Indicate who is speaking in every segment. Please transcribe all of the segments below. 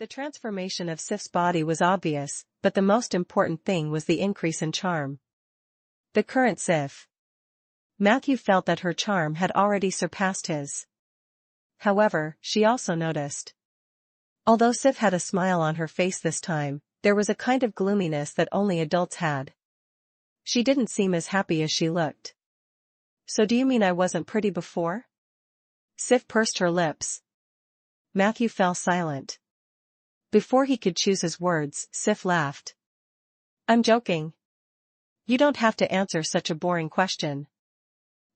Speaker 1: The transformation of Sif's body was obvious, but the most important thing was the increase in charm. The current Sif. Matthew felt that her charm had already surpassed his. However, she also noticed. Although Sif had a smile on her face this time, there was a kind of gloominess that only adults had. She didn't seem as happy as she looked. So do you mean I wasn't pretty before? Sif pursed her lips. Matthew fell silent. Before he could choose his words, Sif laughed. I'm joking. You don't have to answer such a boring question.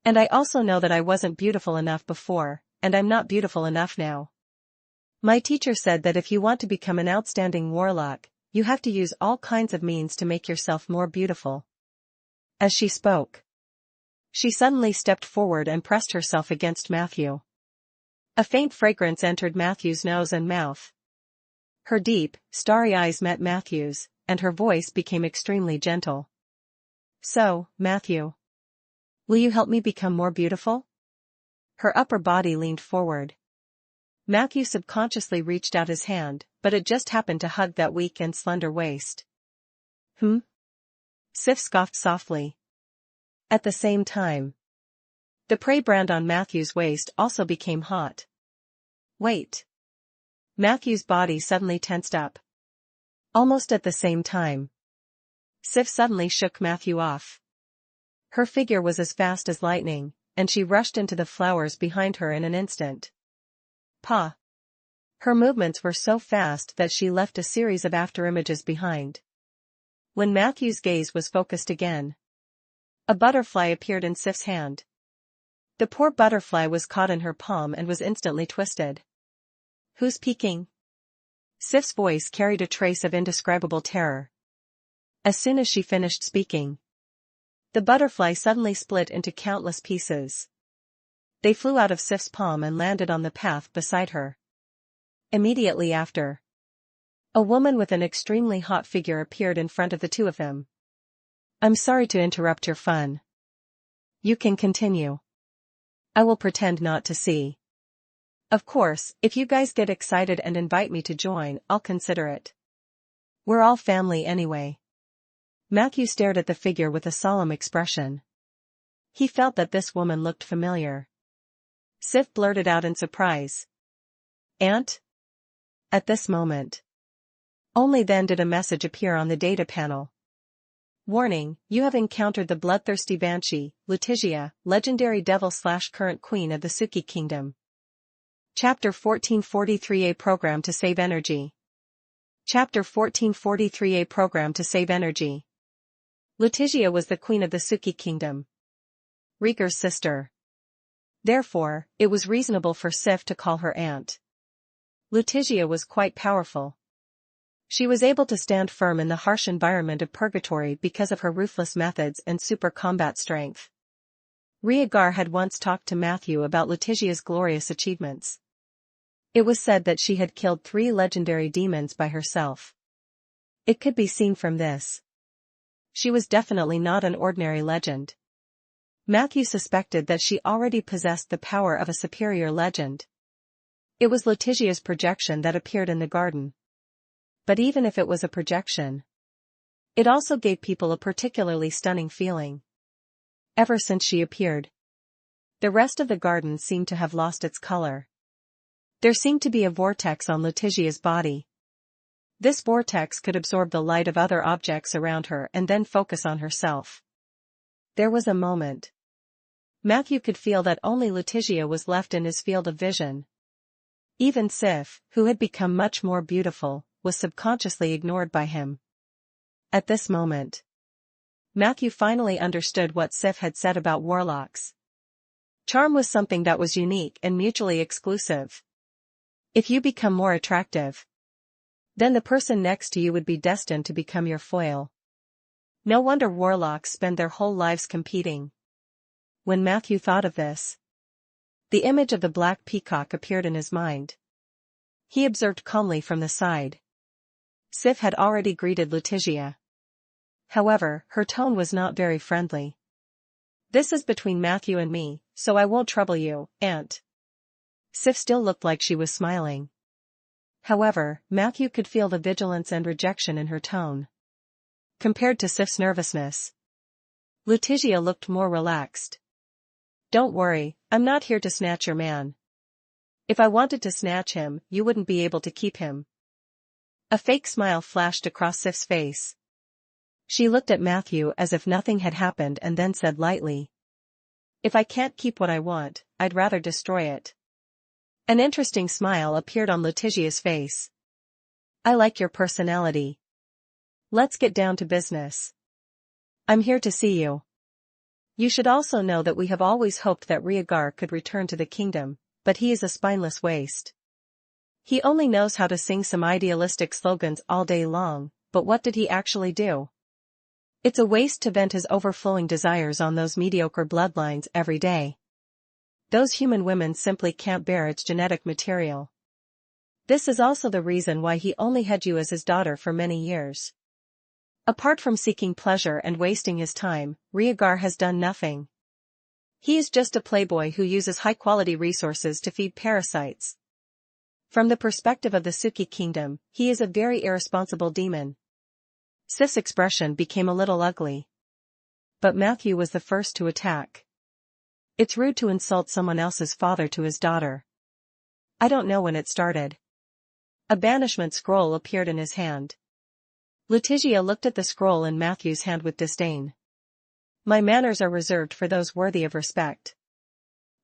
Speaker 1: And I also know that I wasn't beautiful enough before, and I'm not beautiful enough now. My teacher said that if you want to become an outstanding warlock, you have to use all kinds of means to make yourself more beautiful. As she spoke, she suddenly stepped forward and pressed herself against Matthew. A faint fragrance entered Matthew's nose and mouth. Her deep, starry eyes met Matthew's, and her voice became extremely gentle. So, Matthew, will you help me become more beautiful? Her upper body leaned forward. Matthew subconsciously reached out his hand, but it just happened to hug that weak and slender waist. Sif scoffed softly. At the same time, the prey brand on Matthew's waist also became hot. Wait. Matthew's body suddenly tensed up. Almost at the same time, Sif suddenly shook Matthew off. Her figure was as fast as lightning, and she rushed into the flowers behind her in an instant. Pa! Her movements were so fast that she left a series of afterimages behind. When Matthew's gaze was focused again, a butterfly appeared in Sif's hand. The poor butterfly was caught in her palm and was instantly twisted. Who's peeking? Sif's voice carried a trace of indescribable terror. As soon as she finished speaking, the butterfly suddenly split into countless pieces. They flew out of Sif's palm and landed on the path beside her. Immediately after, a woman with an extremely hot figure appeared in front of the two of them. I'm sorry to interrupt your fun. You can continue. I will pretend not to see. Of course, if you guys get excited and invite me to join, I'll consider it. We're all family anyway. Matthew stared at the figure with a solemn expression. He felt that this woman looked familiar. Sif blurted out in surprise. Aunt? At this moment. Only then did a message appear on the data panel. Warning, you have encountered the bloodthirsty Banshee, Letitia, legendary devil/current queen of the Suki Kingdom. Chapter 1443A Program to Save Energy. Chapter 1443A Program to Save Energy. Letitia was the queen of the Suki Kingdom, Rieger's sister. Therefore, it was reasonable for Sif to call her aunt. Letitia was quite powerful. She was able to stand firm in the harsh environment of purgatory because of her ruthless methods and super combat strength. Rieger had once talked to Matthew about Letitia's glorious achievements. It was said that she had killed 3 legendary demons by herself. It could be seen from this. She was definitely not an ordinary legend. Matthew suspected that she already possessed the power of a superior legend. It was Letitia's projection that appeared in the garden. But even if it was a projection, it also gave people a particularly stunning feeling. Ever since she appeared, the rest of the garden seemed to have lost its color. There seemed to be a vortex on Letitia's body. This vortex could absorb the light of other objects around her and then focus on herself. There was a moment. Matthew could feel that only Letitia was left in his field of vision. Even Sif, who had become much more beautiful, was subconsciously ignored by him. At this moment, Matthew finally understood what Sif had said about warlocks. Charm was something that was unique and mutually exclusive. If you become more attractive, then the person next to you would be destined to become your foil. No wonder warlocks spend their whole lives competing. When Matthew thought of this, the image of the black peacock appeared in his mind. He observed calmly from the side. Sif had already greeted Letitia. However, her tone was not very friendly. This is between Matthew and me, so I won't trouble you, Aunt. Sif still looked like she was smiling. However, Matthew could feel the vigilance and rejection in her tone. Compared to Sif's nervousness, Letitia looked more relaxed. Don't worry, I'm not here to snatch your man. If I wanted to snatch him, you wouldn't be able to keep him. A fake smile flashed across Sif's face. She looked at Matthew as if nothing had happened and then said lightly, if I can't keep what I want, I'd rather destroy it. An interesting smile appeared on Letitia's face. I like your personality. Let's get down to business. I'm here to see you. You should also know that we have always hoped that Rhaegar could return to the kingdom, but he is a spineless waste. He only knows how to sing some idealistic slogans all day long, but what did he actually do? It's a waste to vent his overflowing desires on those mediocre bloodlines every day. Those human women simply can't bear its genetic material. This is also the reason why he only had you as his daughter for many years. Apart from seeking pleasure and wasting his time, Rhaegar has done nothing. He is just a playboy who uses high-quality resources to feed parasites. From the perspective of the Suki kingdom, he is a very irresponsible demon. Sif's expression became a little ugly. But Matthew was the first to attack. It's rude to insult someone else's father to his daughter. I don't know when it started. A banishment scroll appeared in his hand. Letitia looked at the scroll in Matthew's hand with disdain. My manners are reserved for those worthy of respect.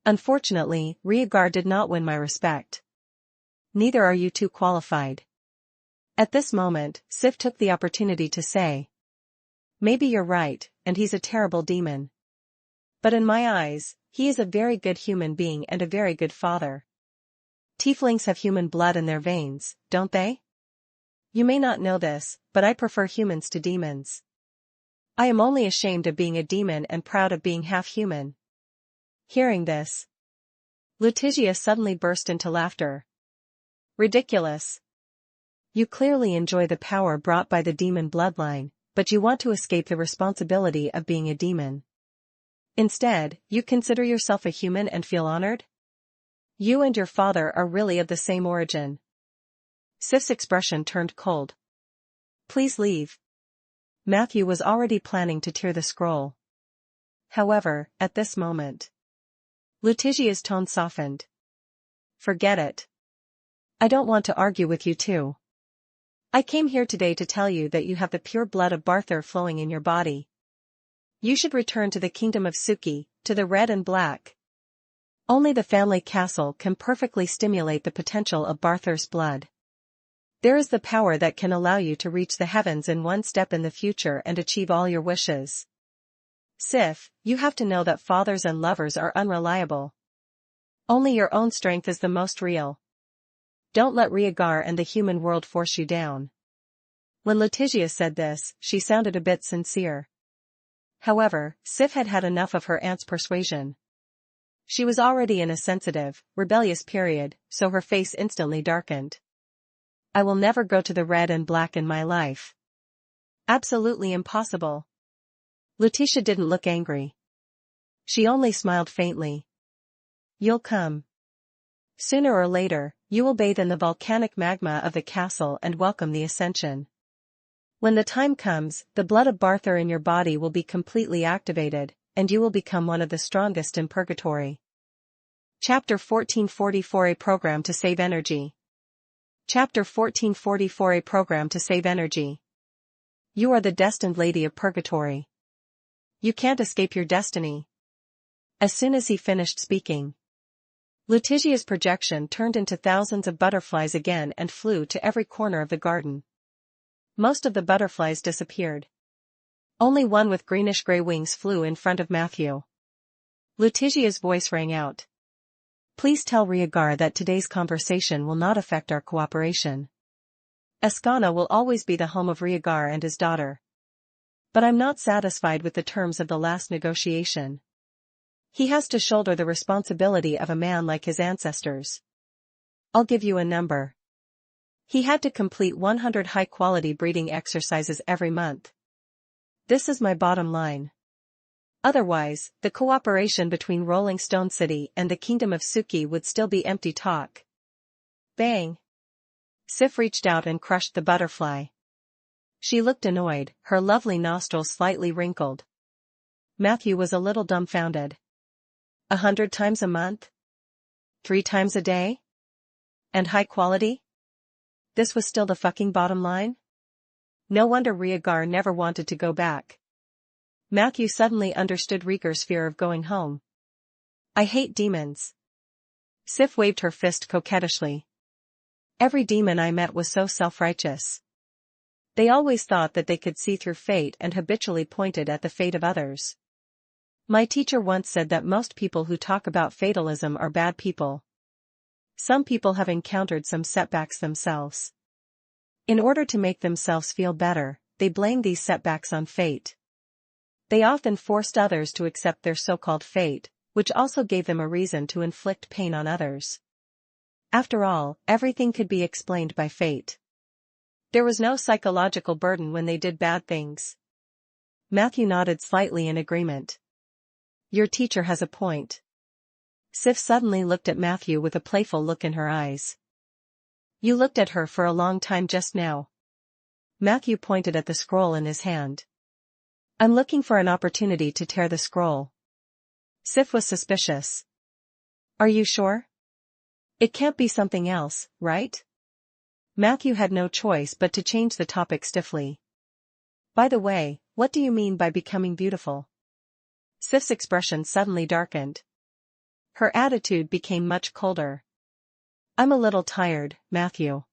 Speaker 1: Unfortunately, Rhaegar did not win my respect. Neither are you two qualified. At this moment, Sif took the opportunity to say, maybe you're right, and he's a terrible demon. But in my eyes, he is a very good human being and a very good father. Tieflings have human blood in their veins, don't they? You may not know this, but I prefer humans to demons. I am only ashamed of being a demon and proud of being half human. Hearing this, Letitia suddenly burst into laughter. Ridiculous. You clearly enjoy the power brought by the demon bloodline, but you want to escape the responsibility of being a demon. Instead, you consider yourself a human and feel honored? You and your father are really of the same origin. Sif's expression turned cold. Please leave. Matthew was already planning to tear the scroll. However, at this moment, Letitia's tone softened. Forget it. I don't want to argue with you too. I came here today to tell you that you have the pure blood of Barthur flowing in your body. You should return to the kingdom of Suki, to the red and black. Only the family castle can perfectly stimulate the potential of Barthur's blood. There is the power that can allow you to reach the heavens in one step in the future and achieve all your wishes. Sif, you have to know that fathers and lovers are unreliable. Only your own strength is the most real. Don't let Rhaegar and the human world force you down. When Letitia said this, she sounded a bit sincere. However, Sif had had enough of her aunt's persuasion. She was already in a sensitive, rebellious period, so her face instantly darkened. I will never go to the red and black in my life. Absolutely impossible. Letitia didn't look angry. She only smiled faintly. You'll come. Sooner or later, you will bathe in the volcanic magma of the castle and welcome the ascension. When the time comes, the blood of Barthur in your body will be completely activated, and you will become one of the strongest in purgatory. Chapter 1444 A Program to Save Energy. Chapter 1444 A Program to Save Energy. You are the destined lady of purgatory. You can't escape your destiny. As soon as he finished speaking, Letitia's projection turned into thousands of butterflies again and flew to every corner of the garden. Most of the butterflies disappeared. Only one with greenish-gray wings flew in front of Matthew. Letitia's voice rang out. Please tell Rhaegar that today's conversation will not affect our cooperation. Ascana will always be the home of Rhaegar and his daughter. But I'm not satisfied with the terms of the last negotiation. He has to shoulder the responsibility of a man like his ancestors. I'll give you a number. He had to complete 100 high-quality breeding exercises every month. This is my bottom line. Otherwise, the cooperation between Rolling Stone City and the Kingdom of Suki would still be empty talk. Bang! Sif reached out and crushed the butterfly. She looked annoyed, her lovely nostrils slightly wrinkled. Matthew was a little dumbfounded. 100 times a month? 3 times a day? And high quality? This was still the fucking bottom line? No wonder Rhaegar never wanted to go back. Matthew suddenly understood Rhaegar's fear of going home. I hate demons. Sif waved her fist coquettishly. Every demon I met was so self-righteous. They always thought that they could see through fate and habitually pointed at the fate of others. My teacher once said that most people who talk about fatalism are bad people. Some people have encountered some setbacks themselves. In order to make themselves feel better, they blame these setbacks on fate. They often forced others to accept their so-called fate, which also gave them a reason to inflict pain on others. After all, everything could be explained by fate. There was no psychological burden when they did bad things. Matthew nodded slightly in agreement. Your teacher has a point. Sif suddenly looked at Matthew with a playful look in her eyes. You looked at her for a long time just now. Matthew pointed at the scroll in his hand. I'm looking for an opportunity to tear the scroll. Sif was suspicious. Are you sure? It can't be something else, right? Matthew had no choice but to change the topic stiffly. By the way, what do you mean by becoming beautiful? Sif's expression suddenly darkened. Her attitude became much colder. I'm a little tired, Matthew.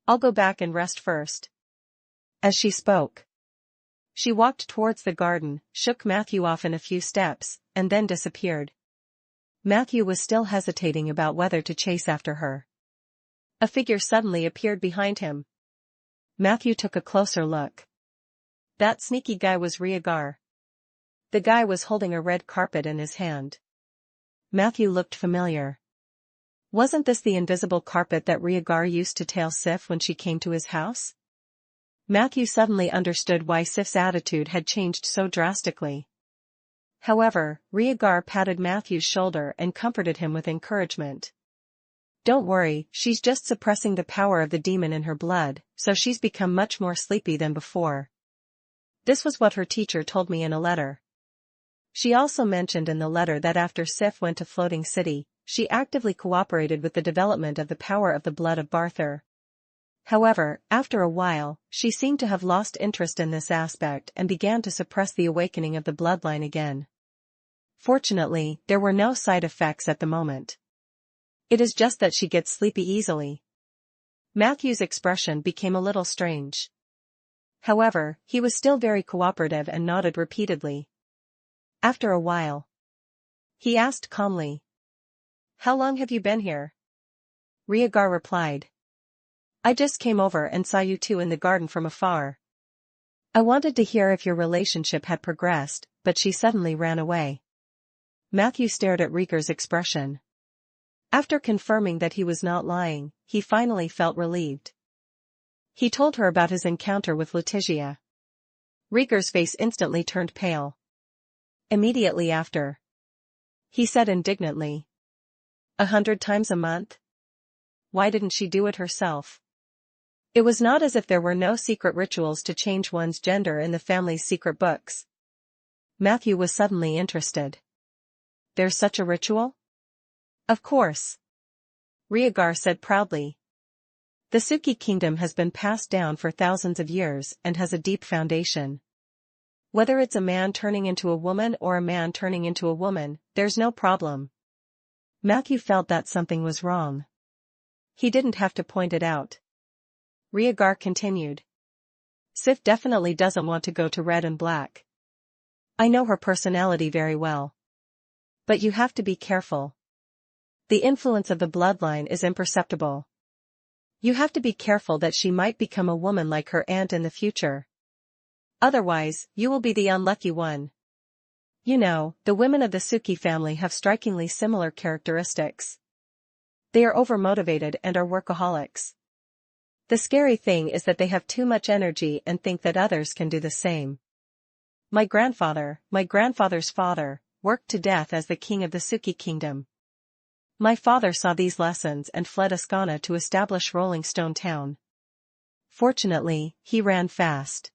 Speaker 1: I'll go back and rest first. As she spoke, she walked towards the garden, shook Matthew off in a few steps, and then disappeared. Matthew was still hesitating about whether to chase after her. A figure suddenly appeared behind him. Matthew took a closer look. That sneaky guy was Rhaegar. The guy was holding a red carpet in his hand. Matthew looked familiar. Wasn't this the invisible carpet that Rhaegar used to tail Sif when she came to his house? Matthew suddenly understood why Sif's attitude had changed so drastically. However, Rhaegar patted Matthew's shoulder and comforted him with encouragement. Don't worry, she's just suppressing the power of the demon in her blood, so she's become much more sleepy than before. This was what her teacher told me in a letter. She also mentioned in the letter that after Sif went to Floating City, she actively cooperated with the development of the power of the blood of Barthur. However, after a while, she seemed to have lost interest in this aspect and began to suppress the awakening of the bloodline again. Fortunately, there were no side effects at the moment. It is just that she gets sleepy easily. Matthew's expression became a little strange. However, he was still very cooperative and nodded repeatedly. After a while, he asked calmly, How long have you been here? Rhaegar replied, I just came over and saw you two in the garden from afar. I wanted to hear if your relationship had progressed, but she suddenly ran away. Matthew stared at Rhaegar's expression. After confirming that he was not lying, he finally felt relieved. He told her about his encounter with Letitia. Rhaegar's face instantly turned pale. Immediately after, he said indignantly, 100 times a month? Why didn't she do it herself? It was not as if there were no secret rituals to change one's gender in the family's secret books. Matthew was suddenly interested. There's such a ritual? Of course. Rhaegar said proudly. The Suki kingdom has been passed down for thousands of years and has a deep foundation. Whether it's a man turning into a woman or a man turning into a woman, there's no problem. Matthew felt that something was wrong. He didn't have to point it out. Rhaegar continued. Sif definitely doesn't want to go to Red and Black. I know her personality very well. But you have to be careful. The influence of the bloodline is imperceptible. You have to be careful that she might become a woman like her aunt in the future. Otherwise, you will be the unlucky one. You know, the women of the Suki family have strikingly similar characteristics. They are overmotivated and are workaholics. The scary thing is that they have too much energy and think that others can do the same. My grandfather's father, worked to death as the king of the Suki kingdom. My father saw these lessons and fled Ascana to establish Rolling Stone Town. Fortunately, he ran fast.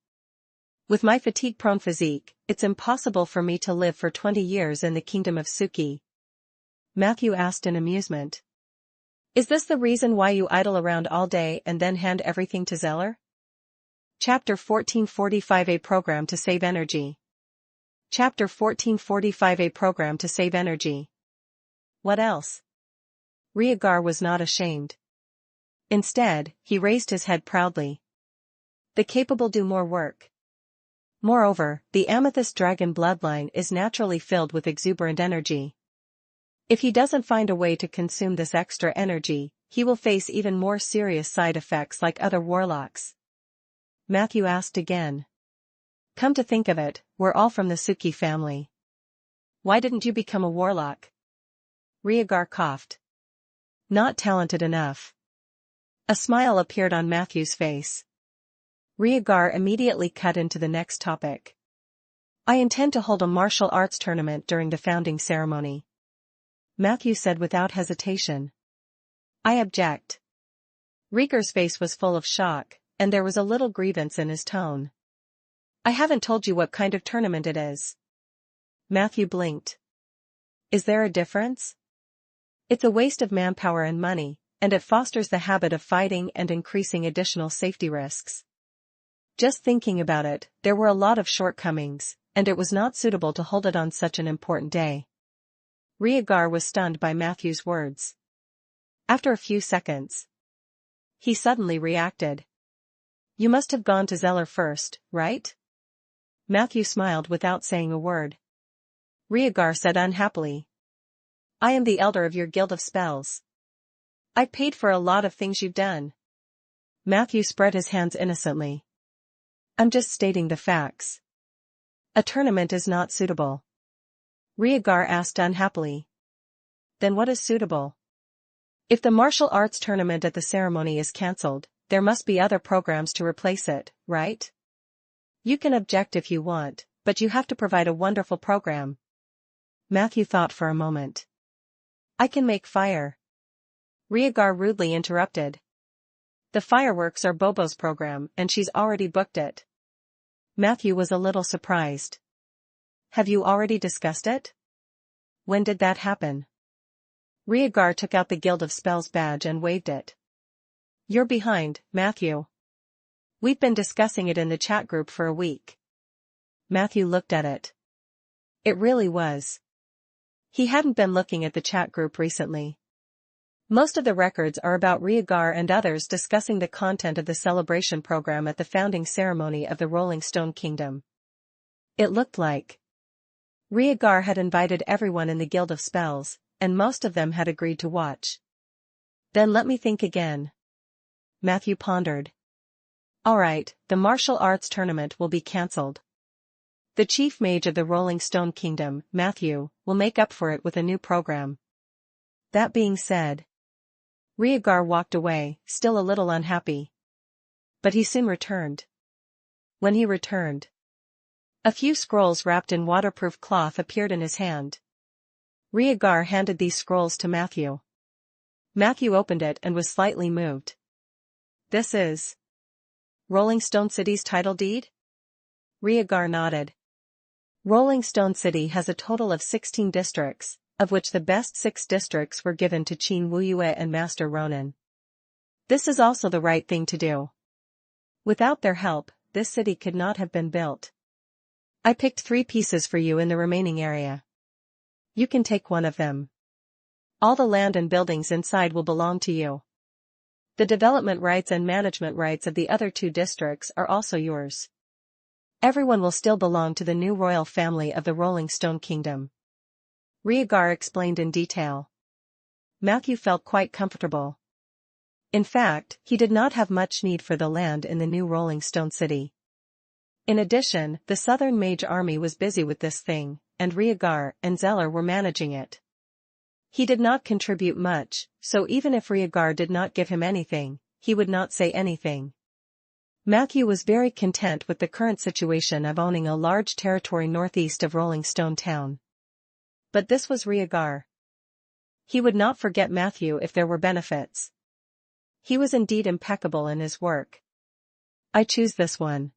Speaker 1: With my fatigue-prone physique, it's impossible for me to live for 20 years in the kingdom of Suki. Matthew asked in amusement. Is this the reason why you idle around all day and then hand everything to Zeller? Chapter 1445 A Program to Save Energy. Chapter 1445 A Program to Save Energy. What else? Rhaegar was not ashamed. Instead, he raised his head proudly. The capable do more work. Moreover, the Amethyst Dragon bloodline is naturally filled with exuberant energy. If he doesn't find a way to consume this extra energy, he will face even more serious side effects like other warlocks. Matthew asked again. Come to think of it, we're all from the Suki family. Why didn't you become a warlock? Rhaegar coughed. Not talented enough. A smile appeared on Matthew's face. Rhaegar immediately cut into the next topic. I intend to hold a martial arts tournament during the founding ceremony. Matthew said without hesitation. I object. Rhaegar's face was full of shock, and there was a little grievance in his tone. I haven't told you what kind of tournament it is. Matthew blinked. Is there a difference? It's a waste of manpower and money, and it fosters the habit of fighting and increasing additional safety risks. Just thinking about it, there were a lot of shortcomings, and it was not suitable to hold it on such an important day. Rhaegar was stunned by Matthew's words. After a few seconds, he suddenly reacted. You must have gone to Zeller first, right? Matthew smiled without saying a word. Rhaegar said unhappily. I am the elder of your guild of spells. I paid for a lot of things you've done. Matthew spread his hands innocently. I'm just stating the facts. A tournament is not suitable. Rhaegar asked unhappily. Then what is suitable? If the martial arts tournament at the ceremony is cancelled, there must be other programs to replace it, right? You can object if you want, but you have to provide a wonderful program. Matthew thought for a moment. I can make fire. Rhaegar rudely interrupted. The fireworks are Bobo's program and she's already booked it. Matthew was a little surprised. Have you already discussed it? When did that happen? Rhaegar took out the Guild of Spells badge and waved it. You're behind, Matthew. We've been discussing it in the chat group for a week. Matthew looked at it. It really was. He hadn't been looking at the chat group recently. Most of the records are about Rhaegar and others discussing the content of the celebration program at the founding ceremony of the Rolling Stone Kingdom. It looked like Rhaegar had invited everyone in the Guild of Spells, and most of them had agreed to watch. Then let me think again. Matthew pondered. Alright, the martial arts tournament will be cancelled. The chief mage of the Rolling Stone Kingdom, Matthew, will make up for it with a new program. That being said, Rhaegar walked away, still a little unhappy. But he soon returned. When he returned, a few scrolls wrapped in waterproof cloth appeared in his hand. Rhaegar handed these scrolls to Matthew. Matthew opened it and was slightly moved. This is Rolling Stone City's title deed? Rhaegar nodded. Rolling Stone City has a total of 16 districts, of which the best 6 districts were given to Qin Wuyue and Master Ronan. This is also the right thing to do. Without their help, this city could not have been built. I picked 3 pieces for you in the remaining area. You can take one of them. All the land and buildings inside will belong to you. The development rights and management rights of the other 2 districts are also yours. Everyone will still belong to the new royal family of the Rolling Stone Kingdom. Rhaegar explained in detail. Matthew felt quite comfortable. In fact, he did not have much need for the land in the new Rolling Stone City. In addition, the Southern Mage Army was busy with this thing, and Rhaegar and Zeller were managing it. He did not contribute much, so even if Rhaegar did not give him anything, he would not say anything. Matthew was very content with the current situation of owning a large territory northeast of Rolling Stone Town. But this was Rhaegar. He would not forget Matthew if there were benefits. He was indeed impeccable in his work. I choose this one.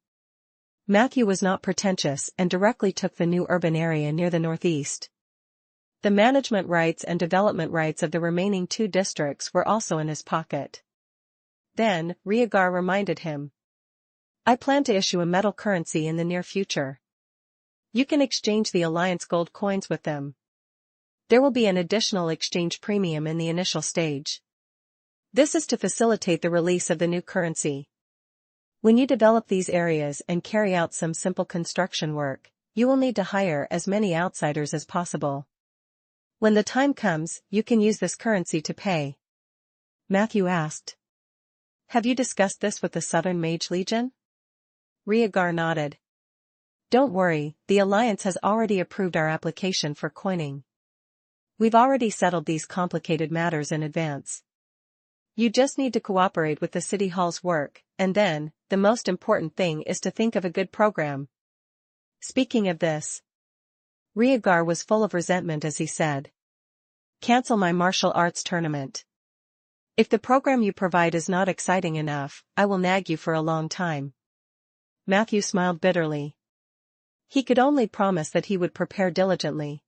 Speaker 1: Matthew was not pretentious and directly took the new urban area near the northeast. The management rights and development rights of the remaining 2 districts were also in his pocket. Then, Rhaegar reminded him. I plan to issue a metal currency in the near future. You can exchange the Alliance gold coins with them. There will be an additional exchange premium in the initial stage. This is to facilitate the release of the new currency. When you develop these areas and carry out some simple construction work, you will need to hire as many outsiders as possible. When the time comes, you can use this currency to pay. Matthew asked. Have you discussed this with the Southern Mage Legion? Rhaegar nodded. Don't worry, the Alliance has already approved our application for coining. We've already settled these complicated matters in advance. You just need to cooperate with the City Hall's work, and then, the most important thing is to think of a good program. Speaking of this, Rhaegar was full of resentment as he said. Cancel my martial arts tournament. If the program you provide is not exciting enough, I will nag you for a long time. Matthew smiled bitterly. He could only promise that he would prepare diligently.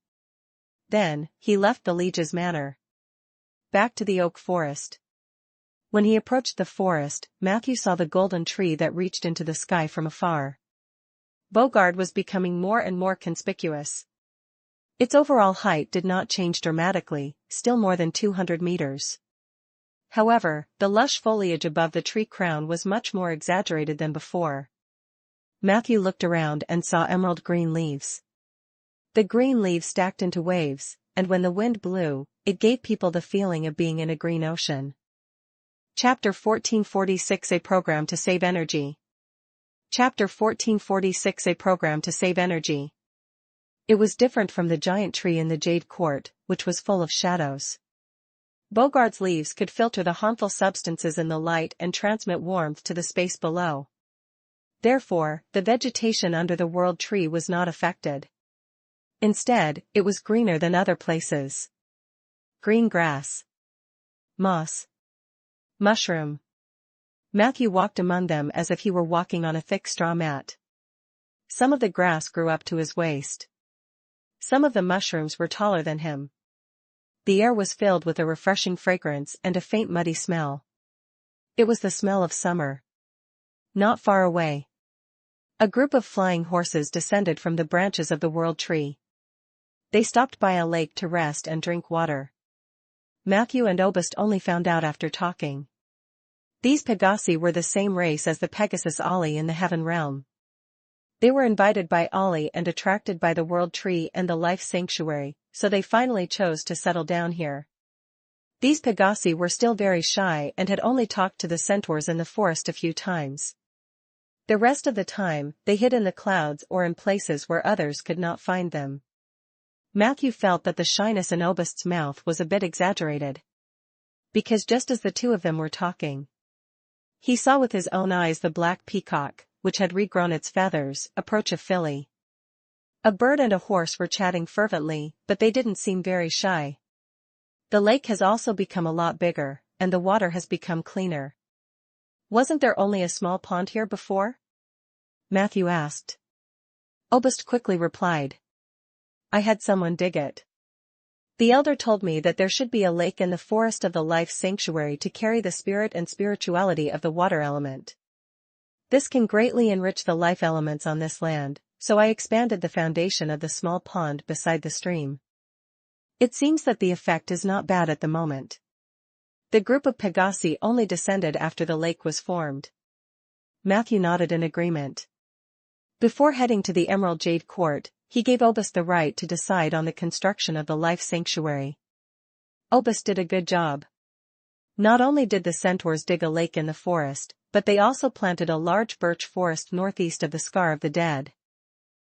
Speaker 1: Then, he left the Liege's manor. Back to the oak forest. When he approached the forest, Matthew saw the golden tree that reached into the sky from afar. Bogard was becoming more and more conspicuous. Its overall height did not change dramatically, still more than 200 meters. However, the lush foliage above the tree crown was much more exaggerated than before. Matthew looked around and saw emerald green leaves. The green leaves stacked into waves, and when the wind blew, it gave people the feeling of being in a green ocean. Chapter 1446 A Program to Save Energy. Chapter 1446 A Program to Save Energy. It was different from the giant tree in the Jade Court, which was full of shadows. Bogard's leaves could filter the harmful substances in the light and transmit warmth to the space below. Therefore, the vegetation under the world tree was not affected. Instead, it was greener than other places. Green grass. Moss. Mushroom. Matthew walked among them as if he were walking on a thick straw mat. Some of the grass grew up to his waist. Some of the mushrooms were taller than him. The air was filled with a refreshing fragrance and a faint muddy smell. It was the smell of summer. Not far away, a group of flying horses descended from the branches of the world tree. They stopped by a lake to rest and drink water. Matthew and Obist only found out after talking. These Pegasi were the same race as the Pegasus Ollie in the Heaven Realm. They were invited by Ollie and attracted by the World Tree and the Life Sanctuary, so they finally chose to settle down here. These Pegasi were still very shy and had only talked to the centaurs in the forest a few times. The rest of the time, they hid in the clouds or in places where others could not find them. Matthew felt that the shyness in Obist's mouth was a bit exaggerated. Because just as the two of them were talking, he saw with his own eyes the black peacock, which had regrown its feathers, approach a filly. A bird and a horse were chatting fervently, but they didn't seem very shy. The lake has also become a lot bigger, and the water has become cleaner. Wasn't there only a small pond here before? Matthew asked. Obist quickly replied. I had someone dig it. The elder told me that there should be a lake in the forest of the Life Sanctuary to carry the spirit and spirituality of the water element. This can greatly enrich the life elements on this land, so I expanded the foundation of the small pond beside the stream. It seems that the effect is not bad at the moment. The group of Pegasi only descended after the lake was formed. Matthew nodded in agreement. Before heading to the Emerald Jade Court, he gave Obist the right to decide on the construction of the Life Sanctuary. Obist did a good job. Not only did the centaurs dig a lake in the forest, but they also planted a large birch forest northeast of the Scar of the Dead.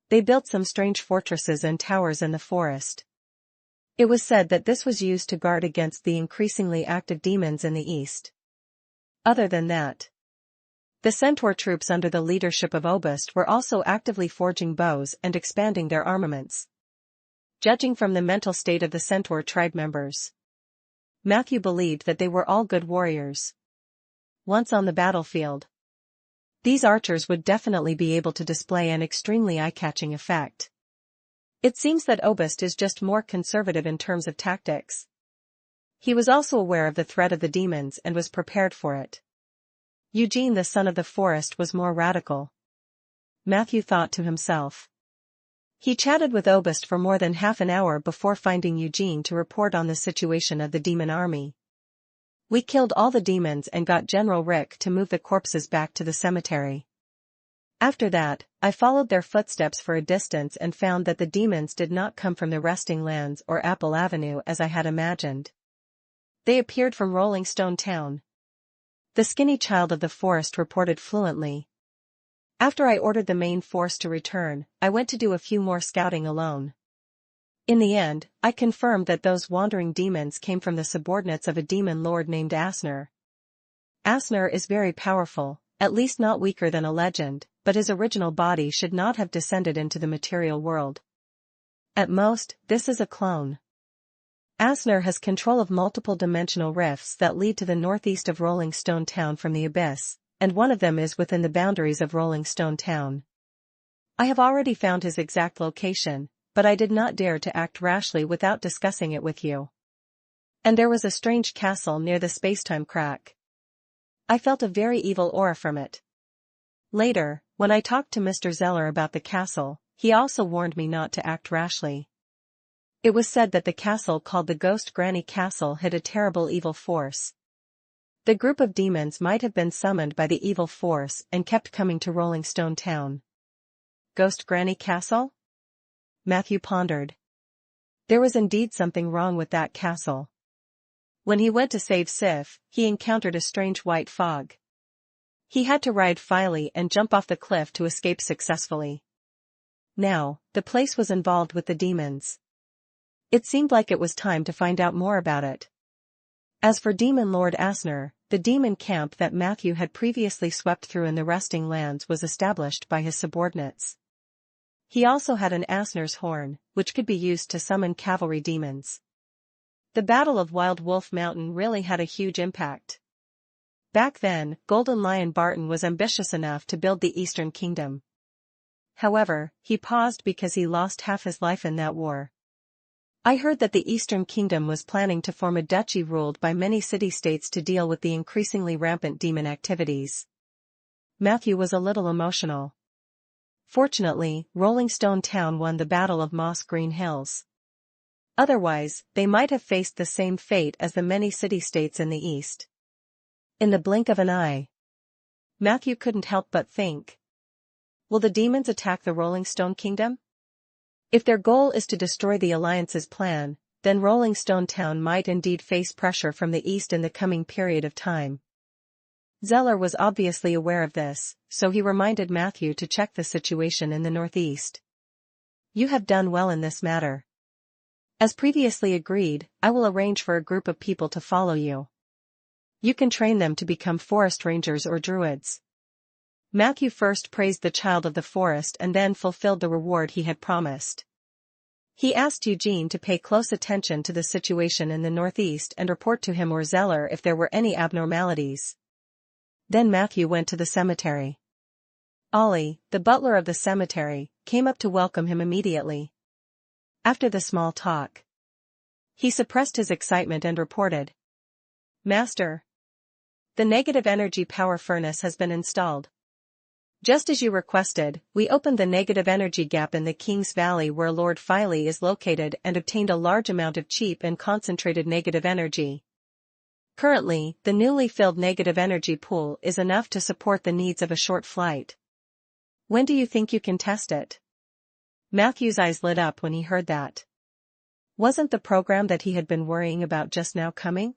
Speaker 1: They built some strange fortresses and towers in the forest. It was said that this was used to guard against the increasingly active demons in the east. Other than that, the centaur troops under the leadership of Obist were also actively forging bows and expanding their armaments. Judging from the mental state of the centaur tribe members, Matthew believed that they were all good warriors. Once on the battlefield, these archers would definitely be able to display an extremely eye-catching effect. It seems that Obist is just more conservative in terms of tactics. He was also aware of the threat of the demons and was prepared for it. Eugene, the son of the forest, was more radical, Matthew thought to himself. He chatted with Obist for more than half an hour before finding Eugene to report on the situation of the demon army. We killed all the demons and got General Rick to move the corpses back to the cemetery. After that, I followed their footsteps for a distance and found that the demons did not come from the Resting Lands or Apple Avenue as I had imagined. They appeared from Rolling Stone Town. The skinny child of the forest reported fluently. After I ordered the main force to return, I went to do a few more scouting alone. In the end, I confirmed that those wandering demons came from the subordinates of a demon lord named Asner. Asner is very powerful, at least not weaker than a legend, but his original body should not have descended into the material world. At most, this is a clone. Asner has control of multiple dimensional rifts that lead to the northeast of Rolling Stone Town from the abyss, and one of them is within the boundaries of Rolling Stone Town. I have already found his exact location, but I did not dare to act rashly without discussing it with you. And there was a strange castle near the spacetime crack. I felt a very evil aura from it. Later, when I talked to Mr. Zeller about the castle, he also warned me not to act rashly. It was said that the castle called the Ghost Granny Castle hid a terrible evil force. The group of demons might have been summoned by the evil force and kept coming to Rolling Stone Town. Ghost Granny Castle? Matthew pondered. There was indeed something wrong with that castle. When he went to save Sif, he encountered a strange white fog. He had to ride Filey and jump off the cliff to escape successfully. Now, the place was involved with the demons. It seemed like it was time to find out more about it. As for Demon Lord Asner, the demon camp that Matthew had previously swept through in the Resting Lands was established by his subordinates. He also had an Asner's horn, which could be used to summon cavalry demons. The Battle of Wild Wolf Mountain really had a huge impact. Back then, Golden Lion Barton was ambitious enough to build the Eastern Kingdom. However, he paused because he lost half his life in that war. I heard that the Eastern Kingdom was planning to form a duchy ruled by many city-states to deal with the increasingly rampant demon activities. Matthew was a little emotional. Fortunately, Rolling Stone Town won the Battle of Moss Green Hills. Otherwise, they might have faced the same fate as the many city-states in the East. In the blink of an eye, Matthew couldn't help but think. Will the demons attack the Rolling Stone Kingdom? If their goal is to destroy the Alliance's plan, then Rolling Stone Town might indeed face pressure from the East in the coming period of time. Zeller was obviously aware of this, so he reminded Matthew to check the situation in the Northeast. You have done well in this matter. As previously agreed, I will arrange for a group of people to follow you. You can train them to become forest rangers or druids. Matthew first praised the child of the forest and then fulfilled the reward he had promised. He asked Eugene to pay close attention to the situation in the Northeast and report to him or Zeller if there were any abnormalities. Then Matthew went to the cemetery. Ollie, the butler of the cemetery, came up to welcome him immediately. After the small talk, he suppressed his excitement and reported, "Master, the negative energy power furnace has been installed. Just as you requested, we opened the negative energy gap in the King's Valley where Lord Filey is located and obtained a large amount of cheap and concentrated negative energy. Currently, the newly filled negative energy pool is enough to support the needs of a short flight. When do you think you can test it?" Matthew's eyes lit up when he heard that. Wasn't the program that he had been worrying about just now coming?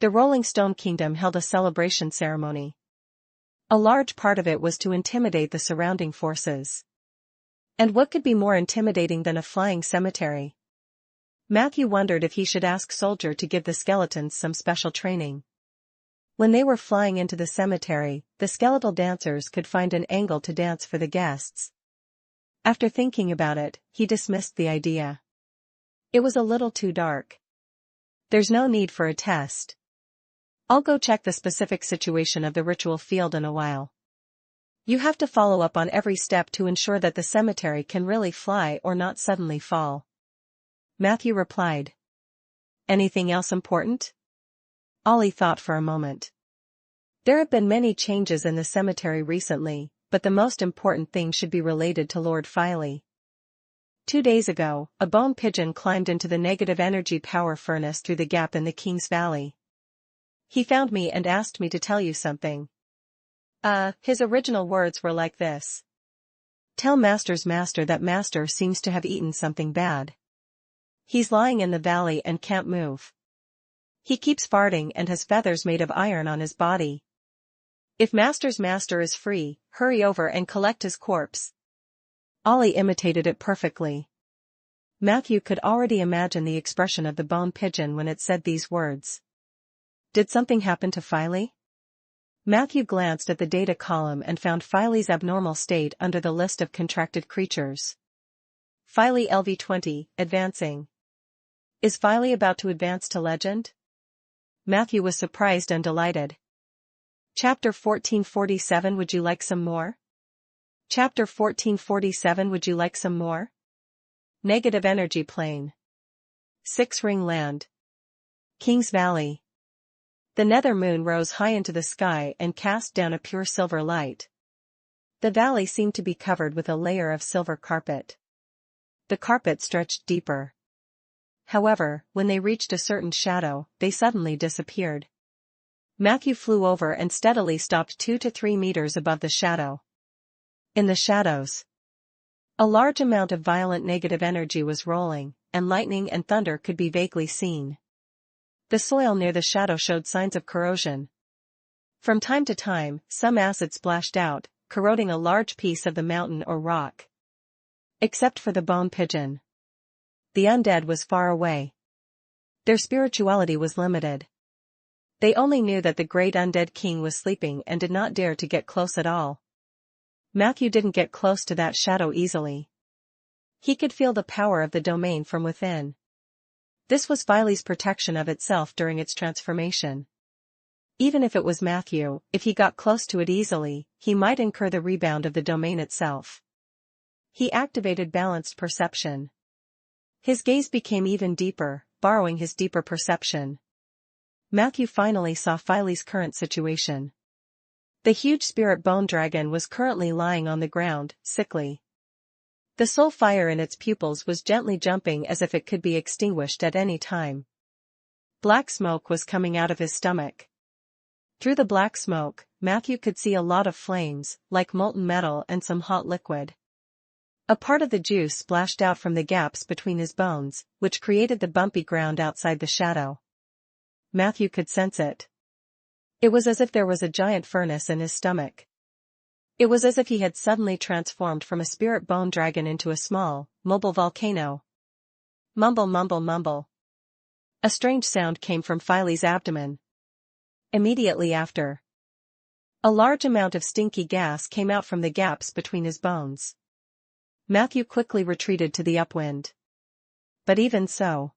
Speaker 1: The Rolling Stone Kingdom held a celebration ceremony. A large part of it was to intimidate the surrounding forces. And what could be more intimidating than a flying cemetery? Matthew wondered if he should ask Soldier to give the skeletons some special training. When they were flying into the cemetery, the skeletal dancers could find an angle to dance for the guests. After thinking about it, he dismissed the idea. It was a little too dark. There's no need for a test. I'll go check the specific situation of the ritual field in a while. You have to follow up on every step to ensure that the cemetery can really fly or not suddenly fall. Matthew replied. Anything else important? Ollie thought for a moment. There have been many changes in the cemetery recently, but the most important thing should be related to Lord Filey. 2 days ago, a bone pigeon climbed into the negative energy power furnace through the gap in the King's Valley. He found me and asked me to tell you something. His original words were like this. Tell Master's master that Master seems to have eaten something bad. He's lying in the valley and can't move. He keeps farting and has feathers made of iron on his body. If Master's master is free, hurry over and collect his corpse. Ollie imitated it perfectly. Matthew could already imagine the expression of the bone pigeon when it said these words. Did something happen to Filey? Matthew glanced at the data column and found Filey's abnormal state under the list of contracted creatures. Filey LV20, advancing. Is Filey about to advance to legend? Matthew was surprised and delighted. Chapter 1447. Would you like some more? Chapter 1447. Would you like some more? Negative energy plane. 6-ring land. King's Valley. The nether moon rose high into the sky and cast down a pure silver light. The valley seemed to be covered with a layer of silver carpet. The carpet stretched deeper. However, when they reached a certain shadow, they suddenly disappeared. Matthew flew over and steadily stopped 2 to 3 meters above the shadow. In the shadows, a large amount of violent negative energy was rolling, and lightning and thunder could be vaguely seen. The soil near the shadow showed signs of corrosion. From time to time, some acid splashed out, corroding a large piece of the mountain or rock. Except for the bone pigeon. The undead was far away. Their spirituality was limited. They only knew that the great undead king was sleeping and did not dare to get close at all. Matthew didn't get close to that shadow easily. He could feel the power of the domain from within. This was Filey's protection of itself during its transformation. Even if it was Matthew, if he got close to it easily, he might incur the rebound of the domain itself. He activated balanced perception. His gaze became even deeper, borrowing his deeper perception. Matthew finally saw Filey's current situation. The huge spirit bone dragon was currently lying on the ground, sickly. The soul fire in its pupils was gently jumping as if it could be extinguished at any time. Black smoke was coming out of his stomach. Through the black smoke, Matthew could see a lot of flames, like molten metal and some hot liquid. A part of the juice splashed out from the gaps between his bones, which created the bumpy ground outside the shadow. Matthew could sense it. It was as if there was a giant furnace in his stomach. It was as if he had suddenly transformed from a spirit bone dragon into a small, mobile volcano. Mumble mumble mumble. A strange sound came from Filey's abdomen. Immediately after, a large amount of stinky gas came out from the gaps between his bones. Matthew quickly retreated to the upwind. But even so,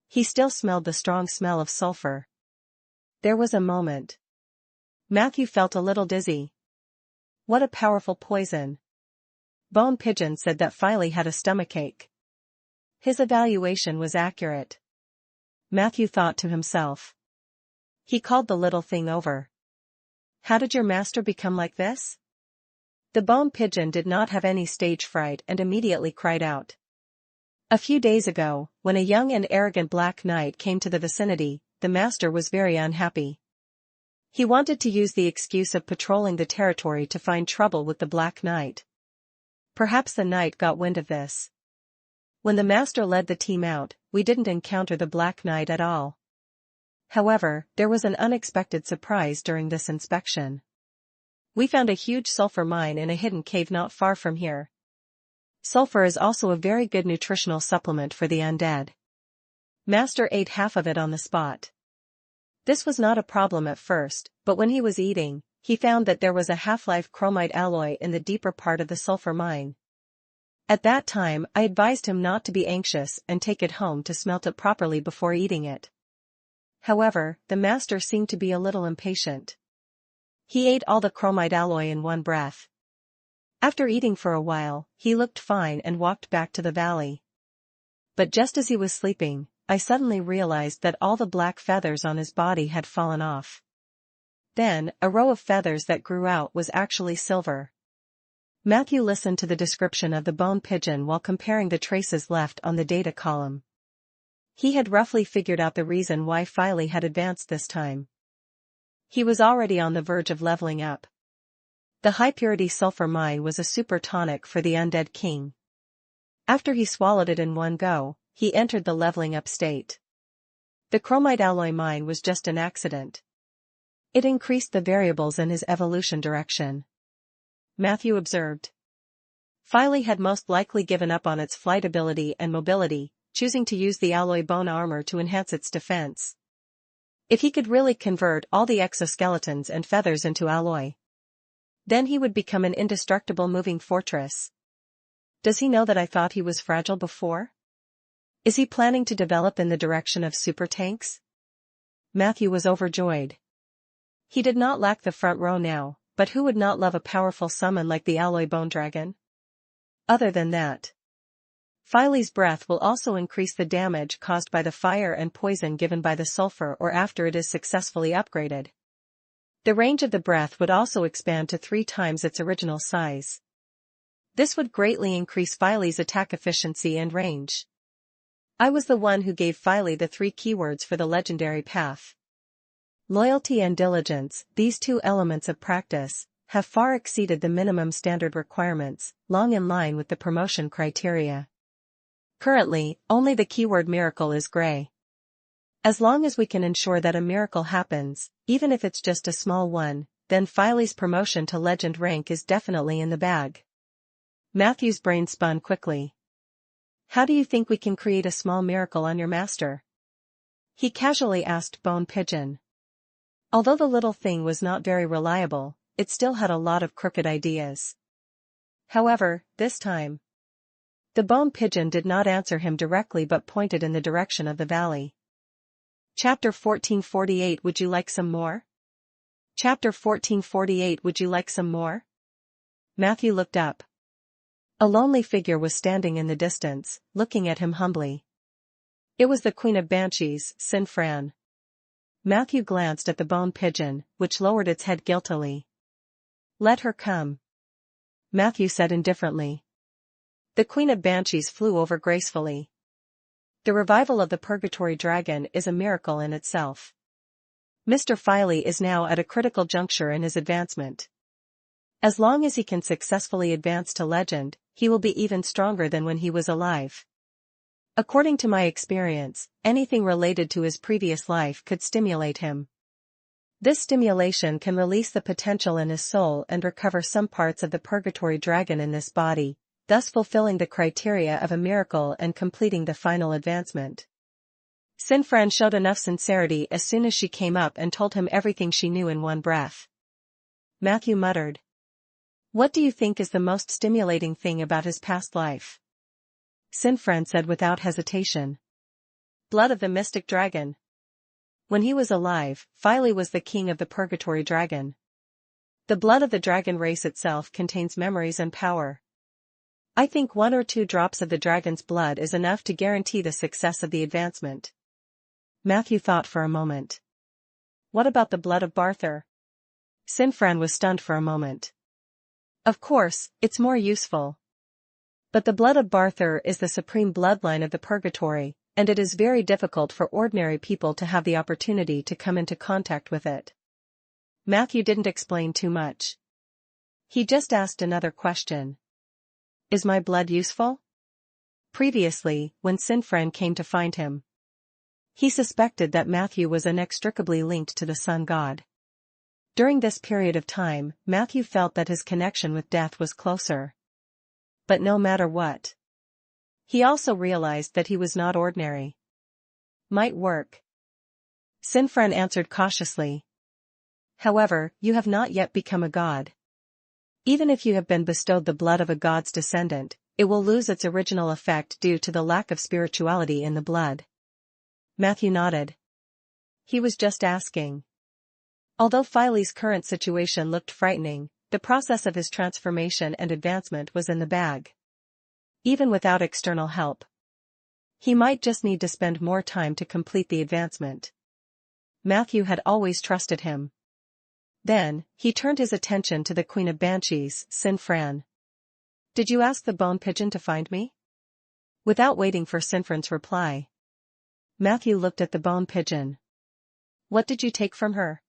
Speaker 1: he still smelled the strong smell of sulfur. There was a moment. Matthew felt a little dizzy. What a powerful poison. Bone Pigeon said that Filey had a stomachache. His evaluation was accurate. Matthew thought to himself. He called the little thing over. How did your master become like this? The bone pigeon did not have any stage fright and immediately cried out. A few days ago, when a young and arrogant black knight came to the vicinity, the master was very unhappy. He wanted to use the excuse of patrolling the territory to find trouble with the black knight. Perhaps the knight got wind of this. When the master led the team out, we didn't encounter the black knight at all. However, there was an unexpected surprise during this inspection. We found a huge sulfur mine in a hidden cave not far from here. Sulfur is also a very good nutritional supplement for the undead. Master ate half of it on the spot. This was not a problem at first, but when he was eating, he found that there was a half-life chromite alloy in the deeper part of the sulfur mine. At that time, I advised him not to be anxious and take it home to smelt it properly before eating it. However, the master seemed to be a little impatient. He ate all the chromite alloy in one breath. After eating for a while, he looked fine and walked back to the valley. But just as he was sleeping, I suddenly realized that all the black feathers on his body had fallen off. Then, a row of feathers that grew out was actually silver. Matthew listened to the description of the bone pigeon while comparing the traces left on the data column. He had roughly figured out the reason why Filey had advanced this time. He was already on the verge of leveling up. The high-purity sulfur mine was a super tonic for the Undead King. After he swallowed it in one go, he entered the leveling up state. The chromite alloy mine was just an accident. It increased the variables in his evolution direction. Matthew observed. Filey had most likely given up on its flight ability and mobility, choosing to use the alloy bone armor to enhance its defense. If he could really convert all the exoskeletons and feathers into alloy, then he would become an indestructible moving fortress. Does he know that I thought he was fragile before? Is he planning to develop in the direction of super tanks? Matthew was overjoyed. He did not lack the front row now, but who would not love a powerful summon like the alloy bone dragon? Other than that, Filey's breath will also increase the damage caused by the fire and poison given by the sulfur or after it is successfully upgraded. The range of the breath would also expand to 3 times its original size. This would greatly increase Filey's attack efficiency and range. I was the one who gave Filey the 3 keywords for the legendary path. Loyalty and diligence, these 2 elements of practice, have far exceeded the minimum standard requirements, long in line with the promotion criteria. Currently, only the keyword miracle is gray. As long as we can ensure that a miracle happens, even if it's just a small one, then Filey's promotion to legend rank is definitely in the bag. Matthew's brain spun quickly. How do you think we can create a small miracle on your master? He casually asked Bone Pigeon. Although the little thing was not very reliable, it still had a lot of crooked ideas. However, this time, the Bone Pigeon did not answer him directly but pointed in the direction of the valley. Chapter 1448. Would you like some more? Chapter 1448. Would you like some more? Matthew looked up. A lonely figure was standing in the distance, looking at him humbly. It was the Queen of Banshees, Sinfran. Matthew glanced at the Bone Pigeon, which lowered its head guiltily. Let her come, Matthew said indifferently. The Queen of Banshees flew over gracefully. The revival of the Purgatory Dragon is a miracle in itself. Mr. Filey is now at a critical juncture in his advancement. As long as he can successfully advance to legend, he will be even stronger than when he was alive. According to my experience, anything related to his previous life could stimulate him. This stimulation can release the potential in his soul and recover some parts of the Purgatory Dragon in this body, thus fulfilling the criteria of a miracle and completing the final advancement. Sinfran showed enough sincerity as soon as she came up and told him everything she knew in one breath. Matthew muttered. What do you think is the most stimulating thing about his past life? Sinfran said without hesitation. Blood of the mystic dragon. When he was alive, Filey was the king of the Purgatory Dragon. The blood of the dragon race itself contains memories and power. I think 1 or 2 drops of the dragon's blood is enough to guarantee the success of the advancement. Matthew thought for a moment. What about the blood of Barthur? Sinfran was stunned for a moment. Of course, it's more useful. But the blood of Barthur is the supreme bloodline of the Purgatory, and it is very difficult for ordinary people to have the opportunity to come into contact with it. Matthew didn't explain too much. He just asked another question. Is my blood useful? Previously, when Sinfran came to find him, he suspected that Matthew was inextricably linked to the sun god. During this period of time, Matthew felt that his connection with death was closer. But no matter what, he also realized that he was not ordinary. Might work. Sinfran answered cautiously. However, you have not yet become a god. Even if you have been bestowed the blood of a god's descendant, it will lose its original effect due to the lack of spirituality in the blood. Matthew nodded. He was just asking. Although Filey's current situation looked frightening, the process of his transformation and advancement was in the bag. Even without external help, he might just need to spend more time to complete the advancement. Matthew had always trusted him. Then, he turned his attention to the Queen of Banshees, Sinfran. "Did you ask the bone pigeon to find me?" Without waiting for Sinfran's reply, Matthew looked at the bone pigeon. "What did you take from her?"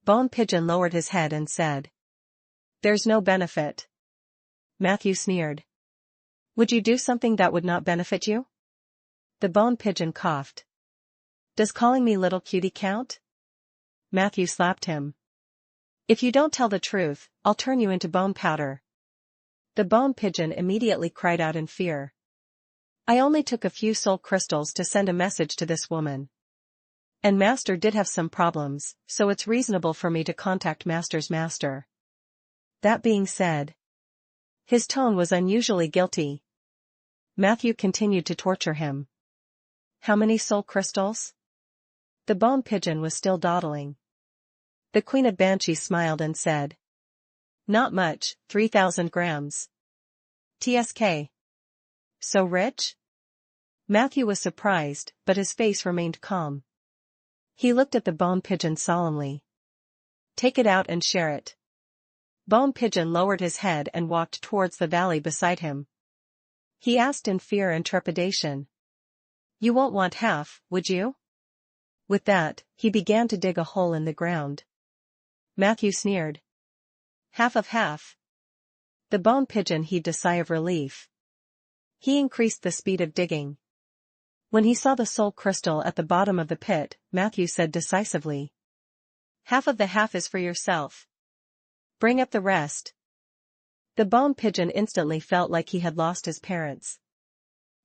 Speaker 1: Bone pigeon lowered his head and said, "There's no benefit." Matthew sneered. "Would you do something that would not benefit you?" The bone pigeon coughed. "Does calling me little cutie count?" Matthew slapped him. "If you don't tell the truth, I'll turn you into bone powder." The bone pigeon immediately cried out in fear. "I only took a few soul crystals to send a message to this woman. And Master did have some problems, so it's reasonable for me to contact Master's master." That being said, his tone was unusually guilty. Matthew continued to torture him. "How many soul crystals?" The bone pigeon was still dawdling. The Queen of Banshees smiled and said, "Not much, 3,000 grams. TSK. So rich?" Matthew was surprised, but his face remained calm. He looked at the bone pigeon solemnly. "Take it out and share it." Bone pigeon lowered his head and walked towards the valley beside him. He asked in fear and trepidation, "You won't want half, would you?" With that, he began to dig a hole in the ground. Matthew sneered. "Half of half." The bone pigeon heaved a sigh of relief. He increased the speed of digging. When he saw the soul crystal at the bottom of the pit, Matthew said decisively, "Half of the half is for yourself. Bring up the rest." The bone pigeon instantly felt like he had lost his parents.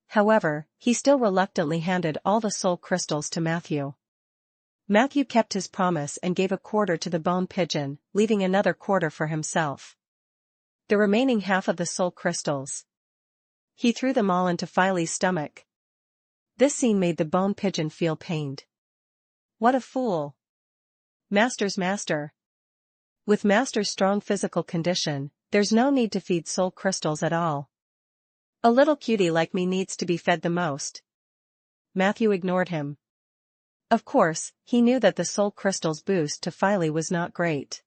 Speaker 1: However, he still reluctantly handed all the soul crystals to Matthew. Matthew kept his promise and gave a quarter to the bone pigeon, leaving another quarter for himself. The remaining half of the soul crystals, he threw them all into Filey's stomach. This scene made the bone pigeon feel pained. What a fool! Master's master. With Master's strong physical condition, there's no need to feed soul crystals at all. A little cutie like me needs to be fed the most. Matthew ignored him. Of course, he knew that the soul crystal's boost to Filey was not great.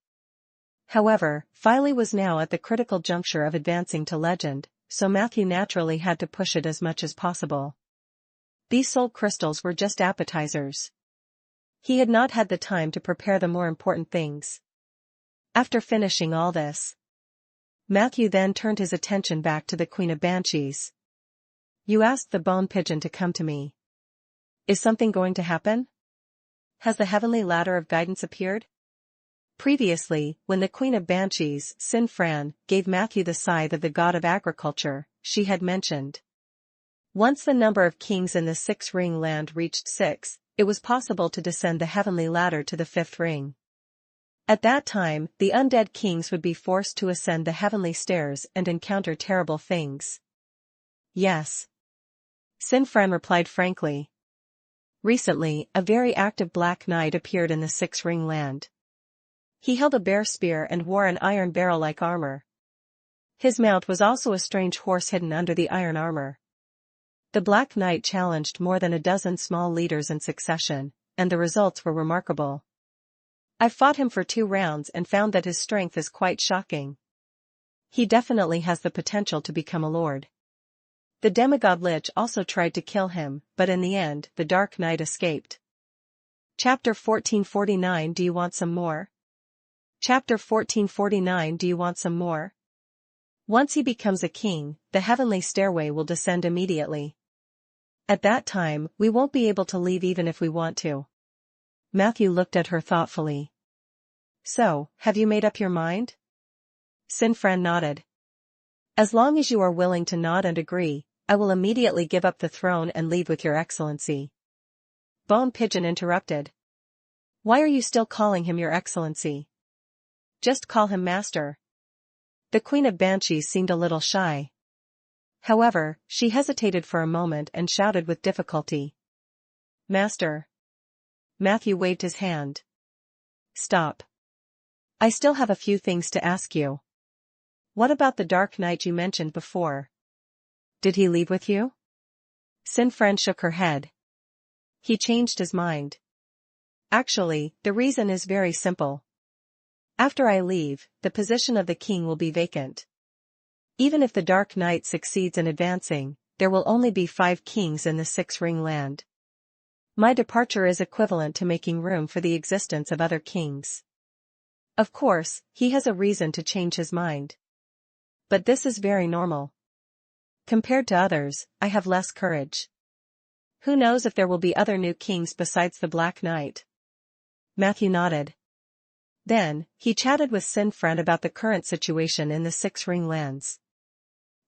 Speaker 1: However, Filey was now at the critical juncture of advancing to legend, so Matthew naturally had to push it as much as possible. These soul crystals were just appetizers. He had not had the time to prepare the more important things. After finishing all this, Matthew then turned his attention back to the Queen of Banshees. "You asked the bone pigeon to come to me. Is something going to happen? Has the heavenly ladder of guidance appeared?" Previously, when the Queen of Banshees, Sinfran, gave Matthew the scythe of the god of agriculture, she had mentioned, once the number of kings in the 6-ring land reached 6, it was possible to descend the heavenly ladder to the 5th ring. At that time, the undead kings would be forced to ascend the heavenly stairs and encounter terrible things. "Yes." Sinfran replied frankly. Recently, a very active Black Knight appeared in the 6-ring land. He held a bear spear and wore an iron barrel-like armor. His mount was also a strange horse hidden under the iron armor. The Black Knight challenged more than a dozen small leaders in succession, and the results were remarkable. I fought him for 2 rounds and found that his strength is quite shocking. He definitely has the potential to become a lord. The demigod Lich also tried to kill him, but in the end, the Dark Knight escaped. Chapter 1449. Do you want some more? Chapter 1449. Do you want some more? Once he becomes a king, the heavenly stairway will descend immediately. At that time, we won't be able to leave even if we want to. Matthew looked at her thoughtfully. So, have you made up your mind? Sinfran nodded. As long as you are willing to nod and agree, I will immediately give up the throne and leave with your excellency. Bone Pigeon interrupted. Why are you still calling him your excellency? Just call him master. The Queen of Banshees seemed a little shy. However, she hesitated for a moment and shouted with difficulty. Master. Matthew waved his hand. Stop. I still have a few things to ask you. What about the Dark Knight you mentioned before? Did he leave with you? Sinfran shook her head. He changed his mind. Actually, the reason is very simple. After I leave, the position of the king will be vacant. Even if the Dark Knight succeeds in advancing, there will only be 5 kings in the 6-ring land. My departure is equivalent to making room for the existence of other kings. Of course, he has a reason to change his mind. But this is very normal. Compared to others, I have less courage. Who knows if there will be other new kings besides the Black Knight? Matthew nodded. Then, he chatted with Sinfran about the current situation in the 6-ring lands.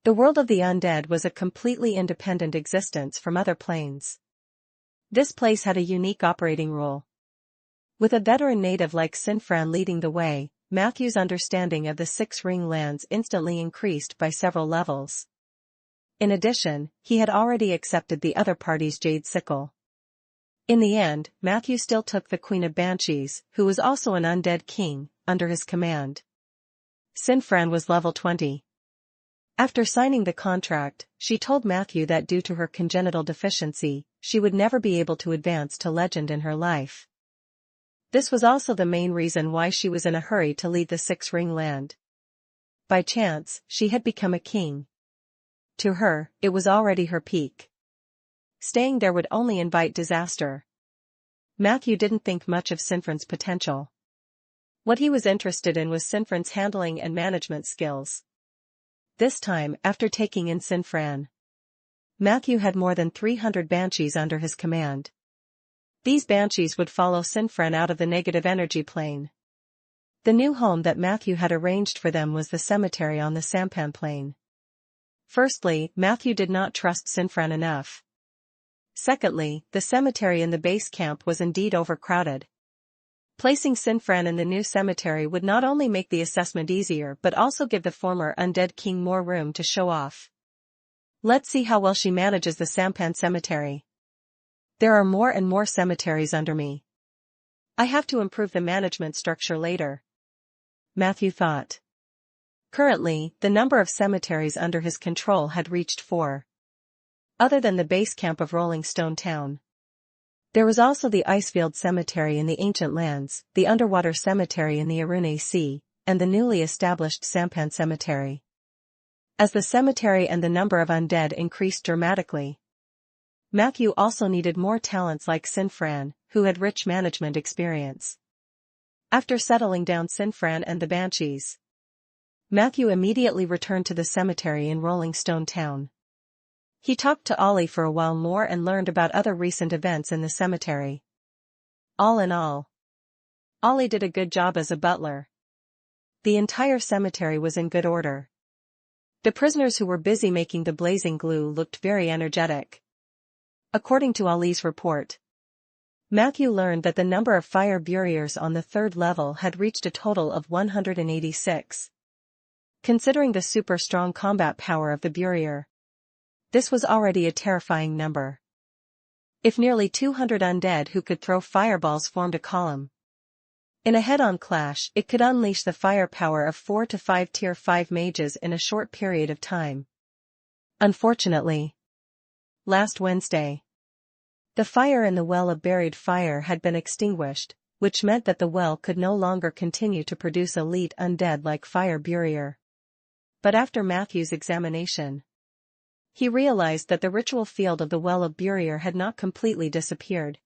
Speaker 1: The world of the undead was a completely independent existence from other planes. This place had a unique operating rule. With a veteran native like Sinfran leading the way, Matthew's understanding of the 6-ring lands instantly increased by several levels. In addition, he had already accepted the other party's jade sickle. In the end, Matthew still took the Queen of Banshees, who was also an undead king, under his command. Sinfran was level 20. After signing the contract, she told Matthew that due to her congenital deficiency, she would never be able to advance to legend in her life. This was also the main reason why she was in a hurry to leave the 6-ring land. By chance, she had become a king. To her, it was already her peak. Staying there would only invite disaster. Matthew didn't think much of Sinfran's potential. What he was interested in was Sinfran's handling and management skills. This time, after taking in Sinfran, Matthew had more than 300 banshees under his command. These banshees would follow Sinfran out of the negative energy plane. The new home that Matthew had arranged for them was the cemetery on the Sampan plane. Firstly, Matthew did not trust Sinfran enough. Secondly, the cemetery in the base camp was indeed overcrowded. Placing Sinfran in the new cemetery would not only make the assessment easier but also give the former undead king more room to show off. Let's see how well she manages the Sampan cemetery. There are more and more cemeteries under me. I have to improve the management structure later. Matthew thought. Currently, the number of cemeteries under his control had reached 4. Other than the base camp of Rolling Stone Town. There was also the Icefield Cemetery in the Ancient Lands, the Underwater Cemetery in the Arune Sea, and the newly established Sampan Cemetery. As the cemetery and the number of undead increased dramatically, Matthew also needed more talents like Sinfran, who had rich management experience. After settling down Sinfran and the Banshees, Matthew immediately returned to the cemetery in Rolling Stone Town. He talked to Ollie for a while more and learned about other recent events in the cemetery. All in all, Ollie did a good job as a butler. The entire cemetery was in good order. The prisoners who were busy making the blazing glue looked very energetic. According to Ollie's report, Matthew learned that the number of fire buriers on the 3rd level had reached a total of 186. Considering the super strong combat power of the burier, this was already a terrifying number. If nearly 200 undead who could throw fireballs formed a column in a head-on clash, it could unleash the firepower of 4 to 5 tier 5 mages in a short period of time. Unfortunately, last Wednesday, the fire in the well of buried fire had been extinguished, which meant that the well could no longer continue to produce elite undead like Fire Burier. But after Matthew's examination, he realized that the ritual field of the well of Burier had not completely disappeared.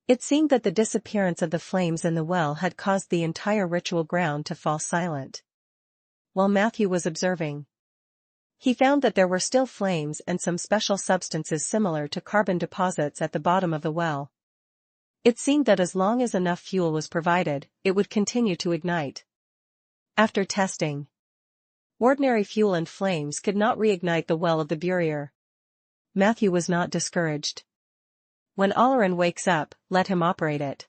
Speaker 1: It seemed that the disappearance of the flames in the well had caused the entire ritual ground to fall silent. While Matthew was observing, he found that there were still flames and some special substances similar to carbon deposits at the bottom of the well. It seemed that as long as enough fuel was provided, it would continue to ignite. After testing, ordinary fuel and flames could not reignite the well of the Burier. Matthew was not discouraged. When Olerin wakes up, let him operate it.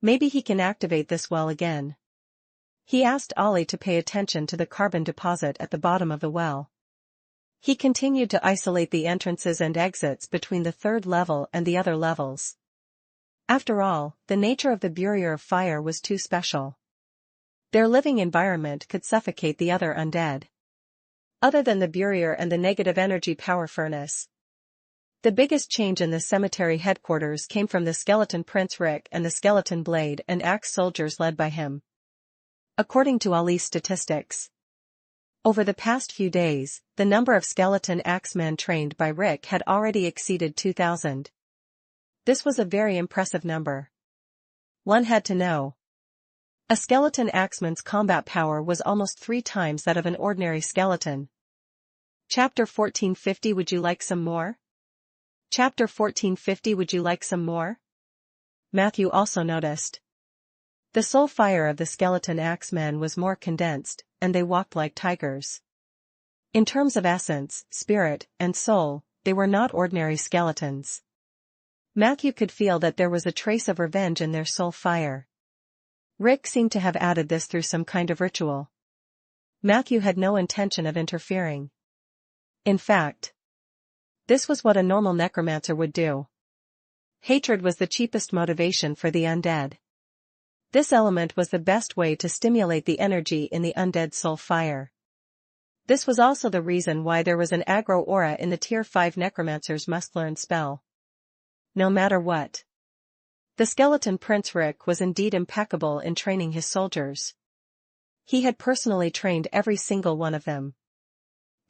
Speaker 1: Maybe he can activate this well again. He asked Ollie to pay attention to the carbon deposit at the bottom of the well. He continued to isolate the entrances and exits between the 3rd level and the other levels. After all, the nature of the Barrier of Fire was too special. Their living environment could suffocate the other undead. Other than the Barrier and the negative energy power furnace, the biggest change in the cemetery headquarters came from the skeleton Prince Rick and the skeleton blade and axe soldiers led by him. According to Ali's statistics, over the past few days, the number of skeleton axemen trained by Rick had already exceeded 2,000. This was a very impressive number. One had to know. A skeleton axeman's combat power was almost 3 times that of an ordinary skeleton. Chapter 1450. Would you like some more? Chapter 1450. Would you like some more? Matthew also noticed. The soul fire of the skeleton axemen was more condensed, and they walked like tigers. In terms of essence, spirit, and soul, they were not ordinary skeletons. Matthew could feel that there was a trace of revenge in their soul fire. Rick seemed to have added this through some kind of ritual. Matthew had no intention of interfering. In fact, this was what a normal necromancer would do. Hatred was the cheapest motivation for the undead. This element was the best way to stimulate the energy in the undead soul fire. This was also the reason why there was an aggro aura in the Tier 5 necromancer's must-learn spell. No matter what. The skeleton Prince Rick was indeed impeccable in training his soldiers. He had personally trained every single one of them.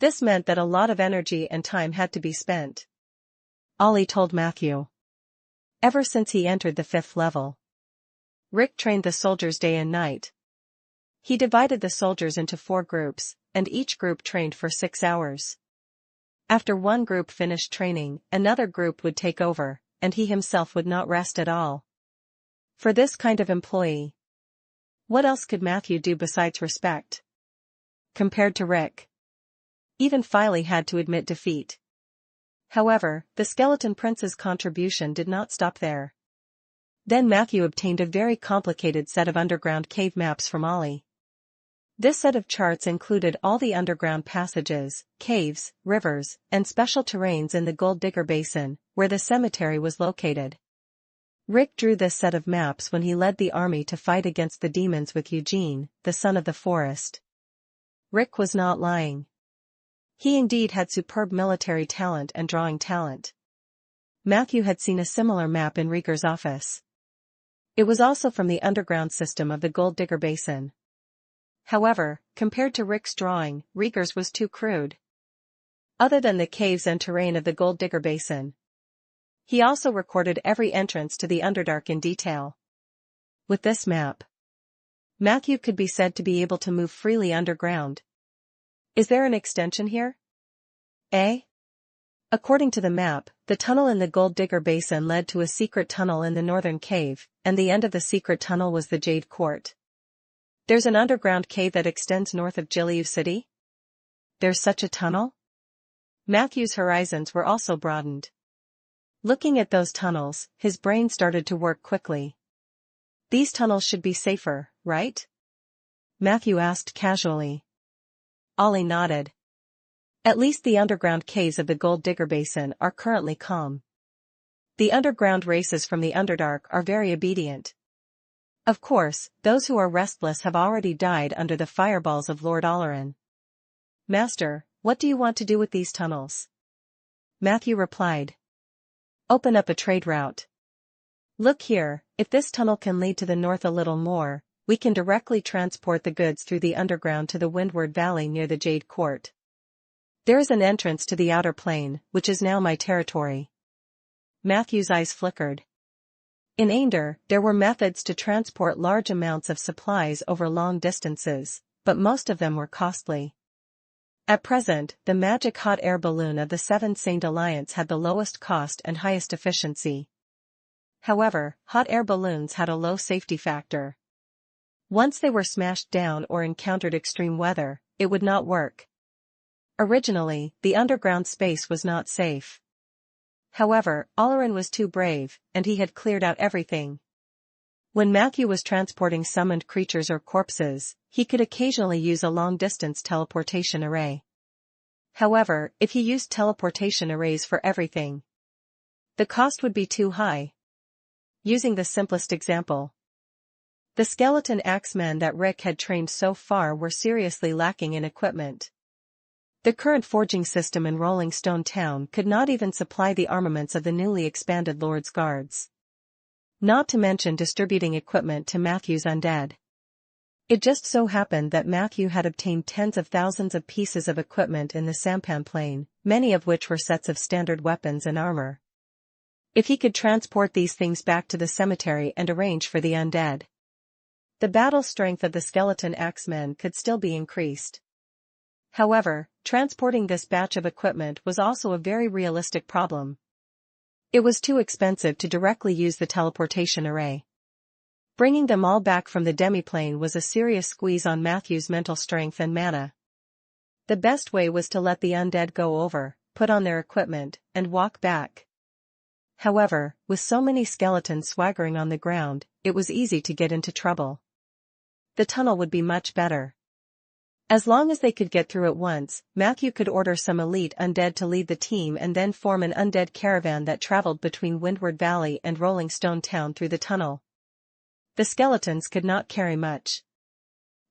Speaker 1: This meant that a lot of energy and time had to be spent. Ollie told Matthew. Ever since he entered the 5th level, Rick trained the soldiers day and night. He divided the soldiers into 4 groups, and each group trained for 6 hours. After one group finished training, another group would take over, and he himself would not rest at all. For this kind of employee, what else could Matthew do besides respect? Compared to Rick, even Filey had to admit defeat. However, the Skeleton Prince's contribution did not stop there. Then Matthew obtained a very complicated set of underground cave maps from Ollie. This set of charts included all the underground passages, caves, rivers, and special terrains in the Gold Digger Basin, where the cemetery was located. Rick drew this set of maps when he led the army to fight against the demons with Eugene, the son of the forest. Rick was not lying. He indeed had superb military talent and drawing talent. Matthew had seen a similar map in Rieger's office. It was also from the underground system of the Gold Digger Basin. However, compared to Rick's drawing, Rieger's was too crude. Other than the caves and terrain of the Gold Digger Basin, he also recorded every entrance to the Underdark in detail. With this map, Matthew could be said to be able to move freely underground. Is there an extension here? According to the map, the tunnel in the Gold Digger Basin led to a secret tunnel in the northern cave, and the end of the secret tunnel was the Jade Court. There's an underground cave that extends north of Jilliu City? There's such a tunnel? Matthew's horizons were also broadened. Looking at those tunnels, his brain started to work quickly. These tunnels should be safer, right? Matthew asked casually. Ollie nodded. At least the underground caves of the Gold Digger Basin are currently calm. The underground races from the Underdark are very obedient. Of course, those who are restless have already died under the fireballs of Lord Olerin. Master, what do you want to do with these tunnels? Matthew replied. Open up a trade route. Look here, if this tunnel can lead to the north a little more, we can directly transport the goods through the underground to the Windward Valley near the Jade Court. There is an entrance to the outer plain, which is now my territory. Matthew's eyes flickered. In Ainder, there were methods to transport large amounts of supplies over long distances, but most of them were costly. At present, the magic hot air balloon of the Seven Saint Alliance had the lowest cost and highest efficiency. However, hot air balloons had a low safety factor. Once they were smashed down or encountered extreme weather, it would not work. Originally, the underground space was not safe. However, Olerin was too brave, and he had cleared out everything. When Matthew was transporting summoned creatures or corpses, he could occasionally use a long-distance teleportation array. However, if he used teleportation arrays for everything, the cost would be too high. Using the simplest example. The skeleton axemen that Rick had trained so far were seriously lacking in equipment. The current forging system in Rolling Stone Town could not even supply the armaments of the newly expanded Lord's Guards. Not to mention distributing equipment to Matthew's undead. It just so happened that Matthew had obtained tens of thousands of pieces of equipment in the sampan plane, many of which were sets of standard weapons and armor. If he could transport these things back to the cemetery and arrange for the undead, the battle strength of the skeleton axemen could still be increased. However, transporting this batch of equipment was also a very realistic problem. It was too expensive to directly use the teleportation array. Bringing them all back from the demiplane was a serious squeeze on Matthew's mental strength and mana. The best way was to let the undead go over, put on their equipment, and walk back. However, with so many skeletons swaggering on the ground, it was easy to get into trouble. The tunnel would be much better. As long as they could get through at once, Matthew could order some elite undead to lead the team and then form an undead caravan that traveled between Windward Valley and Rolling Stone Town through the tunnel. The skeletons could not carry much.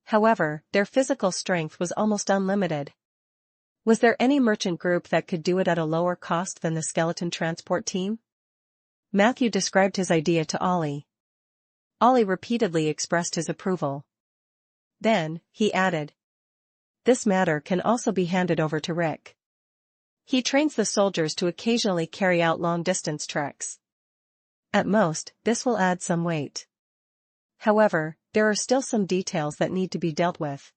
Speaker 1: However, their physical strength was almost unlimited. Was there any merchant group that could do it at a lower cost than the skeleton transport team? Matthew described his idea to Ollie. Ollie repeatedly expressed his approval. Then, he added, "This matter can also be handed over to Rick. He trains the soldiers to occasionally carry out long-distance treks. At most, this will add some weight. However, there are still some details that need to be dealt with.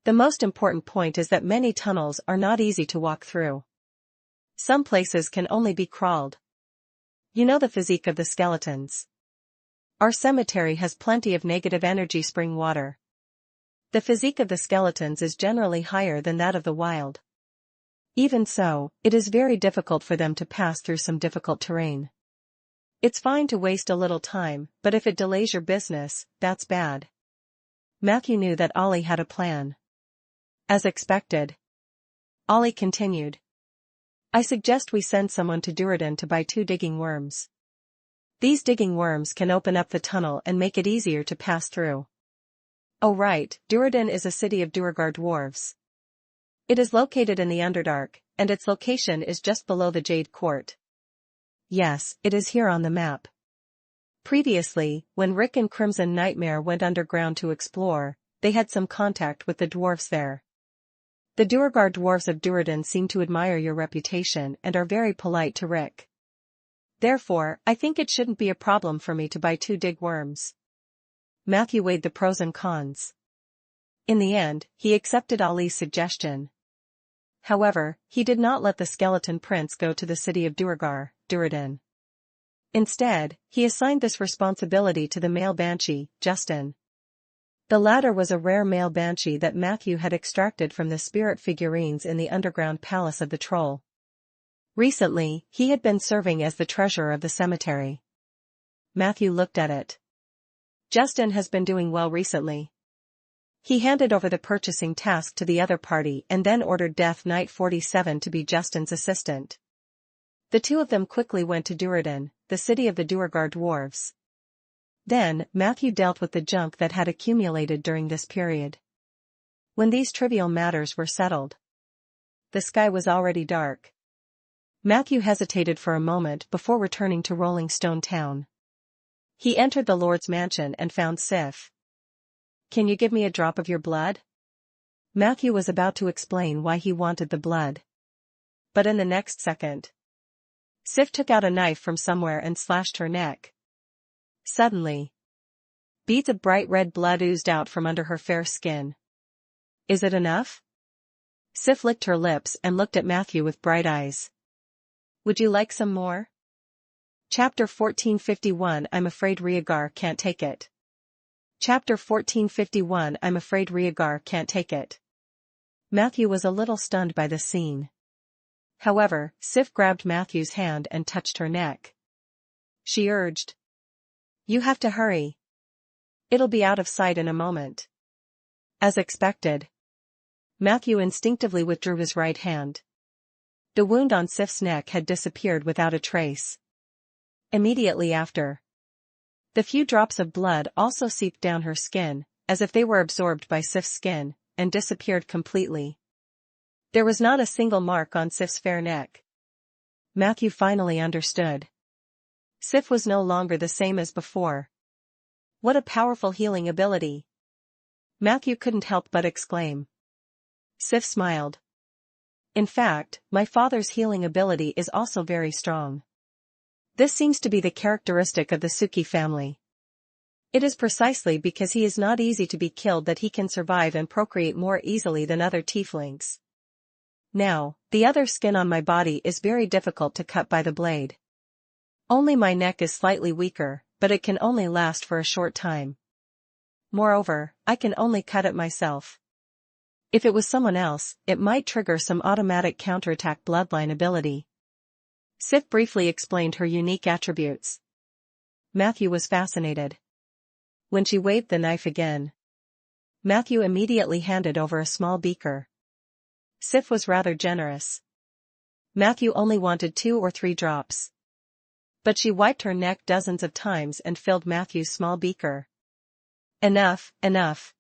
Speaker 1: The most important point is that many tunnels are not easy to walk through. Some places can only be crawled. You know the physique of the skeletons. Our cemetery has plenty of negative energy spring water. The physique of the skeletons is generally higher than that of the wild. Even so, it is very difficult for them to pass through some difficult terrain. It's fine to waste a little time, but if it delays your business, that's bad." Matthew knew that Ollie had a plan. As expected, Ollie continued, "I suggest we send someone to Duradan to buy 2 digging worms. These digging worms can open up the tunnel and make it easier to pass through." "Oh right, Duradan is a city of Duergar dwarves. It is located in the Underdark, and its location is just below the Jade Court. Yes, it is here on the map. Previously, when Rick and Crimson Nightmare went underground to explore, they had some contact with the dwarves there. The Duergar dwarves of Duradan seem to admire your reputation and are very polite to Rick. Therefore, I think it shouldn't be a problem for me to buy 2 dig worms." Matthew weighed the pros and cons. In the end, he accepted Ollie's suggestion. However, he did not let the skeleton prince go to the city of Duradan. Instead, he assigned this responsibility to the male banshee, Justin. The latter was a rare male banshee that Matthew had extracted from the spirit figurines in the underground palace of the troll. Recently, he had been serving as the treasurer of the cemetery. Matthew looked at it. Justin has been doing well recently. He handed over the purchasing task to the other party and then ordered Death Knight 47 to be Justin's assistant. The two of them quickly went to Duradan, the city of the Duergar dwarves. Then, Matthew dealt with the junk that had accumulated during this period. When these trivial matters were settled, the sky was already dark. Matthew hesitated for a moment before returning to Rolling Stone Town. He entered the Lord's mansion and found Sif. "Can you give me a drop of your blood?" Matthew was about to explain why he wanted the blood. But in the next second, Sif took out a knife from somewhere and slashed her neck. Suddenly, beads of bright red blood oozed out from under her fair skin. "Is it enough?" Sif licked her lips and looked at Matthew with bright eyes. "Would you like some more?" Chapter 1451 I'm afraid Rhaegar can't take it. Chapter 1451 I'm afraid Rhaegar can't take it. Matthew was a little stunned by the scene. However, Sif grabbed Matthew's hand and touched her neck. She urged, "You have to hurry. It'll be out of sight in a moment." As expected, Matthew instinctively withdrew his right hand. The wound on Sif's neck had disappeared without a trace. Immediately after, The few drops of blood also seeped down her skin, as if they were absorbed by Sif's skin, and disappeared completely. There was not a single mark on Sif's fair neck. Matthew finally understood. Sif was no longer the same as before. What a powerful healing ability! Matthew couldn't help but exclaim. Sif smiled. In fact, my father's healing ability is also very strong. This seems to be the characteristic of the Suki family. It is precisely because he is not easy to be killed that he can survive and procreate more easily than other tieflings. Now, the other skin on my body is very difficult to cut by the blade. Only my neck is slightly weaker, but it can only last for a short time. Moreover, I can only cut it myself. If it was someone else, it might trigger some automatic counterattack bloodline ability. Sif briefly explained her unique attributes. Matthew was fascinated. When she waved the knife again, Matthew immediately handed over a small beaker. Sif was rather generous. Matthew only wanted 2 or 3 drops. But she wiped her neck dozens of times and filled Matthew's small beaker. Enough, enough.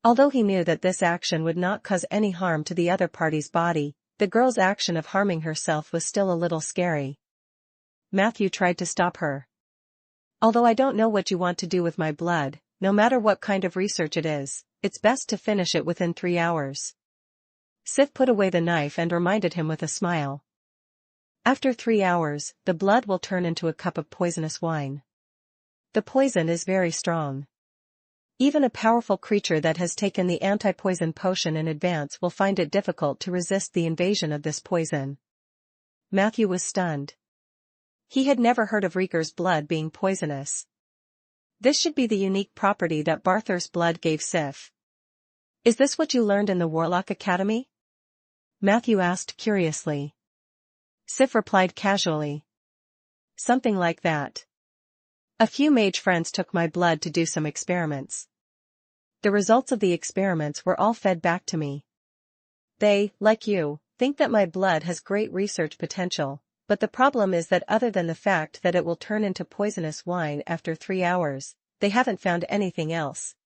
Speaker 1: Although he knew that this action would not cause any harm to the other party's body, the girl's action of harming herself was still a little scary. Matthew tried to stop her. Although I don't know what you want to do with my blood, no matter what kind of research it is, it's best to finish it within 3 hours. Sif put away the knife and reminded him with a smile. After 3 hours, the blood will turn into a cup of poisonous wine. The poison is very strong. Even a powerful creature that has taken the anti-poison potion in advance will find it difficult to resist the invasion of this poison. Matthew was stunned. He had never heard of Reeker's blood being poisonous. This should be the unique property that Barthur's blood gave Sif. Is this what you learned in the Warlock Academy? Matthew asked curiously. Sif replied casually. Something like that. A few mage friends took my blood to do some experiments. The results of the experiments were all fed back to me. They, like you, think that my blood has great research potential, but the problem is that other than the fact that it will turn into poisonous wine after 3 hours, they haven't found anything else.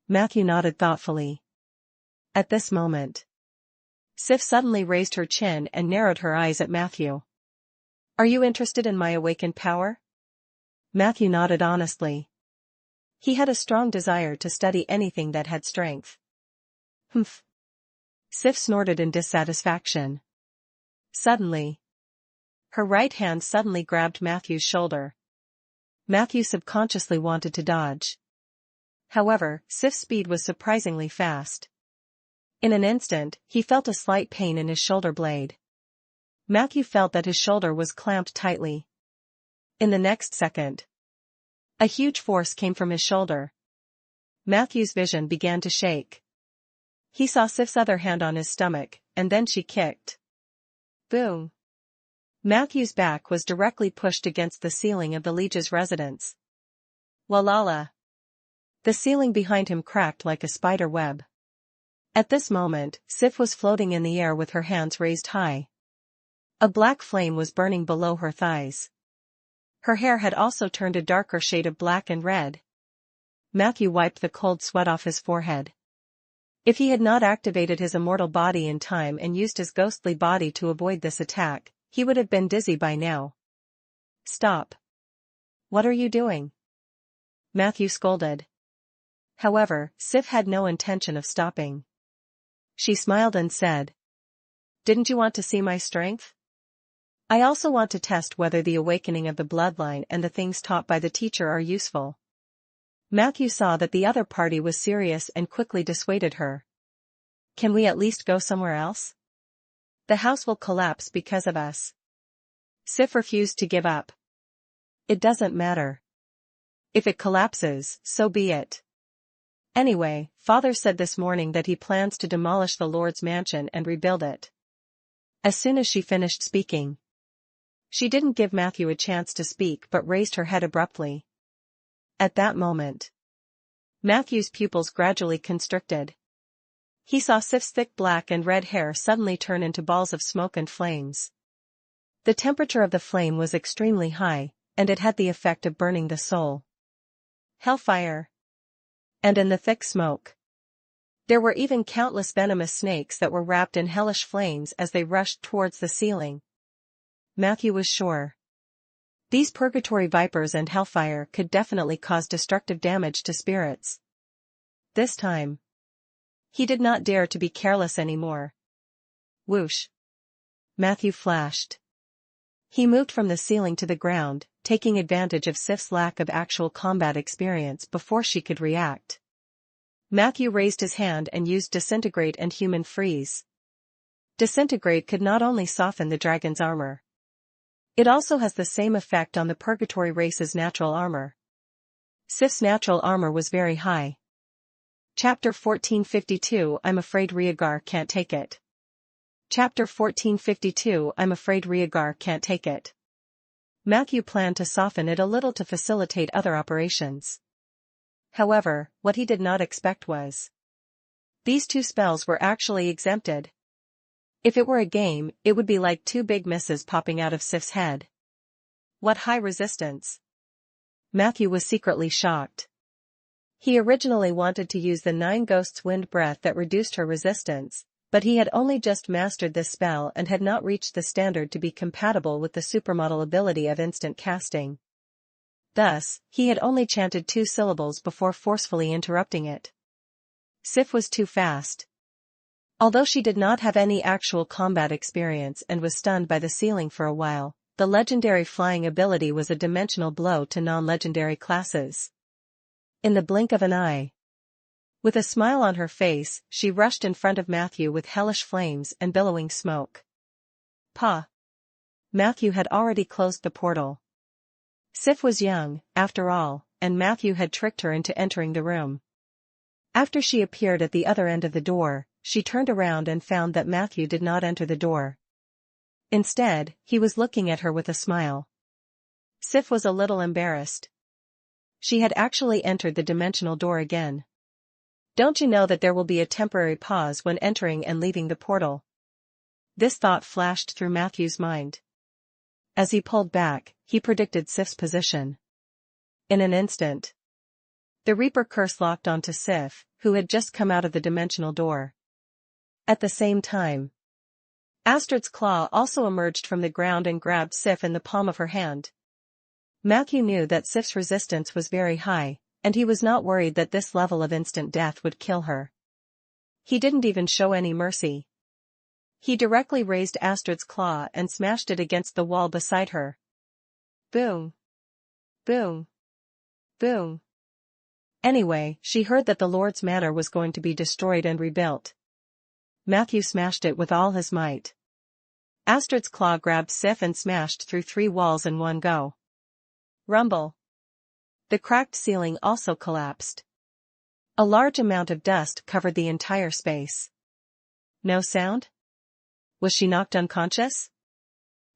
Speaker 1: Matthew nodded thoughtfully. At this moment, Sif suddenly raised her chin and narrowed her eyes at Matthew. Are you interested in my awakened power? Matthew nodded honestly. He had a strong desire to study anything that had strength. Humph. Sif snorted in dissatisfaction. Suddenly, her right hand suddenly grabbed Matthew's shoulder. Matthew subconsciously wanted to dodge. However, Sif's speed was surprisingly fast. In an instant, he felt a slight pain in his shoulder blade. Matthew felt that his shoulder was clamped tightly. In the next second, a huge force came from his shoulder. Matthew's vision began to shake. He saw Sif's other hand on his stomach, and then she kicked. Boom! Matthew's back was directly pushed against the ceiling of the Liege's residence. Walala! The ceiling behind him cracked like a spider web. At this moment, Sif was floating in the air with her hands raised high. A black flame was burning below her thighs. Her hair had also turned a darker shade of black and red. Matthew wiped the cold sweat off his forehead. If he had not activated his immortal body in time and used his ghostly body to avoid this attack, he would have been dizzy by now. Stop. What are you doing? Matthew scolded. However, Sif had no intention of stopping. She smiled and said, Didn't you want to see my strength? I also want to test whether the awakening of the bloodline and the things taught by the teacher are useful. Matthew saw that the other party was serious and quickly dissuaded her. Can we at least go somewhere else? The house will collapse because of us. Sif refused to give up. It doesn't matter. If it collapses, so be it. Anyway, Father said this morning that he plans to demolish the Lord's mansion and rebuild it. As soon as she finished speaking, she didn't give Matthew a chance to speak but raised her head abruptly. At that moment, Matthew's pupils gradually constricted. He saw Sif's thick black and red hair suddenly turn into balls of smoke and flames. The temperature of the flame was extremely high, and it had the effect of burning the soul. Hellfire. And in the thick smoke, there were even countless venomous snakes that were wrapped in hellish flames as they rushed towards the ceiling. Matthew was sure. These purgatory vipers and hellfire could definitely cause destructive damage to spirits. This time, he did not dare to be careless anymore. Whoosh. Matthew flashed. He moved from the ceiling to the ground, taking advantage of Sif's lack of actual combat experience before she could react. Matthew raised his hand and used Disintegrate and Human Freeze. Disintegrate could not only soften the dragon's armor. It also has the same effect on the Purgatory race's natural armor. Sif's natural armor was very high. Chapter 1452 I'm afraid Rhaegar can't take it. Chapter 1452 I'm afraid Rhaegar can't take it. Matthew planned to soften it a little to facilitate other operations. However, what he did not expect was these two spells were actually exempted. If it were a game, it would be like two big misses popping out of Sif's head. What high resistance! Matthew was secretly shocked. He originally wanted to use the 9 Ghosts Wind Breath that reduced her resistance, but he had only just mastered this spell and had not reached the standard to be compatible with the supermodel ability of instant casting. Thus, he had only chanted 2 syllables before forcefully interrupting it. Sif was too fast. Although she did not have any actual combat experience and was stunned by the ceiling for a while, the legendary flying ability was a dimensional blow to non-legendary classes. In the blink of an eye, with a smile on her face, she rushed in front of Matthew with hellish flames and billowing smoke. Pah! Matthew had already closed the portal. Sif was young, after all, and Matthew had tricked her into entering the room. After she appeared at the other end of the door, she turned around and found that Matthew did not enter the door. Instead, he was looking at her with a smile. Sif was a little embarrassed. She had actually entered the dimensional door again. Don't you know that there will be a temporary pause when entering and leaving the portal? This thought flashed through Matthew's mind. As he pulled back, he predicted Sif's position. In an instant, the Reaper curse locked onto Sif, who had just come out of the dimensional door. At the same time, Astrid's claw also emerged from the ground and grabbed Sif in the palm of her hand. Matthew knew that Sif's resistance was very high, and he was not worried that this level of instant death would kill her. He didn't even show any mercy. He directly raised Astrid's claw and smashed it against the wall beside her. Boom! Boom! Boom! Anyway, she heard that the Lord's Manor was going to be destroyed and rebuilt. Matthew smashed it with all his might. Astrid's claw grabbed Sif and smashed through 3 walls in one go. Rumble! The cracked ceiling also collapsed. A large amount of dust covered the entire space. No sound? Was she knocked unconscious?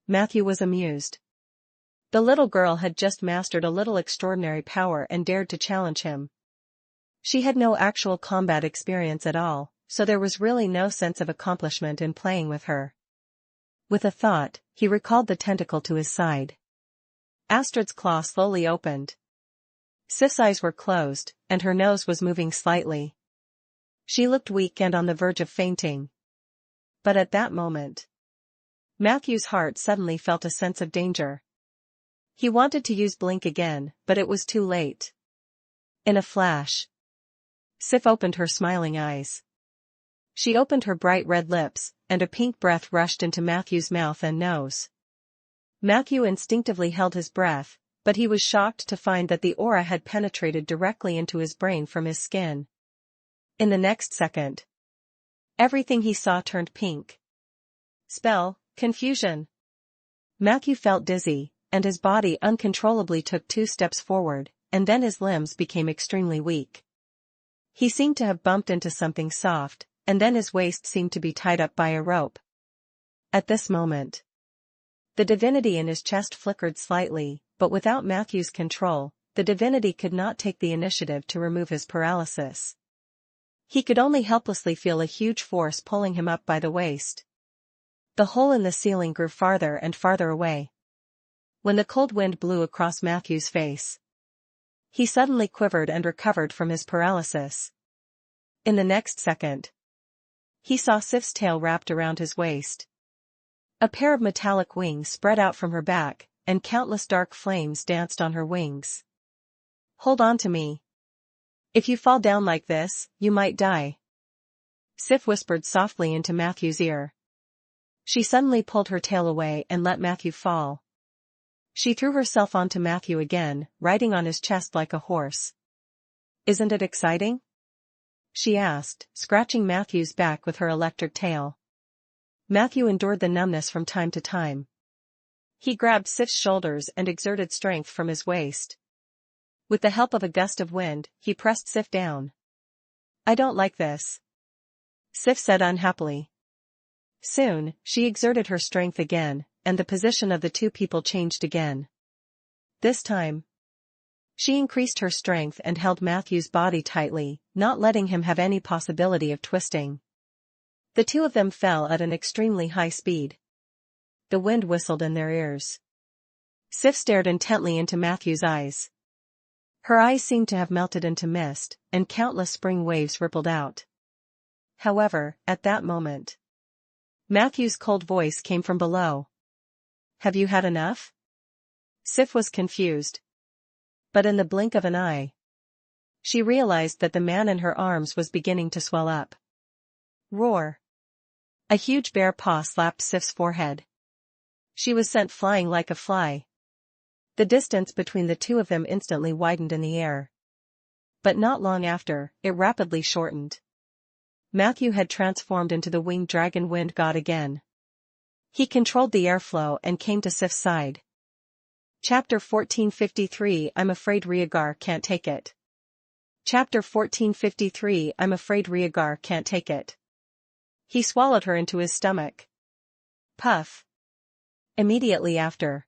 Speaker 1: Matthew was amused. The little girl had just mastered a little extraordinary power and dared to challenge him. She had no actual combat experience at all, so there was really no sense of accomplishment in playing with her. With a thought, he recalled the tentacle to his side. Astrid's claw slowly opened. Sif's eyes were closed, and her nose was moving slightly. She looked weak and on the verge of fainting. But at that moment, Matthew's heart suddenly felt a sense of danger. He wanted to use Blink again, but it was too late. In a flash, Sif opened her smiling eyes. She opened her bright red lips, and a pink breath rushed into Matthew's mouth and nose. Matthew instinctively held his breath, but he was shocked to find that the aura had penetrated directly into his brain from his skin. In the next second, everything he saw turned pink. Spell, confusion. Matthew felt dizzy, and his body uncontrollably took 2 steps forward, and then his limbs became extremely weak. He seemed to have bumped into something soft, and then his waist seemed to be tied up by a rope. At this moment, the divinity in his chest flickered slightly, but without Matthew's control, the divinity could not take the initiative to remove his paralysis. He could only helplessly feel a huge force pulling him up by the waist. The hole in the ceiling grew farther and farther away. When the cold wind blew across Matthew's face, he suddenly quivered and recovered from his paralysis. In the next second, he saw Sif's tail wrapped around his waist. A pair of metallic wings spread out from her back, and countless dark flames danced on her wings. "Hold on to me. If you fall down like this, you might die," Sif whispered softly into Matthew's ear. She suddenly pulled her tail away and let Matthew fall. She threw herself onto Matthew again, riding on his chest like a horse. "Isn't it exciting?" she asked, scratching Matthew's back with her electric tail. Matthew endured the numbness from time to time. He grabbed Sif's shoulders and exerted strength from his waist. With the help of a gust of wind, he pressed Sif down. "I don't like this," Sif said unhappily. Soon, she exerted her strength again, and the position of the two people changed again. This time, she increased her strength and held Matthew's body tightly, not letting him have any possibility of twisting. The two of them fell at an extremely high speed. The wind whistled in their ears. Sif stared intently into Matthew's eyes. Her eyes seemed to have melted into mist, and countless spring waves rippled out. However, at that moment, Matthew's cold voice came from below. "Have you had enough?" Sif was confused. But in the blink of an eye, she realized that the man in her arms was beginning to swell up. Roar! A huge bare paw slapped Sif's forehead. She was sent flying like a fly. The distance between the two of them instantly widened in the air. But not long after, it rapidly shortened. Matthew had transformed into the winged dragon wind god again. He controlled the airflow and came to Sif's side. Chapter 1453 I'm afraid Rhaegar can't take it. Chapter 1453 I'm afraid Rhaegar can't take it. He swallowed her into his stomach. Puff. Immediately after,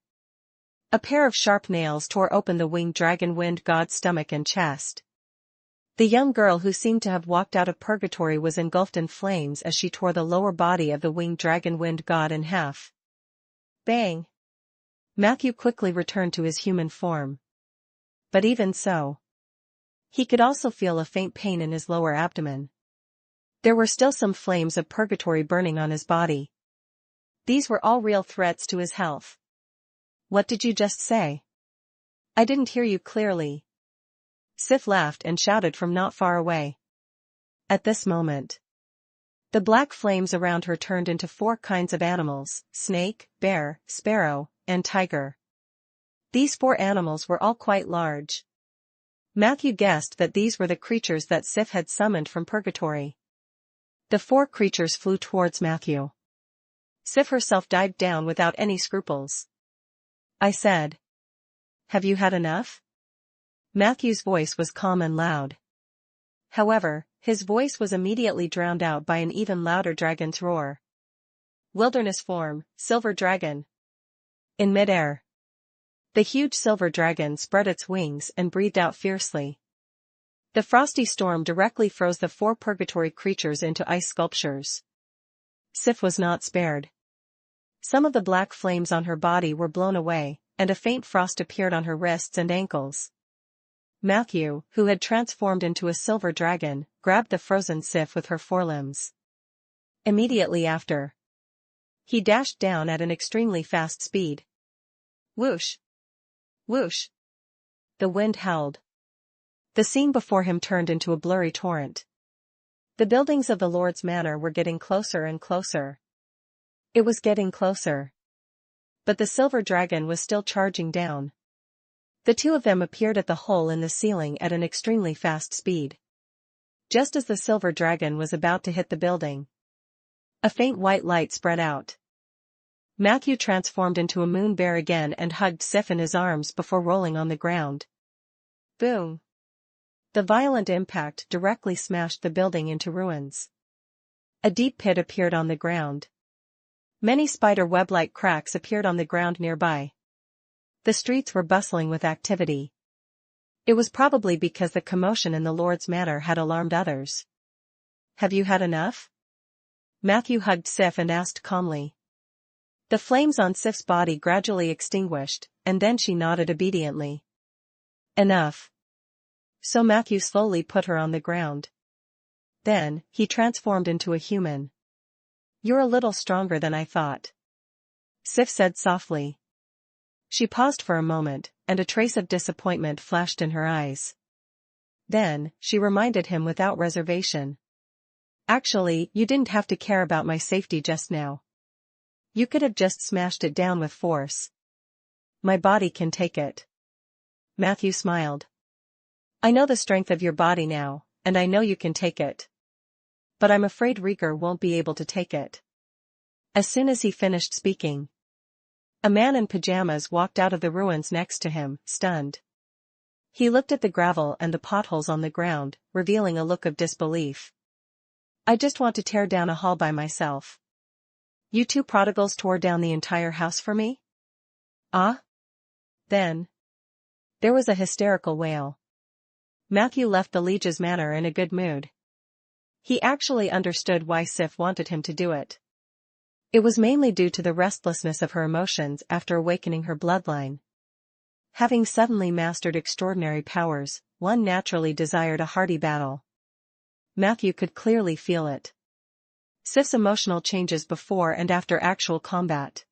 Speaker 1: a pair of sharp nails tore open the winged dragon wind god's stomach and chest. The young girl who seemed to have walked out of purgatory was engulfed in flames as she tore the lower body of the winged dragon wind god in half. Bang! Matthew quickly returned to his human form. But even so, he could also feel a faint pain in his lower abdomen. There were still some flames of purgatory burning on his body. These were all real threats to his health. "What did you just say?" "I didn't hear you clearly." Sif laughed and shouted from not far away. At this moment, the black flames around her turned into 4 kinds of animals: snake, bear, sparrow, and tiger. These 4 animals were all quite large. Matthew guessed that these were the creatures that Sif had summoned from purgatory. The 4 creatures flew towards Matthew. Sif herself dived down without any scruples. "I said, have you had enough?" Matthew's voice was calm and loud. However, his voice was immediately drowned out by an even louder dragon's roar. Wilderness form, silver dragon. In midair, the huge silver dragon spread its wings and breathed out fiercely. The frosty storm directly froze the 4 purgatory creatures into ice sculptures. Sif was not spared. Some of the black flames on her body were blown away, and a faint frost appeared on her wrists and ankles. Matthew, who had transformed into a silver dragon, grabbed the frozen Sif with her forelimbs. Immediately after, he dashed down at an extremely fast speed. Whoosh! Whoosh! The wind howled. The scene before him turned into a blurry torrent. The buildings of the Lord's Manor were getting closer and closer. It was getting closer. But the silver dragon was still charging down. The two of them appeared at the hole in the ceiling at an extremely fast speed. Just as the silver dragon was about to hit the building, a faint white light spread out. Matthew transformed into a moon bear again and hugged Sif in his arms before rolling on the ground. Boom! The violent impact directly smashed the building into ruins. A deep pit appeared on the ground. Many spider web-like cracks appeared on the ground nearby. The streets were bustling with activity. It was probably because the commotion in the Lord's Manor had alarmed others. "Have you had enough?" Matthew hugged Sif and asked calmly. The flames on Sif's body gradually extinguished, and then she nodded obediently. Enough. So Matthew slowly put her on the ground. Then, he transformed into a human. You're a little stronger than I thought, Sif said softly. She paused for a moment, and a trace of disappointment flashed in her eyes. Then, she reminded him without reservation. Actually, you didn't have to care about my safety just now. You could have just smashed it down with force. My body can take it. Matthew smiled. I know the strength of your body now, and I know you can take it. But I'm afraid Rieger won't be able to take it. As soon as he finished speaking, a man in pajamas walked out of the ruins next to him, stunned. He looked at the gravel and the potholes on the ground, revealing a look of disbelief. I just want to tear down a hall by myself. You two prodigals tore down the entire house for me? Ah? Then. There was a hysterical wail. Matthew left the liege's manor in a good mood. He actually understood why Sif wanted him to do it. It was mainly due to the restlessness of her emotions after awakening her bloodline. Having suddenly mastered extraordinary powers, one naturally desired a hearty battle. Matthew could clearly feel it. Sif's emotional changes before and after actual combat.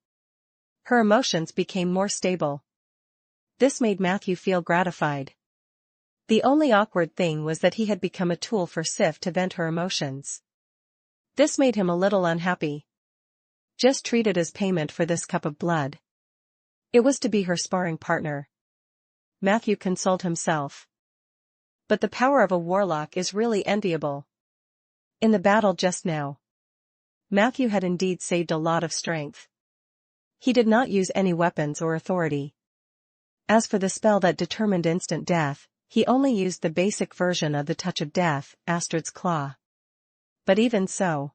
Speaker 1: Her emotions became more stable. This made Matthew feel gratified. The only awkward thing was that he had become a tool for Sif to vent her emotions. This made him a little unhappy. Just treat it as payment for this cup of blood. It was to be her sparring partner. Matthew consoled himself. But the power of a warlock is really enviable. In the battle just now, Matthew had indeed saved a lot of strength. He did not use any weapons or authority. As for the spell that determined instant death, he only used the basic version of the Touch of Death, Astrid's Claw. But even so,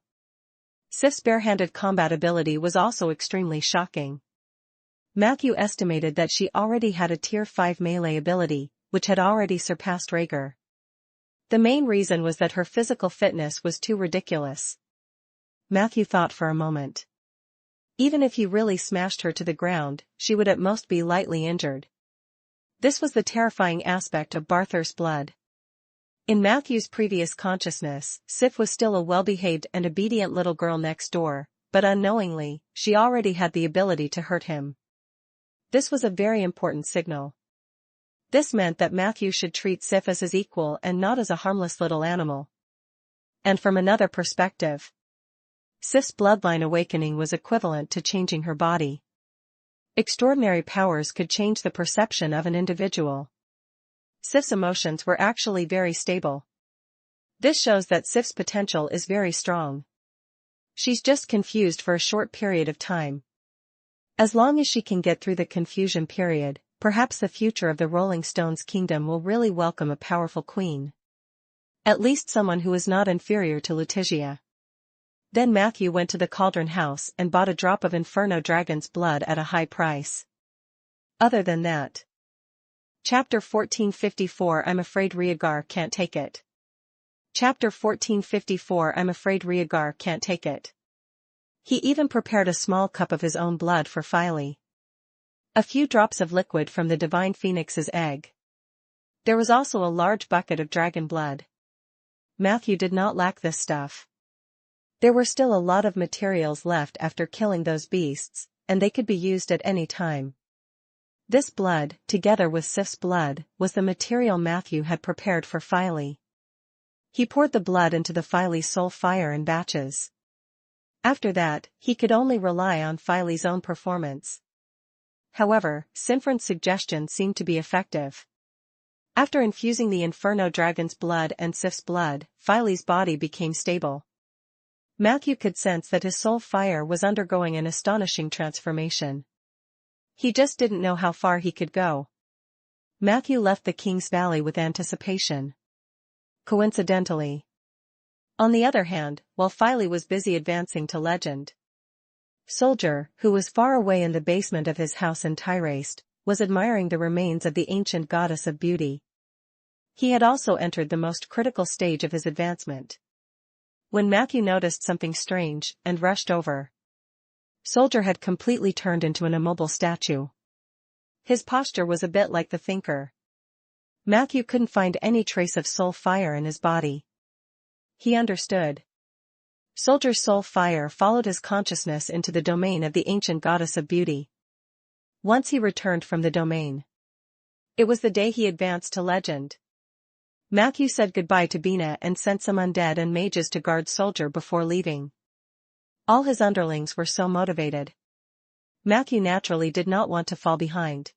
Speaker 1: Sif's barehanded combat ability was also extremely shocking. Matthew estimated that she already had a Tier 5 melee ability, which had already surpassed Rhaegar. The main reason was that her physical fitness was too ridiculous. Matthew thought for a moment. Even if he really smashed her to the ground, she would at most be lightly injured. This was the terrifying aspect of Barthur's blood. In Matthew's previous consciousness, Sif was still a well-behaved and obedient little girl next door, but unknowingly, she already had the ability to hurt him. This was a very important signal. This meant that Matthew should treat Sif as his equal and not as a harmless little animal. And from another perspective, Sif's bloodline awakening was equivalent to changing her body. Extraordinary powers could change the perception of an individual. Sif's emotions were actually very stable. This shows that Sif's potential is very strong. She's just confused for a short period of time. As long as she can get through the confusion period, perhaps the future of the Rolling Stones kingdom will really welcome a powerful queen. At least someone who is not inferior to Lutetia. Then Matthew went to the Cauldron House and bought a drop of Inferno Dragon's blood at a high price. Other than that. Chapter 1454 I'm afraid Rhaegar can't take it. Chapter 1454 I'm afraid Rhaegar can't take it. He even prepared a small cup of his own blood for Filey. A few drops of liquid from the Divine Phoenix's egg. There was also a large bucket of dragon blood. Matthew did not lack this stuff. There were still a lot of materials left after killing those beasts, and they could be used at any time. This blood, together with Sif's blood, was the material Matthew had prepared for Filey. He poured the blood into the Filey's soul fire in batches. After that, he could only rely on Filey's own performance. However, Simfron's suggestion seemed to be effective. After infusing the Inferno Dragon's blood and Sif's blood, Filey's body became stable. Matthew could sense that his soul fire was undergoing an astonishing transformation. He just didn't know how far he could go. Matthew left the King's Valley with anticipation. Coincidentally. On the other hand, while Filey was busy advancing to legend, Soldier, who was far away in the basement of his house in Tyraste, was admiring the remains of the ancient goddess of beauty. He had also entered the most critical stage of his advancement. When Matthew noticed something strange, and rushed over. Soldier had completely turned into an immobile statue. His posture was a bit like the thinker. Matthew couldn't find any trace of soul fire in his body. He understood. Soldier's soul fire followed his consciousness into the domain of the ancient goddess of beauty. Once he returned from the domain. It was the day he advanced to legend. Matthew said goodbye to Bina and sent some undead and mages to guard Soldier before leaving. All his underlings were so motivated. Matthew naturally did not want to fall behind.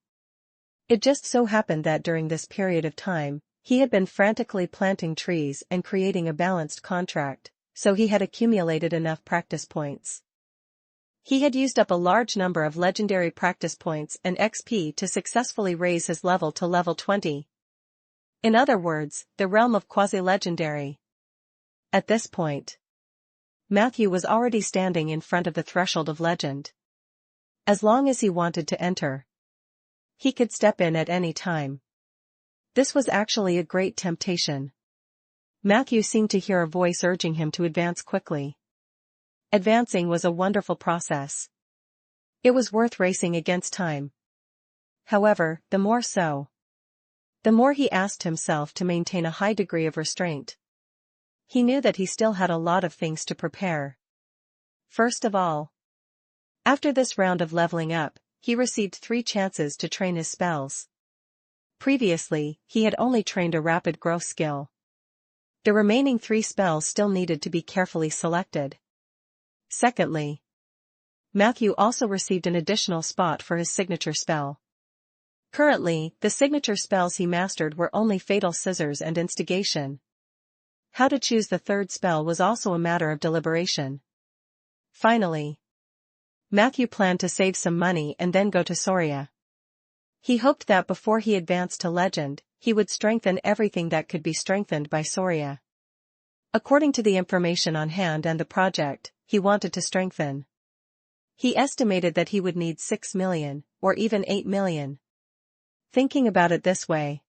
Speaker 1: It just so happened that during this period of time, he had been frantically planting trees and creating a balanced contract, so he had accumulated enough practice points. He had used up a large number of legendary practice points and XP to successfully raise his level to level 20. In other words, the realm of quasi-legendary. At this point, Matthew was already standing in front of the threshold of legend. As long as he wanted to enter, he could step in at any time. This was actually a great temptation. Matthew seemed to hear a voice urging him to advance quickly. Advancing was a wonderful process. It was worth racing against time. However, the more he asked himself to maintain a high degree of restraint. He knew that he still had a lot of things to prepare. First of all, after this round of leveling up, he received 3 chances to train his spells. Previously, he had only trained a rapid growth skill. The remaining 3 spells still needed to be carefully selected. Secondly, Matthew also received an additional spot for his signature spell. Currently, the signature spells he mastered were only Fatal Scissors and Instigation. How to choose the 3rd spell was also a matter of deliberation. Finally, Matthew planned to save some money and then go to Soria. He hoped that before he advanced to legend, he would strengthen everything that could be strengthened by Soria. According to the information on hand and the project, he wanted to strengthen. He estimated that he would need 6 million, or even 8 million. Thinking about it this way,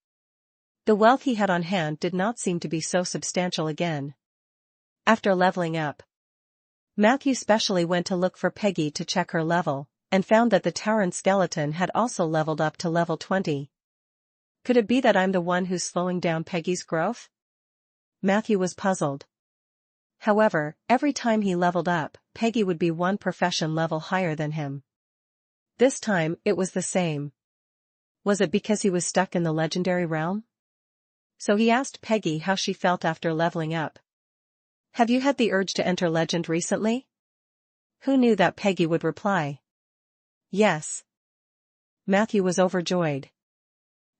Speaker 1: the wealth he had on hand did not seem to be so substantial again. After leveling up, Matthew specially went to look for Peggy to check her level, and found that the Tauren skeleton had also leveled up to level 20. Could it be that I'm the one who's slowing down Peggy's growth? Matthew was puzzled. However, every time he leveled up, Peggy would be 1 profession level higher than him. This time, it was the same. Was it because he was stuck in the legendary realm? So he asked Peggy how she felt after leveling up. Have you had the urge to enter legend recently? Who knew that Peggy would reply? Yes. Matthew was overjoyed.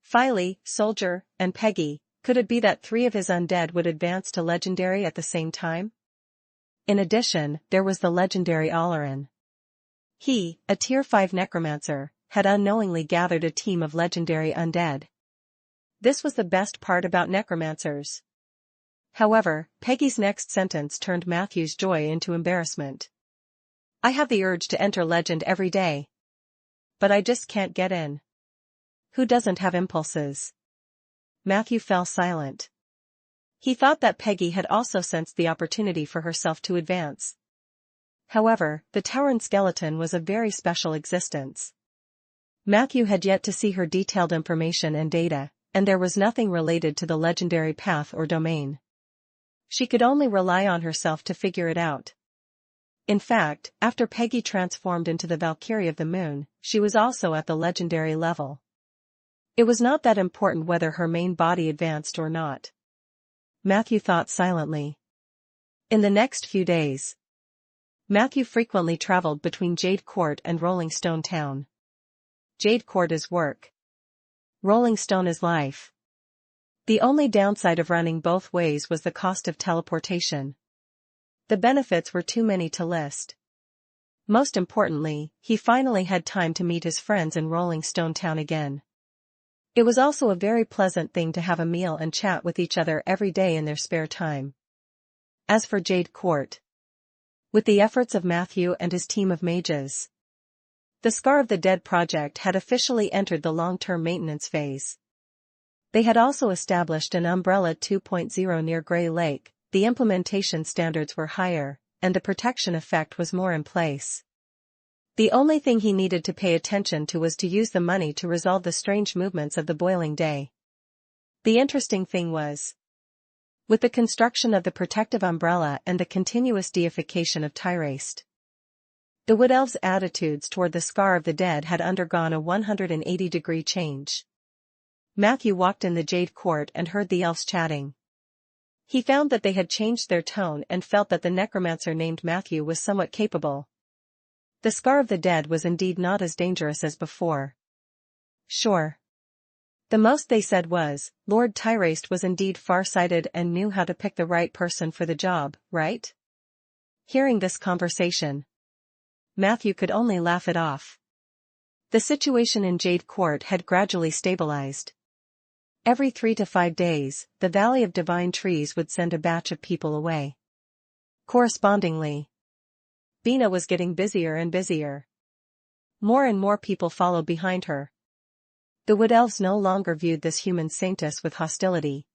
Speaker 1: Filey, Soldier, and Peggy, could it be that 3 of his undead would advance to legendary at the same time? In addition, there was the legendary Alarin. He, a tier 5 necromancer, had unknowingly gathered a team of legendary undead. This was the best part about necromancers. However, Peggy's next sentence turned Matthew's joy into embarrassment. I have the urge to enter legend every day. But I just can't get in. Who doesn't have impulses? Matthew fell silent. He thought that Peggy had also sensed the opportunity for herself to advance. However, the Tauren skeleton was a very special existence. Matthew had yet to see her detailed information and data, and there was nothing related to the legendary path or domain. She could only rely on herself to figure it out. In fact, after Peggy transformed into the Valkyrie of the Moon, she was also at the legendary level. It was not that important whether her main body advanced or not. Matthew thought silently. In the next few days, Matthew frequently traveled between Jade Court and Rolling Stone Town. Jade Court is work. Rolling Stone is life. The only downside of running both ways was the cost of teleportation. The benefits were too many to list. Most importantly, he finally had time to meet his friends in Rolling Stone Town again. It was also a very pleasant thing to have a meal and chat with each other every day in their spare time. As for Jade Court, with the efforts of Matthew and his team of mages, the Scar of the Dead project had officially entered the long-term maintenance phase. They had also established an Umbrella 2.0 near Grey Lake, the implementation standards were higher, and the protection effect was more in place. The only thing he needed to pay attention to was to use the money to resolve the strange movements of the boiling day. The interesting thing was, with the construction of the protective umbrella and the continuous deification of Tyraste, the Wood Elves' attitudes toward the scar of the dead had undergone a 180-degree change. Matthew walked in the Jade Court and heard the elves chatting. He found that they had changed their tone and felt that the necromancer named Matthew was somewhat capable. The scar of the dead was indeed not as dangerous as before. Sure. The most they said was, Lord Tyraste was indeed far-sighted and knew how to pick the right person for the job, right? Hearing this conversation, Matthew could only laugh it off. The situation in Jade Court had gradually stabilized. Every 3 to 5 days, the Valley of Divine Trees would send a batch of people away. Correspondingly, Bina was getting busier and busier. More and more people followed behind her. The Wood Elves no longer viewed this human saintess with hostility.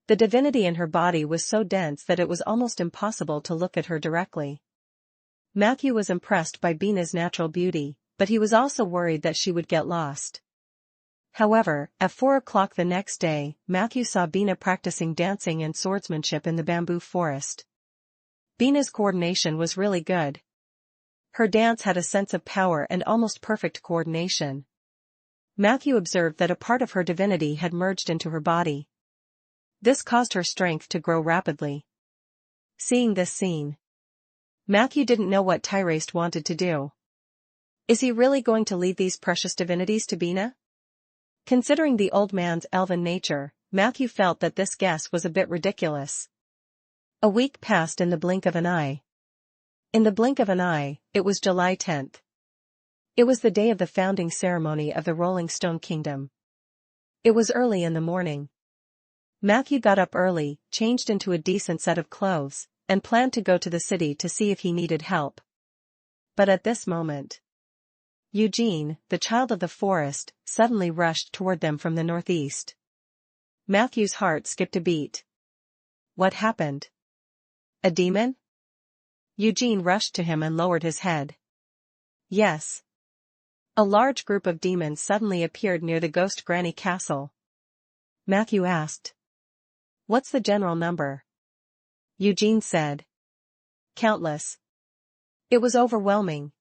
Speaker 1: The divinity in her body was so dense that it was almost impossible to look at her directly. Matthew was impressed by Bina's natural beauty, but he was also worried that she would get lost. However, at 4 o'clock the next day, Matthew saw Bina practicing dancing and swordsmanship in the bamboo forest. Bina's coordination was really good. Her dance had a sense of power and almost perfect coordination. Matthew observed that a part of her divinity had merged into her body. This caused her strength to grow rapidly. Seeing this scene, Matthew didn't know what Tyraste wanted to do. Is he really going to leave these precious divinities to Bina? Considering the old man's elven nature, Matthew felt that this guess was a bit ridiculous. A week passed in the blink of an eye. In the blink of an eye, it was July 10th. It was the day of the founding ceremony of the Rolling Stone Kingdom. It was early in the morning. Matthew got up early, changed into a decent set of clothes, and planned to go to the city to see if he needed help. But at this moment, Eugene, the child of the forest, suddenly rushed toward them from the northeast. Matthew's heart skipped a beat. What happened? A demon? Eugene rushed to him and lowered his head. Yes. A large group of demons suddenly appeared near the Ghost Granny Castle. Matthew asked. What's the general number? Eugene said. Countless. It was overwhelming.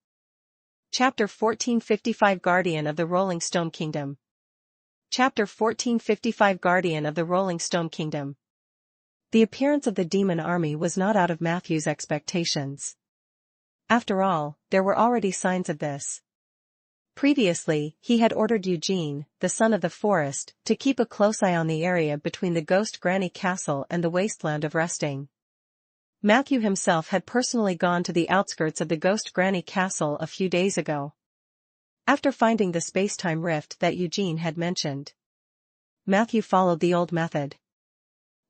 Speaker 1: Chapter 1455 Guardian of the Rolling Stone Kingdom. Chapter 1455 Guardian of the Rolling Stone Kingdom. The appearance of the demon army was not out of Matthew's expectations. After all, there were already signs of this. Previously, he had ordered Eugene, the son of the forest, to keep a close eye on the area between the Ghost Granny Castle and the wasteland of Resting. Matthew himself had personally gone to the outskirts of the Ghost Granny Castle a few days ago. After finding the space-time rift that Eugene had mentioned, Matthew followed the old method.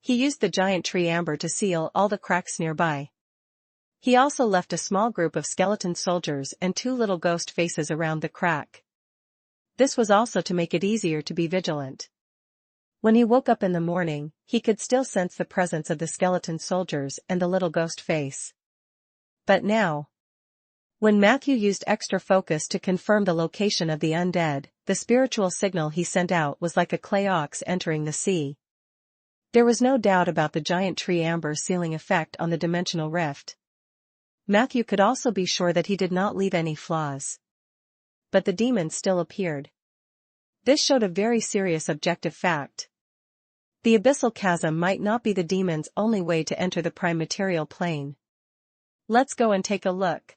Speaker 1: He used the giant tree amber to seal all the cracks nearby. He also left a small group of skeleton soldiers and 2 little ghost faces around the crack. This was also to make it easier to be vigilant. When he woke up in the morning, he could still sense the presence of the skeleton soldiers and the little ghost face. But now, when Matthew used extra focus to confirm the location of the undead, the spiritual signal he sent out was like a clay ox entering the sea. There was no doubt about the giant tree amber sealing effect on the dimensional rift. Matthew could also be sure that he did not leave any flaws. But the demons still appeared. This showed a very serious objective fact. The abyssal chasm might not be the demons' only way to enter the prime material plane. Let's go and take a look.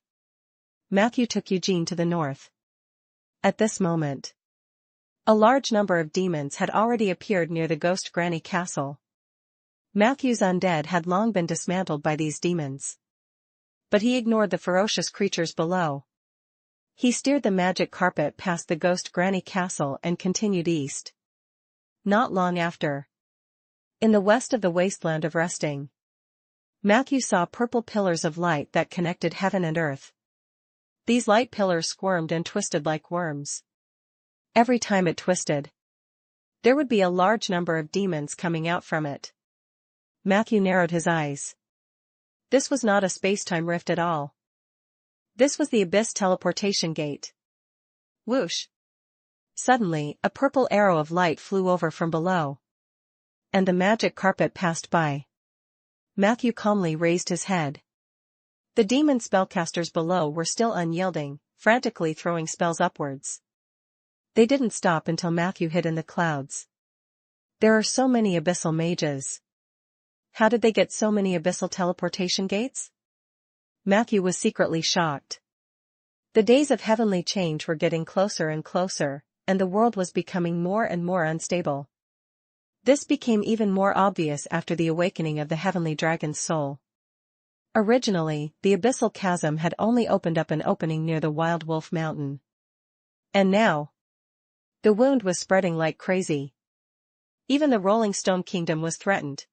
Speaker 1: Matthew took Eugene to the north. At this moment, a large number of demons had already appeared near the Ghost Granny Castle. Matthew's undead had long been dismantled by these demons. But he ignored the ferocious creatures below. He steered the magic carpet past the Ghost Granny Castle and continued east. Not long after, in the west of the wasteland of Resting, Matthew saw purple pillars of light that connected heaven and earth. These light pillars squirmed and twisted like worms. Every time it twisted, there would be a large number of demons coming out from it. Matthew narrowed his eyes. This was not a space-time rift at all. This was the Abyss teleportation gate. Whoosh! Suddenly, a purple arrow of light flew over from below. And the magic carpet passed by. Matthew calmly raised his head. The demon spellcasters below were still unyielding, frantically throwing spells upwards. They didn't stop until Matthew hid in the clouds. There are so many abyssal mages. How did they get so many abyssal teleportation gates? Matthew was secretly shocked. The days of heavenly change were getting closer and closer, and the world was becoming more and more unstable. This became even more obvious after the awakening of the heavenly dragon's soul. Originally, the abyssal chasm had only opened up an opening near the Wild Wolf Mountain. And now, the wound was spreading like crazy. Even the Rolling Stone Kingdom was threatened.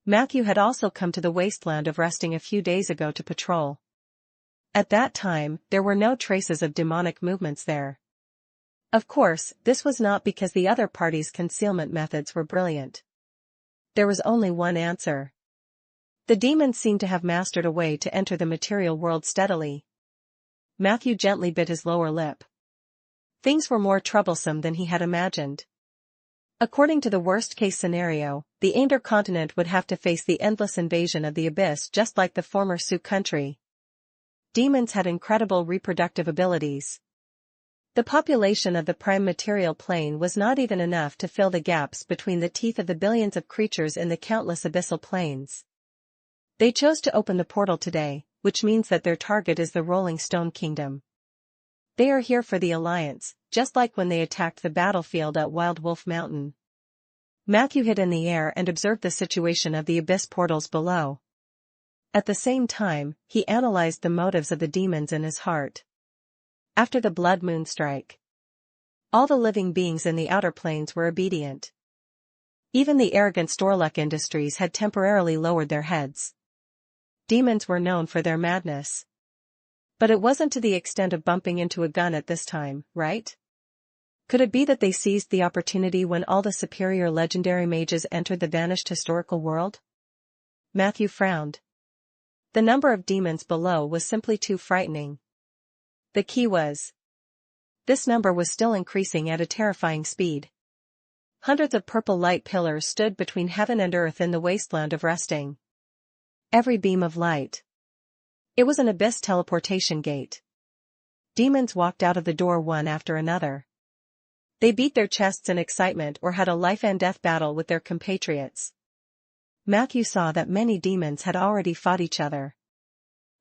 Speaker 1: Matthew had also come to the wasteland of resting a few days ago to patrol. At that time, there were no traces of demonic movements there. Of course, this was not because the other party's concealment methods were brilliant. There was only one answer. The demons seemed to have mastered a way to enter the material world steadily. Matthew gently bit his lower lip. Things were more troublesome than he had imagined. According to the worst-case scenario, the Ander continent would have to face the endless invasion of the Abyss just like the former Sioux country. Demons had incredible reproductive abilities. The population of the prime material plane was not even enough to fill the gaps between the teeth of the billions of creatures in the countless abyssal planes. They chose to open the portal today, which means that their target is the Rolling Stone Kingdom. They are here for the Alliance, just like when they attacked the battlefield at Wild Wolf Mountain. Matthew hid in the air and observed the situation of the abyss portals below. At the same time, he analyzed the motives of the demons in his heart. After the blood moon strike, all the living beings in the outer planes were obedient. Even the arrogant Storluck Industries had temporarily lowered their heads. Demons were known for their madness. But it wasn't to the extent of bumping into a gun at this time, right? Could it be that they seized the opportunity when all the superior legendary mages entered the vanished historical world? Matthew frowned. The number of demons below was simply too frightening. The key was, this number was still increasing at a terrifying speed. Hundreds of purple light pillars stood between heaven and earth in the wasteland of resting. Every beam of light. It was an abyss teleportation gate. Demons walked out of the door one after another. They beat their chests in excitement or had a life-and-death battle with their compatriots. Matthew saw that many demons had already fought each other.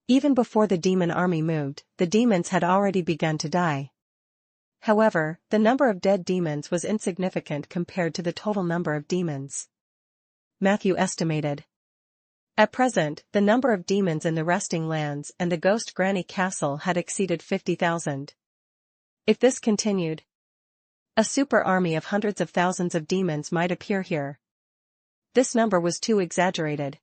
Speaker 1: Even before the demon army moved, the demons had already begun to die. However, the number of dead demons was insignificant compared to the total number of demons. Matthew estimated. At present, the number of demons in the resting lands and the Ghost Granny Castle had exceeded 50,000. If this continued, a super army of hundreds of thousands of demons might appear here. This number was too exaggerated.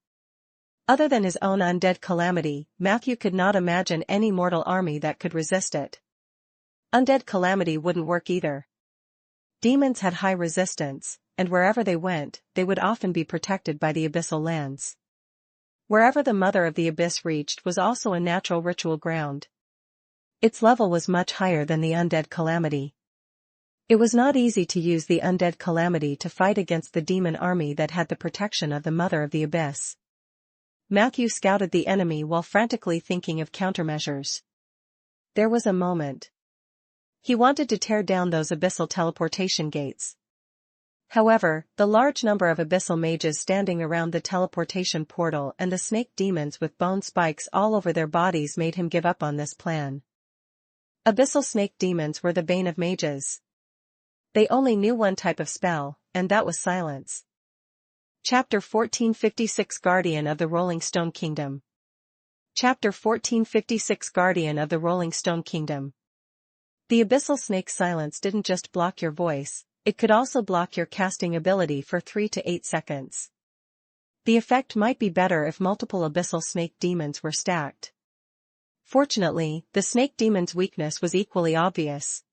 Speaker 1: Other than his own undead calamity, Matthew could not imagine any mortal army that could resist it. Undead calamity wouldn't work either. Demons had high resistance, and wherever they went, they would often be protected by the abyssal lands. Wherever the Mother of the Abyss reached was also a natural ritual ground. Its level was much higher than the undead calamity. It was not easy to use the undead calamity to fight against the demon army that had the protection of the Mother of the Abyss. Matthew scouted the enemy while frantically thinking of countermeasures. There was a moment. He wanted to tear down those abyssal teleportation gates. However, the large number of abyssal mages standing around the teleportation portal and the snake demons with bone spikes all over their bodies made him give up on this plan. Abyssal snake demons were the bane of mages. They only knew one type of spell, and that was silence. Chapter 1456 Guardian of the Rolling Stone Kingdom. Chapter 1456 Guardian of the Rolling Stone Kingdom. The abyssal snake silence didn't just block your voice, it could also block your casting ability for 3 to 8 seconds. The effect might be better if multiple abyssal snake demons were stacked. Fortunately, the snake demon's weakness was equally obvious.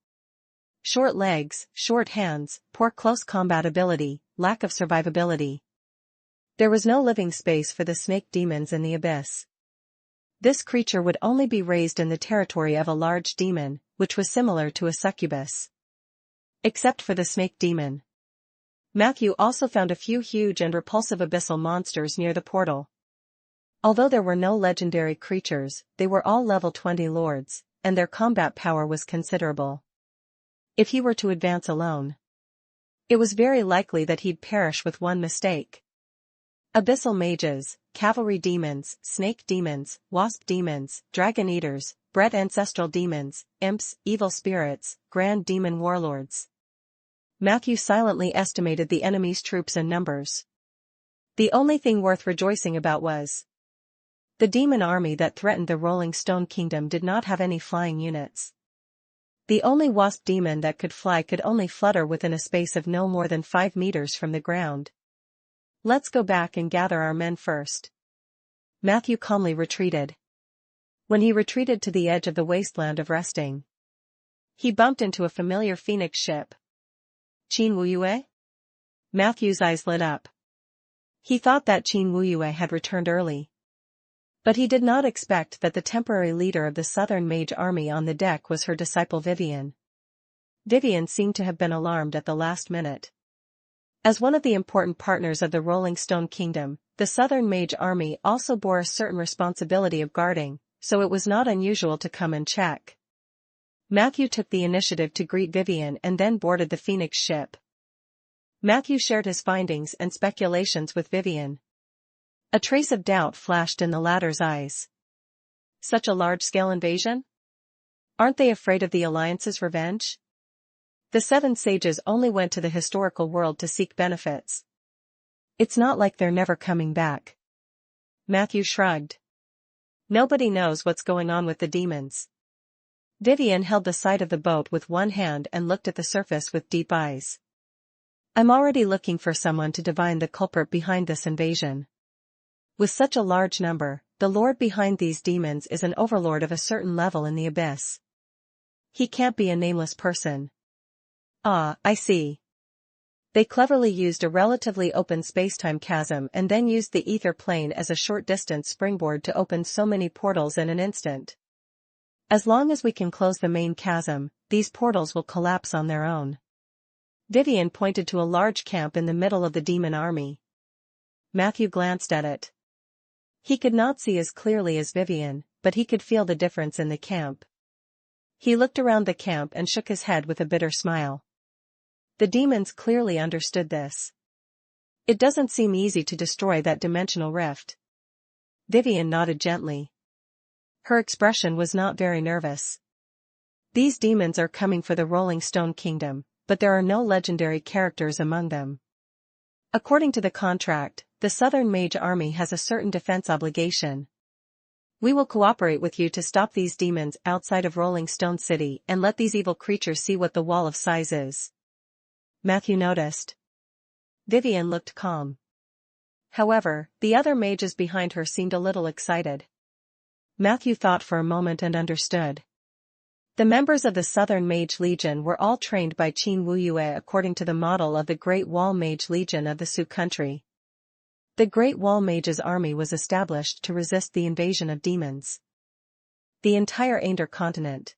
Speaker 1: Short legs, short hands, poor close combat ability, lack of survivability. There was no living space for the snake demons in the abyss. This creature would only be raised in the territory of a large demon, which was similar to a succubus. Except for the snake demon. Matthew also found a few huge and repulsive abyssal monsters near the portal. Although there were no legendary creatures, they were all level 20 lords, and their combat power was considerable. If he were to advance alone, it was very likely that he'd perish with one mistake. Abyssal mages, cavalry demons, snake demons, wasp demons, dragon eaters, bred ancestral demons, imps, evil spirits, grand demon warlords. Matthew silently estimated the enemy's troops and numbers. The only thing worth rejoicing about was the demon army that threatened the Rolling Stone Kingdom did not have any flying units. The only wasp demon that could fly could only flutter within a space of no more than 5 meters from the ground. Let's go back and gather our men first. Matthew calmly retreated. When he retreated to the edge of the wasteland of resting, he bumped into a familiar phoenix ship. Qin Wuyue? Matthew's eyes lit up. He thought that Qin Wuyue had returned early. But he did not expect that the temporary leader of the Southern Mage Army on the deck was her disciple Vivian. Vivian seemed to have been alarmed at the last minute. As one of the important partners of the Rolling Stone Kingdom, the Southern Mage Army also bore a certain responsibility of guarding, so it was not unusual to come and check. Matthew took the initiative to greet Vivian and then boarded the Phoenix ship. Matthew shared his findings and speculations with Vivian. A trace of doubt flashed in the latter's eyes. Such a large-scale invasion? Aren't they afraid of the Alliance's revenge? The 7 sages only went to the historical world to seek benefits. It's not like they're never coming back. Matthew shrugged. Nobody knows what's going on with the demons. Vivian held the side of the boat with one hand and looked at the surface with deep eyes. I'm already looking for someone to divine the culprit behind this invasion. With such a large number, the lord behind these demons is an overlord of a certain level in the abyss. He can't be a nameless person. Ah, I see. They cleverly used a relatively open spacetime chasm and then used the ether plane as a short-distance springboard to open so many portals in an instant. As long as we can close the main chasm, these portals will collapse on their own. Vivian pointed to a large camp in the middle of the demon army. Matthew glanced at it. He could not see as clearly as Vivian, but he could feel the difference in the camp. He looked around the camp and shook his head with a bitter smile. The demons clearly understood this. It doesn't seem easy to destroy that dimensional rift. Vivian nodded gently. Her expression was not very nervous. These demons are coming for the Rolling Stone Kingdom, but there are no legendary characters among them. According to the contract, the Southern Mage Army has a certain defense obligation. We will cooperate with you to stop these demons outside of Rolling Stone City and let these evil creatures see what the Wall of Sighs is. Matthew noticed. Vivian looked calm. However, the other mages behind her seemed a little excited. Matthew thought for a moment and understood. The members of the Southern Mage Legion were all trained by Qin Wuyue according to the model of the Great Wall Mage Legion of the Sioux country. The Great Wall Mage's army was established to resist the invasion of demons. The entire Ander continent.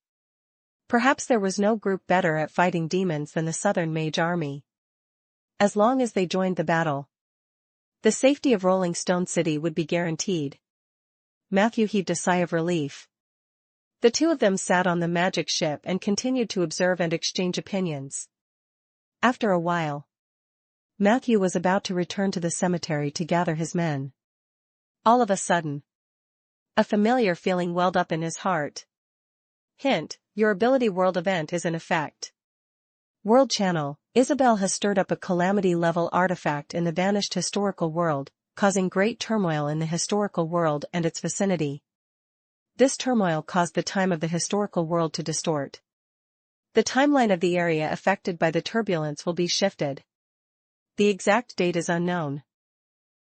Speaker 1: Perhaps there was no group better at fighting demons than the Southern Mage Army. As long as they joined the battle, the safety of Rolling Stone City would be guaranteed. Matthew heaved a sigh of relief. The two of them sat on the magic ship and continued to observe and exchange opinions. After a while, Matthew was about to return to the cemetery to gather his men. All of a sudden, a familiar feeling welled up in his heart. Hint, your ability world event is in effect. World Channel, Isabel has stirred up a calamity-level artifact in the vanished historical world, causing great turmoil in the historical world and its vicinity. This turmoil caused the time of the historical world to distort. The timeline of the area affected by the turbulence will be shifted. The exact date is unknown.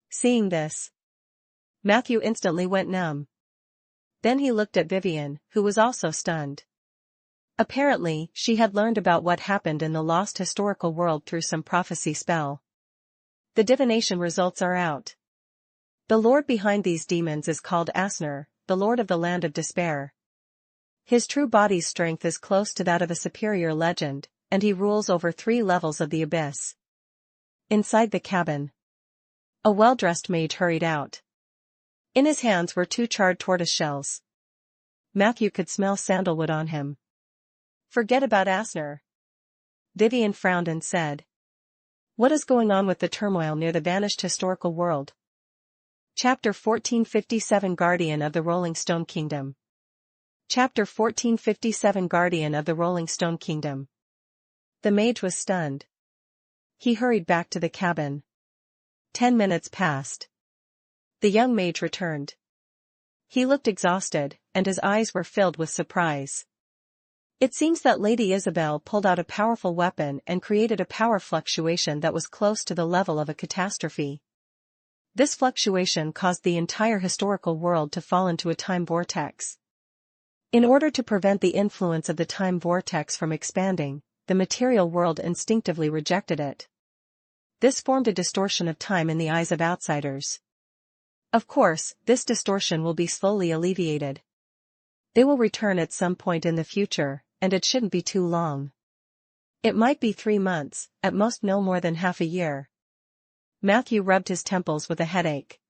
Speaker 1: Seeing this, Matthew instantly went numb. Then he looked at Vivian, who was also stunned. Apparently, she had learned about what happened in the lost historical world through some prophecy spell. The divination results are out. The lord behind these demons is called Asner, the lord of the land of despair. His true body's strength is close to that of a superior legend, and he rules over 3 levels of the abyss. Inside the cabin, a well-dressed mage hurried out. In his hands were 2 charred tortoise shells. Matthew could smell sandalwood on him. "Forget about Asner." Vivian frowned and said, "What is going on with the turmoil near the vanished historical world?" Chapter 1457 Guardian of the Rolling Stone Kingdom. Chapter 1457 Guardian of the Rolling Stone Kingdom. The mage was stunned. He hurried back to the cabin. 10 minutes passed. The young mage returned. He looked exhausted, and his eyes were filled with surprise. "It seems that Lady Isabel pulled out a powerful weapon and created a power fluctuation that was close to the level of a catastrophe. This fluctuation caused the entire historical world to fall into a time vortex. In order to prevent the influence of the time vortex from expanding, the material world instinctively rejected it. This formed a distortion of time in the eyes of outsiders. Of course, this distortion will be slowly alleviated. They will return at some point in the future, and it shouldn't be too long. It might be 3 months, at most no more than half a year." Matthew rubbed his temples with a headache.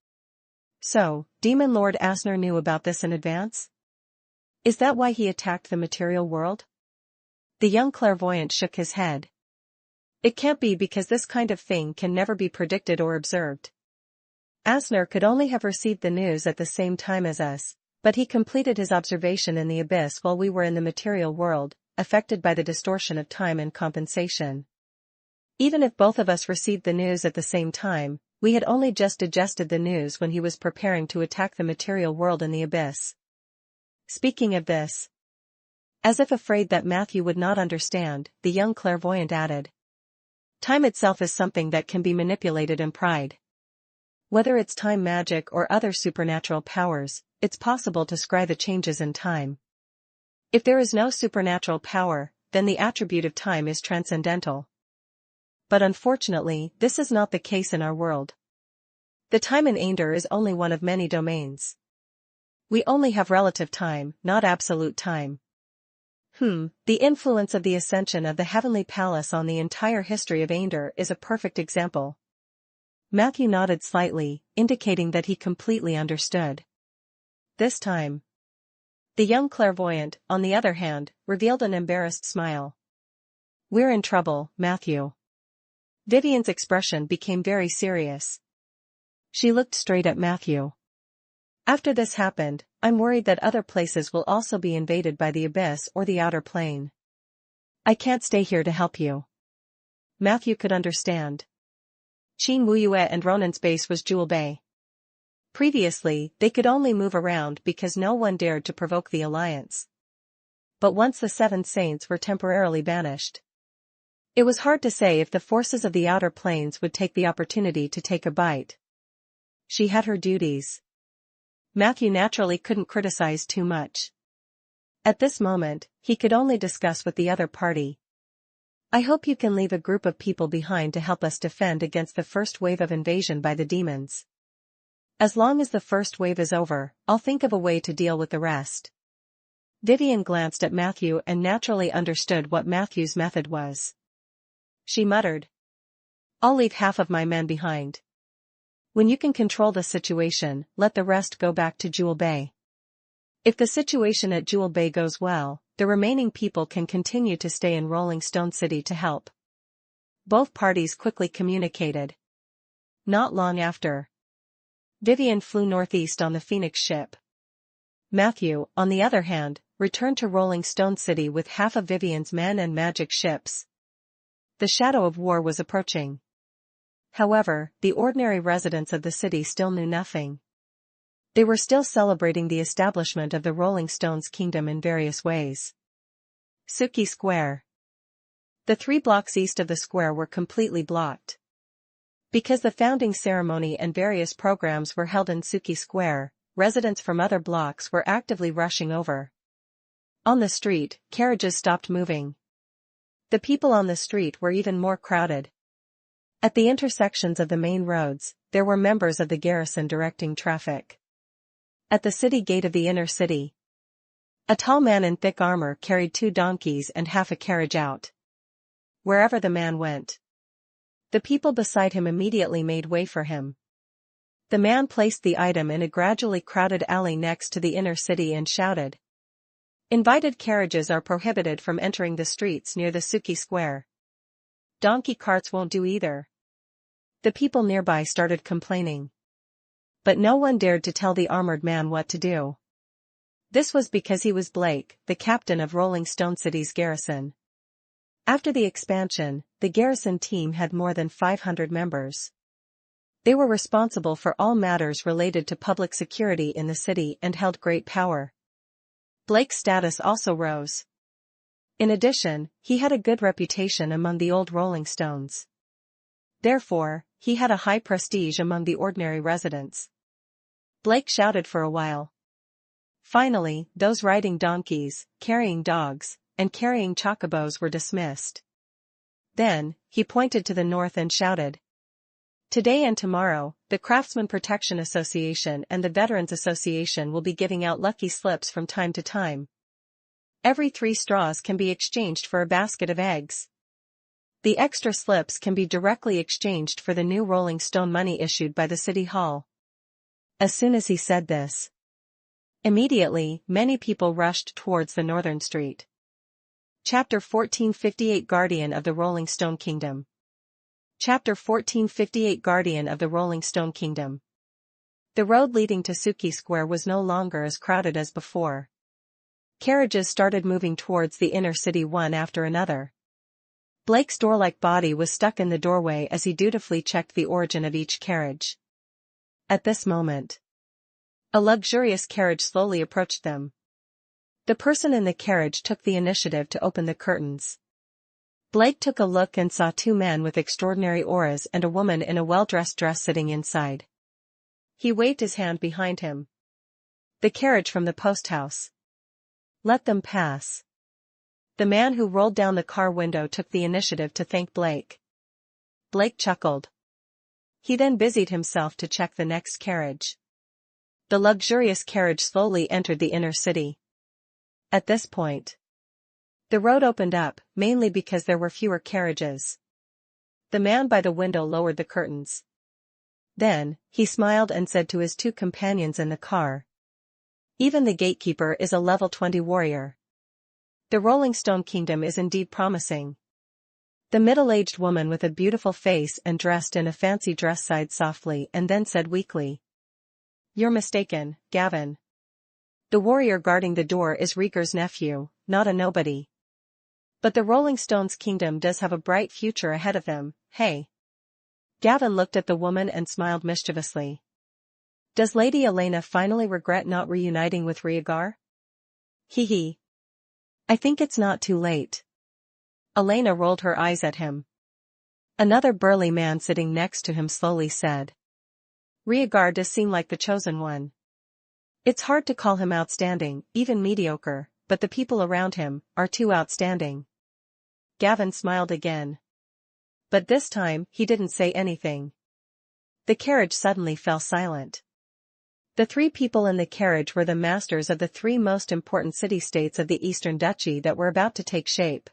Speaker 1: "So, Demon Lord Asner knew about this in advance? Is that why he attacked the material world?" The young clairvoyant shook his head. "It can't be, because this kind of thing can never be predicted or observed. Asner could only have received the news at the same time as us, but he completed his observation in the abyss while we were in the material world, affected by the distortion of time and compensation. Even if both of us received the news at the same time, we had only just digested the news when he was preparing to attack the material world in the abyss. Speaking of this," as if afraid that Matthew would not understand, the young clairvoyant added, "time itself is something that can be manipulated and pried. Whether it's time magic or other supernatural powers, it's possible to scry the changes in time. If there is no supernatural power, then the attribute of time is transcendental. But unfortunately, this is not the case in our world. The time in Ainder is only one of many domains. We only have relative time, not absolute time. The influence of the ascension of the Heavenly Palace on the entire history of Ainder is a perfect example." Matthew nodded slightly, indicating that he completely understood. This time, the young clairvoyant, on the other hand, revealed an embarrassed smile. "We're in trouble, Matthew." Vivian's expression became very serious. She looked straight at Matthew. "After this happened, I'm worried that other places will also be invaded by the abyss or the outer plane. I can't stay here to help you." Matthew could understand. Qin Wuyue and Ronan's base was Jewel Bay. Previously, they could only move around because no one dared to provoke the alliance. But once the 7 saints were temporarily banished, it was hard to say if the forces of the outer planes would take the opportunity to take a bite. She had her duties. Matthew naturally couldn't criticize too much. At this moment, he could only discuss with the other party. "I hope you can leave a group of people behind to help us defend against the first wave of invasion by the demons. As long as the first wave is over, I'll think of a way to deal with the rest." Vivian glanced at Matthew and naturally understood what Matthew's method was. She muttered, "I'll leave half of my men behind. When you can control the situation, let the rest go back to Jewel Bay. If the situation at Jewel Bay goes well, the remaining people can continue to stay in Rolling Stone City to help." Both parties quickly communicated. Not long after, Vivian flew northeast on the Phoenix ship. Matthew, on the other hand, returned to Rolling Stone City with half of Vivian's men and magic ships. The shadow of war was approaching. However, the ordinary residents of the city still knew nothing. They were still celebrating the establishment of the Rolling Stones kingdom in various ways. Suki Square. The 3 blocks east of the square were completely blocked. Because the founding ceremony and various programs were held in Suki Square, residents from other blocks were actively rushing over. On the street, carriages stopped moving. The people on the street were even more crowded. At the intersections of the main roads, there were members of the garrison directing traffic. At the city gate of the inner city, a tall man in thick armor carried 2 donkeys and half a carriage out. Wherever the man went, the people beside him immediately made way for him. The man placed the item in a gradually crowded alley next to the inner city and shouted, "Invited carriages are prohibited from entering the streets near the Suki Square. Donkey carts won't do either." The people nearby started complaining, but no one dared to tell the armored man what to do. This was because he was Blake, the captain of Rolling Stone City's garrison. After the expansion, the garrison team had more than 500 members. They were responsible for all matters related to public security in the city and held great power. Blake's status also rose. In addition, he had a good reputation among the old Rolling Stones. Therefore, he had a high prestige among the ordinary residents. Blake shouted for a while. Finally, those riding donkeys, carrying dogs, and carrying chocobos were dismissed. Then, he pointed to the north and shouted, "Today and tomorrow, the Craftsman Protection Association and the Veterans Association will be giving out lucky slips from time to time. Every 3 straws can be exchanged for a basket of eggs. The extra slips can be directly exchanged for the new Rolling Stone money issued by the City Hall." As soon as he said this, immediately, many people rushed towards the northern street. Chapter 1458 Guardian of the Rolling Stone Kingdom. Chapter 1458 Guardian of the Rolling Stone Kingdom. The road leading to Suki Square was no longer as crowded as before. Carriages started moving towards the inner city one after another. Blake's door-like body was stuck in the doorway as he dutifully checked the origin of each carriage. At this moment, a luxurious carriage slowly approached them. The person in the carriage took the initiative to open the curtains. Blake took a look and saw 2 men with extraordinary auras and a woman in a well-dressed dress sitting inside. He waved his hand behind him. "The carriage from the post house. Let them pass." The man who rolled down the car window took the initiative to thank Blake. Blake chuckled. He then busied himself to check the next carriage. The luxurious carriage slowly entered the inner city. At this point, the road opened up, mainly because there were fewer carriages. The man by the window lowered the curtains. Then, he smiled and said to his 2 companions in the car, "Even the gatekeeper is a level 20 warrior. The Rolling Stone Kingdom is indeed promising." The middle-aged woman with a beautiful face and dressed in a fancy dress sighed softly and then said weakly, "You're mistaken, Gavin. The warrior guarding the door is Rieger's nephew, not a nobody. But the Rolling Stones Kingdom does have a bright future ahead of them, hey?" Gavin looked at the woman and smiled mischievously. "Does Lady Elena finally regret not reuniting with Rieger?" "Hee. I think it's not too late." Elena rolled her eyes at him. Another burly man sitting next to him slowly said, "Rieger does seem like the chosen one. It's hard to call him outstanding, even mediocre, but the people around him are too outstanding." Gavin smiled again. But this time, he didn't say anything. The carriage suddenly fell silent. The 3 people in the carriage were the masters of the 3 most important city-states of the Eastern Duchy that were about to take shape.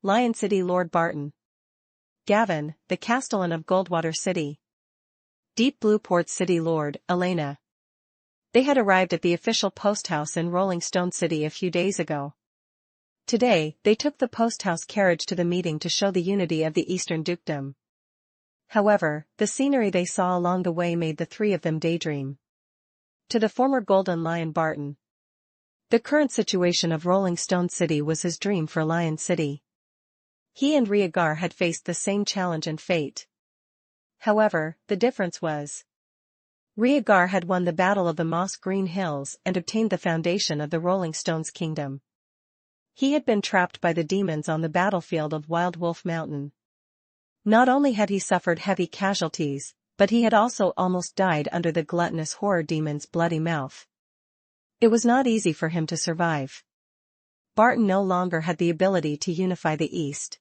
Speaker 1: Lion City Lord Barton. Gavin, the Castellan of Goldwater City. Deep Blue Port City Lord, Elena. They had arrived at the official post house in Rolling Stone City a few days ago. Today, they took the post house carriage to the meeting to show the unity of the Eastern Dukedom. However, the scenery they saw along the way made the 3 of them daydream. To the former Golden Lion Barton, the current situation of Rolling Stone City was his dream for Lion City. He and Rieger had faced the same challenge and fate. However, the difference was, Rieger had won the Battle of the Moss Green Hills and obtained the foundation of the Rolling Stones Kingdom. He had been trapped by the demons on the battlefield of Wild Wolf Mountain. Not only had he suffered heavy casualties, but he had also almost died under the gluttonous horror demon's bloody mouth. It was not easy for him to survive. Barton no longer had the ability to unify the East.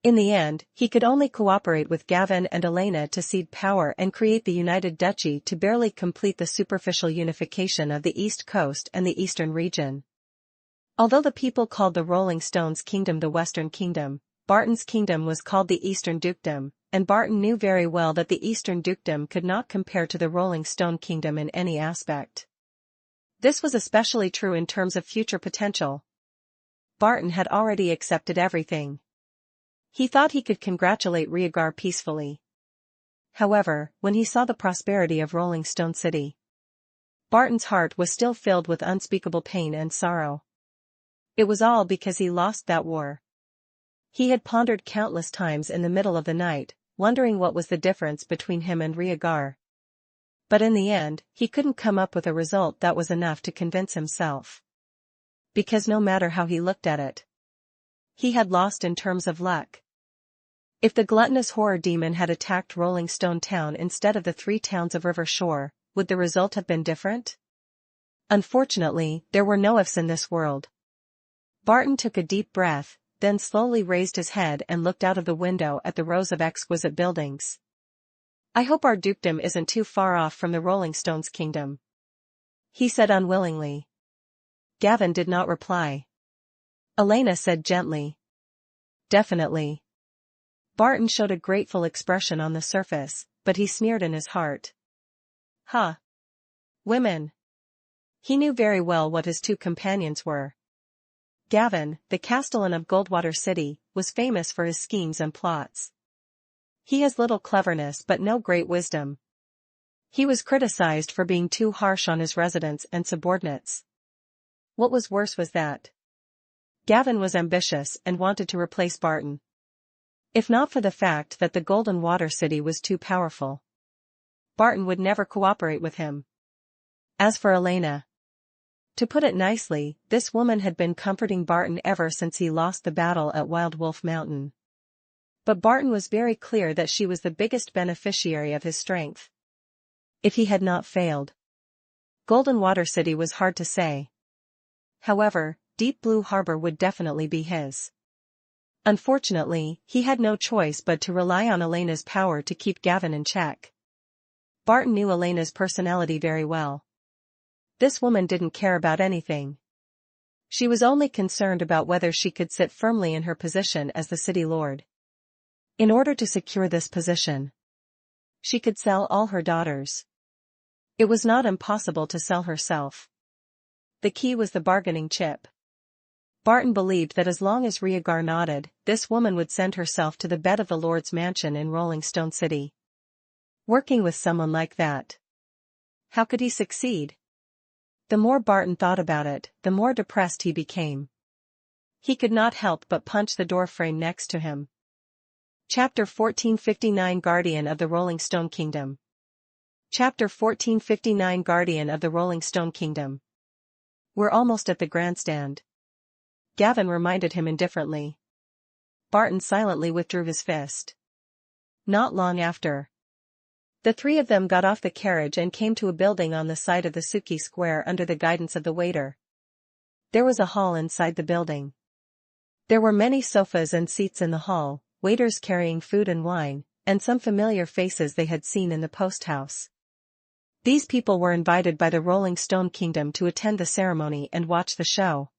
Speaker 1: In the end, he could only cooperate with Gavin and Elena to cede power and create the United Duchy to barely complete the superficial unification of the East Coast and the Eastern region. Although the people called the Rolling Stones Kingdom the Western Kingdom, Barton's kingdom was called the Eastern Dukedom, and Barton knew very well that the Eastern Dukedom could not compare to the Rolling Stone Kingdom in any aspect. This was especially true in terms of future potential. Barton had already accepted everything. He thought he could congratulate Rhaegar peacefully. However, when he saw the prosperity of Rolling Stone City, Barton's heart was still filled with unspeakable pain and sorrow. It was all because he lost that war. He had pondered countless times in the middle of the night, wondering what was the difference between him and Rhaegar. But in the end, he couldn't come up with a result that was enough to convince himself. Because no matter how he looked at it, he had lost in terms of luck. If the gluttonous horror demon had attacked Rolling Stone Town instead of the 3 towns of River Shore, would the result have been different? Unfortunately, there were no ifs in this world. Barton took a deep breath, then slowly raised his head and looked out of the window at the rows of exquisite buildings. I hope our dukedom isn't too far off from the Rolling Stones Kingdom, he said unwillingly. Gavin did not reply. Elena said gently. Definitely. Barton showed a grateful expression on the surface, but he sneered in his heart. Huh. Women. He knew very well what his 2 companions were. Gavin, the Castellan of Goldwater City, was famous for his schemes and plots. He has little cleverness but no great wisdom. He was criticized for being too harsh on his residents and subordinates. What was worse was that Gavin was ambitious and wanted to replace Barton. If not for the fact that the Golden Water City was too powerful, Barton would never cooperate with him. As for Elena, to put it nicely, this woman had been comforting Barton ever since he lost the battle at Wild Wolf Mountain. But Barton was very clear that she was the biggest beneficiary of his strength. If he had not failed, Golden Water City was hard to say. However, Deep Blue Harbor would definitely be his. Unfortunately, he had no choice but to rely on Elena's power to keep Gavin in check. Barton knew Elena's personality very well. This woman didn't care about anything. She was only concerned about whether she could sit firmly in her position as the city lord. In order to secure this position, she could sell all her daughters. It was not impossible to sell herself. The key was the bargaining chip. Barton believed that as long as Rhaegar nodded, this woman would send herself to the bed of the Lord's mansion in Rolling Stone City. Working with someone like that, how could he succeed? The more Barton thought about it, the more depressed he became. He could not help but punch the door frame next to him. Chapter 1459 Guardian of the Rolling Stone Kingdom. Chapter 1459 Guardian of the Rolling Stone Kingdom. We're almost at the grandstand, Gavin reminded him indifferently. Barton silently withdrew his fist. Not long after, the 3 of them got off the carriage and came to a building on the side of the Suki Square under the guidance of the waiter. There was a hall inside the building. There were many sofas and seats in the hall, waiters carrying food and wine, and some familiar faces they had seen in the post house. These people were invited by the Rolling Stone Kingdom to attend the ceremony and watch the show.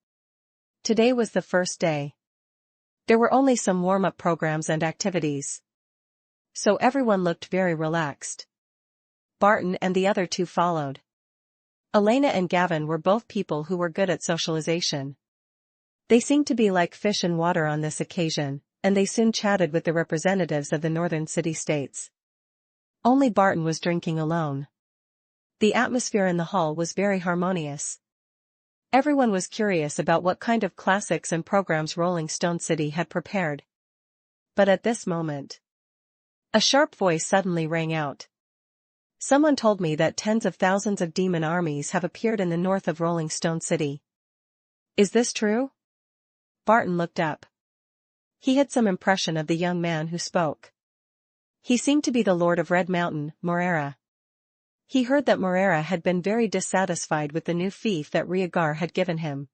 Speaker 1: Today was the first day. There were only some warm-up programs and activities, so everyone looked very relaxed. Barton and the other 2 followed. Elena and Gavin were both people who were good at socialization. They seemed to be like fish in water on this occasion, and they soon chatted with the representatives of the northern city-states. Only Barton was drinking alone. The atmosphere in the hall was very harmonious. Everyone was curious about what kind of classics and programs Rolling Stone City had prepared. But at this moment, a sharp voice suddenly rang out. Someone told me that tens of thousands of demon armies have appeared in the north of Rolling Stone City. Is this true? Barton looked up. He had some impression of the young man who spoke. He seemed to be the Lord of Red Mountain, Moreira. He heard that Moreira had been very dissatisfied with the new fief that Rhaegar had given him.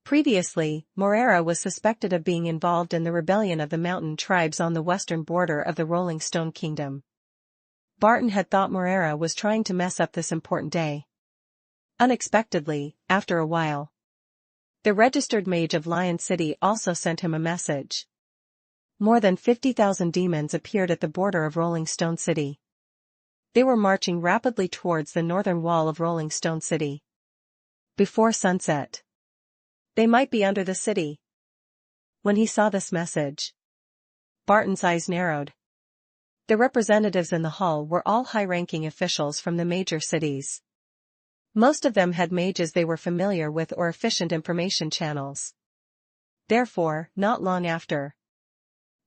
Speaker 1: Previously, Moreira was suspected of being involved in the rebellion of the mountain tribes on the western border of the Rolling Stone Kingdom. Barton had thought Moreira was trying to mess up this important day. Unexpectedly, after a while, the registered mage of Lion City also sent him a message. More than 50,000 demons appeared at the border of Rolling Stone City. They were marching rapidly towards the northern wall of Rolling Stone City. Before sunset, they might be under the city. When he saw this message, Barton's eyes narrowed. The representatives in the hall were all high-ranking officials from the major cities. Most of them had mages they were familiar with or efficient information channels. Therefore, not long after,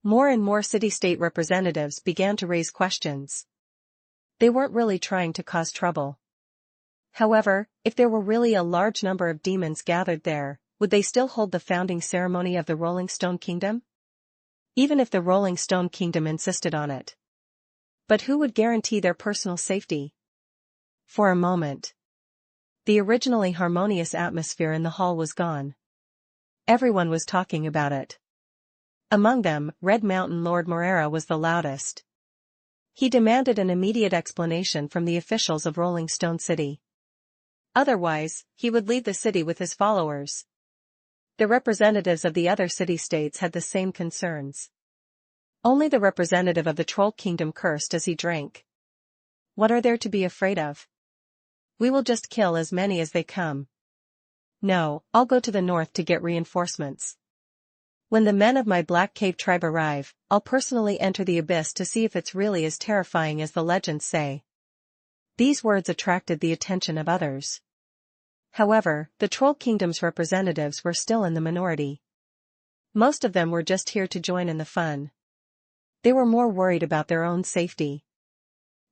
Speaker 1: more and more city-state representatives began to raise questions. They weren't really trying to cause trouble. However, if there were really a large number of demons gathered there, would they still hold the founding ceremony of the Rolling Stone Kingdom? Even if the Rolling Stone Kingdom insisted on it. But who would guarantee their personal safety? For a moment, the originally harmonious atmosphere in the hall was gone. Everyone was talking about it. Among them, Red Mountain Lord Moreira was the loudest. He demanded an immediate explanation from the officials of Rolling Stone City. Otherwise, he would leave the city with his followers. The representatives of the other city-states had the same concerns. Only the representative of the Troll Kingdom cursed as he drank. What are there to be afraid of? We will just kill as many as they come. No, I'll go to the north to get reinforcements. When the men of my Black Cave tribe arrive, I'll personally enter the abyss to see if it's really as terrifying as the legends say. These words attracted the attention of others. However, the Troll Kingdom's representatives were still in the minority. Most of them were just here to join in the fun. They were more worried about their own safety.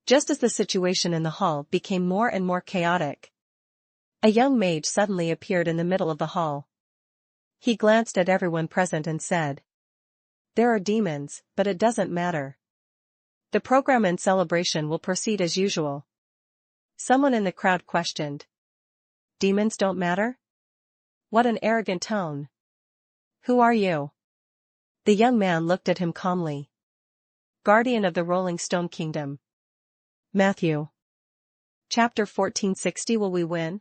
Speaker 1: Just as the situation in the hall became more and more chaotic, a young mage suddenly appeared in the middle of the hall. He glanced at everyone present and said, "There are demons, but it doesn't matter. The program and celebration will proceed as usual." Someone in the crowd questioned, "Demons don't matter? What an arrogant tone. Who are you?" The young man looked at him calmly. "Guardian of the Rolling Stone Kingdom. Matthew." Chapter 1460 Will we win?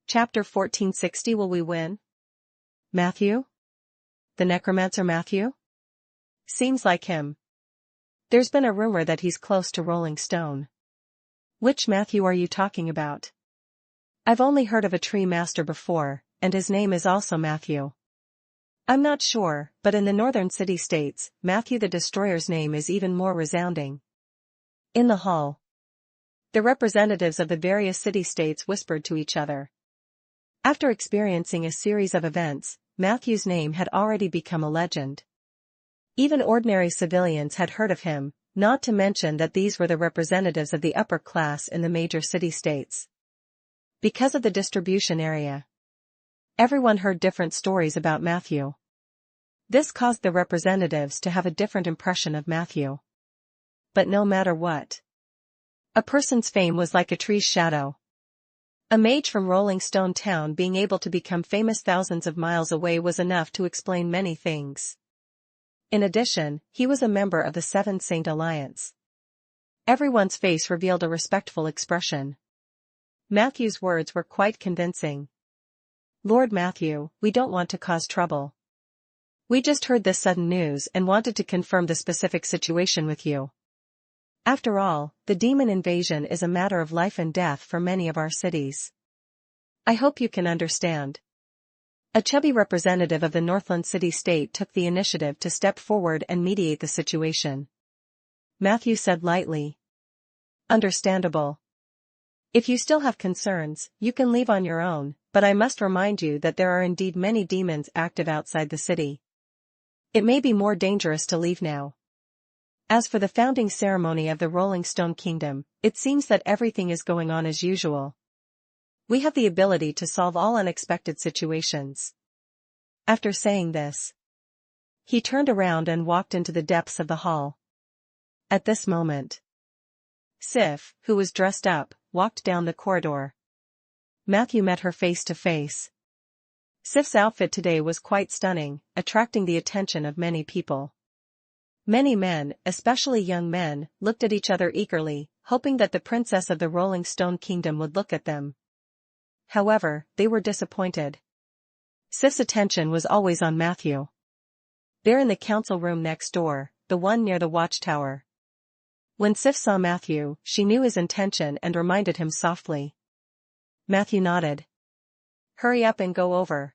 Speaker 1: Chapter 1460 Will we win? Matthew? The Necromancer Matthew? Seems like him. There's been a rumor that he's close to Rolling Stone. Which Matthew are you talking about? I've only heard of a tree master before, and his name is also Matthew. I'm not sure, but in the northern city-states, Matthew the Destroyer's name is even more resounding. In the hall, the representatives of the various city-states whispered to each other. After experiencing a series of events, Matthew's name had already become a legend. Even ordinary civilians had heard of him, not to mention that these were the representatives of the upper class in the major city-states. Because of the distribution area, everyone heard different stories about Matthew. This caused the representatives to have a different impression of Matthew. But no matter what, a person's fame was like a tree's shadow. A mage from Rolling Stone Town being able to become famous thousands of miles away was enough to explain many things. In addition, he was a member of the Seven Saint Alliance. Everyone's face revealed a respectful expression. Matthew's words were quite convincing. "Lord Matthew, we don't want to cause trouble. We just heard this sudden news and wanted to confirm the specific situation with you. After all, the demon invasion is a matter of life and death for many of our cities. I hope you can understand." A chubby representative of the Northland city-state took the initiative to step forward and mediate the situation. Matthew said lightly, "Understandable. If you still have concerns, you can leave on your own, but I must remind you that there are indeed many demons active outside the city. It may be more dangerous to leave now. As for the founding ceremony of the Rolling Stone Kingdom, it seems that everything is going on as usual. We have the ability to solve all unexpected situations." After saying this, he turned around and walked into the depths of the hall. At this moment, Sif, who was dressed up, walked down the corridor. Matthew met her face to face. Sif's outfit today was quite stunning, attracting the attention of many people. Many men, especially young men, looked at each other eagerly, hoping that the princess of the Rolling Stone Kingdom would look at them. However, they were disappointed. Sif's attention was always on Matthew. There in the council room next door, the one near the watchtower. When Sif saw Matthew, she knew his intention and reminded him softly. Matthew nodded. Hurry up and go over.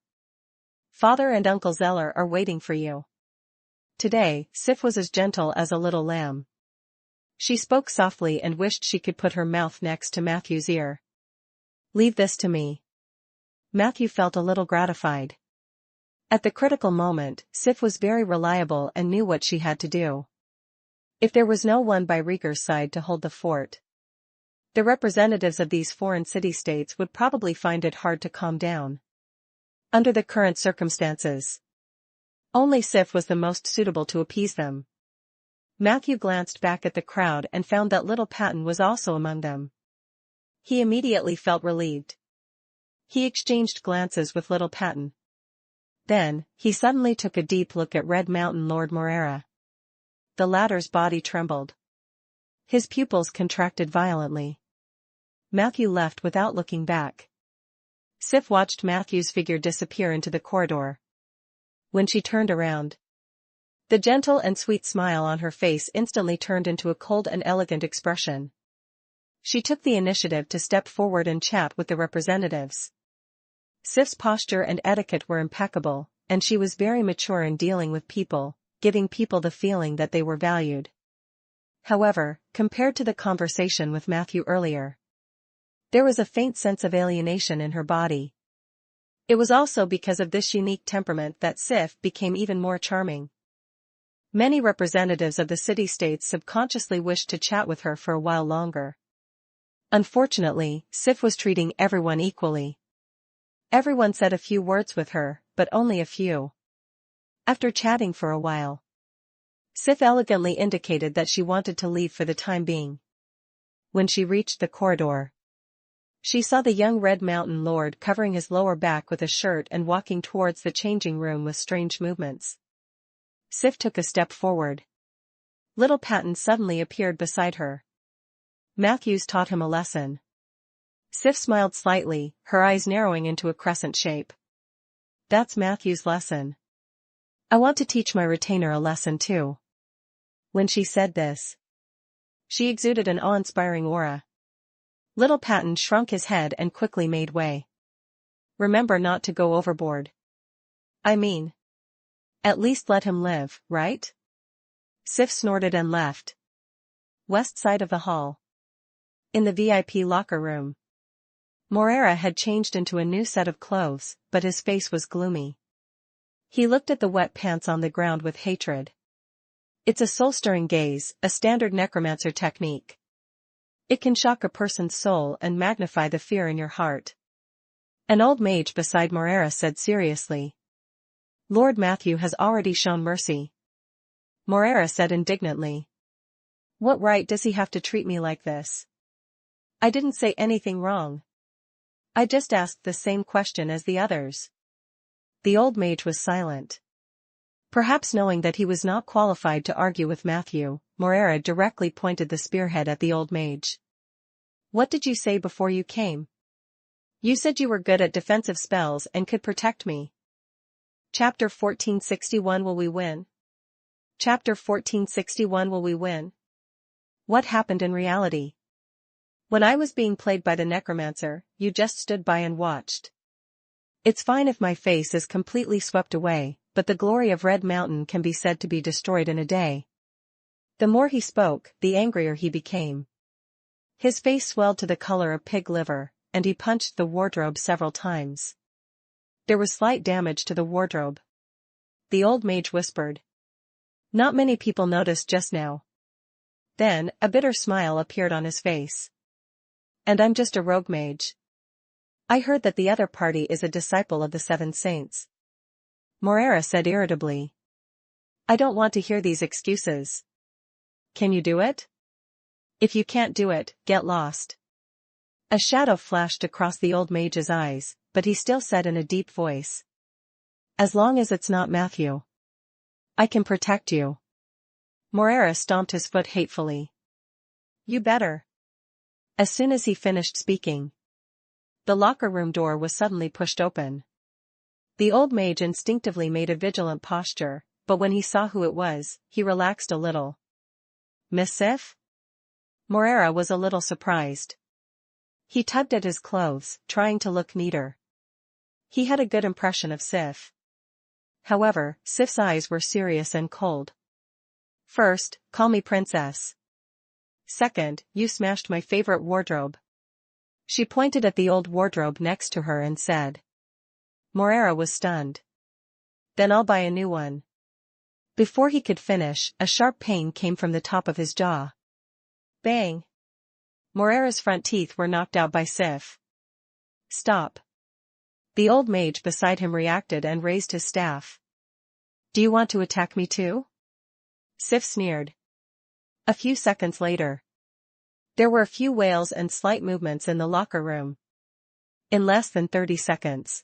Speaker 1: Father and Uncle Zeller are waiting for you. Today, Sif was as gentle as a little lamb. She spoke softly and wished she could put her mouth next to Matthew's ear. Leave this to me. Matthew felt a little gratified. At the critical moment, Sif was very reliable and knew what she had to do. If there was no one by Rieger's side to hold the fort, the representatives of these foreign city-states would probably find it hard to calm down. Under the current circumstances, only Sif was the most suitable to appease them. Matthew glanced back at the crowd and found that little Patton was also among them. He immediately felt relieved. He exchanged glances with little Patton. Then, he suddenly took a deep look at Red Mountain Lord Moreira. The latter's body trembled. His pupils contracted violently. Matthew left without looking back. Sif watched Matthew's figure disappear into the corridor. When she turned around, the gentle and sweet smile on her face instantly turned into a cold and elegant expression. She took the initiative to step forward and chat with the representatives. Sif's posture and etiquette were impeccable, and she was very mature in dealing with people, giving people the feeling that they were valued. However, compared to the conversation with Matthew earlier, there was a faint sense of alienation in her body. It was also because of this unique temperament that Sif became even more charming. Many representatives of the city-states subconsciously wished to chat with her for a while longer. Unfortunately, Sif was treating everyone equally. Everyone said a few words with her, but only a few. After chatting for a while, Sif elegantly indicated that she wanted to leave for the time being. When she reached the corridor, she saw the young Red Mountain Lord covering his lower back with a shirt and walking towards the changing room with strange movements. Sif took a step forward. Little Patton suddenly appeared beside her. Matthews taught him a lesson. Sif smiled slightly, her eyes narrowing into a crescent shape. That's Matthew's lesson. I want to teach my retainer a lesson too. When she said this, she exuded an awe-inspiring aura. Little Patton shrunk his head and quickly made way. Remember not to go overboard. I mean, at least let him live, right? Sif snorted and left. West side of the hall. In the VIP locker room, Moreira had changed into a new set of clothes, but his face was gloomy. He looked at the wet pants on the ground with hatred. It's a soul-stirring gaze, a standard necromancer technique. It can shock a person's soul and magnify the fear in your heart. An old mage beside Moreira said seriously. Lord Matthew has already shown mercy. Moreira said indignantly. What right does he have to treat me like this? I didn't say anything wrong. I just asked the same question as the others. The old mage was silent. Perhaps knowing that he was not qualified to argue with Matthew, Moreira directly pointed the spearhead at the old mage. What did you say before you came? You said you were good at defensive spells and could protect me. Chapter 1461 Will we win? Chapter 1461 Will we win? What happened in reality? When I was being played by the Necromancer, you just stood by and watched. It's fine if my face is completely swept away, but the glory of Red Mountain can be said to be destroyed in a day. The more he spoke, the angrier he became. His face swelled to the color of pig liver, and he punched the wardrobe several times. There was slight damage to the wardrobe. The old mage whispered. Not many people noticed just now. Then, a bitter smile appeared on his face. And I'm just a rogue mage. I heard that the other party is a disciple of the Seven Saints. Moreira said irritably. I don't want to hear these excuses. Can you do it? If you can't do it, get lost. A shadow flashed across the old mage's eyes, but he still said in a deep voice. As long as it's not Matthew. I can protect you. Moreira stomped his foot hatefully. You better. As soon as he finished speaking, the locker room door was suddenly pushed open. The old mage instinctively made a vigilant posture, but when he saw who it was, he relaxed a little. Miss Sif? Moreira was a little surprised. He tugged at his clothes, trying to look neater. He had a good impression of Sif. However, Sif's eyes were serious and cold. First, call me princess. Second, you smashed my favorite wardrobe. She pointed at the old wardrobe next to her and said. Moreira was stunned. Then I'll buy a new one. Before he could finish, a sharp pain came from the top of his jaw. Bang! Moreira's front teeth were knocked out by Sif. Stop. The old mage beside him reacted and raised his staff. Do you want to attack me too? Sif sneered. A few seconds later, there were a few wails and slight movements in the locker room. In less than 30 seconds,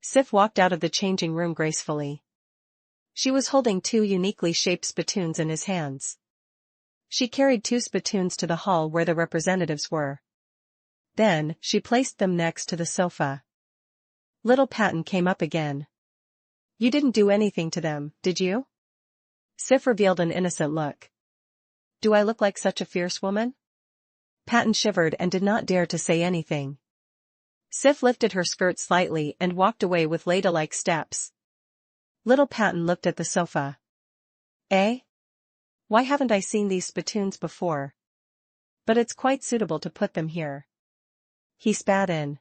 Speaker 1: Sif walked out of the changing room gracefully. She was holding 2 uniquely shaped spittoons in his hands. She carried 2 spittoons to the hall where the representatives were. Then, she placed them next to the sofa. Little Patton came up again. You didn't do anything to them, did you? Sif revealed an innocent look. Do I look like such a fierce woman? Patton shivered and did not dare to say anything. Sif lifted her skirt slightly and walked away with ladle-like steps. Little Patton looked at the sofa. Eh? Why haven't I seen these spittoons before? But it's quite suitable to put them here. He spat in.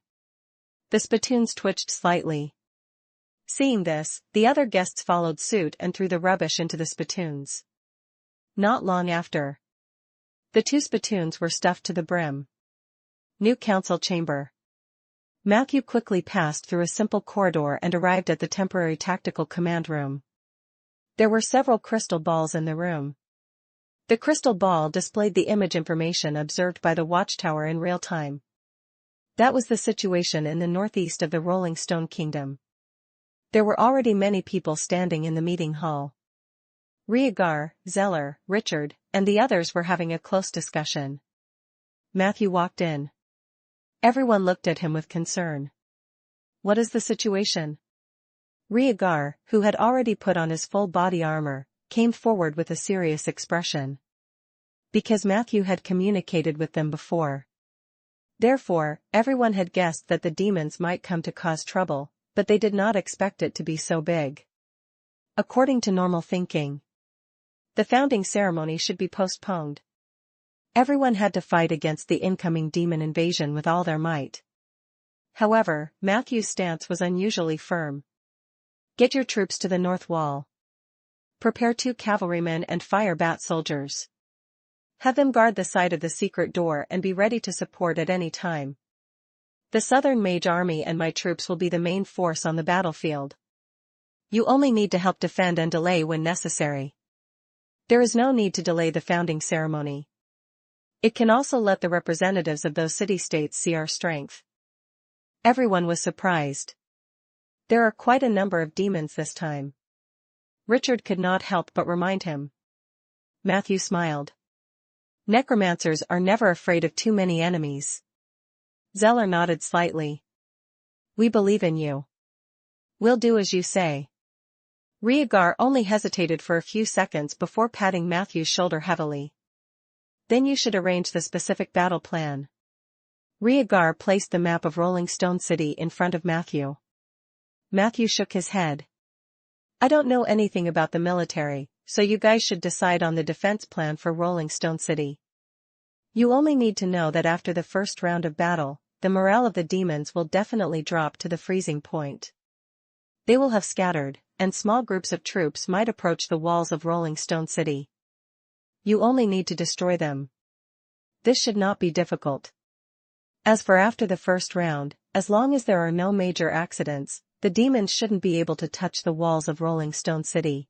Speaker 1: The spittoons twitched slightly. Seeing this, the other guests followed suit and threw the rubbish into the spittoons. Not long after, the 2 spittoons were stuffed to the brim. New council chamber. Matthew quickly passed through a simple corridor and arrived at the temporary tactical command room. There were several crystal balls in the room. The crystal ball displayed the image information observed by the watchtower in real time. That was the situation in the northeast of the Rolling Stone Kingdom. There were already many people standing in the meeting hall. Riegar, Zeller, Richard, and the others were having a close discussion. Matthew walked in. Everyone looked at him with concern. What is the situation? Riegar, who had already put on his full body armor, came forward with a serious expression. Because Matthew had communicated with them before. Therefore, everyone had guessed that the demons might come to cause trouble, but they did not expect it to be so big. According to normal thinking, the founding ceremony should be postponed. Everyone had to fight against the incoming demon invasion with all their might. However, Matthew's stance was unusually firm. Get your troops to the north wall. Prepare 2 cavalrymen and fire bat soldiers. Have them guard the side of the secret door and be ready to support at any time. The Southern Mage Army and my troops will be the main force on the battlefield. You only need to help defend and delay when necessary. There is no need to delay the founding ceremony. It can also let the representatives of those city-states see our strength. Everyone was surprised. There are quite a number of demons this time. Richard could not help but remind him. Matthew smiled. Necromancers are never afraid of too many enemies. Zeller nodded slightly. We believe in you. We'll do as you say. Riegar only hesitated for a few seconds before patting Matthew's shoulder heavily. Then you should arrange the specific battle plan. Riegar placed the map of Rolling Stone City in front of Matthew. Matthew shook his head. I don't know anything about the military, so you guys should decide on the defense plan for Rolling Stone City. You only need to know that after the first round of battle, the morale of the demons will definitely drop to the freezing point. They will have scattered, and small groups of troops might approach the walls of Rolling Stone City. You only need to destroy them. This should not be difficult. As for after the first round, as long as there are no major accidents, the demons shouldn't be able to touch the walls of Rolling Stone City.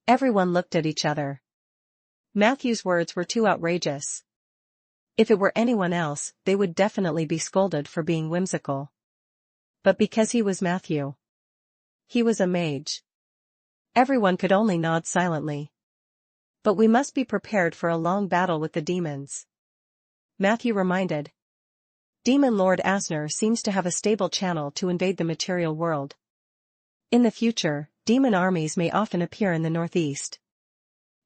Speaker 1: Everyone looked at each other. Matthew's words were too outrageous. If it were anyone else, they would definitely be scolded for being whimsical. But because he was Matthew, He was a mage. Everyone could only nod silently. But we must be prepared for a long battle with the demons. Matthew reminded. Demon Lord Asner seems to have a stable channel to invade the material world. In the future, demon armies may often appear in the northeast.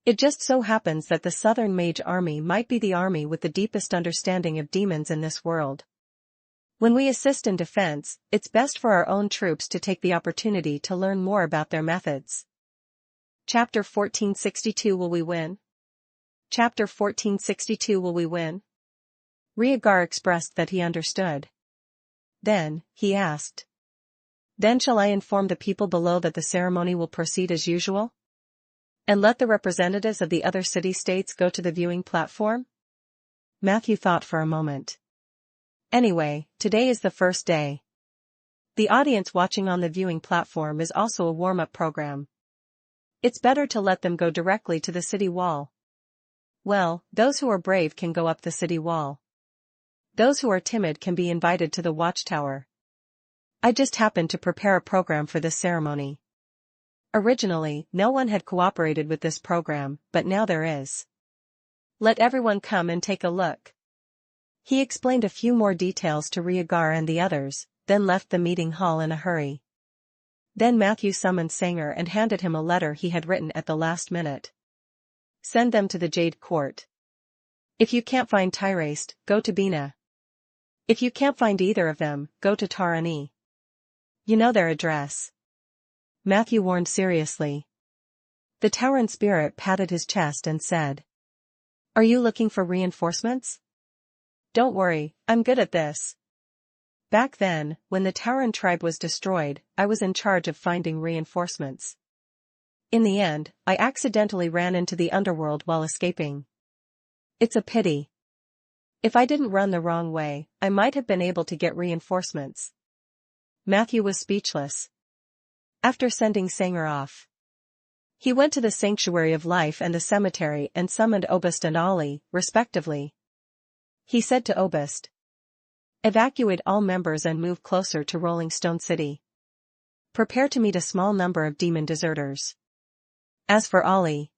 Speaker 1: It just so happens that the Southern Mage Army might be the army with the deepest understanding of demons in this world. When we assist in defense, it's best for our own troops to take the opportunity to learn more about their methods. Chapter 1462 Will we win? Chapter 1462 Will we win? Rhaegar expressed that he understood. Then, he asked. Then shall I inform the people below that the ceremony will proceed as usual? And let the representatives of the other city-states go to the viewing platform? Matthew thought for a moment. Anyway, today is the first day. The audience watching on the viewing platform is also a warm-up program. It's better to let them go directly to the city wall. Well, those who are brave can go up the city wall. Those who are timid can be invited to the watchtower. I just happened to prepare a program for this ceremony. Originally, no one had cooperated with this program, but now there is. Let everyone come and take a look. He explained a few more details to Rhaegar and the others, then left the meeting hall in a hurry. Then Matthew summoned Sanger and handed him a letter he had written at the last minute. Send them to the Jade Court. If you can't find Tyraste, go to Bina. If you can't find either of them, go to Tarani. You know their address. Matthew warned seriously. The Tauren spirit patted his chest and said. Are you looking for reinforcements? Don't worry, I'm good at this. Back then, when the Tauren tribe was destroyed, I was in charge of finding reinforcements. In the end, I accidentally ran into the underworld while escaping. It's a pity. If I didn't run the wrong way, I might have been able to get reinforcements. Matthew was speechless. After sending Sanger off, he went to the Sanctuary of Life and the cemetery and summoned Obist and Ollie, respectively. He said to Obist, evacuate all members and move closer to Rolling Stone City. Prepare to meet a small number of demon deserters. As for Ollie,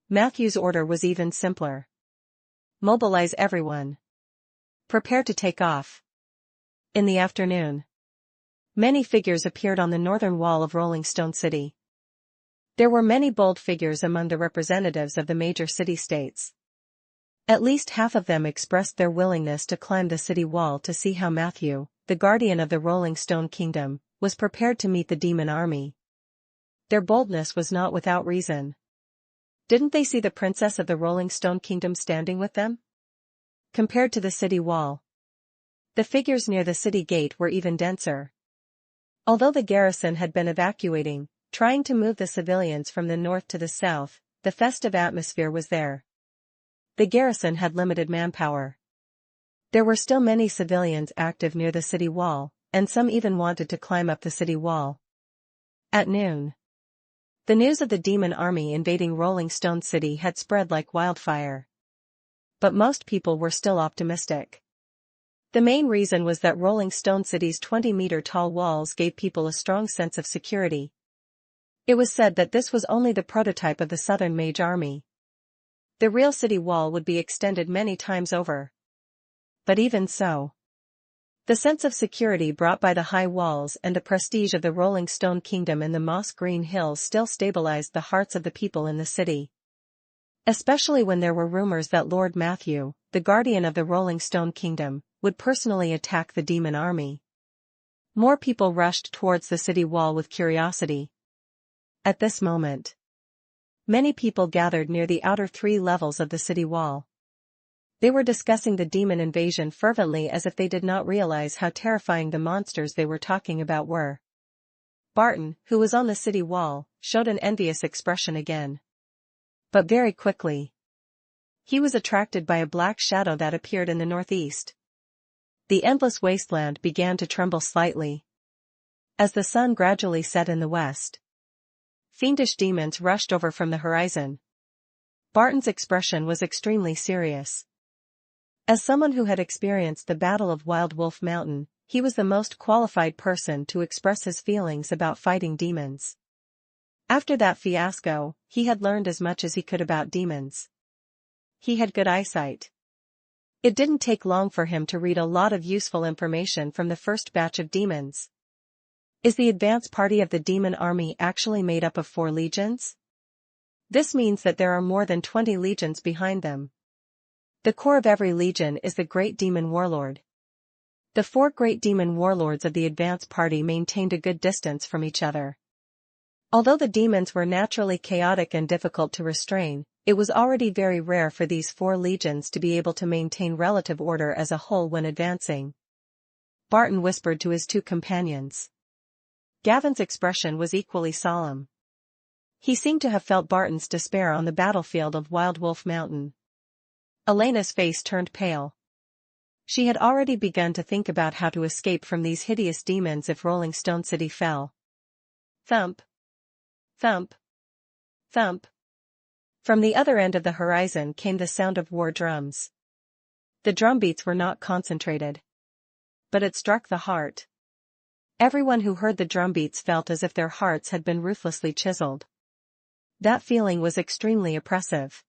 Speaker 1: Matthew's order was even simpler. Mobilize everyone. Prepare to take off. In the afternoon, many figures appeared on the northern wall of Rolling Stone City. There were many bold figures among the representatives of the major city-states. At least half of them expressed their willingness to climb the city wall to see how Matthew, the guardian of the Rolling Stone Kingdom, was prepared to meet the demon army. Their boldness was not without reason. Didn't they see the princess of the Rolling Stone Kingdom standing with them? Compared to the city wall, the figures near the city gate were even denser. Although the garrison had been evacuating, trying to move the civilians from the north to the south, the festive atmosphere was there. The garrison had limited manpower. There were still many civilians active near the city wall, and some even wanted to climb up the city wall. At noon, the news of the demon army invading Rolling Stone City had spread like wildfire. But most people were still optimistic. The main reason was that Rolling Stone City's 20-meter-tall walls gave people a strong sense of security. It was said that this was only the prototype of the Southern Mage Army. The real city wall would be extended many times over. But even so, the sense of security brought by the high walls and the prestige of the Rolling Stone Kingdom in the moss-green hills still stabilized the hearts of the people in the city. Especially when there were rumors that Lord Matthew, the guardian of the Rolling Stone Kingdom, would personally attack the demon army. More people rushed towards the city wall with curiosity. At this moment, many people gathered near the outer 3 levels of the city wall. They were discussing the demon invasion fervently as if they did not realize how terrifying the monsters they were talking about were. Barton, who was on the city wall, showed an envious expression again. But very quickly, he was attracted by a black shadow that appeared in the northeast. The endless wasteland began to tremble slightly. As the sun gradually set in the west, fiendish demons rushed over from the horizon. Barton's expression was extremely serious. As someone who had experienced the Battle of Wild Wolf Mountain, he was the most qualified person to express his feelings about fighting demons. After that fiasco, he had learned as much as he could about demons. He had good eyesight. It didn't take long for him to read a lot of useful information from the first batch of demons. Is the advance party of the demon army actually made up of 4 legions? This means that there are more than 20 legions behind them. The core of every legion is the great demon warlord. The 4 great demon warlords of the advance party maintained a good distance from each other. Although the demons were naturally chaotic and difficult to restrain, it was already very rare for these 4 legions to be able to maintain relative order as a whole when advancing. Barton whispered to his 2 companions. Gavin's expression was equally solemn. He seemed to have felt Barton's despair on the battlefield of Wild Wolf Mountain. Elena's face turned pale. She had already begun to think about how to escape from these hideous demons if Rolling Stone City fell. Thump. Thump. Thump. From the other end of the horizon came the sound of war drums. The drumbeats were not concentrated. But it struck the heart. Everyone who heard the drumbeats felt as if their hearts had been ruthlessly chiseled. That feeling was extremely oppressive.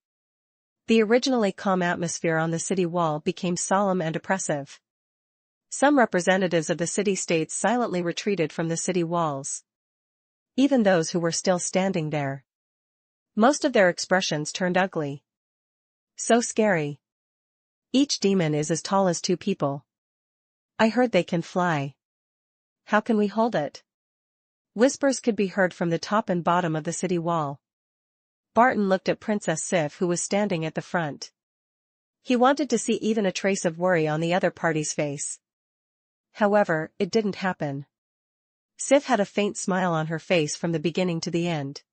Speaker 1: The originally calm atmosphere on the city wall became solemn and oppressive. Some representatives of the city-states silently retreated from the city walls. Even those who were still standing there. Most of their expressions turned ugly. So scary. Each demon is as tall as 2 people. I heard they can fly. How can we hold it? Whispers could be heard from the top and bottom of the city wall. Barton looked at Princess Sif, who was standing at the front. He wanted to see even a trace of worry on the other party's face. However, it didn't happen. Sif had a faint smile on her face from the beginning to the end.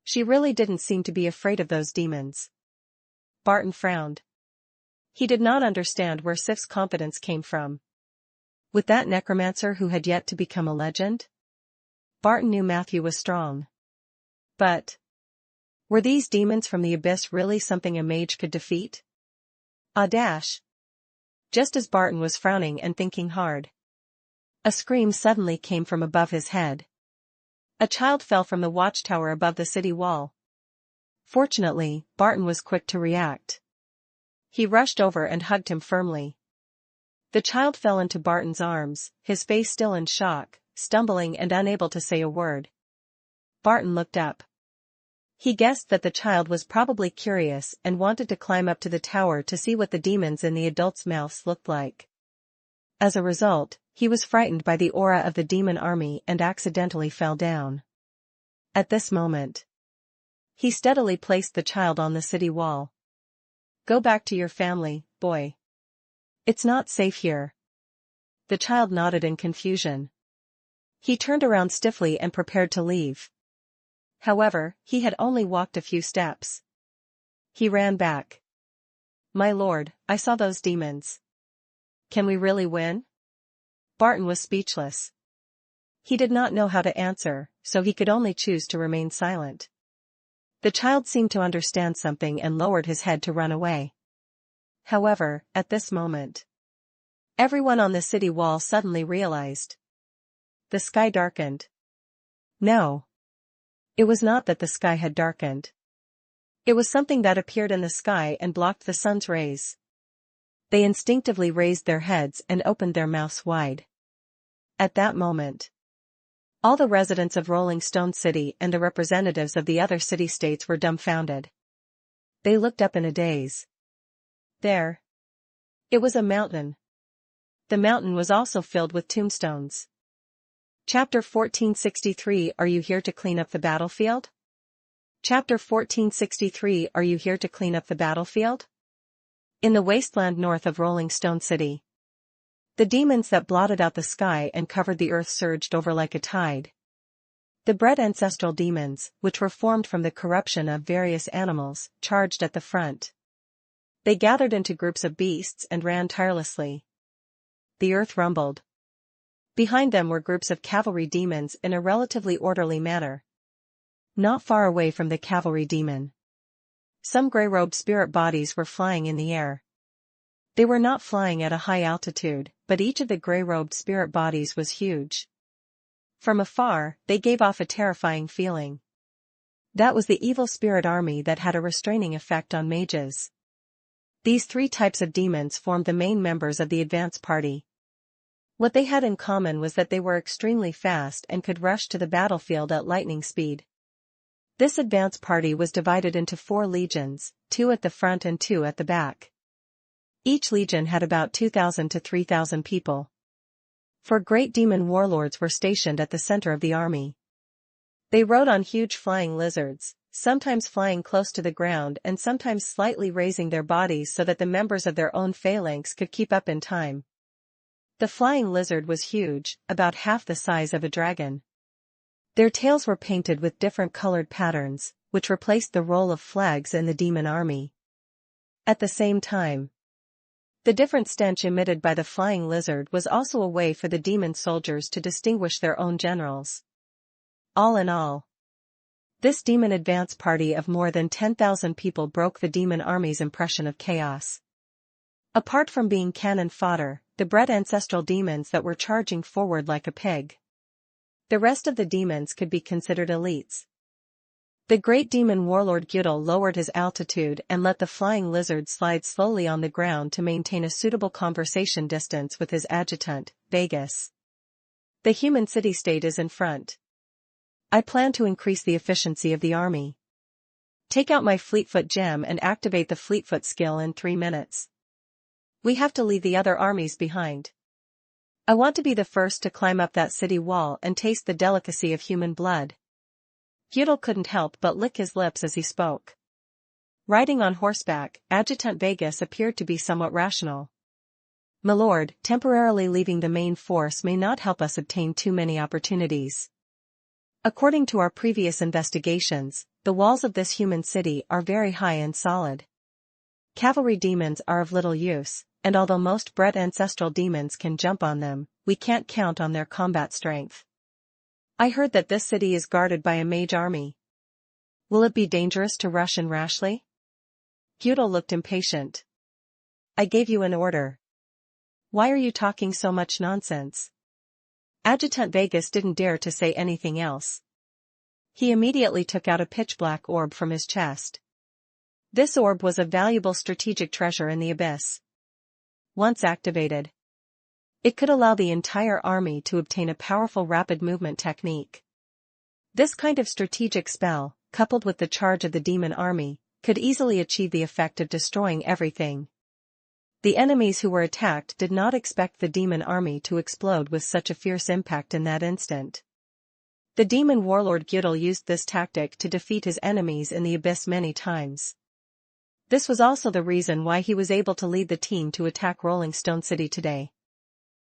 Speaker 1: She really didn't seem to be afraid of those demons. Barton frowned. He did not understand where Sif's confidence came from. With that necromancer who had yet to become a legend? Barton knew Matthew was strong. But were these demons from the abyss really something a mage could defeat? Dash. Just as Barton was frowning and thinking hard, a scream suddenly came from above his head. A child fell from the watchtower above the city wall. Fortunately, Barton was quick to react. He rushed over and hugged him firmly. The child fell into Barton's arms, his face still in shock, stumbling and unable to say a word. Barton looked up. He guessed that the child was probably curious and wanted to climb up to the tower to see what the demons in the adults' mouths looked like. As a result, he was frightened by the aura of the demon army and accidentally fell down. At this moment, he steadily placed the child on the city wall. Go back to your family, boy. It's not safe here. The child nodded in confusion. He turned around stiffly and prepared to leave. However, he had only walked a few steps. He ran back. My lord, I saw those demons. Can we really win? Barton was speechless. He did not know how to answer, so he could only choose to remain silent. The child seemed to understand something and lowered his head to run away. However, at this moment, everyone on the city wall suddenly realized. The sky darkened. No. It was not that the sky had darkened. It was something that appeared in the sky and blocked the sun's rays. They instinctively raised their heads and opened their mouths wide. At that moment, all the residents of Rolling Stone City and the representatives of the other city-states were dumbfounded. They looked up in a daze. There. It was a mountain. The mountain was also filled with tombstones. Chapter 1463 Are you here to clean up the battlefield? Chapter 1463 Are you here to clean up the battlefield? In the wasteland north of Rolling Stone City, the demons that blotted out the sky and covered the earth surged over like a tide. The bred ancestral demons, which were formed from the corruption of various animals, charged at the front. They gathered into groups of beasts and ran tirelessly. The earth rumbled. Behind them were groups of cavalry demons in a relatively orderly manner. Not far away from the cavalry demon, some gray-robed spirit bodies were flying in the air. They were not flying at a high altitude, but each of the gray-robed spirit bodies was huge. From afar, they gave off a terrifying feeling. That was the evil spirit army that had a restraining effect on mages. These three types of demons formed the main members of the advance party. What they had in common was that they were extremely fast and could rush to the battlefield at lightning speed. This advance party was divided into 4 legions, 2 at the front and 2 at the back. Each legion had about 2,000 to 3,000 people. 4 great demon warlords were stationed at the center of the army. They rode on huge flying lizards, sometimes flying close to the ground and sometimes slightly raising their bodies so that the members of their own phalanx could keep up in time. The flying lizard was huge, about half the size of a dragon. Their tails were painted with different colored patterns, which replaced the roll of flags in the demon army. At the same time, the different stench emitted by the flying lizard was also a way for the demon soldiers to distinguish their own generals. All in all, this demon advance party of more than 10,000 people broke the demon army's impression of chaos. Apart from being cannon fodder, the bred ancestral demons that were charging forward like a pig. The rest of the demons could be considered elites. The great demon warlord Gyudel lowered his altitude and let the flying lizard slide slowly on the ground to maintain a suitable conversation distance with his adjutant, Vegas. The human city-state is in front. I plan to increase the efficiency of the army. Take out my Fleetfoot gem and activate the Fleetfoot skill in 3 minutes. We have to leave the other armies behind. I want to be the first to climb up that city wall and taste the delicacy of human blood. Gyudel couldn't help but lick his lips as he spoke. Riding on horseback, Adjutant Vegas appeared to be somewhat rational. My lord, temporarily leaving the main force may not help us obtain too many opportunities. According to our previous investigations, the walls of this human city are very high and solid. Cavalry demons are of little use, and although most bred ancestral demons can jump on them, we can't count on their combat strength. I heard that this city is guarded by a mage army. Will it be dangerous to rush in rashly? Gyudel looked impatient. I gave you an order. Why are you talking so much nonsense? Adjutant Vegas didn't dare to say anything else. He immediately took out a pitch-black orb from his chest. This orb was a valuable strategic treasure in the abyss. Once activated, it could allow the entire army to obtain a powerful rapid movement technique. This kind of strategic spell, coupled with the charge of the demon army, could easily achieve the effect of destroying everything. The enemies who were attacked did not expect the demon army to explode with such a fierce impact in that instant. The demon warlord Gyudel used this tactic to defeat his enemies in the abyss many times. This was also the reason why he was able to lead the team to attack Rolling Stone City today.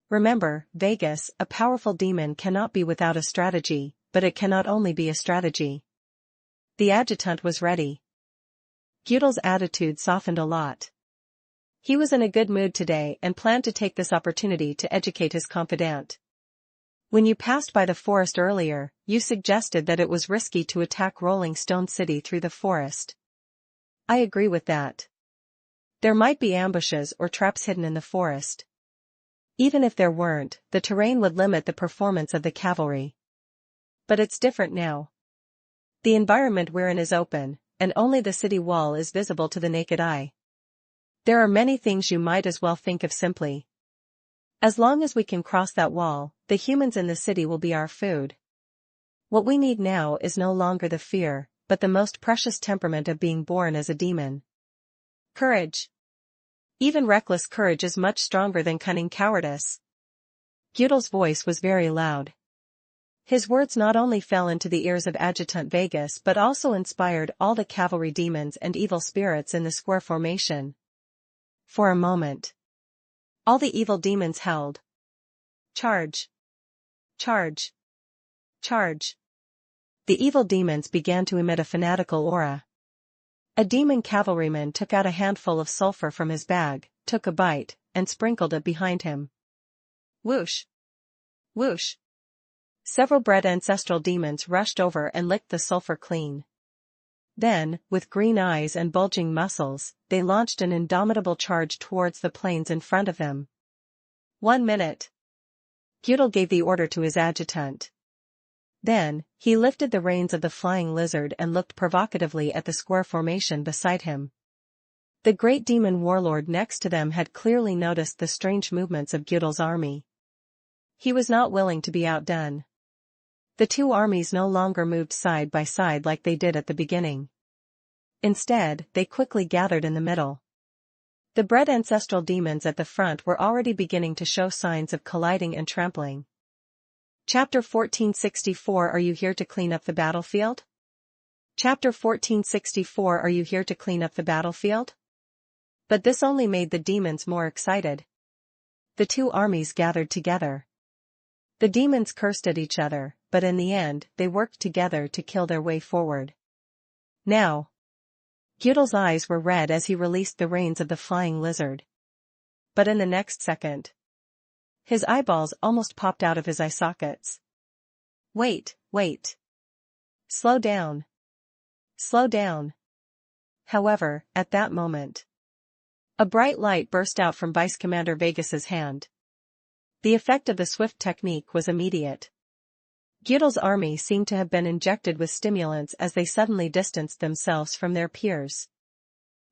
Speaker 1: Remember, Vegas, a powerful demon cannot be without a strategy, but it cannot only be a strategy. The adjutant was ready. Gyudel's attitude softened a lot. He was in a good mood today and planned to take this opportunity to educate his confidant. When you passed by the forest earlier, you suggested that it was risky to attack Rolling Stone City through the forest. I agree with that. There might be ambushes or traps hidden in the forest. Even if there weren't, the terrain would limit the performance of the cavalry. But it's different now. The environment we're in is open, and only the city wall is visible to the naked eye. There are many things you might as well think of simply. As long as we can cross that wall, the humans in the city will be our food. What we need now is no longer the fear, but the most precious temperament of being born as a demon. Courage. Even reckless courage is much stronger than cunning cowardice. Gyudel's voice was very loud. His words not only fell into the ears of Adjutant Vegas but also inspired all the cavalry demons and evil spirits in the square formation. For a moment, all the evil demons held. Charge! Charge! Charge! The evil demons began to emit a fanatical aura. A demon cavalryman took out a handful of sulfur from his bag, took a bite, and sprinkled it behind him. Whoosh! Whoosh! Several bred ancestral demons rushed over and licked the sulfur clean. Then, with green eyes and bulging muscles, they launched an indomitable charge towards the plains in front of them. 1 minute. Gyudel gave the order to his adjutant. Then, he lifted the reins of the flying lizard and looked provocatively at the square formation beside him. The great demon warlord next to them had clearly noticed the strange movements of Gyudel's army. He was not willing to be outdone. The two armies no longer moved side by side like they did at the beginning. Instead, they quickly gathered in the middle. The bred ancestral demons at the front were already beginning to show signs of colliding and trampling. Chapter 1464. Are you here to clean up the battlefield? Chapter 1464. Are you here to clean up the battlefield? But this only made the demons more excited. The two armies gathered together. The demons cursed at each other, but in the end, they worked together to kill their way forward. Now. Gyudel's eyes were red as he released the reins of the flying lizard. But in the next second, his eyeballs almost popped out of his eye sockets. Wait. Slow down. Slow down. However, at that moment, a bright light burst out from Vice Commander Vegas's hand. The effect of the swift technique was immediate. Gyudel's army seemed to have been injected with stimulants as they suddenly distanced themselves from their peers.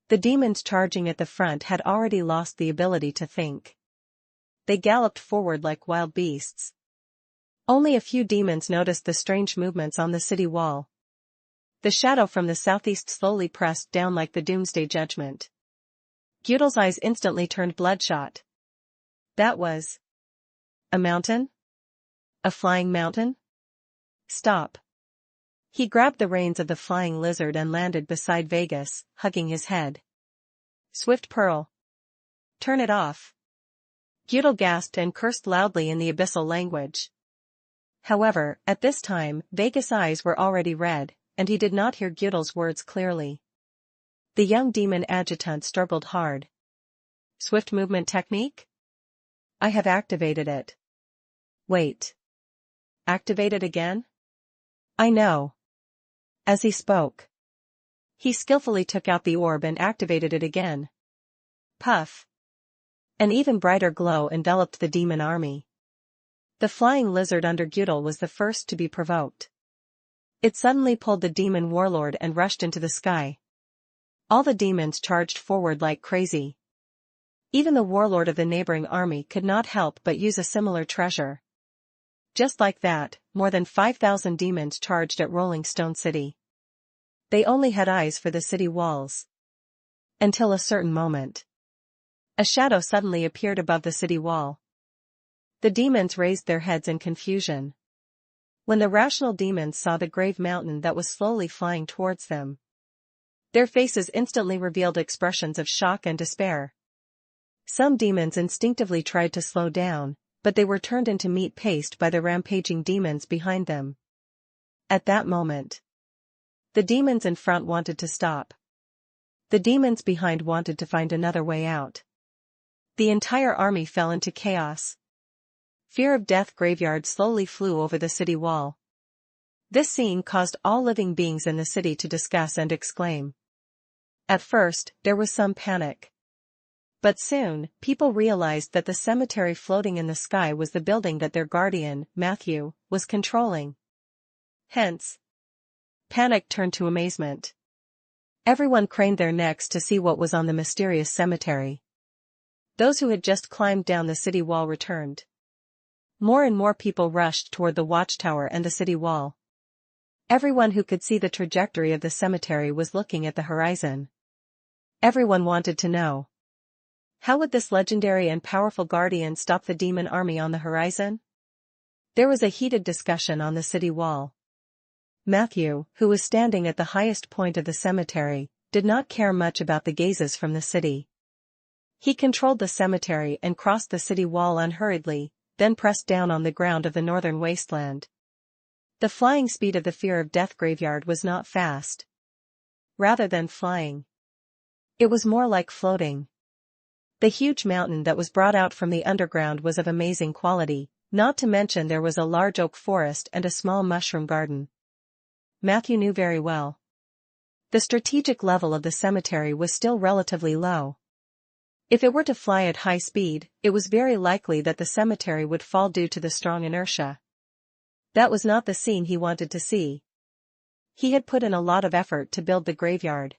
Speaker 1: The demons charging at the front had already lost the ability to think. They galloped forward like wild beasts. Only a few demons noticed the strange movements on the city wall. The shadow from the southeast slowly pressed down like the doomsday judgment. Gyudel's eyes instantly turned bloodshot. That was a mountain? A flying mountain? Stop. He grabbed the reins of the flying lizard and landed beside Vegas, hugging his head. Swift Pearl. Turn it off. Gyudel gasped and cursed loudly in the abyssal language. However, at this time, Vegas' eyes were already red, and he did not hear Gyudel's words clearly. The young demon adjutant struggled hard. Swift movement technique? I have activated it. Wait. Activate it again? I know. As he spoke, he skillfully took out the orb and activated it again. Puff. An even brighter glow enveloped the demon army. The flying lizard under Gyudel was the first to be provoked. It suddenly pulled the demon warlord and rushed into the sky. All the demons charged forward like crazy. Even the warlord of the neighboring army could not help but use a similar treasure. Just like that, more than 5,000 demons charged at Rolling Stone City. They only had eyes for the city walls. Until a certain moment. A shadow suddenly appeared above the city wall. The demons raised their heads in confusion. When the rational demons saw the grave mountain that was slowly flying towards them, their faces instantly revealed expressions of shock and despair. Some demons instinctively tried to slow down, but they were turned into meat paste by the rampaging demons behind them. At that moment, the demons in front wanted to stop. The demons behind wanted to find another way out. The entire army fell into chaos. Fear of Death Graveyard slowly flew over the city wall. This scene caused all living beings in the city to discuss and exclaim. At first, there was some panic. But soon, people realized that the cemetery floating in the sky was the building that their guardian, Matthew, was controlling. Hence, panic turned to amazement. Everyone craned their necks to see what was on the mysterious cemetery. Those who had just climbed down the city wall returned. More and more people rushed toward the watchtower and the city wall. Everyone who could see the trajectory of the cemetery was looking at the horizon. Everyone wanted to know. How would this legendary and powerful guardian stop the demon army on the horizon? There was a heated discussion on the city wall. Matthew, who was standing at the highest point of the cemetery, did not care much about the gazes from the city. He controlled the cemetery and crossed the city wall unhurriedly, then pressed down on the ground of the northern wasteland. The flying speed of the Fear of Death Graveyard was not fast. Rather than flying, it was more like floating. The huge mountain that was brought out from the underground was of amazing quality, not to mention there was a large oak forest and a small mushroom garden. Matthew knew very well. The strategic level of the cemetery was still relatively low. If it were to fly at high speed, it was very likely that the cemetery would fall due to the strong inertia. That was not the scene he wanted to see. He had put in a lot of effort to build the graveyard.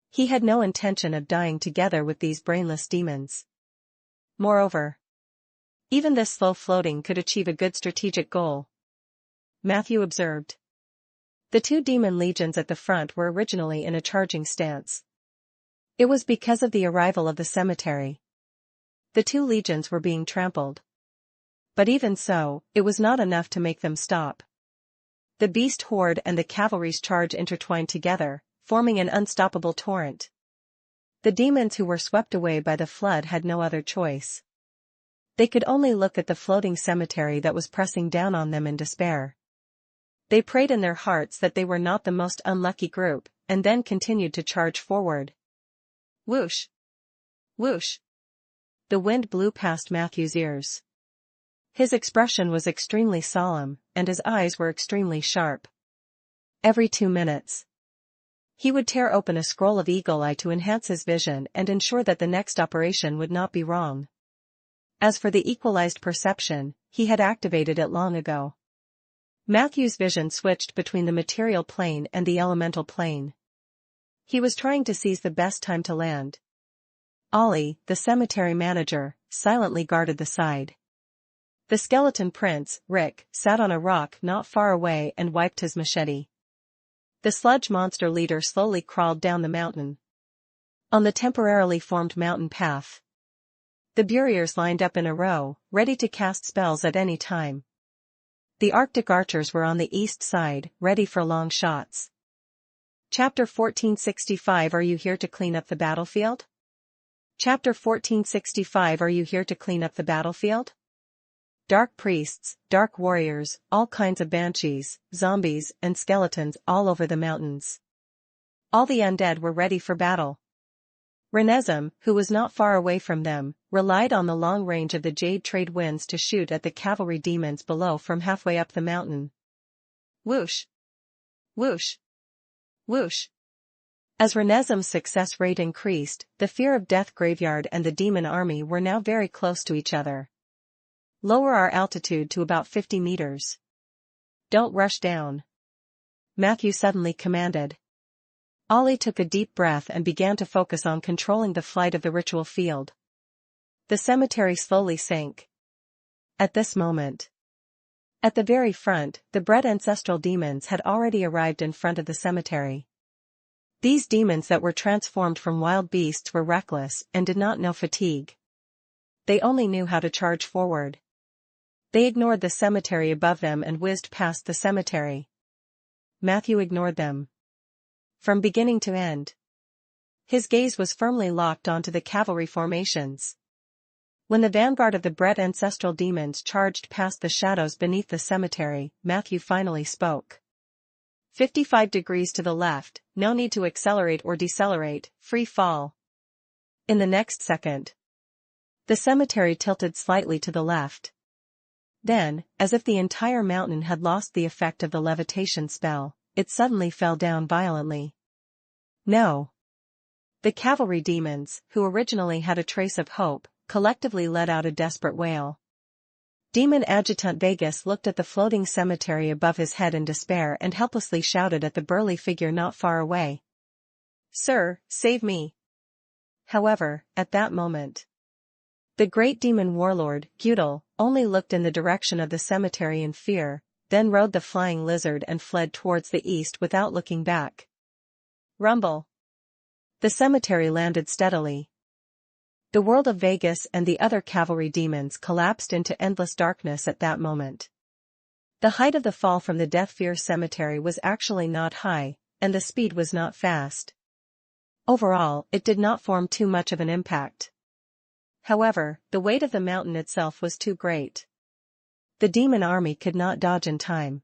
Speaker 1: He had no intention of dying together with these brainless demons. Moreover, even this slow floating could achieve a good strategic goal, Matthew observed. The two demon legions at the front were originally in a charging stance. It was because of the arrival of the cemetery. The two legions were being trampled. But even so, it was not enough to make them stop. The beast horde and the cavalry's charge intertwined together, forming an unstoppable torrent. The demons who were swept away by the flood had no other choice. They could only look at the floating cemetery that was pressing down on them in despair. They prayed in their hearts that they were not the most unlucky group, and then continued to charge forward. Whoosh! Whoosh! The wind blew past Matthew's ears. His expression was extremely solemn, and his eyes were extremely sharp. Every 2 minutes, he would tear open a scroll of eagle eye to enhance his vision and ensure that the next operation would not be wrong. As for the equalized perception, he had activated it long ago. Matthew's vision switched between the material plane and the elemental plane. He was trying to seize the best time to land. Ollie, the cemetery manager, silently guarded the side. The skeleton prince, Rick, sat on a rock not far away and wiped his machete. The sludge monster leader slowly crawled down the mountain. On the temporarily formed mountain path, the buriers lined up in a row, ready to cast spells at any time. The Arctic archers were on the east side, ready for long shots. Chapter 1465. Are you here to clean up the battlefield? Chapter 1465. Are you here to clean up the battlefield? Dark priests, dark warriors, all kinds of banshees, zombies, and skeletons all over the mountains. All the undead were ready for battle. Renezum, who was not far away from them, relied on the long range of the jade trade winds to shoot at the cavalry demons below from halfway up the mountain. Whoosh! Whoosh! Whoosh! As Renezum's success rate increased, the Fear of Death graveyard and the demon army were now very close to each other. Lower our altitude to about 50 meters. Don't rush down, Matthew suddenly commanded. Ollie took a deep breath and began to focus on controlling the flight of the ritual field. The cemetery slowly sank. At this moment, at the very front, the bred ancestral demons had already arrived in front of the cemetery. These demons that were transformed from wild beasts were reckless and did not know fatigue. They only knew how to charge forward. They ignored the cemetery above them and whizzed past the cemetery. Matthew ignored them. From beginning to end, his gaze was firmly locked onto the cavalry formations. When the vanguard of the bred ancestral demons charged past the shadows beneath the cemetery, Matthew finally spoke. 55 degrees to the left, no need to accelerate or decelerate, free fall. In the next second, the cemetery tilted slightly to the left. Then, as if the entire mountain had lost the effect of the levitation spell, it suddenly fell down violently. No. The cavalry demons, who originally had a trace of hope, collectively let out a desperate wail. Demon Adjutant Vegas looked at the floating cemetery above his head in despair and helplessly shouted at the burly figure not far away. "Sir, save me!" However, at that moment, the great demon warlord, Gudel, only looked in the direction of the cemetery in fear, then rode the flying lizard and fled towards the east without looking back. Rumble. The cemetery landed steadily. The world of Vegas and the other cavalry demons collapsed into endless darkness at that moment. The height of the fall from the Death Fear cemetery was actually not high, and the speed was not fast. Overall, it did not form too much of an impact. However, the weight of the mountain itself was too great. The demon army could not dodge in time.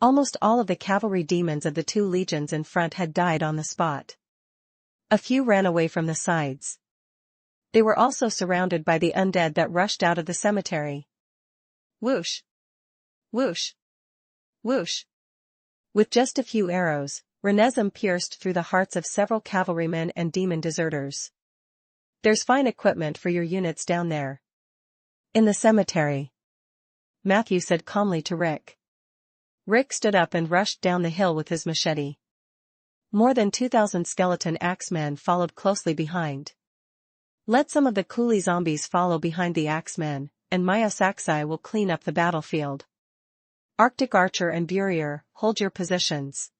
Speaker 1: Almost all of the cavalry demons of the two legions in front had died on the spot. A few ran away from the sides. They were also surrounded by the undead that rushed out of the cemetery. Whoosh! Whoosh! Whoosh! With just a few arrows, Renesm pierced through the hearts of several cavalrymen and demon deserters. "There's fine equipment for your units down there. In the cemetery," Matthew said calmly to Rick. Rick stood up and rushed down the hill with his machete. More than 2,000 skeleton axemen followed closely behind. "Let some of the coolie zombies follow behind the axemen, and Maya Saxai will clean up the battlefield. Arctic Archer and Burier, hold your positions.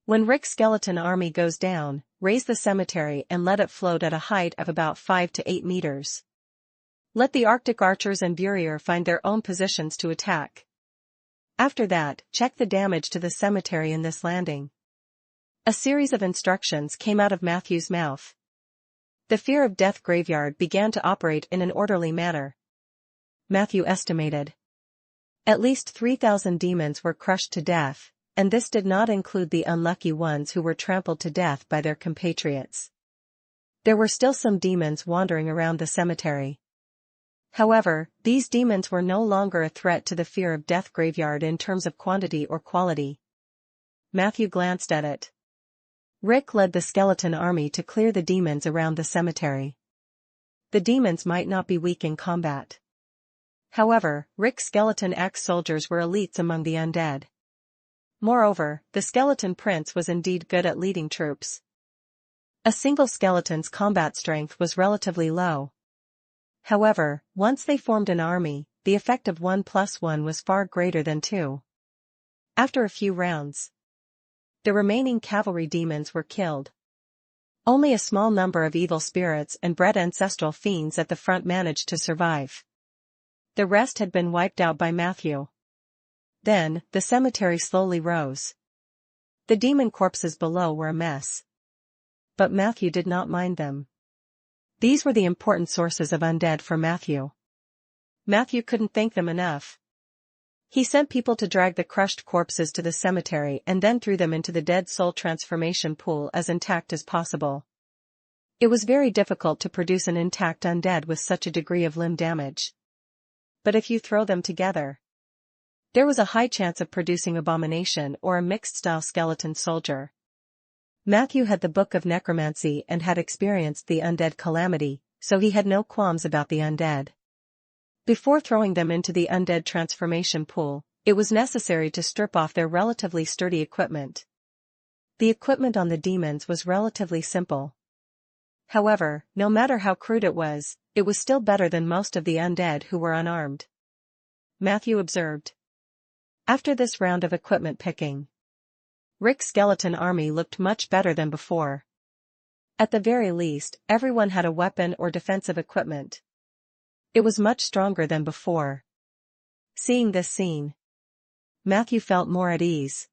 Speaker 1: When Rick's skeleton army goes down, raise the cemetery and let it float at a height of about 5 to 8 meters. Let the Arctic Archers and Burier find their own positions to attack. After that, check the damage to the cemetery in this landing." A series of instructions came out of Matthew's mouth. The Fear of Death graveyard began to operate in an orderly manner. Matthew estimated. At least 3,000 demons were crushed to death, and this did not include the unlucky ones who were trampled to death by their compatriots. There were still some demons wandering around the cemetery. However, these demons were no longer a threat to the Fear of Death graveyard in terms of quantity or quality. Matthew glanced at it. Rick led the skeleton army to clear the demons around the cemetery. The demons might not be weak in combat. However, Rick's skeleton axe soldiers were elites among the undead. Moreover, the skeleton prince was indeed good at leading troops. A single skeleton's combat strength was relatively low. However, once they formed an army, the effect of 1+1 was far greater than 2. After a few rounds, the remaining cavalry demons were killed. Only a small number of evil spirits and bred ancestral fiends at the front managed to survive. The rest had been wiped out by Matthew. Then, the cemetery slowly rose. The demon corpses below were a mess. But Matthew did not mind them. These were the important sources of undead for Matthew. Matthew couldn't thank them enough. He sent people to drag the crushed corpses to the cemetery and then threw them into the dead soul transformation pool as intact as possible. It was very difficult to produce an intact undead with such a degree of limb damage. But if you throw them together, there was a high chance of producing Abomination or a mixed-style skeleton soldier. Matthew had the Book of Necromancy and had experienced the undead calamity, so he had no qualms about the undead. Before throwing them into the undead transformation pool, it was necessary to strip off their relatively sturdy equipment. The equipment on the demons was relatively simple. However, no matter how crude it was still better than most of the undead who were unarmed. Matthew observed. After this round of equipment picking, Rick's skeleton army looked much better than before. At the very least, everyone had a weapon or defensive equipment. It was much stronger than before. Seeing this scene, Matthew felt more at ease.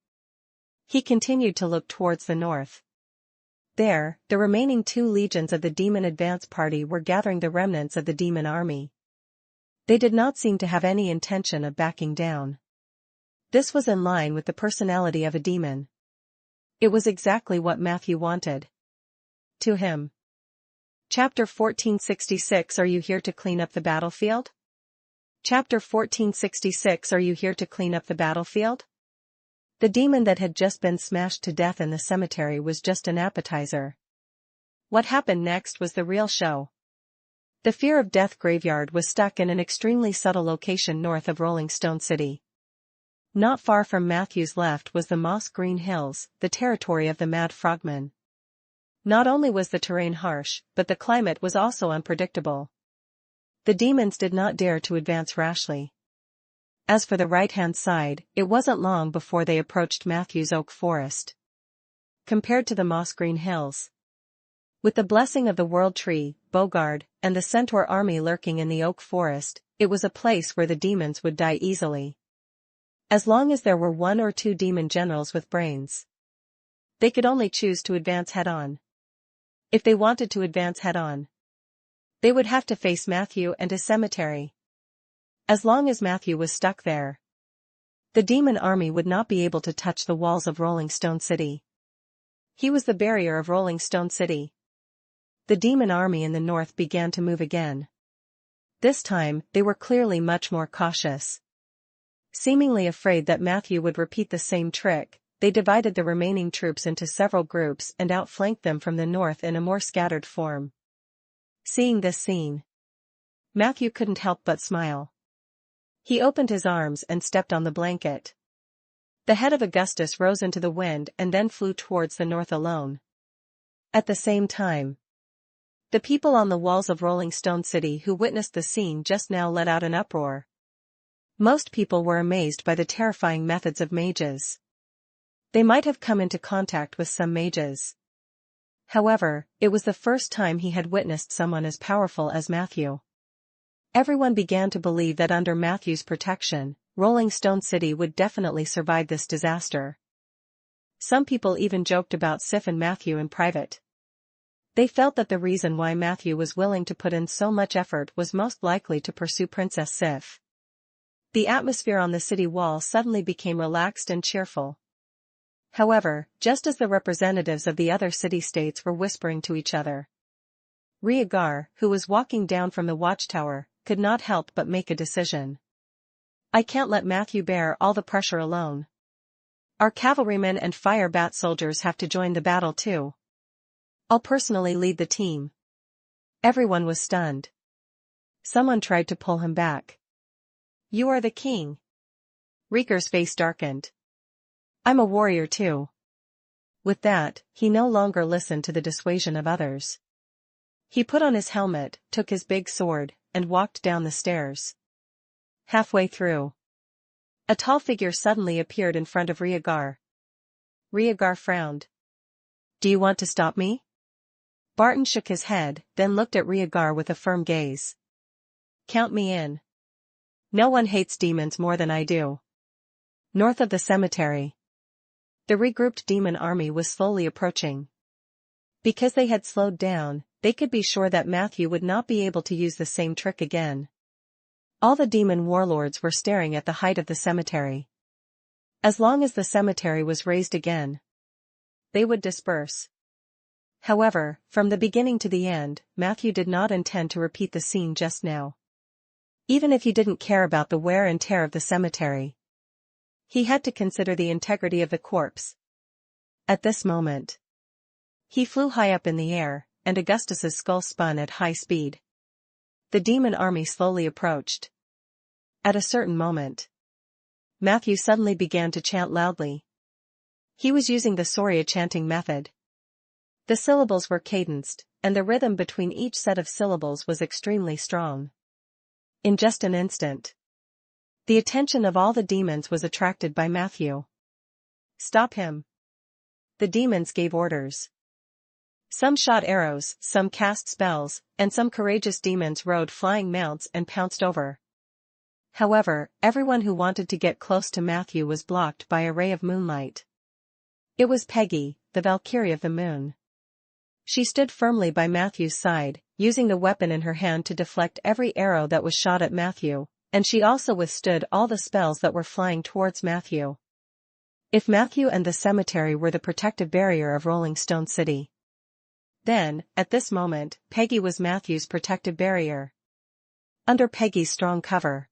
Speaker 1: He continued to look towards the north. There, the remaining 2 legions of the demon advance party were gathering the remnants of the demon army. They did not seem to have any intention of backing down. This was in line with the personality of a demon. It was exactly what Matthew wanted. To him. Chapter 1466. Are you here to clean up the battlefield? Chapter 1466. Are you here to clean up the battlefield? The demon that had just been smashed to death in the cemetery was just an appetizer. What happened next was the real show. The Fear of Death graveyard was stuck in an extremely subtle location north of Rolling Stone City. Not far from Matthew's left was the Moss Green Hills, the territory of the Mad Frogmen. Not only was the terrain harsh, but the climate was also unpredictable. The demons did not dare to advance rashly. As for the right-hand side, it wasn't long before they approached Matthew's oak forest. Compared to the Moss Green Hills, with the blessing of the World Tree, Bogard, and the Centaur army lurking in the oak forest, it was a place where the demons would die easily. As long as there were 1 or 2 demon generals with brains, they could only choose to advance head-on. If they wanted to advance head-on, they would have to face Matthew and his cemetery. As long as Matthew was stuck there, the demon army would not be able to touch the walls of Rolling Stone City. He was the barrier of Rolling Stone City. The demon army in the north began to move again. This time, they were clearly much more cautious. Seemingly afraid that Matthew would repeat the same trick, they divided the remaining troops into several groups and outflanked them from the north in a more scattered form. Seeing this scene, Matthew couldn't help but smile. He opened his arms and stepped on the blanket. The head of Augustus rose into the wind and then flew towards the north alone. At the same time, the people on the walls of Rolling Stone City who witnessed the scene just now let out an uproar. Most people were amazed by the terrifying methods of mages. They might have come into contact with some mages. However, it was the first time he had witnessed someone as powerful as Matthew. Everyone began to believe that under Matthew's protection, Rolling Stone City would definitely survive this disaster. Some people even joked about Sif and Matthew in private. They felt that the reason why Matthew was willing to put in so much effort was most likely to pursue Princess Sif. The atmosphere on the city wall suddenly became relaxed and cheerful. However, just as the representatives of the other city-states were whispering to each other, Rhaegar, who was walking down from the watchtower, could not help but make a decision. I can't let Matthew bear all the pressure alone. Our cavalrymen and fire bat soldiers have to join the battle too. I'll personally lead the team. Everyone was stunned. Someone tried to pull him back. You are the king. Rhaegar's face darkened. I'm a warrior too. With that, he no longer listened to the dissuasion of others. He put on his helmet, took his big sword, and walked down the stairs. Halfway through, a tall figure suddenly appeared in front of Rhaegar. Rhaegar frowned. Do you want to stop me? Barton shook his head, then looked at Rhaegar with a firm gaze. Count me in. No one hates demons more than I do. North of the cemetery, the regrouped demon army was slowly approaching. Because they had slowed down, they could be sure that Matthew would not be able to use the same trick again. All the demon warlords were staring at the height of the cemetery. As long as the cemetery was raised again, they would disperse. However, from the beginning to the end, Matthew did not intend to repeat the scene just now. Even if he didn't care about the wear and tear of the cemetery, he had to consider the integrity of the corpse. At this moment, he flew high up in the air, and Augustus's skull spun at high speed. The demon army slowly approached. At a certain moment, Matthew suddenly began to chant loudly. He was using the Soria chanting method. The syllables were cadenced, and the rhythm between each set of syllables was extremely strong. In just an instant, the attention of all the demons was attracted by Matthew. Stop him. The demons gave orders. Some shot arrows, some cast spells, and some courageous demons rode flying mounts and pounced over. However, everyone who wanted to get close to Matthew was blocked by a ray of moonlight. It was Peggy, the Valkyrie of the Moon. She stood firmly by Matthew's side, using the weapon in her hand to deflect every arrow that was shot at Matthew, and she also withstood all the spells that were flying towards Matthew. If Matthew and the cemetery were the protective barrier of Rolling Stone City, then, at this moment, Peggy was Matthew's protective barrier. Under Peggy's strong cover,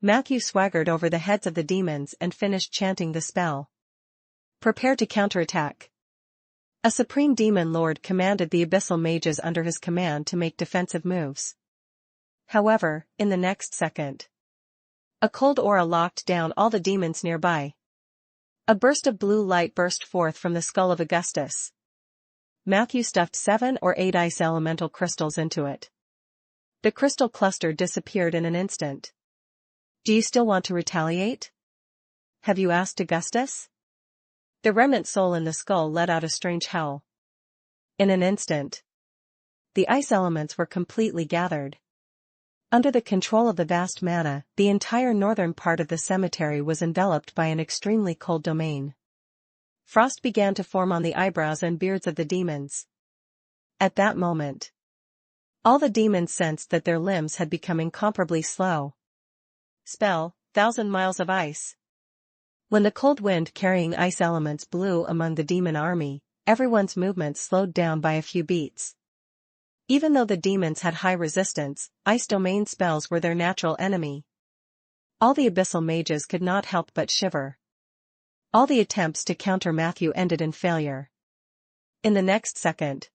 Speaker 1: Matthew swaggered over the heads of the demons and finished chanting the spell. Prepare to counterattack. A supreme demon lord commanded the abyssal mages under his command to make defensive moves. However, in the next second, a cold aura locked down all the demons nearby. A burst of blue light burst forth from the skull of Augustus. Matthew stuffed 7 or 8 ice elemental crystals into it. The crystal cluster disappeared in an instant. Do you still want to retaliate? Have you asked Augustus? The remnant soul in the skull let out a strange howl. In an instant, the ice elements were completely gathered. Under the control of the vast mana, the entire northern part of the cemetery was enveloped by an extremely cold domain. Frost began to form on the eyebrows and beards of the demons. At that moment, all the demons sensed that their limbs had become incomparably slow. Spell, 1,000 miles of ice. When the cold wind carrying ice elements blew among the demon army, everyone's movements slowed down by a few beats. Even though the demons had high resistance, ice domain spells were their natural enemy. All the abyssal mages could not help but shiver. All the attempts to counter Matthew ended in failure. In the next second,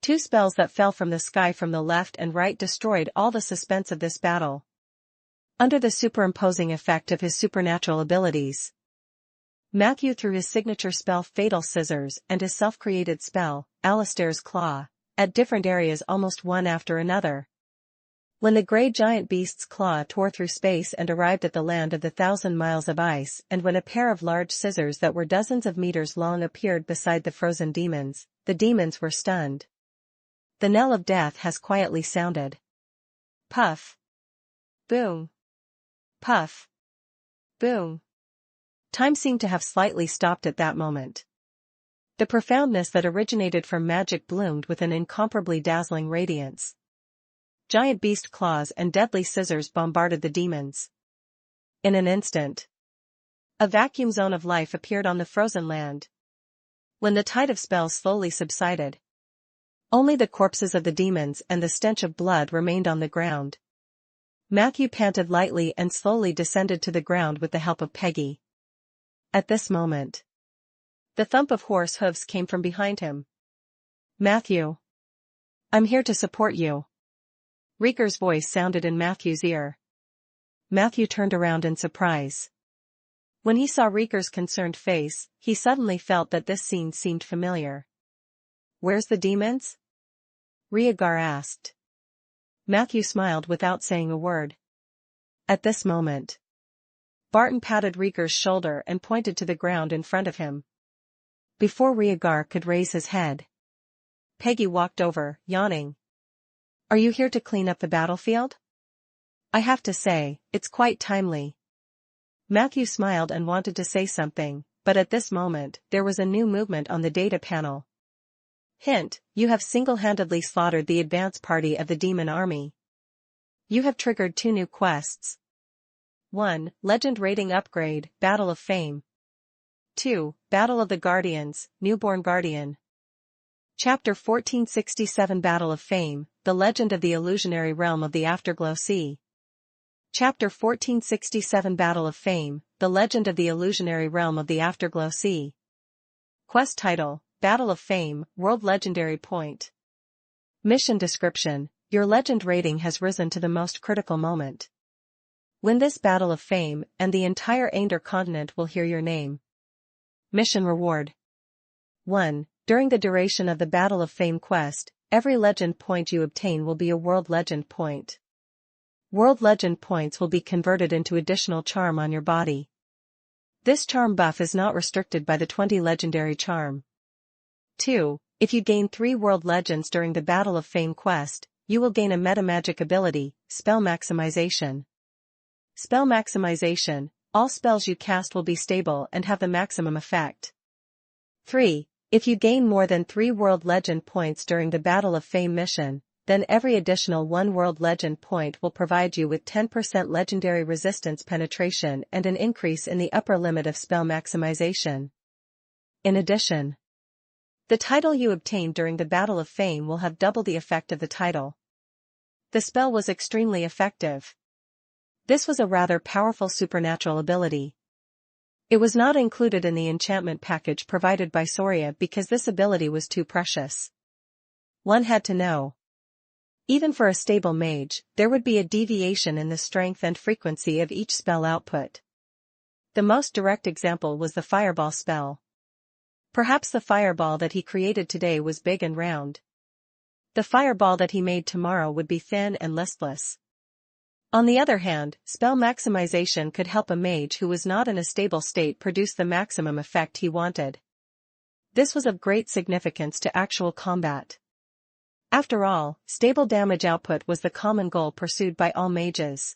Speaker 1: two spells that fell from the sky from the left and right destroyed all the suspense of this battle. Under the superimposing effect of his supernatural abilities, Matthew threw his signature spell Fatal Scissors and his self-created spell, Alistair's Claw, at different areas almost one after another. When the grey giant beast's claw tore through space and arrived at the land of the 1,000 miles of ice, and when a pair of large scissors that were dozens of meters long appeared beside the frozen demons, the demons were stunned. The knell of death has quietly sounded. Puff. Boom. Puff. Boom. Time seemed to have slightly stopped at that moment. The profoundness that originated from magic bloomed with an incomparably dazzling radiance. Giant beast claws and deadly scissors bombarded the demons. In an instant, a vacuum zone of life appeared on the frozen land. When the tide of spells slowly subsided, only the corpses of the demons and the stench of blood remained on the ground. Matthew panted lightly and slowly descended to the ground with the help of Peggy. At this moment, the thump of horse hooves came from behind him. "Matthew. I'm here to support you." Rieker's voice sounded in Matthew's ear. Matthew turned around in surprise. When he saw Rieker's concerned face, he suddenly felt that this scene seemed familiar. "Where's the demons?" Rieger asked. Matthew smiled without saying a word. At this moment, Barton patted Rieger's shoulder and pointed to the ground in front of him. Before Rieger could raise his head, Peggy walked over, yawning. "Are you here to clean up the battlefield? I have to say, it's quite timely." Matthew smiled and wanted to say something, but at this moment, there was a new movement on the data panel. Hint, you have single-handedly slaughtered the advance party of the demon army. You have triggered 2 new quests. 1. Legend rating upgrade, Battle of Fame. 2. Battle of the Guardians, Newborn Guardian. Chapter 1467 Battle of Fame, The Legend of the Illusionary Realm of the Afterglow Sea. Chapter 1467 Battle of Fame, The Legend of the Illusionary Realm of the Afterglow Sea. Quest title, Battle of Fame, World Legendary Point. Mission description, your legend rating has risen to the most critical moment. Win this Battle of Fame, and the entire Aender continent will hear your name. Mission reward. 1. During the duration of the Battle of Fame quest, every legend point you obtain will be a World Legend point. World Legend points will be converted into additional charm on your body. This charm buff is not restricted by the 20 legendary charm. 2. If you gain 3 World Legends during the Battle of Fame quest, you will gain a metamagic ability, Spell Maximization. Spell Maximization, all spells you cast will be stable and have the maximum effect. 3. If you gain more than 3 World Legend points during the Battle of Fame mission, then every additional 1 World Legend point will provide you with 10% legendary resistance penetration and an increase in the upper limit of spell maximization. In addition, the title you obtained during the Battle of Fame will have double the effect of the title. The spell was extremely effective. This was a rather powerful supernatural ability. It was not included in the enchantment package provided by Soria because this ability was too precious. One had to know. Even for a stable mage, there would be a deviation in the strength and frequency of each spell output. The most direct example was the fireball spell. Perhaps the fireball that he created today was big and round. The fireball that he made tomorrow would be thin and listless. On the other hand, spell maximization could help a mage who was not in a stable state produce the maximum effect he wanted. This was of great significance to actual combat. After all, stable damage output was the common goal pursued by all mages.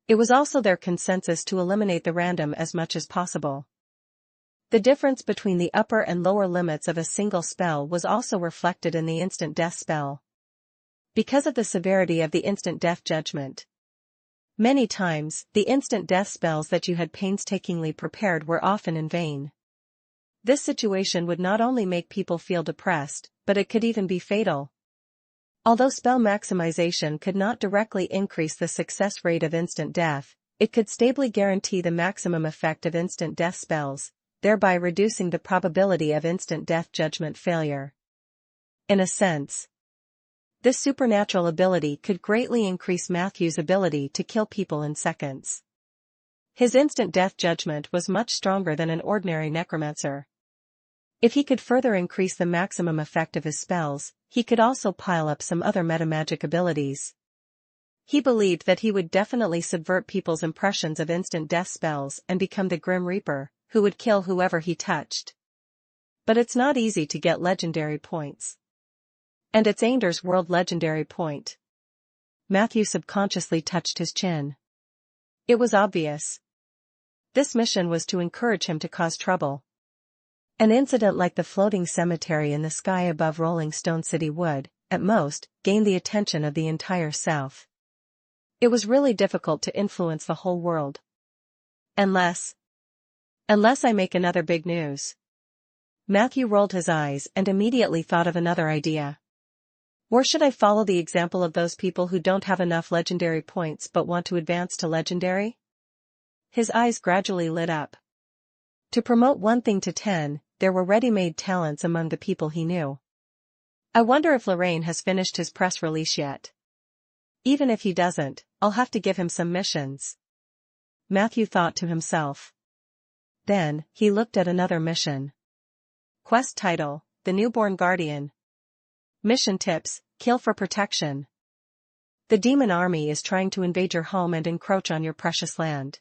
Speaker 1: It was also their consensus to eliminate the random as much as possible. The difference between the upper and lower limits of a single spell was also reflected in the instant death spell. Because of the severity of the instant death judgment, many times, the instant death spells that you had painstakingly prepared were often in vain. This situation would not only make people feel depressed, but it could even be fatal. Although spell maximization could not directly increase the success rate of instant death, It could stably guarantee the maximum effect of instant death spells, thereby reducing the probability of instant death judgment failure. In a sense, this supernatural ability could greatly increase Matthew's ability to kill people in seconds. His instant death judgment was much stronger than an ordinary necromancer. If he could further increase the maximum effect of his spells, he could also pile up some other metamagic abilities. He believed that he would definitely subvert people's impressions of instant death spells and become the Grim Reaper, who would kill whoever he touched. But it's not easy to get legendary points. And it's Ainder's world legendary point. Matthew subconsciously touched his chin. It was obvious. This mission was to encourage him to cause trouble. An incident like the floating cemetery in the sky above Rolling Stone City would, at most, gain the attention of the entire South. It was really difficult to influence the whole world. Unless I make another big news. Matthew rolled his eyes and immediately thought of another idea. Or should I follow the example of those people who don't have enough legendary points but want to advance to legendary? His eyes gradually lit up. To promote one thing to 10, there were ready-made talents among the people he knew. I wonder if Lorraine has finished his press release yet. Even if he doesn't, I'll have to give him some missions. Matthew thought to himself. Then, he looked at another mission. Quest title, The Newborn Guardian. Mission tips, kill for protection. The demon army is trying to invade your home and encroach on your precious land.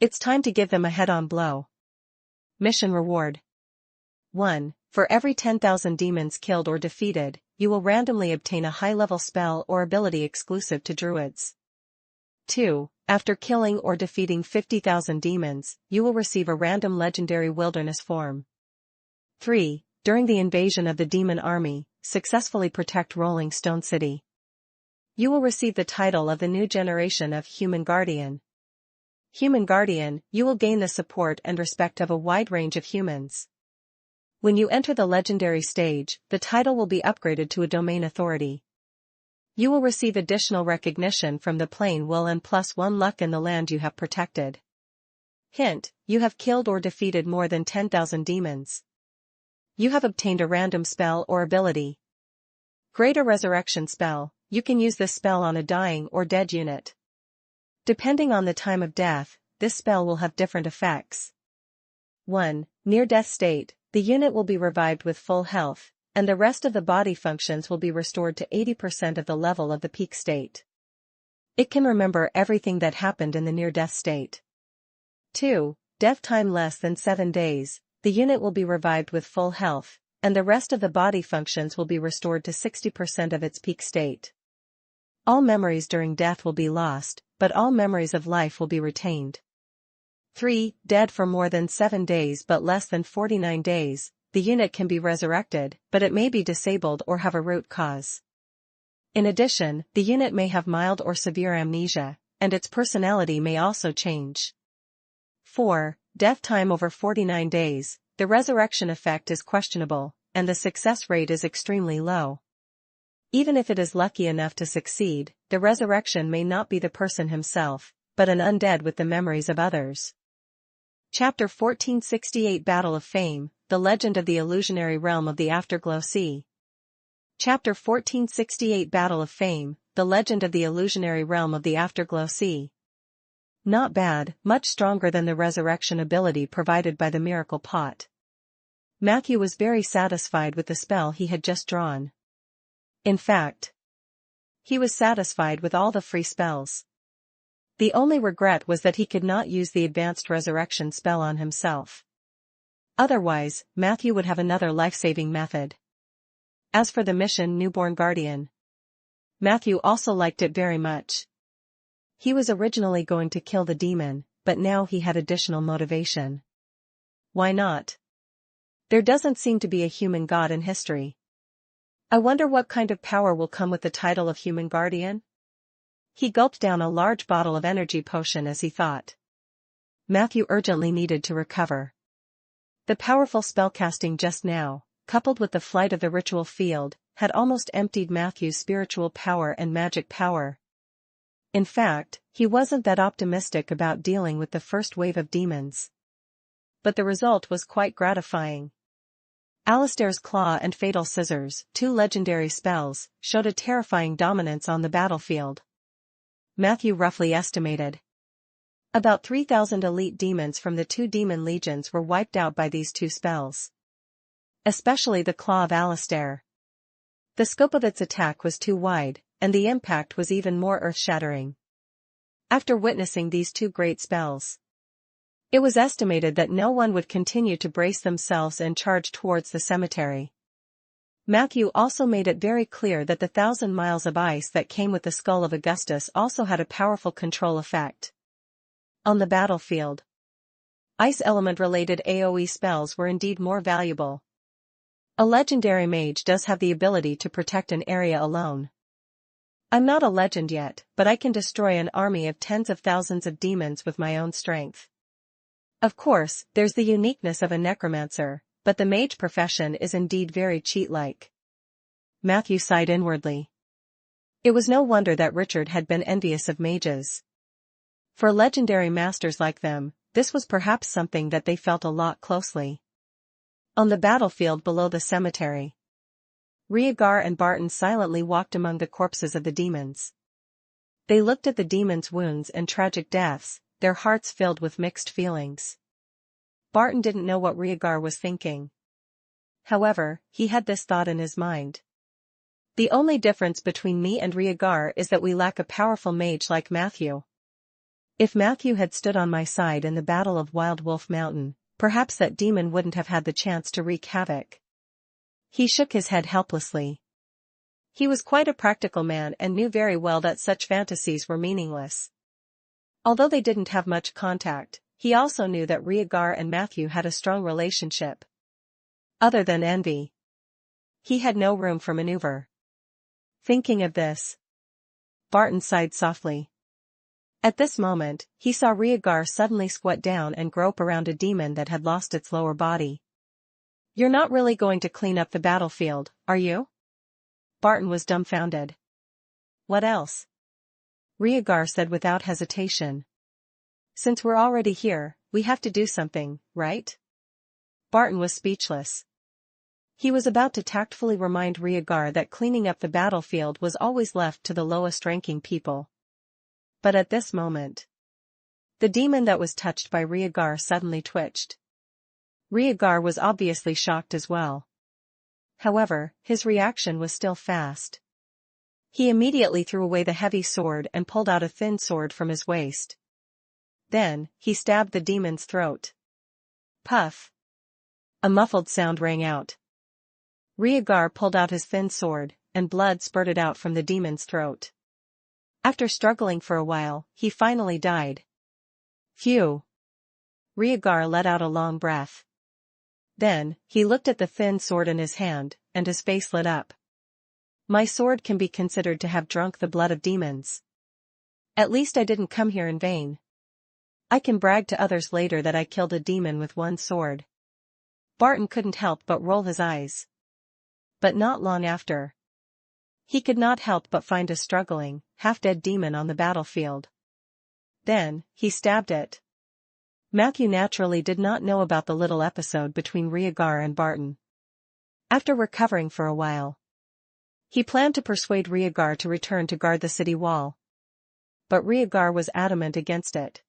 Speaker 1: It's time to give them a head-on blow. Mission reward. 1. For every 10,000 demons killed or defeated, you will randomly obtain a high-level spell or ability exclusive to druids. 2. After killing or defeating 50,000 demons, you will receive a random legendary wilderness form. 3. During the invasion of the demon army, successfully protect Rolling Stone City. You will receive the title of the new generation of Human Guardian. Human Guardian, you will gain the support and respect of a wide range of humans. When you enter the legendary stage, the title will be upgraded to a domain authority. You will receive additional recognition from the plain will and +1 luck in the land you have protected. Hint, you have killed or defeated more than 10,000 demons. You have obtained a random spell or ability. Greater Resurrection spell, you can use this spell on a dying or dead unit. Depending on the time of death, this spell will have different effects. 1. Near-death state, the unit will be revived with full health, and the rest of the body functions will be restored to 80% of the level of the peak state. It can remember everything that happened in the near-death state. 2. Death time less than 7 days, the unit will be revived with full health, and the rest of the body functions will be restored to 60% of its peak state. All memories during death will be lost, but all memories of life will be retained. 3. Dead for more than 7 days but less than 49 days, the unit can be resurrected, but it may be disabled or have a root cause. In addition, the unit may have mild or severe amnesia, and its personality may also change. 4. Death time over 49 days, the resurrection effect is questionable, and the success rate is extremely low. Even if it is lucky enough to succeed, the resurrection may not be the person himself, but an undead with the memories of others. Chapter 1468 Battle of Fame, The Legend of the Illusionary Realm of the Afterglow Sea. Chapter 1468 Battle of Fame, The Legend of the Illusionary Realm of the Afterglow Sea. Not bad, much stronger than the resurrection ability provided by the miracle pot. Matthew was very satisfied with the spell he had just drawn. In fact, he was satisfied with all the free spells. The only regret was that he could not use the advanced resurrection spell on himself. Otherwise, Matthew would have another life-saving method. As for the mission Newborn Guardian, Matthew also liked it very much. He was originally going to kill the demon, but now he had additional motivation. Why not? There doesn't seem to be a human god in history. I wonder what kind of power will come with the title of Human Guardian? He gulped down a large bottle of energy potion as he thought. Matthew urgently needed to recover. The powerful spellcasting just now, coupled with the flight of the ritual field, had almost emptied Matthew's spiritual power and magic power. In fact, he wasn't that optimistic about dealing with the first wave of demons. But the result was quite gratifying. Alistair's Claw and Fatal Scissors, two legendary spells, showed a terrifying dominance on the battlefield. Matthew roughly estimated. About 3,000 elite demons from the two demon legions were wiped out by these two spells. Especially the Claw of Alistair. The scope of its attack was too wide, and the impact was even more earth-shattering. After witnessing these two great spells, it was estimated that no one would continue to brace themselves and charge towards the cemetery. Matthew also made it very clear that the 1,000 miles of ice that came with the skull of Augustus also had a powerful control effect. On the battlefield, ice element-related AoE spells were indeed more valuable. A legendary mage does have the ability to protect an area alone. I'm not a legend yet, but I can destroy an army of tens of thousands of demons with my own strength. Of course, there's the uniqueness of a necromancer, but the mage profession is indeed very cheat-like. Matthew sighed inwardly. It was no wonder that Richard had been envious of mages. For legendary masters like them, this was perhaps something that they felt a lot closely. On the battlefield below the cemetery, Rhaegar and Barton silently walked among the corpses of the demons. They looked at the demons' wounds and tragic deaths, their hearts filled with mixed feelings. Barton didn't know what Rhaegar was thinking. However, he had this thought in his mind. The only difference between me and Rhaegar is that we lack a powerful mage like Matthew. If Matthew had stood on my side in the Battle of Wild Wolf Mountain, perhaps that demon wouldn't have had the chance to wreak havoc. He shook his head helplessly. He was quite a practical man and knew very well that such fantasies were meaningless. Although they didn't have much contact, he also knew that Rhaegar and Matthew had a strong relationship. Other than envy, he had no room for maneuver. Thinking of this, Barton sighed softly. At this moment, he saw Rhaegar suddenly squat down and grope around a demon that had lost its lower body. "You're not really going to clean up the battlefield, are you?" Barton was dumbfounded. "What else?" Rhaegar said without hesitation. "Since we're already here, we have to do something, right?" Barton was speechless. He was about to tactfully remind Rhaegar that cleaning up the battlefield was always left to the lowest-ranking people. But at this moment, the demon that was touched by Rhaegar suddenly twitched. Rhaegar was obviously shocked as well. However, his reaction was still fast. He immediately threw away the heavy sword and pulled out a thin sword from his waist. Then, he stabbed the demon's throat. Puff! A muffled sound rang out. Rhaegar pulled out his thin sword, and blood spurted out from the demon's throat. After struggling for a while, he finally died. Phew! Rhaegar let out a long breath. Then, he looked at the thin sword in his hand, and his face lit up. My sword can be considered to have drunk the blood of demons. At least I didn't come here in vain. I can brag to others later that I killed a demon with one sword. Barton couldn't help but roll his eyes. But not long after, he could not help but find a struggling, half-dead demon on the battlefield. Then, he stabbed it. Matthew naturally did not know about the little episode between Rhaegar and Barton. After recovering for a while, he planned to persuade Rhaegar to return to guard the city wall. But Rhaegar was adamant against it.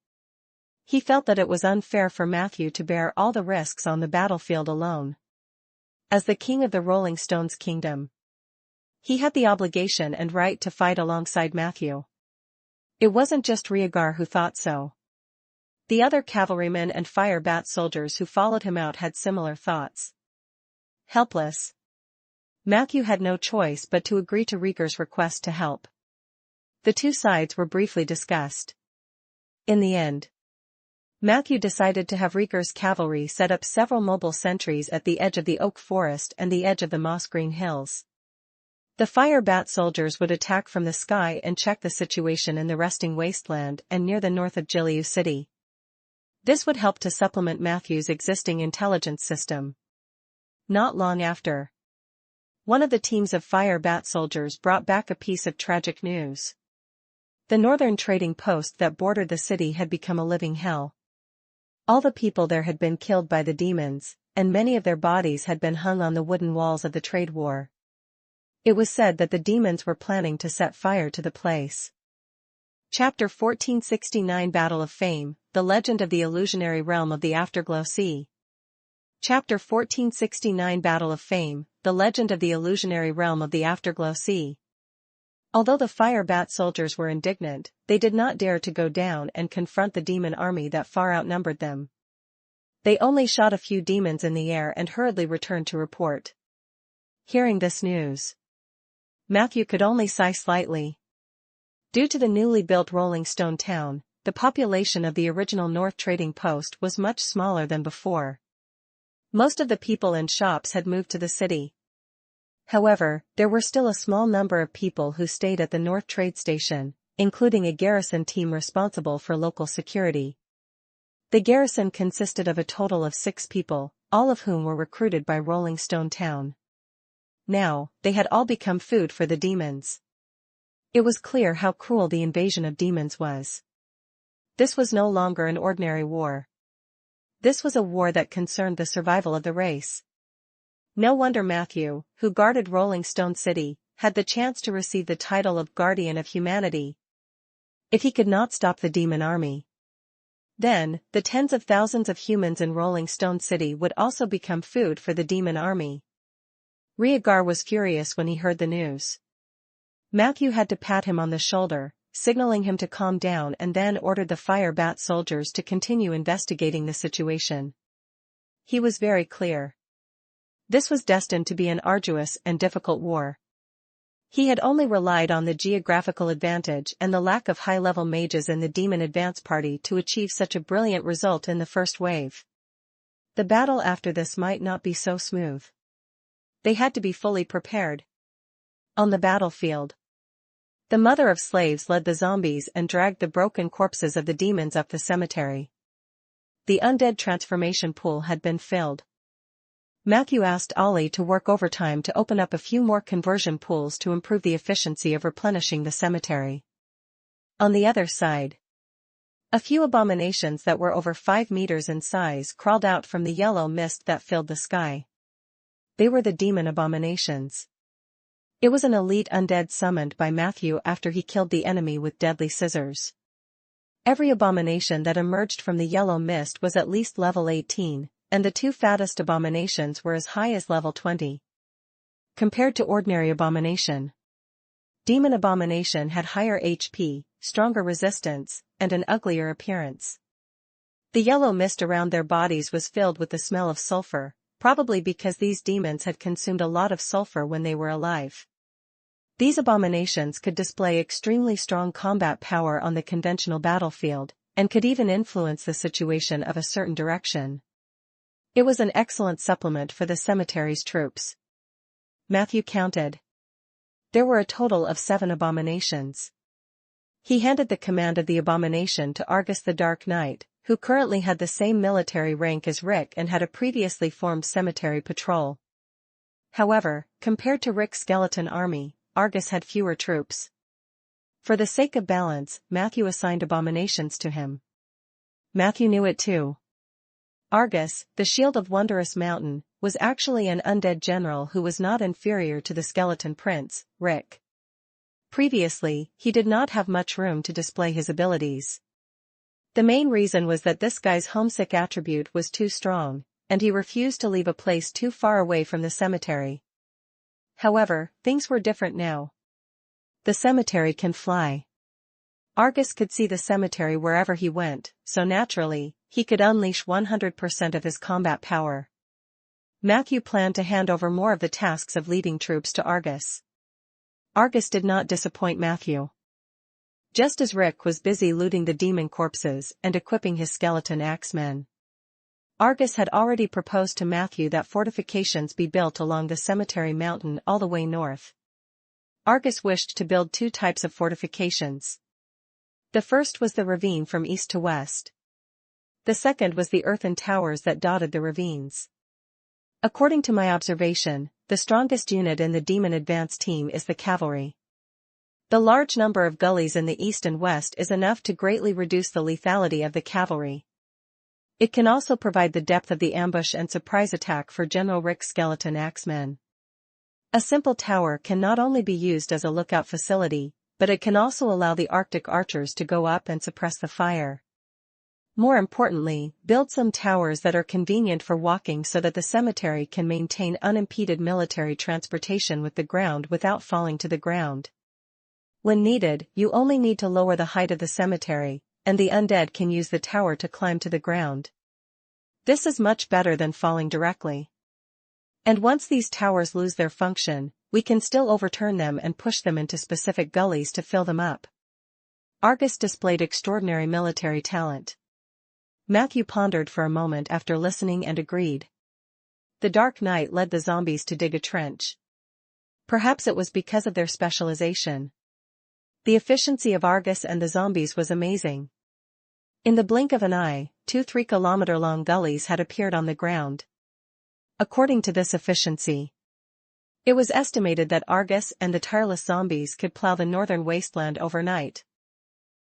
Speaker 1: He felt that it was unfair for Matthew to bear all the risks on the battlefield alone. As the king of the Rolling Stones kingdom, he had the obligation and right to fight alongside Matthew. It wasn't just Rhaegar who thought so. The other cavalrymen and fire bat soldiers who followed him out had similar thoughts. Helpless, Matthew had no choice but to agree to Rhaegar's request to help. The two sides were briefly discussed. In the end, Matthew decided to have Rhaegar's cavalry set up several mobile sentries at the edge of the oak forest and the edge of the moss-green hills. The fire bat soldiers would attack from the sky and check the situation in the resting wasteland and near the north of Giliu City. This would help to supplement Matthew's existing intelligence system. Not long after, one of the teams of fire bat soldiers brought back a piece of tragic news. The northern trading post that bordered the city had become a living hell. All the people there had been killed by the demons, and many of their bodies had been hung on the wooden walls of the trade war. It was said that the demons were planning to set fire to the place. Chapter 1469 Battle of Fame, The Legend of the Illusionary Realm of the Afterglow Sea. Chapter 1469 Battle of Fame, The Legend of the Illusionary Realm of the Afterglow Sea. Although the fire bat soldiers were indignant, they did not dare to go down and confront the demon army that far outnumbered them. They only shot a few demons in the air and hurriedly returned to report. Hearing this news, Matthew could only sigh slightly. Due to the newly built rolling stone town, the population of the original North Trading Post was much smaller than before. Most of the people and shops had moved to the city. However, there were still a small number of people who stayed at the North Trade Station, including a garrison team responsible for local security. The garrison consisted of a total of 6 people, all of whom were recruited by Rolling Stone Town. Now, they had all become food for the demons. It was clear how cruel the invasion of demons was. This was no longer an ordinary war. This was a war that concerned the survival of the race. No wonder Matthew, who guarded Rolling Stone City, had the chance to receive the title of Guardian of Humanity. If he could not stop the demon army, then, the tens of thousands of humans in Rolling Stone City would also become food for the demon army. Rhaegar was furious when he heard the news. Matthew had to pat him on the shoulder, signaling him to calm down, and then ordered the fire bat soldiers to continue investigating the situation. He was very clear. This was destined to be an arduous and difficult war. He had only relied on the geographical advantage and the lack of high-level mages in the demon advance party to achieve such a brilliant result in the first wave. The battle after this might not be so smooth. They had to be fully prepared. On the battlefield, the mother of slaves led the zombies and dragged the broken corpses of the demons up the cemetery. The undead transformation pool had been filled. Matthew asked Ollie to work overtime to open up a few more conversion pools to improve the efficiency of replenishing the cemetery. On the other side, a few abominations that were over 5 meters in size crawled out from the yellow mist that filled the sky. They were the demon abominations. It was an elite undead summoned by Matthew after he killed the enemy with deadly scissors. Every abomination that emerged from the yellow mist was at least level 18. And the 2 fattest abominations were as high as level 20. Compared to ordinary abomination, demon abomination had higher HP, stronger resistance, and an uglier appearance. The yellow mist around their bodies was filled with the smell of sulfur, probably because these demons had consumed a lot of sulfur when they were alive. These abominations could display extremely strong combat power on the conventional battlefield, and could even influence the situation of a certain direction. It was an excellent supplement for the cemetery's troops. Matthew counted. There were a total of 7 abominations. He handed the command of the abomination to Argus the Dark Knight, who currently had the same military rank as Rick and had a previously formed cemetery patrol. However, compared to Rick's skeleton army, Argus had fewer troops. For the sake of balance, Matthew assigned abominations to him. Matthew knew it too. Argus, the Shield of Wondrous Mountain, was actually an undead general who was not inferior to the skeleton prince, Rick. Previously, he did not have much room to display his abilities. The main reason was that this guy's homesick attribute was too strong, and he refused to leave a place too far away from the cemetery. However, things were different now. The cemetery can fly. Argus could see the cemetery wherever he went, so naturally, he could unleash 100% of his combat power. Matthew planned to hand over more of the tasks of leading troops to Argus. Argus did not disappoint Matthew. Just as Rick was busy looting the demon corpses and equipping his skeleton axemen, Argus had already proposed to Matthew that fortifications be built along the cemetery mountain all the way north. Argus wished to build 2 types of fortifications. The first was the ravine from east to west. The second was the earthen towers that dotted the ravines. According to my observation, the strongest unit in the demon advance team is the cavalry. The large number of gullies in the east and west is enough to greatly reduce the lethality of the cavalry. It can also provide the depth of the ambush and surprise attack for General Rick's skeleton axemen. A simple tower can not only be used as a lookout facility, but it can also allow the Arctic archers to go up and suppress the fire. More importantly, build some towers that are convenient for walking so that the cemetery can maintain unimpeded military transportation with the ground without falling to the ground. When needed, you only need to lower the height of the cemetery, and the undead can use the tower to climb to the ground. This is much better than falling directly. And once these towers lose their function, we can still overturn them and push them into specific gullies to fill them up. Argus displayed extraordinary military talent. Matthew pondered for a moment after listening and agreed. The Dark Knight led the zombies to dig a trench. Perhaps it was because of their specialization. The efficiency of Argus and the zombies was amazing. In the blink of an eye, 2 3-kilometer-long gullies had appeared on the ground. According to this efficiency, it was estimated that Argus and the tireless zombies could plow the northern wasteland overnight.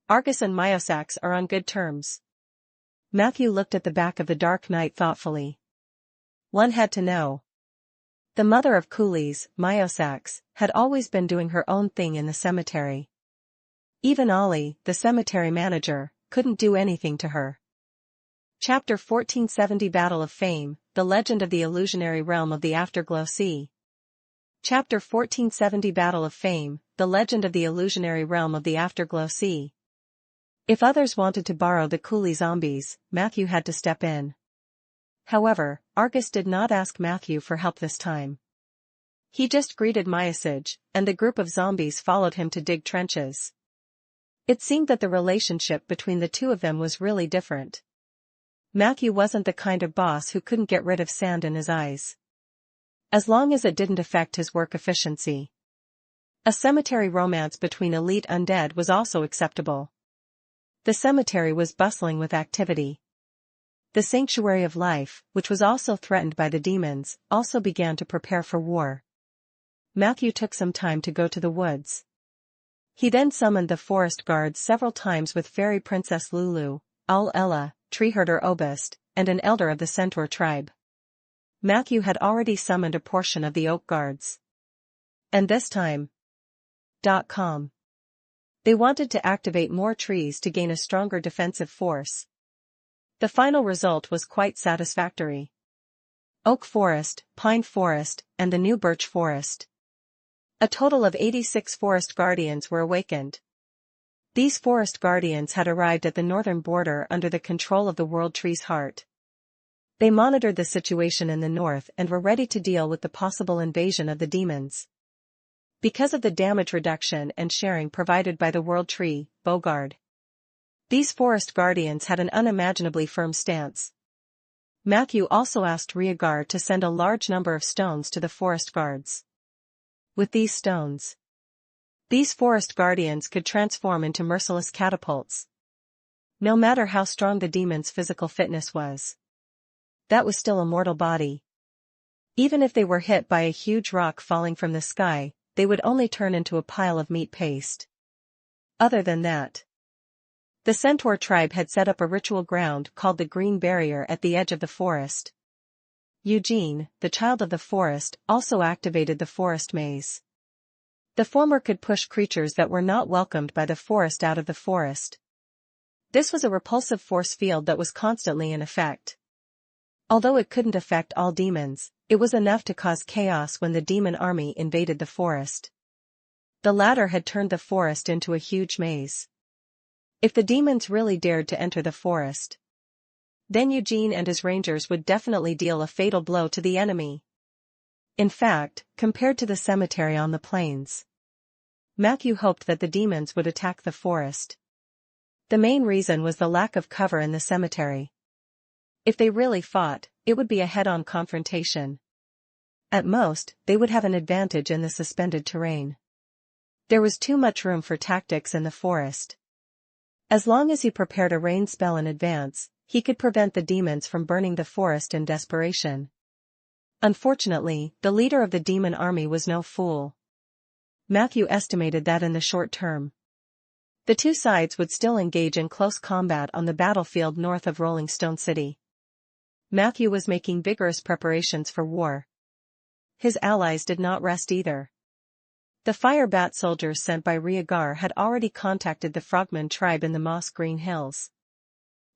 Speaker 1: Argus and Myosax are on good terms. Matthew looked at the back of the Dark Knight thoughtfully. One had to know. The mother of coolies, Myosax, had always been doing her own thing in the cemetery. Even Ollie, the cemetery manager, couldn't do anything to her. Chapter 1470 Battle of Fame, The Legend of the Illusionary Realm of the Afterglow Sea. Chapter 1470 Battle of Fame, The Legend of the Illusionary Realm of the Afterglow Sea. If others wanted to borrow the coolie zombies, Matthew had to step in. However, Argus did not ask Matthew for help this time. He just greeted Myosage, and the group of zombies followed him to dig trenches. It seemed that the relationship between the two of them was really different. Matthew wasn't the kind of boss who couldn't get rid of sand in his eyes, as long as it didn't affect his work efficiency. A cemetery romance between elite undead was also acceptable. The cemetery was bustling with activity. The sanctuary of life, which was also threatened by the demons, also began to prepare for war. Matthew took some time to go to the woods. He then summoned the forest guards several times with Fairy Princess Lulu, Owl Ella, Tree Herder Obist, and an elder of the Centaur tribe. Matthew had already summoned a portion of the Oak Guards. And this time, they wanted to activate more trees to gain a stronger defensive force. The final result was quite satisfactory. Oak Forest, Pine Forest, and the new Birch Forest. A total of 86 forest guardians were awakened. These forest guardians had arrived at the northern border under the control of the World Tree's heart. They monitored the situation in the north and were ready to deal with the possible invasion of the demons. Because of the damage reduction and sharing provided by the World Tree, Bogard, these forest guardians had an unimaginably firm stance. Matthew also asked Rhaegar to send a large number of stones to the forest guards. With these stones, these forest guardians could transform into merciless catapults. No matter how strong the demon's physical fitness was, that was still a mortal body. Even if they were hit by a huge rock falling from the sky, they would only turn into a pile of meat paste. Other than that, the Centaur tribe had set up a ritual ground called the Green Barrier at the edge of the forest. Eugene, the child of the forest, also activated the forest maze. The former could push creatures that were not welcomed by the forest out of the forest. This was a repulsive force field that was constantly in effect. Although it couldn't affect all demons, it was enough to cause chaos when the demon army invaded the forest. The latter had turned the forest into a huge maze. If the demons really dared to enter the forest, then Eugene and his rangers would definitely deal a fatal blow to the enemy. In fact, compared to the cemetery on the plains, Matthew hoped that the demons would attack the forest. The main reason was the lack of cover in the cemetery. If they really fought, it would be a head-on confrontation. At most, they would have an advantage in the suspended terrain. There was too much room for tactics in the forest. As long as he prepared a rain spell in advance, he could prevent the demons from burning the forest in desperation. Unfortunately, the leader of the demon army was no fool. Matthew estimated that in the short term, the two sides would still engage in close combat on the battlefield north of Rolling Stone City. Matthew was making vigorous preparations for war. His allies did not rest either. The fire bat soldiers sent by Rhaegar had already contacted the Frogman tribe in the Moss Green Hills.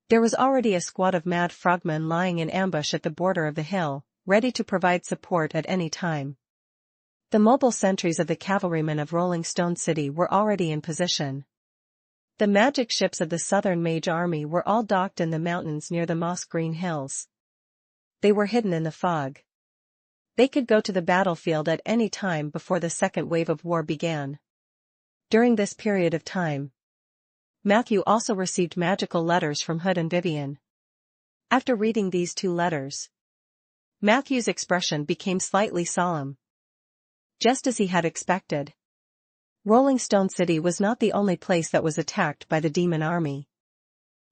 Speaker 1: There was already a squad of mad frogmen lying in ambush at the border of the hill, ready to provide support at any time. The mobile sentries of the cavalrymen of Rolling Stone City were already in position. The magic ships of the Southern Mage Army were all docked in the mountains near the Moss Green Hills. They were hidden in the fog. They could go to the battlefield at any time before the second wave of war began. During this period of time, Matthew also received magical letters from Hood and Vivian. After reading these two letters, Matthew's expression became slightly solemn. Just as he had expected, Rolling Stone City was not the only place that was attacked by the demon army.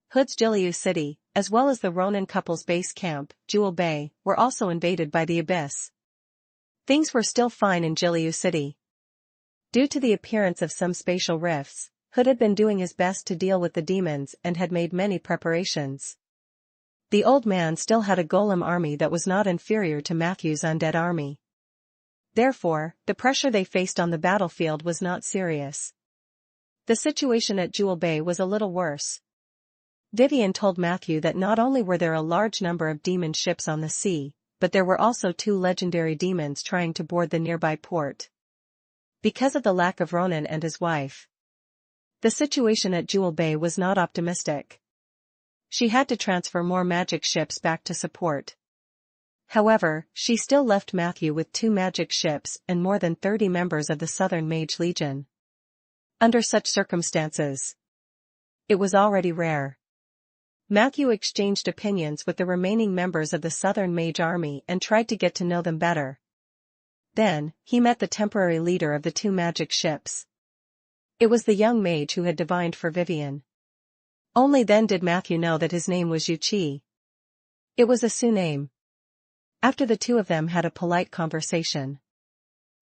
Speaker 1: Hood's Jiliu City, as well as the Ronin couple's base camp, Jewel Bay, were also invaded by the Abyss. Things were still fine in Jiliu City. Due to the appearance of some spatial rifts, Hood had been doing his best to deal with the demons and had made many preparations. The old man still had a golem army that was not inferior to Matthew's undead army. Therefore, the pressure they faced on the battlefield was not serious. The situation at Jewel Bay was a little worse. Vivian told Matthew that not only were there a large number of demon ships on the sea, but there were also two legendary demons trying to board the nearby port. Because of the lack of Ronan and his wife, the situation at Jewel Bay was not optimistic. She had to transfer more magic ships back to support. However, she still left Matthew with 2 magic ships and more than 30 members of the Southern Mage Legion. Under such circumstances, it was already rare. Matthew exchanged opinions with the remaining members of the Southern Mage Army and tried to get to know them better. Then, he met the temporary leader of the 2 magic ships. It was the young mage who had divined for Vivian. Only then did Matthew know that his name was Yuchi. It was a Sioux name. After the two of them had a polite conversation,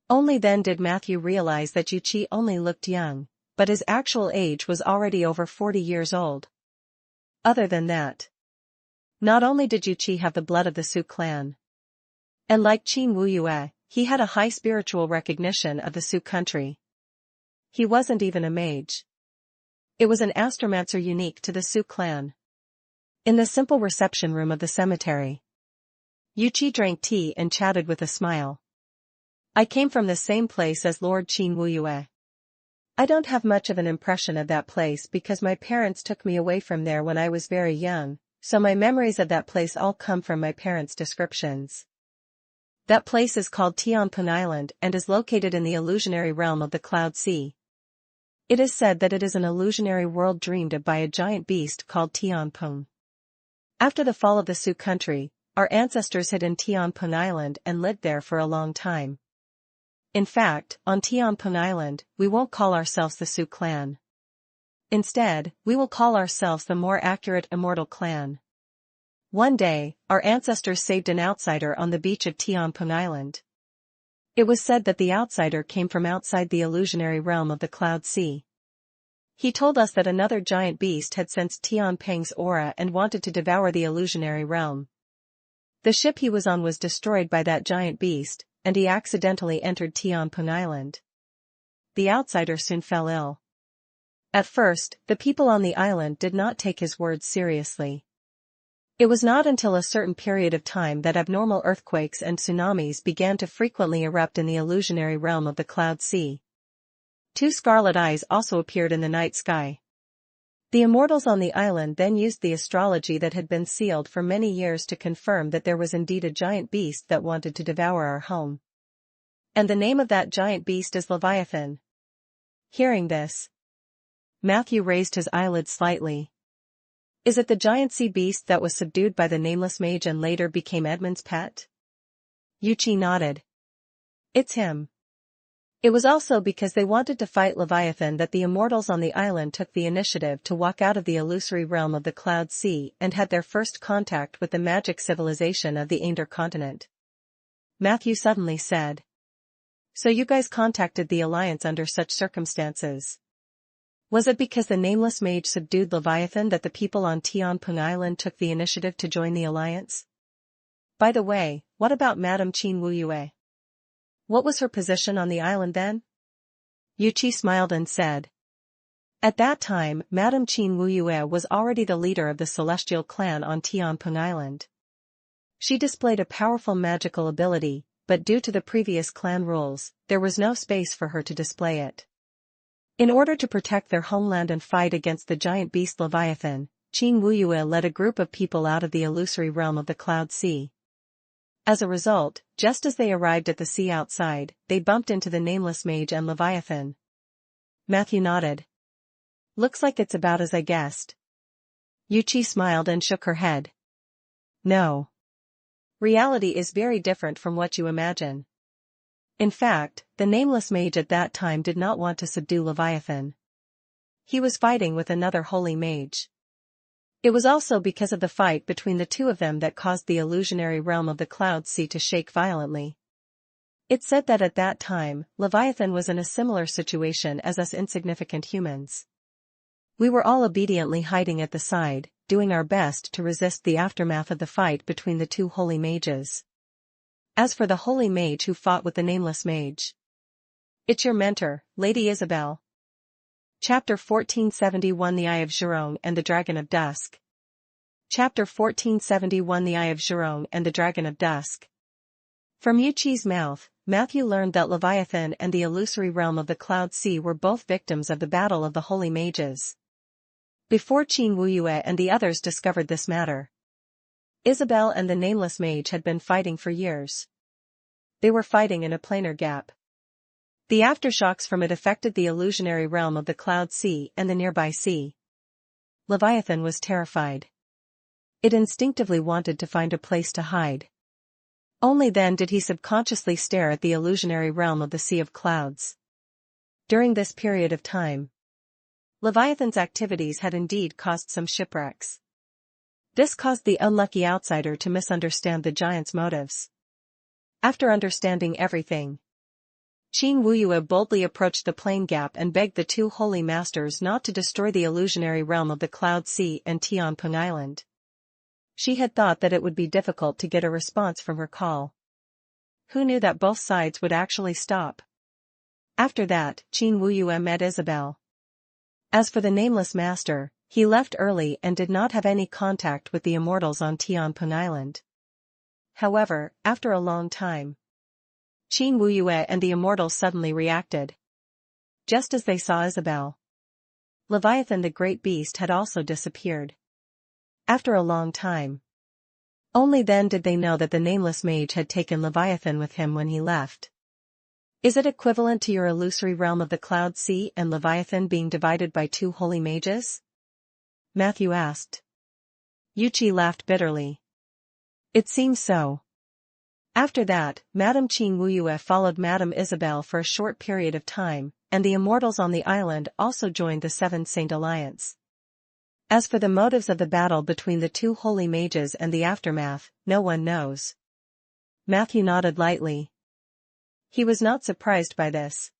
Speaker 1: only then did Matthew realize that Yuchi only looked young, but his actual age was already over 40 years old. Other than that, not only did Yuchi have the blood of the Sioux clan, and like Qin Wuyue, he had a high spiritual recognition of the Sioux country. He wasn't even a mage. It was an astromancer unique to the Sioux clan. In the simple reception room of the cemetery, Yuchi drank tea and chatted with a smile. I came from the same place as Lord Qin Wuyue. I don't have much of an impression of that place because my parents took me away from there when I was very young, so my memories of that place all come from my parents' descriptions. That place is called Tianping Island and is located in the illusionary realm of the Cloud Sea. It is said that it is an illusionary world dreamed of by a giant beast called Tianping. After the fall of the Sioux country, our ancestors hid in Tianping Island and lived there for a long time. In fact, on Tianping Island, we won't call ourselves the Sioux clan. Instead, we will call ourselves the more accurate Immortal clan. One day, our ancestors saved an outsider on the beach of Tianping Island. It was said that the outsider came from outside the illusionary realm of the Cloud Sea. He told us that another giant beast had sensed Tianping's aura and wanted to devour the illusionary realm. The ship he was on was destroyed by that giant beast, and he accidentally entered Tianping Island. The outsider soon fell ill. At first, the people on the island did not take his words seriously. It was not until a certain period of time that abnormal earthquakes and tsunamis began to frequently erupt in the illusionary realm of the Cloud Sea. 2 scarlet eyes also appeared in the night sky. The immortals on the island then used the astrology that had been sealed for many years to confirm that there was indeed a giant beast that wanted to devour our home. And the name of that giant beast is Leviathan. Hearing this, Matthew raised his eyelids slightly. Is it the giant sea beast that was subdued by the nameless mage and later became Edmund's pet? Yuchi nodded. It's him. It was also because they wanted to fight Leviathan that the immortals on the island took the initiative to walk out of the illusory realm of the Cloud Sea and had their first contact with the magic civilization of the Ander continent. Matthew suddenly said. So you guys contacted the Alliance under such circumstances. Was it because the nameless mage subdued Leviathan that the people on Tianping Island took the initiative to join the Alliance? By the way, what about Madame Qin Wuyue? What was her position on the island then? Yuqi smiled and said. At that time, Madame Qin Wuyue was already the leader of the Celestial clan on Tianping Island. She displayed a powerful magical ability, but due to the previous clan rules, there was no space for her to display it. In order to protect their homeland and fight against the giant beast Leviathan, Qin Wuyue led a group of people out of the illusory realm of the Cloud Sea. As a result, just as they arrived at the sea outside, they bumped into the nameless mage and Leviathan. Matthew nodded. Looks like it's about as I guessed. Yuqi smiled and shook her head. No. Reality is very different from what you imagine. In fact, the nameless mage at that time did not want to subdue Leviathan. He was fighting with another holy mage. It was also because of the fight between the two of them that caused the illusionary realm of the Cloud Sea to shake violently. It said that at that time, Leviathan was in a similar situation as us insignificant humans. We were all obediently hiding at the side, doing our best to resist the aftermath of the fight between the two holy mages. As for the holy mage who fought with the nameless mage, it's your mentor, Lady Isabel. Chapter 1471 The Eye of Zhurong and the Dragon of Dusk. Chapter 1471 The Eye of Zhurong and the Dragon of Dusk. From Yuqi's mouth, Matthew learned that Leviathan and the illusory realm of the Cloud Sea were both victims of the battle of the holy mages. Before Qin Wuyue and the others discovered this matter, Isabel and the nameless mage had been fighting for years. They were fighting in a planar gap. The aftershocks from it affected the illusionary realm of the Cloud Sea and the nearby sea. Leviathan was terrified. It instinctively wanted to find a place to hide. Only then did he subconsciously stare at the illusionary realm of the Sea of Clouds. During this period of time, Leviathan's activities had indeed caused some shipwrecks. This caused the unlucky outsider to misunderstand the giant's motives. After understanding everything, Qin Wuyue boldly approached the plain gap and begged the two holy masters not to destroy the illusionary realm of the Cloud Sea and Tianping Island. She had thought that it would be difficult to get a response from her call. Who knew that both sides would actually stop? After that, Qin Wuyue met Isabel. As for the nameless master, he left early and did not have any contact with the immortals on Tianping Island. However, after a long time, Qin Wuyue and the immortals suddenly reacted. Just as they saw Isabel, Leviathan the great beast had also disappeared. After a long time, only then did they know that the nameless mage had taken Leviathan with him when he left. Is it equivalent to your illusory realm of the Cloud Sea and Leviathan being divided by two holy mages? Matthew asked. Yuqi laughed bitterly. It seems so. After that, Madame Qin Wuyue followed Madame Isabel for a short period of time, and the immortals on the island also joined the Seven Saint Alliance. As for the motives of the battle between the two holy mages and the aftermath, no one knows. Matthew nodded lightly. He was not surprised by this.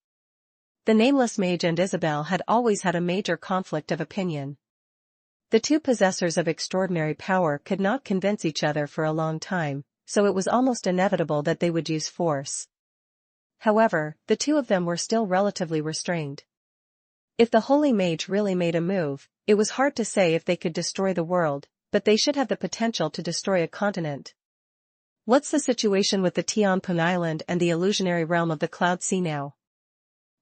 Speaker 1: The nameless mage and Isabel had always had a major conflict of opinion. The two possessors of extraordinary power could not convince each other for a long time, so it was almost inevitable that they would use force. However, the two of them were still relatively restrained. If the holy mage really made a move, it was hard to say if they could destroy the world, but they should have the potential to destroy a continent. What's the situation with the Tianping Island and the illusionary realm of the Cloud Sea now?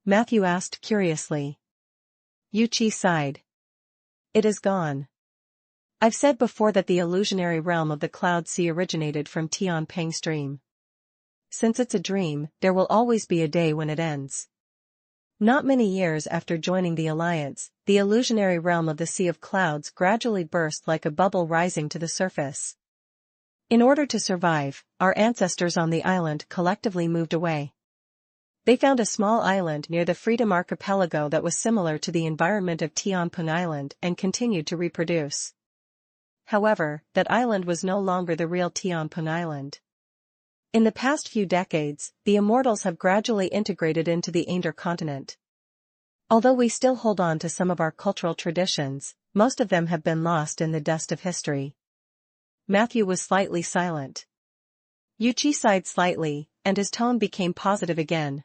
Speaker 1: Matthew asked curiously. Yuqi sighed. It is gone. I've said before that the illusionary realm of the Cloud Sea originated from Tianping's dream. Since it's a dream, there will always be a day when it ends. Not many years after joining the Alliance, the illusionary realm of the Sea of Clouds gradually burst like a bubble rising to the surface. In order to survive, our ancestors on the island collectively moved away. They found a small island near the Freedom Archipelago that was similar to the environment of Tianping Island and continued to reproduce. However, that island was no longer the real Tianping Island. In the past few decades, the immortals have gradually integrated into the Ander continent. Although we still hold on to some of our cultural traditions, most of them have been lost in the dust of history. Matthew was slightly silent. Yuchi sighed slightly, and his tone became positive again.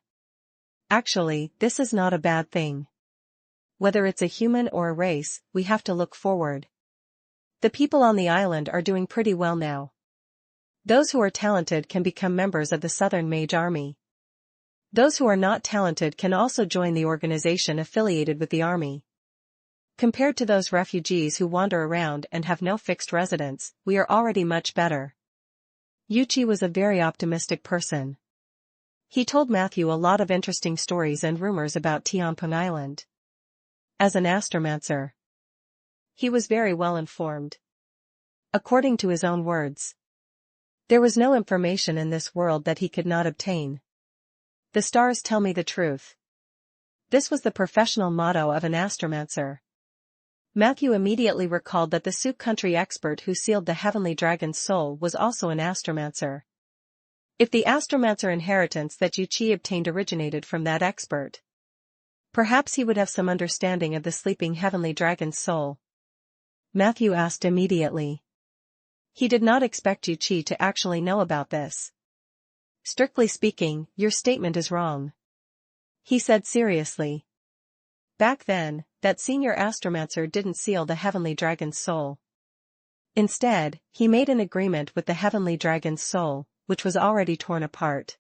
Speaker 1: Actually, this is not a bad thing. Whether it's a human or a race, we have to look forward. The people on the island are doing pretty well now. Those who are talented can become members of the Southern Mage Army. Those who are not talented can also join the organization affiliated with the army. Compared to those refugees who wander around and have no fixed residence, we are already much better. Yuchi was a very optimistic person. He told Matthew a lot of interesting stories and rumors about Tianpeng Island. As an astromancer, he was very well informed. According to his own words, there was no information in this world that he could not obtain. The stars tell me the truth. This was the professional motto of an astromancer. Matthew immediately recalled that the Sioux country expert who sealed the heavenly dragon's soul was also an astromancer. If the astromancer inheritance that Yuchi obtained originated from that expert, perhaps he would have some understanding of the sleeping heavenly dragon's soul. Matthew asked immediately. He did not expect Yuchi to actually know about this. Strictly speaking, your statement is wrong, he said seriously. Back then, that senior astromancer didn't seal the heavenly dragon's soul. Instead, he made an agreement with the heavenly dragon's soul, which was already torn apart.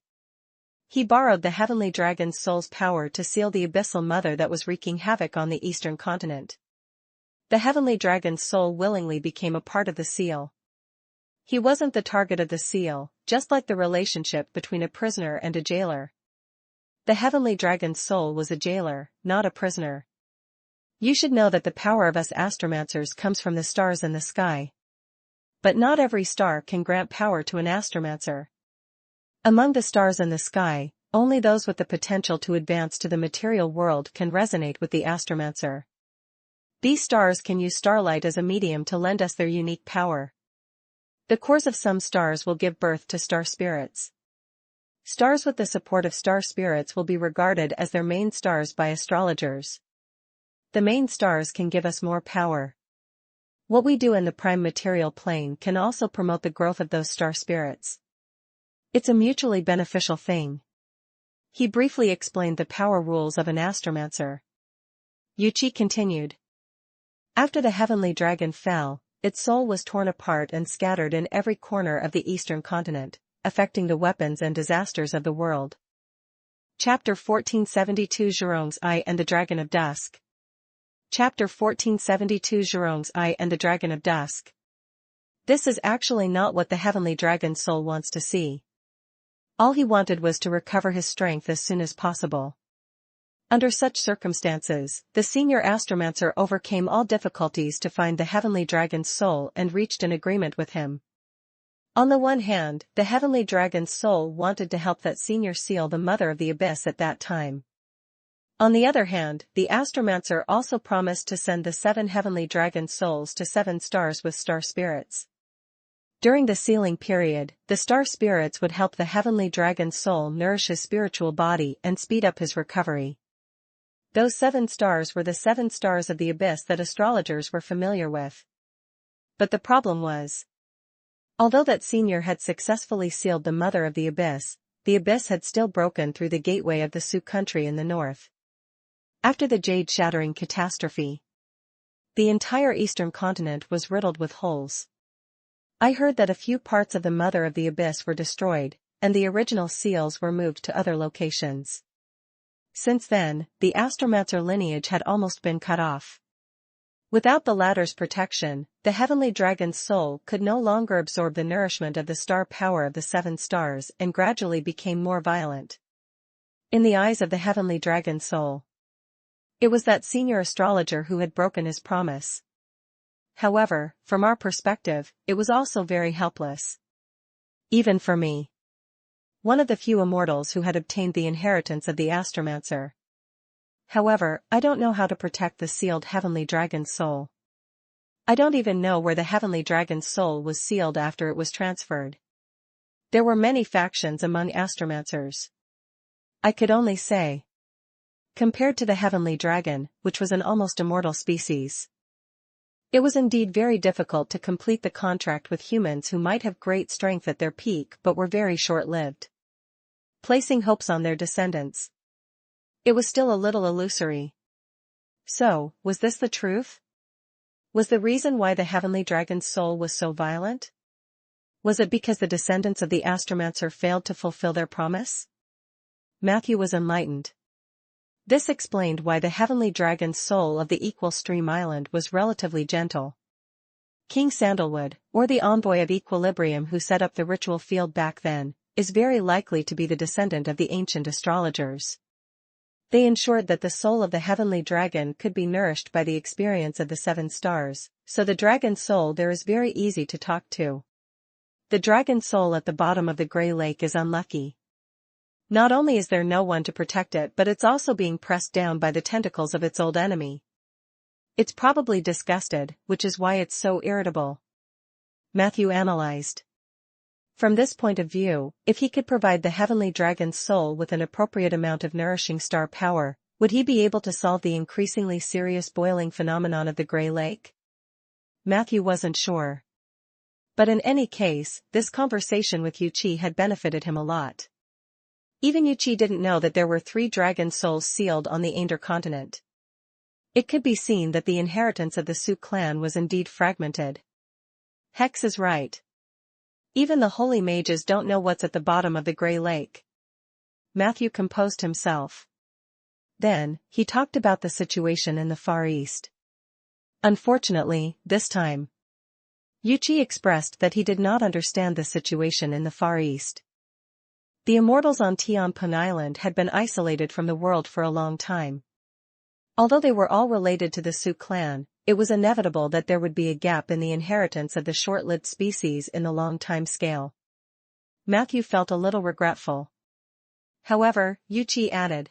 Speaker 1: He borrowed the heavenly dragon's soul's power to seal the abyssal mother that was wreaking havoc on the eastern continent. The heavenly dragon's soul willingly became a part of the seal. He wasn't the target of the seal, just like the relationship between a prisoner and a jailer. The heavenly dragon's soul was a jailer, not a prisoner. You should know that the power of us astromancers comes from the stars in the sky. But not every star can grant power to an astromancer. Among the stars in the sky, only those with the potential to advance to the material world can resonate with the astromancer. These stars can use starlight as a medium to lend us their unique power. The cores of some stars will give birth to star spirits. Stars with the support of star spirits will be regarded as their main stars by astrologers. The main stars can give us more power. What we do in the prime material plane can also promote the growth of those star spirits. It's a mutually beneficial thing. He briefly explained the power rules of an astromancer. Yuchi continued. After the heavenly dragon fell, its soul was torn apart and scattered in every corner of the eastern continent, affecting the weapons and disasters of the world. Chapter 1472 Zhurong's Eye and the Dragon of Dusk. Chapter 1472 Zhurong's Eye and the Dragon of Dusk. This is actually not what the heavenly dragon's soul wants to see. All he wanted was to recover his strength as soon as possible. Under such circumstances, the senior astromancer overcame all difficulties to find the heavenly dragon's soul and reached an agreement with him. On the one hand, the heavenly dragon's soul wanted to help that senior seal the mother of the abyss at that time. On the other hand, the astromancer also promised to send the 7 heavenly dragon souls to 7 stars with star spirits. During the sealing period, the star spirits would help the heavenly dragon's soul nourish his spiritual body and speed up his recovery. Those 7 stars were the 7 stars of the abyss that astrologers were familiar with. But the problem was, although that senior had successfully sealed the mother of the abyss had still broken through the gateway of the Sioux country in the north. After the jade-shattering catastrophe, the entire eastern continent was riddled with holes. I heard that a few parts of the mother of the abyss were destroyed, and the original seals were moved to other locations. Since then, the astromancer lineage had almost been cut off. Without the latter's protection, the heavenly dragon's soul could no longer absorb the nourishment of the star power of the 7 stars and gradually became more violent. In the eyes of the heavenly dragon's soul, it was that senior astrologer who had broken his promise. However, from our perspective, it was also very helpless. Even for me, one of the few immortals who had obtained the inheritance of the astromancer. However, I don't know how to protect the sealed heavenly dragon's soul. I don't even know where the heavenly dragon's soul was sealed after it was transferred. There were many factions among astromancers. I could only say, compared to the heavenly dragon, which was an almost immortal species, it was indeed very difficult to complete the contract with humans who might have great strength at their peak but were very short-lived, placing hopes on their descendants. It was still a little illusory. So, was this the truth? Was the reason why the heavenly dragon's soul was so violent? Was it because the descendants of the astromancer failed to fulfill their promise? Matthew was enlightened. This explained why the heavenly dragon's soul of the Equal Stream Island was relatively gentle. King Sandalwood, or the envoy of equilibrium who set up the ritual field back then, is very likely to be the descendant of the ancient astrologers. They ensured that the soul of the heavenly dragon could be nourished by the experience of the 7 stars, so the dragon's soul there is very easy to talk to. The dragon's soul at the bottom of the Grey Lake is unlucky. Not only is there no one to protect it, but it's also being pressed down by the tentacles of its old enemy. It's probably disgusted, which is why it's so irritable. Matthew analyzed. From this point of view, if he could provide the heavenly dragon's soul with an appropriate amount of nourishing star power, would he be able to solve the increasingly serious boiling phenomenon of the Grey Lake? Matthew wasn't sure. But in any case, this conversation with Yuchi had benefited him a lot. Even Yuchi didn't know that there were 3 dragon souls sealed on the Ander continent. It could be seen that the inheritance of the Su clan was indeed fragmented. Hex is right. Even the holy mages don't know what's at the bottom of the Grey Lake. Matthew composed himself. Then, he talked about the situation in the Far East. Unfortunately, this time, Yuchi expressed that he did not understand the situation in the Far East. The immortals on Tianping Island had been isolated from the world for a long time. Although they were all related to the Su clan, it was inevitable that there would be a gap in the inheritance of the short-lived species in the long time scale. Matthew felt a little regretful. However, Yuchi added,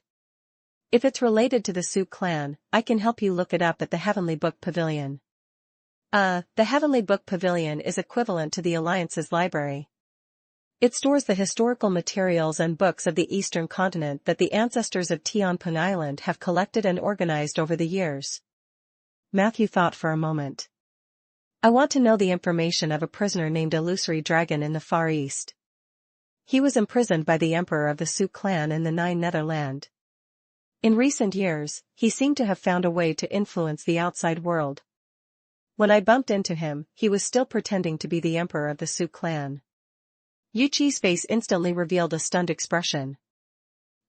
Speaker 1: "If it's related to the Su clan, I can help you look it up at the Heavenly Book Pavilion." The Heavenly Book Pavilion is equivalent to the Alliance's library. It stores the historical materials and books of the Eastern continent that the ancestors of Tianping Island have collected and organized over the years. Matthew thought for a moment. I want to know the information of a prisoner named Illusory Dragon in the Far East. He was imprisoned by the Emperor of the Su clan in the Nine Netherland. In recent years, he seemed to have found a way to influence the outside world. When I bumped into him, he was still pretending to be the Emperor of the Su clan. Yuchi's face instantly revealed a stunned expression.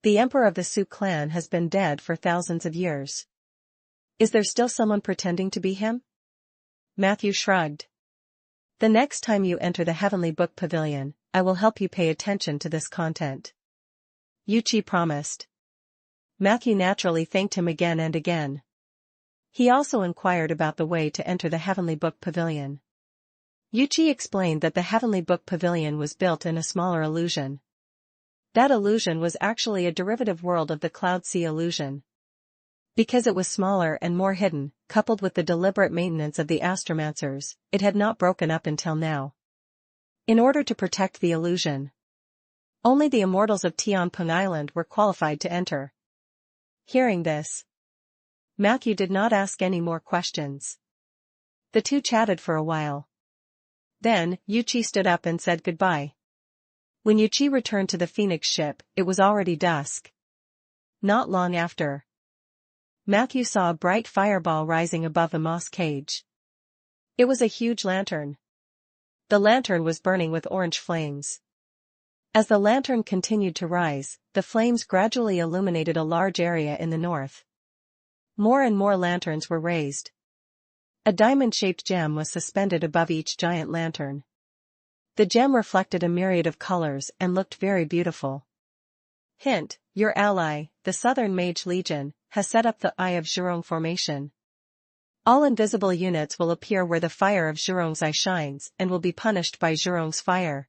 Speaker 1: The Emperor of the Su clan has been dead for thousands of years. Is there still someone pretending to be him? Matthew shrugged. The next time you enter the Heavenly Book Pavilion, I will help you pay attention to this content. Yuchi promised. Matthew naturally thanked him again and again. He also inquired about the way to enter the Heavenly Book Pavilion. Yuchi explained that the Heavenly Book Pavilion was built in a smaller illusion. That illusion was actually a derivative world of the Cloud Sea illusion. Because it was smaller and more hidden, coupled with the deliberate maintenance of the astromancers, it had not broken up until now. In order to protect the illusion, only the immortals of Tianping Island were qualified to enter. Hearing this, Matthew did not ask any more questions. The two chatted for a while. Then, Yuchi stood up and said goodbye. When Yuchi returned to the Phoenix ship, it was already dusk. Not long after, Matthew saw a bright fireball rising above a moss cage. It was a huge lantern. The lantern was burning with orange flames. As the lantern continued to rise, the flames gradually illuminated a large area in the north. More and more lanterns were raised. A diamond-shaped gem was suspended above each giant lantern. The gem reflected a myriad of colors and looked very beautiful. Hint, your ally, the Southern Mage Legion, has set up the Eye of Zhurong formation. All invisible units will appear where the fire of Zhurong's eye shines and will be punished by Zhurong's fire.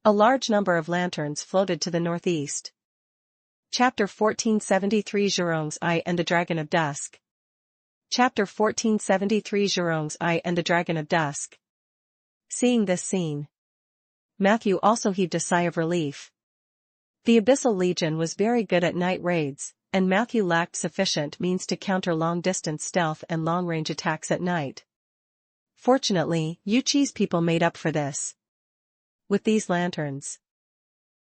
Speaker 1: A large number of lanterns floated to the northeast. Chapter 1473 Zhurong's Eye and the Dragon of Dusk. Chapter 1473 Zhurong's Eye and the Dragon of Dusk. Seeing this scene, Matthew also heaved a sigh of relief. The Abyssal Legion was very good at night raids, and Matthew lacked sufficient means to counter long-distance stealth and long-range attacks at night. Fortunately, Yuchi's people made up for this. With these lanterns,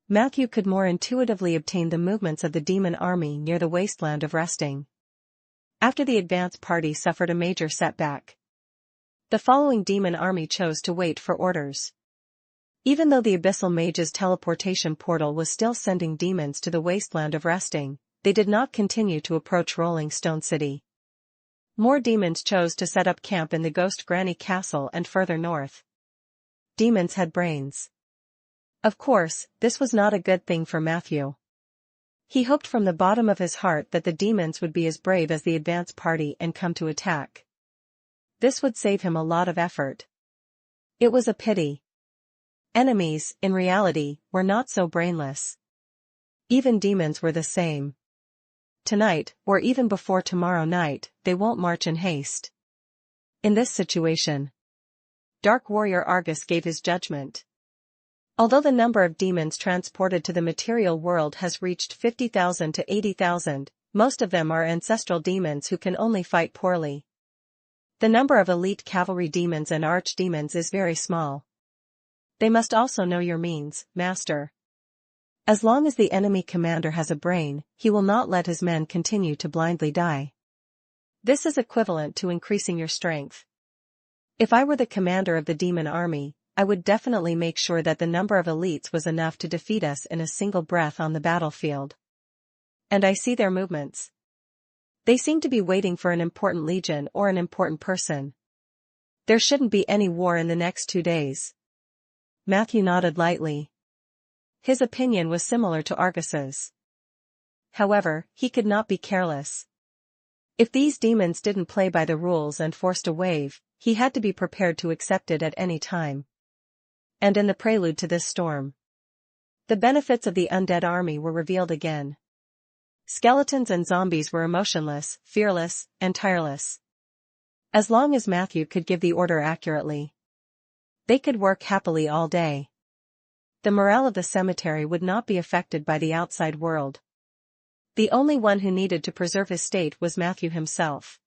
Speaker 1: Matthew could more intuitively obtain the movements of the demon army near the wasteland of resting. After the advance party suffered a major setback, the following demon army chose to wait for orders. Even though the Abyssal Mage's teleportation portal was still sending demons to the wasteland of resting, they did not continue to approach Rolling Stone City. More demons chose to set up camp in the Ghost Granny Castle and further north. Demons had brains. Of course, this was not a good thing for Matthew. He hoped from the bottom of his heart that the demons would be as brave as the advance party and come to attack. This would save him a lot of effort. It was a pity. Enemies, in reality, were not so brainless. Even demons were the same. Tonight, or even before tomorrow night, they won't march in haste. In this situation, Dark Warrior Argus gave his judgment. Although the number of demons transported to the material world has reached 50,000 to 80,000, most of them are ancestral demons who can only fight poorly. The number of elite cavalry demons and archdemons is very small. They must also know your means, Master. As long as the enemy commander has a brain, he will not let his men continue to blindly die. This is equivalent to increasing your strength. If I were the commander of the demon army, I would definitely make sure that the number of elites was enough to defeat us in a single breath on the battlefield. And I see their movements. They seem to be waiting for an important legion or an important person. There shouldn't be any war in the next 2 days. Matthew nodded lightly. His opinion was similar to Argus's. However, he could not be careless. If these demons didn't play by the rules and forced a wave, he had to be prepared to accept it at any time. And in the prelude to this storm, the benefits of the undead army were revealed again. Skeletons and zombies were emotionless, fearless, and tireless. As long as Matthew could give the order accurately, they could work happily all day. The morale of the cemetery would not be affected by the outside world. The only one who needed to preserve his state was Matthew himself.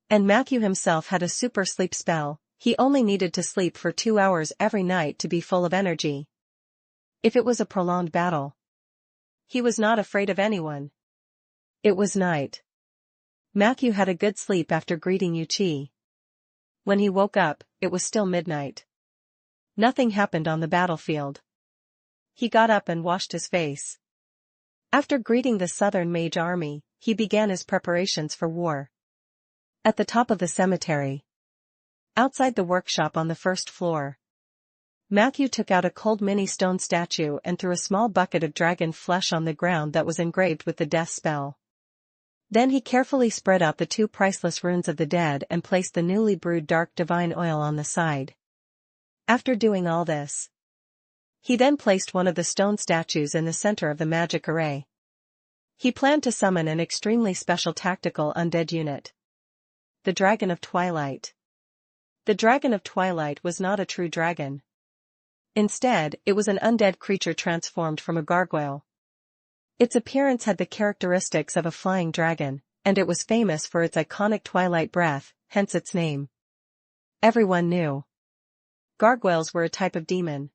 Speaker 1: And Matthew himself had a super sleep spell. He only needed to sleep for 2 hours every night to be full of energy. If it was a prolonged battle, he was not afraid of anyone. It was night. Matthew had a good sleep after greeting Yuchi. When he woke up, it was still midnight. Nothing happened on the battlefield. He got up and washed his face. After greeting the Southern Mage Army, he began his preparations for war. At the top of the cemetery, outside the workshop on the first floor, Matthew took out a cold mini stone statue and threw a small bucket of dragon flesh on the ground that was engraved with the death spell. Then he carefully spread out the 2 priceless runes of the dead and placed the newly brewed dark divine oil on the side. After doing all this, he then placed one of the stone statues in the center of the magic array. He planned to summon an extremely special tactical undead unit, the Dragon of Twilight. The Dragon of Twilight was not a true dragon. Instead, it was an undead creature transformed from a gargoyle. Its appearance had the characteristics of a flying dragon, and it was famous for its iconic twilight breath, hence its name. Everyone knew gargoyles were a type of demon.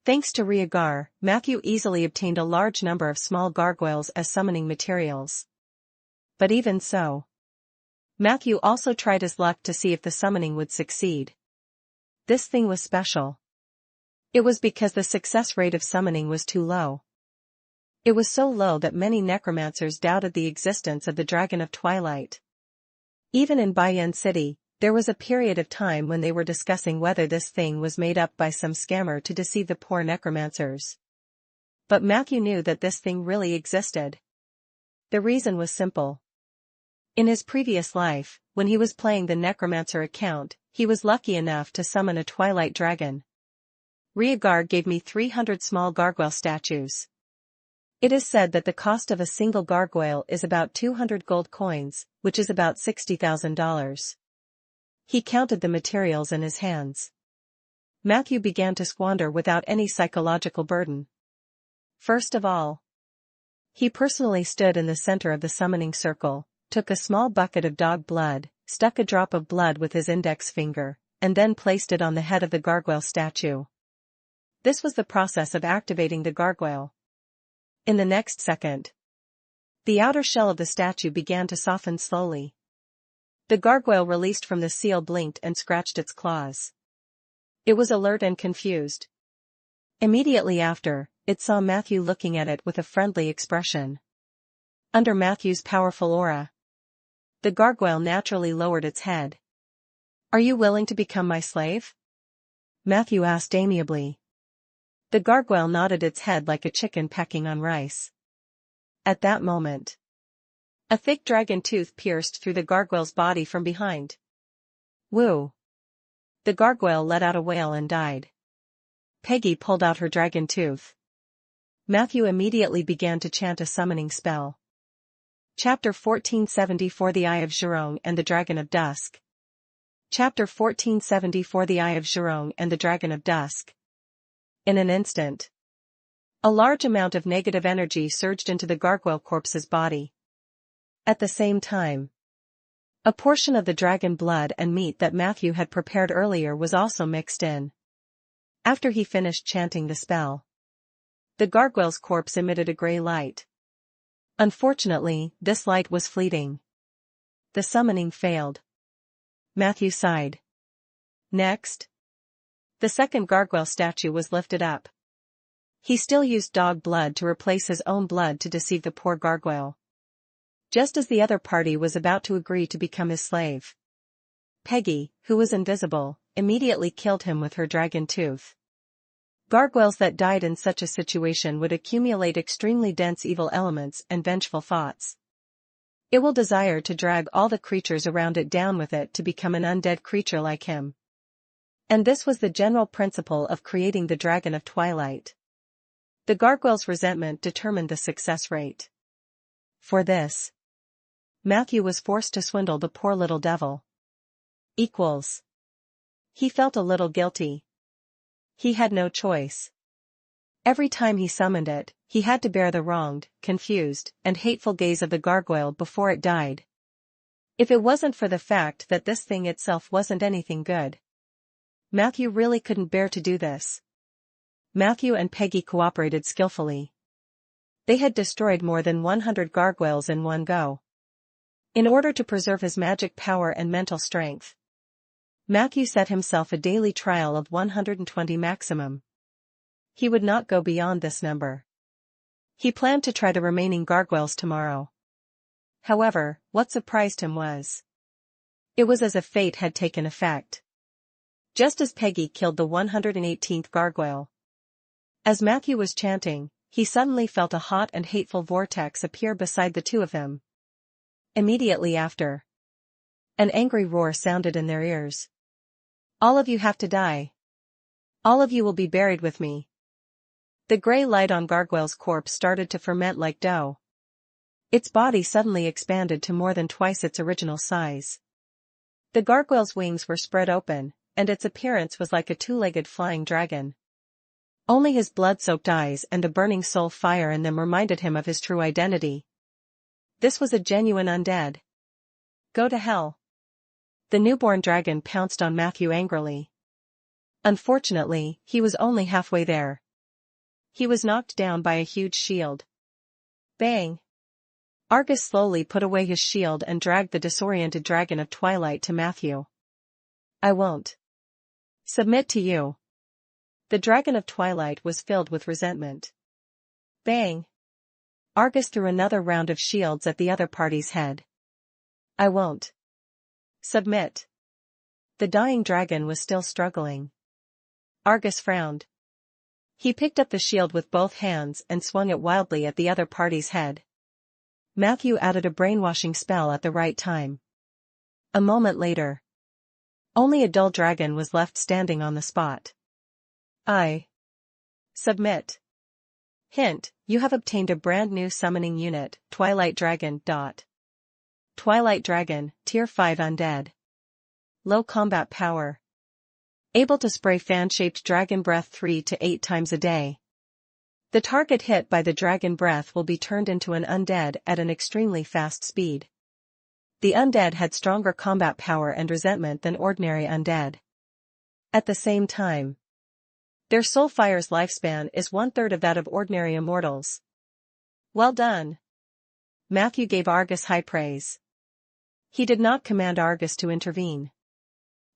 Speaker 1: Thanks to Rhaegar, Matthew easily obtained a large number of small gargoyles as summoning materials. But even so, Matthew also tried his luck to see if the summoning would succeed. This thing was special. It was because the success rate of summoning was too low. It was so low that many necromancers doubted the existence of the Dragon of Twilight. Even in Bayan City, there was a period of time when they were discussing whether this thing was made up by some scammer to deceive the poor necromancers. But Matthew knew that this thing really existed. The reason was simple. In his previous life, when he was playing the Necromancer account, he was lucky enough to summon a Twilight Dragon. Rhaegar gave me 300 small gargoyle statues. It is said that the cost of a single gargoyle is about 200 gold coins, which is about $60,000. He counted the materials in his hands. Matthew began to squander without any psychological burden. First of all, he personally stood in the center of the summoning circle, took a small bucket of dog blood, stuck a drop of blood with his index finger, and then placed it on the head of the gargoyle statue. This was the process of activating the gargoyle. In the next second, the outer shell of the statue began to soften slowly. The gargoyle released from the seal blinked and scratched its claws. It was alert and confused. Immediately after, it saw Matthew looking at it with a friendly expression. Under Matthew's powerful aura, the gargoyle naturally lowered its head. "Are you willing to become my slave?" Matthew asked amiably. The gargoyle nodded its head like a chicken pecking on rice. At that moment, a thick dragon tooth pierced through the gargoyle's body from behind. Woo! The gargoyle let out a wail and died. Peggy pulled out her dragon tooth. Matthew immediately began to chant a summoning spell. Chapter 1474 The Eye of Zhurong and the Dragon of Dusk. Chapter 1474 The Eye of Zhurong and the Dragon of Dusk. In an instant, a large amount of negative energy surged into the gargoyle corpse's body. At the same time, a portion of the dragon blood and meat that Matthew had prepared earlier was also mixed in. After he finished chanting the spell, the gargoyle's corpse emitted a gray light. Unfortunately, this light was fleeting. The summoning failed. Matthew sighed. Next, the second gargoyle statue was lifted up. He still used dog blood to replace his own blood to deceive the poor gargoyle. Just as the other party was about to agree to become his slave, Peggy, who was invisible, immediately killed him with her dragon tooth. Gargoyles that died in such a situation would accumulate extremely dense evil elements and vengeful thoughts. It will desire to drag all the creatures around it down with it to become an undead creature like him. And this was the general principle of creating the Dragon of Twilight. The gargoyle's resentment determined the success rate. For this, Matthew was forced to swindle the poor little devil. He felt a little guilty. He had no choice. Every time he summoned it, he had to bear the wronged, confused, and hateful gaze of the gargoyle before it died. If it wasn't for the fact that this thing itself wasn't anything good, Matthew really couldn't bear to do this. Matthew and Peggy cooperated skillfully. They had destroyed more than 100 gargoyles in one go. In order to preserve his magic power and mental strength, Matthew set himself a daily trial of 120 maximum. He would not go beyond this number. He planned to try the remaining gargoyles tomorrow. However, what surprised him was, it was as if fate had taken effect. Just as Peggy killed the 118th gargoyle, as Matthew was chanting, he suddenly felt a hot and hateful vortex appear beside the two of them. Immediately after, an angry roar sounded in their ears. "All of you have to die. All of you will be buried with me." The gray light on Gargoyle's corpse started to ferment like dough. Its body suddenly expanded to more than twice its original size. The gargoyle's wings were spread open, and its appearance was like a two-legged flying dragon. Only his blood-soaked eyes and the burning soul fire in them reminded him of his true identity. This was a genuine undead. Go to hell. The newborn dragon pounced on Matthew angrily. Unfortunately, he was only halfway there. He was knocked down by a huge shield. Bang! Argus slowly put away his shield and dragged the disoriented Dragon of Twilight to Matthew. "I won't submit to you." The Dragon of Twilight was filled with resentment. Bang! Argus threw another round of shields at the other party's head. "I won't submit." The dying dragon was still struggling. Argus frowned. He picked up the shield with both hands and swung it wildly at the other party's head. Matthew added a brainwashing spell at the right time. A moment later, only a dull dragon was left standing on the spot. "I submit." Hint, you have obtained a brand new summoning unit, Twilight Dragon. Twilight Dragon, Tier 5 Undead. Low combat power. able to spray fan-shaped dragon breath 3 to 8 times a day. The target hit by the dragon breath will be turned into an undead at an extremely fast speed. The undead had stronger combat power and resentment than ordinary undead. At the same time, their soul fire's lifespan is 1/3 of that of ordinary immortals. Well done. Matthew gave Argus high praise. He did not command Argus to intervene.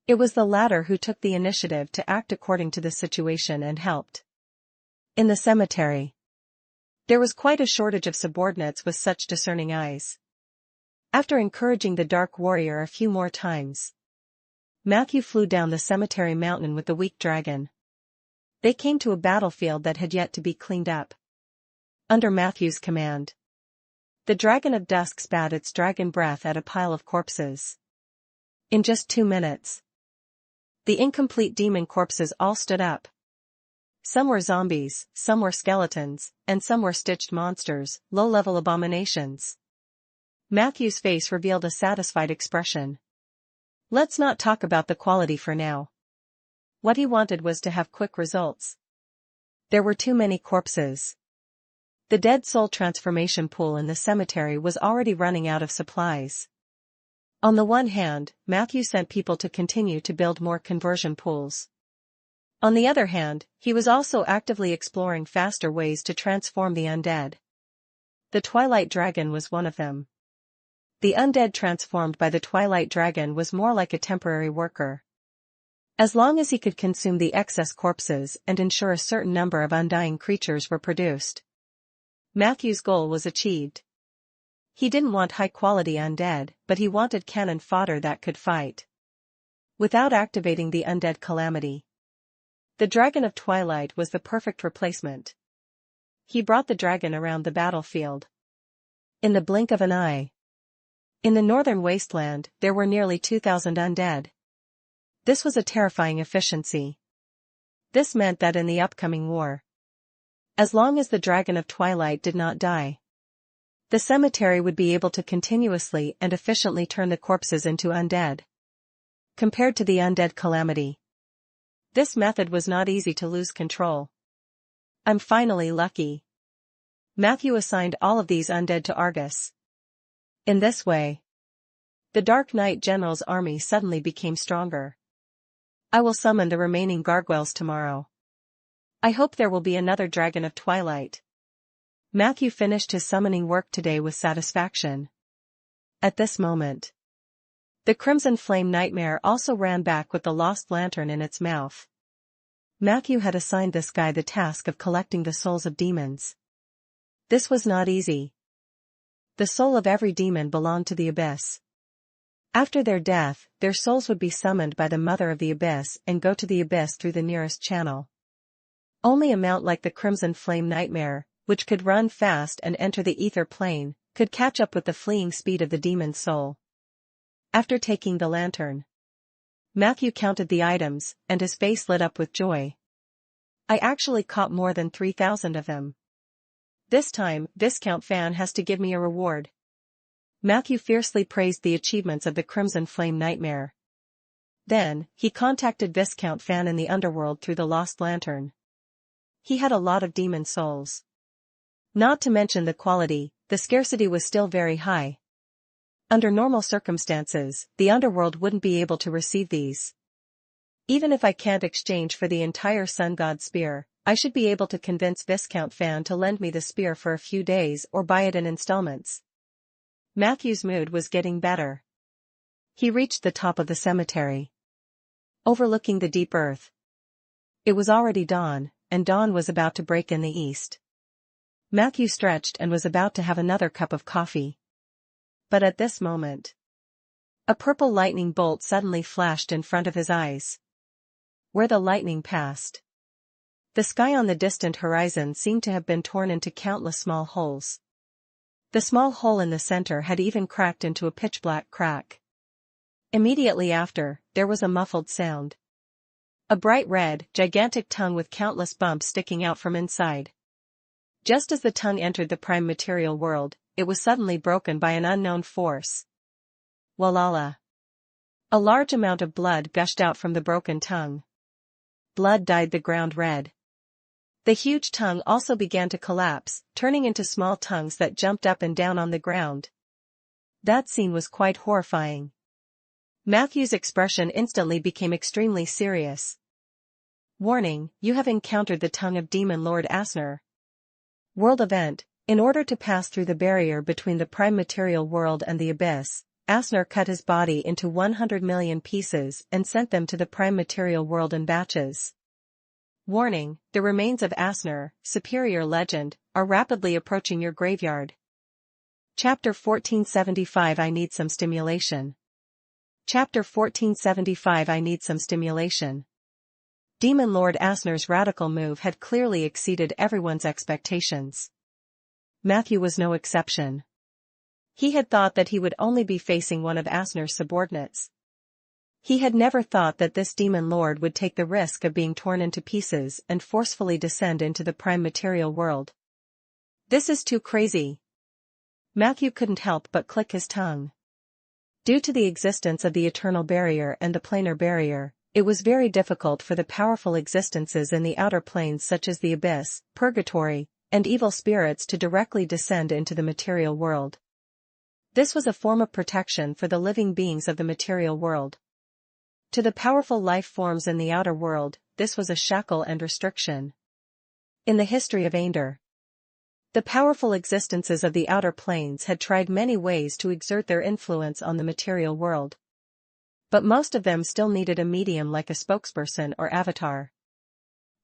Speaker 1: It was the latter who took the initiative to act according to the situation and helped. In the cemetery, there was quite a shortage of subordinates with such discerning eyes. After encouraging the Dark Warrior a few more times, Matthew flew down the cemetery mountain with the weak dragon. They came to a battlefield that had yet to be cleaned up. Under Matthew's command, the Dragon of Dusk spat its dragon breath at a pile of corpses. In just 2 minutes, the incomplete demon corpses all stood up. Some were zombies, some were skeletons, and some were stitched monsters, low-level abominations. Matthew's face revealed a satisfied expression. Let's not talk about the quality for now. What he wanted was to have quick results. There were too many corpses. The dead soul transformation pool in the cemetery was already running out of supplies. On the one hand, Matthew sent people to continue to build more conversion pools. On the other hand, he was also actively exploring faster ways to transform the undead. The Twilight Dragon was one of them. The undead transformed by the Twilight Dragon was more like a temporary worker. As long as he could consume the excess corpses and ensure a certain number of undying creatures were produced, Matthew's goal was achieved. He didn't want high-quality undead, but he wanted cannon fodder that could fight without activating the undead calamity. The Dragon of Twilight was the perfect replacement. He brought the dragon around the battlefield in the blink of an eye. In the northern wasteland, there were nearly 2,000 undead. This was a terrifying efficiency. This meant that in the upcoming war, as long as the Dragon of Twilight did not die, the cemetery would be able to continuously and efficiently turn the corpses into undead. Compared to the undead calamity, this method was not easy to lose control. I'm finally lucky. Matthew assigned all of these undead to Argus. In this way, the Dark Knight General's army suddenly became stronger. I will summon the remaining gargoyles tomorrow. I hope there will be another Dragon of Twilight. Matthew finished his summoning work today with satisfaction. At this moment, the Crimson Flame Nightmare also ran back with the lost lantern in its mouth. Matthew had assigned this guy the task of collecting the souls of demons. This was not easy. The soul of every demon belonged to the Abyss. After their death, their souls would be summoned by the Mother of the Abyss and go to the Abyss through the nearest channel. Only a mount like the Crimson Flame Nightmare, which could run fast and enter the ether plane, could catch up with the fleeing speed of the demon's soul. After taking the lantern, Matthew counted the items, and his face lit up with joy. I actually caught more than 3,000 of them. This time, Viscount Fan has to give me a reward. Matthew fiercely praised the achievements of the Crimson Flame Nightmare. Then, he contacted Viscount Fan in the underworld through the lost lantern. He had a lot of demon souls. Not to mention the quality, the scarcity was still very high. Under normal circumstances, the underworld wouldn't be able to receive these. Even if I can't exchange for the entire Sun God Spear, I should be able to convince Viscount Fan to lend me the spear for a few days or buy it in installments. Matthew's mood was getting better. He reached the top of the cemetery, overlooking the deep earth. It was already dawn, and dawn was about to break in the east. Matthew stretched and was about to have another cup of coffee. But at this moment, a purple lightning bolt suddenly flashed in front of his eyes. Where the lightning passed, the sky on the distant horizon seemed to have been torn into countless small holes. The small hole in the center had even cracked into a pitch-black crack. Immediately after, there was a muffled sound. A bright red, gigantic tongue with countless bumps sticking out from inside. Just as the tongue entered the prime material world, it was suddenly broken by an unknown force. Walala! A large amount of blood gushed out from the broken tongue. blood dyed the ground red. The huge tongue also began to collapse, turning into small tongues that jumped up and down on the ground. That scene was quite horrifying. Matthew's expression instantly became extremely serious. Warning, you have encountered the tongue of Demon Lord Asner. World event. In order to pass through the barrier between the prime material world and the abyss, Asner cut his body into 100 million pieces and sent them to the prime material world in batches. Warning, the remains of Asner, superior legend, are rapidly approaching your graveyard. Chapter 1475 I need some stimulation. Chapter 1475 I need some stimulation. Demon Lord Asner's radical move had clearly exceeded everyone's expectations. Matthew was no exception. He had thought that he would only be facing one of Asner's subordinates. He had never thought that this demon lord would take the risk of being torn into pieces and forcefully descend into the prime material world. This is too crazy. Matthew couldn't help but click his tongue. Due to the existence of the eternal barrier and the planar barrier, it was very difficult for the powerful existences in the outer planes such as the abyss, purgatory, and evil spirits to directly descend into the material world. This was a form of protection for the living beings of the material world. To the powerful life forms in the outer world, this was a shackle and restriction. In the history of Ander, the powerful existences of the outer planes had tried many ways to exert their influence on the material world. But most of them still needed a medium like a spokesperson or avatar.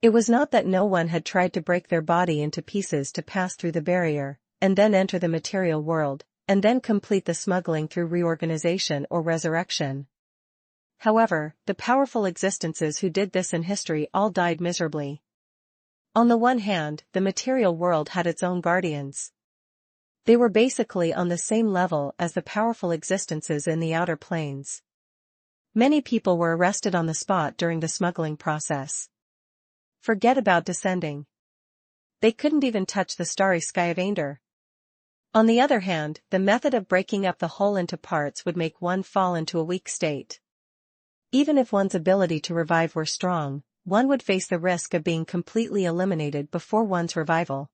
Speaker 1: It was not that no one had tried to break their body into pieces to pass through the barrier, and then enter the material world, and then complete the smuggling through reorganization or resurrection. However, the powerful existences who did this in history all died miserably. On the one hand, the material world had its own guardians. They were basically on the same level as the powerful existences in the outer planes. Many people were arrested on the spot during the smuggling process. Forget about descending. They couldn't even touch the starry sky of Ander. On the other hand, the method of breaking up the whole into parts would make one fall into a weak state. Even if one's ability to revive were strong, one would face the risk of being completely eliminated before one's revival.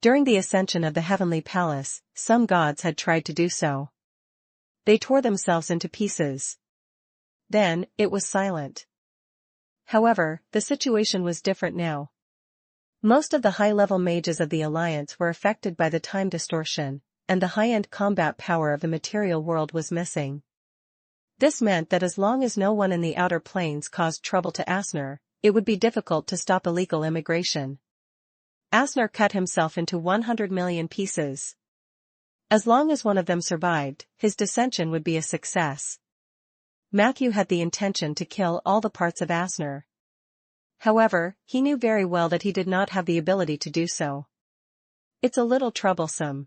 Speaker 1: During the ascension of the heavenly palace, some gods had tried to do so. They tore themselves into pieces. Then, it was silent. However, the situation was different now. Most of the high-level mages of the Alliance were affected by the time distortion, and the high-end combat power of the material world was missing. This meant that as long as no one in the outer planes caused trouble to Asner, it would be difficult to stop illegal immigration. Asner cut himself into 100 million pieces. As long as one of them survived, his dissension would be a success. Matthew had the intention to kill all the parts of Asner. However, he knew very well that he did not have the ability to do so. It's a little troublesome.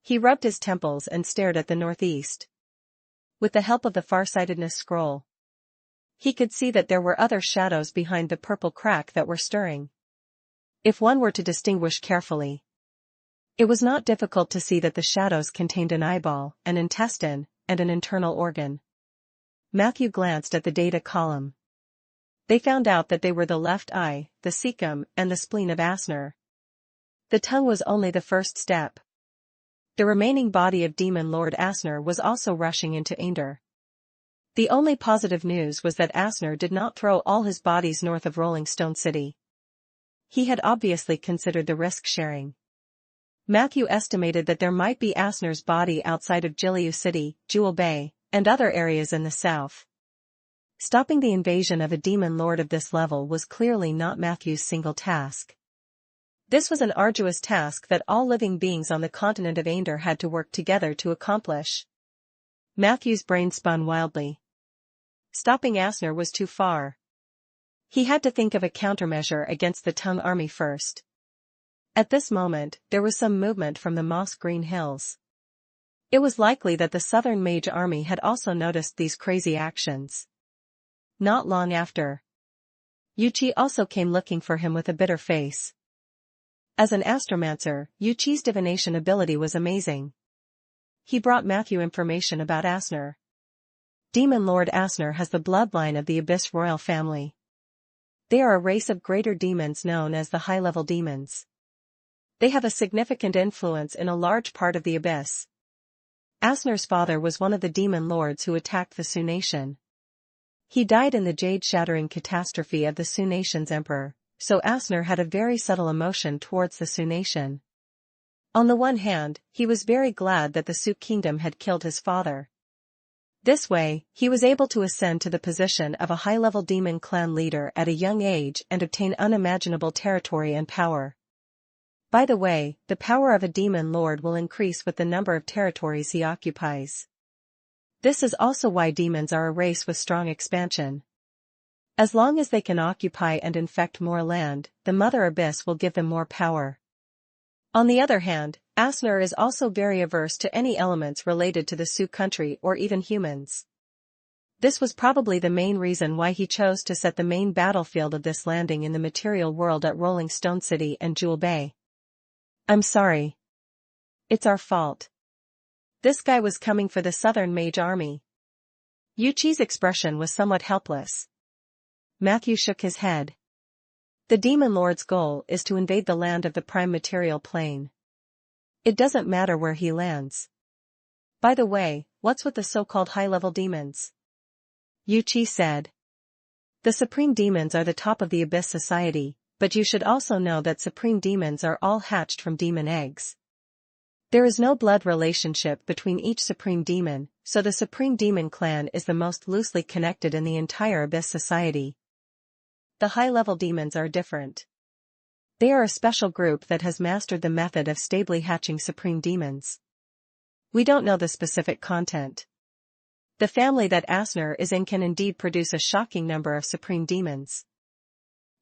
Speaker 1: He rubbed his temples and stared at the northeast. With the help of the farsightedness scroll, he could see that there were other shadows behind the purple crack that were stirring. If one were to distinguish carefully, it was not difficult to see that the shadows contained an eyeball, an intestine, and an internal organ. Matthew glanced at the data column. They found out that they were the left eye, the cecum, and the spleen of Asner. The tongue was only the first step. The remaining body of Demon Lord Asner was also rushing into Ander. The only positive news was that Asner did not throw all his bodies north of Rolling Stone City. He had obviously considered the risk-sharing. Matthew estimated that there might be Asner's body outside of Jiliu City, Jewel Bay, and other areas in the south. Stopping the invasion of a demon lord of this level was clearly not Matthew's single task. This was an arduous task that all living beings on the continent of Ander had to work together to accomplish. Matthew's brain spun wildly. Stopping Asner was too far. He had to think of a countermeasure against the Tongue army first. At this moment, there was some movement from the moss-green hills. It was likely that the Southern Mage Army had also noticed these crazy actions. Not long after, Yuchi also came looking for him with a bitter face. As an astromancer, Yuchi's divination ability was amazing. He brought Matthew information about Asner. Demon Lord Asner has the bloodline of the Abyss royal family. They are a race of greater demons known as the high-level demons. They have a significant influence in a large part of the abyss. Asner's father was one of the demon lords who attacked the Sioux nation. He died in the jade-shattering catastrophe of the Sioux nation's emperor, so Asner had a very subtle emotion towards the Sioux nation. On the one hand, he was very glad that the Sioux kingdom had killed his father. This way, he was able to ascend to the position of a high-level demon clan leader at a young age and obtain unimaginable territory and power. By the way, the power of a demon lord will increase with the number of territories he occupies. This is also why demons are a race with strong expansion. As long as they can occupy and infect more land, the Mother Abyss will give them more power. On the other hand, Asner is also very averse to any elements related to the Sioux country or even humans. This was probably the main reason why he chose to set the main battlefield of this landing in the material world at Rolling Stone City and Jewel Bay. I'm sorry. It's our fault. This guy was coming for the Southern Mage Army. Yuchi's expression was somewhat helpless. Matthew shook his head. The Demon Lord's goal is to invade the land of the Prime Material Plane. It doesn't matter where he lands. By the way, what's with the so-called high-level demons? Yuchi said. The Supreme Demons are the top of the Abyss Society, but you should also know that Supreme Demons are all hatched from demon eggs. There is no blood relationship between each Supreme Demon, so the Supreme Demon clan is the most loosely connected in the entire Abyss Society. The high-level demons are different. They are a special group that has mastered the method of stably hatching Supreme Demons. We don't know the specific content. The family that Asner is in can indeed produce a shocking number of Supreme Demons.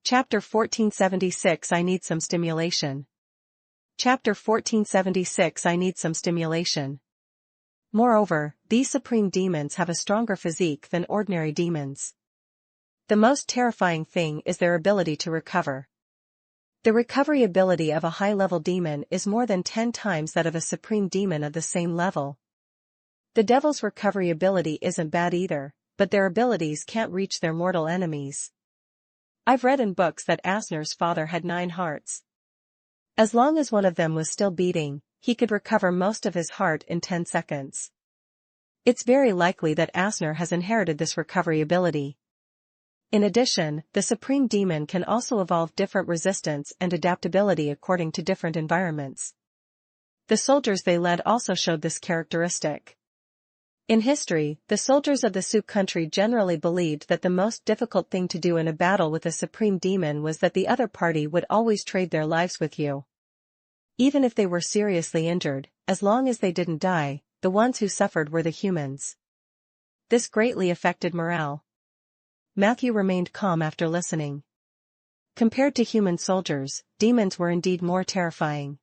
Speaker 1: Chapter 1476 I Need Some Stimulation. Chapter 1476 I Need Some Stimulation. Moreover, these Supreme Demons have a stronger physique than ordinary demons. The most terrifying thing is their ability to recover. The recovery ability of a high-level demon is more than 10 times that of a Supreme Demon of the same level. The Devil's recovery ability isn't bad either, but their abilities can't reach their mortal enemies. I've read in books that Asner's father had 9 hearts. As long as one of them was still beating, he could recover most of his heart in 10 seconds. It's very likely that Asner has inherited this recovery ability. In addition, the Supreme Demon can also evolve different resistance and adaptability according to different environments. The soldiers they led also showed this characteristic. In history, the soldiers of the Sioux country generally believed that the most difficult thing to do in a battle with a Supreme Demon was that the other party would always trade their lives with you. Even if they were seriously injured, as long as they didn't die, the ones who suffered were the humans. This greatly affected morale. Matthew remained calm after listening. Compared to human soldiers, demons were indeed more terrifying.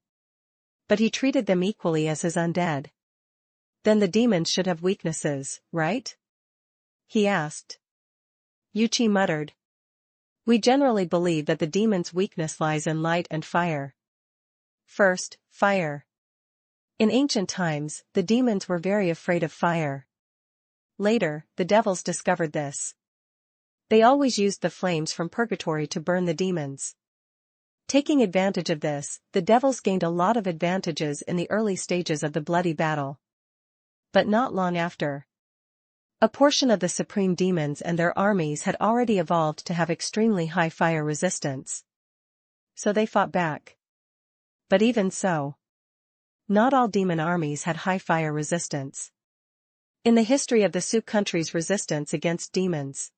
Speaker 1: But he treated them equally as his undead. Then the demons should have weaknesses, right? He asked. Yuchi muttered. We generally believe that the demon's weakness lies in light and fire. First, fire. In ancient times, the demons were very afraid of fire. Later, the devils discovered this. They always used the flames from purgatory to burn the demons. Taking advantage of this, the devils gained a lot of advantages in the early stages of the bloody battle. But not long after. A portion of the Supreme Demons and their armies had already evolved to have extremely high fire resistance. So they fought back. But even so, not all demon armies had high fire resistance. In the history of the Sioux country's resistance against demons,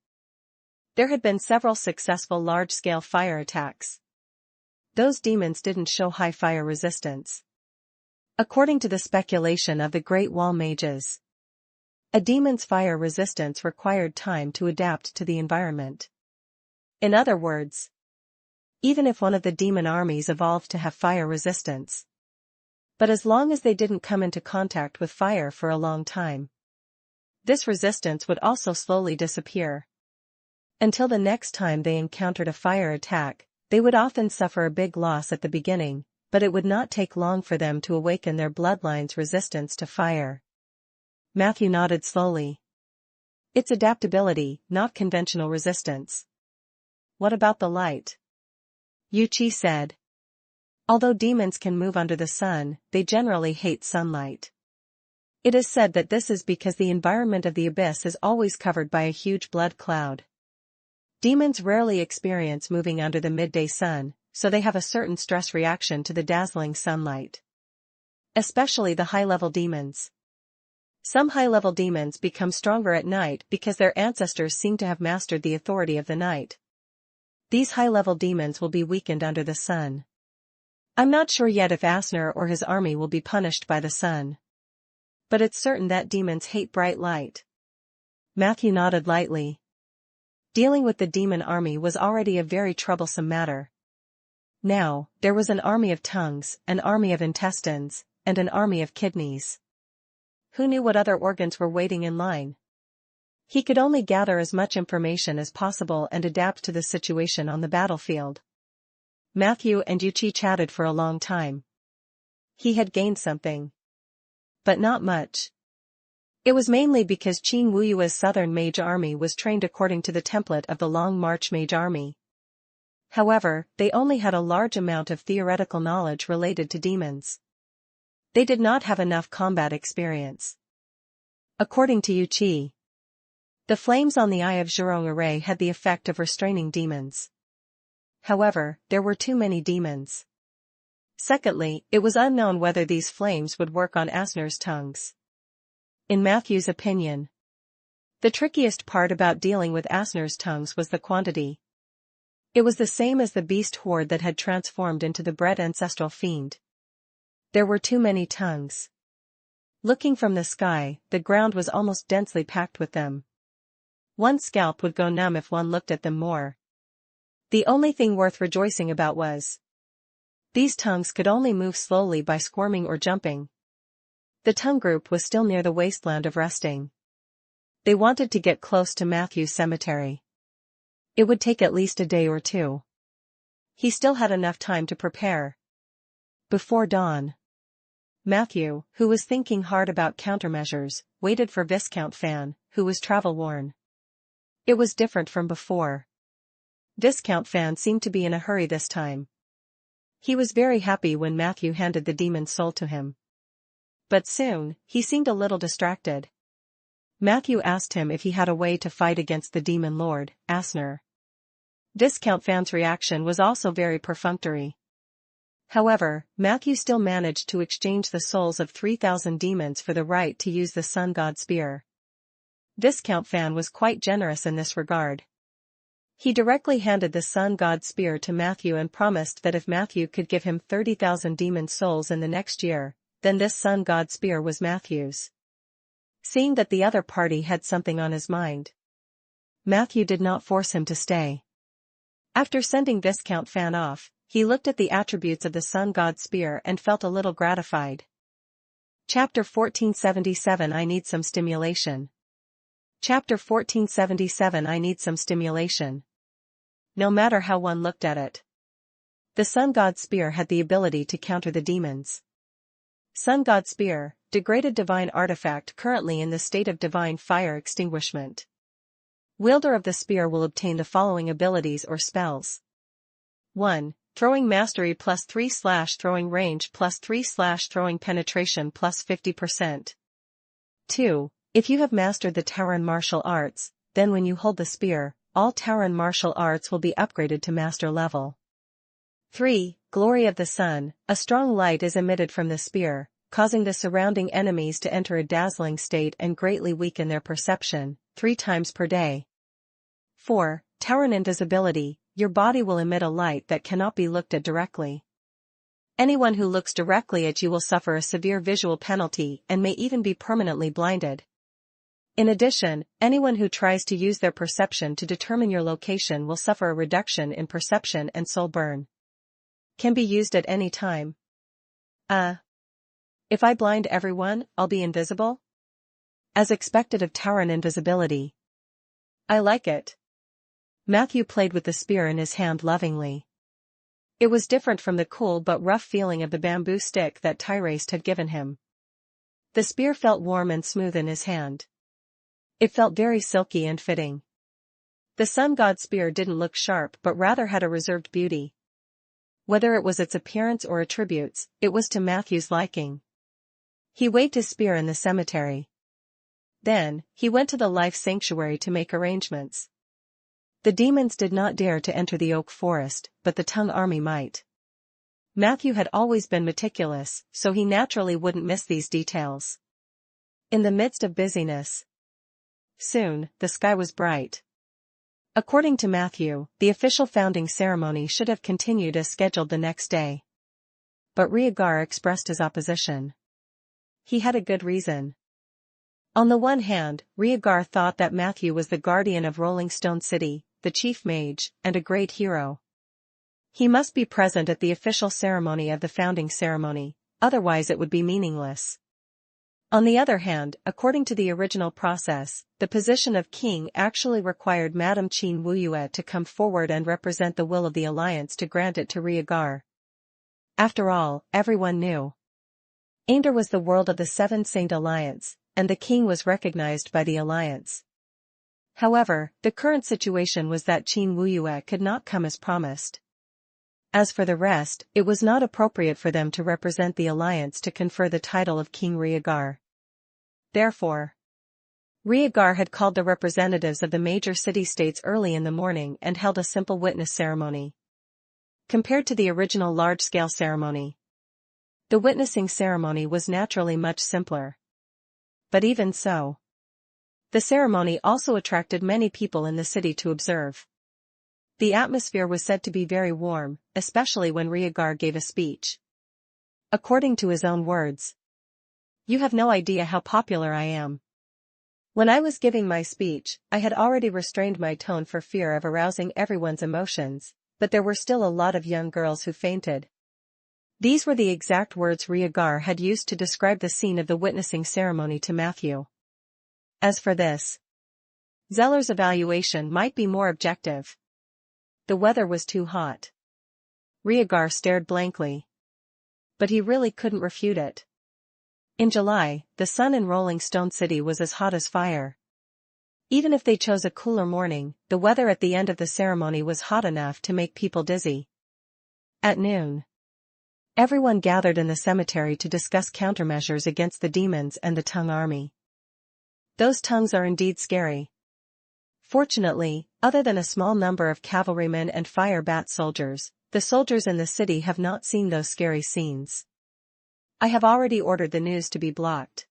Speaker 1: there had been several successful large-scale fire attacks. Those demons didn't show high fire resistance. According to the speculation of the Great Wall mages, a demon's fire resistance required time to adapt to the environment. In other words, even if one of the demon armies evolved to have fire resistance, but as long as they didn't come into contact with fire for a long time, this resistance would also slowly disappear. Until the next time they encountered a fire attack, they would often suffer a big loss at the beginning, but it would not take long for them to awaken their bloodline's resistance to fire. Matthew nodded slowly. It's adaptability, not conventional resistance. what about the light? Yuchi said. Although demons can move under the sun, they generally hate sunlight. It is said that this is because the environment of the abyss is always covered by a huge blood cloud. Demons rarely experience moving under the midday sun, so they have a certain stress reaction to the dazzling sunlight. Especially the high-level demons. Some high-level demons become stronger at night because their ancestors seem to have mastered the authority of the night. These high-level demons will be weakened under the sun. I'm not sure yet if Asner or his army will be punished by the sun. But it's certain that demons hate bright light. Matthew nodded lightly. Dealing with the demon army was already a very troublesome matter. Now, there was an army of tongues, an army of intestines, and an army of kidneys. Who knew what other organs were waiting in line? He could only gather as much information as possible and adapt to the situation on the battlefield. Matthew and Yuchi chatted for a long time. He had gained something. But not much. It was mainly because Qin Wuyua's Southern Mage Army was trained according to the template of the Long March Mage Army. However, they only had a large amount of theoretical knowledge related to demons. They did not have enough combat experience. According to Yuchi, the flames on the Eye of Zhurong array had the effect of restraining demons. However, there were too many demons. Secondly, it was unknown whether these flames would work on Asner's tongues. In Matthew's opinion, the trickiest part about dealing with Asner's tongues was the quantity. It was the same as the beast horde that had transformed into the bred ancestral fiend. There were too many tongues. Looking from the sky, the ground was almost densely packed with them. One's scalp would go numb if one looked at them more. The only thing worth rejoicing about was these tongues could only move slowly by squirming or jumping. The tongue group was still near the wasteland of resting. They wanted to get close to Matthew's cemetery. It would take at least a day or two. He still had enough time to prepare. Before dawn, Matthew, who was thinking hard about countermeasures, waited for Viscount Fan, who was travel-worn. It was different from before. Viscount Fan seemed to be in a hurry this time. He was very happy when Matthew handed the demon's soul to him. But soon, he seemed a little distracted. Matthew asked him if he had a way to fight against the demon lord, Asner. Viscount Fan's reaction was also very perfunctory. However, Matthew still managed to exchange the souls of 3,000 demons for the right to use the Sun God Spear. Viscount Fan was quite generous in this regard. He directly handed the Sun God Spear to Matthew and promised that if Matthew could give him 30,000 demon souls in the next year, then this Sun God Spear was Matthew's. Seeing that the other party had something on his mind, Matthew did not force him to stay. After sending Viscount Fan off, he looked at the attributes of the Sun God Spear and felt a little gratified. Chapter 1477 I Need Some Stimulation. Chapter 1477 I Need Some Stimulation. No matter how one looked at it, the Sun God Spear had the ability to counter the demons. Sun God Spear, degraded divine artifact currently in the state of divine fire extinguishment. Wielder of the spear will obtain the following abilities or spells. 1. Throwing mastery +3 / throwing range +3 / throwing penetration +50%. 2. If you have mastered the Tauren martial arts, then when you hold the spear, all Tauren martial arts will be upgraded to master level. 3. Glory of the Sun, a strong light is emitted from the spear, causing the surrounding enemies to enter a dazzling state and greatly weaken their perception, 3 times per day. 4. Tauren invisibility, your body will emit a light that cannot be looked at directly. Anyone who looks directly at you will suffer a severe visual penalty and may even be permanently blinded. In addition, anyone who tries to use their perception to determine your location will suffer a reduction in perception and soul burn. Can be used at any time. If I blind everyone, I'll be invisible? As expected of Tauren invisibility. I like it. Matthew played with the spear in his hand lovingly. It was different from the cool but rough feeling of the bamboo stick that Tyraste had given him. The spear felt warm and smooth in his hand. It felt very silky and fitting. The sun god's spear didn't look sharp but rather had a reserved beauty. Whether it was its appearance or attributes, it was to Matthew's liking. He waved his spear in the cemetery. Then, he went to the life sanctuary to make arrangements. The demons did not dare to enter the oak forest, but the tongue army might. Matthew had always been meticulous, so he naturally wouldn't miss these details. In the midst of busyness. Soon, the sky was bright. According to Matthew, the official founding ceremony should have continued as scheduled the next day. But Rhaegar expressed his opposition. He had a good reason. On the one hand, Rhaegar thought that Matthew was the guardian of Rolling Stone City, the chief mage, and a great hero. He must be present at the official ceremony of the founding ceremony, otherwise it would be meaningless. On the other hand, according to the original process, the position of king actually required Madame Qin Wuyue to come forward and represent the will of the alliance to grant it to Rhaegar. After all, everyone knew. Aender was the world of the Seven Saint Alliance, and the king was recognized by the alliance. However, the current situation was that Qin Wuyue could not come as promised. As for the rest, it was not appropriate for them to represent the alliance to confer the title of King Rhaegar. Therefore, Rhaegar had called the representatives of the major city-states early in the morning and held a simple witness ceremony. Compared to the original large-scale ceremony, the witnessing ceremony was naturally much simpler. But even so, the ceremony also attracted many people in the city to observe. The atmosphere was said to be very warm, especially when Rhaegar gave a speech. According to his own words, "You have no idea how popular I am. When I was giving my speech, I had already restrained my tone for fear of arousing everyone's emotions, but there were still a lot of young girls who fainted." These were the exact words Rhaegar had used to describe the scene of the witnessing ceremony to Matthew. As for this, Zeller's evaluation might be more objective. The weather was too hot. Rhaegar stared blankly. But he really couldn't refute it. In July, the sun in Rolling Stone City was as hot as fire. Even if they chose a cooler morning, the weather at the end of the ceremony was hot enough to make people dizzy. At noon, everyone gathered in the cemetery to discuss countermeasures against the demons and the tongue army. Those tongues are indeed scary. Fortunately, other than a small number of cavalrymen and fire bat soldiers, the soldiers in the city have not seen those scary scenes. I have already ordered the news to be blocked.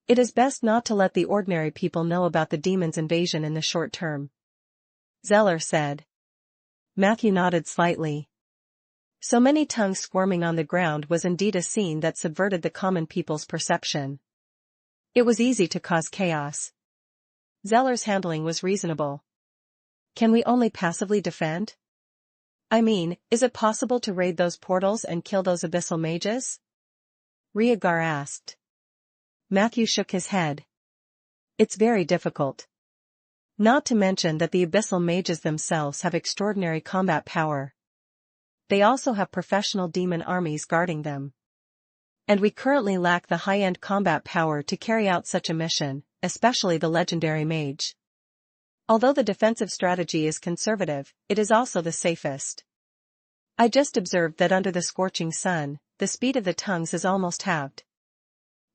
Speaker 1: It is best not to let the ordinary people know about the demons' invasion in the short term," Zeller said. Matthew nodded slightly. So many tongues squirming on the ground was indeed a scene that subverted the common people's perception. It was easy to cause chaos. Zeller's handling was reasonable. Can we only passively defend? I mean, is it possible to raid those portals and kill those abyssal mages? Rhaegar asked. Matthew shook his head. It's very difficult. Not to mention that the abyssal mages themselves have extraordinary combat power. They also have professional demon armies guarding them. And we currently lack the high-end combat power to carry out such a mission, especially the legendary mage. Although the defensive strategy is conservative, it is also the safest. I just observed that under the scorching sun, the speed of the tongues is almost halved.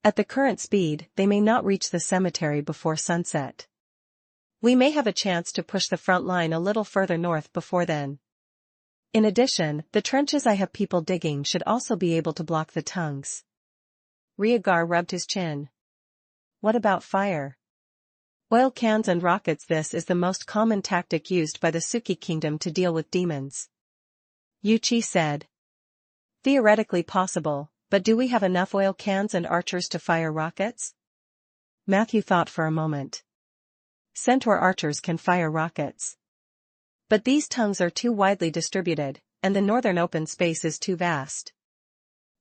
Speaker 1: At the current speed, they may not reach the cemetery before sunset. We may have a chance to push the front line a little further north before then. In addition, the trenches I have people digging should also be able to block the tongues. Rhaegar rubbed his chin. What about fire? Oil cans and rockets. This is the most common tactic used by the Suki kingdom to deal with demons, Yuchi said. Theoretically possible, but do we have enough oil cans and archers to fire rockets? Matthew thought for a moment. Centaur archers can fire rockets. But these tongues are too widely distributed, and the northern open space is too vast.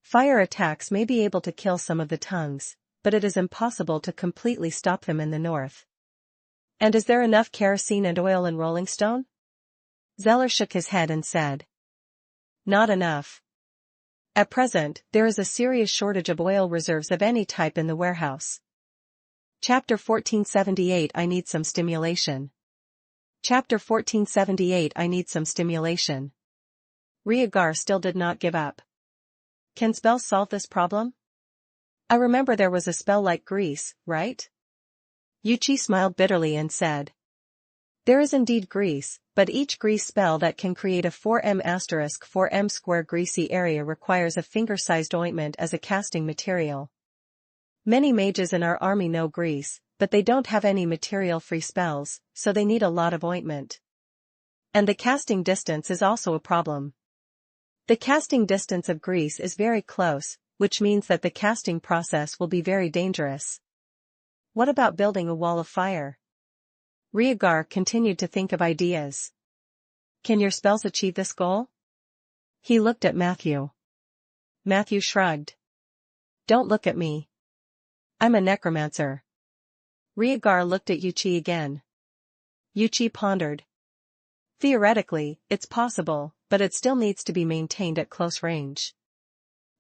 Speaker 1: Fire attacks may be able to kill some of the tongues, but it is impossible to completely stop them in the north. And is there enough kerosene and oil in Rolling Stone? Zeller shook his head and said. Not enough. At present, there is a serious shortage of oil reserves of any type in the warehouse. Chapter 1478. I need some stimulation. Chapter 1478 I need some stimulation. Rhaegar still did not give up. Can spells solve this problem? I remember there was a spell like grease, right? Yuchi smiled bitterly and said. There is indeed grease, but each grease spell that can create a 4m*4m square greasy area requires a finger-sized ointment as a casting material. Many mages in our army know grease, but they don't have any material-free spells, so they need a lot of ointment. And the casting distance is also a problem. The casting distance of grease is very close, which means that the casting process will be very dangerous. What about building a wall of fire? Rhaegar continued to think of ideas. Can your spells achieve this goal? He looked at Matthew. Matthew shrugged. Don't look at me. I'm a necromancer. Rhaegar looked at Yuchi again. Yuchi pondered. Theoretically, it's possible, but it still needs to be maintained at close range.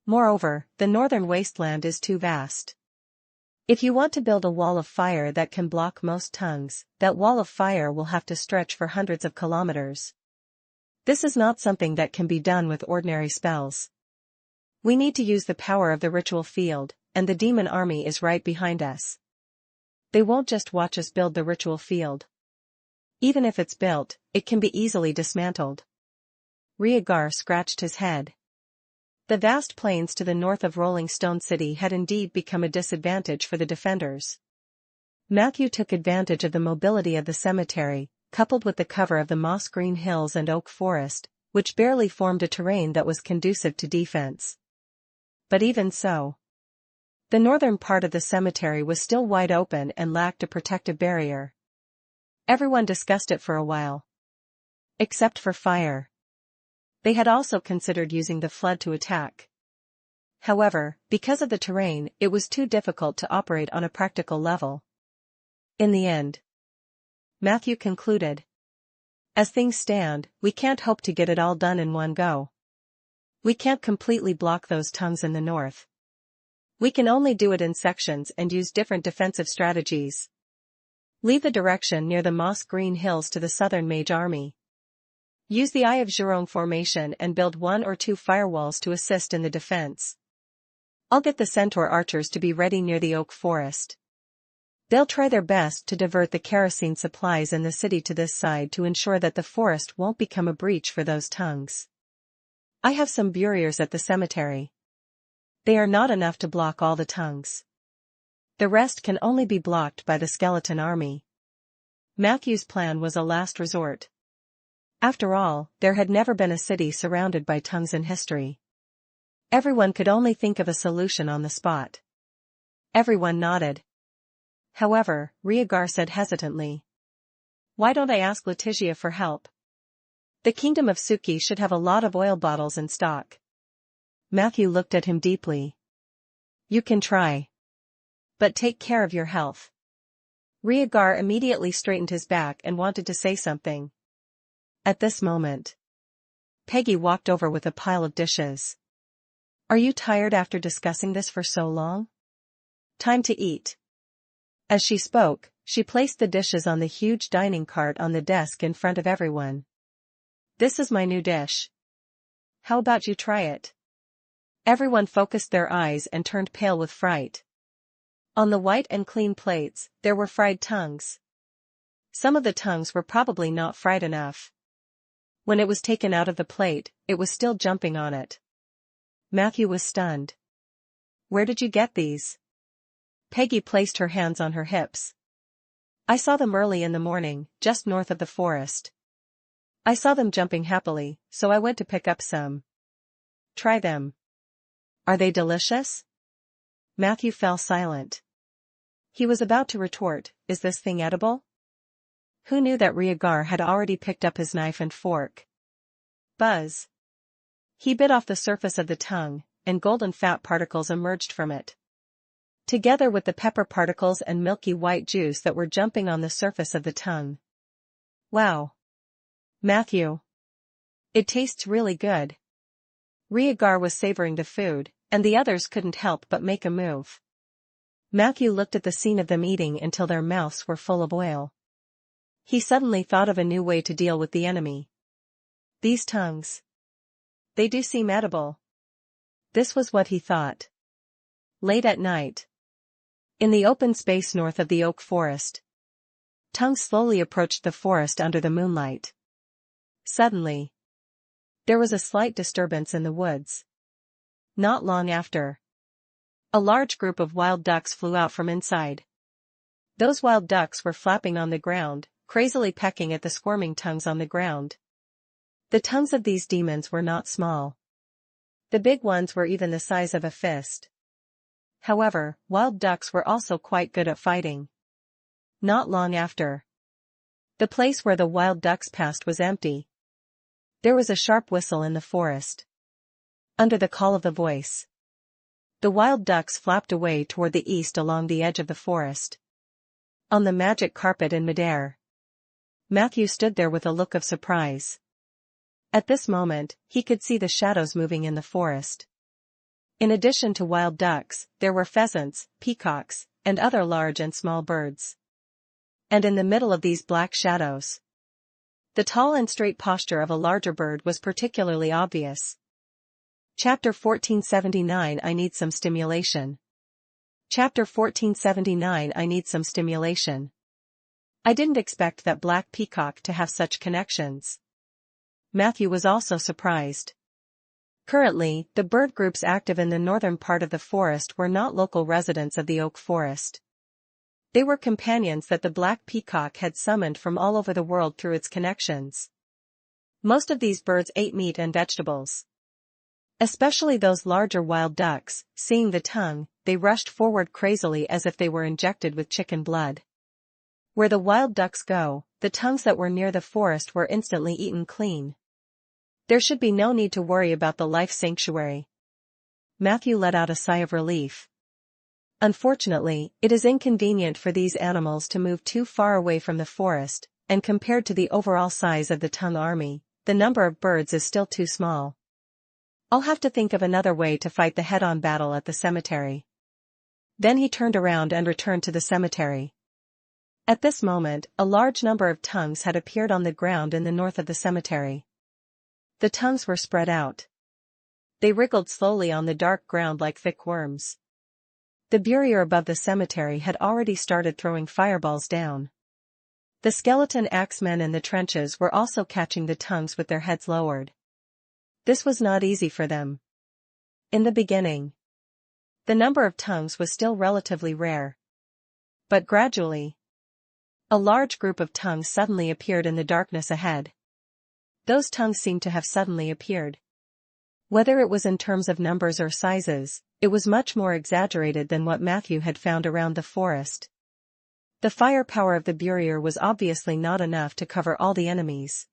Speaker 1: Moreover, the northern wasteland is too vast. If you want to build a wall of fire that can block most tongues, that wall of fire will have to stretch for hundreds of kilometers. This is not something that can be done with ordinary spells. We need to use the power of the ritual field, and the demon army is right behind us. They won't just watch us build the ritual field. Even if it's built, it can be easily dismantled. Rhaegar scratched his head. The vast plains to the north of Rolling Stone City had indeed become a disadvantage for the defenders. Matthew took advantage of the mobility of the cemetery, coupled with the cover of the moss-green hills and oak forest, which barely formed a terrain that was conducive to defense. But even so, the northern part of the cemetery was still wide open and lacked a protective barrier. Everyone discussed it for a while. Except for fire. They had also considered using the flood to attack. However, because of the terrain, it was too difficult to operate on a practical level. In the end, Matthew concluded. As things stand, we can't hope to get it all done in one go. We can't completely block those tongues in the north. We can only do it in sections and use different defensive strategies. Leave the direction near the moss-green hills to the southern mage army. Use the Eye of Giron formation and build 1 or 2 firewalls to assist in the defense. I'll get the centaur archers to be ready near the oak forest. They'll try their best to divert the kerosene supplies in the city to this side to ensure that the forest won't become a breach for those tongues. I have some buriers at the cemetery. They are not enough to block all the tongues. The rest can only be blocked by the skeleton army. Matthew's plan was a last resort. After all, there had never been a city surrounded by tongues in history. Everyone could only think of a solution on the spot. Everyone nodded. However, Rhaegar said hesitantly. Why don't I ask Letitia for help? The kingdom of Suki should have a lot of oil bottles in stock. Matthew looked at him deeply. You can try. But take care of your health. Rhaegar immediately straightened his back and wanted to say something. At this moment, Peggy walked over with a pile of dishes. Are you tired after discussing this for so long? Time to eat. As she spoke, she placed the dishes on the huge dining cart on the desk in front of everyone. This is my new dish. How about you try it? Everyone focused their eyes and turned pale with fright. On the white and clean plates, there were fried tongues. Some of the tongues were probably not fried enough. When it was taken out of the plate, it was still jumping on it. Matthew was stunned. Where did you get these? Peggy placed her hands on her hips. I saw them early in the morning, just north of the forest. I saw them jumping happily, so I went to pick up some. Try them. Are they delicious? Matthew fell silent. He was about to retort, is this thing edible? Who knew that Rhaegar had already picked up his knife and fork? Buzz. He bit off the surface of the tongue, and golden fat particles emerged from it. Together with the pepper particles and milky white juice that were jumping on the surface of the tongue. Wow. Matthew. It tastes really good. Rhaegar was savoring the food, and the others couldn't help but make a move. Matthew looked at the scene of them eating until their mouths were full of oil. He suddenly thought of a new way to deal with the enemy. These tongues. They do seem edible. This was what he thought. Late at night. In the open space north of the oak forest. Tongues slowly approached the forest under the moonlight. Suddenly. There was a slight disturbance in the woods. Not long after. A large group of wild ducks flew out from inside. Those wild ducks were flapping on the ground, crazily pecking at the squirming tongues on the ground. The tongues of these demons were not small. The big ones were even the size of a fist. However, wild ducks were also quite good at fighting. Not long after. The place where the wild ducks passed was empty. There was a sharp whistle in the forest. Under the call of the voice. The wild ducks flapped away toward the east along the edge of the forest. On the magic carpet in midair. Matthew stood there with a look of surprise. At this moment, he could see the shadows moving in the forest. In addition to wild ducks, there were pheasants, peacocks, and other large and small birds. And in the middle of these black shadows, the tall and straight posture of a larger bird was particularly obvious. Chapter 1479 I Need Some Stimulation. Chapter 1479 I Need Some Stimulation. I didn't expect that black peacock to have such connections. Matthew was also surprised. Currently, the bird groups active in the northern part of the forest were not local residents of the oak forest. They were companions that the black peacock had summoned from all over the world through its connections. Most of these birds ate meat and vegetables. Especially those larger wild ducks. Seeing the tongue, they rushed forward crazily as if they were injected with chicken blood. Where the wild ducks go, the tongues that were near the forest were instantly eaten clean. There should be no need to worry about the life sanctuary. Matthew let out a sigh of relief. Unfortunately, it is inconvenient for these animals to move too far away from the forest, and compared to the overall size of the tongue army, the number of birds is still too small. I'll have to think of another way to fight the head-on battle at the cemetery. Then he turned around and returned to the cemetery. At this moment, a large number of tongues had appeared on the ground in the north of the cemetery. The tongues were spread out. They wriggled slowly on the dark ground like thick worms. The burier above the cemetery had already started throwing fireballs down. The skeleton axemen in the trenches were also catching the tongues with their heads lowered. This was not easy for them. In the beginning, the number of tongues was still relatively rare. But gradually, a large group of tongues suddenly appeared in the darkness ahead. Those tongues seemed to have suddenly appeared. Whether it was in terms of numbers or sizes, it was much more exaggerated than what Matthew had found around the forest. The firepower of the burier was obviously not enough to cover all the enemies.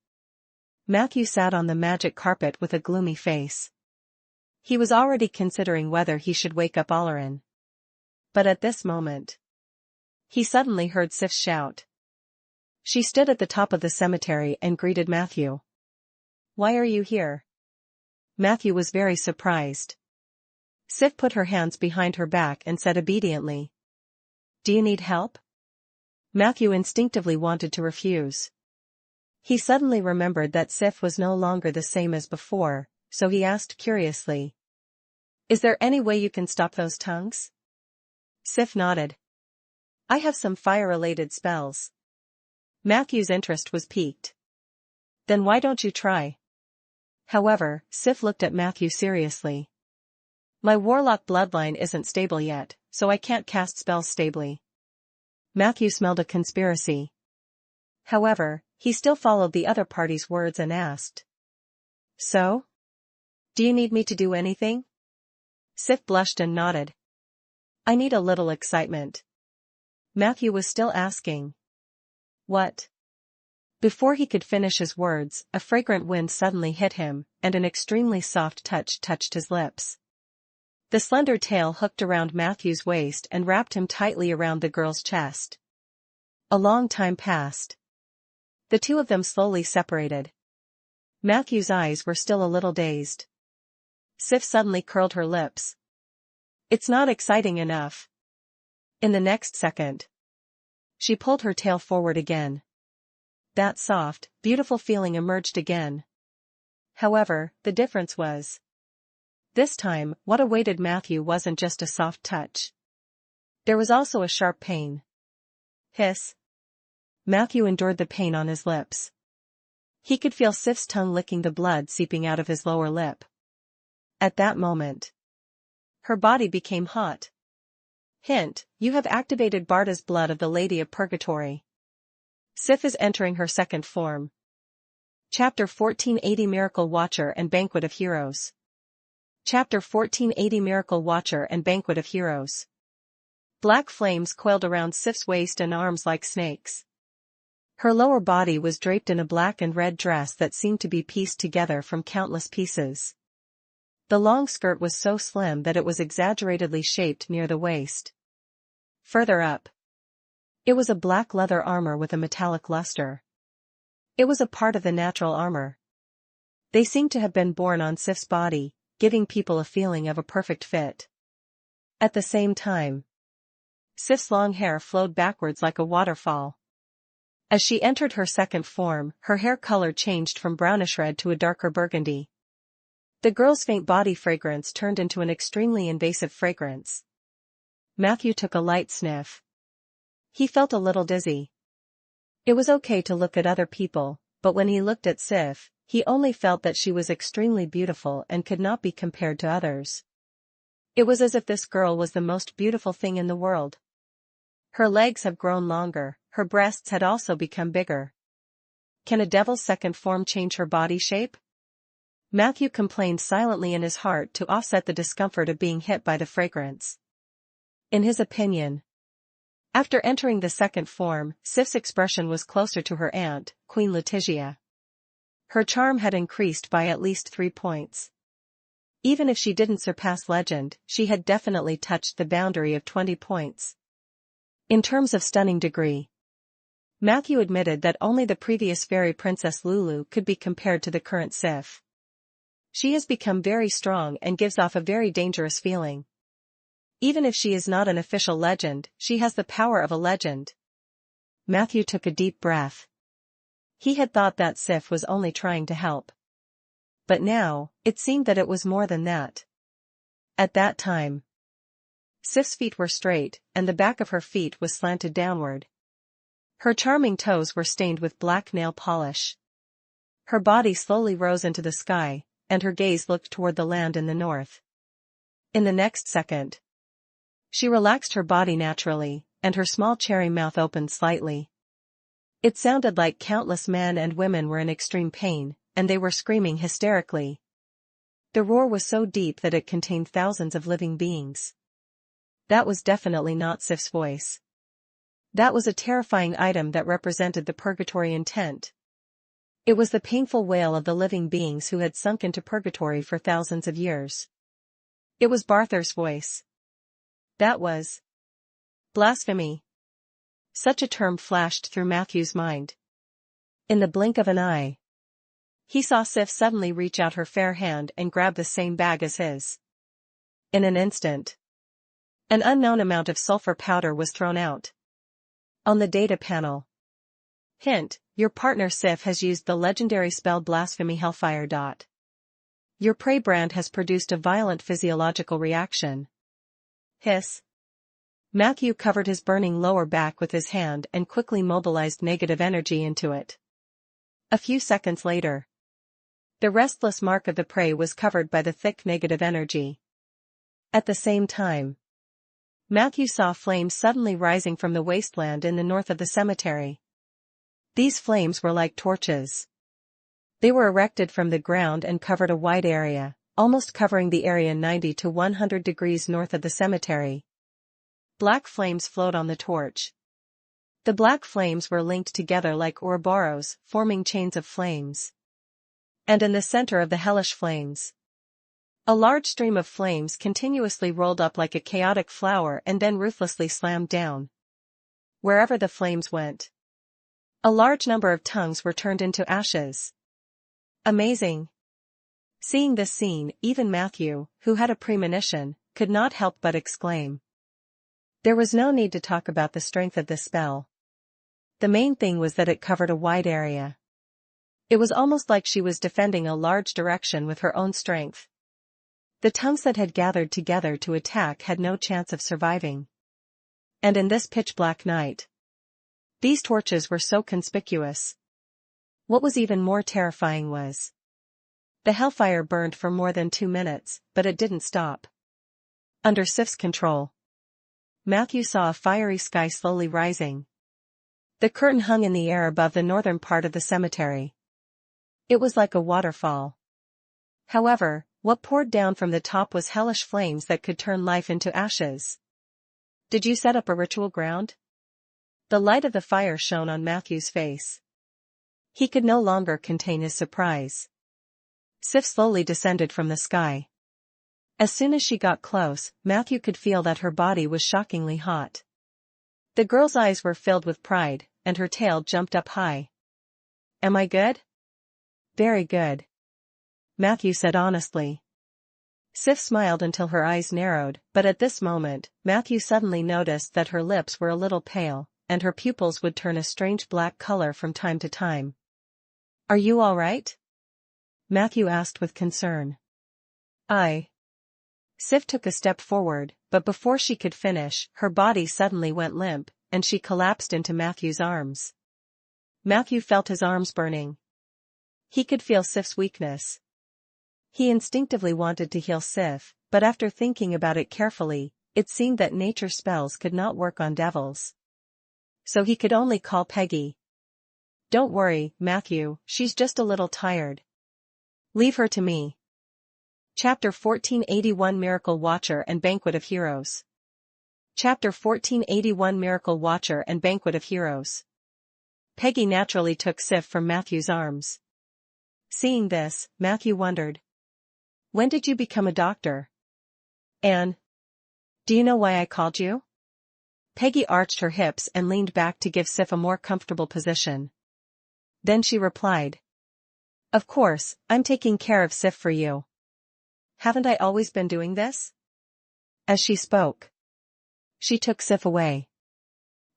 Speaker 1: Matthew sat on the magic carpet with a gloomy face. He was already considering whether he should wake up Olerin. But at this moment, he suddenly heard Sif shout. She stood at the top of the cemetery and greeted Matthew. "Why are you here?" Matthew was very surprised. Sif put her hands behind her back and said obediently, "Do you need help?" Matthew instinctively wanted to refuse. He suddenly remembered that Sif was no longer the same as before, so he asked curiously, "Is there any way you can stop those tongues?" Sif nodded. "I have some fire-related spells." Matthew's interest was piqued. "Then why don't you try?" However, Sif looked at Matthew seriously. "My warlock bloodline isn't stable yet, so I can't cast spells stably." Matthew smelled a conspiracy. However, he still followed the other party's words and asked, "So? Do you need me to do anything?" Sif blushed and nodded. "I need a little excitement." Matthew was still asking, "What?" Before he could finish his words, a fragrant wind suddenly hit him, and an extremely soft touch touched his lips. The slender tail hooked around Matthew's waist and wrapped him tightly around the girl's chest. A long time passed. The two of them slowly separated. Matthew's eyes were still a little dazed. Sif suddenly curled her lips. "It's not exciting enough." In the next second, she pulled her tail forward again. That soft, beautiful feeling emerged again. However, the difference was. This time, what awaited Matthew wasn't just a soft touch. There was also a sharp pain. Hiss. Matthew endured the pain on his lips. He could feel Sif's tongue licking the blood seeping out of his lower lip. At that moment, her body became hot. Hint, you have activated Barda's blood of the Lady of Purgatory. Sif is entering her second form. Chapter 1480 Miracle Watcher and Banquet of Heroes. Chapter 1480 Miracle Watcher and Banquet of Heroes. Black flames coiled around Sif's waist and arms like snakes. Her lower body was draped in a black and red dress that seemed to be pieced together from countless pieces. The long skirt was so slim that it was exaggeratedly shaped near the waist. Further up, it was a black leather armor with a metallic luster. It was a part of the natural armor. They seemed to have been born on Sif's body, giving people a feeling of a perfect fit. At the same time, Sif's long hair flowed backwards like a waterfall. As she entered her second form, her hair color changed from brownish red to a darker burgundy. The girl's faint body fragrance turned into an extremely invasive fragrance. Matthew took a light sniff. He felt a little dizzy. It was okay to look at other people, but when he looked at Sif, he only felt that she was extremely beautiful and could not be compared to others. It was as if this girl was the most beautiful thing in the world. Her legs have grown longer, her breasts had also become bigger. Can a devil's second form change her body shape? Matthew complained silently in his heart to offset the discomfort of being hit by the fragrance. In his opinion, after entering the second form, Sif's expression was closer to her aunt, Queen Letitia. Her charm had increased by at least 3 points. Even if she didn't surpass legend, she had definitely touched the boundary of 20 points. In terms of stunning degree, Matthew admitted that only the previous fairy princess Lulu could be compared to the current Sif. She has become very strong and gives off a very dangerous feeling. Even if she is not an official legend, she has the power of a legend. Matthew took a deep breath. He had thought that Sif was only trying to help. But now, it seemed that it was more than that. At that time, Sif's feet were straight, and the back of her feet was slanted downward. Her charming toes were stained with black nail polish. Her body slowly rose into the sky, and her gaze looked toward the land in the north. In the next second, she relaxed her body naturally, and her small cherry mouth opened slightly. It sounded like countless men and women were in extreme pain, and they were screaming hysterically. The roar was so deep that it contained thousands of living beings. That was definitely not Sif's voice. That was a terrifying item that represented the purgatory intent. It was the painful wail of the living beings who had sunk into purgatory for thousands of years. It was Barther's voice. That was blasphemy. Such a term flashed through Matthew's mind. In the blink of an eye, he saw Sif suddenly reach out her fair hand and grab the same bag as his. In an instant, an unknown amount of sulfur powder was thrown out. On the data panel. Hint, your partner Sif has used the legendary spell Blasphemy Hellfire. Your prey brand has produced a violent physiological reaction. Hiss. Matthew covered his burning lower back with his hand and quickly mobilized negative energy into it. A few seconds later, the restless mark of the prey was covered by the thick negative energy. At the same time, Matthew saw flames suddenly rising from the wasteland in the north of the cemetery. These flames were like torches. They were erected from the ground and covered a wide area, almost covering the area 90 to 100 degrees north of the cemetery. Black flames flowed on the torch. The black flames were linked together like Ouroboros, forming chains of flames. And in the center of the hellish flames, a large stream of flames continuously rolled up like a chaotic flower and then ruthlessly slammed down. Wherever the flames went, a large number of tongues were turned into ashes. Amazing. Seeing this scene, even Matthew, who had a premonition, could not help but exclaim. There was no need to talk about the strength of this spell. The main thing was that it covered a wide area. It was almost like she was defending a large direction with her own strength. The tongues that had gathered together to attack had no chance of surviving. And in this pitch-black night, these torches were so conspicuous. What was even more terrifying was the hellfire burned for more than 2 minutes, but it didn't stop. Under Sif's control, Matthew saw a fiery sky slowly rising. The curtain hung in the air above the northern part of the cemetery. It was like a waterfall. However, what poured down from the top was hellish flames that could turn life into ashes. Did you set up a ritual ground? The light of the fire shone on Matthew's face. He could no longer contain his surprise. Sif slowly descended from the sky. As soon as she got close, Matthew could feel that her body was shockingly hot. The girl's eyes were filled with pride, and her tail jumped up high. Am I good? Very good, Matthew said honestly. Sif smiled until her eyes narrowed, but at this moment, Matthew suddenly noticed that her lips were a little pale, and her pupils would turn a strange black color from time to time. Are you all right? Matthew asked with concern. Sif took a step forward, but before she could finish, her body suddenly went limp, and she collapsed into Matthew's arms. Matthew felt his arms burning. He could feel Sif's weakness. He instinctively wanted to heal Sif, but after thinking about it carefully, it seemed that nature spells could not work on devils. So he could only call Peggy. Don't worry, Matthew, she's just a little tired. Leave her to me. Chapter 1481 Miracle Watcher and Banquet of Heroes. Chapter 1481 Miracle Watcher and Banquet of Heroes. Peggy naturally took Sif from Matthew's arms. Seeing this, Matthew wondered. When did you become a doctor? Anne. Do you know why I called you? Peggy arched her hips and leaned back to give Sif a more comfortable position. Then she replied. Of course, I'm taking care of Sif for you. Haven't I always been doing this? As she spoke, she took Sif away.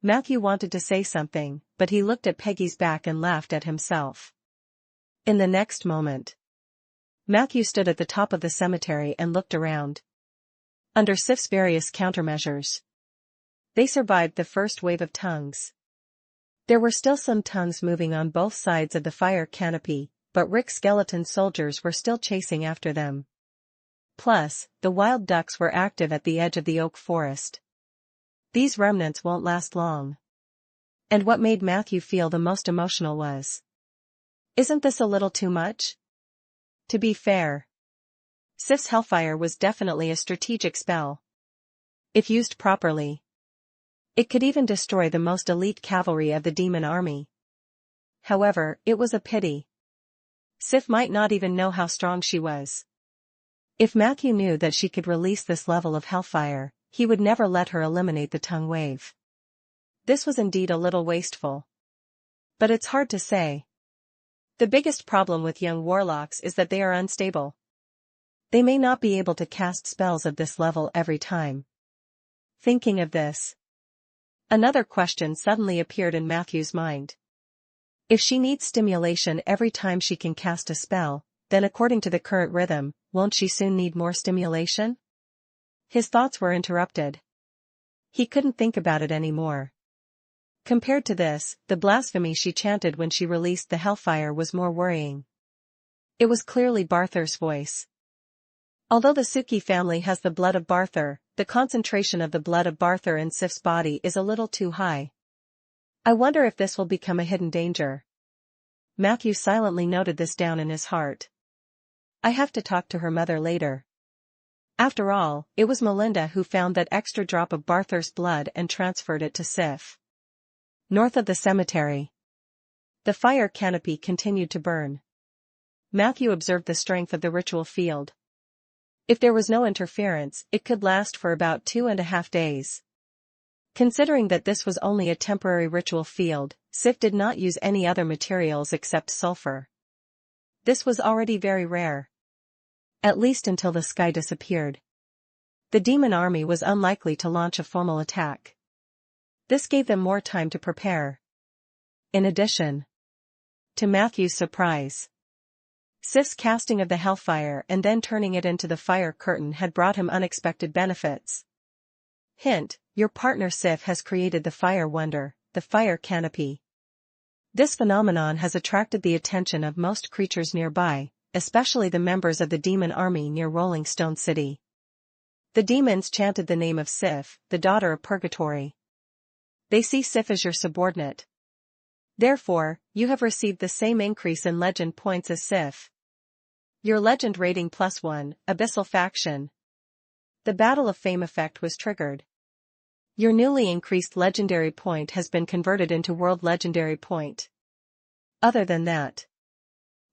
Speaker 1: Matthew wanted to say something, but he looked at Peggy's back and laughed at himself. In the next moment, Matthew stood at the top of the cemetery and looked around. Under Sif's various countermeasures, they survived the first wave of tongues. There were still some tongues moving on both sides of the fire canopy, but Rick's skeleton soldiers were still chasing after them. Plus, the wild ducks were active at the edge of the oak forest. These remnants won't last long. And what made Matthew feel the most emotional was, isn't this a little too much? To be fair, Sif's hellfire was definitely a strategic spell. If used properly, it could even destroy the most elite cavalry of the demon army. However, it was a pity. Sif might not even know how strong she was. If Matthew knew that she could release this level of hellfire, he would never let her eliminate the tongue wave. This was indeed a little wasteful. But it's hard to say. The biggest problem with young warlocks is that they are unstable. They may not be able to cast spells of this level every time. Thinking of this, another question suddenly appeared in Matthew's mind. If she needs stimulation every time she can cast a spell, then according to the current rhythm, won't she soon need more stimulation? His thoughts were interrupted. He couldn't think about it anymore. Compared to this, the blasphemy she chanted when she released the hellfire was more worrying. It was clearly Barthur's voice. Although the Suki family has the blood of Barthur, the concentration of the blood of Barthur in Sif's body is a little too high. I wonder if this will become a hidden danger. Matthew silently noted this down in his heart. I have to talk to her mother later. After all, it was Melinda who found that extra drop of Barthur's blood and transferred it to Sif. North of the cemetery, the fire canopy continued to burn. Matthew observed the strength of the ritual field. If there was no interference, it could last for about 2.5 days. Considering that this was only a temporary ritual field, Sif did not use any other materials except sulfur. This was already very rare. At least until the sky disappeared. The demon army was unlikely to launch a formal attack. This gave them more time to prepare. in addition. To Matthew's surprise, Sif's casting of the hellfire and then turning it into the fire curtain had brought him unexpected benefits. Hint, your partner Sif has created the fire wonder, the fire canopy. This phenomenon has attracted the attention of most creatures nearby, especially the members of the demon army near Rolling Stone City. The demons chanted the name of Sif, the daughter of Purgatory. They see Sif as your subordinate. Therefore, you have received the same increase in legend points as Sif. Your legend rating +1, Abyssal Faction. The Battle of Fame effect was triggered. Your newly increased legendary point has been converted into World Legendary Point. Other than that,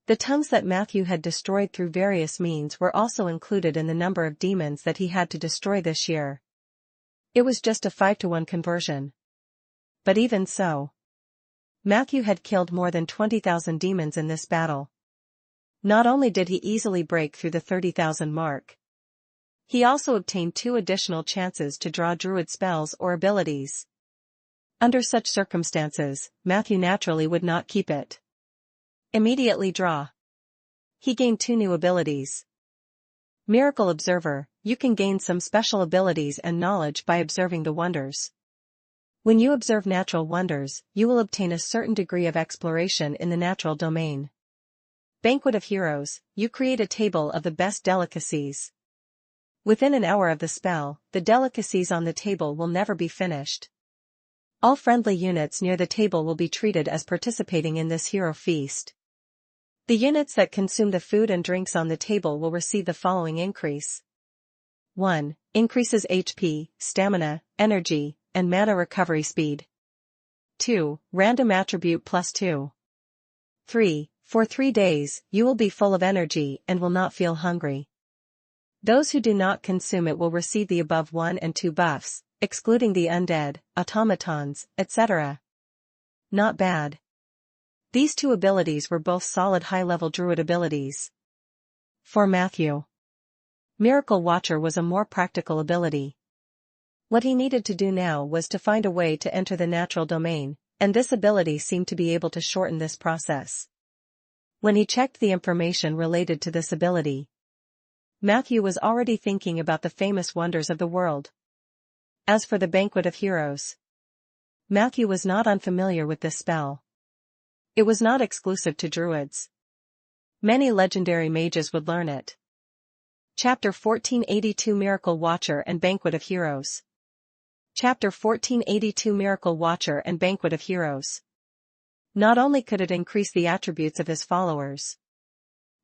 Speaker 1: the tongues that Matthew had destroyed through various means were also included in the number of demons that he had to destroy this year. It was just a 5-to-1 conversion. But even so, Matthew had killed more than 20,000 demons in this battle. Not only did he easily break through the 30,000 mark, he also obtained 2 additional chances to draw druid spells or abilities. Under such circumstances, Matthew naturally would not keep it. Immediately draw. He gained 2 new abilities. Miracle Observer, you can gain some special abilities and knowledge by observing the wonders. When you observe natural wonders, you will obtain a certain degree of exploration in the natural domain. Banquet of Heroes, you create a table of the best delicacies. Within an hour of the spell, the delicacies on the table will never be finished. All friendly units near the table will be treated as participating in this hero feast. The units that consume the food and drinks on the table will receive the following increase. 1. Increases HP, stamina, energy, and mana recovery speed. 2. Random attribute +2. 3. For 3 days, you will be full of energy and will not feel hungry. Those who do not consume it will receive the above 1 and 2 buffs, excluding the undead, automatons, etc. Not bad. These 2 abilities were both solid high-level druid abilities. For Matthew, Miracle Watcher was a more practical ability. What he needed to do now was to find a way to enter the natural domain, and this ability seemed to be able to shorten this process. When he checked the information related to this ability, Matthew was already thinking about the famous wonders of the world. As for the Banquet of Heroes, Matthew was not unfamiliar with this spell. It was not exclusive to druids. Many legendary mages would learn it. Chapter 1482 Miracle Watcher and Banquet of Heroes. Chapter 1482 Miracle Watcher and Banquet of Heroes. Not only could it increase the attributes of his followers,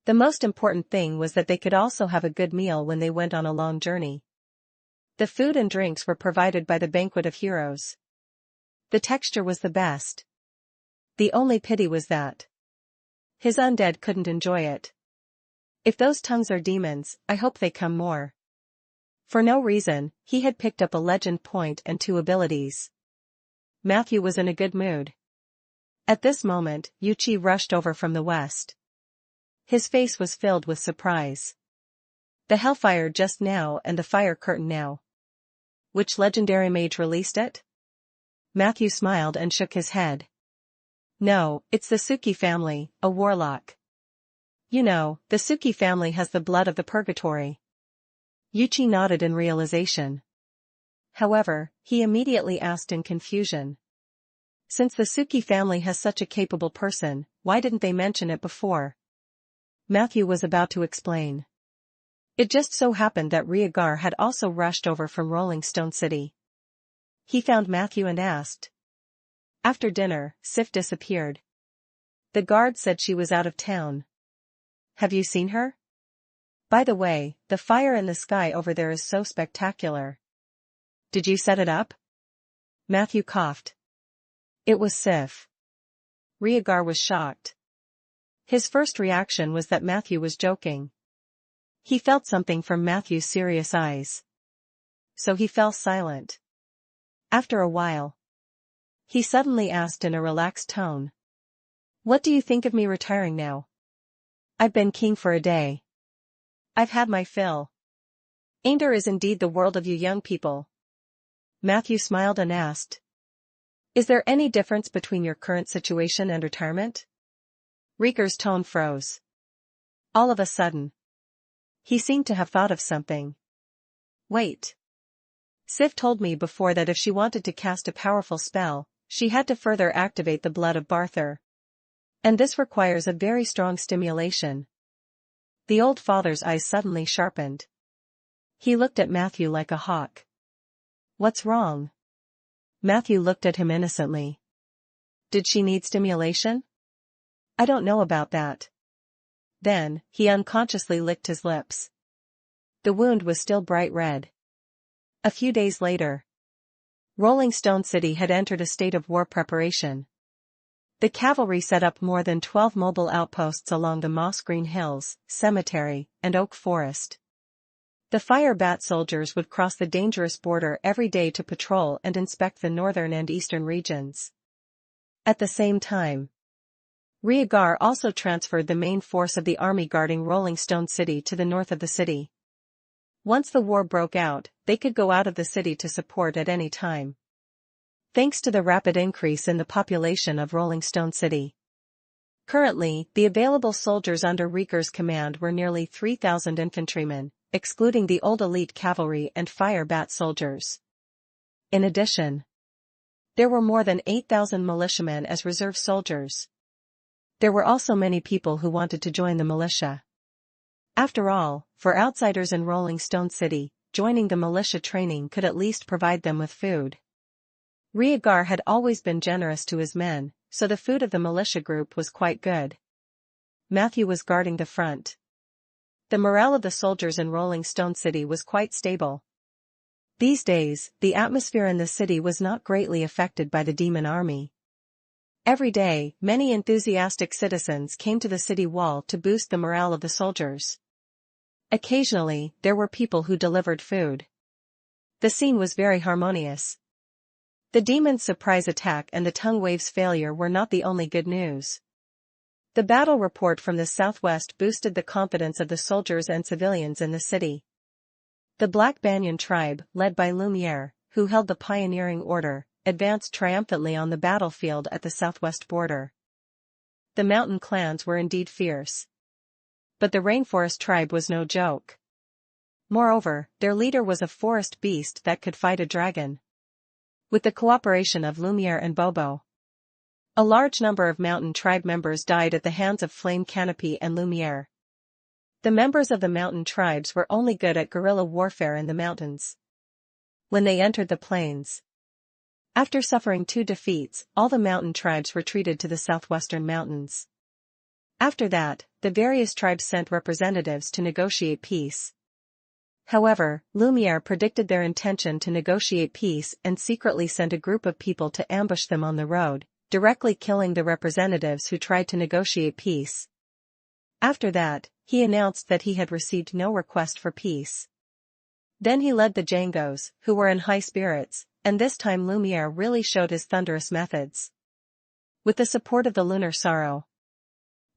Speaker 1: the most important thing was that they could also have a good meal when they went on a long journey. The food and drinks were provided by the Banquet of Heroes. The texture was the best. The only pity was that his undead couldn't enjoy it. If those tongues are demons, I hope they come more. For no reason, he had picked up a legend point and 2 abilities. Matthew was in a good mood. At this moment, Yuchi rushed over from the west. His face was filled with surprise. The hellfire just now and the fire curtain now. Which legendary mage released it? Matthew smiled and shook his head. No, it's the Suki family, a warlock. You know, the Suki family has the blood of the purgatory. Yuchi nodded in realization. However, he immediately asked in confusion. Since the Suki family has such a capable person, why didn't they mention it before? Matthew was about to explain. It just so happened that Rhaegar had also rushed over from Rolling Stone City. He found Matthew and asked. After dinner, Sif disappeared. The guard said she was out of town. Have you seen her? By the way, the fire in the sky over there is so spectacular. Did you set it up? Matthew coughed. It was Sif. Rhaegar was shocked. His first reaction was that Matthew was joking. He felt something from Matthew's serious eyes. So he fell silent. After a while, he suddenly asked in a relaxed tone. What do you think of me retiring now? I've been king for a day. I've had my fill. Ainder is indeed the world of you young people. Matthew smiled and asked. Is there any difference between your current situation and retirement? Rieger's tone froze. All of a sudden. He seemed to have thought of something. Wait. Sif told me before that if she wanted to cast a powerful spell, she had to further activate the blood of Barthur. And this requires a very strong stimulation. The old father's eyes suddenly sharpened. He looked at Matthew like a hawk. What's wrong? Matthew looked at him innocently. Did she need stimulation? I don't know about that. Then, he unconsciously licked his lips. The wound was still bright red. A few days later, Rolling Stone City had entered a state of war preparation. The cavalry set up more than 12 mobile outposts along the moss green hills, cemetery, and oak forest. The fire bat soldiers would cross the dangerous border every day to patrol and inspect the northern and eastern regions. At the same time, Riegar also transferred the main force of the army guarding Rolling Stone City to the north of the city. Once the war broke out, they could go out of the city to support at any time. Thanks to the rapid increase in the population of Rolling Stone City. Currently, the available soldiers under Rieger's command were nearly 3,000 infantrymen, excluding the old elite cavalry and fire bat soldiers. In addition, there were more than 8,000 militiamen as reserve soldiers. There were also many people who wanted to join the militia. After all, for outsiders in Rolling Stone City, joining the militia training could at least provide them with food. Riegar had always been generous to his men, so the food of the militia group was quite good. Matthew was guarding the front. The morale of the soldiers in Rolling Stone City was quite stable. These days, the atmosphere in the city was not greatly affected by the demon army. Every day, many enthusiastic citizens came to the city wall to boost the morale of the soldiers. Occasionally, there were people who delivered food. The scene was very harmonious. The demon's surprise attack and the tongue wave's failure were not the only good news. The battle report from the southwest boosted the confidence of the soldiers and civilians in the city. The Black Banyan tribe, led by Lumiere, who held the pioneering order, advanced triumphantly on the battlefield at the southwest border. The mountain clans were indeed fierce. But the Rainforest tribe was no joke. Moreover, their leader was a forest beast that could fight a dragon. With the cooperation of Lumiere and Bobo, a large number of mountain tribe members died at the hands of Flame Canopy and Lumiere. The members of the mountain tribes were only good at guerrilla warfare in the mountains. When they entered the plains, after suffering 2 defeats, all the mountain tribes retreated to the southwestern mountains. After that, the various tribes sent representatives to negotiate peace. However, Lumiere predicted their intention to negotiate peace and secretly sent a group of people to ambush them on the road, directly killing the representatives who tried to negotiate peace. After that, he announced that he had received no request for peace. Then he led the Jangos, who were in high spirits, and this time Lumiere really showed his thunderous methods. With the support of the Lunar Sorrow,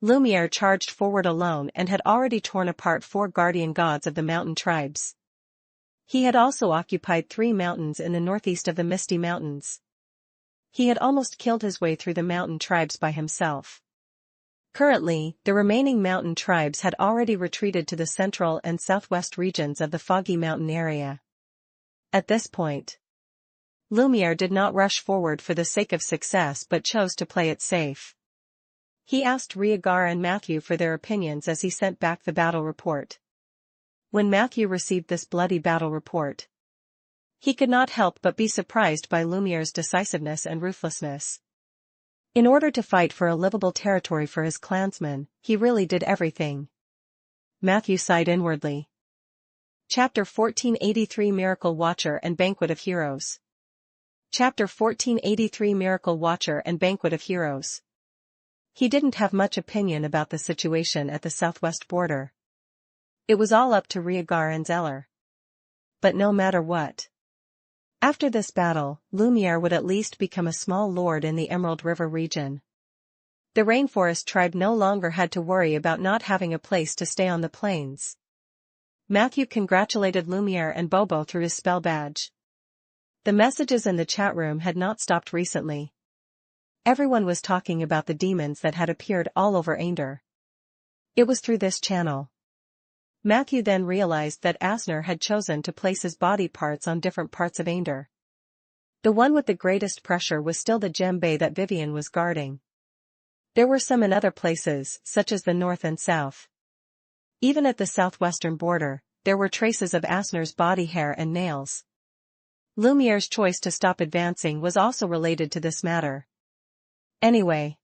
Speaker 1: Lumiere charged forward alone and had already torn apart 4 guardian gods of the mountain tribes. He had also occupied 3 mountains in the northeast of the Misty Mountains. He had almost killed his way through the mountain tribes by himself. Currently, the remaining mountain tribes had already retreated to the central and southwest regions of the Foggy Mountain area. At this point, Lumiere did not rush forward for the sake of success but chose to play it safe. He asked Riegar and Matthew for their opinions as he sent back the battle report. When Matthew received this bloody battle report, he could not help but be surprised by Lumiere's decisiveness and ruthlessness. In order to fight for a livable territory for his clansmen, he really did everything. Matthew sighed inwardly. Chapter 1483 Miracle Watcher and Banquet of Heroes. Chapter 1483 Miracle Watcher and Banquet of Heroes. He didn't have much opinion about the situation at the southwest border. It was all up to Riegar and Zeller. But no matter what, after this battle, Lumiere would at least become a small lord in the Emerald River region. The Rainforest tribe no longer had to worry about not having a place to stay on the plains. Matthew congratulated Lumiere and Bobo through his spell badge. The messages in the chat room had not stopped recently. Everyone was talking about the demons that had appeared all over Ander. It was through this channel. Matthew then realized that Asner had chosen to place his body parts on different parts of Ander. The one with the greatest pressure was still the gem bay that Vivian was guarding. There were some in other places, such as the north and south. Even at the southwestern border, there were traces of Asner's body hair and nails. Lumiere's choice to stop advancing was also related to this matter. Anyway,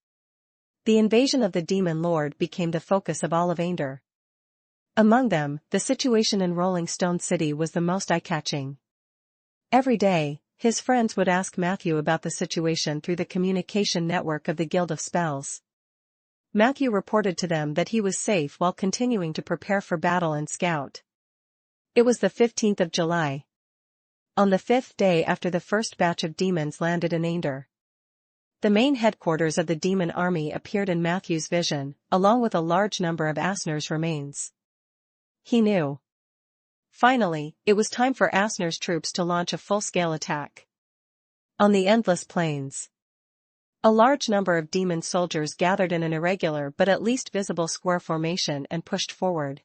Speaker 1: the invasion of the Demon Lord became the focus of all of Ander. Among them, the situation in Rolling Stone City was the most eye-catching. Every day, his friends would ask Matthew about the situation through the communication network of the Guild of Spells. Matthew reported to them that he was safe while continuing to prepare for battle and scout. It was the 15th of July. On the 5th day after the first batch of demons landed in Ander, the main headquarters of the demon army appeared in Matthew's vision, along with a large number of Asner's remains. He knew. Finally, it was time for Asner's troops to launch a full-scale attack. On the endless plains, a large number of demon soldiers gathered in an irregular but at least visible square formation and pushed forward.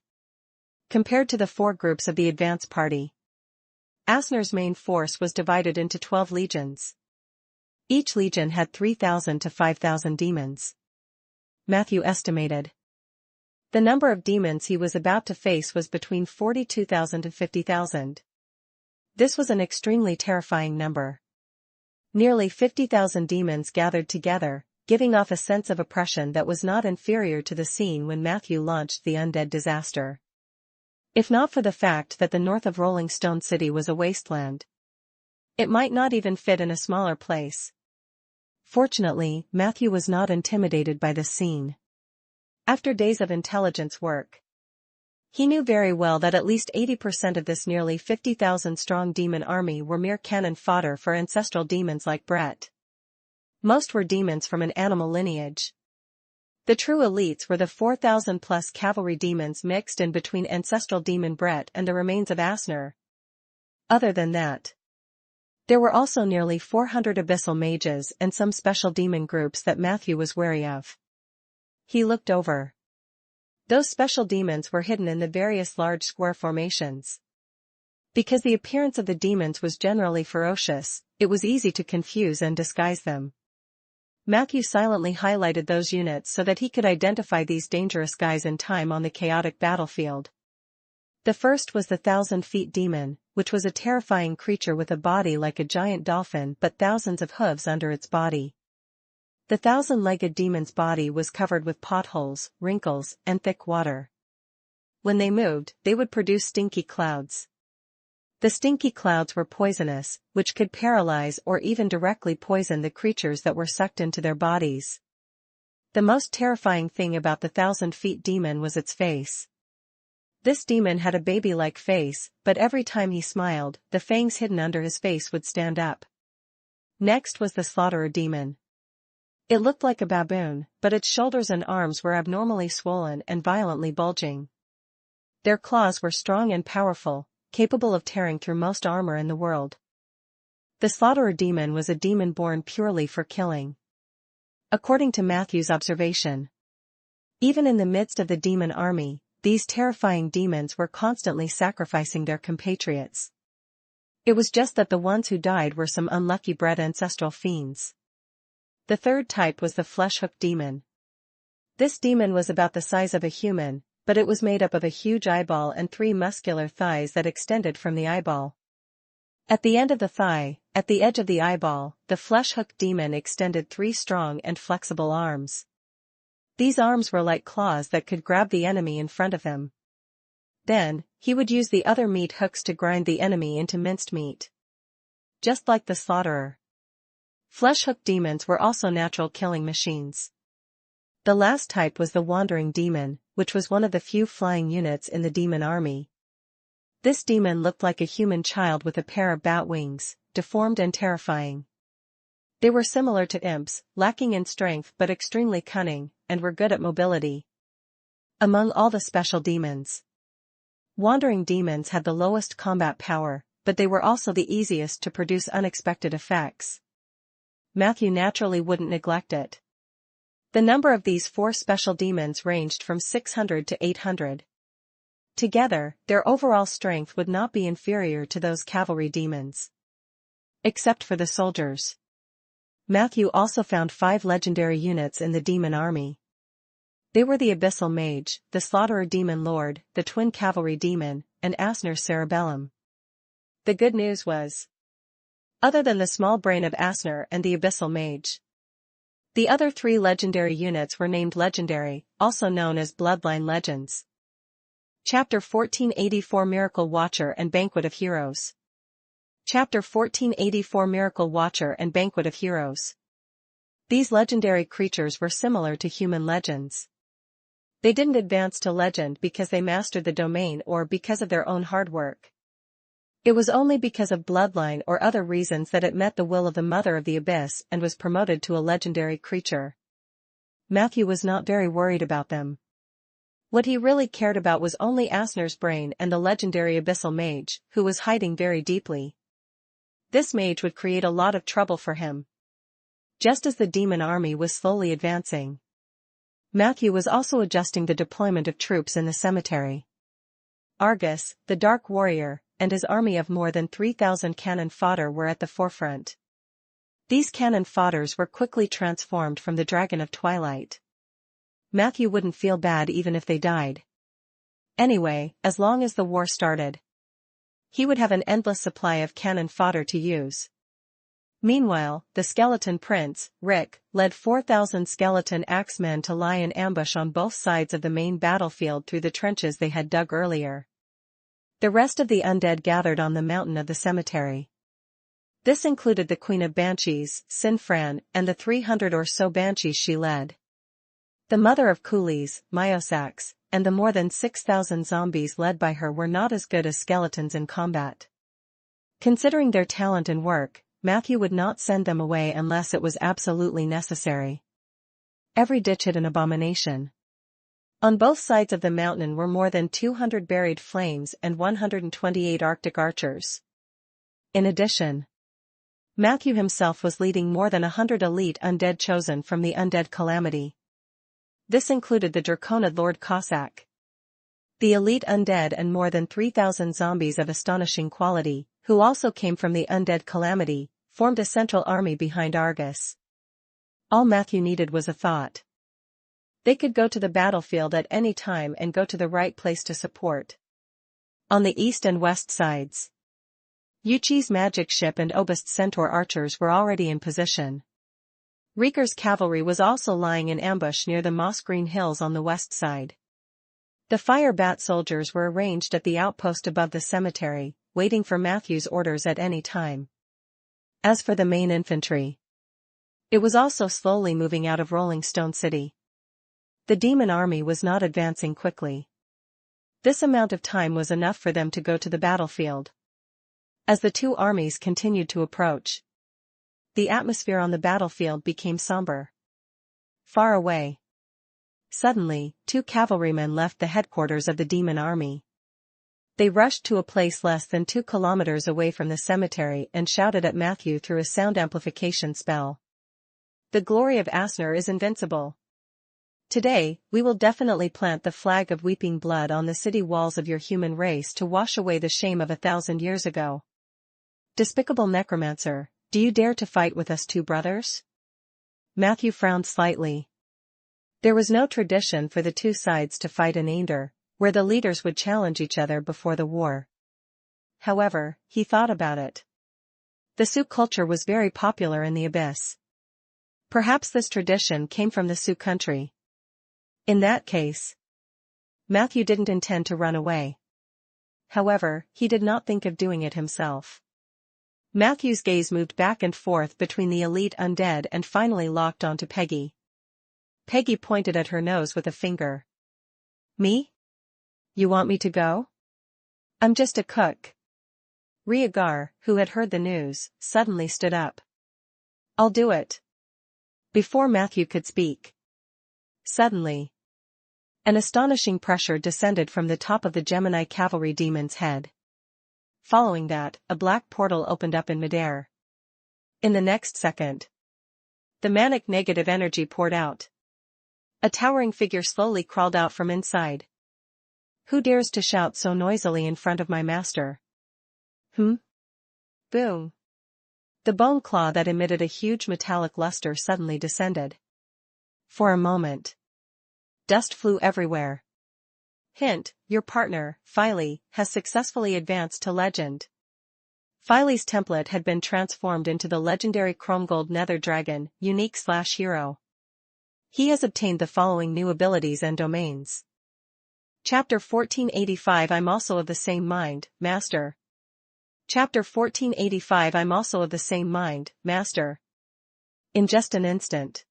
Speaker 1: Compared to the four groups of the advance party, Asner's main force was divided into 12 legions. Each legion had 3,000 to 5,000 demons. Matthew estimated. The number of demons he was about to face was between 42,000 and 50,000. This was an extremely terrifying number. Nearly 50,000 demons gathered together, giving off a sense of oppression that was not inferior to the scene when Matthew launched the Undead disaster. If not for the fact that the north of Rolling Stone City was a wasteland, it might not even fit in a smaller place. Fortunately, Matthew was not intimidated by the scene. After days of intelligence work, he knew very well that at least 80% of this nearly 50,000-strong demon army were mere cannon fodder for ancestral demons like Brett. Most were demons from an animal lineage. The true elites were the 4,000-plus cavalry demons mixed in between ancestral demon Brett and the remains of Asner. Other than that, there were also nearly 400 abyssal mages and some special demon groups that Matthew was wary of. He looked over. Those special demons were hidden in the various large square formations. Because the appearance of the demons was generally ferocious, it was easy to confuse and disguise them. Matthew silently highlighted those units so that he could identify these dangerous guys in time on the chaotic battlefield. The first was the 1,000-feet demon, which was a terrifying creature with a body like a giant dolphin but thousands of hooves under its body. The 1,000-legged demon's body was covered with potholes, wrinkles, and thick water. When they moved, they would produce stinky clouds. The stinky clouds were poisonous, which could paralyze or even directly poison the creatures that were sucked into their bodies. The most terrifying thing about the 1,000-feet demon was its face. This demon had a baby-like face, but every time he smiled, the fangs hidden under his face would stand up. Next was the slaughterer demon. It looked like a baboon, but its shoulders and arms were abnormally swollen and violently bulging. Their claws were strong and powerful, capable of tearing through most armor in the world. The slaughterer demon was a demon born purely for killing. According to Matthew's observation, even in the midst of the demon army, these terrifying demons were constantly sacrificing their compatriots. It was just that the ones who died were some unlucky bred ancestral fiends. The third type was the flesh-hook demon. This demon was about the size of a human, but it was made up of a huge eyeball and 3 muscular thighs that extended from the eyeball. At the end of the thigh, at the edge of the eyeball, the flesh-hook demon extended 3 strong and flexible arms. These arms were like claws that could grab the enemy in front of him. Then, he would use the other meat hooks to grind the enemy into minced meat. Just like the slaughterer. Flesh-hook demons were also natural killing machines. The last type was the wandering demon, which was one of the few flying units in the demon army. This demon looked like a human child with a pair of bat wings, deformed and terrifying. They were similar to imps, lacking in strength but extremely cunning, and were good at mobility. Among all the special demons, wandering demons had the lowest combat power, but they were also the easiest to produce unexpected effects. Matthew naturally wouldn't neglect it. The number of these 4 special demons ranged from 600 to 800. Together, their overall strength would not be inferior to those cavalry demons. Except for the soldiers. Matthew also found 5 legendary units in the demon army. They were the Abyssal Mage, the Slaughterer Demon Lord, the Twin Cavalry Demon, and Asner Cerebellum. The good news was, other than the small brain of Asner and the Abyssal Mage, the other 3 legendary units were named Legendary, also known as Bloodline Legends. Chapter 1484 Miracle Watcher and Banquet of Heroes. Chapter 1484 Miracle Watcher and Banquet of Heroes. These legendary creatures were similar to human legends. They didn't advance to legend because they mastered the domain or because of their own hard work. It was only because of bloodline or other reasons that it met the will of the Mother of the Abyss and was promoted to a legendary creature. Matthew was not very worried about them. What he really cared about was only Asner's brain and the legendary Abyssal Mage, who was hiding very deeply. This mage would create a lot of trouble for him. Just as the demon army was slowly advancing, Matthew was also adjusting the deployment of troops in the cemetery. Argus, the Dark Warrior, and his army of more than 3,000 cannon fodder were at the forefront. These cannon fodders were quickly transformed from the Dragon of Twilight. Matthew wouldn't feel bad even if they died. Anyway, as long as the war started, he would have an endless supply of cannon fodder to use. Meanwhile, the Skeleton Prince, Rick, led 4,000 skeleton axemen to lie in ambush on both sides of the main battlefield through the trenches they had dug earlier. The rest of the undead gathered on the mountain of the cemetery. This included the Queen of Banshees, Sinfran, and the 300 or so banshees she led. The Mother of Coolies, Myosax, and the more than 6,000 zombies led by her were not as good as skeletons in combat. Considering their talent and work, Matthew would not send them away unless it was absolutely necessary. Every ditch hid an abomination. On both sides of the mountain were more than 200 buried flames and 128 Arctic archers. In addition, Matthew himself was leading more than 100 elite undead chosen from the Undead Calamity. This included the Draconid Lord Cossack, the elite undead, and more than 3,000 zombies of astonishing quality, who also came from the Undead Calamity, formed a central army behind Argus. All Matthew needed was a thought. They could go to the battlefield at any time and go to the right place to support. On the east and west sides, Yuchi's magic ship and Obist's centaur archers were already in position. Reeker's cavalry was also lying in ambush near the moss-green hills on the west side. The fire bat soldiers were arranged at the outpost above the cemetery, waiting for Matthew's orders at any time. As for the main infantry, it was also slowly moving out of Rolling Stone City. The demon army was not advancing quickly. This amount of time was enough for them to go to the battlefield. As the two armies continued to approach, the atmosphere on the battlefield became somber. Far away, suddenly, 2 cavalrymen left the headquarters of the demon army. They rushed to a place less than 2 kilometers away from the cemetery and shouted at Matthew through a sound amplification spell. "The glory of Asner is invincible. Today, we will definitely plant the flag of weeping blood on the city walls of your human race to wash away the shame of 1,000 years ago. Despicable Necromancer, do you dare to fight with us 2 brothers?" Matthew frowned slightly. There was no tradition for the 2 sides to fight in Aender, where the leaders would challenge each other before the war. However, he thought about it. The Sioux culture was very popular in the Abyss. Perhaps this tradition came from the Sioux country. In that case, Matthew didn't intend to run away. However, he did not think of doing it himself. Matthew's gaze moved back and forth between the elite undead and finally locked onto Peggy. Peggy pointed at her nose with a finger. "Me? You want me to go? I'm just a cook." Rhaegar, who had heard the news, suddenly stood up. "I'll do it." Before Matthew could speak, suddenly, an astonishing pressure descended from the top of the Gemini cavalry demon's head. following that, a black portal opened up in midair. In the next second, the manic negative energy poured out. A towering figure slowly crawled out from inside. Who dares to shout so noisily in front of my master? Boom. The bone claw that emitted a huge metallic luster suddenly descended. For a moment, dust flew everywhere. Hint, your partner, Filey, has successfully advanced to legend. Filey's template had been transformed into the legendary Chrome Gold Nether Dragon, unique/hero. He has obtained the following new abilities and domains. Chapter 1485 I'm also of the same mind, Master. Chapter 1485 I'm also of the same mind, Master. In just an instant,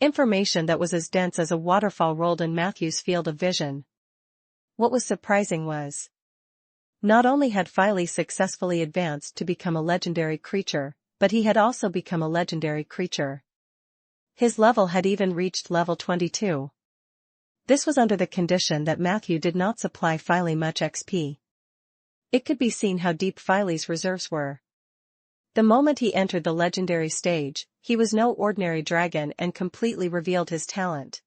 Speaker 1: information that was as dense as a waterfall rolled in Matthew's field of vision. What was surprising was, not only had Filey successfully advanced to become a legendary creature, but he had also become a legendary creature. His level had even reached level 22. This was under the condition that Matthew did not supply Filey much XP. It could be seen how deep Filey's reserves were. The moment he entered the legendary stage, he was no ordinary dragon and completely revealed his talent.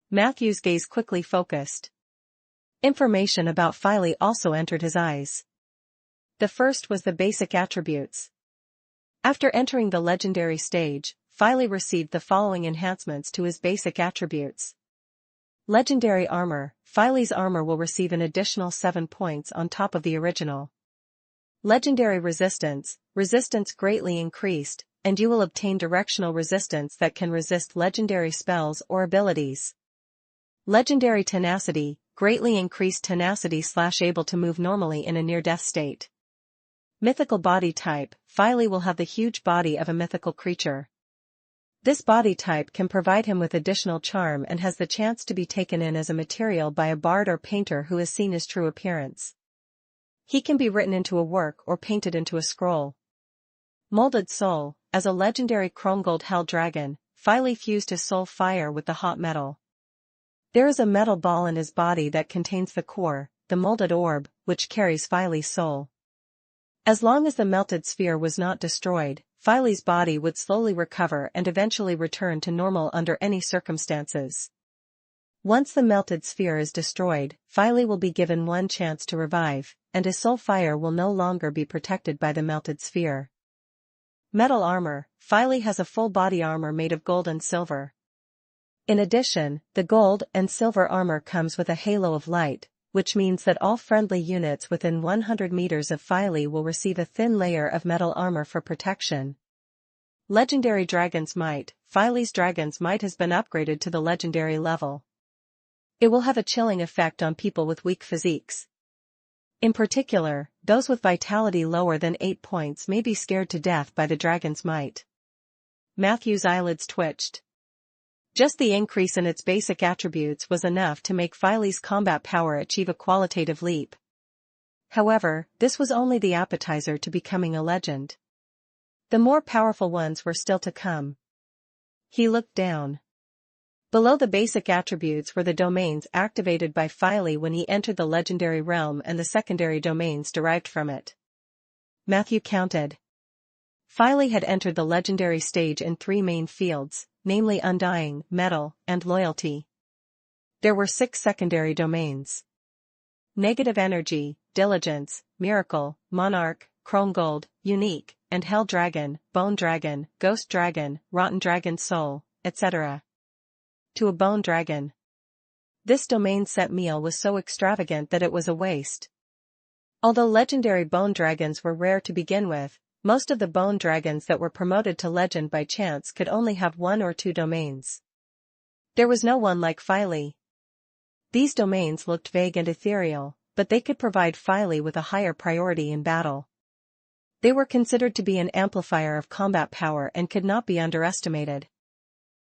Speaker 1: Matthew's gaze quickly focused. Information about Filey also entered his eyes. The first was the basic attributes. After entering the legendary stage, Filey received the following enhancements to his basic attributes. Legendary armor, Filey's armor will receive an additional 7 points on top of the original. Legendary resistance, resistance greatly increased, and you will obtain directional resistance that can resist legendary spells or abilities. Legendary tenacity, greatly increased tenacity/able to move normally in a near-death state. Mythical body type, Filey will have the huge body of a mythical creature. This body type can provide him with additional charm and has the chance to be taken in as a material by a bard or painter who has seen his true appearance. He can be written into a work or painted into a scroll. Molded soul, as a legendary Chrome Gold Hell Dragon, Filey fused his soul fire with the hot metal. There is a metal ball in his body that contains the core, the molded orb, which carries Filey's soul. As long as the melted sphere was not destroyed, Filey's body would slowly recover and eventually return to normal under any circumstances. Once the melted sphere is destroyed, Filey will be given one chance to revive, and his soul fire will no longer be protected by the melted sphere. Metal armor, Filey has a full body armor made of gold and silver. In addition, the gold and silver armor comes with a halo of light, which means that all friendly units within 100 meters of Filey will receive a thin layer of metal armor for protection. Legendary Dragon's Might, Filey's Dragon's Might has been upgraded to the legendary level. It will have a chilling effect on people with weak physiques. In particular, those with vitality lower than 8 points may be scared to death by the Dragon's Might. Matthew's eyelids twitched. Just the increase in its basic attributes was enough to make Filey's combat power achieve a qualitative leap. However, this was only the appetizer to becoming a legend. The more powerful ones were still to come. He looked down. Below the basic attributes were the domains activated by Filey when he entered the legendary realm and the secondary domains derived from it. Matthew counted. Filey had entered the legendary stage in 3 main fields, namely Undying, Metal, and Loyalty. There were 6 secondary domains. Negative Energy, Diligence, Miracle, Monarch, Chrome Gold, Unique, and Hell Dragon, Bone Dragon, Ghost Dragon, Rotten Dragon Soul, etc. To a Bone Dragon. This domain set meal was so extravagant that it was a waste. Although legendary bone dragons were rare to begin with, most of the bone dragons that were promoted to legend by chance could only have 1 or 2 domains. There was no one like Filey. These domains looked vague and ethereal, but they could provide Filey with a higher priority in battle. They were considered to be an amplifier of combat power and could not be underestimated.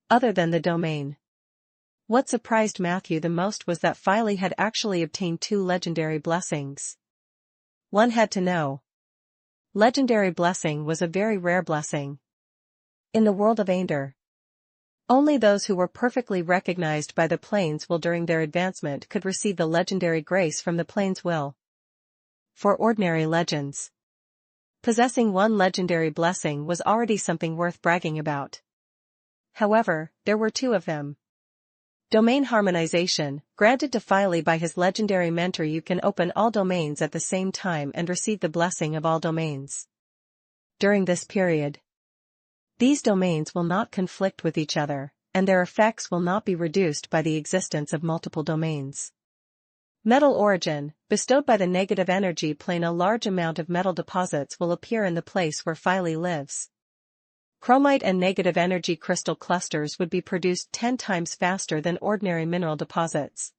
Speaker 1: Other than the domain. What surprised Matthew the most was that Filey had actually obtained 2 legendary blessings. One had to know. Legendary blessing was a very rare blessing. In the world of Ander, only those who were perfectly recognized by the Plains Will during their advancement could receive the legendary grace from the Plains Will. for ordinary legends. Possessing one legendary blessing was already something worth bragging about. However, there were two of them. Domain harmonization, granted to Filey by his legendary mentor. You can open all domains at the same time and receive the blessing of all domains. During this period, these domains will not conflict with each other, and their effects will not be reduced by the existence of multiple domains. Metal origin, bestowed by the negative energy plane. A large amount of metal deposits will appear in the place where Filey lives. Chromite and negative energy crystal clusters would be produced 10 times faster than ordinary mineral deposits.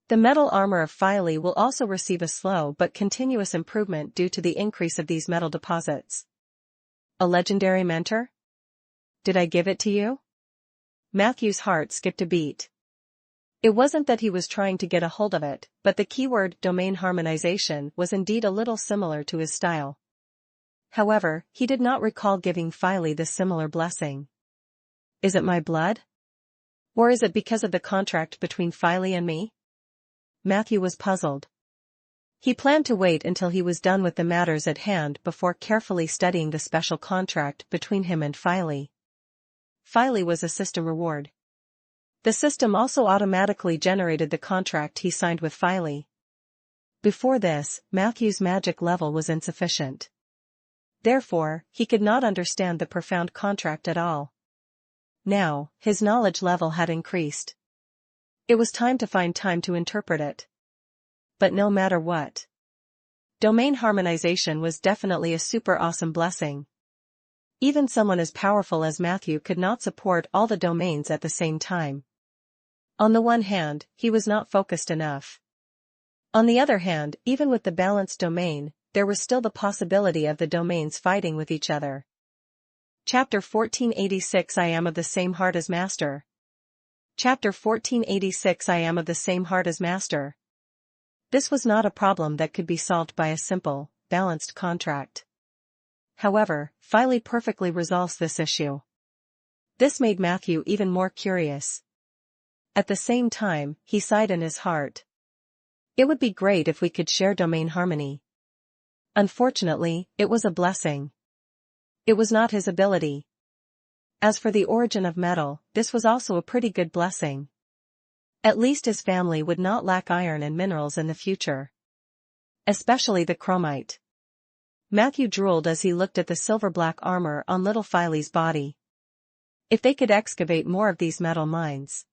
Speaker 1: The metal armor of Filey will also receive a slow but continuous improvement due to the increase of these metal deposits. A legendary mentor? Did I give it to you? Matthew's heart skipped a beat. It wasn't that he was trying to get a hold of it, but the keyword domain harmonization was indeed a little similar to his style. However, he did not recall giving Filey the similar blessing. Is it my blood? Or is it because of the contract between Filey and me? Matthew was puzzled. He planned to wait until he was done with the matters at hand before carefully studying the special contract between him and Filey. Filey was a system reward. The system also automatically generated the contract he signed with Filey. Before this, Matthew's magic level was insufficient. Therefore, he could not understand the profound contract at all. Now, his knowledge level had increased. It was time to find time to interpret it. But no matter what, domain harmonization was definitely a super awesome blessing. Even someone as powerful as Matthew could not support all the domains at the same time. On the one hand, he was not focused enough. On the other hand, even with the balanced domain, there was still the possibility of the domains fighting with each other. Chapter 1486 I am of the same heart as Master. Chapter 1486 I am of the same heart as Master. This was not a problem that could be solved by a simple, balanced contract. However, Filey perfectly resolves this issue. This made Matthew even more curious. At the same time, he sighed in his heart. It would be great if we could share domain harmony. Unfortunately, it was a blessing. It was not his ability. As for the origin of metal, this was also a pretty good blessing. At least his family would not lack iron and minerals in the future. Especially the chromite. Matthew drooled as he looked at the silver-black armor on little Filey's body. If they could excavate more of these metal mines.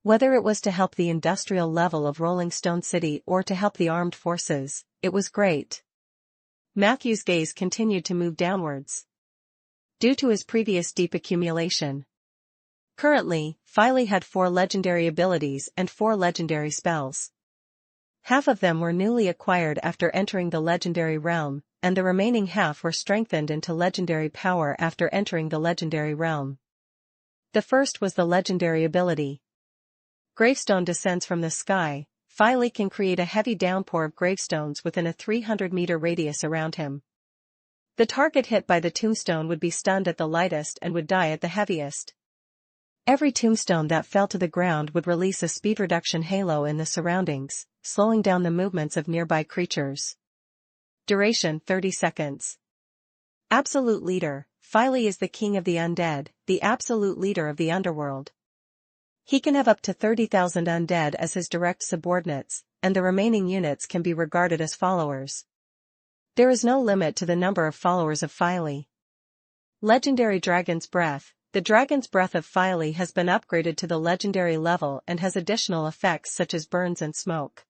Speaker 1: Whether it was to help the industrial level of Rolling Stone City or to help the armed forces, it was great. Matthew's gaze continued to move downwards. Due to his previous deep accumulation. Currently, Filey had 4 legendary abilities and 4 legendary spells. Half of them were newly acquired after entering the legendary realm, and the remaining half were strengthened into legendary power after entering the legendary realm. The first was the legendary ability. Gravestone descends from the sky. Filey can create a heavy downpour of gravestones within a 300-meter radius around him. The target hit by the tombstone would be stunned at the lightest and would die at the heaviest. Every tombstone that fell to the ground would release a speed reduction halo in the surroundings, slowing down the movements of nearby creatures. Duration 30 seconds. Absolute Leader. Filey is the king of the undead, the absolute leader of the underworld. He can have up to 30,000 undead as his direct subordinates, and the remaining units can be regarded as followers. There is no limit to the number of followers of Filey. Legendary Dragon's Breath. The Dragon's Breath of Filey has been upgraded to the legendary level and has additional effects such as burns and smoke.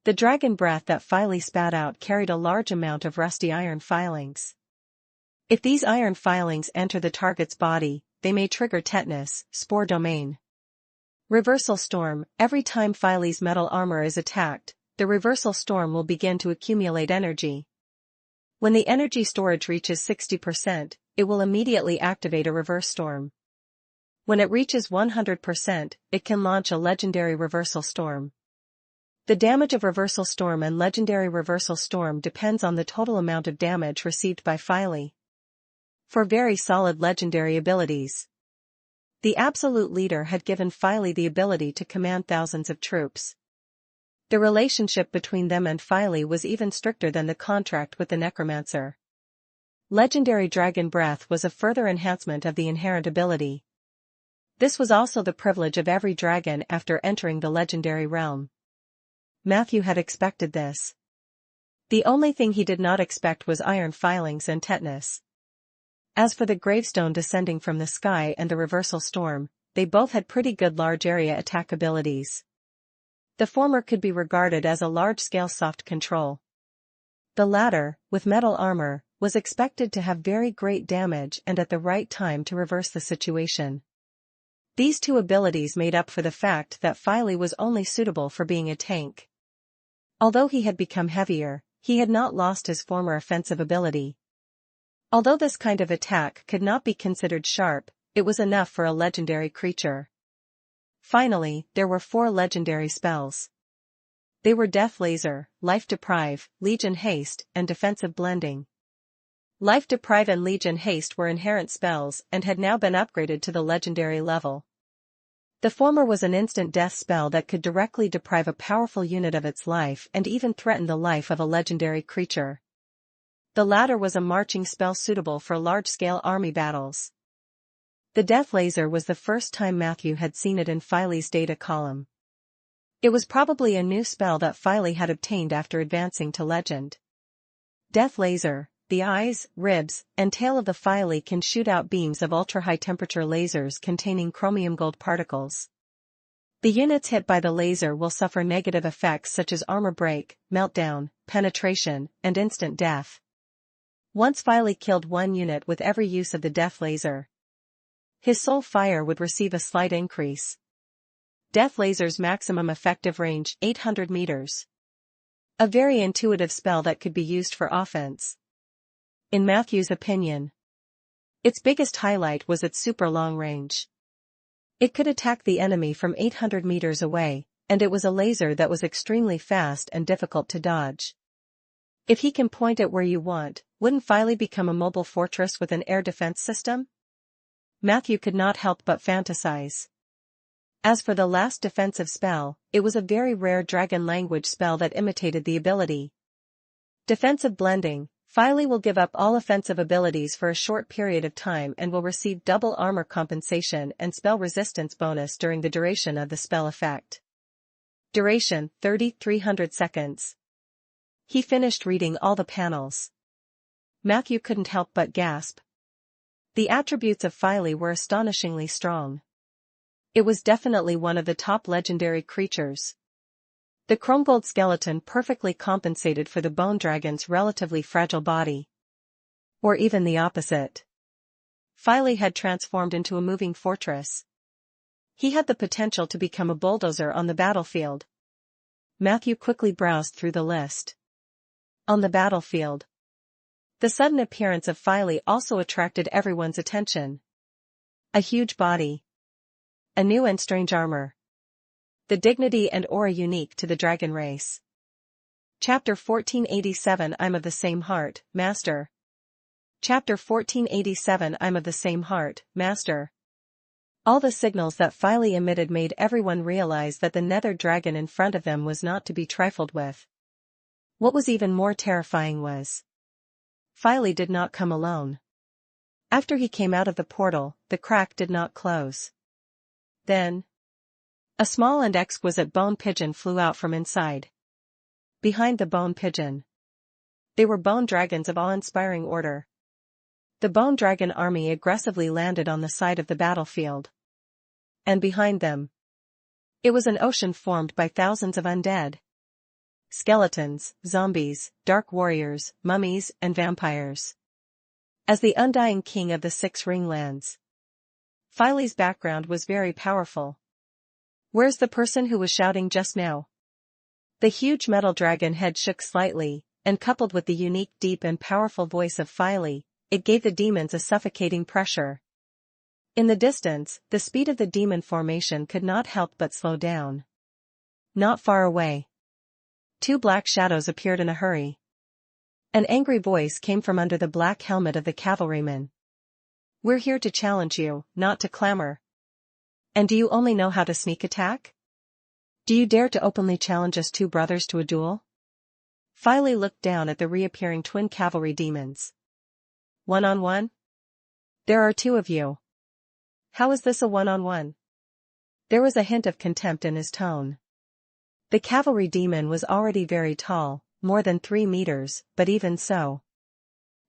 Speaker 1: The dragon breath that Filey spat out carried a large amount of rusty iron filings. If these iron filings enter the target's body, they may trigger tetanus, spore domain. Reversal Storm. Every time Filey's metal armor is attacked, the reversal storm will begin to accumulate energy. When the energy storage reaches 60%, it will immediately activate a reverse storm. When it reaches 100%, it can launch a legendary reversal storm. The damage of reversal storm and legendary reversal storm depends on the total amount of damage received by Filey. For very solid legendary abilities. The Absolute Leader had given Filey the ability to command thousands of troops. The relationship between them and Filey was even stricter than the contract with the Necromancer. Legendary Dragon Breath was a further enhancement of the inherent ability. This was also the privilege of every dragon after entering the legendary realm. Matthew had expected this. The only thing he did not expect was iron filings and tetanus. As for the gravestone descending from the sky and the reversal storm, they both had pretty good large area attack abilities. The former could be regarded as a large-scale soft control. The latter, with metal armor, was expected to have very great damage and at the right time to reverse the situation. These two abilities made up for the fact that Filey was only suitable for being a tank. Although he had become heavier, he had not lost his former offensive ability. Although this kind of attack could not be considered sharp, it was enough for a legendary creature. Finally, there were 4 legendary spells. They were Death Laser, Life Deprive, Legion Haste, and Defensive Blending. Life Deprive and Legion Haste were inherent spells and had now been upgraded to the legendary level. The former was an instant death spell that could directly deprive a powerful unit of its life and even threaten the life of a legendary creature. The latter was a marching spell suitable for large-scale army battles. The Death Laser was the first time Matthew had seen it in Filey's data column. It was probably a new spell that Filey had obtained after advancing to Legend. Death Laser. The eyes, ribs, and tail of the Filey can shoot out beams of ultra-high temperature lasers containing chromium gold particles. The units hit by the laser will suffer negative effects such as armor break, meltdown, penetration, and instant death. Once Filey killed one unit with every use of the Death Laser, his soul fire would receive a slight increase. Death Laser's maximum effective range, 800 meters. A very intuitive spell that could be used for offense. In Matthew's opinion, its biggest highlight was its super long range. It could attack the enemy from 800 meters away, and it was a laser that was extremely fast and difficult to dodge. If he can point it where you want, wouldn't Filey become a mobile fortress with an air defense system? Matthew could not help but fantasize. As for the last defensive spell, it was a very rare dragon language spell that imitated the ability. Defensive Blending. Filey will give up all offensive abilities for a short period of time and will receive double armor compensation and spell resistance bonus during the duration of the spell effect. Duration, 300 seconds. He finished reading all the panels. Matthew couldn't help but gasp. The attributes of Filey were astonishingly strong. It was definitely one of the top legendary creatures. The chrome gold skeleton perfectly compensated for the bone dragon's relatively fragile body. Or even the opposite. Filey had transformed into a moving fortress. He had the potential to become a bulldozer on the battlefield. Matthew quickly browsed through the list. On the battlefield. The sudden appearance of Filey also attracted everyone's attention. A huge body. A new and strange armor. The dignity and aura unique to the dragon race. Chapter 1487 I'm of the same heart, Master. Chapter 1487 I'm of the same heart, Master. All the signals that Filey emitted made everyone realize that the nether dragon in front of them was not to be trifled with. What was even more terrifying was, Filey did not come alone. After he came out of the portal, the crack did not close. Then, a small and exquisite bone pigeon flew out from inside. Behind the bone pigeon, they were bone dragons of awe-inspiring order. The bone dragon army aggressively landed on the side of the battlefield. And behind them, it was an ocean formed by thousands of undead. Skeletons, zombies, dark warriors, mummies, and vampires. As the undying king of the 6 ringlands, Filey's background was very powerful. Where's the person who was shouting just now? The huge metal dragon head shook slightly, and coupled with the unique deep and powerful voice of Filey, it gave the demons a suffocating pressure. In the distance, the speed of the demon formation could not help but slow down. Not far away, 2 black shadows appeared in a hurry. An angry voice came from under the black helmet of the cavalryman. We're here to challenge you, not to clamor. And do you only know how to sneak attack? Do you dare to openly challenge us two brothers to a duel? Filey looked down at the reappearing twin cavalry demons. One-on-one? There are two of you. How is this a one-on-one? There was a hint of contempt in his tone. The cavalry demon was already very tall, more than 3 meters, but even so.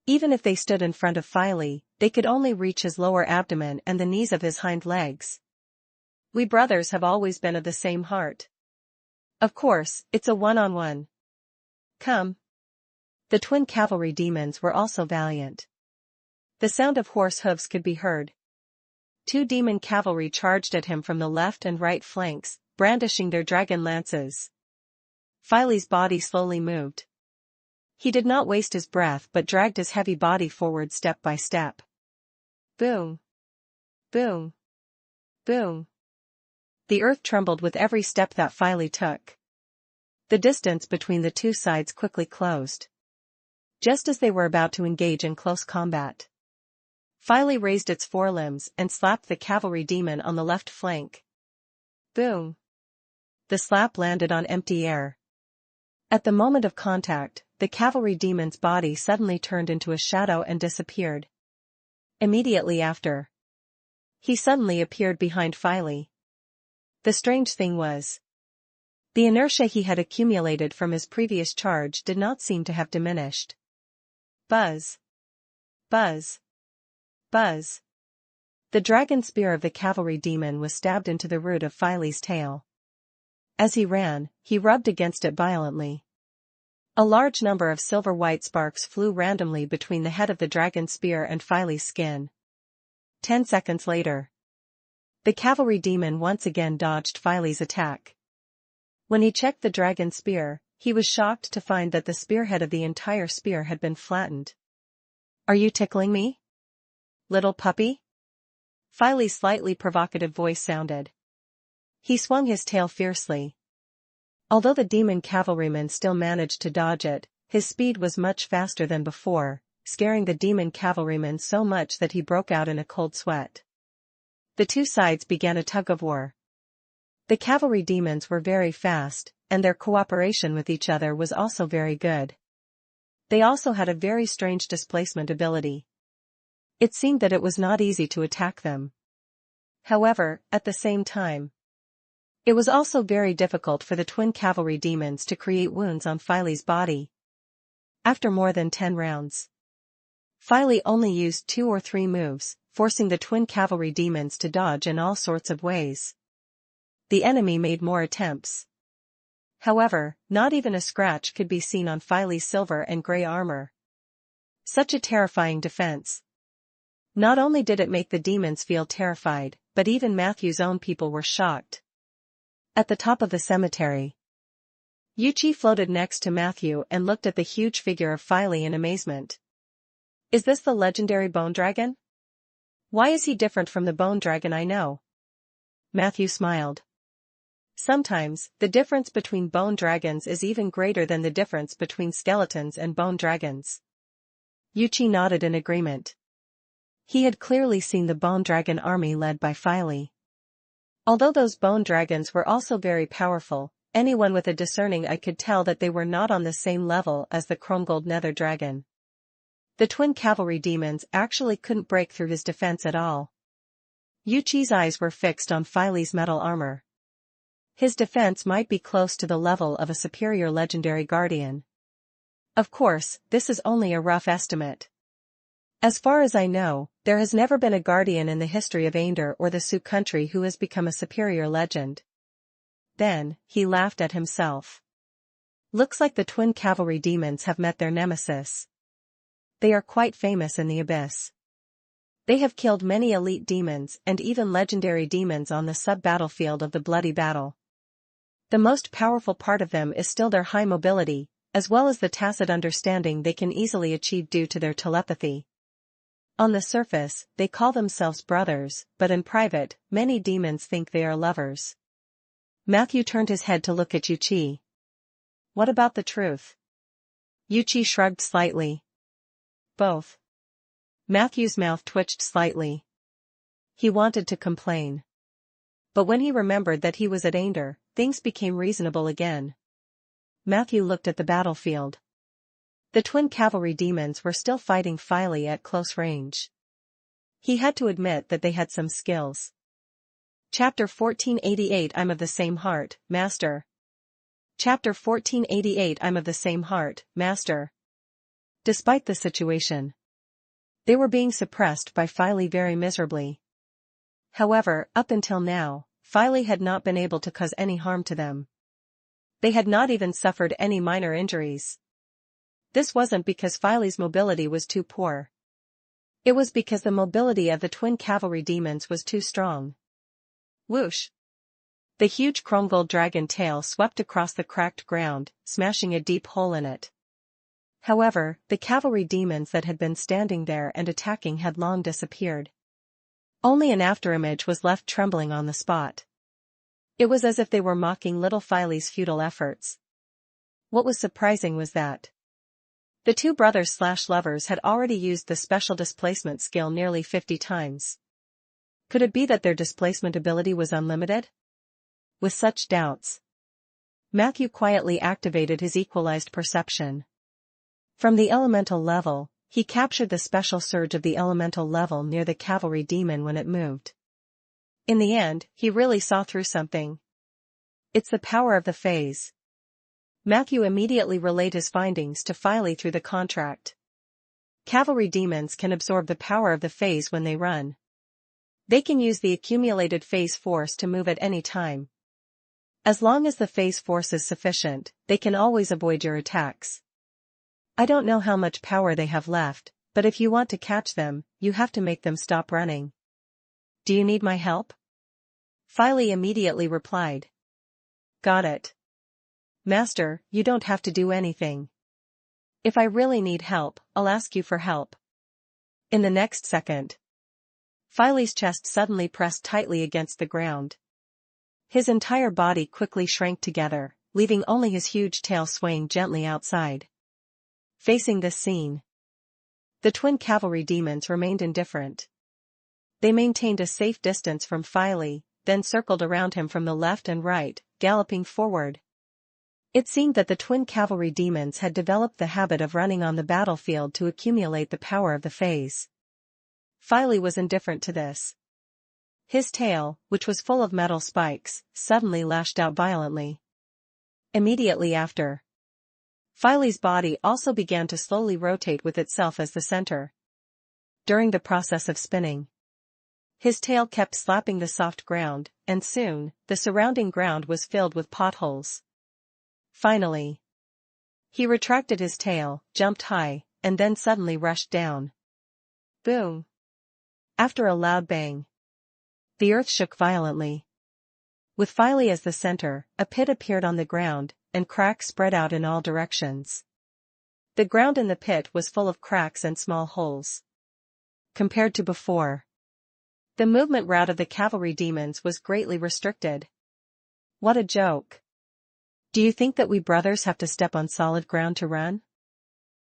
Speaker 1: Even if they stood in front of Filey, they could only reach his lower abdomen and the knees of his hind legs. We brothers have always been of the same heart. Of course, it's a one-on-one. Come. The twin cavalry demons were also valiant. The sound of horse hooves could be heard. 2 demon cavalry charged at him from the left and right flanks, brandishing their dragon lances. Filey's body slowly moved. He did not waste his breath but dragged his heavy body forward step by step. Boom. Boom. Boom. The earth trembled with every step that Filey took. The distance between the two sides quickly closed. Just as they were about to engage in close combat, Filey raised its forelimbs and slapped the cavalry demon on the left flank. Boom. The slap landed on empty air. At the moment of contact, the cavalry demon's body suddenly turned into a shadow and disappeared. Immediately after, he suddenly appeared behind Filey. The strange thing was, the inertia he had accumulated from his previous charge did not seem to have diminished. Buzz. Buzz. Buzz. The dragon spear of the cavalry demon was stabbed into the root of Filey's tail. As he ran, he rubbed against it violently. A large number of silver-white sparks flew randomly between the head of the dragon spear and Filey's skin. 10 seconds later, the cavalry demon once again dodged Filey's attack. When he checked the dragon spear, he was shocked to find that the spearhead of the entire spear had been flattened. Are you tickling me, little puppy? Filey's slightly provocative voice sounded. He swung his tail fiercely. Although the demon cavalryman still managed to dodge it, his speed was much faster than before, scaring the demon cavalryman so much that he broke out in a cold sweat. The two sides began a tug-of-war. The cavalry demons were very fast, and their cooperation with each other was also very good. They also had a very strange displacement ability. It seemed that it was not easy to attack them. However, at the same time, it was also very difficult for the twin cavalry demons to create wounds on Filey's body. After more than 10 rounds, Filey only used 2 or 3 moves, forcing the twin cavalry demons to dodge in all sorts of ways. The enemy made more attempts. However, not even a scratch could be seen on Filey's silver and gray armor. Such a terrifying defense. Not only did it make the demons feel terrified, but even Matthew's own people were shocked. At the top of the cemetery, Yuchi floated next to Matthew and looked at the huge figure of Filey in amazement. Is this the legendary bone dragon? Why is he different from the bone dragon I know? Matthew smiled. Sometimes, the difference between bone dragons is even greater than the difference between skeletons and bone dragons. Yuchi nodded in agreement. He had clearly seen the bone dragon army led by Filey. Although those bone dragons were also very powerful, anyone with a discerning eye could tell that they were not on the same level as the chrome-gold nether dragon. The twin cavalry demons actually couldn't break through his defense at all. Yuchi's eyes were fixed on Filey's metal armor. His defense might be close to the level of a superior legendary guardian. Of course, this is only a rough estimate. As far as I know, there has never been a guardian in the history of Ander or the Sioux country who has become a superior legend. Then, he laughed at himself. Looks like the twin cavalry demons have met their nemesis. They are quite famous in the abyss. They have killed many elite demons and even legendary demons on the sub-battlefield of the bloody battle. The most powerful part of them is still their high mobility, as well as the tacit understanding they can easily achieve due to their telepathy. On the surface, they call themselves brothers, but in private, many demons think they are lovers. Matthew turned his head to look at Yuchi. What about the truth? Yuchi shrugged slightly. Both. Matthew's mouth twitched slightly. He wanted to complain. But when he remembered that he was at Ainder, things became reasonable again. Matthew looked at the battlefield. The twin cavalry demons were still fighting Filey at close range. He had to admit that they had some skills. Chapter 1488 I'm of the same heart, Master. Chapter 1488 I'm of the same heart, Master. Despite the situation, they were being suppressed by Filey very miserably. However, up until now, Filey had not been able to cause any harm to them. They had not even suffered any minor injuries. This wasn't because Filey's mobility was too poor. It was because the mobility of the twin cavalry demons was too strong. Whoosh! The huge chrome gold dragon tail swept across the cracked ground, smashing a deep hole in it. However, the cavalry demons that had been standing there and attacking had long disappeared. Only an afterimage was left trembling on the spot. It was as if they were mocking little Filey's futile efforts. What was surprising was that the two brothers/lovers had already used the special displacement skill nearly 50 times. Could it be that their displacement ability was unlimited? With such doubts, Matthew quietly activated his equalized perception. From the elemental level, he captured the special surge of the elemental level near the cavalry demon when it moved. In the end, he really saw through something. It's the power of the phase. Matthew immediately relayed his findings to Filey through the contract. Cavalry demons can absorb the power of the phase when they run. They can use the accumulated phase force to move at any time. As long as the phase force is sufficient, they can always avoid your attacks. I don't know how much power they have left, but if you want to catch them, you have to make them stop running. Do you need my help? Filey immediately replied. Got it. Master, you don't have to do anything. If I really need help, I'll ask you for help. In the next second, Filey's chest suddenly pressed tightly against the ground. His entire body quickly shrank together, leaving only his huge tail swaying gently outside. Facing this scene, the twin cavalry demons remained indifferent. They maintained a safe distance from Filey, then circled around him from the left and right, galloping forward. It seemed that the twin cavalry demons had developed the habit of running on the battlefield to accumulate the power of the phase. Filey was indifferent to this. His tail, which was full of metal spikes, suddenly lashed out violently. Immediately after, Filey's body also began to slowly rotate with itself as the center. During the process of spinning, his tail kept slapping the soft ground, and soon, the surrounding ground was filled with potholes. Finally, he retracted his tail, jumped high, and then suddenly rushed down. Boom! After a loud bang, the earth shook violently. With Filey as the center, a pit appeared on the ground, and cracks spread out in all directions. The ground in the pit was full of cracks and small holes. Compared to before, the movement route of the cavalry demons was greatly restricted. What a joke! Do you think that we brothers have to step on solid ground to run?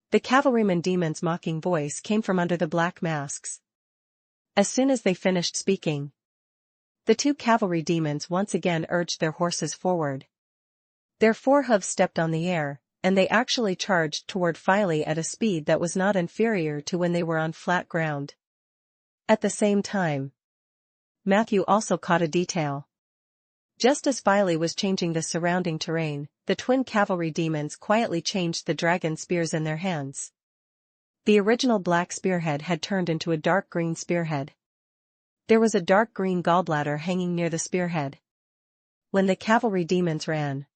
Speaker 1: The cavalryman demon's mocking voice came from under the black masks. As soon as they finished speaking, the two cavalry demons once again urged their horses forward. Their forehooves stepped on the air, and they actually charged toward Filey at a speed that was not inferior to when they were on flat ground. At the same time, Matthew also caught a detail. Just as Filey was changing the surrounding terrain, the twin cavalry demons quietly changed the dragon spears in their hands. The original black spearhead had turned into a dark green spearhead. There was a dark green gallbladder hanging near the spearhead. When the cavalry demons ran,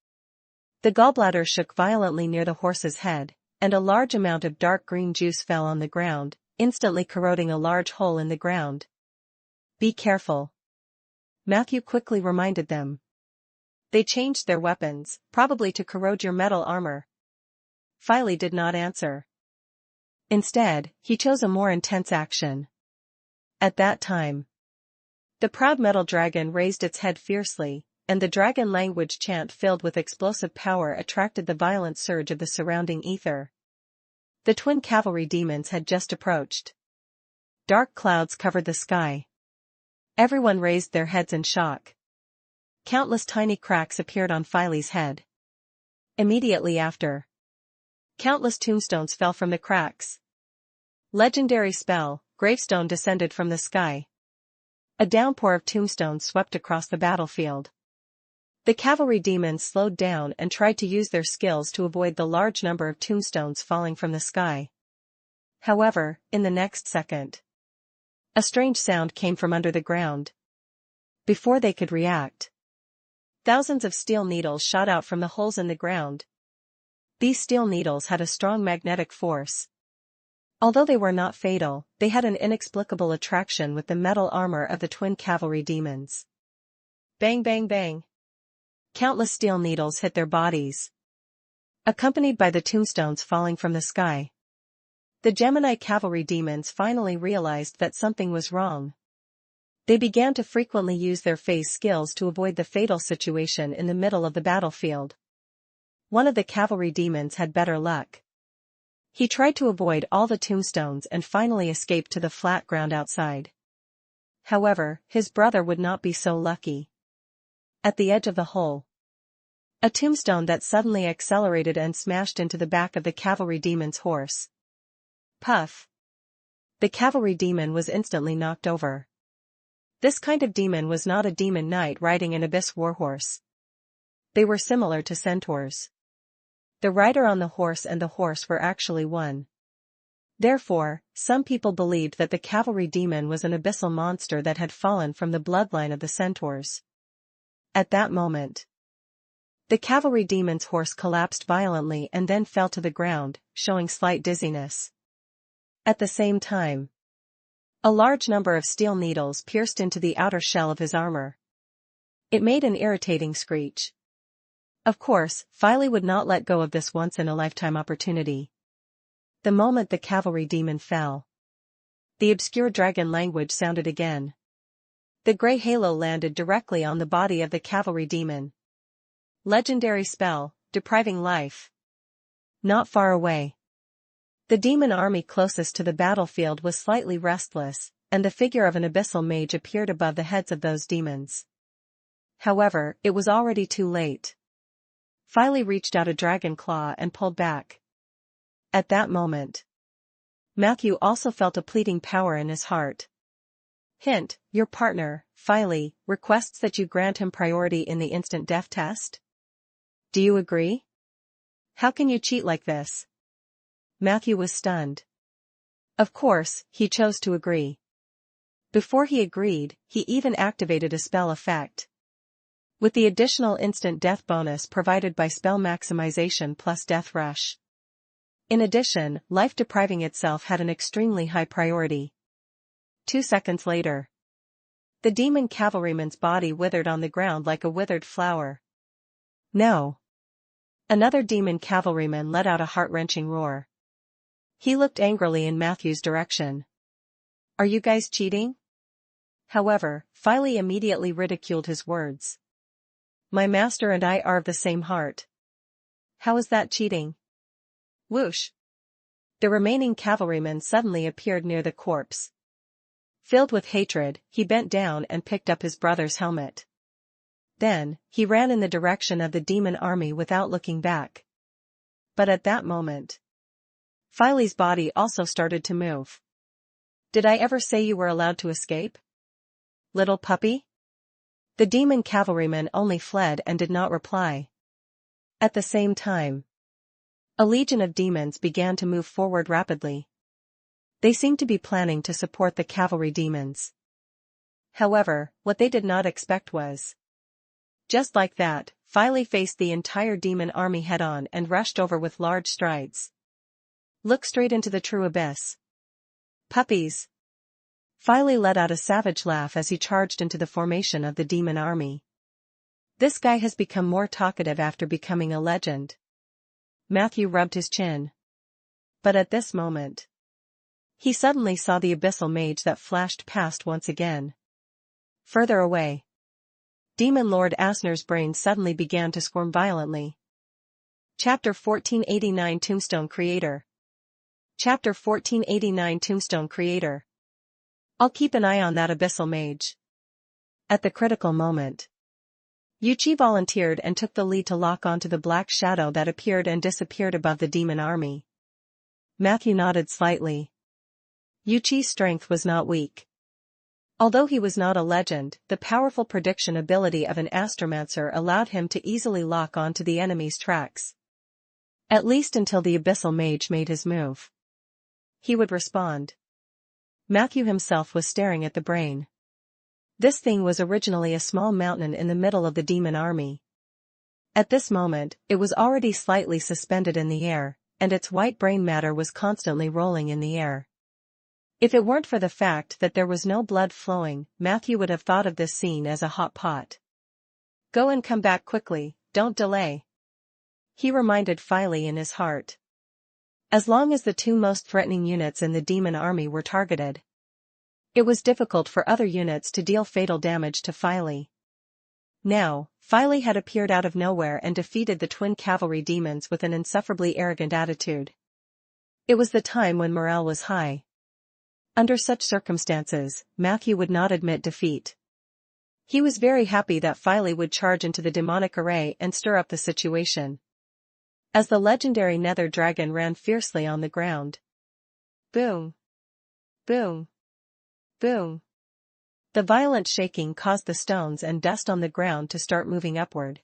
Speaker 1: the gallbladder shook violently near the horse's head, and a large amount of dark green juice fell on the ground, instantly corroding a large hole in the ground. Be careful, Matthew quickly reminded them. They changed their weapons, probably to corrode your metal armor. Filey did not answer. Instead, he chose a more intense action. At that time, the proud metal dragon raised its head fiercely, and the dragon language chant filled with explosive power attracted the violent surge of the surrounding ether. The twin cavalry demons had just approached. Dark clouds covered the sky. Everyone raised their heads in shock. Countless tiny cracks appeared on Filey's head. Immediately after, countless tombstones fell from the cracks. Legendary spell, Gravestone descended from the sky. A downpour of tombstones swept across the battlefield. The cavalry demons slowed down and tried to use their skills to avoid the large number of tombstones falling from the sky. However, in the next second, a strange sound came from under the ground. Before they could react, thousands of steel needles shot out from the holes in the ground. These steel needles had a strong magnetic force. Although they were not fatal, they had an inexplicable attraction with the metal armor of the twin cavalry demons. Bang bang bang. Countless steel needles hit their bodies, accompanied by the tombstones falling from the sky. The Gemini cavalry demons finally realized that something was wrong. They began to frequently use their phase skills to avoid the fatal situation in the middle of the battlefield. One of the cavalry demons had better luck. He tried to avoid all the tombstones and finally escaped to the flat ground outside. However, his brother would not be so lucky. At the edge of the hole, a tombstone that suddenly accelerated and smashed into the back of the cavalry demon's horse. Puff! The cavalry demon was instantly knocked over. This kind of demon was not a demon knight riding an abyss warhorse. They were similar to centaurs. The rider on the horse and the horse were actually one. Therefore, some people believed that the cavalry demon was an abyssal monster that had fallen from the bloodline of the centaurs. At that moment, the cavalry demon's horse collapsed violently and then fell to the ground, showing slight dizziness. At the same time, a large number of steel needles pierced into the outer shell of his armor. It made an irritating screech. Of course, Filey would not let go of this once-in-a-lifetime opportunity. The moment the cavalry demon fell, the obscure dragon language sounded again. The grey halo landed directly on the body of the cavalry demon. Legendary spell, depriving life. Not far away, the demon army closest to the battlefield was slightly restless, and the figure of an abyssal mage appeared above the heads of those demons. However, it was already too late. Filey reached out a dragon claw and pulled back. At that moment, Matthew also felt a pleading power in his heart. Hint, your partner, Filey, requests that you grant him priority in the instant death test? Do you agree? How can you cheat like this? Matthew was stunned. Of course, he chose to agree. Before he agreed, he even activated a spell effect. With the additional instant death bonus provided by spell maximization plus death rush. In addition, life depriving itself had an extremely high priority. 2 seconds later, the demon cavalryman's body withered on the ground like a withered flower. No. Another demon cavalryman let out a heart-wrenching roar. He looked angrily in Matthew's direction. Are you guys cheating? However, Filey immediately ridiculed his words. My master and I are of the same heart. How is that cheating? Whoosh! The remaining cavalryman suddenly appeared near the corpse. Filled with hatred, he bent down and picked up his brother's helmet. Then, he ran in the direction of the demon army without looking back. But at that moment, Filey's body also started to move. Did I ever say you were allowed to escape? Little puppy? The demon cavalryman only fled and did not reply. At the same time, a legion of demons began to move forward rapidly. They seemed to be planning to support the cavalry demons. However, what they did not expect was, just like that, Filey faced the entire demon army head-on and rushed over with large strides. Look straight into the true abyss. Puppies! Filey let out a savage laugh as he charged into the formation of the demon army. This guy has become more talkative after becoming a legend. Matthew rubbed his chin. But at this moment, he suddenly saw the abyssal mage that flashed past once again. Further away, Demon Lord Asner's brain suddenly began to squirm violently. Chapter 1489 Tombstone Creator. Chapter 1489 Tombstone Creator. I'll keep an eye on that abyssal mage. At the critical moment, Yuchi volunteered and took the lead to lock onto the black shadow that appeared and disappeared above the demon army. Matthew nodded slightly. Yuchi's strength was not weak. Although he was not a legend, the powerful prediction ability of an astromancer allowed him to easily lock onto the enemy's tracks. At least until the abyssal mage made his move. He would respond. Matthew himself was staring at the brain. This thing was originally a small mountain in the middle of the demon army. At this moment, it was already slightly suspended in the air, and its white brain matter was constantly rolling in the air. If it weren't for the fact that there was no blood flowing, Matthew would have thought of this scene as a hot pot. Go and come back quickly, don't delay. He reminded Filey in his heart. As long as the two most threatening units in the demon army were targeted, it was difficult for other units to deal fatal damage to Filey. Now, Filey had appeared out of nowhere and defeated the twin cavalry demons with an insufferably arrogant attitude. It was the time when morale was high. Under such circumstances, Matthew would not admit defeat. He was very happy that Filey would charge into the demonic array and stir up the situation. As the legendary nether dragon ran fiercely on the ground. Boom! Boom! Boom! The violent shaking caused the stones and dust on the ground to start moving upward.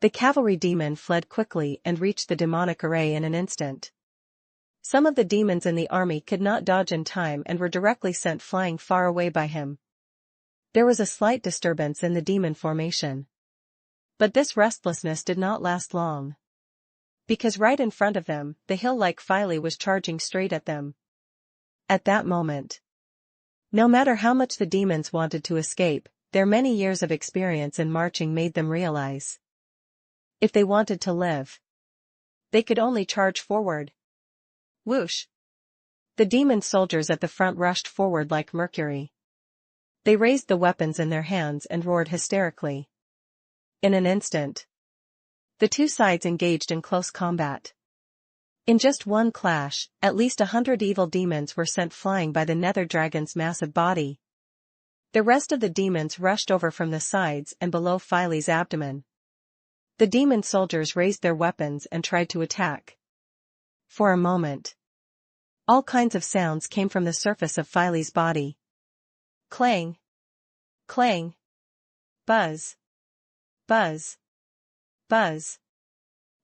Speaker 1: The cavalry demon fled quickly and reached the demonic array in an instant. Some of the demons in the army could not dodge in time and were directly sent flying far away by him. There was a slight disturbance in the demon formation. But this restlessness did not last long. Because right in front of them, the hill-like Filey was charging straight at them. At that moment, no matter how much the demons wanted to escape, their many years of experience in marching made them realize. If they wanted to live, they could only charge forward. Whoosh! The demon soldiers at the front rushed forward like mercury. They raised the weapons in their hands and roared hysterically. In an instant, the two sides engaged in close combat. In just one clash, at least 100 evil demons were sent flying by the nether dragon's massive body. The rest of the demons rushed over from the sides and below Filey's abdomen. The demon soldiers raised their weapons and tried to attack. For a moment, all kinds of sounds came from the surface of Filey's body. Clang! Clang! Buzz! Buzz! Buzz!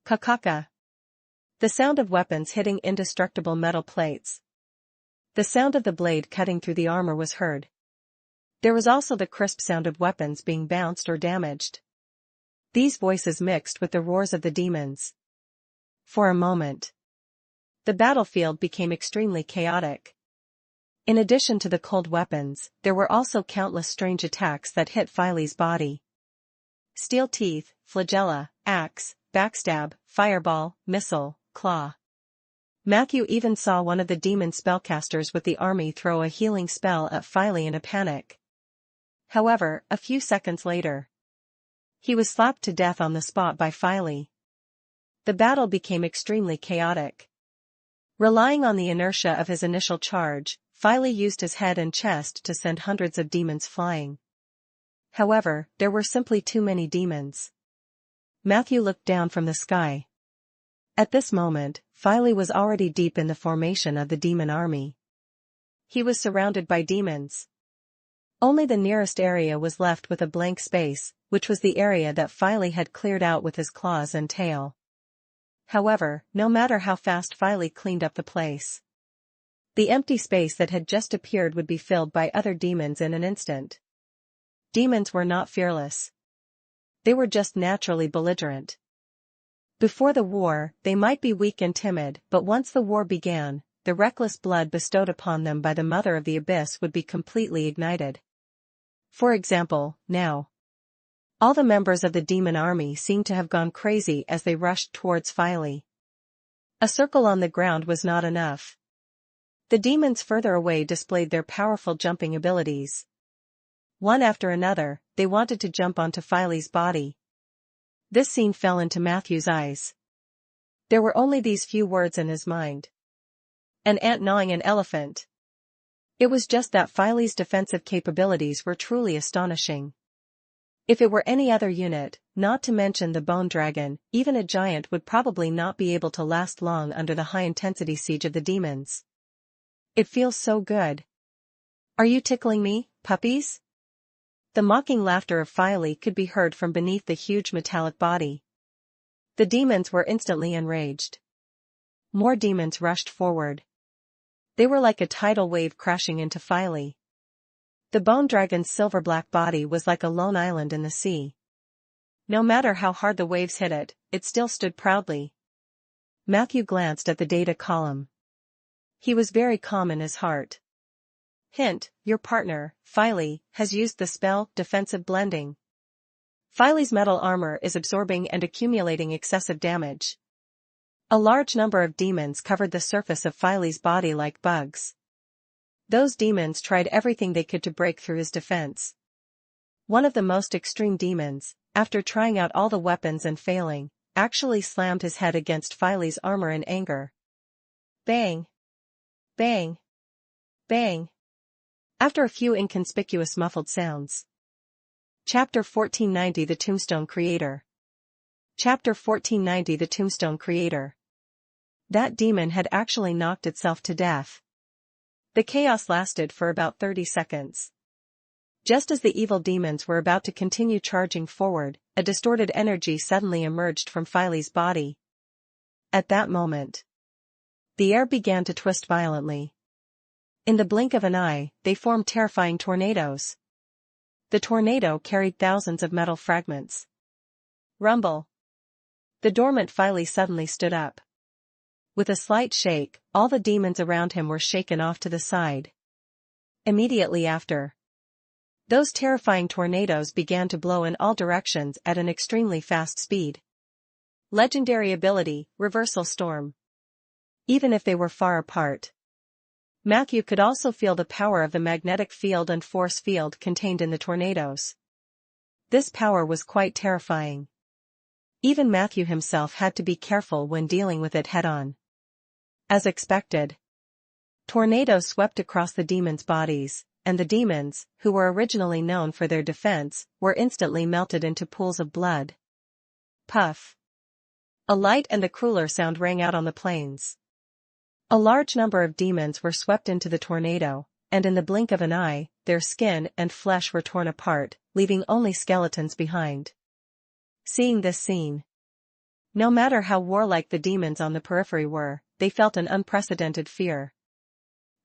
Speaker 1: Kakaka! The sound of weapons hitting indestructible metal plates. The sound of the blade cutting through the armor was heard. There was also the crisp sound of weapons being bounced or damaged. These voices mixed with the roars of the demons. For a moment, the battlefield became extremely chaotic. In addition to the cold weapons, there were also countless strange attacks that hit Filey's body. Steel teeth, flagella, axe, backstab, fireball, missile, claw. Matthew even saw one of the demon spellcasters with the army throw a healing spell at Filey in a panic. However, a few seconds later, he was slapped to death on the spot by Filey. The battle became extremely chaotic. Relying on the inertia of his initial charge, Filey used his head and chest to send hundreds of demons flying. However, there were simply too many demons. Matthew looked down from the sky. At this moment, Filey was already deep in the formation of the demon army. He was surrounded by demons. Only the nearest area was left with a blank space, which was the area that Filey had cleared out with his claws and tail. However, no matter how fast Filey cleaned up the place, the empty space that had just appeared would be filled by other demons in an instant. Demons were not fearless. They were just naturally belligerent. Before the war, they might be weak and timid, but once the war began, the reckless blood bestowed upon them by the Mother of the Abyss would be completely ignited. For example, now, all the members of the demon army seemed to have gone crazy as they rushed towards Filey. A circle on the ground was not enough. The demons further away displayed their powerful jumping abilities. One after another, they wanted to jump onto Filey's body. This scene fell into Matthew's eyes. There were only these few words in his mind. An ant gnawing an elephant. It was just that Filey's defensive capabilities were truly astonishing. If it were any other unit, not to mention the bone dragon, even a giant would probably not be able to last long under the high-intensity siege of the demons. It feels so good. Are you tickling me, puppies? The mocking laughter of Filey could be heard from beneath the huge metallic body. The demons were instantly enraged. More demons rushed forward. They were like a tidal wave crashing into Filey. The bone dragon's silver-black body was like a lone island in the sea. No matter how hard the waves hit it, it still stood proudly. Matthew glanced at the data column. He was very calm in his heart. Hint, your partner, Filey, has used the spell, Defensive Blending. Filey's metal armor is absorbing and accumulating excessive damage. A large number of demons covered the surface of Filey's body like bugs. Those demons tried everything they could to break through his defense. One of the most extreme demons, after trying out all the weapons and failing, actually slammed his head against Filey's armor in anger. Bang! Bang! Bang! After a few inconspicuous muffled sounds. Chapter 1490 The Tombstone Creator. Chapter 1490 The Tombstone Creator. That demon had actually knocked itself to death. The chaos lasted for about 30 seconds. Just as the evil demons were about to continue charging forward, a distorted energy suddenly emerged from Filey's body. At that moment, the air began to twist violently. In the blink of an eye, they formed terrifying tornadoes. The tornado carried thousands of metal fragments. Rumble. The dormant Filey suddenly stood up. With a slight shake, all the demons around him were shaken off to the side. Immediately after, those terrifying tornadoes began to blow in all directions at an extremely fast speed. Legendary ability, Reversal Storm. Even if they were far apart, Matthew could also feel the power of the magnetic field and force field contained in the tornadoes. This power was quite terrifying. Even Matthew himself had to be careful when dealing with it head-on. As expected, tornadoes swept across the demons' bodies, and the demons, who were originally known for their defense, were instantly melted into pools of blood. Puff! A light and a crueler sound rang out on the plains. A large number of demons were swept into the tornado, and in the blink of an eye, their skin and flesh were torn apart, leaving only skeletons behind. Seeing this scene, no matter how warlike the demons on the periphery were, they felt an unprecedented fear.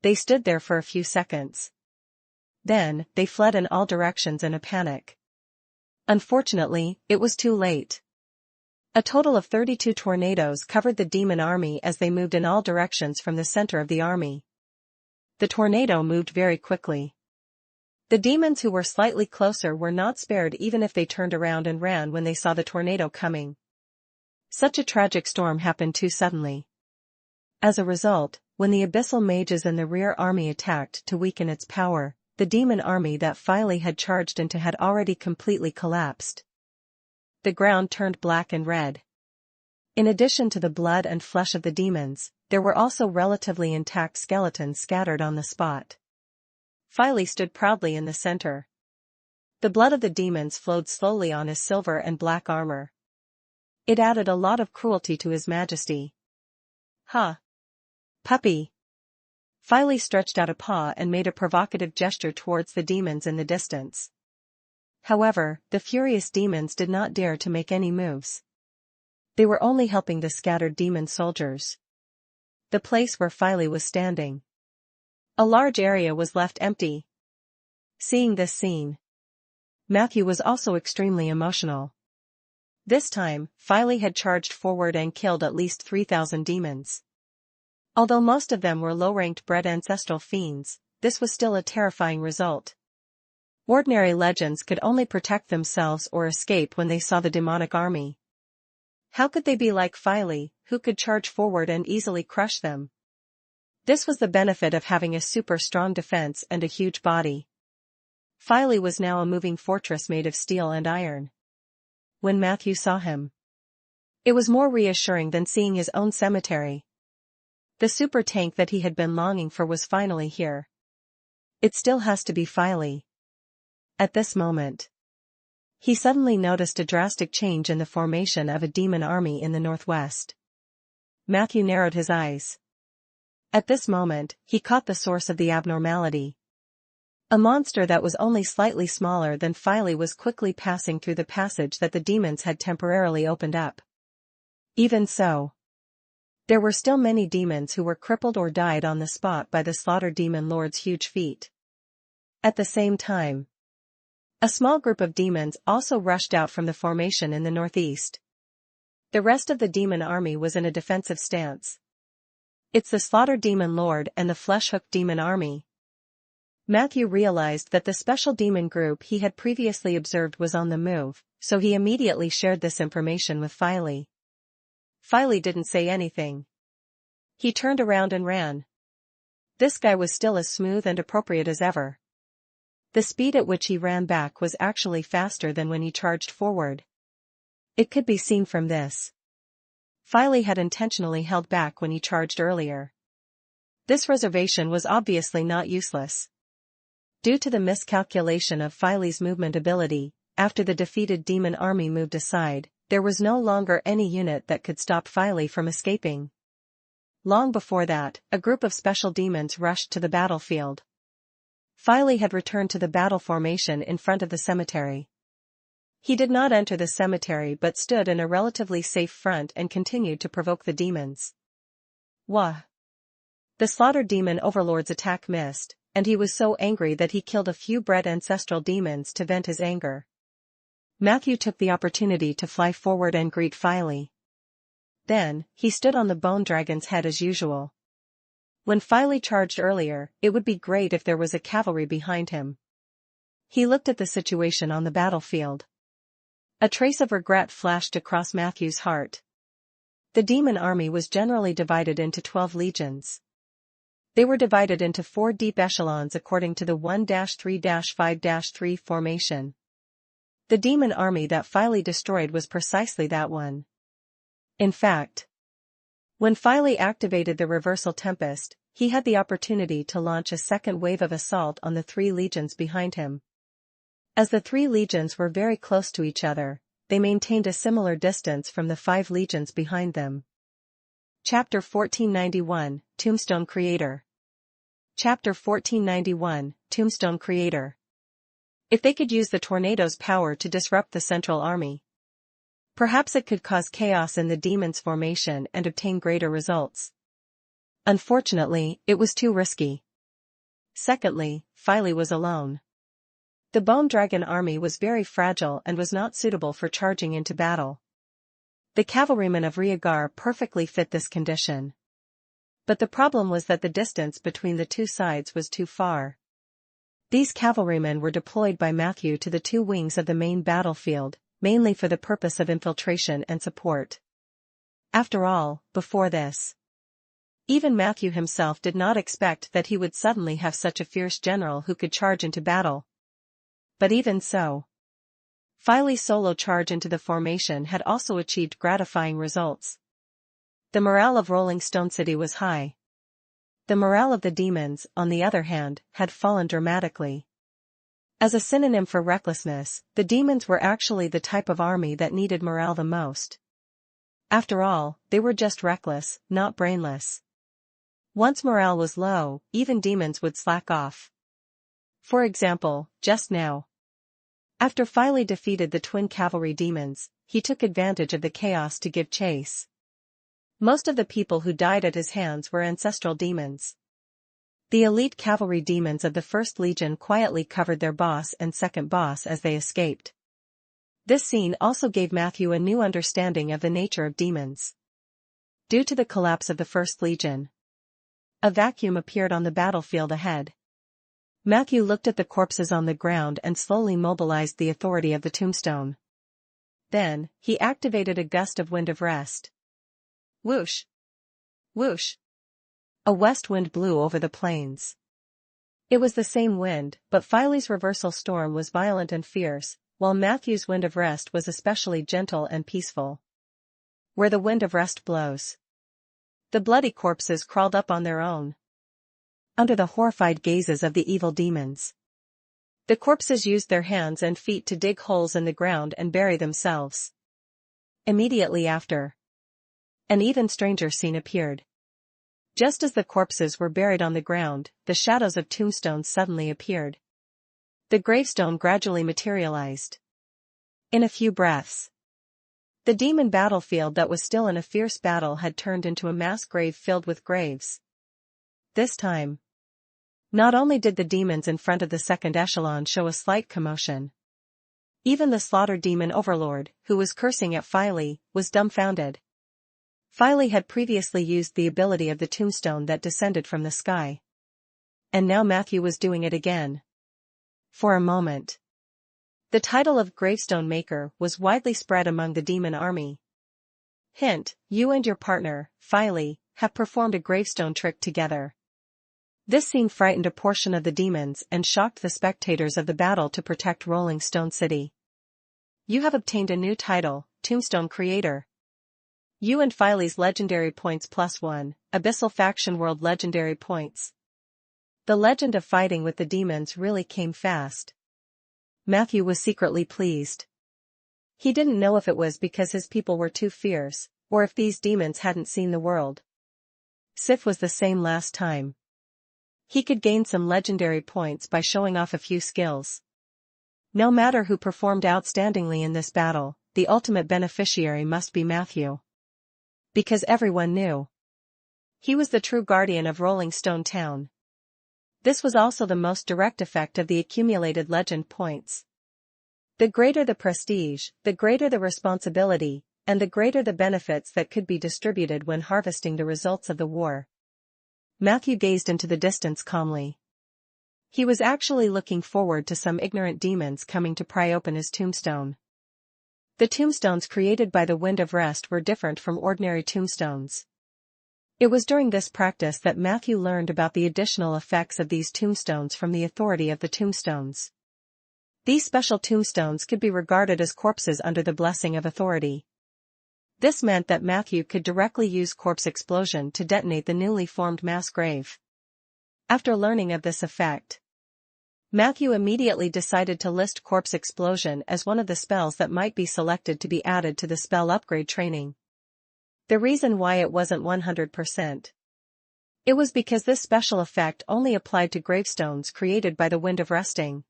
Speaker 1: They stood there for a few seconds. Then, they fled in all directions in a panic. Unfortunately, it was too late. A total of 32 tornadoes covered the demon army as they moved in all directions from the center of the army. The tornado moved very quickly. The demons who were slightly closer were not spared even if they turned around and ran when they saw the tornado coming. Such a tragic storm happened too suddenly. As a result, when the abyssal mages and the rear army attacked to weaken its power, the demon army that Filey had charged into had already completely collapsed. The ground turned black and red. In addition to the blood and flesh of the demons, there were also relatively intact skeletons scattered on the spot. Filey stood proudly in the center. The blood of the demons flowed slowly on his silver and black armor. It added a lot of cruelty to his majesty. Huh! Puppy! Filey stretched out a paw and made a provocative gesture towards the demons in the distance. However, the furious demons did not dare to make any moves. They were only helping the scattered demon soldiers. The place where Filey was standing, a large area was left empty. Seeing this scene, Matthew was also extremely emotional. This time, Filey had charged forward and killed at least 3,000 demons. Although most of them were low-ranked bred ancestral fiends, this was still a terrifying result. Ordinary legends could only protect themselves or escape when they saw the demonic army. How could they be like Filey, who could charge forward and easily crush them? This was the benefit of having a super strong defense and a huge body. Filey was now a moving fortress made of steel and iron. When Matthew saw him, it was more reassuring than seeing his own cemetery. The super tank that he had been longing for was finally here. It still has to be Filey. At this moment, He suddenly noticed a drastic change in the formation of a demon army in the northwest. Matthew narrowed his eyes. At this moment, he caught the source of the abnormality. A monster that was only slightly smaller than Philey was quickly passing through the passage that the demons had temporarily opened up. Even so, there were still many demons who were crippled or died on the spot by the slaughtered demon lord's huge feat. At the same time, a small group of demons also rushed out from the formation in the northeast. The rest of the demon army was in a defensive stance. It's the slaughtered demon lord and the flesh-hooked demon army. Matthew realized that the special demon group he had previously observed was on the move, so he immediately shared this information with Philey. Philey didn't say anything. He turned around and ran. This guy was still as smooth and appropriate as ever. The speed at which he ran back was actually faster than when he charged forward. It could be seen from this. Philey had intentionally held back when he charged earlier. This reservation was obviously not useless. Due to the miscalculation of Philey's movement ability, after the defeated demon army moved aside, there was no longer any unit that could stop Philey from escaping. Long before that, a group of special demons rushed to the battlefield. Philey had returned to the battle formation in front of the cemetery. He did not enter the cemetery but stood in a relatively safe front and continued to provoke the demons. Wah! The slaughtered demon overlord's attack missed, and he was so angry that he killed a few bred ancestral demons to vent his anger. Matthew took the opportunity to fly forward and greet Philey. Then, he stood on the bone dragon's head as usual. When Philey charged earlier, it would be great if there was a cavalry behind him. He looked at the situation on the battlefield. A trace of regret flashed across Matthew's heart. The demon army was generally divided into 12 legions. They were divided into 4 deep echelons according to the 1-3-5-3 formation. The demon army that Philey destroyed was precisely that one. In fact, when Philey activated the Reversal Tempest, he had the opportunity to launch a second wave of assault on the 3 legions behind him. As the 3 legions were very close to each other, they maintained a similar distance from the 5 legions behind them. Chapter 1491, Tombstone Creator. Chapter 1491, Tombstone Creator. If they could use the tornado's power to disrupt the central army, perhaps it could cause chaos in the demon's formation and obtain greater results. Unfortunately, it was too risky. Secondly, Philey was alone. The Bone Dragon army was very fragile and was not suitable for charging into battle. The cavalrymen of Rhaegar perfectly fit this condition. But the problem was that the distance between the two sides was too far. These cavalrymen were deployed by Matthew to the 2 wings of the main battlefield, mainly for the purpose of infiltration and support. After all, before this, even Matthew himself did not expect that he would suddenly have such a fierce general who could charge into battle. But even so, Philey's solo charge into the formation had also achieved gratifying results. The morale of Rolling Stone City was high. The morale of the demons, on the other hand, had fallen dramatically. As a synonym for recklessness, the demons were actually the type of army that needed morale the most. After all, they were just reckless, not brainless. Once morale was low, even demons would slack off. For example, just now. After Philey defeated the twin cavalry demons, he took advantage of the chaos to give chase. Most of the people who died at his hands were ancestral demons. The elite cavalry demons of the First Legion quietly covered their boss and second boss as they escaped. This scene also gave Matthew a new understanding of the nature of demons. Due to the collapse of the First Legion, a vacuum appeared on the battlefield ahead. Matthew looked at the corpses on the ground and slowly mobilized the authority of the tombstone. Then, he activated a gust of wind of rest. Whoosh! Whoosh! A west wind blew over the plains. It was the same wind, but Philey's reversal storm was violent and fierce, while Matthew's wind of rest was especially gentle and peaceful. Where the wind of rest blows, the bloody corpses crawled up on their own, under the horrified gazes of the evil demons. The corpses used their hands and feet to dig holes in the ground and bury themselves. Immediately after, an even stranger scene appeared. Just as the corpses were buried on the ground, the shadows of tombstones suddenly appeared. The gravestone gradually materialized. In a few breaths, the demon battlefield that was still in a fierce battle had turned into a mass grave filled with graves. This time, not only did the demons in front of the second echelon show a slight commotion, even the slaughtered demon overlord, who was cursing at Filey, was dumbfounded. Filey had previously used the ability of the tombstone that descended from the sky. And now Matthew was doing it again. For a moment, the title of Gravestone Maker was widely spread among the demon army. Hint, you and your partner, Filey, have performed a gravestone trick together. This scene frightened a portion of the demons and shocked the spectators of the battle to protect Rolling Stone City. You have obtained a new title, Tombstone Creator. You and Filey's legendary points +1, Abyssal Faction World legendary points. The legend of fighting with the demons really came fast. Matthew was secretly pleased. He didn't know if it was because his people were too fierce, or if these demons hadn't seen the world. Sif was the same last time. He could gain some legendary points by showing off a few skills. No matter who performed outstandingly in this battle, the ultimate beneficiary must be Matthew. Because everyone knew he was the true guardian of Rolling Stone Town. This was also the most direct effect of the accumulated legend points. The greater the prestige, the greater the responsibility, and the greater the benefits that could be distributed when harvesting the results of the war. Matthew gazed into the distance calmly. He was actually looking forward to some ignorant demons coming to pry open his tombstone. The tombstones created by the Wind of Rest were different from ordinary tombstones. It was during this practice that Matthew learned about the additional effects of these tombstones from the authority of the tombstones. These special tombstones could be regarded as corpses under the blessing of authority. This meant that Matthew could directly use corpse explosion to detonate the newly formed mass grave. After learning of this effect, Matthew immediately decided to list corpse explosion as one of the spells that might be selected to be added to the spell upgrade training. The reason why it wasn't 100%. It was because this special effect only applied to gravestones created by the Wind of Resting.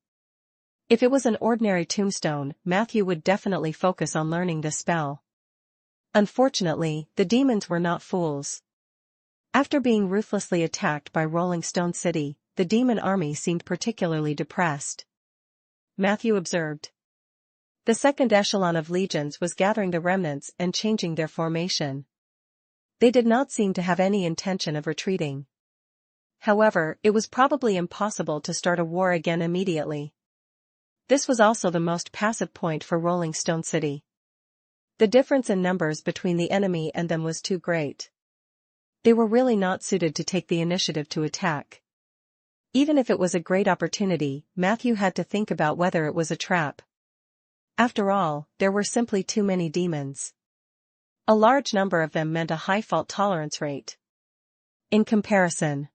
Speaker 1: If it was an ordinary tombstone, Matthew would definitely focus on learning this spell. Unfortunately, the demons were not fools. After being ruthlessly attacked by Rolling Stone City, the demon army seemed particularly depressed. Matthew observed. The second echelon of legions was gathering the remnants and changing their formation. They did not seem to have any intention of retreating. However, it was probably impossible to start a war again immediately. This was also the most passive point for Rolling Stone City. The difference in numbers between the enemy and them was too great. They were really not suited to take the initiative to attack. Even if it was a great opportunity, Matthew had to think about whether it was a trap. After all, there were simply too many demons. A large number of them meant a high fault tolerance rate. In comparison,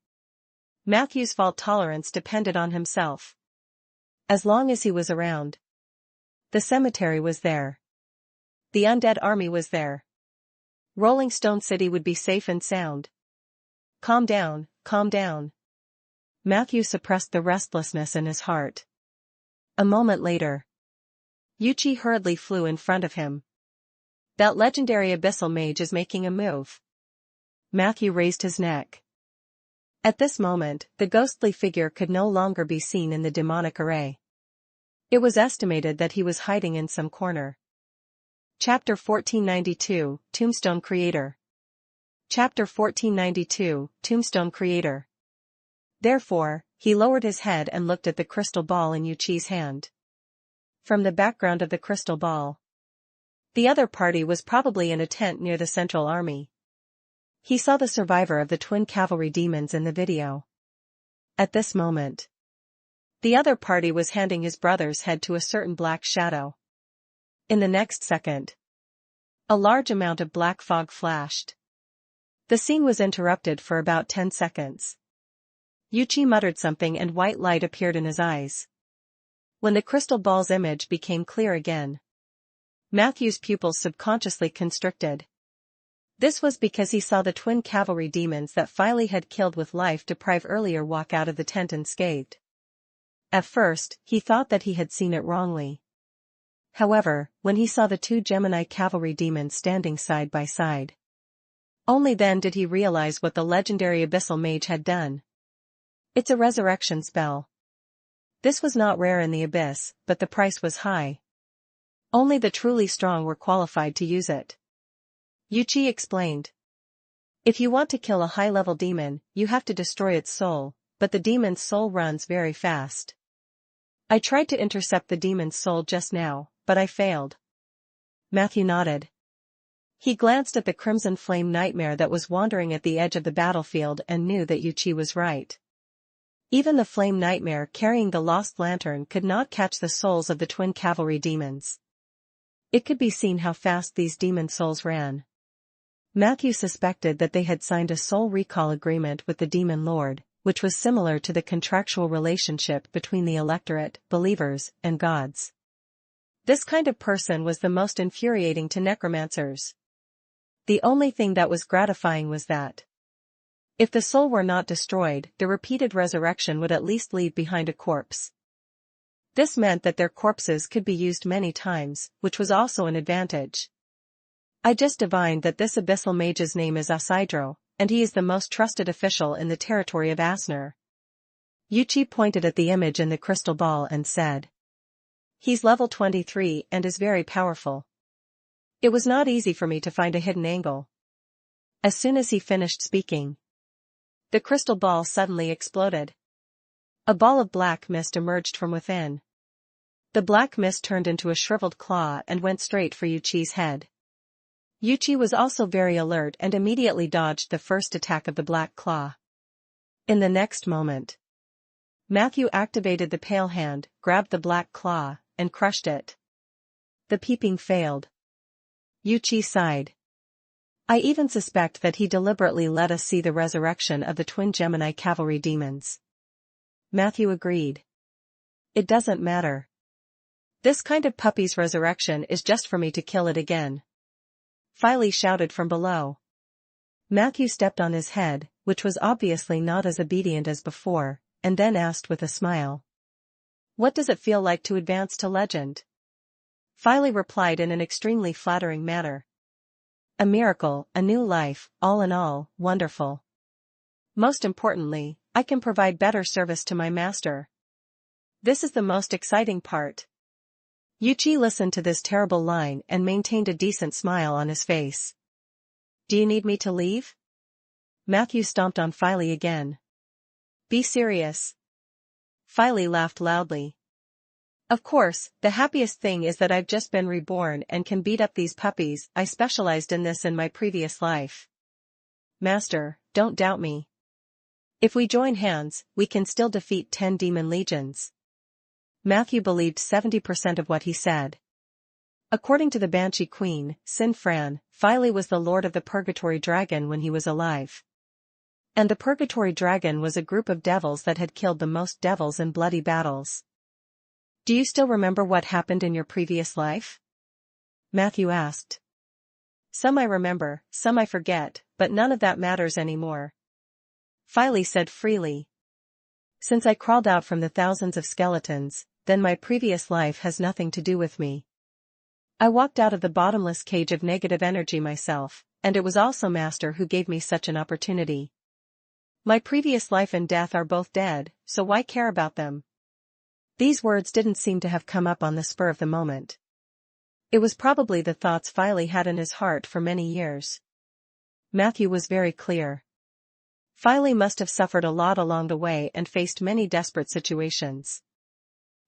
Speaker 1: Matthew's fault tolerance depended on himself. As long as he was around, the cemetery was there. The undead army was there. Rolling Stone City would be safe and sound. Calm down, calm down. Matthew suppressed the restlessness in his heart. A moment later, Yuchi hurriedly flew in front of him. That legendary abyssal mage is making a move. Matthew raised his neck. At this moment, the ghostly figure could no longer be seen in the demonic array. It was estimated that he was hiding in some corner. Chapter 1492, Tombstone Creator. Chapter 1492, Tombstone Creator. Therefore, he lowered his head and looked at the crystal ball in Yuchi's hand. From the background of the crystal ball, the other party was probably in a tent near the central army. He saw the survivor of the twin cavalry demons in the video. At this moment, the other party was handing his brother's head to a certain black shadow. In the next second, a large amount of black fog flashed. The scene was interrupted for about 10 seconds. Yuchi muttered something and white light appeared in his eyes. When the crystal ball's image became clear again, Matthew's pupils subconsciously constricted. This was because he saw the twin cavalry demons that Filey had killed with life-deprived earlier walk out of the tent unscathed. At first, he thought that he had seen it wrongly. However, when he saw the two Gemini cavalry demons standing side by side, only then did he realize what the legendary abyssal mage had done. It's a resurrection spell. This was not rare in the abyss, but the price was high. Only the truly strong were qualified to use it. Yuchi explained. If you want to kill a high-level demon, you have to destroy its soul, but the demon's soul runs very fast. I tried to intercept the demon's soul just now, but I failed. Matthew nodded. He glanced at the crimson flame nightmare that was wandering at the edge of the battlefield and knew that Yuchi was right. Even the flame nightmare carrying the lost lantern could not catch the souls of the twin cavalry demons. It could be seen how fast these demon souls ran. Matthew suspected that they had signed a soul recall agreement with the demon lord, which was similar to the contractual relationship between the electorate, believers, and gods. This kind of person was the most infuriating to necromancers. The only thing that was gratifying was that, if the soul were not destroyed, the repeated resurrection would at least leave behind a corpse. This meant that their corpses could be used many times, which was also an advantage. I just divined that this abyssal mage's name is Isidro, and he is the most trusted official in the territory of Asner. Yuchi pointed at the image in the crystal ball and said, He's level 23 and is very powerful. It was not easy for me to find a hidden angle. As soon as he finished speaking, the crystal ball suddenly exploded. A ball of black mist emerged from within. The black mist turned into a shriveled claw and went straight for Yuchi's head. Yuchi was also very alert and immediately dodged the first attack of the black claw. In the next moment, Matthew activated the pale hand, grabbed the black claw, and crushed it. The peeping failed. Yuchi sighed. I even suspect that he deliberately let us see the resurrection of the twin Gemini cavalry demons. Matthew agreed. It doesn't matter. This kind of puppy's resurrection is just for me to kill it again. Filey shouted from below. Matthew stepped on his head, which was obviously not as obedient as before, and then asked with a smile. What does it feel like to advance to legend? Filey replied in an extremely flattering manner. A miracle, a new life, all in all, wonderful. Most importantly, I can provide better service to my master. This is the most exciting part. Yuchi listened to this terrible line and maintained a decent smile on his face. Do you need me to leave? Matthew stomped on Filey again. Be serious. Filey laughed loudly. Of course, the happiest thing is that I've just been reborn and can beat up these puppies. I specialized in this in my previous life. Master, don't doubt me. If we join hands, we can still defeat 10 demon legions. Matthew believed 70% of what he said. According to the Banshee Queen, Sinfran, Filey was the lord of the Purgatory Dragon when he was alive. And the Purgatory Dragon was a group of devils that had killed the most devils in bloody battles. Do you still remember what happened in your previous life? Matthew asked. Some I remember, some I forget, but none of that matters anymore. Filey said freely. Since I crawled out from the thousands of skeletons, then my previous life has nothing to do with me. I walked out of the bottomless cage of negative energy myself, and it was also Master who gave me such an opportunity. My previous life and death are both dead, so why care about them? These words didn't seem to have come up on the spur of the moment. It was probably the thoughts Filey had in his heart for many years. Matthew was very clear. Filey must have suffered a lot along the way and faced many desperate situations.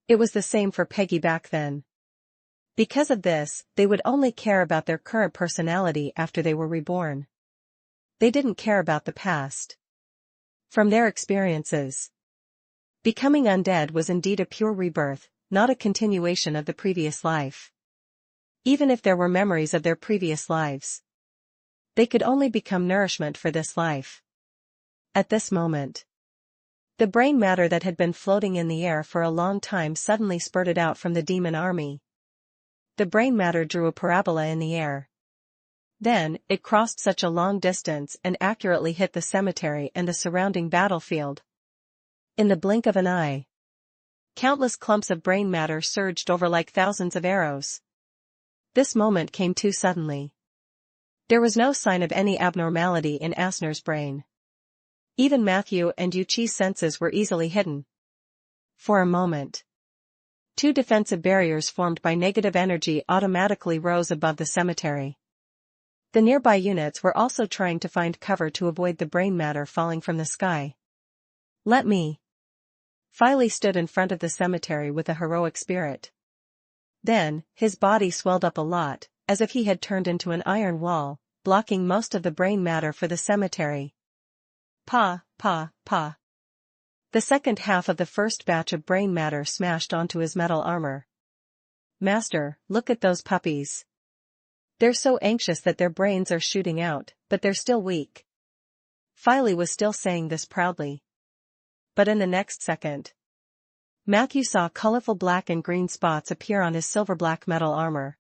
Speaker 1: It was the same for Peggy back then. Because of this, they would only care about their current personality after they were reborn. They didn't care about the past. From their experiences, becoming undead was indeed a pure rebirth, not a continuation of the previous life. Even if there were memories of their previous lives, they could only become nourishment for this life. At this moment, The brain matter that had been floating in the air for a long time suddenly spurted out from the demon army. The brain matter drew a parabola in the air. Then, it crossed such a long distance and accurately hit the cemetery and the surrounding battlefield. In the blink of an eye, countless clumps of brain matter surged over like thousands of arrows. This moment came too suddenly. There was no sign of any abnormality in Asner's brain. Even Matthew and Yuchi's senses were easily hidden. For a moment, two defensive barriers formed by negative energy automatically rose above the cemetery. The nearby units were also trying to find cover to avoid the brain matter falling from the sky. Let me. Filey stood in front of the cemetery with a heroic spirit. Then, his body swelled up a lot, as if he had turned into an iron wall, blocking most of the brain matter for the cemetery. Pa. The second half of the first batch of brain matter smashed onto his metal armor. Master, look at those puppies. They're so anxious that their brains are shooting out, but they're still weak. Filey was still saying this proudly. But in the next second, Matthew saw colorful black and green spots appear on his silver-black metal armor.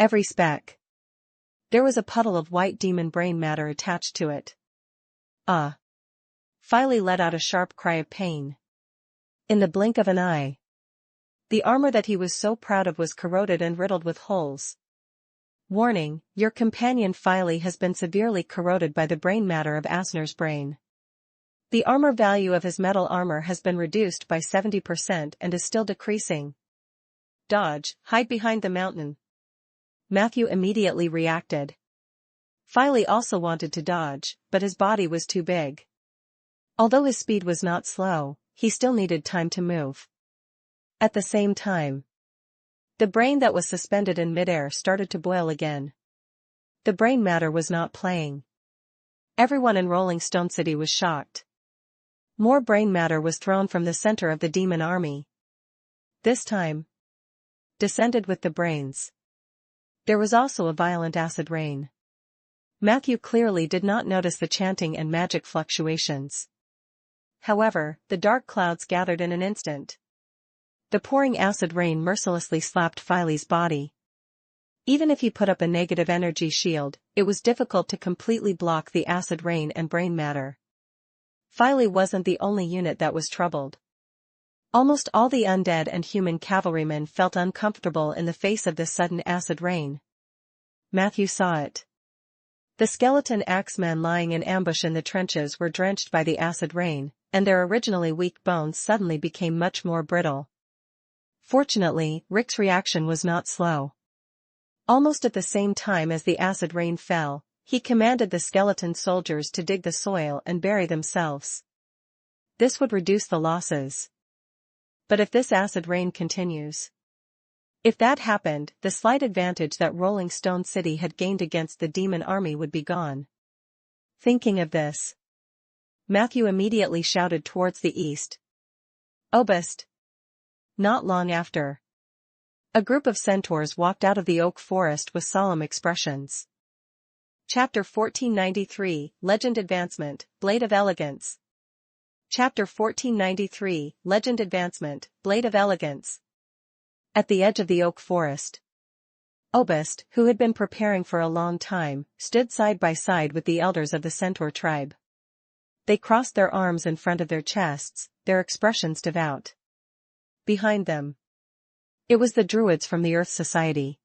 Speaker 1: Every speck. There was a puddle of white demon brain matter attached to it. Filey let out a sharp cry of pain. In the blink of an eye, the armor that he was so proud of was corroded and riddled with holes. Warning, your companion Filey has been severely corroded by the brain matter of Asner's brain. The armor value of his metal armor has been reduced by 70% and is still decreasing. Dodge, hide behind the mountain. Matthew immediately reacted. Filey also wanted to dodge, but his body was too big. Although his speed was not slow, he still needed time to move. At the same time, the brain that was suspended in midair started to boil again. The brain matter was not playing. Everyone in Rolling Stone City was shocked. More brain matter was thrown from the center of the demon army. This time, descended with the brains. There was also a violent acid rain. Matthew clearly did not notice the chanting and magic fluctuations. However, the dark clouds gathered in an instant. The pouring acid rain mercilessly slapped Filey's body. Even if he put up a negative energy shield, it was difficult to completely block the acid rain and brain matter. Filey wasn't the only unit that was troubled. Almost all the undead and human cavalrymen felt uncomfortable in the face of this sudden acid rain. Matthew saw it. The skeleton axemen lying in ambush in the trenches were drenched by the acid rain, and their originally weak bones suddenly became much more brittle. Fortunately, Rick's reaction was not slow. Almost at the same time as the acid rain fell, he commanded the skeleton soldiers to dig the soil and bury themselves. This would reduce the losses. But if this acid rain continues, if that happened, the slight advantage that Rolling Stone City had gained against the demon army would be gone. Thinking of this, Matthew immediately shouted towards the east. Obist! Not long after, a group of centaurs walked out of the oak forest with solemn expressions. Chapter 1493, Legend Advancement, Blade of Elegance. Chapter 1493, Legend Advancement, Blade of Elegance. At the edge of the oak forest, Obist, who had been preparing for a long time, stood side by side with the elders of the centaur tribe. They crossed their arms in front of their chests, their expressions devout. Behind them, it was the druids from the Earth Society.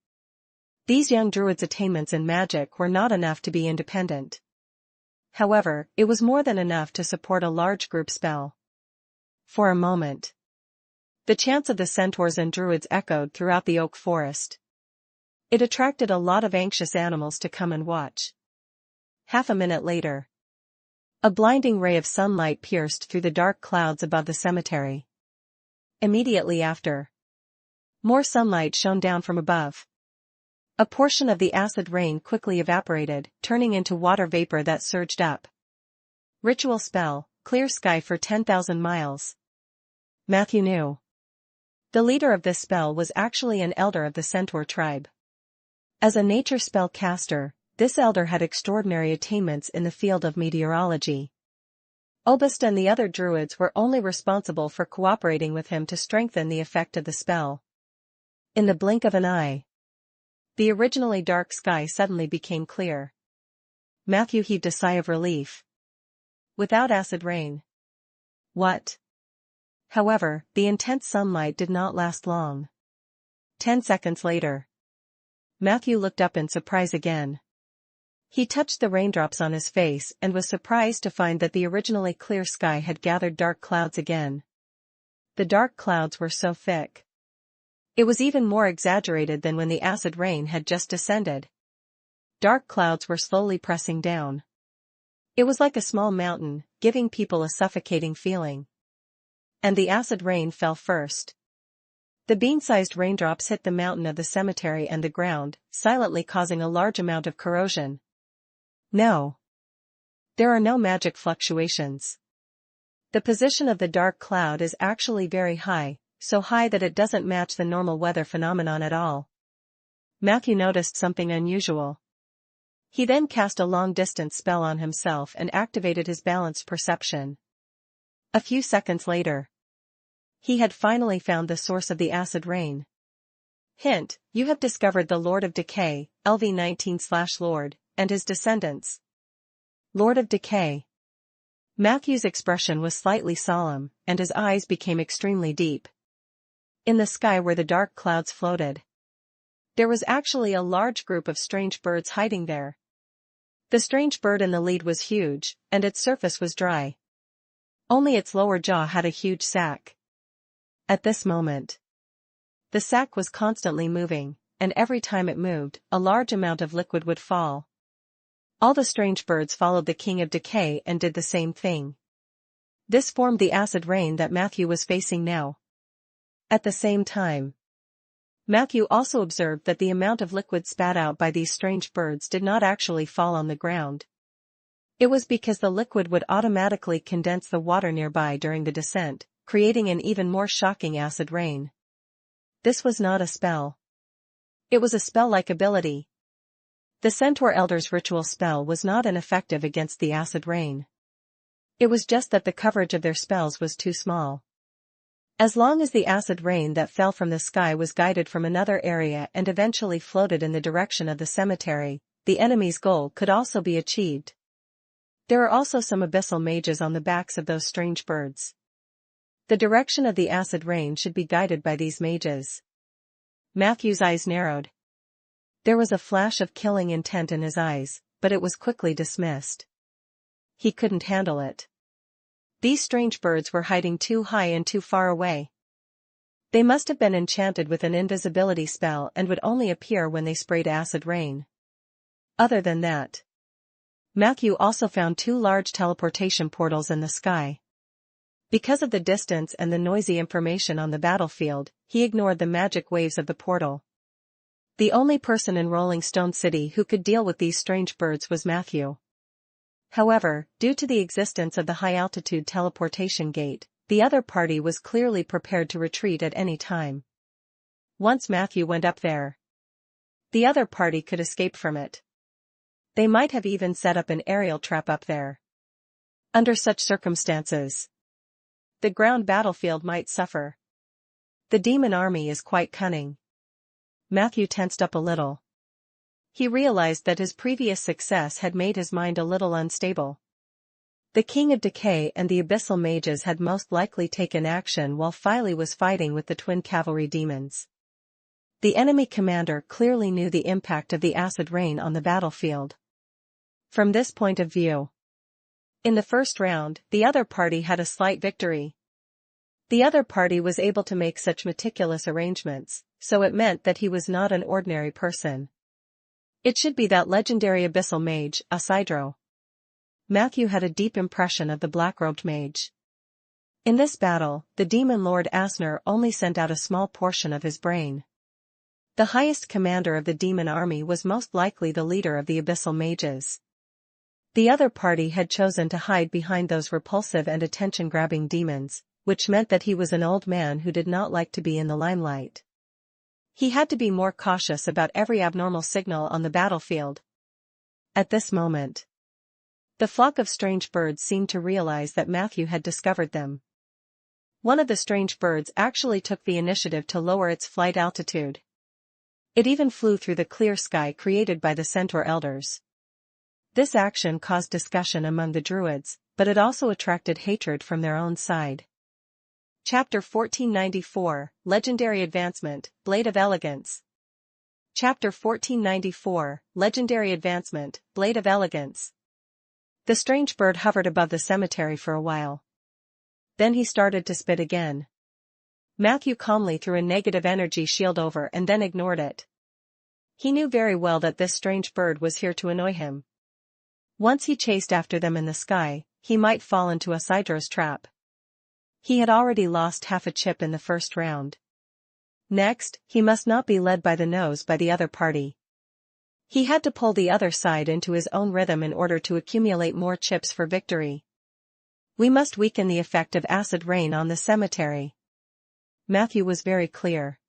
Speaker 1: These young druids' attainments in magic were not enough to be independent. However, it was more than enough to support a large group spell. For a moment, the chants of the centaurs and druids echoed throughout the oak forest. It attracted a lot of anxious animals to come and watch. Half a minute later, a blinding ray of sunlight pierced through the dark clouds above the cemetery. Immediately after, more sunlight shone down from above. A portion of the acid rain quickly evaporated, turning into water vapor that surged up. Ritual spell, clear sky for 10,000 miles. Matthew knew. The leader of this spell was actually an elder of the centaur tribe. As a nature spell caster, this elder had extraordinary attainments in the field of meteorology. Obist and the other druids were only responsible for cooperating with him to strengthen the effect of the spell. In the blink of an eye, the originally dark sky suddenly became clear. Matthew heaved a sigh of relief. Without acid rain. What? However, the intense sunlight did not last long. 10 seconds later, Matthew looked up in surprise again. He touched the raindrops on his face and was surprised to find that the originally clear sky had gathered dark clouds again. The dark clouds were so thick. It was even more exaggerated than when the acid rain had just descended. Dark clouds were slowly pressing down. It was like a small mountain, giving people a suffocating feeling. And the acid rain fell first. The bean-sized raindrops hit the mountain of the cemetery and the ground, silently causing a large amount of corrosion. No. There are no magic fluctuations. The position of the dark cloud is actually very high, so high that it doesn't match the normal weather phenomenon at all. Matthew noticed something unusual. He then cast a long-distance spell on himself and activated his balanced perception. A few seconds later, he had finally found the source of the acid rain. Hint: you have discovered the Lord of Decay, LV19/Lord, and his descendants. Lord of Decay. Matthew's expression was slightly solemn, and his eyes became extremely deep. In the sky where the dark clouds floated, there was actually a large group of strange birds hiding there. The strange bird in the lead was huge, and its surface was dry. Only its lower jaw had a huge sac. At this moment, the sac was constantly moving, and every time it moved, a large amount of liquid would fall. All the strange birds followed the King of Decay and did the same thing. This formed the acid rain that Matthew was facing now. At the same time, Matthew also observed that the amount of liquid spat out by these strange birds did not actually fall on the ground. It was because the liquid would automatically condense the water nearby during the descent, creating an even more shocking acid rain. This was not a spell. It was a spell-like ability. The Centaur Elder's ritual spell was not ineffective against the acid rain. It was just that the coverage of their spells was too small. As long as the acid rain that fell from the sky was guided from another area and eventually floated in the direction of the cemetery, the enemy's goal could also be achieved. There are also some abyssal mages on the backs of those strange birds. The direction of the acid rain should be guided by these mages. Matthew's eyes narrowed. There was a flash of killing intent in his eyes, but it was quickly dismissed. He couldn't handle it. These strange birds were hiding too high and too far away. They must have been enchanted with an invisibility spell and would only appear when they sprayed acid rain. Other than that, Matthew also found 2 large teleportation portals in the sky. Because of the distance and the noisy information on the battlefield, he ignored the magic waves of the portal. The only person in Rolling Stone City who could deal with these strange birds was Matthew. However, due to the existence of the high-altitude teleportation gate, the other party was clearly prepared to retreat at any time. Once Matthew went up there, the other party could escape from it. They might have even set up an aerial trap up there. Under such circumstances, the ground battlefield might suffer. The demon army is quite cunning. Matthew tensed up a little. He realized that his previous success had made his mind a little unstable. The King of Decay and the Abyssal Mages had most likely taken action while Philey was fighting with the twin cavalry demons. The enemy commander clearly knew the impact of the acid rain on the battlefield. From this point of view, in the first round, the other party had a slight victory. The other party was able to make such meticulous arrangements, so it meant that he was not an ordinary person. It should be that legendary abyssal mage, Isidro. Matthew had a deep impression of the black-robed mage. In this battle, the demon lord Asner only sent out a small portion of his brain. The highest commander of the demon army was most likely the leader of the abyssal mages. The other party had chosen to hide behind those repulsive and attention-grabbing demons, which meant that he was an old man who did not like to be in the limelight. He had to be more cautious about every abnormal signal on the battlefield. At this moment, The flock of strange birds seemed to realize that Matthew had discovered them. One of the strange birds actually took the initiative to lower its flight altitude. It even flew through the clear sky created by the Centaur elders. This action caused discussion among the druids, but it also attracted hatred from their own side. Chapter 1494, Legendary Advancement, Blade of Elegance. Chapter 1494, Legendary Advancement, Blade of Elegance. The strange bird hovered above the cemetery for a while. Then he started to spit again. Matthew calmly threw a negative energy shield over and then ignored it. He knew very well that this strange bird was here to annoy him. Once he chased after them in the sky, he might fall into a Sydra's trap. He had already lost half a chip in the first round. Next, he must not be led by the nose by the other party. He had to pull the other side into his own rhythm in order to accumulate more chips for victory. We must weaken the effect of acid rain on the cemetery. Matthew was very clear.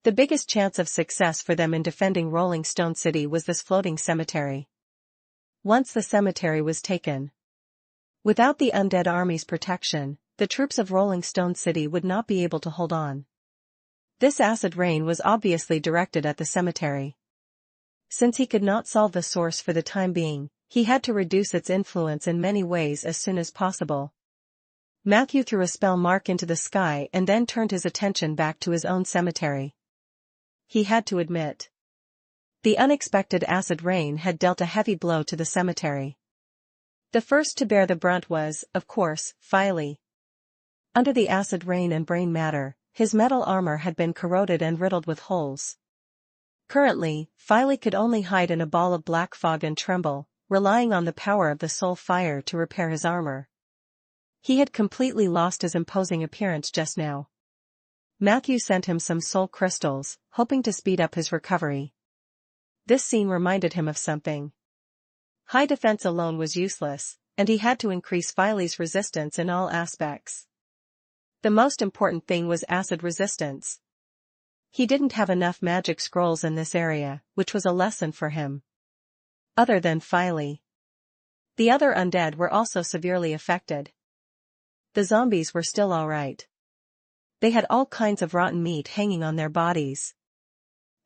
Speaker 1: The biggest chance of success for them in defending Rolling Stone City was this floating cemetery. Once the cemetery was taken, without the undead army's protection, the troops of Rolling Stone City would not be able to hold on. This acid rain was obviously directed at the cemetery. Since he could not solve the source for the time being, he had to reduce its influence in many ways as soon as possible. Matthew threw a spell mark into the sky and then turned his attention back to his own cemetery. He had to admit, the unexpected acid rain had dealt a heavy blow to the cemetery. The first to bear the brunt was, of course, Filey. Under the acid rain and brain matter, his metal armor had been corroded and riddled with holes. Currently, Filey could only hide in a ball of black fog and tremble, relying on the power of the soul fire to repair his armor. He had completely lost his imposing appearance just now. Matthew sent him some soul crystals, hoping to speed up his recovery. This scene reminded him of something. High defense alone was useless, and he had to increase Filey's resistance in all aspects. The most important thing was acid resistance. He didn't have enough magic scrolls in this area, which was a lesson for him. Other than Filey, the other undead were also severely affected. The zombies were still alright. They had all kinds of rotten meat hanging on their bodies.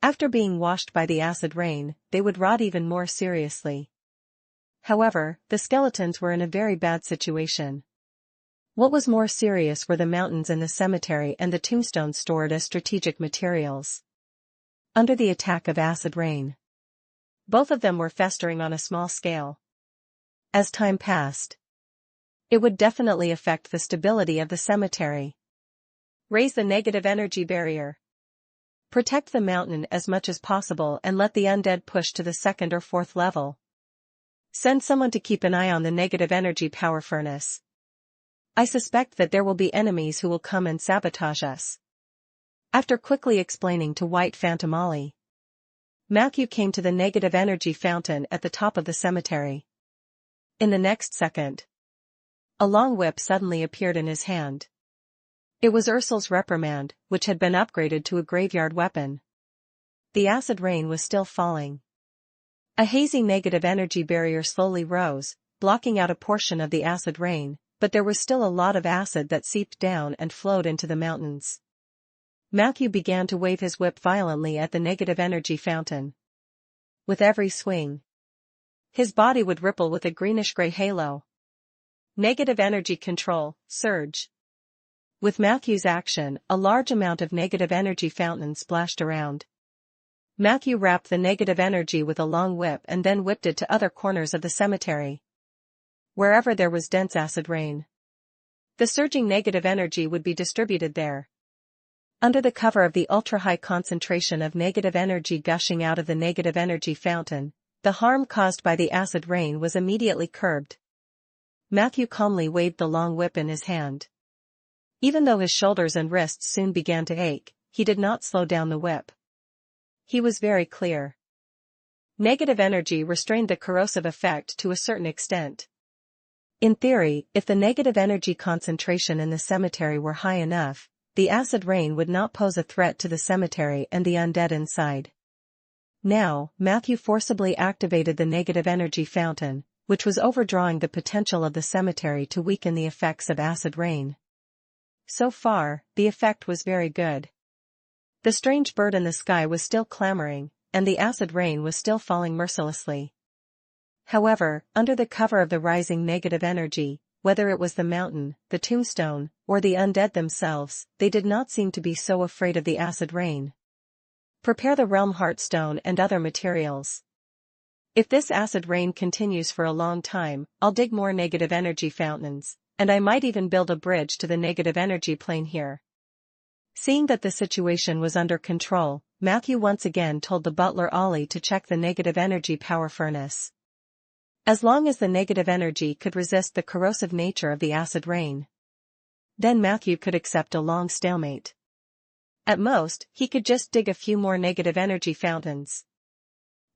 Speaker 1: After being washed by the acid rain, they would rot even more seriously. However, the skeletons were in a very bad situation. What was more serious were the mountains in the cemetery and the tombstones stored as strategic materials. Under the attack of acid rain, both of them were festering on a small scale. As time passed, it would definitely affect the stability of the cemetery. Raise the negative energy barrier. Protect the mountain as much as possible and let the undead push to the 2nd or 4th level. Send someone to keep an eye on the negative energy power furnace. I suspect that there will be enemies who will come and sabotage us. After quickly explaining to White Phantom Ollie, Matthew came to the negative energy fountain at the top of the cemetery. In the next second, a long whip suddenly appeared in his hand. It was Ursul's reprimand, which had been upgraded to a graveyard weapon. The acid rain was still falling. A hazy negative energy barrier slowly rose, blocking out a portion of the acid rain, but there was still a lot of acid that seeped down and flowed into the mountains. Matthew began to wave his whip violently at the negative energy fountain. With every swing, his body would ripple with a greenish-gray halo. Negative energy control, surge. With Matthew's action, a large amount of negative energy fountain splashed around. Matthew wrapped the negative energy with a long whip and then whipped it to other corners of the cemetery. Wherever there was dense acid rain, the surging negative energy would be distributed there. Under the cover of the ultra-high concentration of negative energy gushing out of the negative energy fountain, the harm caused by the acid rain was immediately curbed. Matthew calmly waved the long whip in his hand. Even though his shoulders and wrists soon began to ache, he did not slow down the whip. He was very clear. Negative energy restrained the corrosive effect to a certain extent. In theory, if the negative energy concentration in the cemetery were high enough, the acid rain would not pose a threat to the cemetery and the undead inside. Now, Matthew forcibly activated the negative energy fountain, which was overdrawing the potential of the cemetery to weaken the effects of acid rain. So far, the effect was very good. The strange bird in the sky was still clamoring, and the acid rain was still falling mercilessly. However, under the cover of the rising negative energy, whether it was the mountain, the tombstone, or the undead themselves, they did not seem to be so afraid of the acid rain. Prepare the realm heartstone and other materials. If this acid rain continues for a long time, I'll dig more negative energy fountains, and I might even build a bridge to the negative energy plane here. Seeing that the situation was under control, Matthew once again told the butler Ollie to check the negative energy power furnace. As long as the negative energy could resist the corrosive nature of the acid rain, then Matthew could accept a long stalemate. At most, he could just dig a few more negative energy fountains.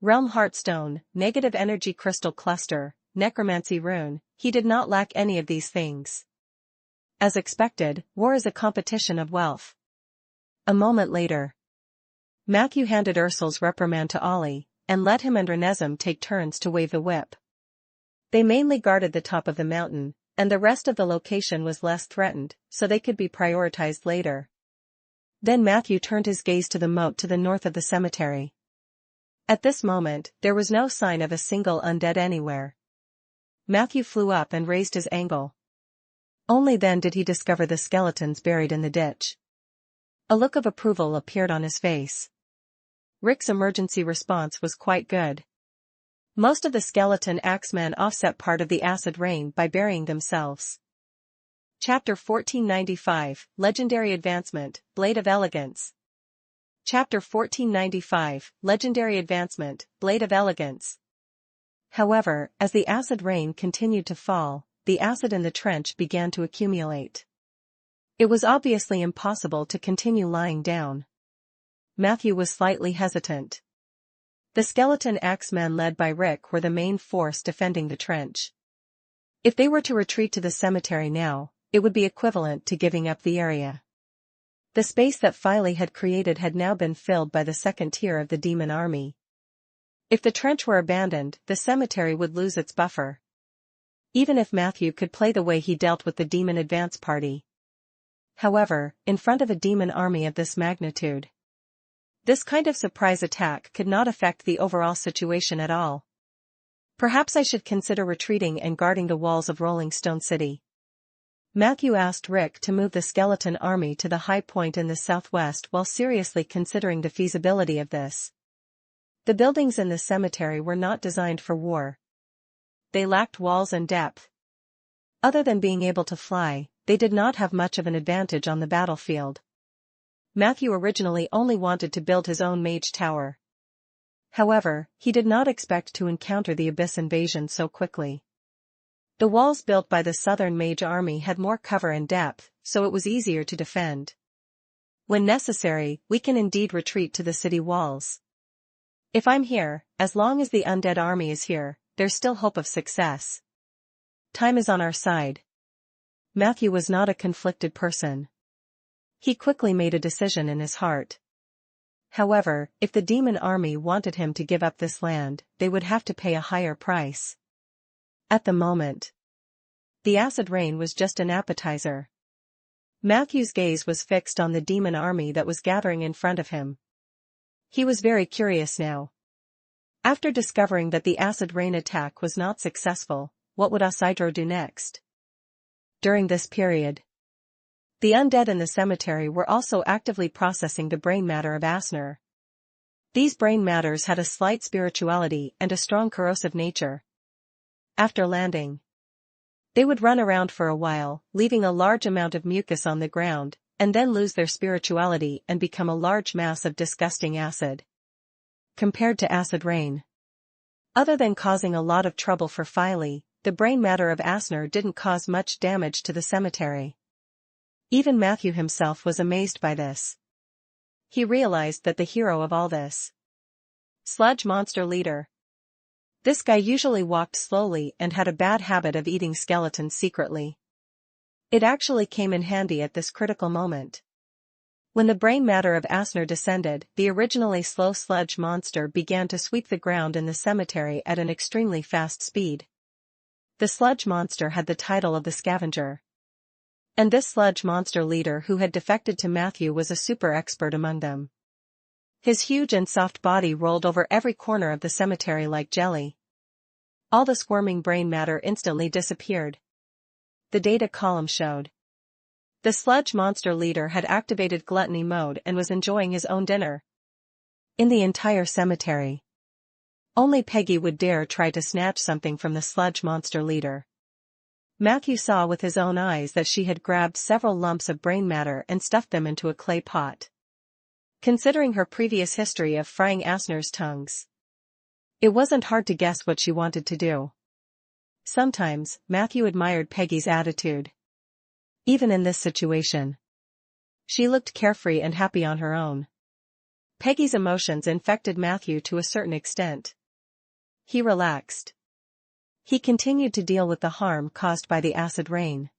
Speaker 1: Realm Heartstone, Negative Energy Crystal Cluster, Necromancy Rune, he did not lack any of these things. As expected, war is a competition of wealth. A moment later, Matthew handed Ursul's reprimand to Ollie, and let him and Renesm take turns to wave the whip. They mainly guarded the top of the mountain, and the rest of the location was less threatened, so they could be prioritized later. Then Matthew turned his gaze to the moat to the north of the cemetery. At this moment, there was no sign of a single undead anywhere. Matthew flew up and raised his angle. Only then did he discover the skeletons buried in the ditch. A look of approval appeared on his face. Rick's emergency response was quite good. Most of the skeleton axemen offset part of the acid rain by burying themselves. Chapter 1495, Legendary Advancement, Blade of Elegance. Chapter 1495, Legendary Advancement, Blade of Elegance. However, as the acid rain continued to fall, the acid in the trench began to accumulate. It was obviously impossible to continue lying down. Matthew was slightly hesitant. The skeleton axemen led by Rick were the main force defending the trench. If they were to retreat to the cemetery now, it would be equivalent to giving up the area. The space that Filey had created had now been filled by the second tier of the demon army. If the trench were abandoned, the cemetery would lose its buffer. Even if Matthew could play the way he dealt with the demon advance party. However, in front of a demon army of this magnitude, this kind of surprise attack could not affect the overall situation at all. Perhaps I should consider retreating and guarding the walls of Rolling Stone City. Matthew asked Rick to move the skeleton army to the high point in the southwest while seriously considering the feasibility of this. The buildings in the cemetery were not designed for war. They lacked walls and depth. Other than being able to fly, they did not have much of an advantage on the battlefield. Matthew originally only wanted to build his own mage tower. However, he did not expect to encounter the Abyss invasion so quickly. The walls built by the Southern Mage Army had more cover and depth, so it was easier to defend. When necessary, we can indeed retreat to the city walls. If I'm here, as long as the Undead army is here, there's still hope of success. Time is on our side. Matthew was not a conflicted person. He quickly made a decision in his heart. However, if the demon army wanted him to give up this land, they would have to pay a higher price. At the moment, the acid rain was just an appetizer. Matthew's gaze was fixed on the demon army that was gathering in front of him. He was very curious now. After discovering that the acid rain attack was not successful, what would Isidro do next? During this period, the undead in the cemetery were also actively processing the brain matter of Asner. These brain matters had a slight spirituality and a strong corrosive nature. After landing, they would run around for a while, leaving a large amount of mucus on the ground, and then lose their spirituality and become a large mass of disgusting acid. Compared to acid rain, other than causing a lot of trouble for Filey, the brain matter of Asner didn't cause much damage to the cemetery. Even Matthew himself was amazed by this. He realized that the hero of all this sludge monster leader. This guy usually walked slowly and had a bad habit of eating skeletons secretly. It actually came in handy at this critical moment. When the brain matter of Asner descended, the originally slow sludge monster began to sweep the ground in the cemetery at an extremely fast speed. The sludge monster had the title of the scavenger. And this sludge monster leader who had defected to Matthew was a super expert among them. His huge and soft body rolled over every corner of the cemetery like jelly. All the squirming brain matter instantly disappeared. The data column showed. The sludge monster leader had activated gluttony mode and was enjoying his own dinner. In the entire cemetery, only Peggy would dare try to snatch something from the sludge monster leader. Matthew saw with his own eyes that she had grabbed several lumps of brain matter and stuffed them into a clay pot. Considering her previous history of frying Asner's tongues, it wasn't hard to guess what she wanted to do. Sometimes, Matthew admired Peggy's attitude. Even in this situation, she looked carefree and happy on her own. Peggy's emotions infected Matthew to a certain extent. He relaxed. He continued to deal with the harm caused by the acid rain.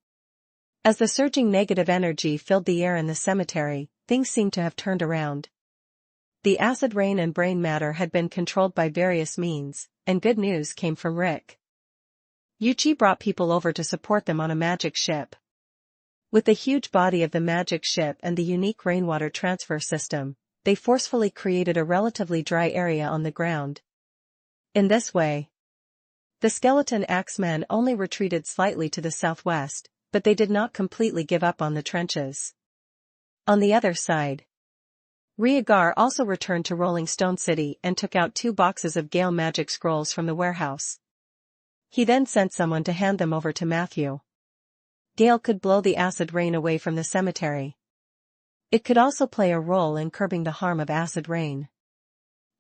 Speaker 1: As the surging negative energy filled the air in the cemetery, things seemed to have turned around. The acid rain and brain matter had been controlled by various means, and good news came from Rick. Yuchi brought people over to support them on a magic ship. With the huge body of the magic ship and the unique rainwater transfer system, they forcefully created a relatively dry area on the ground. In this way, the skeleton axemen only retreated slightly to the southwest, but they did not completely give up on the trenches. On the other side, Rhaegar also returned to Rolling Stone City and took out 2 boxes of Gale magic scrolls from the warehouse. He then sent someone to hand them over to Matthew. Gale could blow the acid rain away from the cemetery. It could also play a role in curbing the harm of acid rain.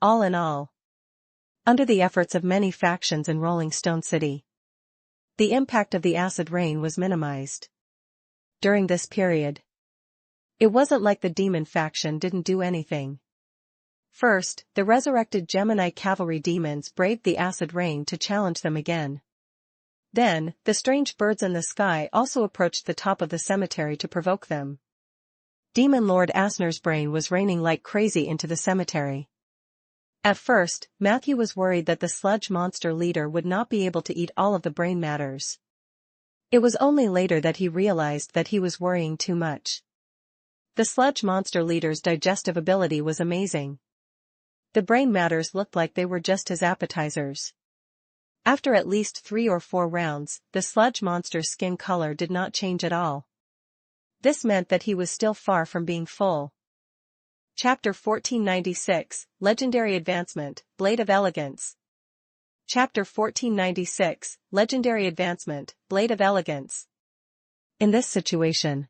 Speaker 1: All in all, under the efforts of many factions in Rolling Stone City, the impact of the acid rain was minimized. During this period, it wasn't like the demon faction didn't do anything. First, the resurrected Gemini cavalry demons braved the acid rain to challenge them again. Then, the strange birds in the sky also approached the top of the cemetery to provoke them. Demon Lord Asner's brain was raining like crazy into the cemetery. At first, Matthew was worried that the sludge monster leader would not be able to eat all of the brain matters. It was only later that he realized that he was worrying too much. The sludge monster leader's digestive ability was amazing. The brain matters looked like they were just his appetizers. After at least 3 or 4 rounds, the sludge monster's skin color did not change at all. This meant that he was still far from being full. Chapter 1496, Legendary Advancement, Blade of Elegance. Chapter 1496, Legendary Advancement, Blade of Elegance. In this situation,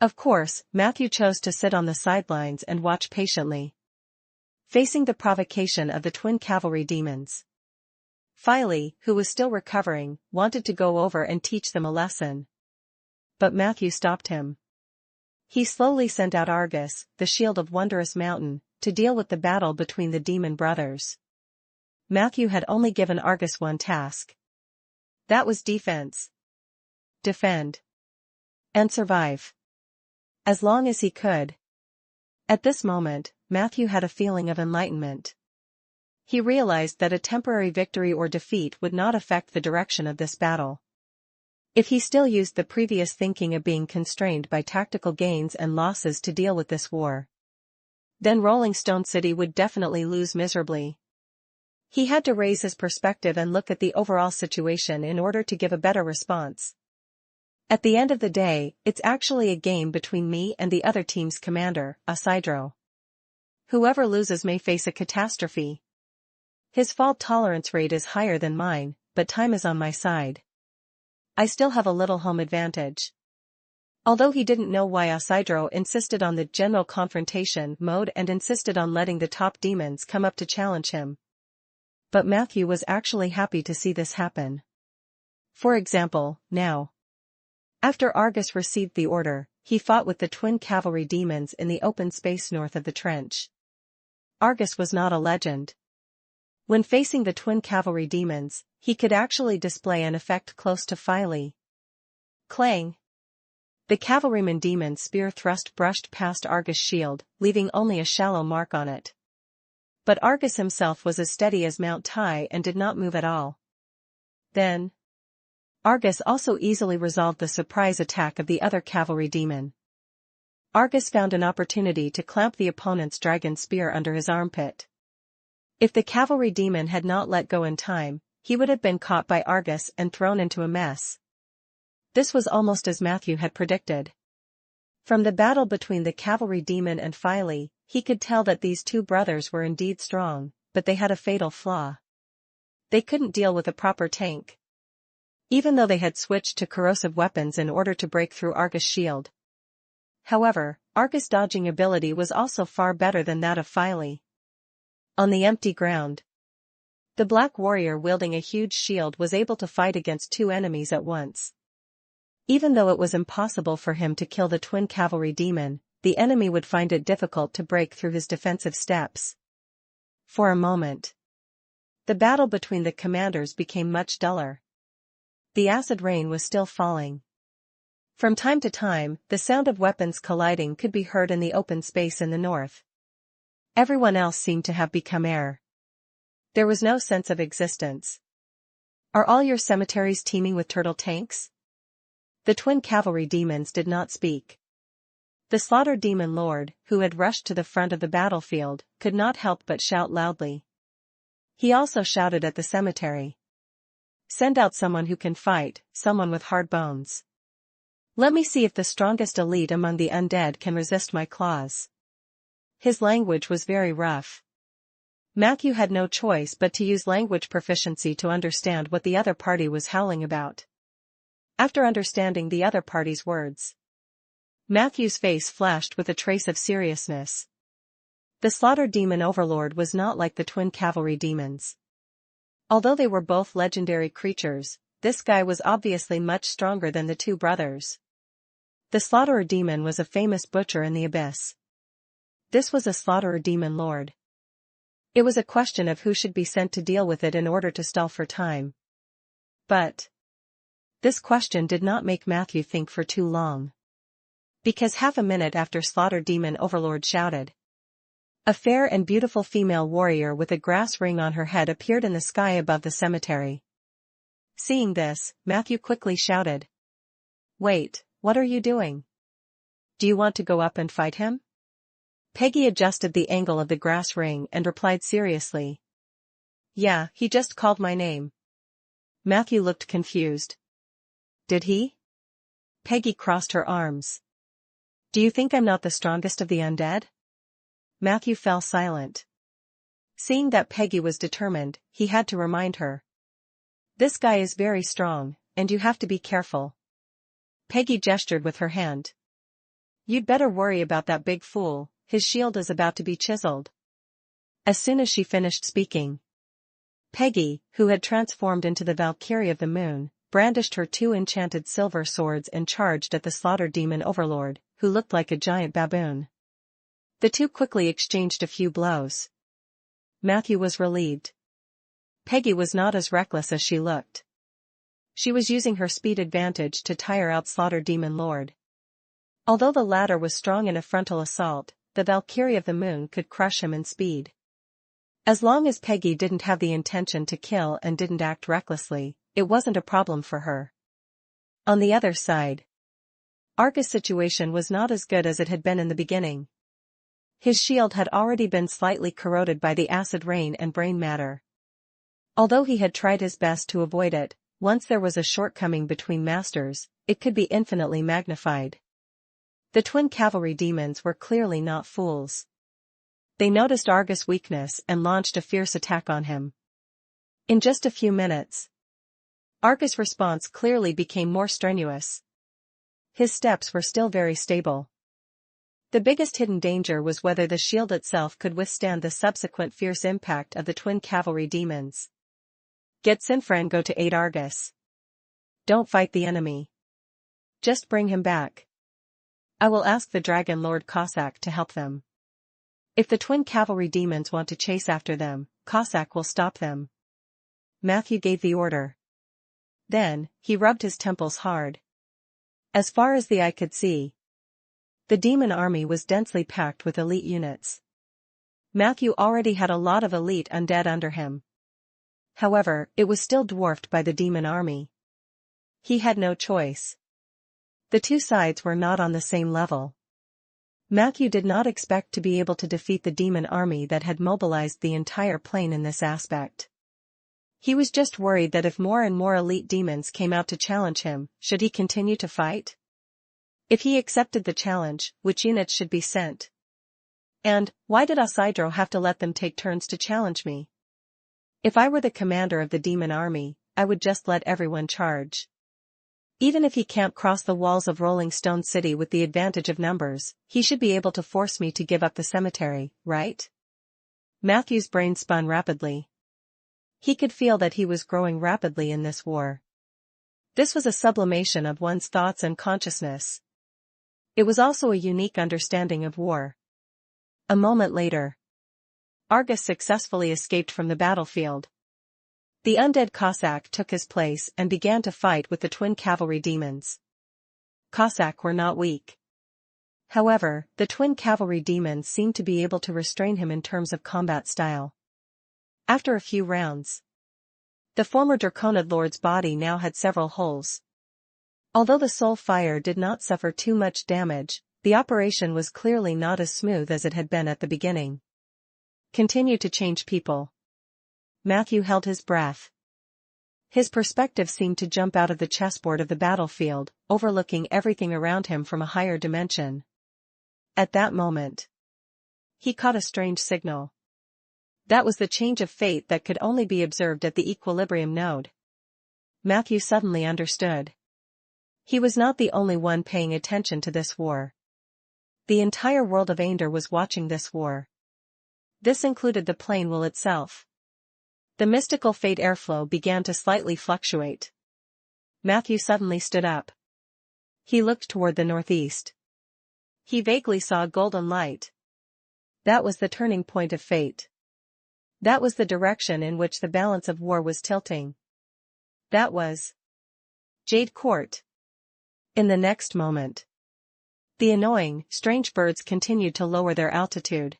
Speaker 1: of course, Matthew chose to sit on the sidelines and watch patiently, facing the provocation of the twin cavalry demons. Filey, who was still recovering, wanted to go over and teach them a lesson. But Matthew stopped him. He slowly sent out Argus, the shield of Wondrous Mountain, to deal with the battle between the demon brothers. Matthew had only given Argus one task. That was defense. Defend. And survive. As long as he could. At this moment, Matthew had a feeling of enlightenment. He realized that a temporary victory or defeat would not affect the direction of this battle. If he still used the previous thinking of being constrained by tactical gains and losses to deal with this war, then Rolling Stone City would definitely lose miserably. He had to raise his perspective and look at the overall situation in order to give a better response. At the end of the day, it's actually a game between me and the other team's commander, Isidro. Whoever loses may face a catastrophe. His fault tolerance rate is higher than mine, but time is on my side. I still have a little home advantage. Although he didn't know why Isidro insisted on the general confrontation mode and insisted on letting the top demons come up to challenge him. But Matthew was actually happy to see this happen. For example, now, after Argus received the order, he fought with the twin cavalry demons in the open space north of the trench. Argus was not a legend. When facing the twin cavalry demons, he could actually display an effect close to Filey. Clang! The cavalryman demon's spear thrust brushed past Argus' shield, leaving only a shallow mark on it. But Argus himself was as steady as Mount Tai and did not move at all. Then, Argus also easily resolved the surprise attack of the other cavalry demon. Argus found an opportunity to clamp the opponent's dragon spear under his armpit. If the cavalry demon had not let go in time, he would have been caught by Argus and thrown into a mess. This was almost as Matthew had predicted. From the battle between the cavalry demon and Phile, he could tell that these two brothers were indeed strong, but they had a fatal flaw. They couldn't deal with a proper tank. Even though they had switched to corrosive weapons in order to break through Argus' shield. However, Argus' dodging ability was also far better than that of Phile. On the empty ground, the black warrior wielding a huge shield was able to fight against two enemies at once. Even though it was impossible for him to kill the twin cavalry demon, the enemy would find it difficult to break through his defensive steps. For a moment, the battle between the commanders became much duller. The acid rain was still falling. From time to time, the sound of weapons colliding could be heard in the open space in the north. Everyone else seemed to have become air. There was no sense of existence. Are all your cemeteries teeming with turtle tanks? The twin cavalry demons did not speak. The slaughter demon lord, who had rushed to the front of the battlefield, could not help but shout loudly. He also shouted at the cemetery. Send out someone who can fight, someone with hard bones. Let me see if the strongest elite among the undead can resist my claws. His language was very rough. Matthew had no choice but to use language proficiency to understand what the other party was howling about. After understanding the other party's words, Matthew's face flashed with a trace of seriousness. The slaughter demon overlord was not like the twin cavalry demons. Although they were both legendary creatures, this guy was obviously much stronger than the two brothers. The slaughterer demon was a famous butcher in the abyss. This was a slaughterer demon lord. It was a question of who should be sent to deal with it in order to stall for time. But this question did not make Matthew think for too long. Because half a minute after slaughter demon overlord shouted, a fair and beautiful female warrior with a grass ring on her head appeared in the sky above the cemetery. Seeing this, Matthew quickly shouted, "Wait, what are you doing? Do you want to go up and fight him?" Peggy adjusted the angle of the grass ring and replied seriously, "Yeah, he just called my name." Matthew looked confused. "Did he?" Peggy crossed her arms. "Do you think I'm not the strongest of the undead?" Matthew fell silent. Seeing that Peggy was determined, he had to remind her. "This guy is very strong, and you have to be careful." Peggy gestured with her hand. "You'd better worry about that big fool, his shield is about to be chiseled." As soon as she finished speaking, Peggy, who had transformed into the Valkyrie of the Moon, brandished her two enchanted silver swords and charged at the slaughter demon overlord, who looked like a giant baboon. The two quickly exchanged a few blows. Matthew was relieved. Peggy was not as reckless as she looked. She was using her speed advantage to tire out slaughter demon lord. Although the latter was strong in a frontal assault, the Valkyrie of the Moon could crush him in speed. As long as Peggy didn't have the intention to kill and didn't act recklessly, it wasn't a problem for her. On the other side, Argus' situation was not as good as it had been in the beginning. His shield had already been slightly corroded by the acid rain and brain matter. Although he had tried his best to avoid it, once there was a shortcoming between masters, it could be infinitely magnified. The twin cavalry demons were clearly not fools. They noticed Argus' weakness and launched a fierce attack on him. In just a few minutes, Argus' response clearly became more strenuous. His steps were still very stable. The biggest hidden danger was whether the shield itself could withstand the subsequent fierce impact of the twin cavalry demons. Get Sinfran go to aid Argus. Don't fight the enemy. Just bring him back. I will ask the Dragon Lord Cossack to help them. If the twin cavalry demons want to chase after them, Cossack will stop them. Matthew gave the order. Then, he rubbed his temples hard. As far as the eye could see, the demon army was densely packed with elite units. Matthew already had a lot of elite undead under him. However, it was still dwarfed by the demon army. He had no choice. The two sides were not on the same level. Matthew did not expect to be able to defeat the demon army that had mobilized the entire plane in this aspect. He was just worried that if more and more elite demons came out to challenge him, should he continue to fight? If he accepted the challenge, which units should be sent? And, why did Isidro have to let them take turns to challenge me? If I were the commander of the demon army, I would just let everyone charge. Even if he can't cross the walls of Rolling Stone City with the advantage of numbers, he should be able to force me to give up the cemetery, right? Matthew's brain spun rapidly. He could feel that he was growing rapidly in this war. This was a sublimation of one's thoughts and consciousness. It was also a unique understanding of war. A moment later, Argus successfully escaped from the battlefield. The undead Cossack took his place and began to fight with the twin cavalry demons. Cossack were not weak. However, the twin cavalry demons seemed to be able to restrain him in terms of combat style. After a few rounds, the former Draconid Lord's body now had several holes. Although the soul fire did not suffer too much damage, the operation was clearly not as smooth as it had been at the beginning. Continue to change people. Matthew held his breath. His perspective seemed to jump out of the chessboard of the battlefield, overlooking everything around him from a higher dimension. At that moment, he caught a strange signal. That was the change of fate that could only be observed at the equilibrium node. Matthew suddenly understood. He was not the only one paying attention to this war. The entire world of Ander was watching this war. This included the plane will itself. The mystical fate airflow began to slightly fluctuate. Matthew suddenly stood up. He looked toward the northeast. He vaguely saw a golden light. That was the turning point of fate. That was the direction in which the balance of war was tilting. That was Jade Court. In the next moment, the annoying, strange birds continued to lower their altitude.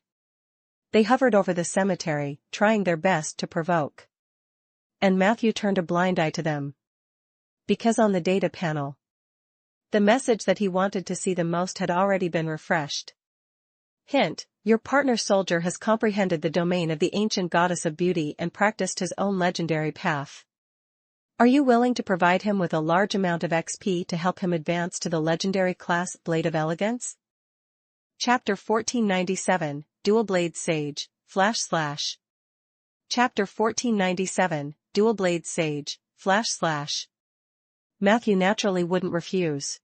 Speaker 1: They hovered over the cemetery, trying their best to provoke. And Matthew turned a blind eye to them. Because on the data panel, the message that he wanted to see the most had already been refreshed. Hint, your partner soldier has comprehended the domain of the ancient goddess of beauty and practiced his own legendary path. Are you willing to provide him with a large amount of XP to help him advance to the legendary class Blade of Elegance? Chapter 1497, Dual Blade Sage, // Chapter 1497, Dual Blade Sage, // Matthew naturally wouldn't refuse.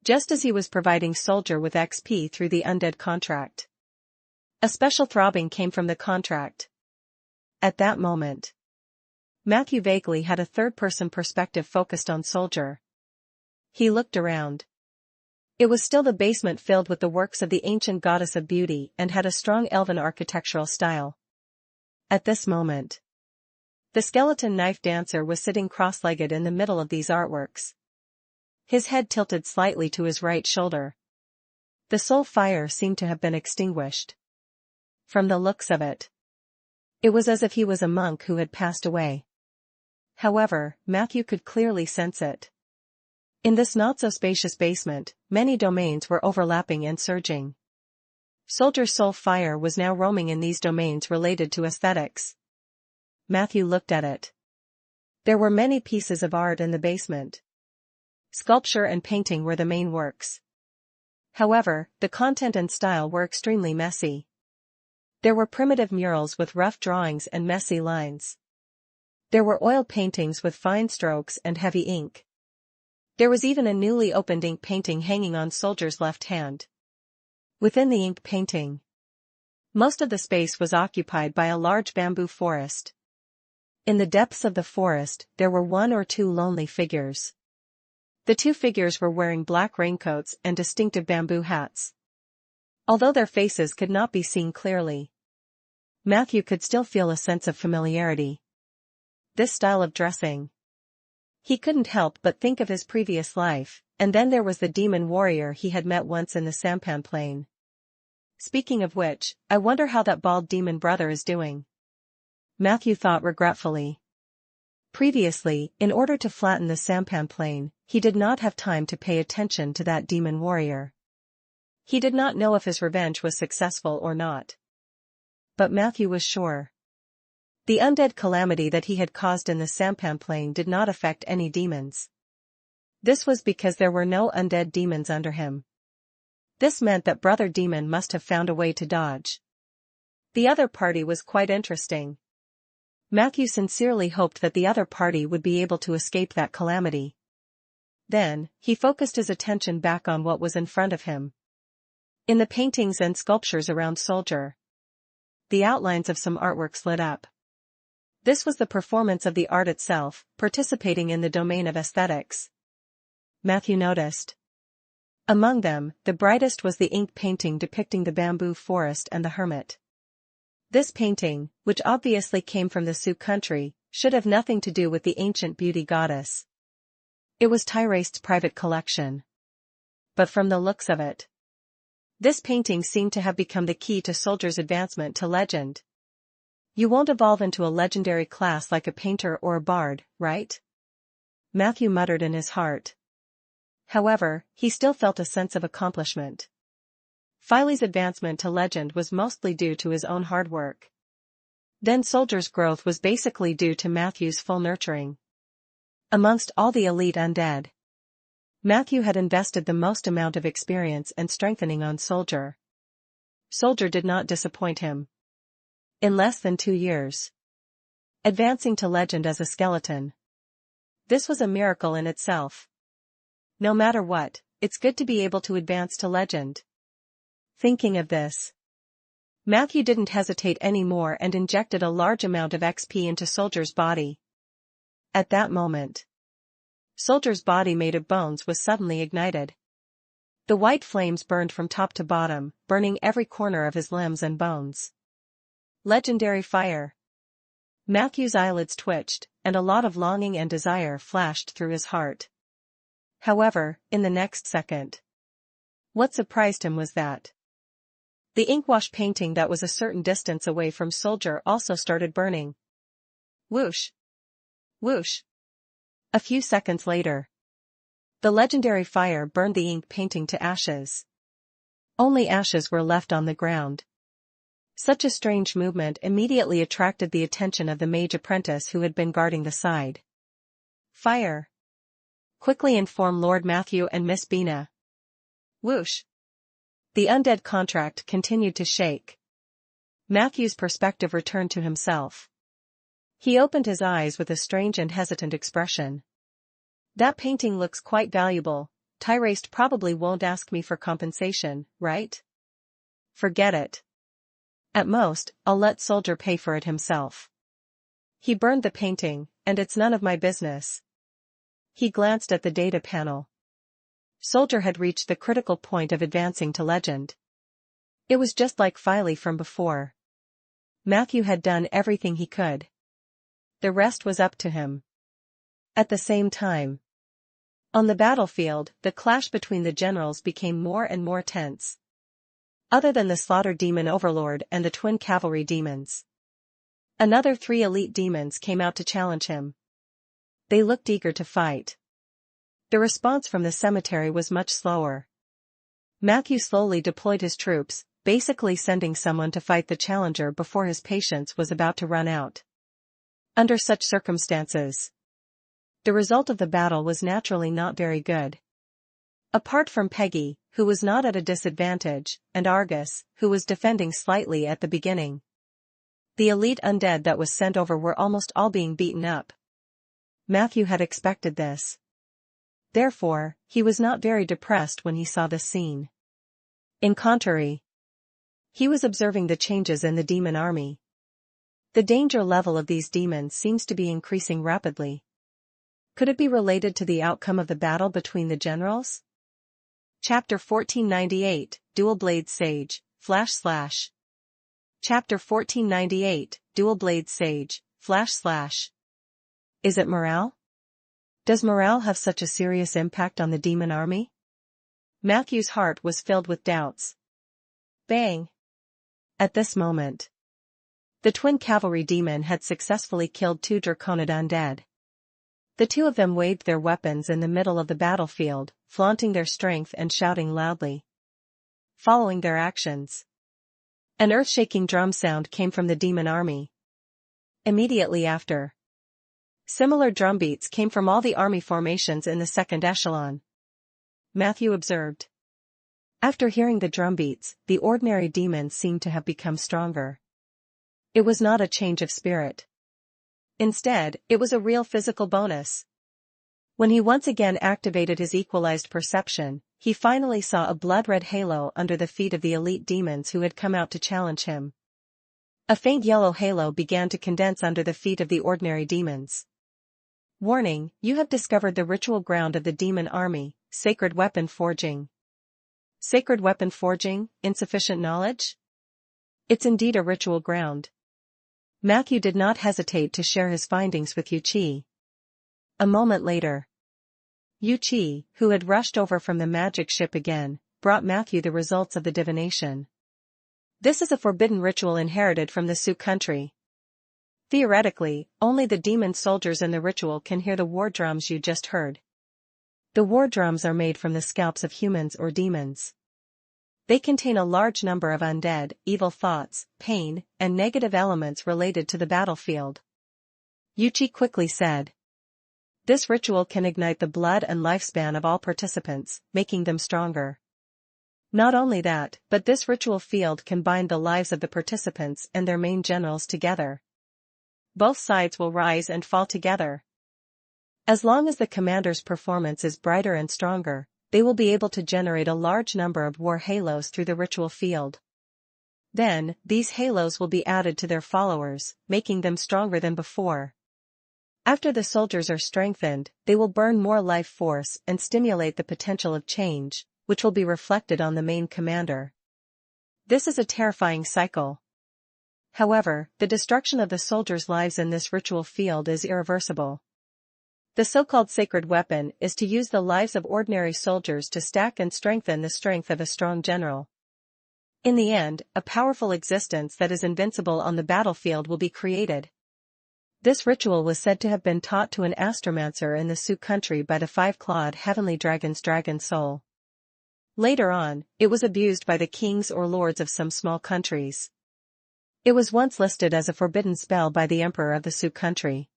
Speaker 1: Just as he was providing Soldier with XP through the Undead contract. A special throbbing came from the contract. At that moment, Matthew vaguely had a third-person perspective focused on Soldier. He looked around. It was still the basement filled with the works of the ancient goddess of beauty and had a strong elven architectural style. At this moment, the skeleton knife dancer was sitting cross-legged in the middle of these artworks. His head tilted slightly to his right shoulder. The soul fire seemed to have been extinguished. From the looks of it, it was as if he was a monk who had passed away. However, Matthew could clearly sense it. In this not-so-spacious basement, many domains were overlapping and surging. Soldier's soul fire was now roaming in these domains related to aesthetics. Matthew looked at it. There were many pieces of art in the basement. Sculpture and painting were the main works. However, the content and style were extremely messy. There were primitive murals with rough drawings and messy lines. There were oil paintings with fine strokes and heavy ink. There was even a newly opened ink painting hanging on Soldier's left hand. Within the ink painting, most of the space was occupied by a large bamboo forest. In the depths of the forest, there were one or two lonely figures. The two figures were wearing black raincoats and distinctive bamboo hats. Although their faces could not be seen clearly, Matthew could still feel a sense of familiarity. This style of dressing. He couldn't help but think of his previous life, and then there was the demon warrior he had met once in the Sampan Plain. Speaking of which, I wonder how that bald demon brother is doing. Matthew thought regretfully. Previously, in order to flatten the sampan plane, he did not have time to pay attention to that demon warrior. He did not know if his revenge was successful or not. But Matthew was sure. The undead calamity that he had caused in the sampan plane did not affect any demons. This was because there were no undead demons under him. This meant that Brother Demon must have found a way to dodge. The other party was quite interesting. Matthew sincerely hoped that the other party would be able to escape that calamity. Then, he focused his attention back on what was in front of him. In the paintings and sculptures around Soldier, the outlines of some artworks lit up. This was the performance of the art itself, participating in the domain of aesthetics. Matthew noticed. Among them, the brightest was the ink painting depicting the bamboo forest and the hermit. This painting, which obviously came from the Sioux country, should have nothing to do with the ancient beauty goddess. It was Tyrest's private collection. But from the looks of it, this painting seemed to have become the key to Soldier's advancement to legend. You won't evolve into a legendary class like a painter or a bard, right? Matthew muttered in his heart. However, he still felt a sense of accomplishment. Filey's advancement to legend was mostly due to his own hard work. Then Soldier's growth was basically due to Matthew's full nurturing. Amongst all the elite undead, Matthew had invested the most amount of experience and strengthening on Soldier. Soldier did not disappoint him. In less than 2 years, advancing to legend as a skeleton. This was a miracle in itself. No matter what, it's good to be able to advance to legend. Thinking of this, Matthew didn't hesitate anymore and injected a large amount of XP into Soldier's body. At that moment, Soldier's body made of bones was suddenly ignited. The white flames burned from top to bottom, burning every corner of his limbs and bones. Legendary fire. Matthew's eyelids twitched, and a lot of longing and desire flashed through his heart. However, in the next second, what surprised him was that the inkwash painting that was a certain distance away from Soldier also started burning. Whoosh! Whoosh! A few seconds later, the legendary fire burned the ink painting to ashes. Only ashes were left on the ground. Such a strange movement immediately attracted the attention of the mage apprentice who had been guarding the side. Fire! Quickly inform Lord Matthew and Miss Bina. Whoosh! The undead contract continued to shake. Matthew's perspective returned to himself. He opened his eyes with a strange and hesitant expression. That painting looks quite valuable. Tyrest probably won't ask me for compensation, right? Forget it. At most, I'll let Soldier pay for it himself. He burned the painting, and it's none of my business. He glanced at the data panel. Soldier had reached the critical point of advancing to legend. It was just like Filey from before. Matthew had done everything he could. The rest was up to him. At the same time, on the battlefield, the clash between the generals became more and more tense. Other than the Slaughter Demon Overlord and the Twin Cavalry Demons, another 3 elite demons came out to challenge him. They looked eager to fight. The response from the cemetery was much slower. Matthew slowly deployed his troops, basically sending someone to fight the challenger before his patience was about to run out. Under such circumstances, the result of the battle was naturally not very good. Apart from Peggy, who was not at a disadvantage, and Argus, who was defending slightly at the beginning, the elite undead that was sent over were almost all being beaten up. Matthew had expected this. Therefore, he was not very depressed when he saw this scene. In contrary, he was observing the changes in the demon army. The danger level of these demons seems to be increasing rapidly. Could it be related to the outcome of the battle between the generals? Chapter 1498, Dual Blade Sage, // Chapter 1498, Dual Blade Sage, // Is it morale? Does morale have such a serious impact on the demon army? Matthew's heart was filled with doubts. Bang! At this moment, the Twin Cavalry Demon had successfully killed 2 Draconid undead. The two of them waved their weapons in the middle of the battlefield, flaunting their strength and shouting loudly. Following their actions, an earth-shaking drum sound came from the demon army. Immediately after, similar drum beats came from all the army formations in the second echelon. Matthew observed. After hearing the drum beats, the ordinary demons seemed to have become stronger. It was not a change of spirit. Instead, it was a real physical bonus. When he once again activated his equalized perception, he finally saw a blood-red halo under the feet of the elite demons who had come out to challenge him. A faint yellow halo began to condense under the feet of the ordinary demons. Warning, you have discovered the ritual ground of the demon army, sacred weapon forging. Sacred weapon forging, insufficient knowledge? It's indeed a ritual ground. Matthew did not hesitate to share his findings with Yuchi. A moment later, Yuchi, who had rushed over from the magic ship again, brought Matthew the results of the divination. This is a forbidden ritual inherited from the Sioux country. Theoretically, only the demon soldiers in the ritual can hear the war drums you just heard. The war drums are made from the scalps of humans or demons. They contain a large number of undead, evil thoughts, pain, and negative elements related to the battlefield. Yuchi quickly said. This ritual can ignite the blood and lifespan of all participants, making them stronger. Not only that, but this ritual field can bind the lives of the participants and their main generals together. Both sides will rise and fall together. As long as the commander's performance is brighter and stronger, they will be able to generate a large number of war halos through the ritual field. Then, these halos will be added to their followers, making them stronger than before. After the soldiers are strengthened, they will burn more life force and stimulate the potential of change, which will be reflected on the main commander. This is a terrifying cycle. However, the destruction of the soldiers' lives in this ritual field is irreversible. The so-called sacred weapon is to use the lives of ordinary soldiers to stack and strengthen the strength of a strong general. In the end, a powerful existence that is invincible on the battlefield will be created. This ritual was said to have been taught to an astromancer in the Sioux country by the five-clawed heavenly dragon's dragon soul. Later on, it was abused by the kings or lords of some small countries. It was once listed as a forbidden spell by the emperor of the Sioux country.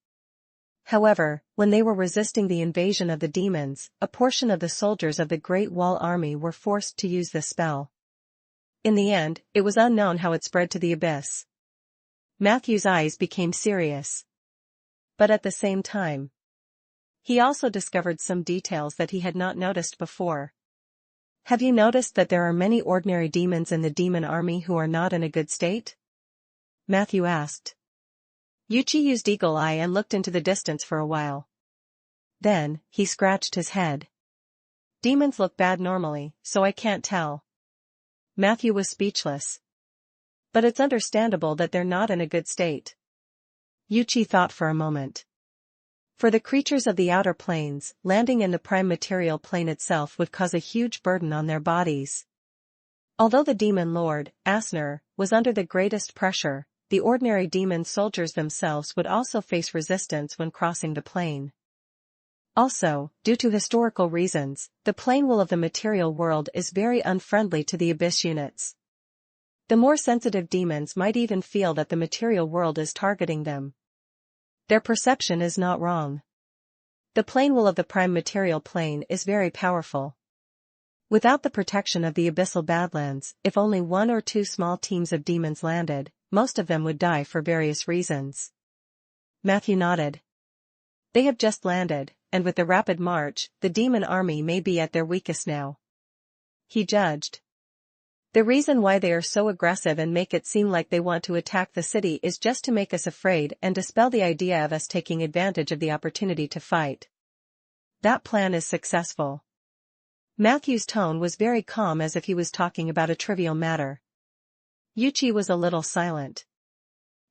Speaker 1: However, when they were resisting the invasion of the demons, a portion of the soldiers of the Great Wall Army were forced to use this spell. In the end, it was unknown how it spread to the abyss. Matthew's eyes became serious. But at the same time, he also discovered some details that he had not noticed before. Have you noticed that there are many ordinary demons in the demon army who are not in a good state? Matthew asked. Yuchi used eagle eye and looked into the distance for a while. Then, he scratched his head. Demons look bad normally, so I can't tell. Matthew was speechless. But it's understandable that they're not in a good state. Yuchi thought for a moment. For the creatures of the outer planes, landing in the prime material plane itself would cause a huge burden on their bodies. Although the demon lord, Asner, was under the greatest pressure, the ordinary demon soldiers themselves would also face resistance when crossing the plane. Also, due to historical reasons, the plane wall of the material world is very unfriendly to the abyss units. The more sensitive demons might even feel that the material world is targeting them. Their perception is not wrong. The plane wall of the prime material plane is very powerful. Without the protection of the abyssal badlands, if only one or two small teams of demons landed, most of them would die for various reasons. Matthew nodded. They have just landed, and with the rapid march, the demon army may be at their weakest now. He judged. The reason why they are so aggressive and make it seem like they want to attack the city is just to make us afraid and dispel the idea of us taking advantage of the opportunity to fight. That plan is successful. Matthew's tone was very calm, as if he was talking about a trivial matter. Yuchi was a little silent.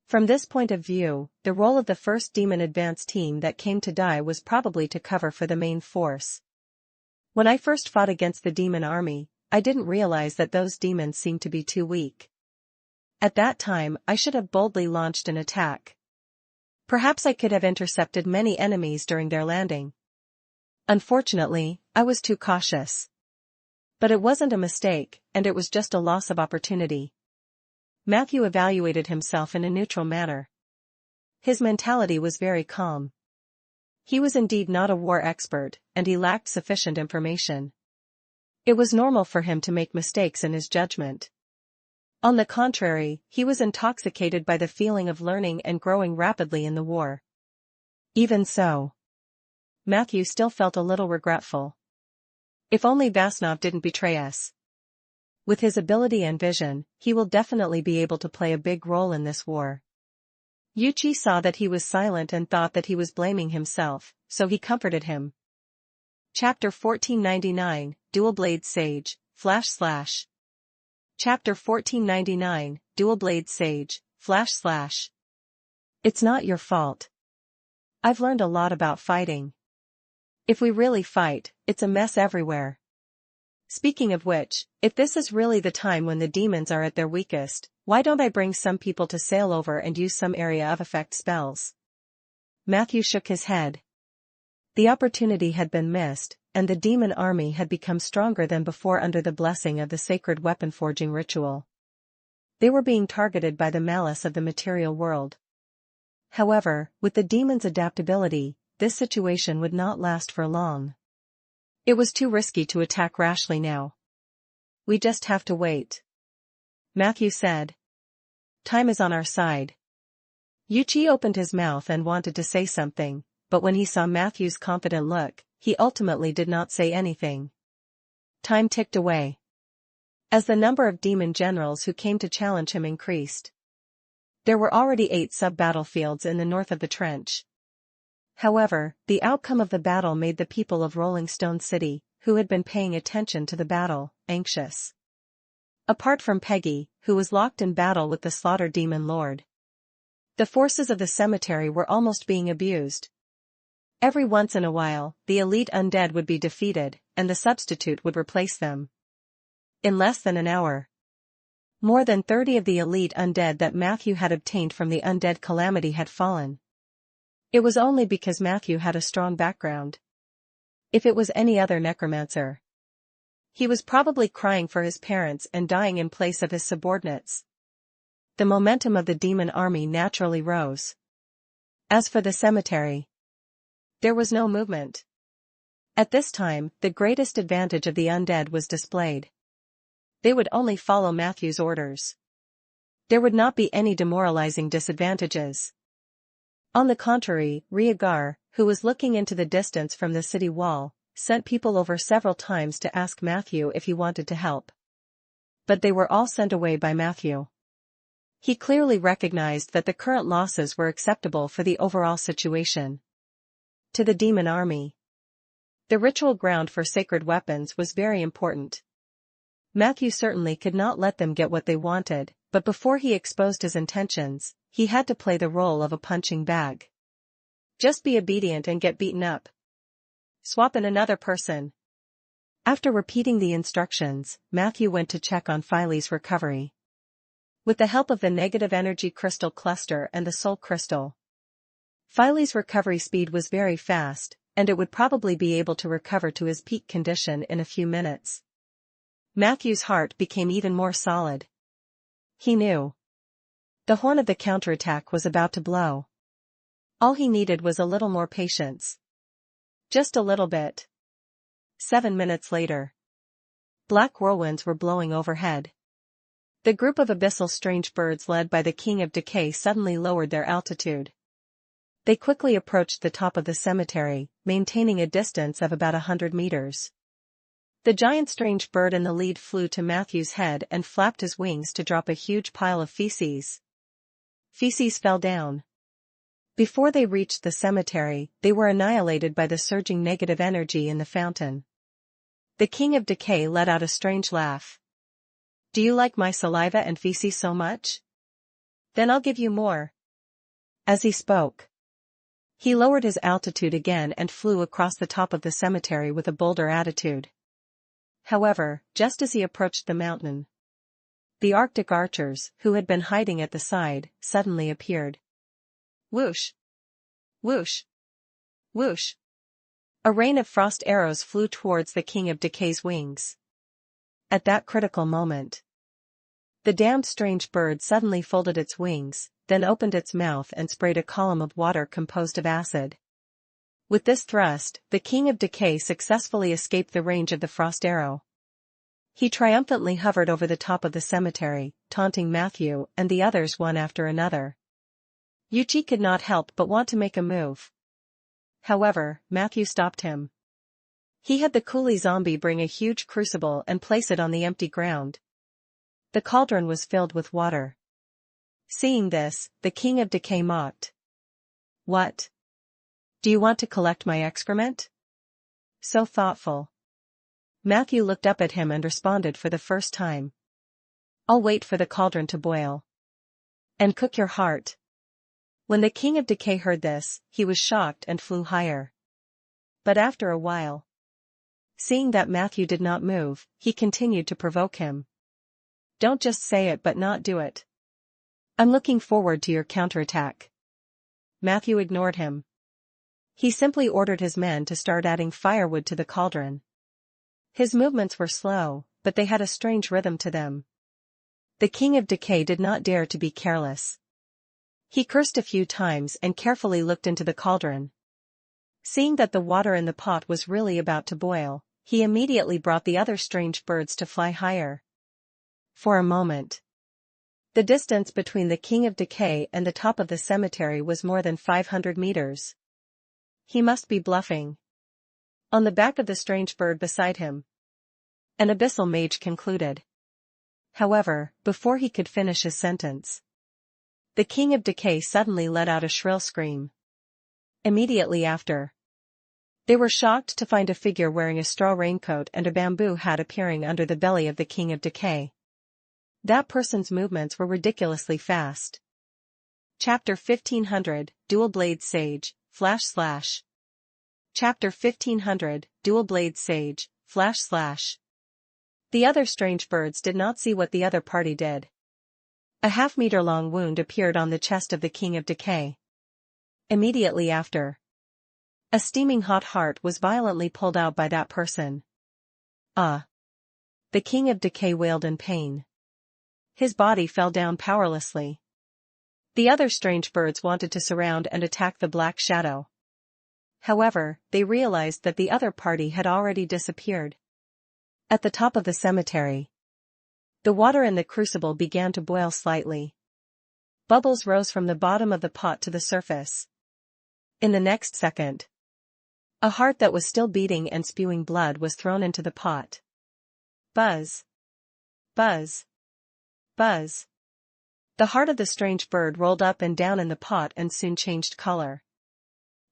Speaker 1: From this point of view, the role of the first demon advance team that came to die was probably to cover for the main force. When I first fought against the demon army, I didn't realize that those demons seemed to be too weak. At that time, I should have boldly launched an attack. Perhaps I could have intercepted many enemies during their landing. Unfortunately, I was too cautious. But it wasn't a mistake, and it was just a loss of opportunity. Matthew evaluated himself in a neutral manner. His mentality was very calm. He was indeed not a war expert, and he lacked sufficient information. It was normal for him to make mistakes in his judgment. On the contrary, he was intoxicated by the feeling of learning and growing rapidly in the war. Even so, Matthew still felt a little regretful. If only Vasnov didn't betray us. With his ability and vision, he will definitely be able to play a big role in this war. Yuchi saw that he was silent and thought that he was blaming himself, so he comforted him. Chapter 1499, Dual Blade Sage, // Chapter 1499, Dual Blade Sage, // It's not your fault. I've learned a lot about fighting. If we really fight, it's a mess everywhere. Speaking of which, if this is really the time when the demons are at their weakest, why don't I bring some people to sail over and use some area of effect spells? Matthew shook his head. The opportunity had been missed, and the demon army had become stronger than before under the blessing of the sacred weapon forging ritual. They were being targeted by the malice of the material world. However, with the demon's adaptability, this situation would not last for long. It was too risky to attack rashly now. We just have to wait. Matthew said. Time is on our side. Yuchi opened his mouth and wanted to say something, but when he saw Matthew's confident look, he ultimately did not say anything. Time ticked away. As the number of demon generals who came to challenge him increased. There were already 8 sub-battlefields in the north of the trench. However, the outcome of the battle made the people of Rolling Stone City, who had been paying attention to the battle, anxious. Apart from Peggy, who was locked in battle with the Slaughter Demon Lord. The forces of the cemetery were almost being abused. Every once in a while, the elite undead would be defeated, and the substitute would replace them. In less than an hour, more than 30 of the elite undead that Matthew had obtained from the undead calamity had fallen. It was only because Matthew had a strong background. If it was any other necromancer, he was probably crying for his parents and dying in place of his subordinates. The momentum of the demon army naturally rose. As for the cemetery, there was no movement. At this time, the greatest advantage of the undead was displayed. They would only follow Matthew's orders. There would not be any demoralizing disadvantages. On the contrary, Rhaegar, who was looking into the distance from the city wall, sent people over several times to ask Matthew if he wanted to help. But they were all sent away by Matthew. He clearly recognized that the current losses were acceptable for the overall situation. To the demon army, the ritual ground for sacred weapons was very important. Matthew certainly could not let them get what they wanted, but before he exposed his intentions, he had to play the role of a punching bag. Just be obedient and get beaten up. Swap in another person. After repeating the instructions, Matthew went to check on Philly's recovery. With the help of the negative energy crystal cluster and the soul crystal, Philly's recovery speed was very fast, and it would probably be able to recover to his peak condition in a few minutes. Matthew's heart became even more solid. He knew the horn of the counterattack was about to blow. All he needed was a little more patience. Just a little bit. 7 minutes later, black whirlwinds were blowing overhead. The group of abyssal strange birds led by the King of Decay suddenly lowered their altitude. They quickly approached the top of the cemetery, maintaining a distance of about 100 meters. The giant strange bird in the lead flew to Matthew's head and flapped his wings to drop a huge pile of feces. Feces fell down. Before they reached the cemetery, they were annihilated by the surging negative energy in the fountain. The King of Decay let out a strange laugh. Do you like my saliva and feces so much? Then I'll give you more. As he spoke, he lowered his altitude again and flew across the top of the cemetery with a bolder attitude. However, just as he approached the mountain, the Arctic archers, who had been hiding at the side, suddenly appeared. Whoosh! Whoosh! Whoosh! A rain of frost arrows flew towards the King of Decay's wings. At that critical moment, the damned strange bird suddenly folded its wings, then opened its mouth and sprayed a column of water composed of acid. With this thrust, the King of Decay successfully escaped the range of the frost arrow. He triumphantly hovered over the top of the cemetery, taunting Matthew and the others one after another. Yuchi could not help but want to make a move. However, Matthew stopped him. He had the coolie zombie bring a huge crucible and place it on the empty ground. The cauldron was filled with water. Seeing this, the King of Decay mocked. "What? Do you want to collect my excrement?" So thoughtful. Matthew looked up at him and responded for the first time. "I'll wait for the cauldron to boil. And cook your heart." When the King of Decay heard this, he was shocked and flew higher. But after a while, seeing that Matthew did not move, he continued to provoke him. "Don't just say it but not do it. I'm looking forward to your counterattack." Matthew ignored him. He simply ordered his men to start adding firewood to the cauldron. His movements were slow, but they had a strange rhythm to them. The King of Decay did not dare to be careless. He cursed a few times and carefully looked into the cauldron. Seeing that the water in the pot was really about to boil, he immediately brought the other strange birds to fly higher. For a moment, the distance between the King of Decay and the top of the cemetery was more than 500 meters. He must be bluffing. On the back of the strange bird beside him, an abyssal mage concluded. However, before he could finish his sentence, the King of Decay suddenly let out a shrill scream. Immediately after, they were shocked to find a figure wearing a straw raincoat and a bamboo hat appearing under the belly of the King of Decay. That person's movements were ridiculously fast. Chapter 1500, Dual Blade Sage, // Chapter 1500, Dual Blade Sage, // The other strange birds did not see what the other party did. A half-meter-long wound appeared on the chest of the King of Decay. Immediately after, a steaming hot heart was violently pulled out by that person. "Ah!" The King of Decay wailed in pain. His body fell down powerlessly. The other strange birds wanted to surround and attack the Black Shadow. However, they realized that the other party had already disappeared. At the top of the cemetery, the water in the crucible began to boil slightly. Bubbles rose from the bottom of the pot to the surface. In the next second, a heart that was still beating and spewing blood was thrown into the pot. Buzz! Buzz! Buzz! The heart of the strange bird rolled up and down in the pot and soon changed color.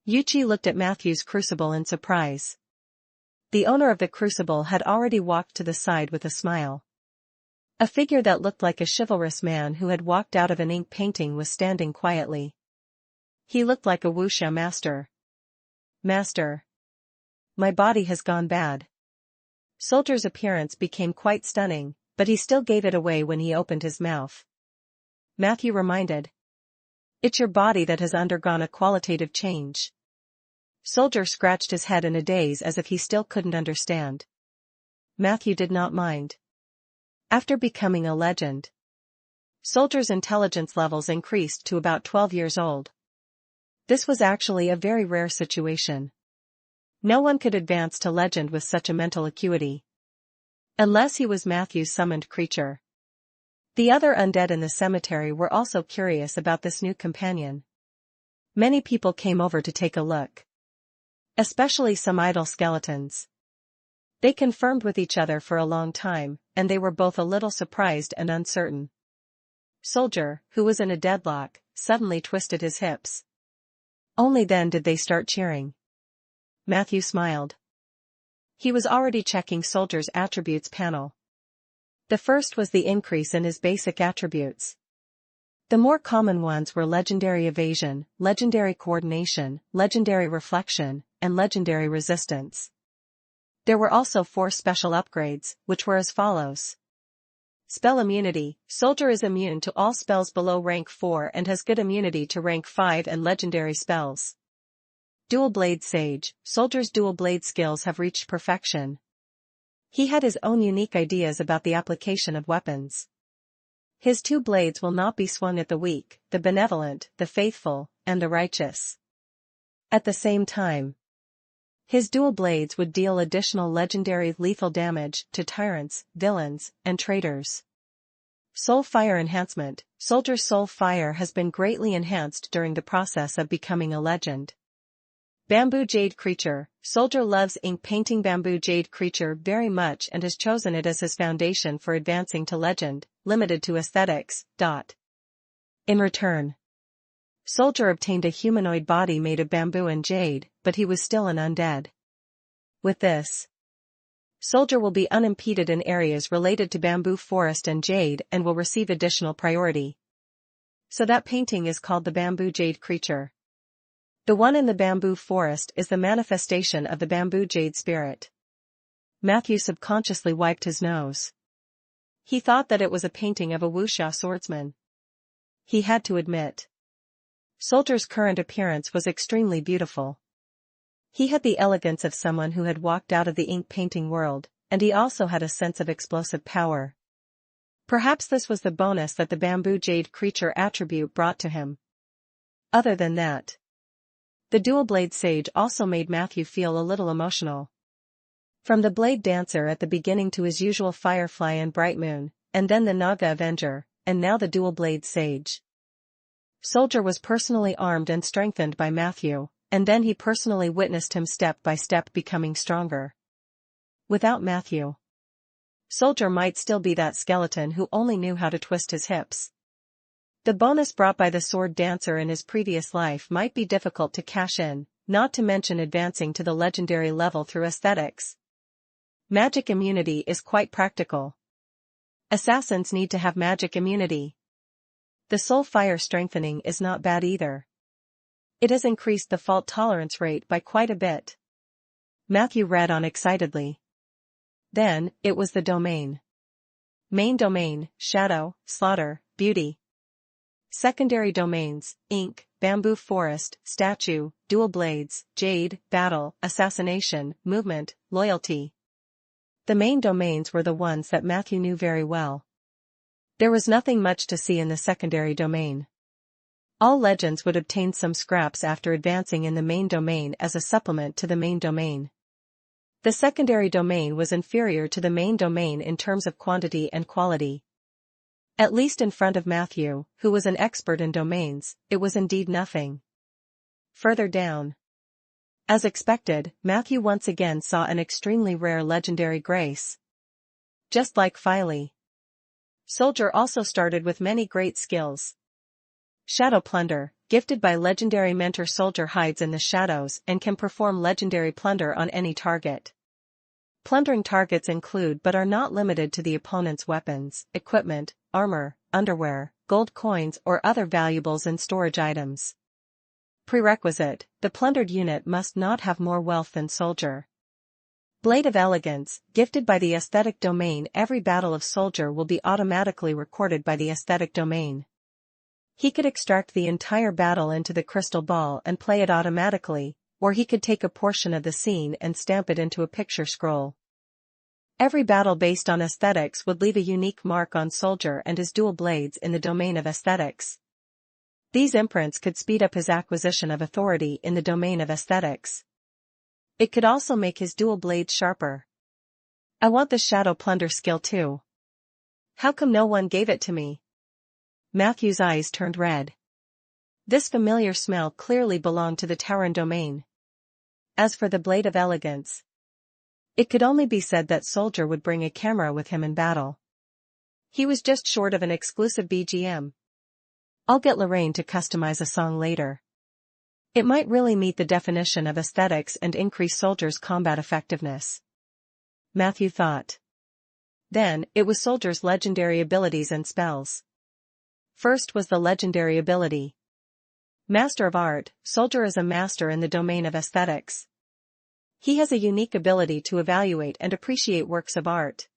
Speaker 1: Yuchi looked at Matthew's crucible in surprise. The owner of the crucible had already walked to the side with a smile. A figure that looked like a chivalrous man who had walked out of an ink painting was standing quietly. He looked like a wuxia master. "Master, my body has gone bad." Soldier's appearance became quite stunning, but he still gave it away when he opened his mouth. Matthew reminded. "It's your body that has undergone a qualitative change." Soldier scratched his head in a daze as if he still couldn't understand. Matthew did not mind. After becoming a legend, Soldier's intelligence levels increased to about 12 years old. This was actually a very rare situation. No one could advance to legend with such a mental acuity. Unless he was Matthew's summoned creature. The other undead in the cemetery were also curious about this new companion. Many people came over to take a look. Especially some idle skeletons. They confirmed with each other for a long time, and they were both a little surprised and uncertain. Soldier, who was in a deadlock, suddenly twisted his hips. Only then did they start cheering. Matthew smiled. He was already checking Soldier's attributes panel. The first was the increase in his basic attributes. The more common ones were Legendary Evasion, Legendary Coordination, Legendary Reflection, and Legendary Resistance. There were also 4 special upgrades, which were as follows. Spell Immunity. Soldier is immune to all spells below rank 4 and has good immunity to rank 5 and legendary spells. Dual Blade Sage. Soldier's dual blade skills have reached perfection. He had his own unique ideas about the application of weapons. His two blades will not be swung at the weak, the benevolent, the faithful, and the righteous. At the same time, his dual blades would deal additional legendary lethal damage to tyrants, villains, and traitors. Soul Fire Enhancement. Soldier's soul fire has been greatly enhanced during the process of becoming a legend. Bamboo Jade Creature. Soldier loves ink painting Bamboo Jade Creature very much and has chosen it as his foundation for advancing to legend, limited to aesthetics. In return, Soldier obtained a humanoid body made of bamboo and jade, but he was still an undead. With this, Soldier will be unimpeded in areas related to bamboo forest and jade and will receive additional priority. So that painting is called the Bamboo Jade Creature. The one in the bamboo forest is the manifestation of the bamboo jade spirit. Matthew subconsciously wiped his nose. He thought that it was a painting of a wuxia swordsman. He had to admit, Soldier's current appearance was extremely beautiful. He had the elegance of someone who had walked out of the ink painting world, and he also had a sense of explosive power. Perhaps this was the bonus that the Bamboo Jade Creature attribute brought to him. Other than that, the Dual Blade Sage also made Matthew feel a little emotional. From the Blade Dancer at the beginning to his usual Firefly and Bright Moon, and then the Naga Avenger, and now the Dual Blade Sage. Soldier was personally armed and strengthened by Matthew, and then he personally witnessed him step by step becoming stronger. Without Matthew, Soldier might still be that skeleton who only knew how to twist his hips. The bonus brought by the Sword Dancer in his previous life might be difficult to cash in, not to mention advancing to the legendary level through aesthetics. Magic immunity is quite practical. Assassins need to have magic immunity. The soul fire strengthening is not bad either. It has increased the fault tolerance rate by quite a bit. Matthew read on excitedly. Then, it was the domain. Main domain, shadow, slaughter, beauty. Secondary domains, ink, bamboo forest, statue, dual blades, jade, battle, assassination, movement, loyalty. The main domains were the ones that Matthew knew very well. There was nothing much to see in the secondary domain. All legends would obtain some scraps after advancing in the main domain as a supplement to the main domain. The secondary domain was inferior to the main domain in terms of quantity and quality. At least in front of Matthew, who was an expert in domains, it was indeed nothing. Further down, as expected, Matthew once again saw an extremely rare legendary grace. Just like Filey, Soldier also started with many great skills. Shadow Plunder, gifted by legendary mentor. Soldier hides in the shadows and can perform legendary plunder on any target. Plundering targets include but are not limited to the opponent's weapons, equipment, armor, underwear, gold coins or other valuables and storage items. Prerequisite: the plundered unit must not have more wealth than Soldier. Blade of Elegance, gifted by the aesthetic domain. Every battle of Soldier will be automatically recorded by the aesthetic domain. He could extract the entire battle into the crystal ball and play it automatically, or he could take a portion of the scene and stamp it into a picture scroll. Every battle based on aesthetics would leave a unique mark on Soldier and his dual blades in the domain of aesthetics. These imprints could speed up his acquisition of authority in the domain of aesthetics. It could also make his dual blades sharper. I want the Shadow Plunder skill too. How come no one gave it to me? Matthew's eyes turned red. This familiar smell clearly belonged to the Tauren domain. As for the Blade of Elegance, it could only be said that Soldier would bring a camera with him in battle. He was just short of an exclusive BGM. I'll get Lorraine to customize a song later. It might really meet the definition of aesthetics and increase Soldier's combat effectiveness. Matthew thought. Then, it was Soldier's legendary abilities and spells. First was the legendary ability. Master of Art. Soldier is a master in the domain of aesthetics. He has a unique ability to evaluate and appreciate works of art.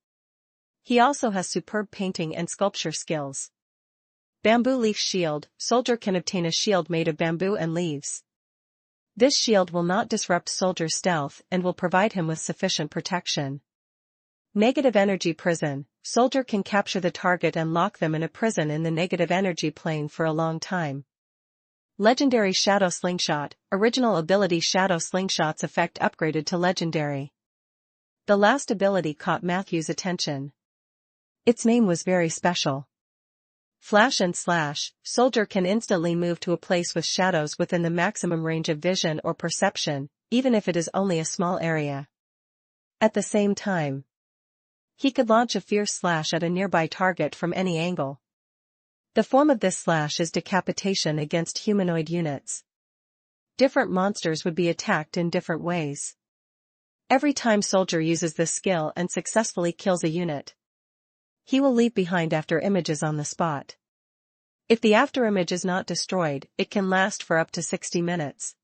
Speaker 1: He also has superb painting and sculpture skills. Bamboo Leaf Shield. Soldier can obtain a shield made of bamboo and leaves. This shield will not disrupt Soldier's stealth and will provide him with sufficient protection. Negative energy prison. Soldier can capture the target and lock them in a prison in the negative energy plane for a long time. Legendary Shadow Slingshot. Original ability Shadow Slingshot's effect upgraded to Legendary. The last ability caught Matthew's attention. Its name was very special. Flash and Slash. Soldier can instantly move to a place with shadows within the maximum range of vision or perception, even if it is only a small area. At the same time, he could launch a fierce slash at a nearby target from any angle. The form of this slash is decapitation against humanoid units. Different monsters would be attacked in different ways. Every time Soldier uses this skill and successfully kills a unit, he will leave behind after images on the spot. If the afterimage is not destroyed, it can last for up to 60 minutes.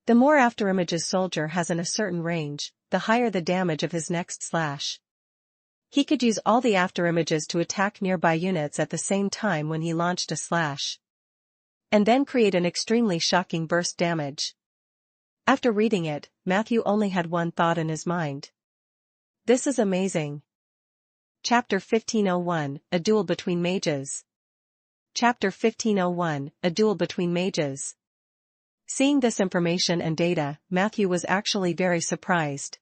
Speaker 1: The more afterimages Soldier has in a certain range, the higher the damage of his next slash. He could use all the afterimages to attack nearby units at the same time when he launched a slash, and then create an extremely shocking burst damage. After reading it, Matthew only had one thought in his mind. This is amazing. Chapter 1501, A Duel Between Mages. Chapter 1501, A Duel Between Mages. Seeing this information and data, Matthew was actually very surprised.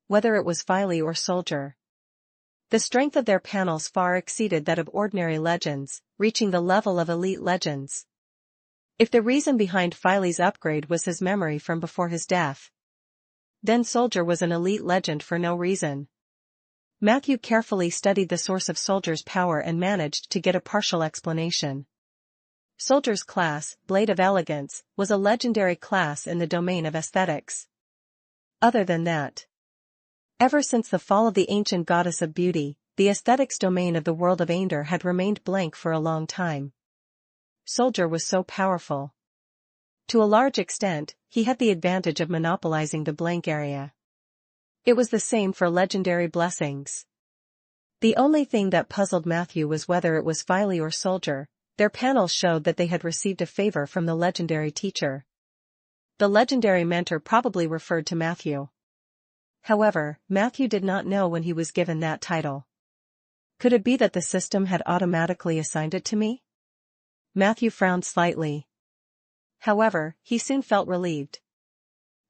Speaker 1: Whether it was Filey or Soldier, the strength of their panels far exceeded that of ordinary legends, reaching the level of elite legends. If the reason behind Filey's upgrade was his memory from before his death, then Soldier was an elite legend for no reason. Matthew carefully studied the source of Soldier's power and managed to get a partial explanation. Soldier's class, Blade of Elegance, was a legendary class in the domain of aesthetics. Other than that, ever since the fall of the ancient goddess of beauty, the aesthetics domain of the world of Aender had remained blank for a long time. Soldier was so powerful. To a large extent, he had the advantage of monopolizing the blank area. It was the same for legendary blessings. The only thing that puzzled Matthew was whether it was Filey or Soldier. Their panels showed that they had received a favor from the legendary teacher. The legendary mentor probably referred to Matthew. However, Matthew did not know when he was given that title. Could it be that the system had automatically assigned it to me? Matthew frowned slightly. However, he soon felt relieved.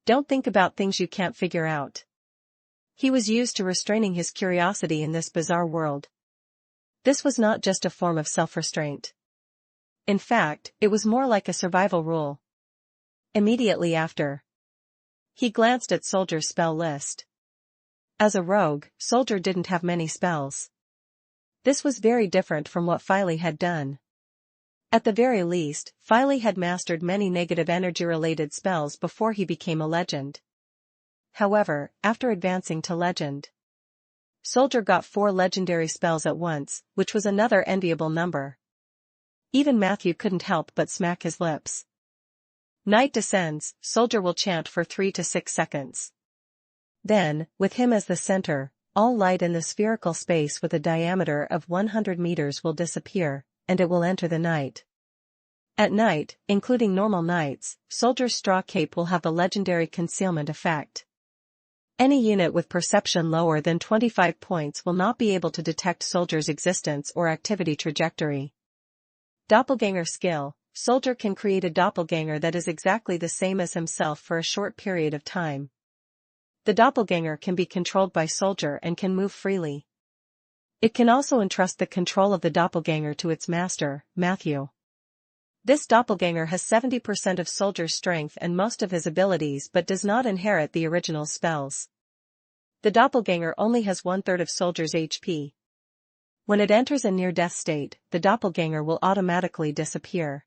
Speaker 1: Don't think about things you can't figure out. He was used to restraining his curiosity in this bizarre world. This was not just a form of self-restraint. In fact, it was more like a survival rule. Immediately after, he glanced at Soldier's spell list. As a rogue, Soldier didn't have many spells. This was very different from what Filey had done. At the very least, Filey had mastered many negative energy-related spells before he became a legend. However, after advancing to legend, Soldier got 4 legendary spells at once, which was another enviable number. Even Matthew couldn't help but smack his lips. Night descends, Soldier will chant for 3 to 6 seconds. Then, with him as the center, all light in the spherical space with a diameter of 100 meters will disappear, and it will enter the night. At night, including normal nights, Soldier's straw cape will have the legendary concealment effect. Any unit with perception lower than 25 points will not be able to detect Soldier's existence or activity trajectory. Doppelganger skill. Soldier can create a doppelganger that is exactly the same as himself for a short period of time. The doppelganger can be controlled by Soldier and can move freely. It can also entrust the control of the doppelganger to its master, Matthew. This doppelganger has 70% of Soldier's strength and most of his abilities but does not inherit the original spells. The doppelganger only has 1/3 of Soldier's HP. When it enters a near-death state, the doppelganger will automatically disappear.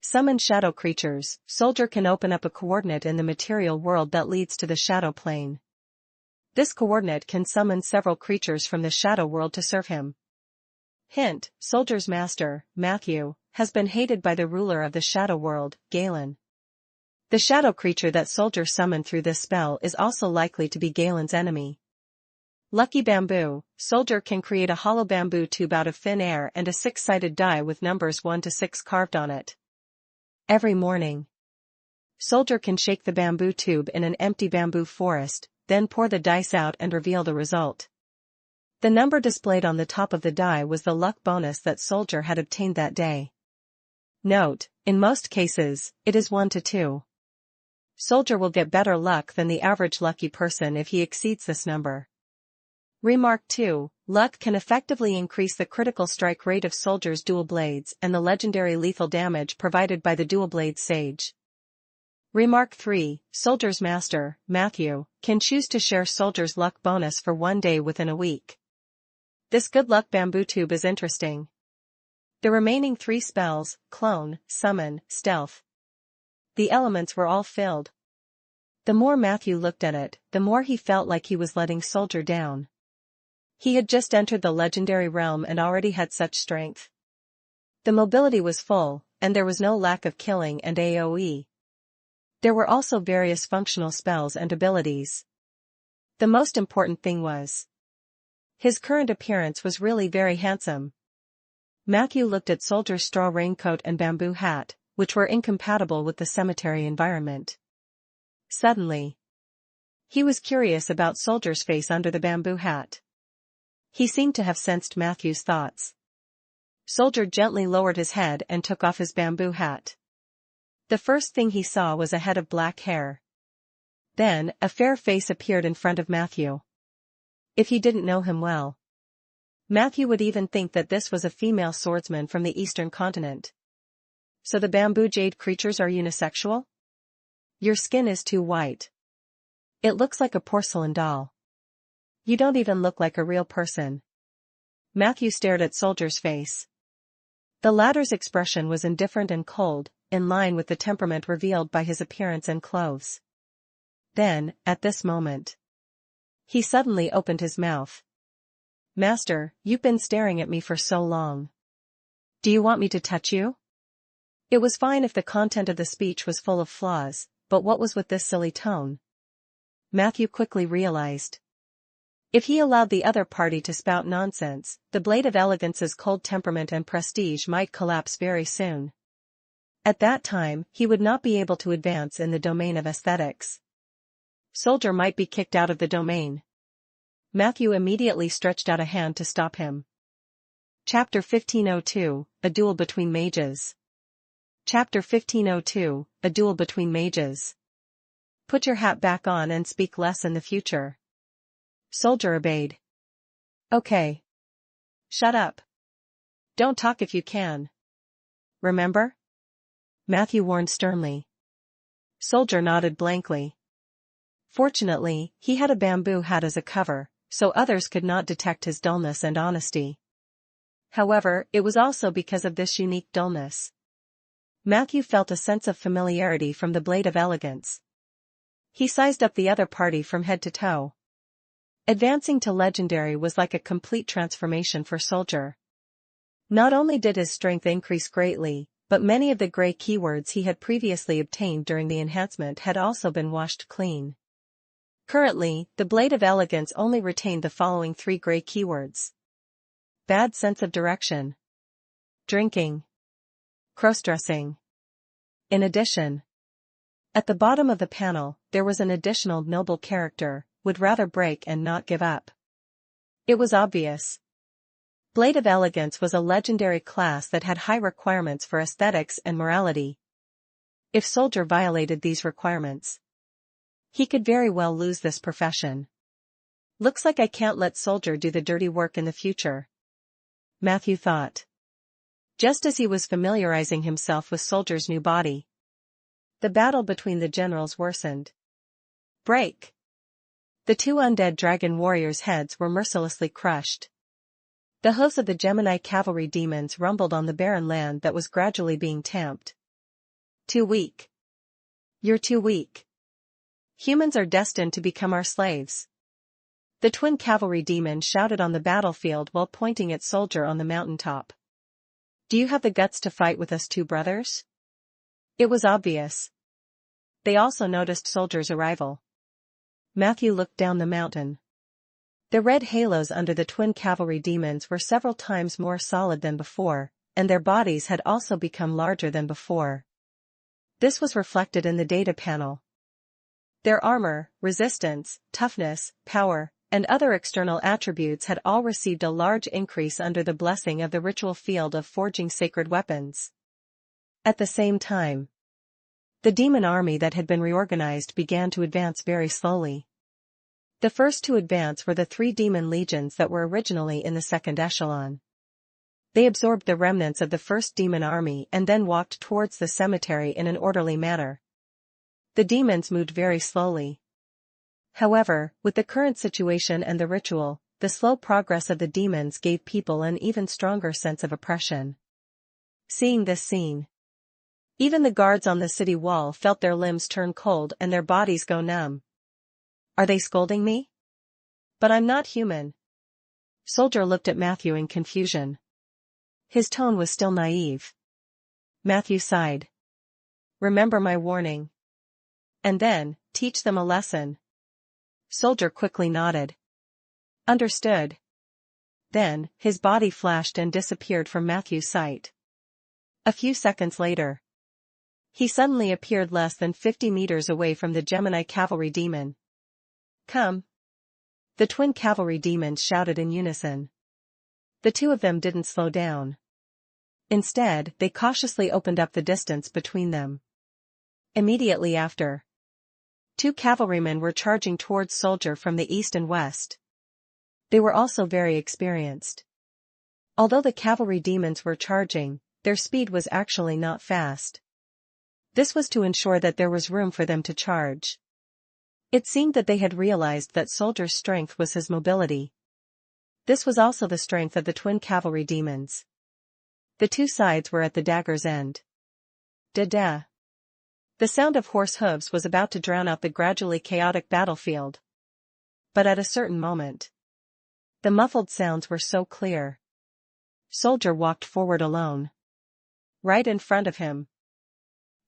Speaker 1: Summon shadow creatures. Soldier can open up a coordinate in the material world that leads to the shadow plane. This coordinate can summon several creatures from the shadow world to serve him. Hint: Soldier's master, Matthew, has been hated by the ruler of the shadow world, Galen. The shadow creature that Soldier summoned through this spell is also likely to be Galen's enemy. Lucky bamboo. Soldier can create a hollow bamboo tube out of thin air and a 6-sided die with numbers 1 to 6 carved on it. Every morning, Soldier can shake the bamboo tube in an empty bamboo forest, then pour the dice out and reveal the result. The number displayed on the top of the die was the luck bonus that Soldier had obtained that day. Note, in most cases, it is 1 to 2. Soldier will get better luck than the average lucky person if he exceeds this number. Remark 2, luck can effectively increase the critical strike rate of Soldier's dual blades and the legendary lethal damage provided by the dual blade sage. Remark 3, Soldier's master, Matthew, can choose to share Soldier's luck bonus for 1 day within a week. This good luck bamboo tube is interesting. The remaining 3 spells, clone, summon, stealth. The elements were all filled. The more Matthew looked at it, the more he felt like he was letting Soldier down. He had just entered the legendary realm and already had such strength. The mobility was full, and there was no lack of killing and AoE. There were also various functional spells and abilities. The most important thing was his current appearance was really very handsome. Matthew looked at Soldier's straw raincoat and bamboo hat, which were incompatible with the cemetery environment. Suddenly, he was curious about Soldier's face under the bamboo hat. He seemed to have sensed Matthew's thoughts. Soldier gently lowered his head and took off his bamboo hat. The first thing he saw was a head of black hair. Then, a fair face appeared in front of Matthew. If he didn't know him well, Matthew would even think that this was a female swordsman from the eastern continent. So the bamboo jade creatures are unisexual? Your skin is too white. It looks like a porcelain doll. You don't even look like a real person. Matthew stared at Soldier's face. The latter's expression was indifferent and cold, in line with the temperament revealed by his appearance and clothes. Then, at this moment, he suddenly opened his mouth. Master, you've been staring at me for so long. Do you want me to touch you? It was fine if the content of the speech was full of flaws, but what was with this silly tone? Matthew quickly realized. If he allowed the other party to spout nonsense, the Blade of Elegance's cold temperament and prestige might collapse very soon. At that time, he would not be able to advance in the domain of aesthetics. Soldier might be kicked out of the domain. Matthew immediately stretched out a hand to stop him. Chapter 1502, A Duel Between Mages. Chapter 1502, A Duel Between Mages. Put your hat back on and speak less in the future. Soldier obeyed. Okay. Shut up. Don't talk if you can. Remember? Matthew warned sternly. Soldier nodded blankly. Fortunately, he had a bamboo hat as a cover, so others could not detect his dullness and honesty. However, it was also because of this unique dullness. Matthew felt a sense of familiarity from the Blade of Elegance. He sized up the other party from head to toe. Advancing to legendary was like a complete transformation for Soldier. Not only did his strength increase greatly, but many of the gray keywords he had previously obtained during the enhancement had also been washed clean. Currently, the Blade of Elegance only retained the following 3 gray keywords. Bad sense of direction. Drinking. Cross-dressing. In addition, at the bottom of the panel, there was an additional noble character, would rather break and not give up. It was obvious. Blade of Elegance was a legendary class that had high requirements for aesthetics and morality. If Soldier violated these requirements, he could very well lose this profession. Looks like I can't let Soldier do the dirty work in the future, Matthew thought. Just as he was familiarizing himself with Soldier's new body, the battle between the generals worsened. Break! The 2 undead dragon warriors' heads were mercilessly crushed. The hooves of the Gemini cavalry demons rumbled on the barren land that was gradually being tamped. Too weak. You're too weak. Humans are destined to become our slaves. The twin cavalry demon shouted on the battlefield while pointing at Soldier on the mountaintop. Do you have the guts to fight with us 2 brothers? It was obvious. They also noticed Soldier's arrival. Matthew looked down the mountain. The red halos under the twin cavalry demons were several times more solid than before, and their bodies had also become larger than before. This was reflected in the data panel. Their armor, resistance, toughness, power, and other external attributes had all received a large increase under the blessing of the ritual field of forging sacred weapons. At the same time, the demon army that had been reorganized began to advance very slowly. The first to advance were the 3 demon legions that were originally in the second echelon. They absorbed the remnants of the first demon army and then walked towards the cemetery in an orderly manner. The demons moved very slowly. However, with the current situation and the ritual, the slow progress of the demons gave people an even stronger sense of oppression. Seeing this scene, even the guards on the city wall felt their limbs turn cold and their bodies go numb. Are they scolding me? But I'm not human. Soldier looked at Matthew in confusion. His tone was still naive. Matthew sighed. Remember my warning. And then, teach them a lesson. Soldier quickly nodded. Understood. Then, his body flashed and disappeared from Matthew's sight. A few seconds later, he suddenly appeared less than 50 meters away from the Gemini cavalry demon. Come. The twin cavalry demons shouted in unison. The 2 of them didn't slow down. Instead, they cautiously opened up the distance between them. Immediately after, 2 cavalrymen were charging towards Soldier from the east and west. They were also very experienced. Although the cavalry demons were charging, their speed was actually not fast. This was to ensure that there was room for them to charge. It seemed that they had realized that Soldier's strength was his mobility. This was also the strength of the twin cavalry demons. The 2 sides were at the dagger's end. Da-da. The sound of horse hooves was about to drown out the gradually chaotic battlefield. But at a certain moment, the muffled sounds were so clear. Soldier walked forward alone. Right in front of him,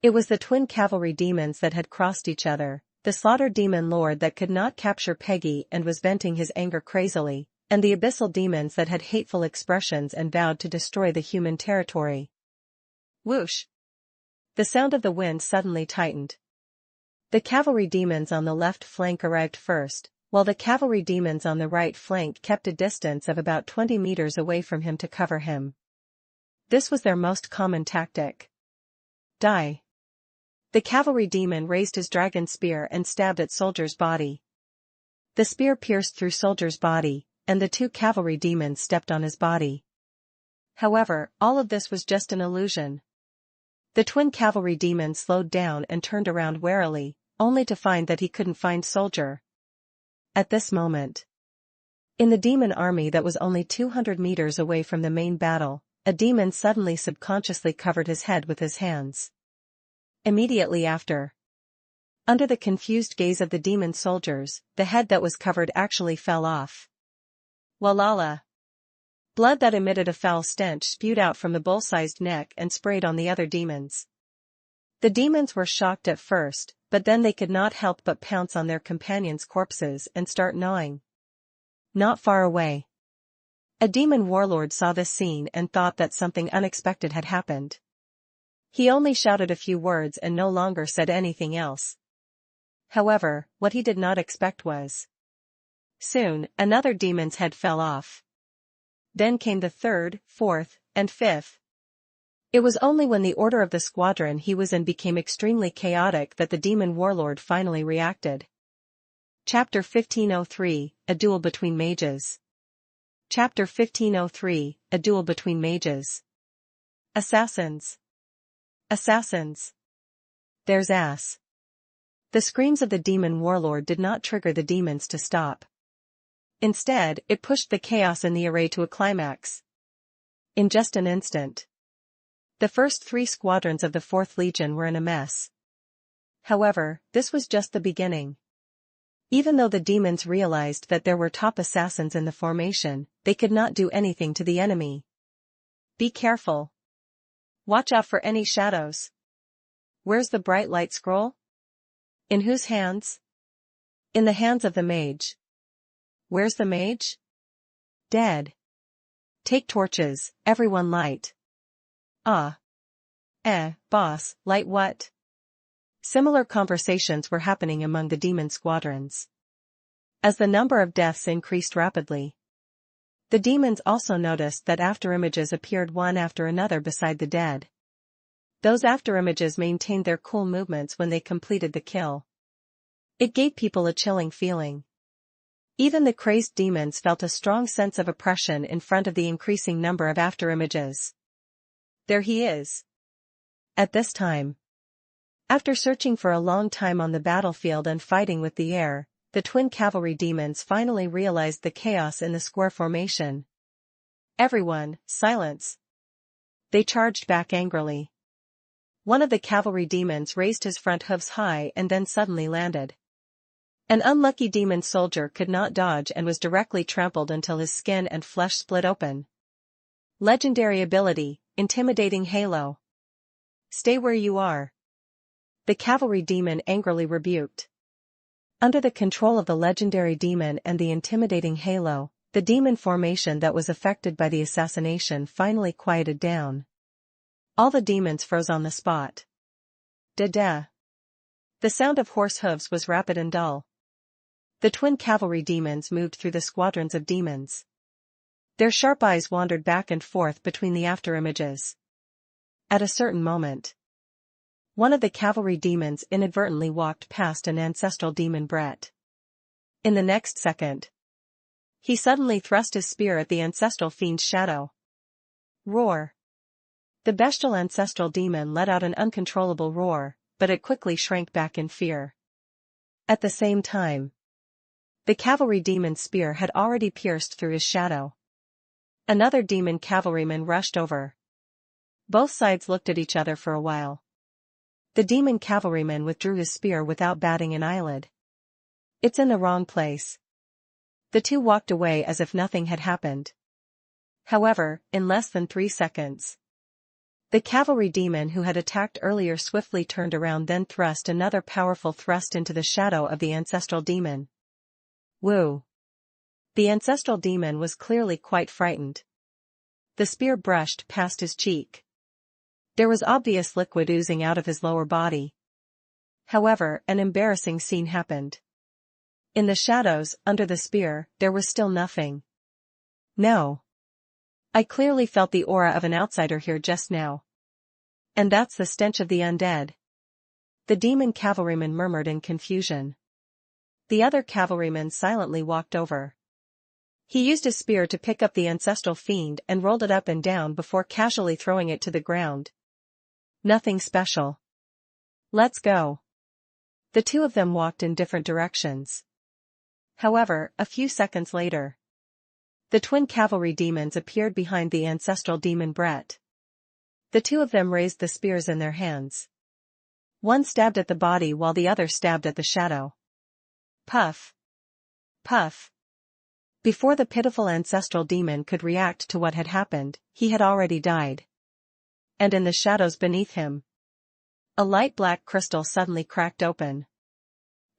Speaker 1: it was the twin cavalry demons that had crossed each other, the slaughtered demon lord that could not capture Peggy and was venting his anger crazily, and the abyssal demons that had hateful expressions and vowed to destroy the human territory. Whoosh! The sound of the wind suddenly tightened. The cavalry demons on the left flank arrived first, while the cavalry demons on the right flank kept a distance of about 20 meters away from him to cover him. This was their most common tactic. Die. The cavalry demon raised his dragon spear and stabbed at Soldier's body. The spear pierced through Soldier's body, and the 2 cavalry demons stepped on his body. However, all of this was just an illusion. The twin cavalry demon slowed down and turned around warily, only to find that he couldn't find Soldier. At this moment, in the demon army that was only 200 meters away from the main battle, a demon suddenly subconsciously covered his head with his hands. Immediately after, under the confused gaze of the demon soldiers, the head that was covered actually fell off. Walala! Blood that emitted a foul stench spewed out from the bull-sized neck and sprayed on the other demons. The demons were shocked at first, but then they could not help but pounce on their companions' corpses and start gnawing. Not far away, a demon warlord saw this scene and thought that something unexpected had happened. He only shouted a few words and no longer said anything else. However, what he did not expect was, soon, another demon's head fell off. Then came the 3rd, 4th, and 5th. It was only when the order of the squadron he was in became extremely chaotic that the demon warlord finally reacted. Chapter 1503, A Duel Between Mages. Chapter 1503, A Duel Between Mages. Assassins. Assassins. There's ass. The screams of the demon warlord did not trigger the demons to stop. Instead, it pushed the chaos in the array to a climax. In just an instant, the first 3 squadrons of the 4th Legion were in a mess. However, this was just the beginning. Even though the demons realized that there were top assassins in the formation, they could not do anything to the enemy. Be careful. Watch out for any shadows. Where's the bright light scroll? In whose hands? In the hands of the mage. Where's the mage? Dead. Take torches, everyone light. Ah. Boss, light what? Similar conversations were happening among the demon squadrons. As the number of deaths increased rapidly, the demons also noticed that afterimages appeared one after another beside the dead. Those afterimages maintained their cool movements when they completed the kill. It gave people a chilling feeling. Even the crazed demons felt a strong sense of oppression in front of the increasing number of afterimages. There he is. At this time, after searching for a long time on the battlefield and fighting with the air, the twin cavalry demons finally realized the chaos in the square formation. Everyone, silence. They charged back angrily. One of the cavalry demons raised his front hooves high and then suddenly landed. An unlucky demon soldier could not dodge and was directly trampled until his skin and flesh split open. Legendary ability, Intimidating Halo. Stay where you are. The cavalry demon angrily rebuked. Under the control of the legendary demon and the intimidating halo, the demon formation that was affected by the assassination finally quieted down. All the demons froze on the spot. Da-da. The sound of horse hooves was rapid and dull. The twin cavalry demons moved through the squadrons of demons. Their sharp eyes wandered back and forth between the afterimages. At a certain moment, one of the cavalry demons inadvertently walked past an ancestral demon Brett. In the next second, he suddenly thrust his spear at the ancestral fiend's shadow. Roar. The bestial ancestral demon let out an uncontrollable roar, but it quickly shrank back in fear. At the same time, the cavalry demon's spear had already pierced through his shadow. Another demon cavalryman rushed over. Both sides looked at each other for a while. The demon cavalryman withdrew his spear without batting an eyelid. It's in the wrong place. The two walked away as if nothing had happened. However, in less than 3 seconds, the cavalry demon who had attacked earlier swiftly turned around, then thrust another powerful thrust into the shadow of the ancestral demon. Woo! The ancestral demon was clearly quite frightened. The spear brushed past his cheek. There was obvious liquid oozing out of his lower body. However, an embarrassing scene happened. In the shadows, under the spear, there was still nothing. No. I clearly felt the aura of an outsider here just now. And that's the stench of the undead. The demon cavalryman murmured in confusion. The other cavalryman silently walked over. He used his spear to pick up the ancestral fiend and rolled it up and down before casually throwing it to the ground. Nothing special. Let's go. The two of them walked in different directions. However, a few seconds later, the twin cavalry demons appeared behind the ancestral demon Brett. The two of them raised the spears in their hands. One stabbed at the body while the other stabbed at the shadow. Puff. Puff. Before the pitiful ancestral demon could react to what had happened, he had already died. And in the shadows beneath him, a light black crystal suddenly cracked open.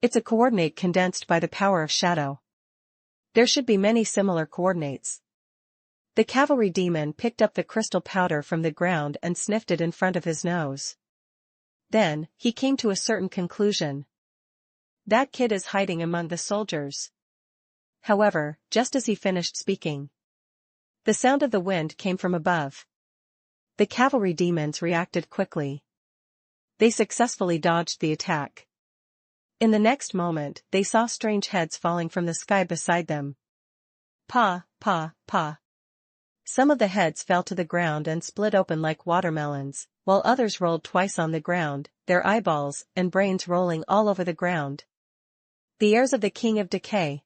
Speaker 1: It's a coordinate condensed by the power of shadow. There should be many similar coordinates. The cavalry demon picked up the crystal powder from the ground and sniffed it in front of his nose. Then, he came to a certain conclusion. That kid is hiding among the soldiers. However, just as he finished speaking, the sound of the wind came from above. The cavalry demons reacted quickly. They successfully dodged the attack. In the next moment, they saw strange heads falling from the sky beside them. Pa, pa, pa. Some of the heads fell to the ground and split open like watermelons, while others rolled twice on the ground, their eyeballs and brains rolling all over the ground. The heirs of the King of Decay.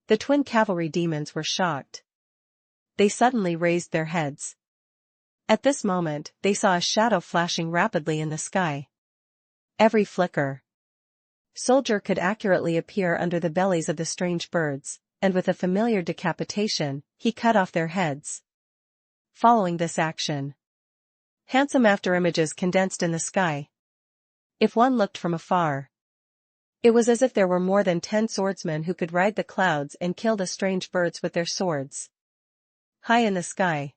Speaker 1: The twin cavalry demons were shocked. They suddenly raised their heads. At this moment, they saw a shadow flashing rapidly in the sky. Every flicker, soldier could accurately appear under the bellies of the strange birds, and with a familiar decapitation, he cut off their heads. Following this action, handsome afterimages condensed in the sky. If one looked from afar, it was as if there were more than 10 swordsmen who could ride the clouds and kill the strange birds with their swords. High in the sky,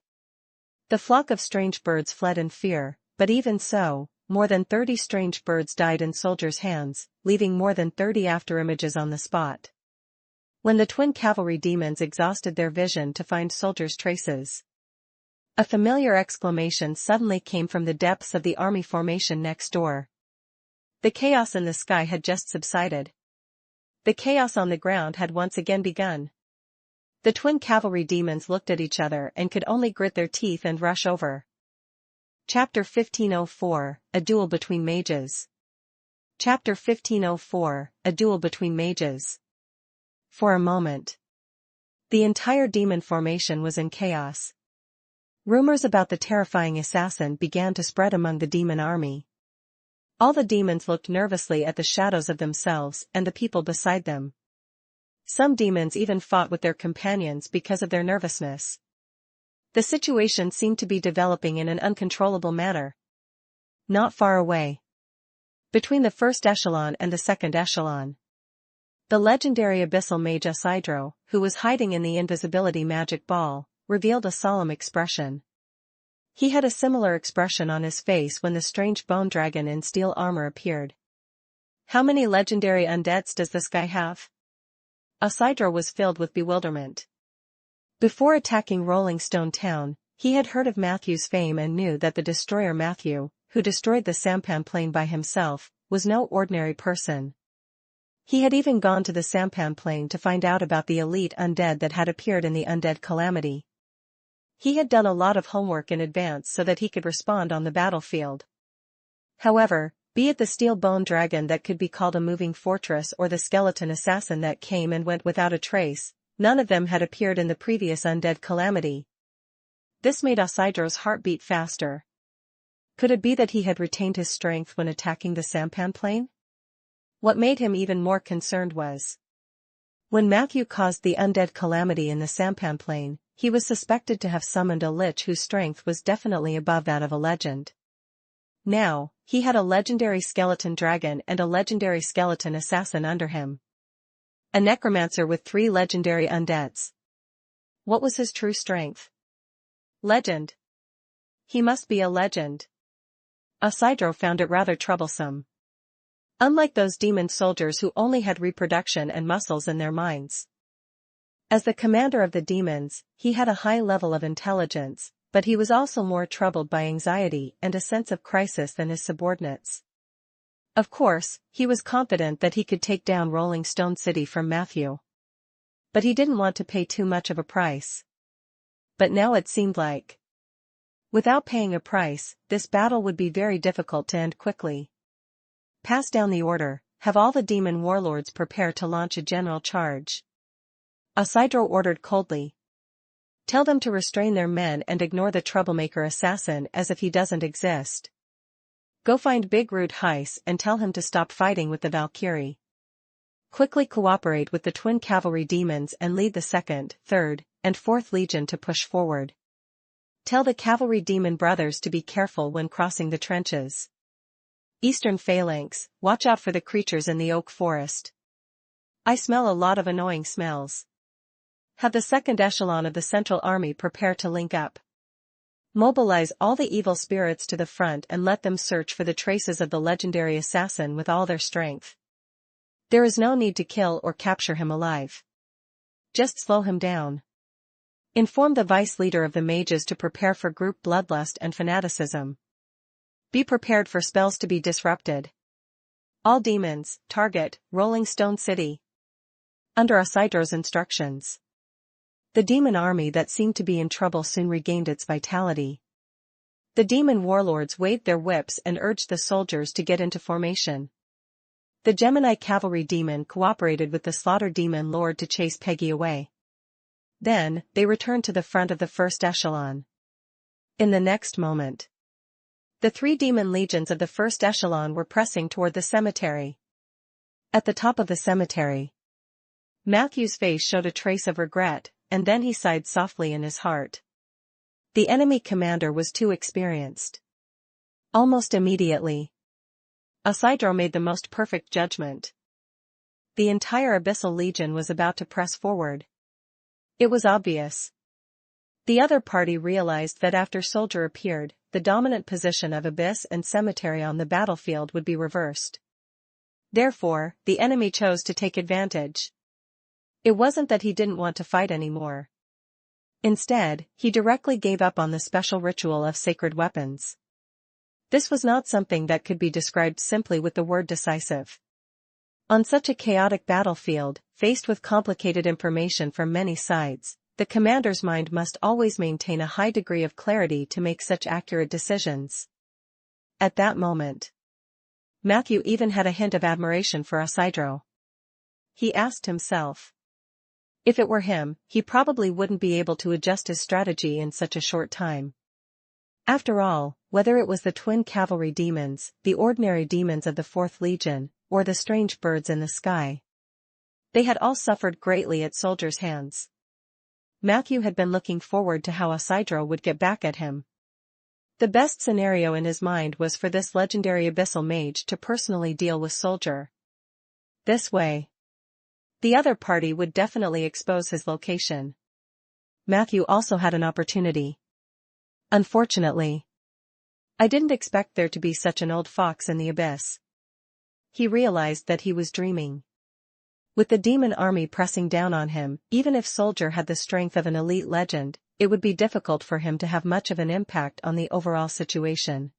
Speaker 1: the flock of strange birds fled in fear, but even so, more than 30 strange birds died in soldiers' hands, leaving more than 30 afterimages on the spot. When the twin cavalry demons exhausted their vision to find soldiers' traces, a familiar exclamation suddenly came from the depths of the army formation next door. The chaos in the sky had just subsided. The chaos on the ground had once again begun. The twin cavalry demons looked at each other and could only grit their teeth and rush over. Chapter 1504, A Duel Between Mages. Chapter 1504, A Duel Between Mages. For a moment, the entire demon formation was in chaos. Rumors about the terrifying assassin began to spread among the demon army. All the demons looked nervously at the shadows of themselves and the people beside them. Some demons even fought with their companions because of their nervousness. The situation seemed to be developing in an uncontrollable manner. Not far away, between the first echelon and the second echelon, the legendary abyssal mage Isidro, who was hiding in the invisibility magic ball, revealed a solemn expression. He had a similar expression on his face when the strange bone dragon in steel armor appeared. How many legendary undeads does this guy have? Isidro was filled with bewilderment. Before attacking Rolling Stone Town, he had heard of Matthew's fame and knew that the destroyer Matthew, who destroyed the sampan plane by himself, was no ordinary person. He had even gone to the sampan plane to find out about the elite undead that had appeared in the Undead Calamity. He had done a lot of homework in advance so that he could respond on the battlefield. However, be it the steel bone dragon that could be called a moving fortress or the skeleton assassin that came and went without a trace, none of them had appeared in the previous Undead Calamity. This made Isidro's heart beat faster. Could it be that he had retained his strength when attacking the sampan plane? What made him even more concerned was, when Matthew caused the Undead Calamity in the sampan plane, he was suspected to have summoned a lich whose strength was definitely above that of a legend. Now, he had a legendary skeleton dragon and a legendary skeleton assassin under him. A necromancer with 3 legendary undeads. What was his true strength? Legend. He must be a legend. Isidro found it rather troublesome. Unlike those demon soldiers who only had reproduction and muscles in their minds. As the commander of the demons, he had a high level of intelligence, but he was also more troubled by anxiety and a sense of crisis than his subordinates. Of course, he was confident that he could take down Rolling Stone City from Matthew. But he didn't want to pay too much of a price. But now it seemed like, without paying a price, this battle would be very difficult to end quickly. Pass down the order, have all the demon warlords prepare to launch a general charge. Isidro ordered coldly. Tell them to restrain their men and ignore the troublemaker assassin as if he doesn't exist. Go find Big Root Heiss and tell him to stop fighting with the Valkyrie. Quickly cooperate with the twin cavalry demons and lead the 2nd, 3rd, and 4th Legion to push forward. Tell the cavalry demon brothers to be careful when crossing the trenches. Eastern Phalanx, watch out for the creatures in the oak forest. I smell a lot of annoying smells. Have the 2nd echelon of the Central Army prepare to link up. Mobilize all the evil spirits to the front and let them search for the traces of the legendary assassin with all their strength. There is no need to kill or capture him alive. Just slow him down. Inform the vice leader of the mages to prepare for group bloodlust and fanaticism. Be prepared for spells to be disrupted. All demons, target, Rolling Stone City. Under Isidro's instructions, the demon army that seemed to be in trouble soon regained its vitality. The demon warlords waved their whips and urged the soldiers to get into formation. The Gemini cavalry demon cooperated with the slaughter demon lord to chase Peggy away. Then, they returned to the front of the 1st echelon. In the next moment, the 3 demon legions of the 1st echelon were pressing toward the cemetery. At the top of the cemetery, Matthew's face showed a trace of regret, and then he sighed softly in his heart. The enemy commander was too experienced. Almost immediately, Isidro made the most perfect judgment. The entire Abyssal Legion was about to press forward. It was obvious. The other party realized that after Soldier appeared, the dominant position of Abyss and Cemetery on the battlefield would be reversed. Therefore, the enemy chose to take advantage. It wasn't that he didn't want to fight anymore. Instead, he directly gave up on the special ritual of sacred weapons. This was not something that could be described simply with the word decisive. On such a chaotic battlefield, faced with complicated information from many sides, the commander's mind must always maintain a high degree of clarity to make such accurate decisions. At that moment, Matthew even had a hint of admiration for Isidro. He asked himself. If it were him, he probably wouldn't be able to adjust his strategy in such a short time. After all, whether it was the twin cavalry demons, the ordinary demons of the 4th Legion, or the strange birds in the sky, they had all suffered greatly at Soldier's hands. Matthew had been looking forward to how Isidro would get back at him. The best scenario in his mind was for this legendary abyssal mage to personally deal with Soldier. This way, the other party would definitely expose his location. Matthew also had an opportunity. Unfortunately, I didn't expect there to be such an old fox in the abyss. He realized that he was dreaming. With the demon army pressing down on him, even if Soldier had the strength of an elite legend, it would be difficult for him to have much of an impact on the overall situation.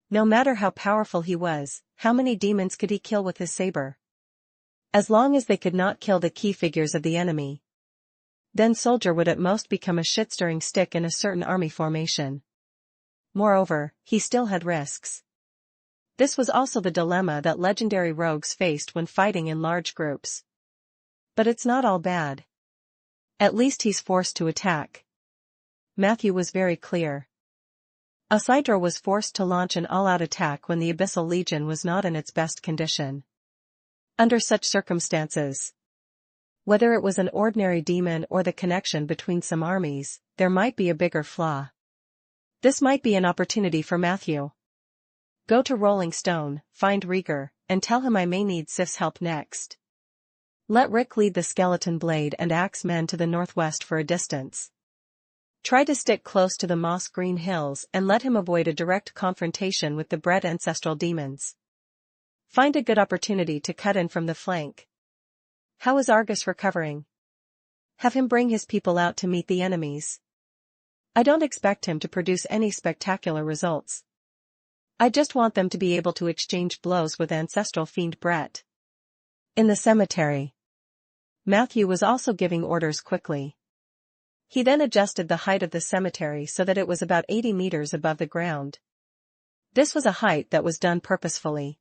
Speaker 1: No matter how powerful he was, how many demons could he kill with his saber? As long as they could not kill the key figures of the enemy, then Soldier would at most become a shit-stirring stick in a certain army formation. Moreover, he still had risks. This was also the dilemma that legendary rogues faced when fighting in large groups. But it's not all bad. At least he's forced to attack. Matthew was very clear. Isidro was forced to launch an all-out attack when the Abyssal Legion was not in its best condition. Under such circumstances, whether it was an ordinary demon or the connection between some armies, there might be a bigger flaw. This might be an opportunity for Matthew. Go to Rolling Stone, find Rieger, and tell him I may need Sif's help next. Let Rick lead the Skeleton Blade and Axe men to the northwest for a distance. Try to stick close to the moss green hills and let him avoid a direct confrontation with the bred ancestral demons. Find a good opportunity to cut in from the flank. How is Argus recovering? Have him bring his people out to meet the enemies. I don't expect him to produce any spectacular results. I just want them to be able to exchange blows with ancestral fiend Brett. In the cemetery, Matthew was also giving orders quickly. He then adjusted the height of the cemetery so that it was about 80 meters above the ground. This was a height that was done purposefully.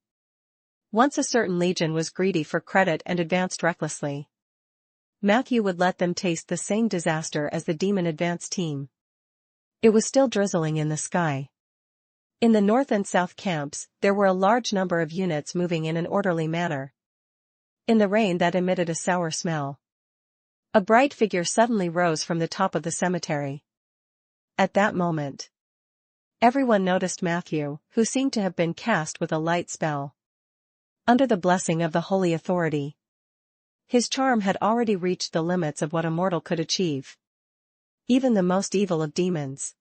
Speaker 1: Once a certain legion was greedy for credit and advanced recklessly, Matthew would let them taste the same disaster as the demon advance team. It was still drizzling in the sky. In the north and south camps, there were a large number of units moving in an orderly manner. In the rain that emitted a sour smell, a bright figure suddenly rose from the top of the cemetery. At that moment, everyone noticed Matthew, who seemed to have been cast with a light spell. Under the blessing of the Holy Authority, his charm had already reached the limits of what a mortal could achieve. Even the most evil of demons,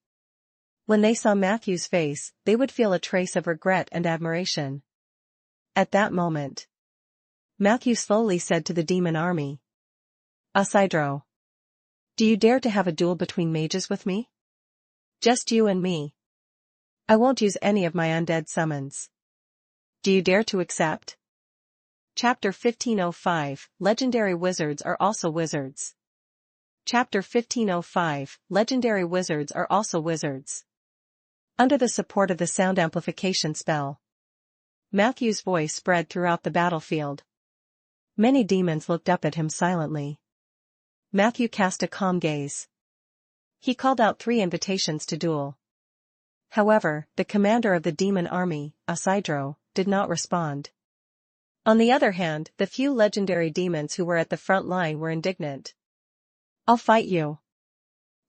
Speaker 1: when they saw Matthew's face, they would feel a trace of regret and admiration. At that moment, Matthew slowly said to the demon army, Isidro, do you dare to have a duel between mages with me? Just you and me. I won't use any of my undead summons. Do you dare to accept? Chapter 1505, Legendary Wizards are also wizards. Chapter 1505, Legendary Wizards are also wizards. Under the support of the sound amplification spell, Matthew's voice spread throughout the battlefield. Many demons looked up at him silently. Matthew cast a calm gaze. He called out 3 invitations to duel. However, the commander of the demon army, Isidro, did not respond. On the other hand, the few legendary demons who were at the front line were indignant. I'll fight you.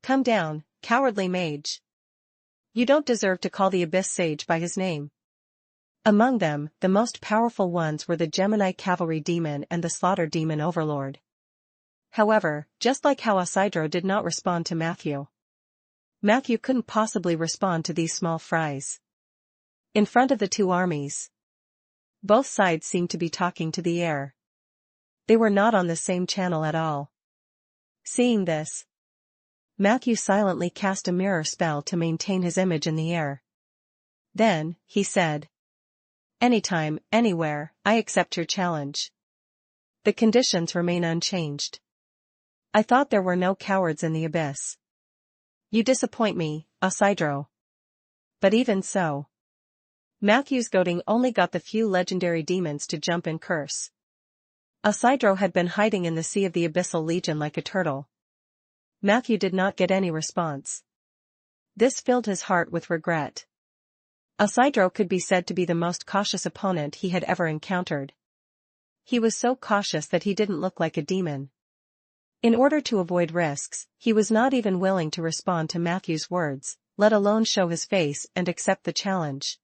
Speaker 1: Come down, cowardly mage. You don't deserve to call the Abyss Sage by his name. Among them, the most powerful ones were the Gemini Cavalry Demon and the Slaughter Demon Overlord. However, just like how Isidro did not respond to Matthew, Matthew couldn't possibly respond to these small fries. In front of the two armies, both sides seemed to be talking to the air. They were not on the same channel at all. Seeing this, Matthew silently cast a mirror spell to maintain his image in the air. Then, he said, "Anytime, anywhere, I accept your challenge. The conditions remain unchanged. I thought there were no cowards in the abyss. You disappoint me, Isidro." But even so, Matthew's goading only got the few legendary demons to jump and curse. Isidro had been hiding in the sea of the Abyssal Legion like a turtle. Matthew did not get any response. This filled his heart with regret. Isidro could be said to be the most cautious opponent he had ever encountered. He was so cautious that he didn't look like a demon. In order to avoid risks, he was not even willing to respond to Matthew's words, let alone show his face and accept the challenge.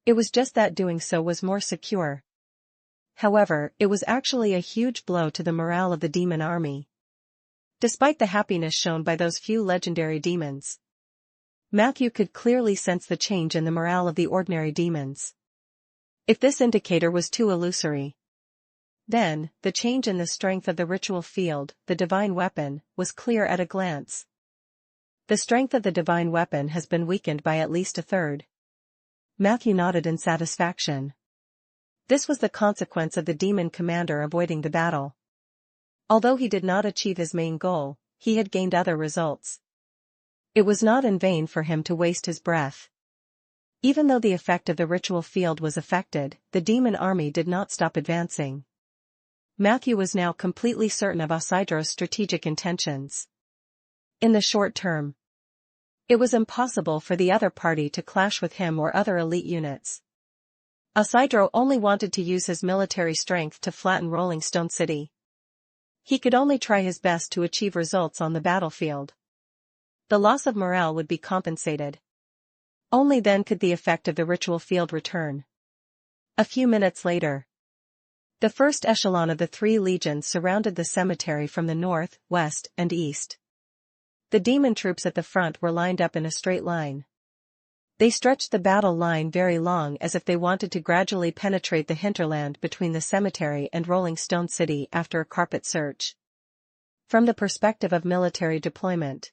Speaker 1: It was just that doing so was more secure. However, it was actually a huge blow to the morale of the demon army. Despite the happiness shown by those few legendary demons, Matthew could clearly sense the change in the morale of the ordinary demons. If this indicator was too illusory, then, the change in the strength of the ritual field, the divine weapon, was clear at a glance. The strength of the divine weapon has been weakened by at least a third. Matthew nodded in satisfaction. This was the consequence of the demon commander avoiding the battle. Although he did not achieve his main goal, he had gained other results. It was not in vain for him to waste his breath. Even though the effect of the ritual field was affected, the demon army did not stop advancing. Matthew was now completely certain of Isidro's strategic intentions. In the short term, it was impossible for the other party to clash with him or other elite units. Isidro only wanted to use his military strength to flatten Rolling Stone City. He could only try his best to achieve results on the battlefield. The loss of morale would be compensated. Only then could the effect of the ritual field return. A few minutes later, the first echelon of the three legions surrounded the cemetery from the north, west, and east. The demon troops at the front were lined up in a straight line. They stretched the battle line very long as if they wanted to gradually penetrate the hinterland between the cemetery and Rolling Stone City after a carpet search. From the perspective of military deployment,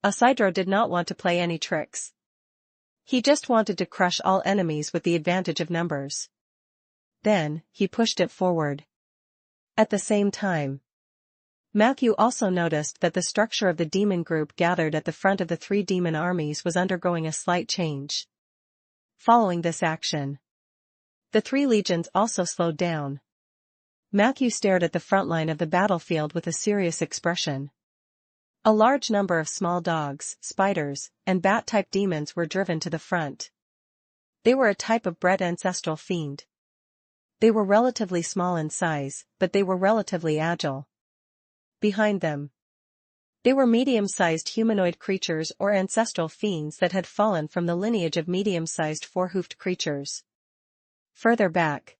Speaker 1: Isidro did not want to play any tricks. He just wanted to crush all enemies with the advantage of numbers. Then, he pushed it forward. At the same time, Matthew also noticed that the structure of the demon group gathered at the front of the three demon armies was undergoing a slight change. Following this action, the three legions also slowed down. Matthew stared at the front line of the battlefield with a serious expression. A large number of small dogs, spiders, and bat-type demons were driven to the front. They were a type of bred ancestral fiend. They were relatively small in size, but they were relatively agile. Behind them, they were medium-sized humanoid creatures or ancestral fiends that had fallen from the lineage of medium-sized four-hoofed creatures. Further back,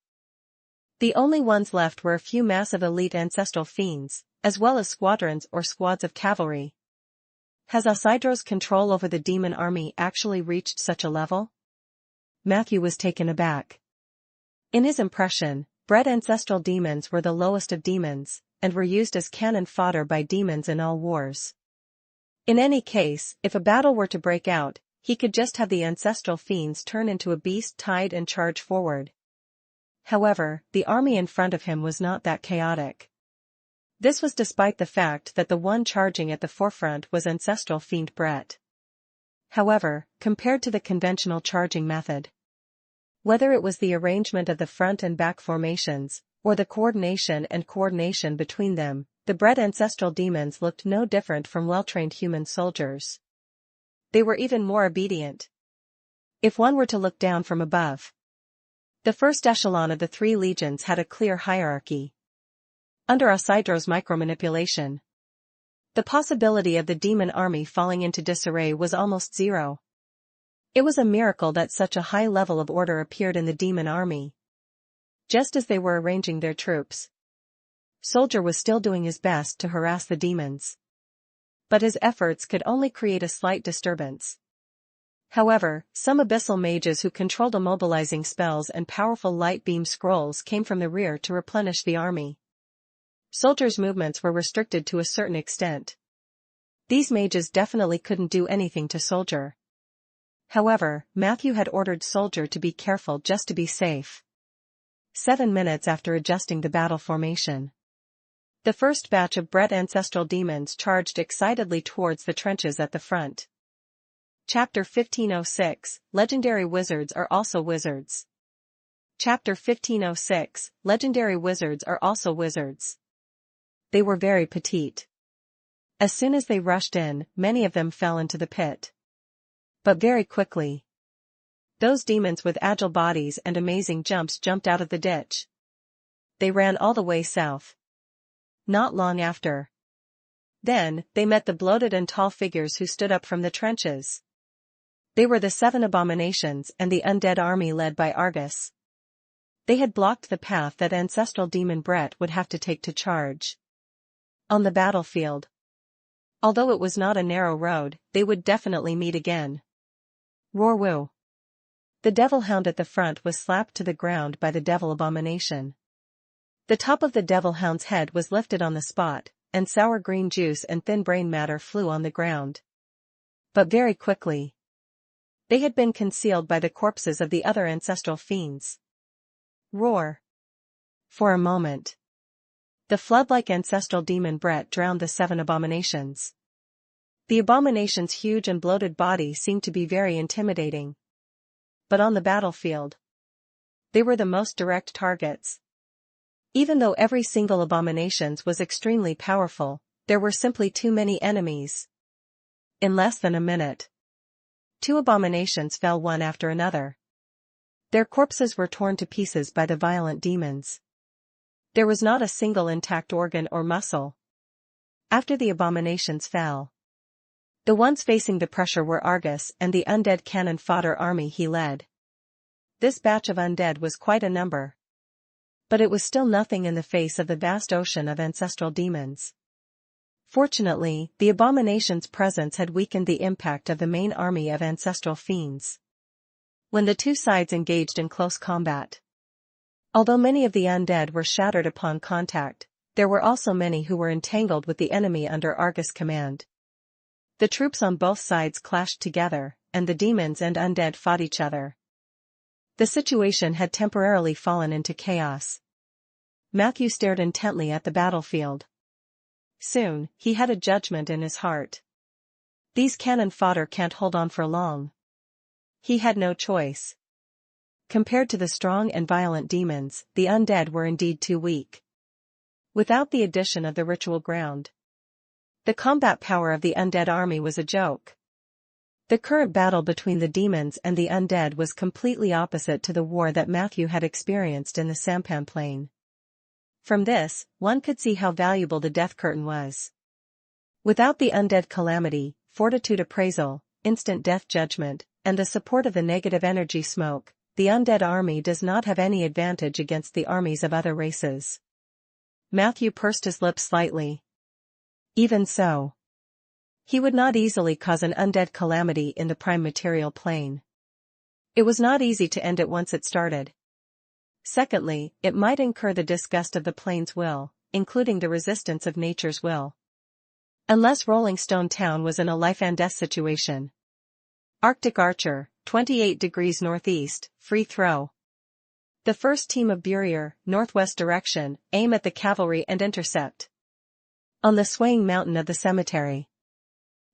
Speaker 1: the only ones left were a few massive elite ancestral fiends, as well as squadrons or squads of cavalry. Has Isidro's control over the demon army actually reached such a level? Matthew was taken aback. In his impression, bred ancestral demons were the lowest of demons, and were used as cannon fodder by demons in all wars. In any case, if a battle were to break out, he could just have the ancestral fiends turn into a beast tide and charge forward. However, the army in front of him was not that chaotic. This was despite the fact that the one charging at the forefront was ancestral fiend Brett. However, compared to the conventional charging method, whether it was the arrangement of the front and back formations, or the coordination between them, the bred ancestral demons looked no different from well-trained human soldiers. They were even more obedient. If one were to look down from above, the first echelon of the three legions had a clear hierarchy. Under Isidro's micromanipulation, the possibility of the demon army falling into disarray was almost zero. It was a miracle that such a high level of order appeared in the demon army. Just as they were arranging their troops, Soldier was still doing his best to harass the demons. but his efforts could only create a slight disturbance. However, some abyssal mages who controlled immobilizing spells and powerful light beam scrolls came from the rear to replenish the army. Soldiers' movements were restricted to a certain extent. These mages definitely couldn't do anything to Soldier. However, Matthew had ordered Soldier to be careful just to be safe. 7 minutes after adjusting the battle formation, the first batch of bred ancestral demons charged excitedly towards the trenches at the front. Chapter 1506, Legendary Wizards are also wizards. Chapter 1506, Legendary Wizards are also wizards. They were very petite. As soon as they rushed in, many of them fell into the pit. But very quickly, those demons with agile bodies and amazing jumps jumped out of the ditch. They ran all the way south. Not long after, then, they met the bloated and tall figures who stood up from the trenches. They were the 7 abominations and the undead army led by Argus. They had blocked the path that ancestral demon Brett would have to take to charge. On the battlefield, although it was not a narrow road, they would definitely meet again. Roar woo. The devil hound at the front was slapped to the ground by the devil abomination. The top of the devil hound's head was lifted on the spot, and sour green juice and thin brain matter flew on the ground. But very quickly, they had been concealed by the corpses of the other ancestral fiends. Roar. For a moment, the flood-like ancestral demon Brett drowned the 7 abominations. The abomination's huge and bloated body seemed to be very intimidating. But on the battlefield, they were the most direct targets. Even though every single abomination was extremely powerful, there were simply too many enemies. In less than a minute, 2 abominations fell one after another. Their corpses were torn to pieces by the violent demons. There was not a single intact organ or muscle. After the abominations fell, the ones facing the pressure were Argus and the undead cannon fodder army he led. This batch of undead was quite a number. But it was still nothing in the face of the vast ocean of ancestral demons. Fortunately, the abomination's presence had weakened the impact of the main army of ancestral fiends. When the 2 sides engaged in close combat, although many of the undead were shattered upon contact, there were also many who were entangled with the enemy under Argus' command. The troops on both sides clashed together, and the demons and undead fought each other. The situation had temporarily fallen into chaos. Matthew stared intently at the battlefield. Soon, he had a judgment in his heart. These cannon fodder can't hold on for long. He had no choice. Compared to the strong and violent demons, the undead were indeed too weak. Without the addition of the ritual ground, the combat power of the undead army was a joke. The current battle between the demons and the undead was completely opposite to the war that Matthew had experienced in the Sampan Plain. From this, one could see how valuable the death curtain was. Without the undead calamity, fortitude appraisal, instant death judgment, and the support of the negative energy smoke, the undead army does not have any advantage against the armies of other races. Matthew pursed his lips slightly. Even so, he would not easily cause an undead calamity in the prime material plane. It was not easy to end it once it started. Secondly, it might incur the disgust of the plane's will, including the resistance of nature's will. Unless Rolling Stone Town was in a life and death situation. Arctic Archer, 28 degrees northeast, free throw. The first team of Burier, northwest direction, aim at the cavalry and intercept. On the swaying mountain of the cemetery,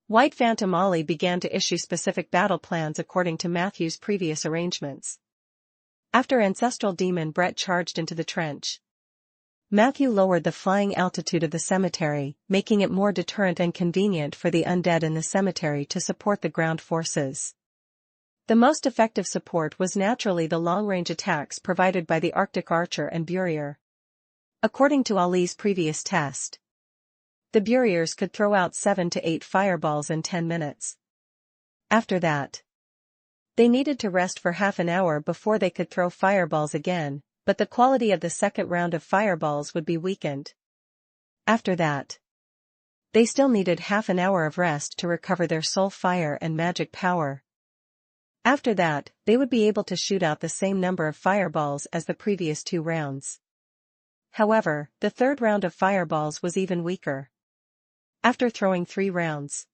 Speaker 1: White Phantom Ollie began to issue specific battle plans according to Matthew's previous arrangements. After ancestral demon Brett charged into the trench, Matthew lowered the flying altitude of the cemetery, making it more deterrent and convenient for the undead in the cemetery to support the ground forces. The most effective support was naturally the long-range attacks provided by the Arctic Archer and Burier. According to Ali's previous test, the Buriers could throw out 7 to 8 fireballs in 10 minutes. After that, they needed to rest for half an hour before they could throw fireballs again, but the quality of the second round of fireballs would be weakened. After that, They still needed half an hour of rest to recover their soul fire and magic power. After that, they would be able to shoot out the same number of fireballs as the previous 2 rounds. However, the third round of fireballs was even weaker. After throwing 3 rounds,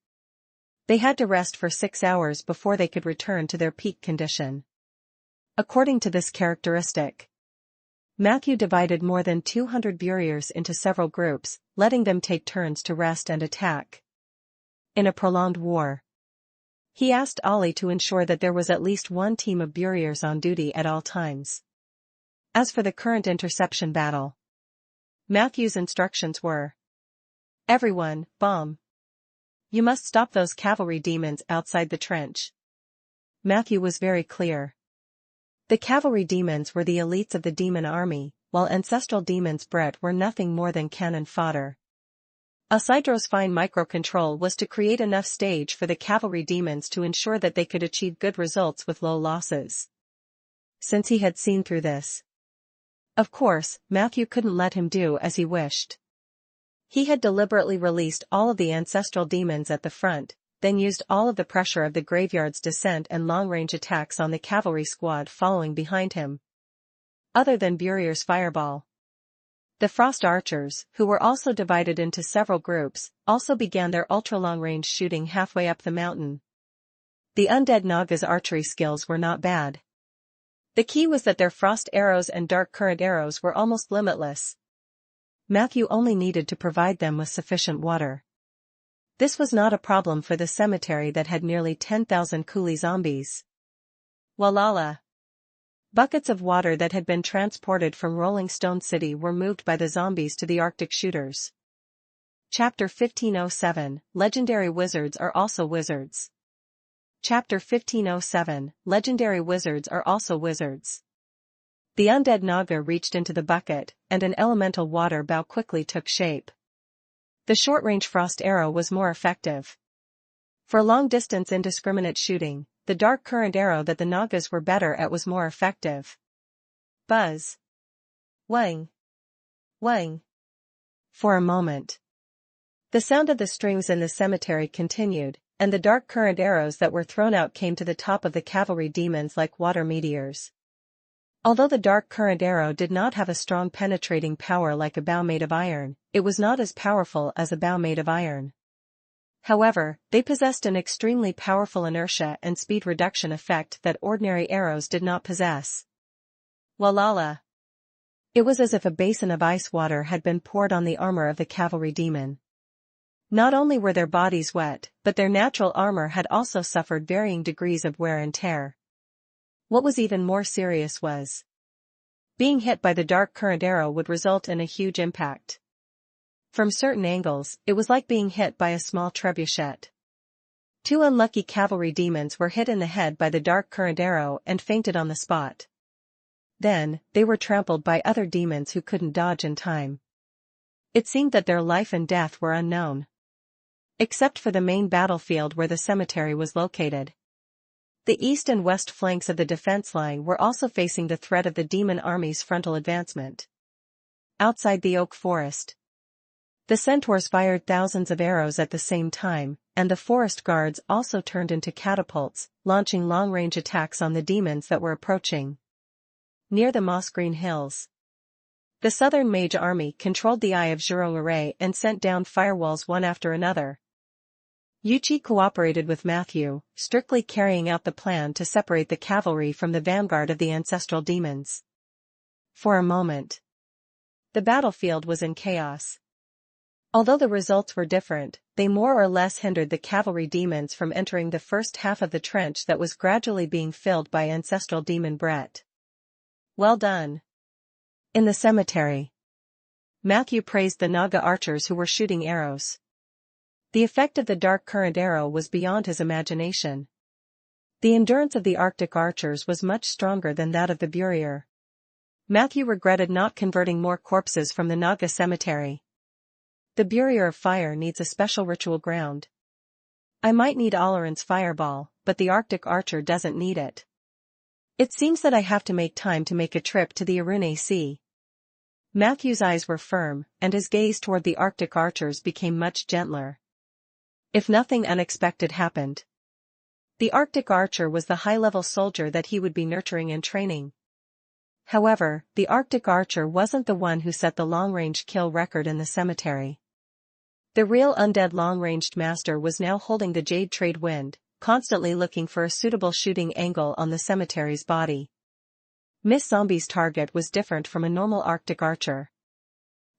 Speaker 1: they had to rest for 6 hours before they could return to their peak condition. According to this characteristic, Matthew divided more than 200 buriers into several groups, letting them take turns to rest and attack. In a prolonged war, he asked Ollie to ensure that there was at least 1 team of buriers on duty at all times. As for the current interception battle, Matthew's instructions were: everyone, bomb. You must stop those cavalry demons outside the trench. Matthew was very clear. The cavalry demons were the elites of the demon army, while ancestral demons Brett were nothing more than cannon fodder. Isidro's fine microcontrol was to create enough stage for the cavalry demons to ensure that they could achieve good results with low losses. Since he had seen through this, of course, Matthew couldn't let him do as he wished. He had deliberately released all of the ancestral demons at the front, then used all of the pressure of the graveyard's descent and long-range attacks on the cavalry squad following behind him. Other than Burier's fireball, the Frost Archers, who were also divided into several groups, also began their ultra-long-range shooting halfway up the mountain. The Undead Naga's archery skills were not bad. The key was that their frost arrows and dark current arrows were almost limitless. Matthew only needed to provide them with sufficient water. This was not a problem for the cemetery that had nearly 10,000 coolie zombies. Walala! Buckets of water that had been transported from Rolling Stone City were moved by the zombies to the Arctic shooters. Chapter 1507, Legendary Wizards are also wizards. Chapter 1507, Legendary Wizards are also wizards. The Undead Naga reached into the bucket, and an elemental water bow quickly took shape. The short-range frost arrow was more effective. For long-distance indiscriminate shooting, the dark current arrow that the Nagas were better at was more effective. Buzz. Wang. Wang. For a moment, the sound of the strings in the cemetery continued, and the dark current arrows that were thrown out came to the top of the cavalry demons like water meteors. Although the dark current arrow did not have a strong penetrating power like a bow made of iron, it was not as powerful as a bow made of iron. However, they possessed an extremely powerful inertia and speed reduction effect that ordinary arrows did not possess. Walala! It was as if a basin of ice water had been poured on the armor of the cavalry demon. Not only were their bodies wet, but their natural armor had also suffered varying degrees of wear and tear. What was even more serious was being hit by the dark current arrow would result in a huge impact. From certain angles, it was like being hit by a small trebuchet. 2 unlucky cavalry demons were hit in the head by the dark current arrow and fainted on the spot. Then, they were trampled by other demons who couldn't dodge in time. It seemed that their life and death were unknown. Except for the main battlefield where the cemetery was located. The east and west flanks of the defense line were also facing the threat of the demon army's frontal advancement. Outside the oak forest, the centaurs fired thousands of arrows at the same time, and the forest guards also turned into catapults, launching long-range attacks on the demons that were approaching. Near the moss-green hills, the southern mage army controlled the Eye of Zhurong and sent down firewalls one after another. Yuchi cooperated with Matthew, strictly carrying out the plan to separate the cavalry from the vanguard of the ancestral demons. For a moment, the battlefield was in chaos. Although the results were different, they more or less hindered the cavalry demons from entering the first half of the trench that was gradually being filled by ancestral demon Brett. Well done. In the cemetery, Matthew praised the Naga archers who were shooting arrows. The effect of the dark current arrow was beyond his imagination. The endurance of the Arctic archers was much stronger than that of the Burier. Matthew regretted not converting more corpses from the Naga cemetery. The Burier of Fire needs a special ritual ground. I might need Oleron's fireball, but the Arctic archer doesn't need it. It seems that I have to make time to make a trip to the Arune Sea. Matthew's eyes were firm, and his gaze toward the Arctic archers became much gentler. If nothing unexpected happened. The Arctic archer was the high-level soldier that he would be nurturing and training. However, the Arctic archer wasn't the one who set the long-range kill record in the cemetery. The real undead long-ranged master was now holding the jade trade wind, constantly looking for a suitable shooting angle on the cemetery's body. Miss Zombie's target was different from a normal Arctic archer.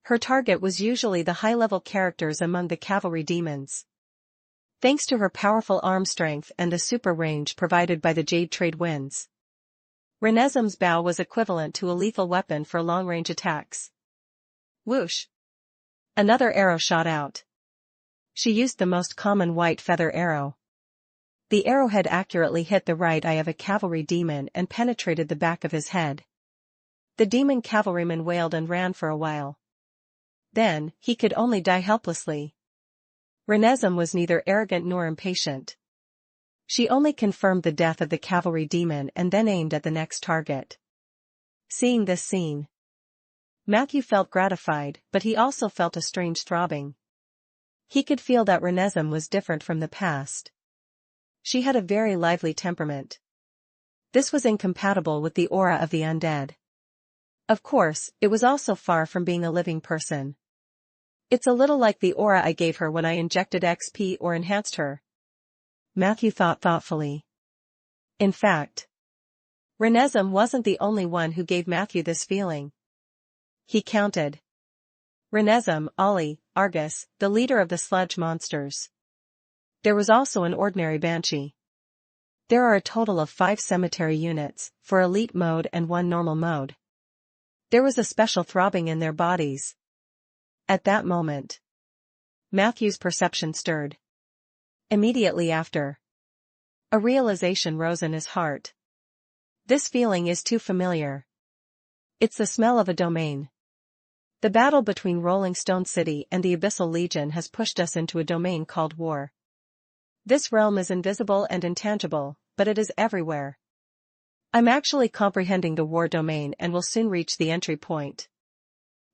Speaker 1: Her target was usually the high-level characters among the cavalry demons. Thanks to her powerful arm strength and the super range provided by the jade trade winds, Renesmee's bow was equivalent to a lethal weapon for long-range attacks. Whoosh! Another arrow shot out. She used the most common white feather arrow. The arrowhead accurately hit the right eye of a cavalry demon and penetrated the back of his head. The demon cavalryman wailed and ran for a while. Then, he could only die helplessly. Renesmee was neither arrogant nor impatient. She only confirmed the death of the cavalry demon and then aimed at the next target. Seeing this scene, Matthew felt gratified, but he also felt a strange throbbing. He could feel that Renesmee was different from the past. She had a very lively temperament. This was incompatible with the aura of the undead. Of course, it was also far from being a living person. It's a little like the aura I gave her when I injected XP or enhanced her. Matthew thought thoughtfully. In fact, Renesmee wasn't the only one who gave Matthew this feeling. He counted. Renesmee, Ollie, Argus, the leader of the sludge monsters. There was also an ordinary banshee. There are a total of 5 cemetery units, for elite mode and 1 normal mode. There was a special throbbing in their bodies. At that moment, Matthew's perception stirred. Immediately after, a realization rose in his heart. This feeling is too familiar. It's the smell of a domain. The battle between Rolling Stone City and the Abyssal Legion has pushed us into a domain called war. This realm is invisible and intangible, but it is everywhere. I'm actually comprehending the war domain and will soon reach the entry point.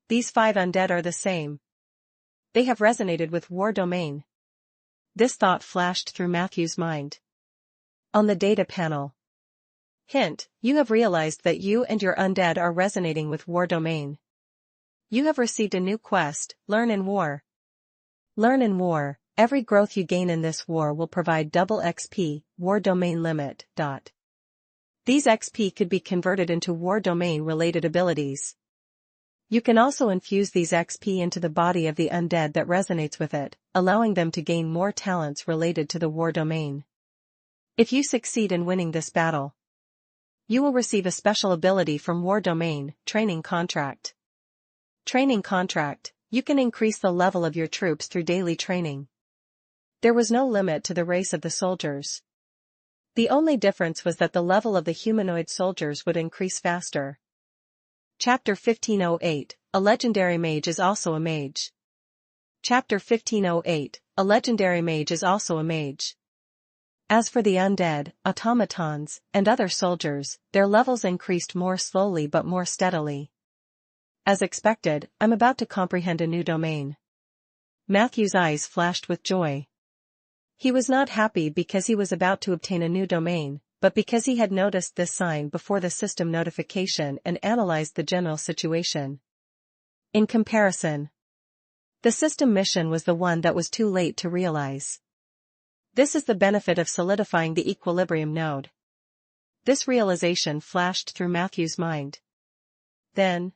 Speaker 1: These 5 undead are the same. They have resonated with war domain. This thought flashed through Matthew's mind. On the data panel. Hint, you have realized that you and your undead are resonating with war domain. You have received a new quest, Learn in War. Learn in War, every growth you gain in this war will provide double XP, war domain limit. These XP could be converted into war domain related abilities. You can also infuse these XP into the body of the undead that resonates with it, allowing them to gain more talents related to the war domain. If you succeed in winning this battle, you will receive a special ability from war domain, Training Contract. Training Contract, you can increase the level of your troops through daily training. There was no limit to the race of the soldiers. The only difference was that the level of the humanoid soldiers would increase faster. Chapter 1508, A Legendary Mage is also a mage. Chapter 1508, A Legendary Mage is also a mage. As for the undead, automatons, and other soldiers, their levels increased more slowly but more steadily. As expected, I'm about to comprehend a new domain. Matthew's eyes flashed with joy. He was not happy because he was about to obtain a new domain, but because he had noticed this sign before the system notification and analyzed the general situation. In comparison, the system mission was the one that was too late to realize. This is the benefit of solidifying the equilibrium node. This realization flashed through Matthew's mind. Then,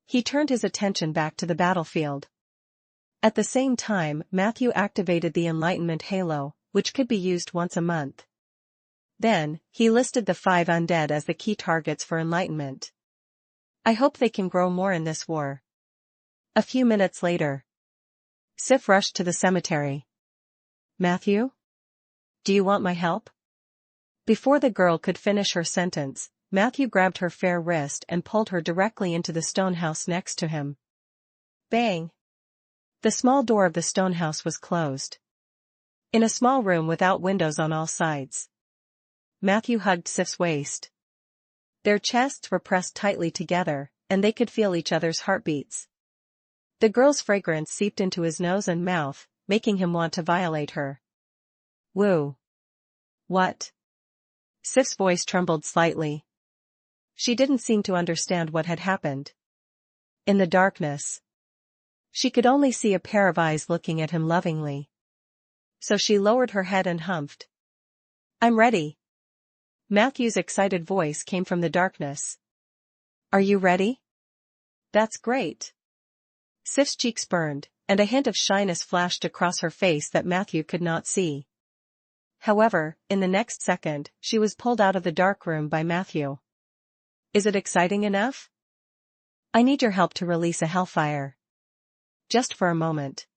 Speaker 1: he turned his attention back to the battlefield. At the same time, Matthew activated the Enlightenment Halo, which could be used once a month. Then, he listed the 5 undead as the key targets for enlightenment. I hope they can grow more in this war. A few minutes later, Sif rushed to the cemetery. Matthew? Do you want my help? Before the girl could finish her sentence, Matthew grabbed her fair wrist and pulled her directly into the stone house next to him. Bang! The small door of the stone house was closed. In a small room without windows on all sides, Matthew hugged Sif's waist. Their chests were pressed tightly together, and they could feel each other's heartbeats. The girl's fragrance seeped into his nose and mouth, making him want to violate her. Woo. What? Sif's voice trembled slightly. She didn't seem to understand what had happened. In the darkness, she could only see a pair of eyes looking at him lovingly. So she lowered her head and humphed. I'm ready. Matthew's excited voice came from the darkness. Are you ready? That's great. Sif's cheeks burned, and a hint of shyness flashed across her face that Matthew could not see. However, in the next second, she was pulled out of the dark room by Matthew. Is it exciting enough? I need your help to release a hellfire. Just for a moment.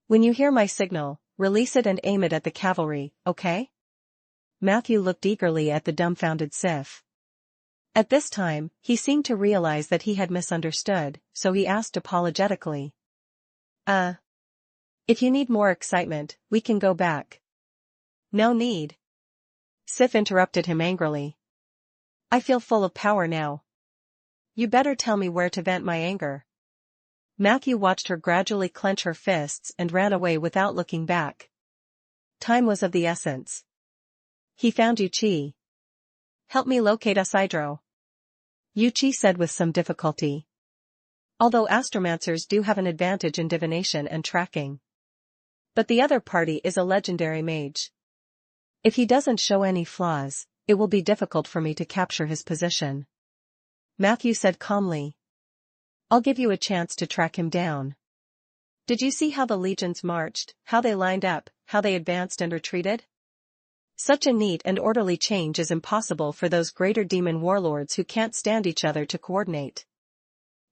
Speaker 1: When you hear my signal, release it and aim it at the cavalry, okay? Matthew looked eagerly at the dumbfounded Sif. At this time, he seemed to realize that he had misunderstood, so he asked apologetically. If you need more excitement, we can go back. No need. Sif interrupted him angrily. I feel full of power now. You better tell me where to vent my anger. Matthew watched her gradually clench her fists and ran away without looking back. Time was of the essence. He found Yuchi. Help me locate Isidro. Yuchi said with some difficulty. Although astromancers do have an advantage in divination and tracking. But the other party is a legendary mage. If he doesn't show any flaws, it will be difficult for me to capture his position. Matthew said calmly. I'll give you a chance to track him down. Did you see how the legions marched, how they lined up, how they advanced and retreated? Such a neat and orderly change is impossible for those greater demon warlords who can't stand each other to coordinate.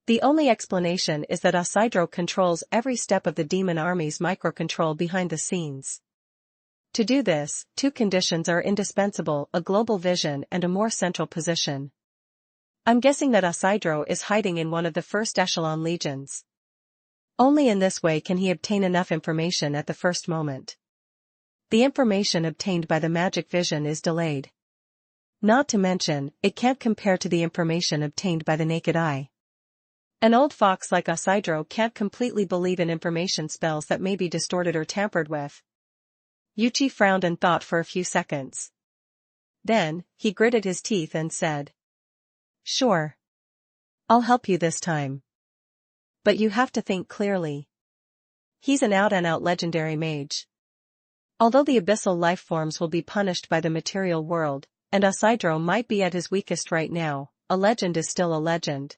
Speaker 1: The only explanation is that Isidro controls every step of the demon army's microcontrol behind the scenes. To do this, two conditions are indispensable: a global vision and a more central position. I'm guessing that Isidro is hiding in one of the first echelon legions. Only in this way can he obtain enough information at the first moment. The information obtained by the magic vision is delayed. Not to mention, it can't compare to the information obtained by the naked eye. An old fox like Isidro can't completely believe in information spells that may be distorted or tampered with. Yuchi frowned and thought for a few seconds. Then, he gritted his teeth and said. Sure. I'll help you this time. But you have to think clearly. He's an out-and-out legendary mage. Although the abyssal life forms will be punished by the material world, and Isidro might be at his weakest right now, a legend is still a legend.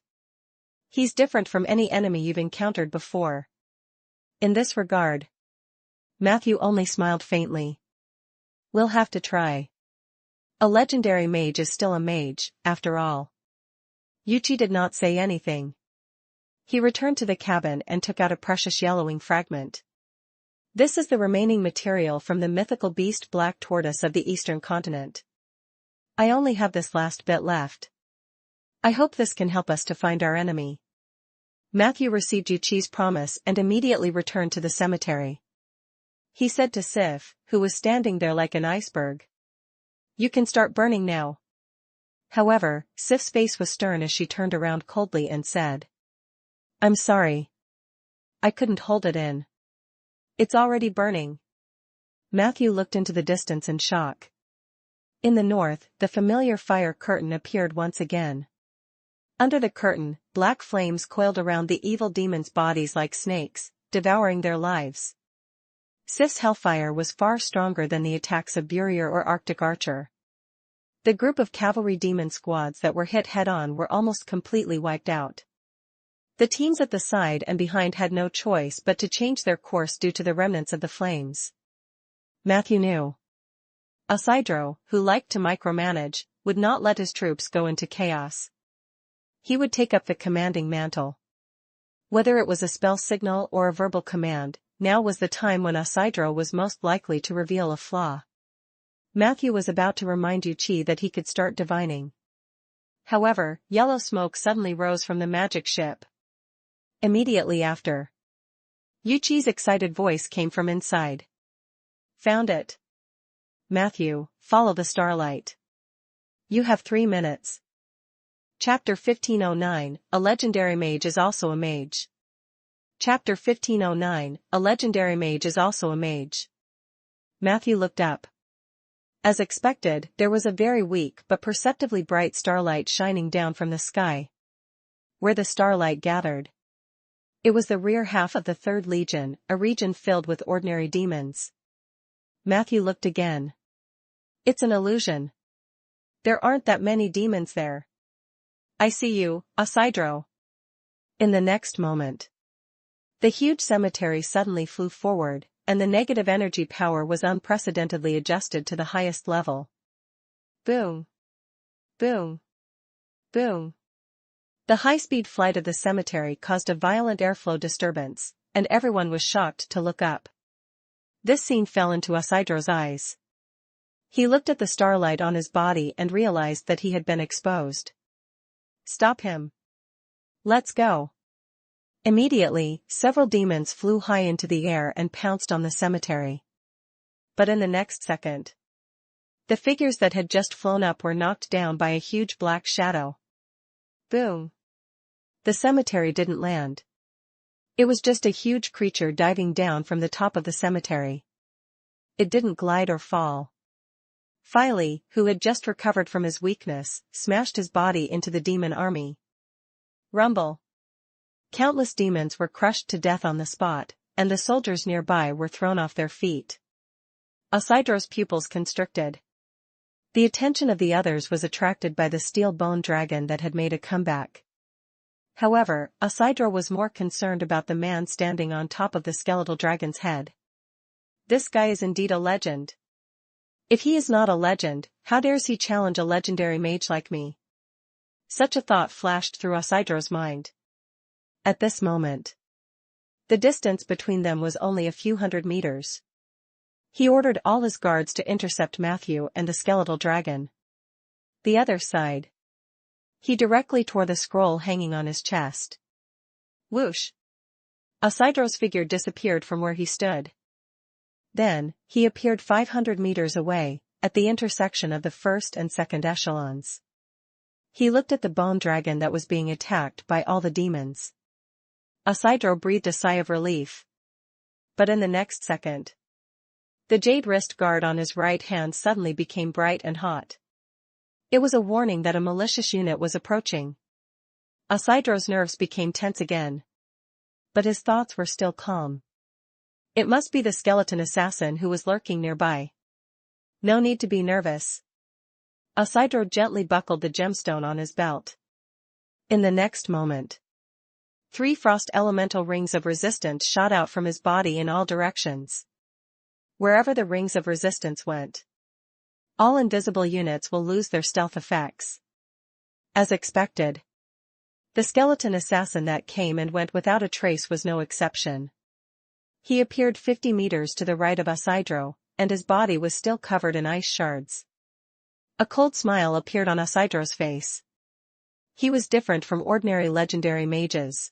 Speaker 1: He's different from any enemy you've encountered before. In this regard, Matthew only smiled faintly. We'll have to try. A legendary mage is still a mage, after all. Yuchi did not say anything. He returned to the cabin and took out a precious yellowing fragment. This is the remaining material from the mythical beast black tortoise of the eastern continent. I only have this last bit left. I hope this can help us to find our enemy. Matthew received Yuchi's promise and immediately returned to the cemetery. He said to Sif, who was standing there like an iceberg. You can start burning now. However, Sif's face was stern as she turned around coldly and said. I'm sorry. I couldn't hold it in. It's already burning. Matthew looked into the distance in shock. In the north, the familiar fire curtain appeared once again. Under the curtain, black flames coiled around the evil demons' bodies like snakes, devouring their lives. Sif's hellfire was far stronger than the attacks of Burier or Arctic Archer. The group of cavalry demon squads that were hit head-on were almost completely wiped out. The teams at the side and behind had no choice but to change their course due to the remnants of the flames. Matthew knew. Isidro, who liked to micromanage, would not let his troops go into chaos. He would take up the commanding mantle. Whether it was a spell signal or a verbal command, now was the time when Isidro was most likely to reveal a flaw. Matthew was about to remind Yuchi that he could start divining. However, yellow smoke suddenly rose from the magic ship. Immediately after, Yuchi's excited voice came from inside. Found it. Matthew, follow the starlight. You have 3 minutes. Chapter 1509, A Legendary Mage is also a mage. Chapter 1509, A Legendary Mage is also a mage. Matthew looked up. As expected, there was a very weak but perceptibly bright starlight shining down from the sky. Where the starlight gathered, it was the rear half of the Third Legion, a region filled with ordinary demons. Matthew looked again. It's an illusion. There aren't that many demons there. I see you, Isidro. In the next moment, the huge cemetery suddenly flew forward, and the negative energy power was unprecedentedly adjusted to the highest level. Boom. Boom. Boom. The high-speed flight of the cemetery caused a violent airflow disturbance, and everyone was shocked to look up. This scene fell into Isidro's eyes. He looked at the starlight on his body and realized that he had been exposed. Stop him. Let's go. Immediately, several demons flew high into the air and pounced on the cemetery. But in the next second, the figures that had just flown up were knocked down by a huge black shadow. Boom. The cemetery didn't land. It was just a huge creature diving down from the top of the cemetery. It didn't glide or fall. Filey, who had just recovered from his weakness, smashed his body into the demon army. Rumble. Countless demons were crushed to death on the spot, and the soldiers nearby were thrown off their feet. Isidro's pupils constricted. The attention of the others was attracted by the steel bone dragon that had made a comeback. However, Isidro was more concerned about the man standing on top of the skeletal dragon's head. This guy is indeed a legend. If he is not a legend, how dares he challenge a legendary mage like me? Such a thought flashed through Isidro's mind. At this moment, the distance between them was only a few hundred meters. He ordered all his guards to intercept Matthew and the skeletal dragon. The other side. He directly tore the scroll hanging on his chest. Whoosh! Isidro's figure disappeared from where he stood. Then, he appeared 500 meters away, at the intersection of the first and second echelons. He looked at the bone dragon that was being attacked by all the demons. Isidro breathed a sigh of relief. But in the next second, the jade wrist guard on his right hand suddenly became bright and hot. It was a warning that a malicious unit was approaching. Isidro's nerves became tense again. But his thoughts were still calm. It must be the skeleton assassin who was lurking nearby. No need to be nervous. Isidro gently buckled the gemstone on his belt. In the next moment, 3 frost elemental rings of resistance shot out from his body in all directions. Wherever the rings of resistance went, all invisible units will lose their stealth effects. As expected, the skeleton assassin that came and went without a trace was no exception. He appeared 50 meters to the right of Isidro, and his body was still covered in ice shards. A cold smile appeared on Isidro's face. He was different from ordinary legendary mages.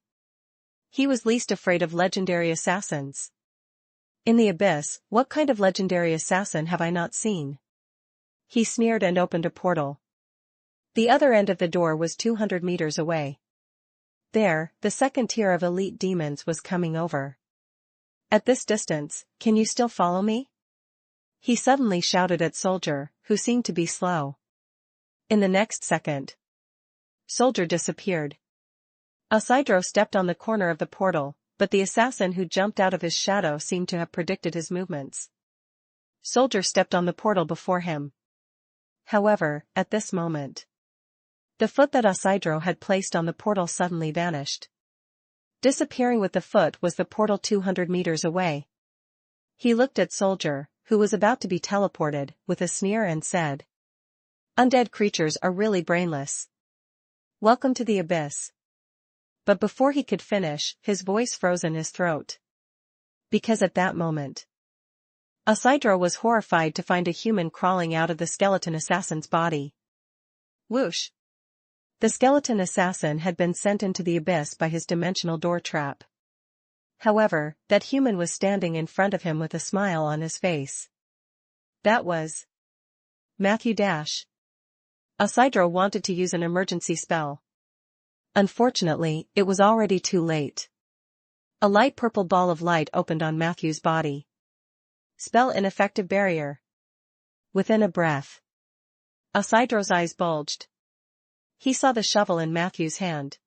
Speaker 1: He was least afraid of legendary assassins. In the abyss, what kind of legendary assassin have I not seen? He sneered and opened a portal. The other end of the door was 200 meters away. There, the second tier of elite demons was coming over. At this distance, can you still follow me? He suddenly shouted at Soldier, who seemed to be slow. In the next second, Soldier disappeared. Isidro stepped on the corner of the portal, but the assassin who jumped out of his shadow seemed to have predicted his movements. Soldier stepped on the portal before him. However, at this moment, the foot that Isidro had placed on the portal suddenly vanished. Disappearing with the foot was the portal 200 meters away. He looked at Soldier, who was about to be teleported, with a sneer and said, "Undead creatures are really brainless. Welcome to the abyss." But before he could finish, his voice froze in his throat. Because at that moment, Isidro was horrified to find a human crawling out of the skeleton assassin's body. Whoosh! The skeleton assassin had been sent into the abyss by his dimensional door trap. However, that human was standing in front of him with a smile on his face. That was Matthew Dash. Isidro wanted to use an emergency spell. Unfortunately, it was already too late. A light purple ball of light opened on Matthew's body. Spell ineffective barrier. Within a breath, Isidro's eyes bulged. He saw the shovel in Matthew's hand.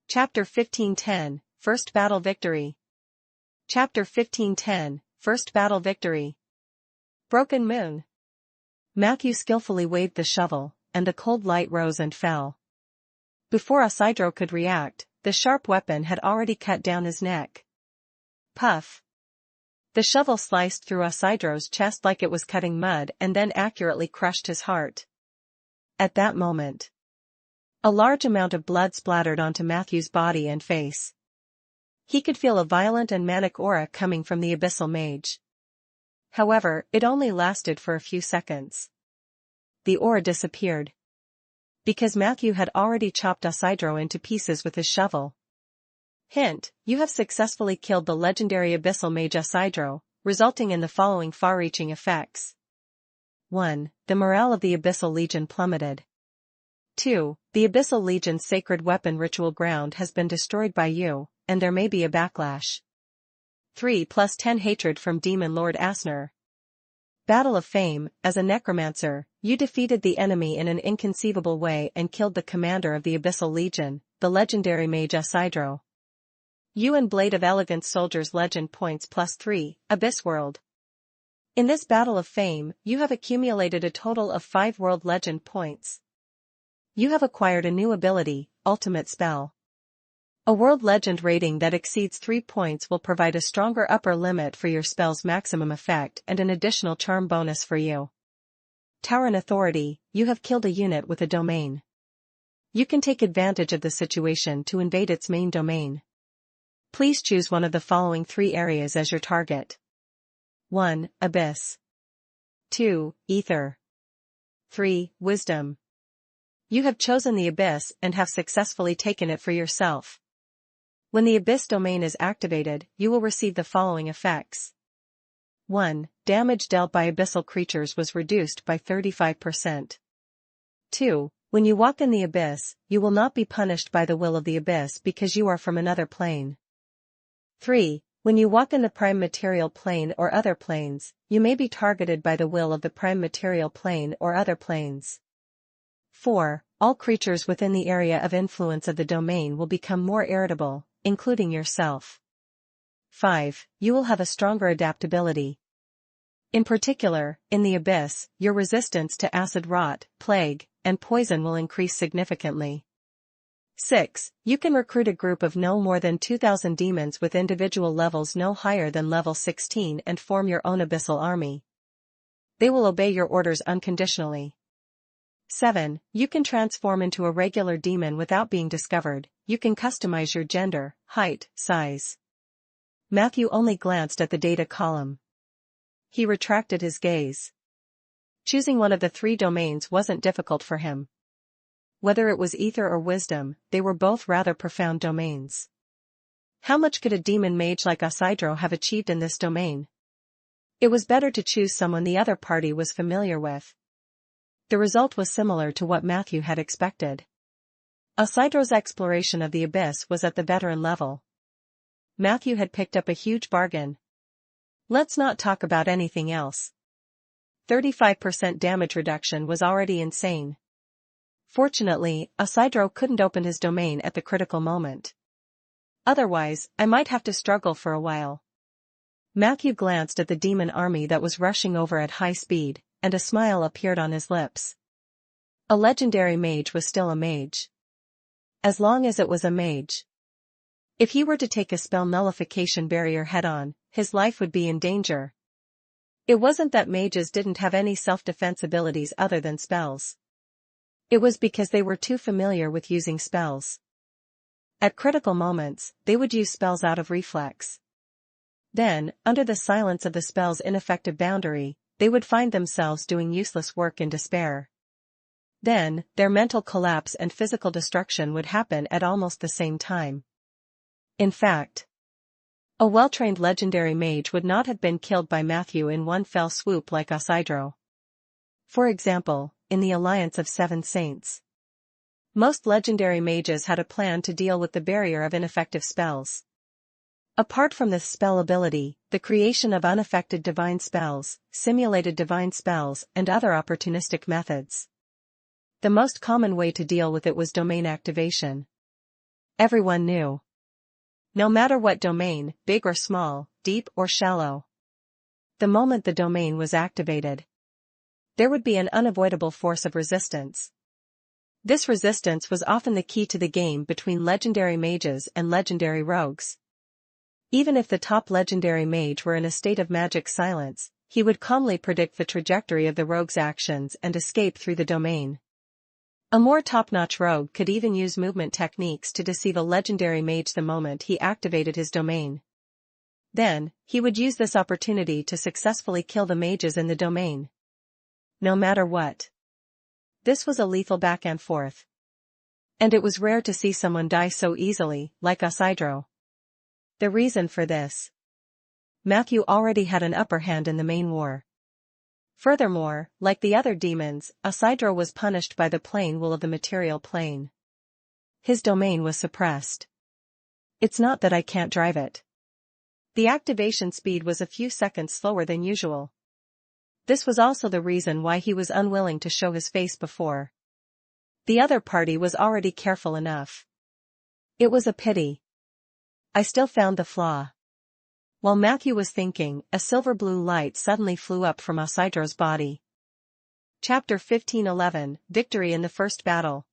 Speaker 1: Chapter 1510, First Battle Victory. Chapter 1510, First Battle Victory. Broken Moon. Matthew skillfully waved the shovel, and the cold light rose and fell. Before Isidro could react, the sharp weapon had already cut down his neck. Puff. The shovel sliced through Isidro's chest like it was cutting mud and then accurately crushed his heart. At that moment, a large amount of blood splattered onto Matthew's body and face. He could feel a violent and manic aura coming from the abyssal mage. However, it only lasted for a few seconds. The aura disappeared. Because Matthew had already chopped Isidro into pieces with his shovel. Hint, you have successfully killed the legendary abyssal mage Isidro, resulting in the following far-reaching effects. 1. The morale of the Abyssal Legion plummeted. 2. The Abyssal Legion's sacred weapon ritual ground has been destroyed by you, and there may be a backlash. 3. Plus 10 hatred from Demon Lord Asner. Battle of Fame. As a Necromancer, you defeated the enemy in an inconceivable way and killed the commander of the Abyssal Legion, the legendary mage Isidro. You and Blade of Elegance Soldier's Legend points plus 3, Abyss World. In this Battle of Fame, you have accumulated a total of 5 World Legend points. You have acquired a new ability, Ultimate Spell. A World Legend rating that exceeds 3 points will provide a stronger upper limit for your spell's maximum effect and an additional charm bonus for you. Tauren Authority, you have killed a unit with a domain. You can take advantage of the situation to invade its main domain. Please choose one of the following 3 areas as your target. 1. Abyss. 2. Ether. 3. Wisdom. You have chosen the Abyss and have successfully taken it for yourself. When the Abyss domain is activated, you will receive the following effects. 1. Damage dealt by abyssal creatures was reduced by 35%. 2. When you walk in the Abyss, you will not be punished by the will of the Abyss because you are from another plane. 3. When you walk in the Prime Material Plane or other planes, you may be targeted by the will of the Prime Material Plane or other planes. 4. All creatures within the area of influence of the domain will become more irritable, including yourself. 5. You will have a stronger adaptability. In particular, in the Abyss, your resistance to acid rot, plague, and poison will increase significantly. 6. You can recruit a group of no more than 2,000 demons with individual levels no higher than level 16 and form your own abyssal army. They will obey your orders unconditionally. 7. You can transform into a regular demon without being discovered. You can customize your gender, height, size. Matthew only glanced at the data column. He retracted his gaze. Choosing one of the 3 domains wasn't difficult for him. Whether it was ether or wisdom, they were both rather profound domains. How much could a demon mage like Isidro have achieved in this domain? It was better to choose someone the other party was familiar with. The result was similar to what Matthew had expected. Isidro's exploration of the Abyss was at the veteran level. Matthew had picked up a huge bargain. Let's not talk about anything else. 35% damage reduction was already insane. Fortunately, Isidro couldn't open his domain at the critical moment. Otherwise, I might have to struggle for a while. Matthew glanced at the demon army that was rushing over at high speed, and a smile appeared on his lips. A legendary mage was still a mage. As long as it was a mage. If he were to take a spell nullification barrier head-on, his life would be in danger. It wasn't that mages didn't have any self-defense abilities other than spells. It was because they were too familiar with using spells. At critical moments, they would use spells out of reflex. Then, under the silence of the spell's ineffective boundary, they would find themselves doing useless work in despair. Then, their mental collapse and physical destruction would happen at almost the same time. In fact, a well-trained legendary mage would not have been killed by Matthew in one fell swoop like Isidro. For example, in the Alliance of Seven Saints. Most legendary mages had a plan to deal with the barrier of ineffective spells. Apart from this spell ability, the creation of unaffected divine spells, simulated divine spells, and other opportunistic methods. The most common way to deal with it was domain activation. Everyone knew. No matter what domain, big or small, deep or shallow. The moment the domain was activated, there would be an unavoidable force of resistance. This resistance was often the key to the game between legendary mages and legendary rogues. Even if the top legendary mage were in a state of magic silence, he would calmly predict the trajectory of the rogue's actions and escape through the domain. A more top-notch rogue could even use movement techniques to deceive a legendary mage the moment he activated his domain. Then, he would use this opportunity to successfully kill the mages in the domain. No matter what. This was a lethal back and forth. And it was rare to see someone die so easily, like Isidro. The reason for this. Matthew already had an upper hand in the main war. Furthermore, like the other demons, Isidro was punished by the plane will of the material plane. His domain was suppressed. It's not that I can't drive it. The activation speed was a few seconds slower than usual. This was also the reason why he was unwilling to show his face before. The other party was already careful enough. It was a pity. I still found the flaw. While Matthew was thinking, a silver blue light suddenly flew up from Isidro's body. Chapter 15:11, Victory in the First Battle.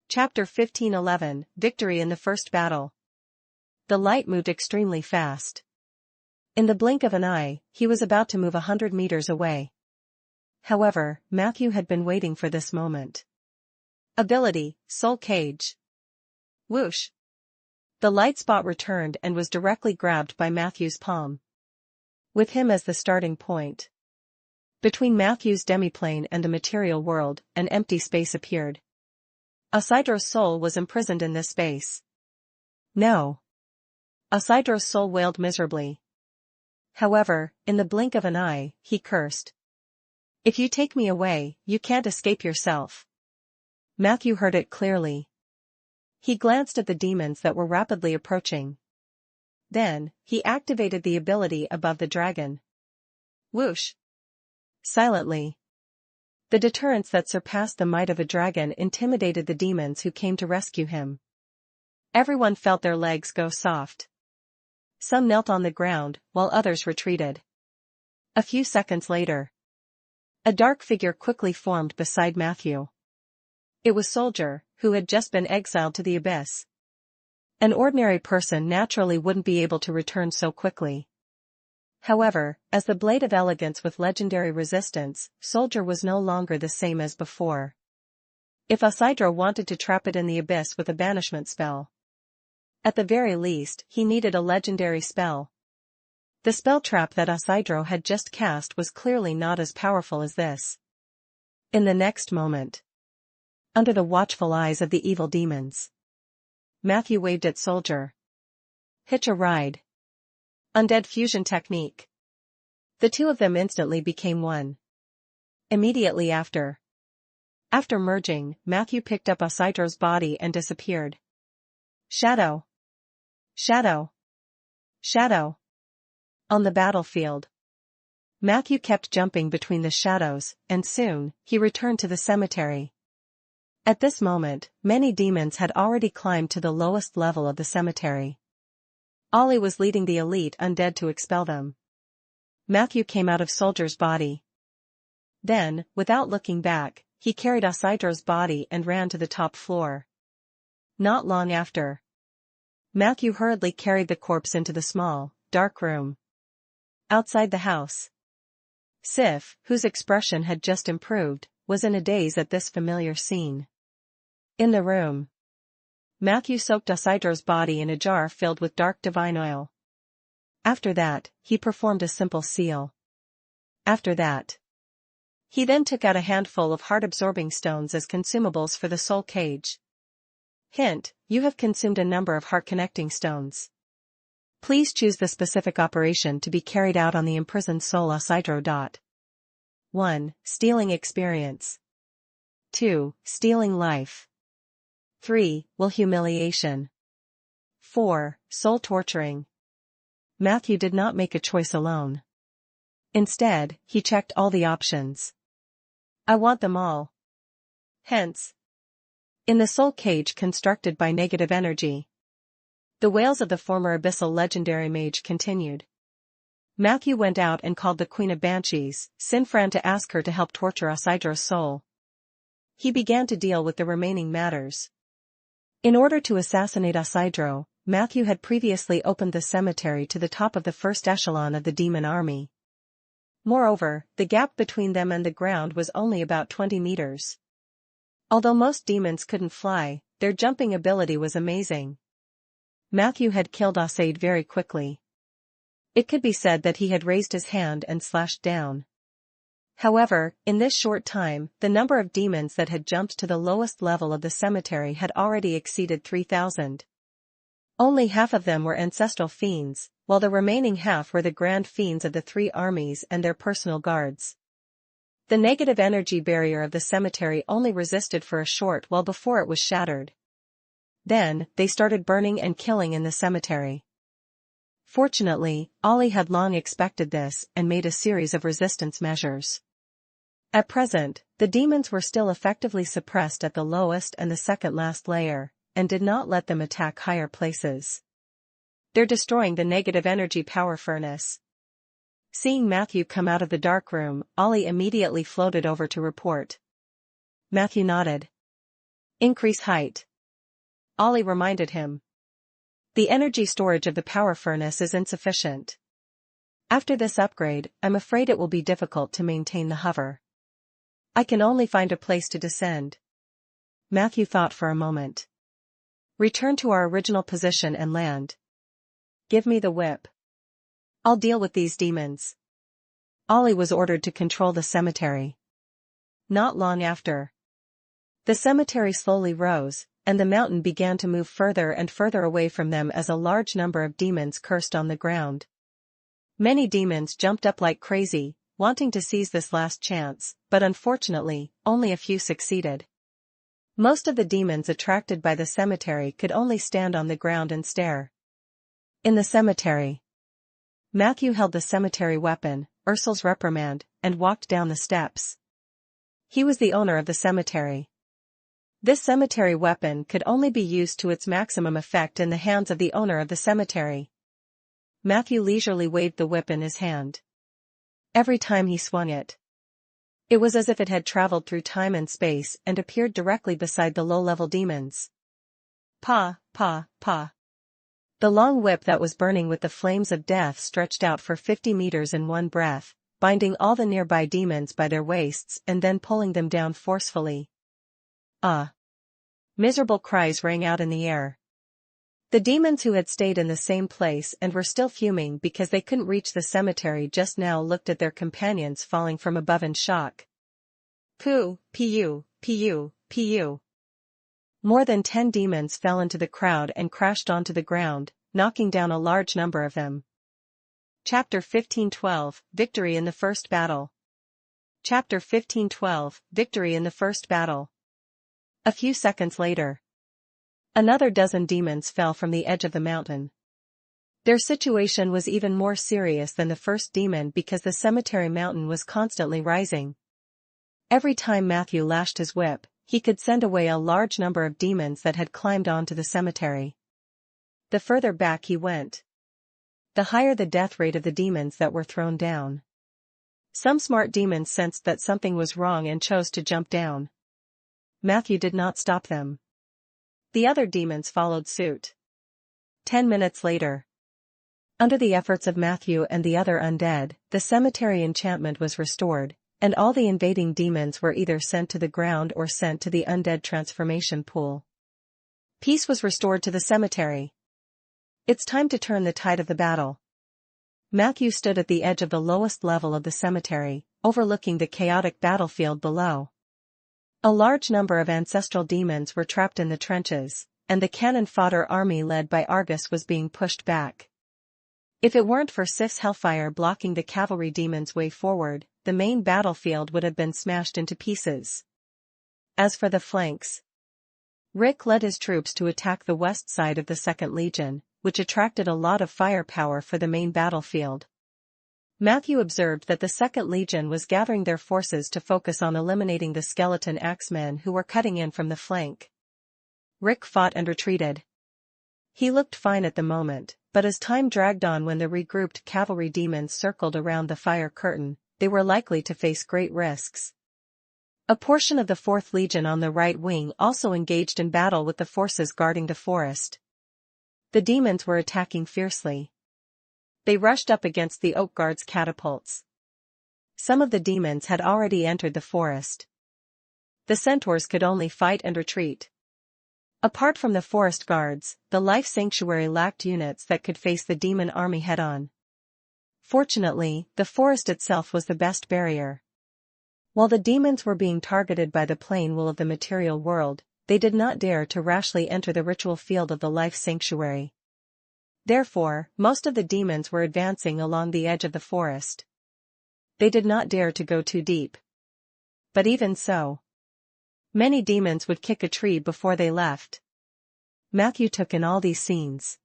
Speaker 1: Chapter 15:11, Victory in the First Battle. The light moved extremely fast. In the blink of an eye, he was about to move 100 meters away. However, Matthew had been waiting for this moment. Ability, Soul Cage. Whoosh. The light spot returned and was directly grabbed by Matthew's palm. With him as the starting point. Between Matthew's demiplane and the material world, an empty space appeared. Isidro's soul was imprisoned in this space. No. Isidro's soul wailed miserably. However, in the blink of an eye, he cursed. If you take me away, you can't escape yourself. Matthew heard it clearly. He glanced at the demons that were rapidly approaching. Then, he activated the ability above the dragon. Whoosh. Silently. The deterrence that surpassed the might of a dragon intimidated the demons who came to rescue him. Everyone felt their legs go soft. Some knelt on the ground, while others retreated. A few seconds later, a dark figure quickly formed beside Matthew. It was Soldier, who had just been exiled to the abyss. An ordinary person naturally wouldn't be able to return so quickly. However, as the blade of elegance with legendary resistance, Soldier was no longer the same as before. If Isidro wanted to trap it in the abyss with a banishment spell, at the very least, he needed a legendary spell. The spell trap that Isidro had just cast was clearly not as powerful as this. In the next moment, under the watchful eyes of the evil demons, Matthew waved at Soldier. Hitch a ride. Undead fusion technique. The two of them instantly became one. Immediately after. After merging, Matthew picked up Isidro's body and disappeared. Shadow. Shadow. Shadow. On the battlefield, Matthew kept jumping between the shadows, and soon, he returned to the cemetery. At this moment, many demons had already climbed to the lowest level of the cemetery. Ollie was leading the elite undead to expel them. Matthew came out of Soldier's body. Then, without looking back, he carried Isidro's body and ran to the top floor. Not long after, Matthew hurriedly carried the corpse into the small, dark room outside the house. Sif, whose expression had just improved, was in a daze at this familiar scene. In the room, Matthew soaked Isidro's body in a jar filled with dark divine oil. After that, he performed a simple seal. After that, he then took out a handful of heart-absorbing stones as consumables for the soul cage. Hint, you have consumed a number of heart-connecting stones. Please choose the specific operation to be carried out on the imprisoned soul Isidro. 1. Stealing experience. 2. Stealing life. 3. Will humiliation. 4. Soul torturing. Matthew did not make a choice alone. Instead, he checked all the options. I want them all. Hence. In the soul cage constructed by negative energy. The wails of the former abyssal legendary mage continued. Matthew went out and called the Queen of Banshees, Sinfran, to ask her to help torture Isidro's soul. He began to deal with the remaining matters. In order to assassinate Isidro, Matthew had previously opened the cemetery to the top of the first echelon of the demon army. Moreover, the gap between them and the ground was only about 20 meters. Although most demons couldn't fly, their jumping ability was amazing. Matthew had killed Isidro very quickly. It could be said that he had raised his hand and slashed down. However, in this short time, the number of demons that had jumped to the lowest level of the cemetery had already exceeded 3,000. Only half of them were ancestral fiends, while the remaining half were the grand fiends of the three armies and their personal guards. The negative energy barrier of the cemetery only resisted for a short while before it was shattered. Then, they started burning and killing in the cemetery. Fortunately, Ollie had long expected this and made a series of resistance measures. At present, the demons were still effectively suppressed at the lowest and the second last layer, and did not let them attack higher places. They're destroying the negative energy power furnace. Seeing Matthew come out of the dark room, Ollie immediately floated over to report. Matthew nodded. Increase height. Ollie reminded him. The energy storage of the power furnace is insufficient. After this upgrade, I'm afraid it will be difficult to maintain the hover. I can only find a place to descend. Matthew thought for a moment. Return to our original position and land. Give me the whip. I'll deal with these demons. Ollie was ordered to control the cemetery. Not long after. The cemetery slowly rose, and the mountain began to move further and further away from them as a large number of demons cursed on the ground. Many demons jumped up like crazy, wanting to seize this last chance, but unfortunately, only a few succeeded. Most of the demons attracted by the cemetery could only stand on the ground and stare. In the cemetery. Matthew held the cemetery weapon, Ursul's reprimand, and walked down the steps. He was the owner of the cemetery. This cemetery weapon could only be used to its maximum effect in the hands of the owner of the cemetery. Matthew leisurely waved the whip in his hand. Every time he swung it, it was as if it had traveled through time and space and appeared directly beside the low-level demons. Pa, pa, pa. The long whip that was burning with the flames of death stretched out for 50 meters in one breath, binding all the nearby demons by their waists and then pulling them down forcefully. Ah! Miserable cries rang out in the air. The demons who had stayed in the same place and were still fuming because they couldn't reach the cemetery just now looked at their companions falling from above in shock. Pu, pu, pu, pu. More than 10 demons fell into the crowd and crashed onto the ground, knocking down a large number of them. Chapter 15:12, Victory in the First Battle. Chapter 15:12, Victory in the First Battle. A few seconds later, another dozen demons fell from the edge of the mountain. Their situation was even more serious than the first demon because the cemetery mountain was constantly rising. Every time Matthew lashed his whip, he could send away a large number of demons that had climbed onto the cemetery. The further back he went, the higher the death rate of the demons that were thrown down. Some smart demons sensed that something was wrong and chose to jump down. Matthew did not stop them. The other demons followed suit. 10 minutes later, under the efforts of Matthew and the other undead, the cemetery enchantment was restored, and all the invading demons were either sent to the ground or sent to the undead transformation pool. Peace was restored to the cemetery. It's time to turn the tide of the battle. Matthew stood at the edge of the lowest level of the cemetery, overlooking the chaotic battlefield below. A large number of ancestral demons were trapped in the trenches, and the cannon fodder army led by Argus was being pushed back. If it weren't for Sif's hellfire blocking the cavalry demons' way forward, the main battlefield would have been smashed into pieces. As for the flanks, Rick led his troops to attack the west side of the 2nd Legion, which attracted a lot of firepower for the main battlefield. Matthew observed that the 2nd Legion was gathering their forces to focus on eliminating the skeleton axemen who were cutting in from the flank. Rick fought and retreated. He looked fine at the moment, but as time dragged on when the regrouped cavalry demons circled around the fire curtain, they were likely to face great risks. A portion of the 4th Legion on the right wing also engaged in battle with the forces guarding the forest. The demons were attacking fiercely. They rushed up against the Oak Guard's catapults. Some of the demons had already entered the forest. The centaurs could only fight and retreat. Apart from the forest guards, the Life Sanctuary lacked units that could face the demon army head-on. Fortunately, the forest itself was the best barrier. While the demons were being targeted by the plain will of the material world, they did not dare to rashly enter the ritual field of the Life Sanctuary. Therefore, most of the demons were advancing along the edge of the forest. They did not dare to go too deep. But even so, many demons would kick a tree before they left. Matthew took in all these scenes.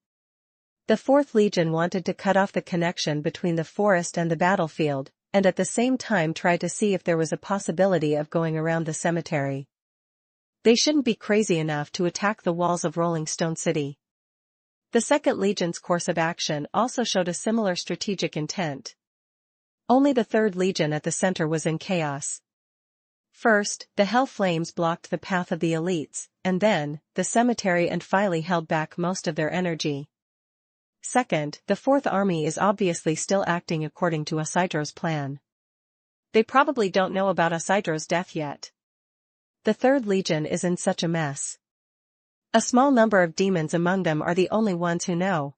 Speaker 1: The 4th Legion wanted to cut off the connection between the forest and the battlefield, and at the same time try to see if there was a possibility of going around the cemetery. They shouldn't be crazy enough to attack the walls of Rolling Stone City. The 2nd Legion's course of action also showed a similar strategic intent. Only the 3rd Legion at the center was in chaos. First, the Hell Flames blocked the path of the elites, and then, the cemetery and Filey held back most of their energy. Second, the 4th Army is obviously still acting according to Isidro's plan. They probably don't know about Isidro's death yet. The 3rd Legion is in such a mess. A small number of demons among them are the only ones who know.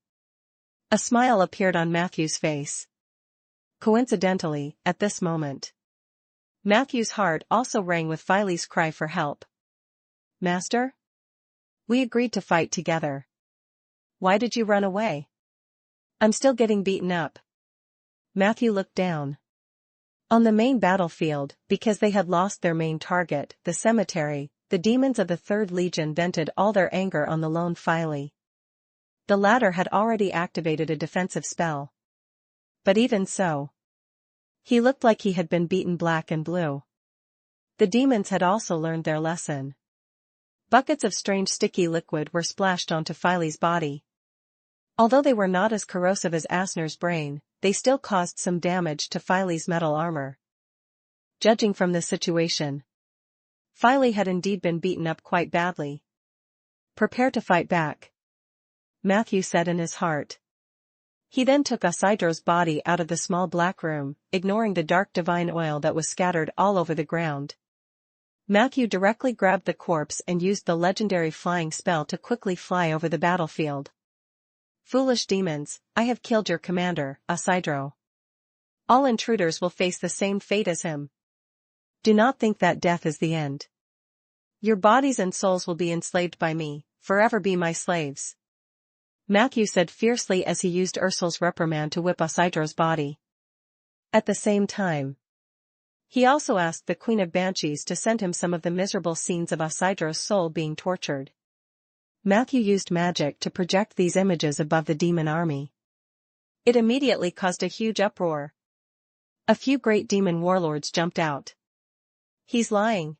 Speaker 1: A smile appeared on Matthew's face. Coincidentally, at this moment, Matthew's heart also rang with Filey's cry for help. Master? We agreed to fight together. Why did you run away? I'm still getting beaten up. Matthew looked down. On the main battlefield, because they had lost their main target, the cemetery, the demons of the 3rd Legion vented all their anger on the lone Filey. The latter had already activated a defensive spell. But even so, he looked like he had been beaten black and blue. The demons had also learned their lesson. Buckets of strange sticky liquid were splashed onto Filey's body. Although they were not as corrosive as Asner's brain, they still caused some damage to Filey's metal armor. Judging from the situation, Filey had indeed been beaten up quite badly. Prepare to fight back, Matthew said in his heart. He then took Isidro's body out of the small black room, ignoring the dark divine oil that was scattered all over the ground. Matthew directly grabbed the corpse and used the legendary flying spell to quickly fly over the battlefield. Foolish demons, I have killed your commander, Isidro. All intruders will face the same fate as him. Do not think that death is the end. Your bodies and souls will be enslaved by me, forever be my slaves, Matthew said fiercely as he used Ursul's reprimand to whip Isidro's body. At the same time, he also asked the Queen of Banshees to send him some of the miserable scenes of Isidro's soul being tortured. Matthew used magic to project these images above the demon army. It immediately caused a huge uproar. A few great demon warlords jumped out. He's lying.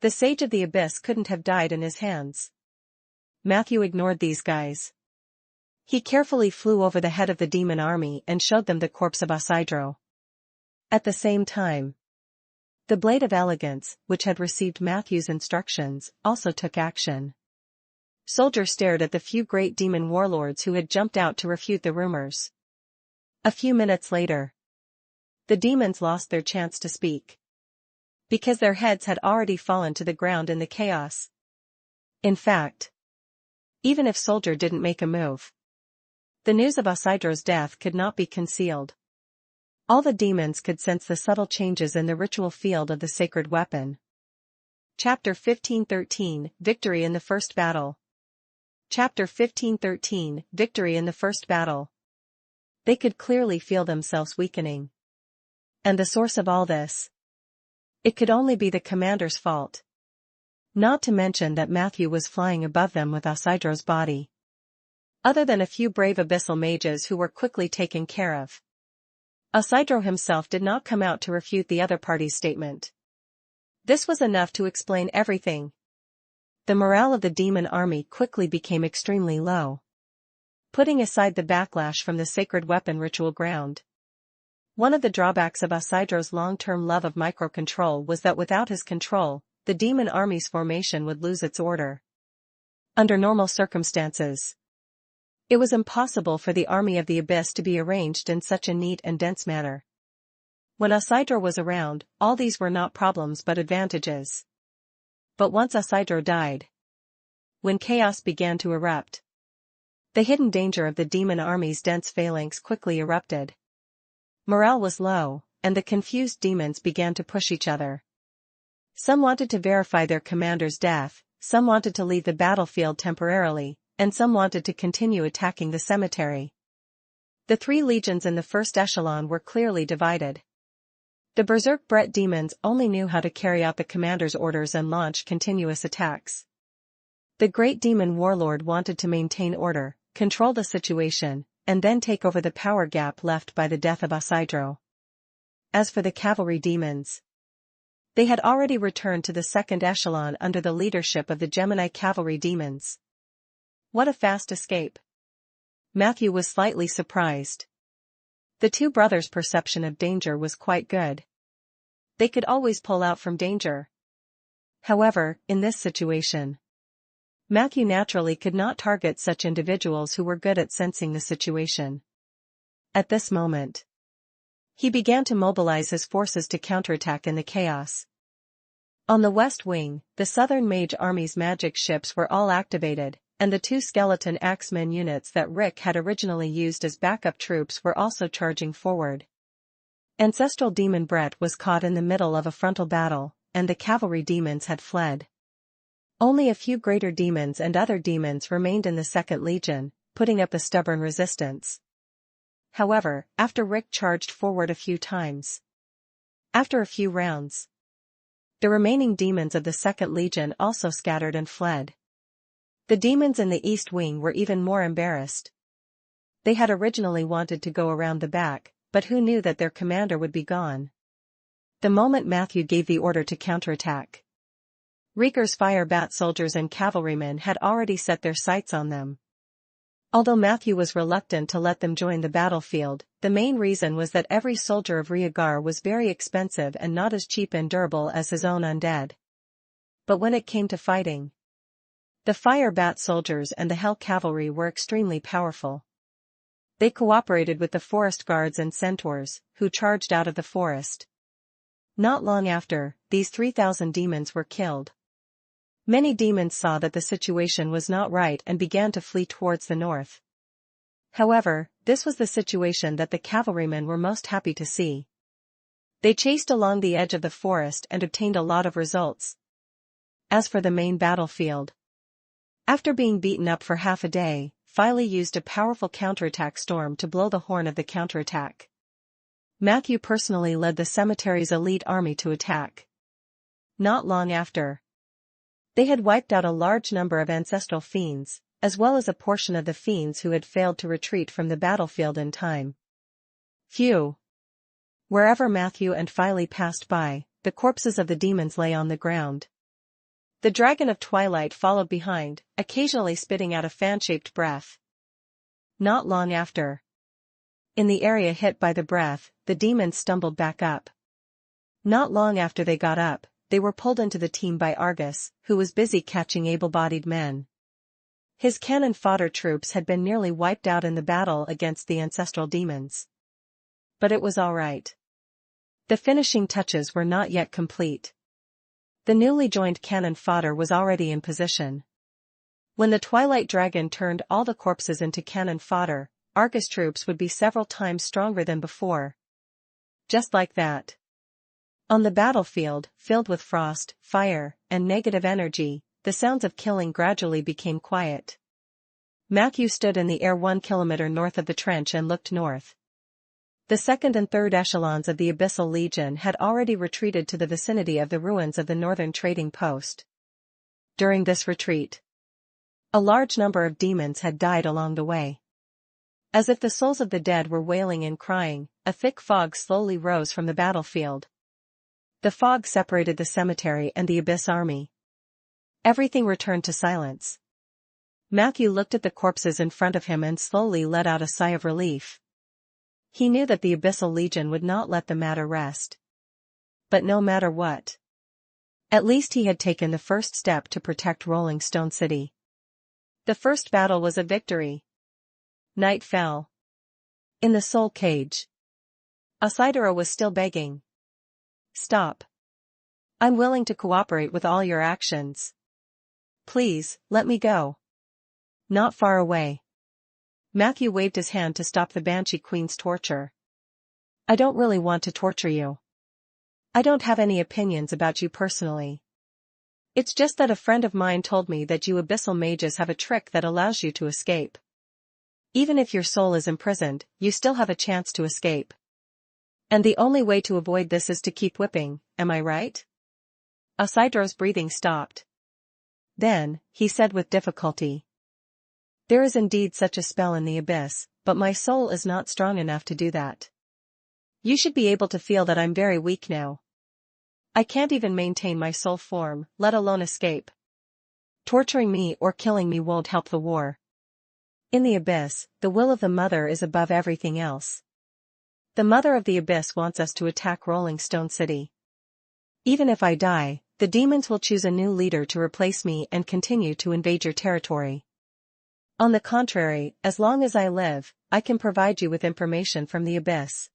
Speaker 1: The Sage of the Abyss couldn't have died in his hands. Matthew ignored these guys. He carefully flew over the head of the demon army and showed them the corpse of Isidro. At the same time, the Blade of Elegance, which had received Matthew's instructions, also took action. Soldier stared at the few great demon warlords who had jumped out to refute the rumors. A few minutes later, the demons lost their chance to speak, because their heads had already fallen to the ground in the chaos. In fact, even if Soldier didn't make a move, the news of Isidro's death could not be concealed. All the demons could sense the subtle changes in the ritual field of the sacred weapon. Chapter 1513, Victory in the First Battle. Chapter 1513, Victory in the First Battle. They could clearly feel themselves weakening. And the source of all this? It could only be the commander's fault. Not to mention that Matthew was flying above them with Isidro's body. Other than a few brave abyssal mages who were quickly taken care of. Isidro himself did not come out to refute the other party's statement. This was enough to explain everything. The morale of the demon army quickly became extremely low. Putting aside the backlash from the sacred weapon ritual ground. One of the drawbacks of Isidro's long-term love of microcontrol was that without his control, the demon army's formation would lose its order. Under normal circumstances, it was impossible for the army of the abyss to be arranged in such a neat and dense manner. When Isidro was around, all these were not problems but advantages. But once Isidro died, when chaos began to erupt, the hidden danger of the demon army's dense phalanx quickly erupted. Morale was low, and the confused demons began to push each other. Some wanted to verify their commander's death, some wanted to leave the battlefield temporarily, and some wanted to continue attacking the cemetery. The three legions in the first echelon were clearly divided. The Berserk Brett demons only knew how to carry out the commander's orders and launch continuous attacks. The great demon warlord wanted to maintain order, control the situation, and then take over the power gap left by the death of Isidro. As for the cavalry demons, they had already returned to the second echelon under the leadership of the Gemini cavalry demons. What a fast escape! Matthew was slightly surprised. The two brothers' perception of danger was quite good. They could always pull out from danger. However, in this situation, Matthew naturally could not target such individuals who were good at sensing the situation. At this moment, he began to mobilize his forces to counterattack in the chaos. On the west wing, the Southern Mage Army's magic ships were all activated, and the two skeleton axemen units that Rick had originally used as backup troops were also charging forward. Ancestral Demon Brett was caught in the middle of a frontal battle, and the cavalry demons had fled. Only a few greater demons and other demons remained in the Second Legion, putting up a stubborn resistance. However, after Rick charged forward a few times, after a few rounds, the remaining demons of the Second Legion also scattered and fled. The demons in the East Wing were even more embarrassed. They had originally wanted to go around the back, but who knew that their commander would be gone? The moment Matthew gave the order to counterattack, Rieger's fire bat soldiers and cavalrymen had already set their sights on them. Although Matthew was reluctant to let them join the battlefield, the main reason was that every soldier of Rieger was very expensive and not as cheap and durable as his own undead. But when it came to fighting, the fire bat soldiers and the Hell cavalry were extremely powerful. They cooperated with the forest guards and centaurs, who charged out of the forest. Not long after, these 3,000 demons were killed. Many demons saw that the situation was not right and began to flee towards the north. However, this was the situation that the cavalrymen were most happy to see. They chased along the edge of the forest and obtained a lot of results. As for the main battlefield, after being beaten up for half a day, Filey used a powerful counterattack storm to blow the horn of the counterattack. Matthew personally led the cemetery's elite army to attack. Not long after, they had wiped out a large number of ancestral fiends, as well as a portion of the fiends who had failed to retreat from the battlefield in time. Phew! Wherever Matthew and Filey passed by, the corpses of the demons lay on the ground. The Dragon of Twilight followed behind, occasionally spitting out a fan-shaped breath. Not long after, in the area hit by the breath, the demons stumbled back up. Not long after they got up, they were pulled into the team by Argus, who was busy catching able-bodied men. His cannon fodder troops had been nearly wiped out in the battle against the ancestral demons. But it was all right. The finishing touches were not yet complete. The newly joined cannon fodder was already in position. When the Twilight Dragon turned all the corpses into cannon fodder, Argus troops would be several times stronger than before. Just like that. On the battlefield, filled with frost, fire, and negative energy, the sounds of killing gradually became quiet. Matthew stood in the air 1 kilometer north of the trench and looked north. The second and third echelons of the Abyssal Legion had already retreated to the vicinity of the ruins of the northern trading post. During this retreat, a large number of demons had died along the way. As if the souls of the dead were wailing and crying, a thick fog slowly rose from the battlefield. The fog separated the cemetery and the Abyss army. Everything returned to silence. Matthew looked at the corpses in front of him and slowly let out a sigh of relief. He knew that the Abyssal Legion would not let the matter rest. But no matter what, at least he had taken the first step to protect Rolling Stone City. The first battle was a victory. Night fell. In the soul cage, Isidora was still begging. "Stop. I'm willing to cooperate with all your actions. Please, let me go." Not far away, Matthew waved his hand to stop the Banshee Queen's torture. "I don't really want to torture you. I don't have any opinions about you personally. It's just that a friend of mine told me that you abyssal mages have a trick that allows you to escape. Even if your soul is imprisoned, you still have a chance to escape. And the only way to avoid this is to keep whipping, am I right?" Isidora's breathing stopped. Then, he said with difficulty, "There is indeed such a spell in the abyss, but my soul is not strong enough to do that. You should be able to feel that I'm very weak now. I can't even maintain my soul form, let alone escape. Torturing me or killing me won't help the war. In the abyss, the will of the Mother is above everything else. The Mother of the Abyss wants us to attack Rolling Stone City. Even if I die, the demons will choose a new leader to replace me and continue to invade your territory. On the contrary, as long as I live, I can provide you with information from the abyss.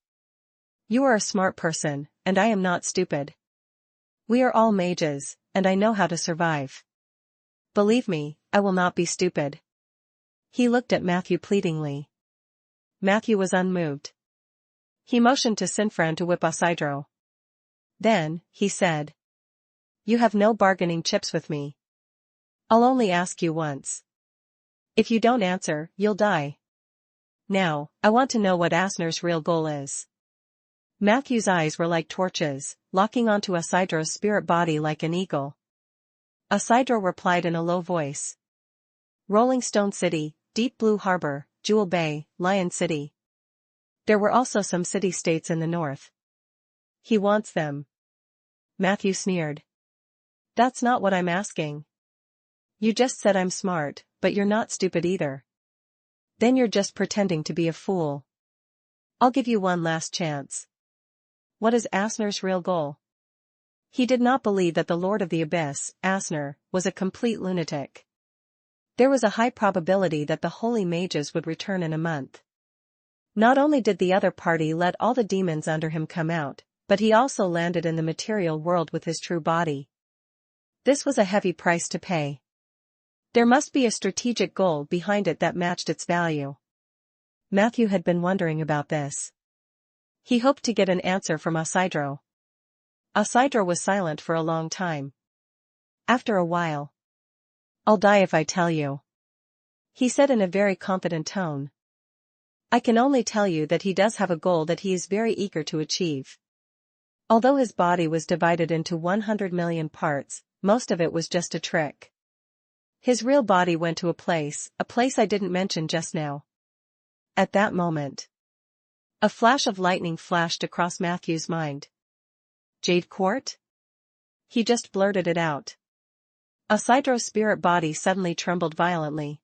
Speaker 1: You are a smart person, and I am not stupid. We are all mages, and I know how to survive. Believe me, I will not be stupid." He looked at Matthew pleadingly. Matthew was unmoved. He motioned to Sinfran to whip Isidro. Then, he said, "You have no bargaining chips with me. I'll only ask you once. If you don't answer, you'll die. Now, I want to know what Asner's real goal is." Matthew's eyes were like torches, locking onto Isidro's spirit body like an eagle. Isidro replied in a low voice. "Rolling Stone City, Deep Blue Harbor, Jewel Bay, Lion City. There were also some city-states in the north. He wants them." Matthew sneered. "That's not what I'm asking. You just said I'm smart, but you're not stupid either. Then you're just pretending to be a fool. I'll give you one last chance. What is Asner's real goal?" He did not believe that the Lord of the Abyss, Asner, was a complete lunatic. There was a high probability that the holy mages would return in a month. Not only did the other party let all the demons under him come out, but he also landed in the material world with his true body. This was a heavy price to pay. There must be a strategic goal behind it that matched its value. Matthew had been wondering about this. He hoped to get an answer from Isidro. Isidro was silent for a long time. After a while, "I'll die if I tell you," he said in a very confident tone. "I can only tell you that he does have a goal that he is very eager to achieve. Although his body was divided into 100 million parts, most of it was just a trick. His real body went to a place I didn't mention just now." At that moment, a flash of lightning flashed across Matthew's mind. "Jade Court?" He just blurted it out. Isidro's spirit body suddenly trembled violently.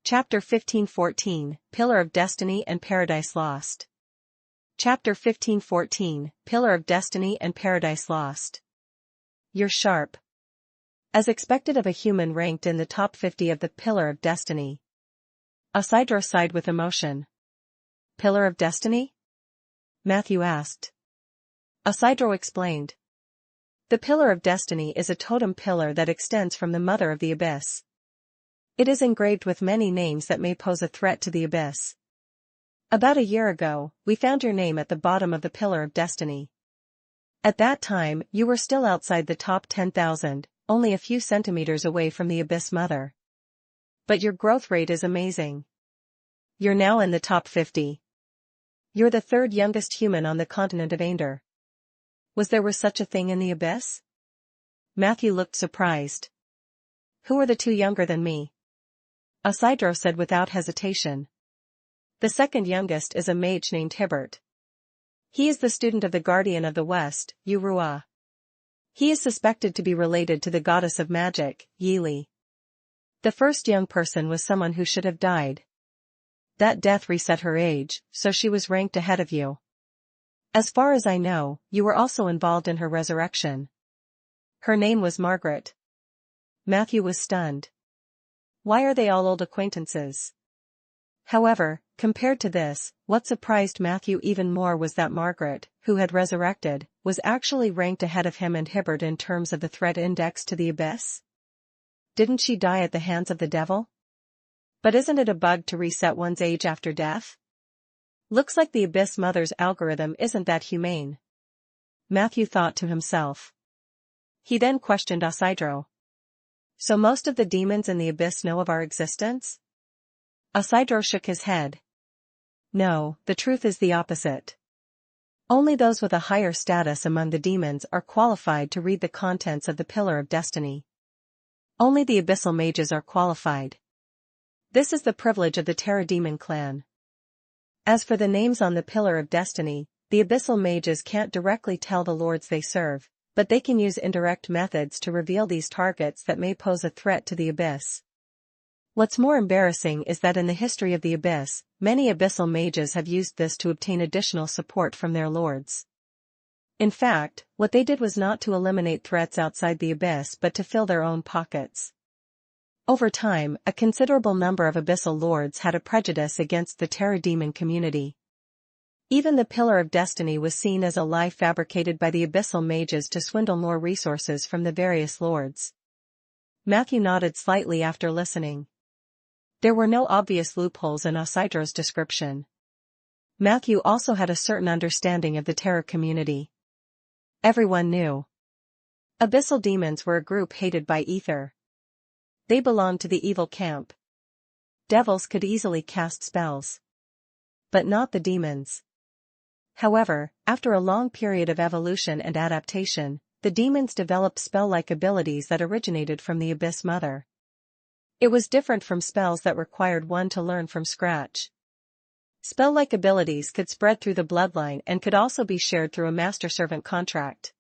Speaker 1: Chapter 15:14, Pillar of Destiny and Paradise Lost. Chapter 15:14, Pillar of Destiny and Paradise Lost. "You're sharp." As expected of a human ranked in the top 50 of the Pillar of Destiny, Isidro sighed with emotion. "Pillar of Destiny?" Matthew asked. Isidro explained. "The Pillar of Destiny is a totem pillar that extends from the Mother of the Abyss. It is engraved with many names that may pose a threat to the Abyss. About a year ago, we found your name at the bottom of the Pillar of Destiny. At that time, you were still outside the top 10,000, only a few centimeters away from the Abyss Mother. But your growth rate is amazing. You're now in the top 50. You're the third youngest human on the continent of Aender. Was there such a thing in the Abyss?" Matthew looked surprised. Who are the two younger than me? Isidro said without hesitation. The second youngest is a mage named Hibbert. He is the student of the Guardian of the West, Urua. He is suspected to be related to the goddess of magic, Yili. The first young person was someone who should have died. That death reset her age, so she was ranked ahead of you. As far as I know, you were also involved in her resurrection. Her name was Margaret. Matthew was stunned. Why are they all old acquaintances? However, compared to this, what surprised Matthew even more was that Margaret, who had resurrected, was actually ranked ahead of him and Hibbert in terms of the threat index to the abyss. Didn't she die at the hands of the devil? But isn't it a bug to reset one's age after death? Looks like the Abyss Mother's algorithm isn't that humane. Matthew thought to himself. He then questioned Isidro. So most of the demons in the Abyss know of our existence? Isidro shook his head. No, the truth is the opposite. Only those with a higher status among the demons are qualified to read the contents of the Pillar of Destiny. Only the Abyssal Mages are qualified. This is the privilege of the Terra Demon clan. As for the names on the Pillar of Destiny, the Abyssal Mages can't directly tell the lords they serve, but they can use indirect methods to reveal these targets that may pose a threat to the Abyss. What's more embarrassing is that in the history of the Abyss, many Abyssal Mages have used this to obtain additional support from their lords. In fact, what they did was not to eliminate threats outside the Abyss but to fill their own pockets. Over time, a considerable number of Abyssal Lords had a prejudice against the Terra Demon community. Even the Pillar of Destiny was seen as a lie fabricated by the Abyssal Mages to swindle more resources from the various lords. Matthew nodded slightly after listening. There were no obvious loopholes in Isidro's description. Matthew also had a certain understanding of the Terra community. Everyone knew. Abyssal demons were a group hated by Ether. They belonged to the evil camp. Devils could easily cast spells. But not the demons. However, after a long period of evolution and adaptation, the demons developed spell-like abilities that originated from the Abyss Mother. It was different from spells that required one to learn from scratch. Spell-like abilities could spread through the bloodline and could also be shared through a master-servant contract.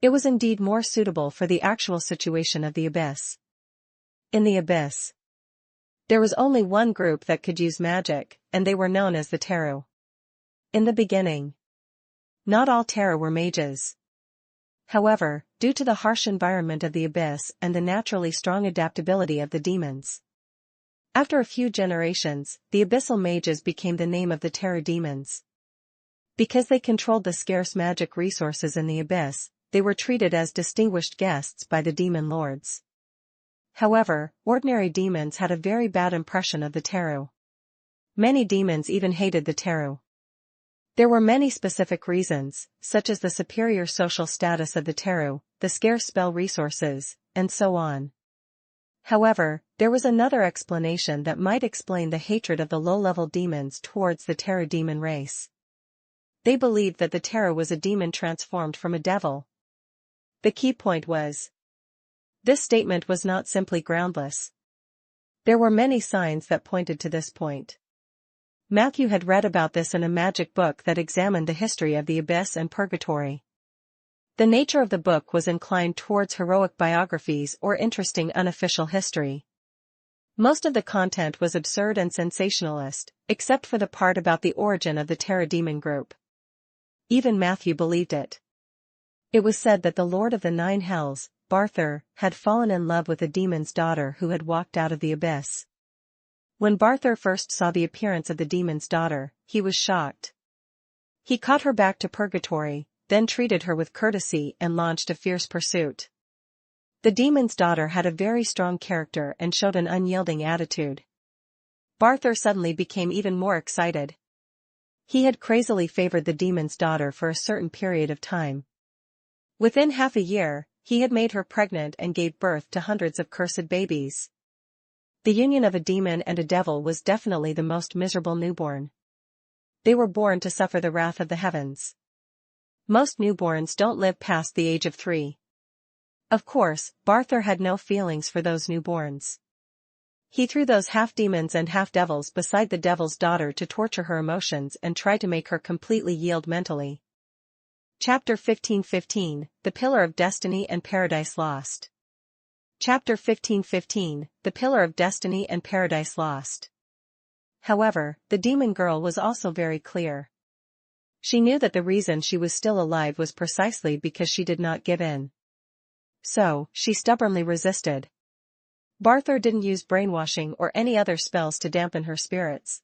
Speaker 1: It was indeed more suitable for the actual situation of the Abyss. In the Abyss, there was only one group that could use magic, and they were known as the Teru. In the beginning, not all Teru were mages. However, due to the harsh environment of the Abyss and the naturally strong adaptability of the demons, after a few generations, the Abyssal Mages became the name of the Terra Demons. Because they controlled the scarce magic resources in the Abyss, they were treated as distinguished guests by the demon lords. However, ordinary demons had a very bad impression of the Teru. Many demons even hated the Teru. There were many specific reasons, such as the superior social status of the Teru, the scarce spell resources, and so on. However, there was another explanation that might explain the hatred of the low-level demons towards the Terra demon race. They believed that the Teru was a demon transformed from a devil. The key point was, this statement was not simply groundless. There were many signs that pointed to this point. Matthew had read about this in a magic book that examined the history of the Abyss and Purgatory. The nature of the book was inclined towards heroic biographies or interesting unofficial history. Most of the content was absurd and sensationalist, except for the part about the origin of the Terra Demon group. Even Matthew believed it. It was said that the Lord of the Nine Hells, Barthur, had fallen in love with a demon's daughter who had walked out of the Abyss. When Barthur first saw the appearance of the demon's daughter, he was shocked. He caught her back to Purgatory, then treated her with courtesy and launched a fierce pursuit. The demon's daughter had a very strong character and showed an unyielding attitude. Barthur suddenly became even more excited. He had crazily favored the demon's daughter for a certain period of time. Within half a year, he had made her pregnant and gave birth to hundreds of cursed babies. The union of a demon and a devil was definitely the most miserable newborn. They were born to suffer the wrath of the heavens. Most newborns don't live past the age of 3. Of course, Barthur had no feelings for those newborns. He threw those half-demons and half-devils beside the devil's daughter to torture her emotions and try to make her completely yield mentally. Chapter 15:15, The Pillar of Destiny and Paradise Lost. Chapter 15:15, The Pillar of Destiny and Paradise Lost. However, the demon girl was also very clear. She knew that the reason she was still alive was precisely because she did not give in. So, she stubbornly resisted. Barthur didn't use brainwashing or any other spells to dampen her spirits.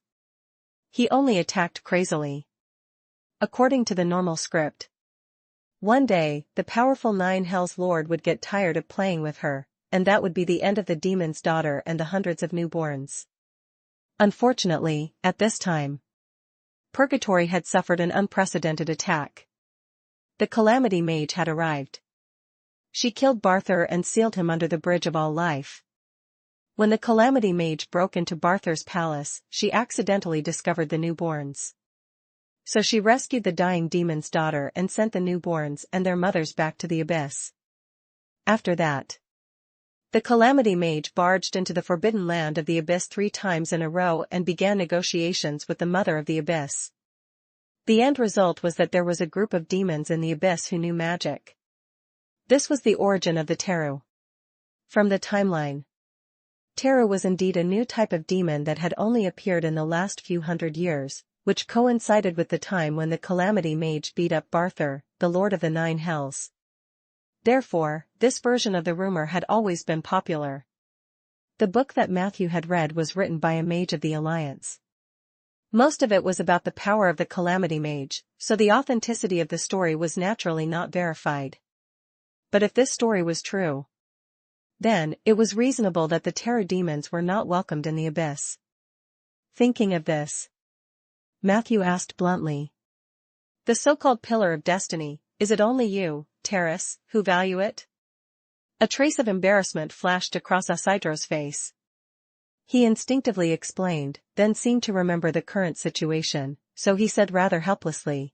Speaker 1: He only attacked crazily. According to the normal script. One day, the powerful Nine Hells Lord would get tired of playing with her, and that would be the end of the demon's daughter and the hundreds of newborns. Unfortunately, at this time, Purgatory had suffered an unprecedented attack. The Calamity Mage had arrived. She killed Barthur and sealed him under the Bridge of All Life. When the Calamity Mage broke into Barthur's palace, she accidentally discovered the newborns. So she rescued the dying demon's daughter and sent the newborns and their mothers back to the abyss. After that, the Calamity Mage barged into the forbidden land of the abyss 3 times in a row and began negotiations with the mother of the abyss. The end result was that there was a group of demons in the abyss who knew magic. This was the origin of the Teru. From the timeline, Teru was indeed a new type of demon that had only appeared in the last few hundred years, which coincided with the time when the Calamity Mage beat up Barthur, the Lord of the Nine Hells. Therefore, this version of the rumor had always been popular. The book that Matthew had read was written by a mage of the Alliance. Most of it was about the power of the Calamity Mage, so the authenticity of the story was naturally not verified. But if this story was true, then it was reasonable that the Terror demons were not welcomed in the abyss. Thinking of this, Matthew asked bluntly, "The so-called Pillar of Destiny, is it only you, Terrace, who value it?" A trace of embarrassment flashed across Isidro's face. He instinctively explained, then seemed to remember the current situation, so he said rather helplessly,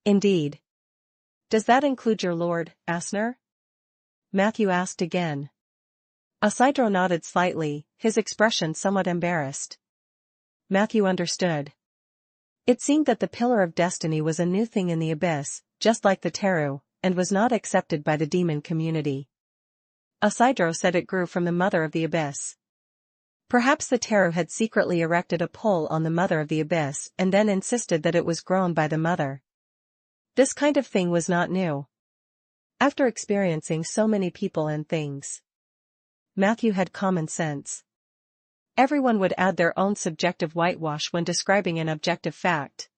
Speaker 1: "Indeed. Does that include your lord, Asner?" Matthew asked again. Isidro nodded slightly, his expression somewhat embarrassed. Matthew understood. It seemed that the Pillar of Destiny was a new thing in the abyss, just like the Teru, and was not accepted by the demon community. Isidro said it grew from the Mother of the Abyss. Perhaps the Teru had secretly erected a pole on the Mother of the Abyss and then insisted that it was grown by the Mother. This kind of thing was not new. After experiencing so many people and things, Matthew had common sense. Everyone would add their own subjective whitewash when describing an objective fact.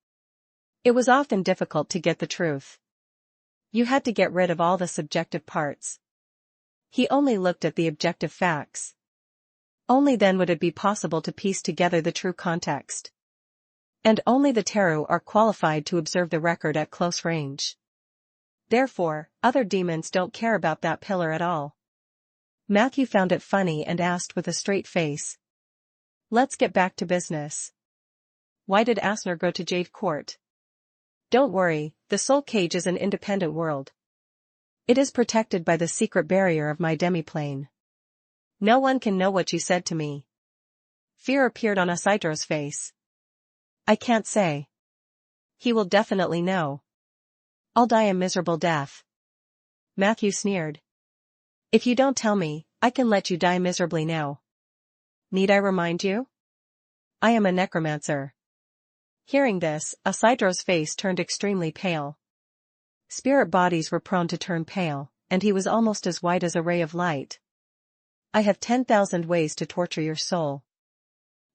Speaker 1: It was often difficult to get the truth. You had to get rid of all the subjective parts. He only looked at the objective facts. Only then would it be possible to piece together the true context. And only the Teru are qualified to observe the record at close range. Therefore, other demons don't care about that pillar at all. Matthew found it funny and asked with a straight face, "Let's get back to business. Why did Asner go to Jade Court?" "Don't worry, the Soul Cage is an independent world. It is protected by the secret barrier of my demiplane. No one can know what you said to me." Fear appeared on Isidro's face. "I can't say. He will definitely know. I'll die a miserable death." Matthew sneered. "If you don't tell me, I can let you die miserably now. Need I remind you? I am a necromancer." Hearing this, Isidro's face turned extremely pale. Spirit bodies were prone to turn pale, and he was almost as white as a ray of light. "I have 10,000 ways to torture your soul.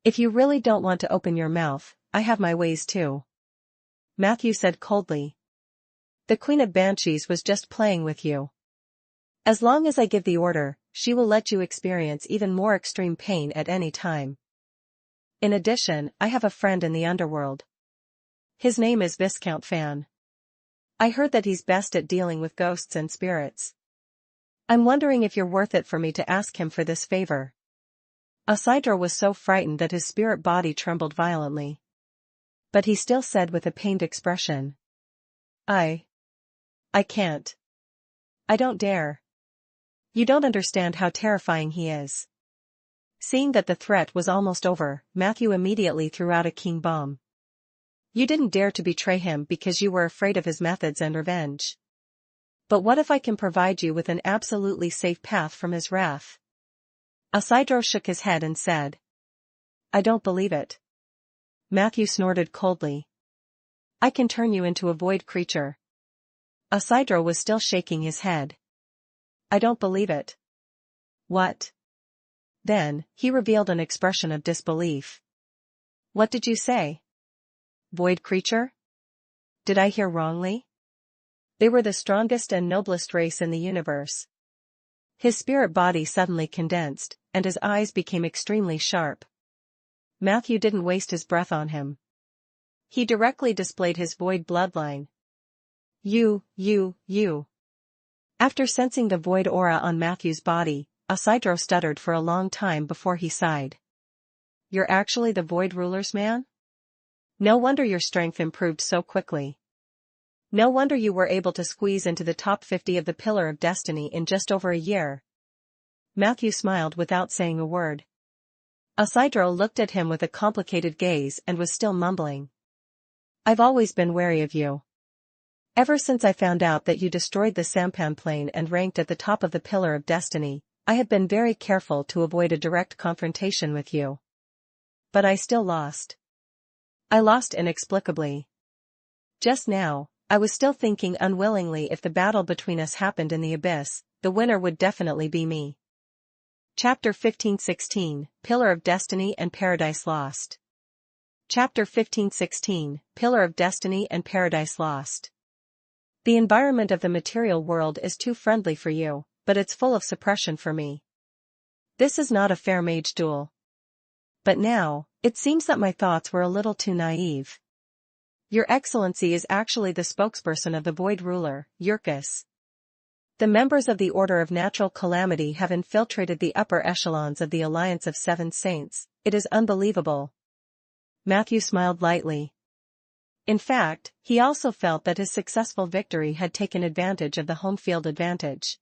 Speaker 1: If you really don't want to open your mouth, I have my ways too," Matthew said coldly. "The Queen of Banshees was just playing with you. As long as I give the order, she will let you experience even more extreme pain at any time. In addition, I have a friend in the underworld. His name is Viscount Fan. I heard that he's best at dealing with ghosts and spirits. I'm wondering if you're worth it for me to ask him for this favor." Isidro was so frightened that his spirit body trembled violently. But he still said with a pained expression, I can't. I don't dare." You don't understand how terrifying he is. Seeing that the threat was almost over, Matthew immediately threw out a king bomb. You didn't dare to betray him because you were afraid of his methods and revenge. But what if I can provide you with an absolutely safe path from his wrath? Isidro shook his head and said. I don't believe it. Matthew snorted coldly. I can turn you into a void creature. Isidro was still shaking his head. I don't believe it. What? Then, he revealed an expression of disbelief. What did you say? Void creature? Did I hear wrongly? They were the strongest and noblest race in the universe. His spirit body suddenly condensed, and his eyes became extremely sharp. Matthew didn't waste his breath on him. He directly displayed his void bloodline. You. After sensing the void aura on Matthew's body, Isidro stuttered for a long time before he sighed. You're actually the void ruler's man? No wonder your strength improved so quickly. No wonder you were able to squeeze into the top 50 of the Pillar of Destiny in just over a year. Matthew smiled without saying a word. Isidro looked at him with a complicated gaze and was still mumbling. I've always been wary of you. Ever since I found out that you destroyed the sampan plane and ranked at the top of the Pillar of Destiny, I have been very careful to avoid a direct confrontation with you. But I still lost. I lost inexplicably. Just now, I was still thinking unwillingly if the battle between us happened in the abyss, the winner would definitely be me. Chapter 15:16, Pillar of Destiny and Paradise Lost. Chapter 15:16, Pillar of Destiny and Paradise Lost. The environment of the material world is too friendly for you, but it's full of suppression for me. This is not a fair mage duel. But now, it seems that my thoughts were a little too naive. Your Excellency is actually the spokesperson of the Void Ruler, Yurkus. The members of the Order of Natural Calamity have infiltrated the upper echelons of the Alliance of Seven Saints. It is unbelievable. Matthew smiled lightly. In fact, he also felt that his successful victory had taken advantage of the home field advantage.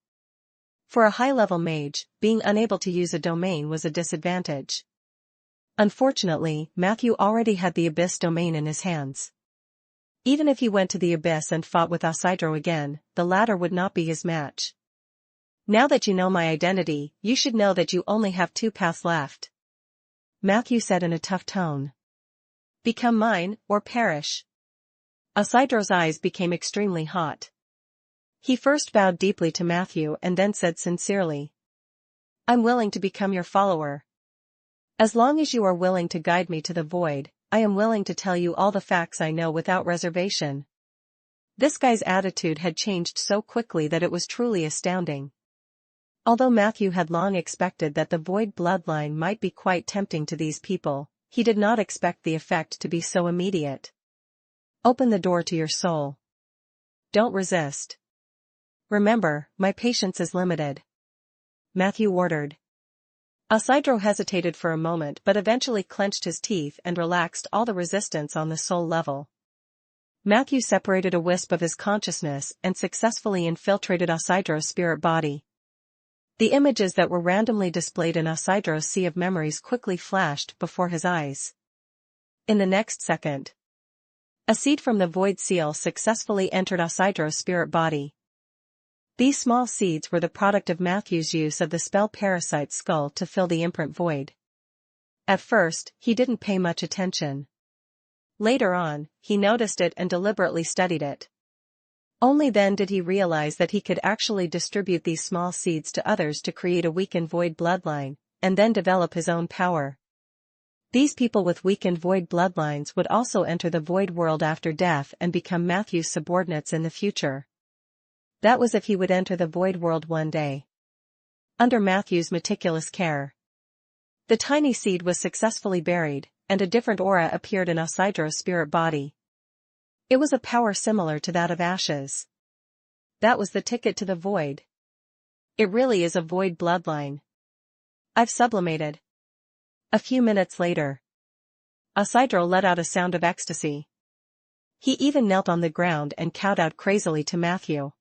Speaker 1: For a high-level mage, being unable to use a domain was a disadvantage. Unfortunately, Matthew already had the Abyss domain in his hands. Even if he went to the Abyss and fought with Isidro again, the latter would not be his match. Now that you know my identity, you should know that you only have two paths left. Matthew said in a tough tone. Become mine, or perish. Isidro's eyes became extremely hot. He first bowed deeply to Matthew and then said sincerely. I'm willing to become your follower. As long as you are willing to guide me to the void, I am willing to tell you all the facts I know without reservation. This guy's attitude had changed so quickly that it was truly astounding. Although Matthew had long expected that the void bloodline might be quite tempting to these people, he did not expect the effect to be so immediate. Open the door to your soul. Don't resist. Remember, my patience is limited. Matthew ordered. Isidro hesitated for a moment but eventually clenched his teeth and relaxed all the resistance on the soul level. Matthew separated a wisp of his consciousness and successfully infiltrated Isidro's spirit body. The images that were randomly displayed in Isidro's sea of memories quickly flashed before his eyes. In the next second, a seed from the void seal successfully entered Isidro's spirit body. These small seeds were the product of Matthew's use of the spell Parasite Skull to fill the imprint void. At first, he didn't pay much attention. Later on, he noticed it and deliberately studied it. Only then did he realize that he could actually distribute these small seeds to others to create a weakened void bloodline, and then develop his own power. These people with weakened void bloodlines would also enter the void world after death and become Matthew's subordinates in the future. That was if he would enter the void world one day. Under Matthew's meticulous care, the tiny seed was successfully buried, and a different aura appeared in Isidro's spirit body. It was a power similar to that of ashes. That was the ticket to the void. It really is a void bloodline. I've sublimated. A few minutes later, Isidro let out a sound of ecstasy. He even knelt on the ground and cowed out crazily to Matthew.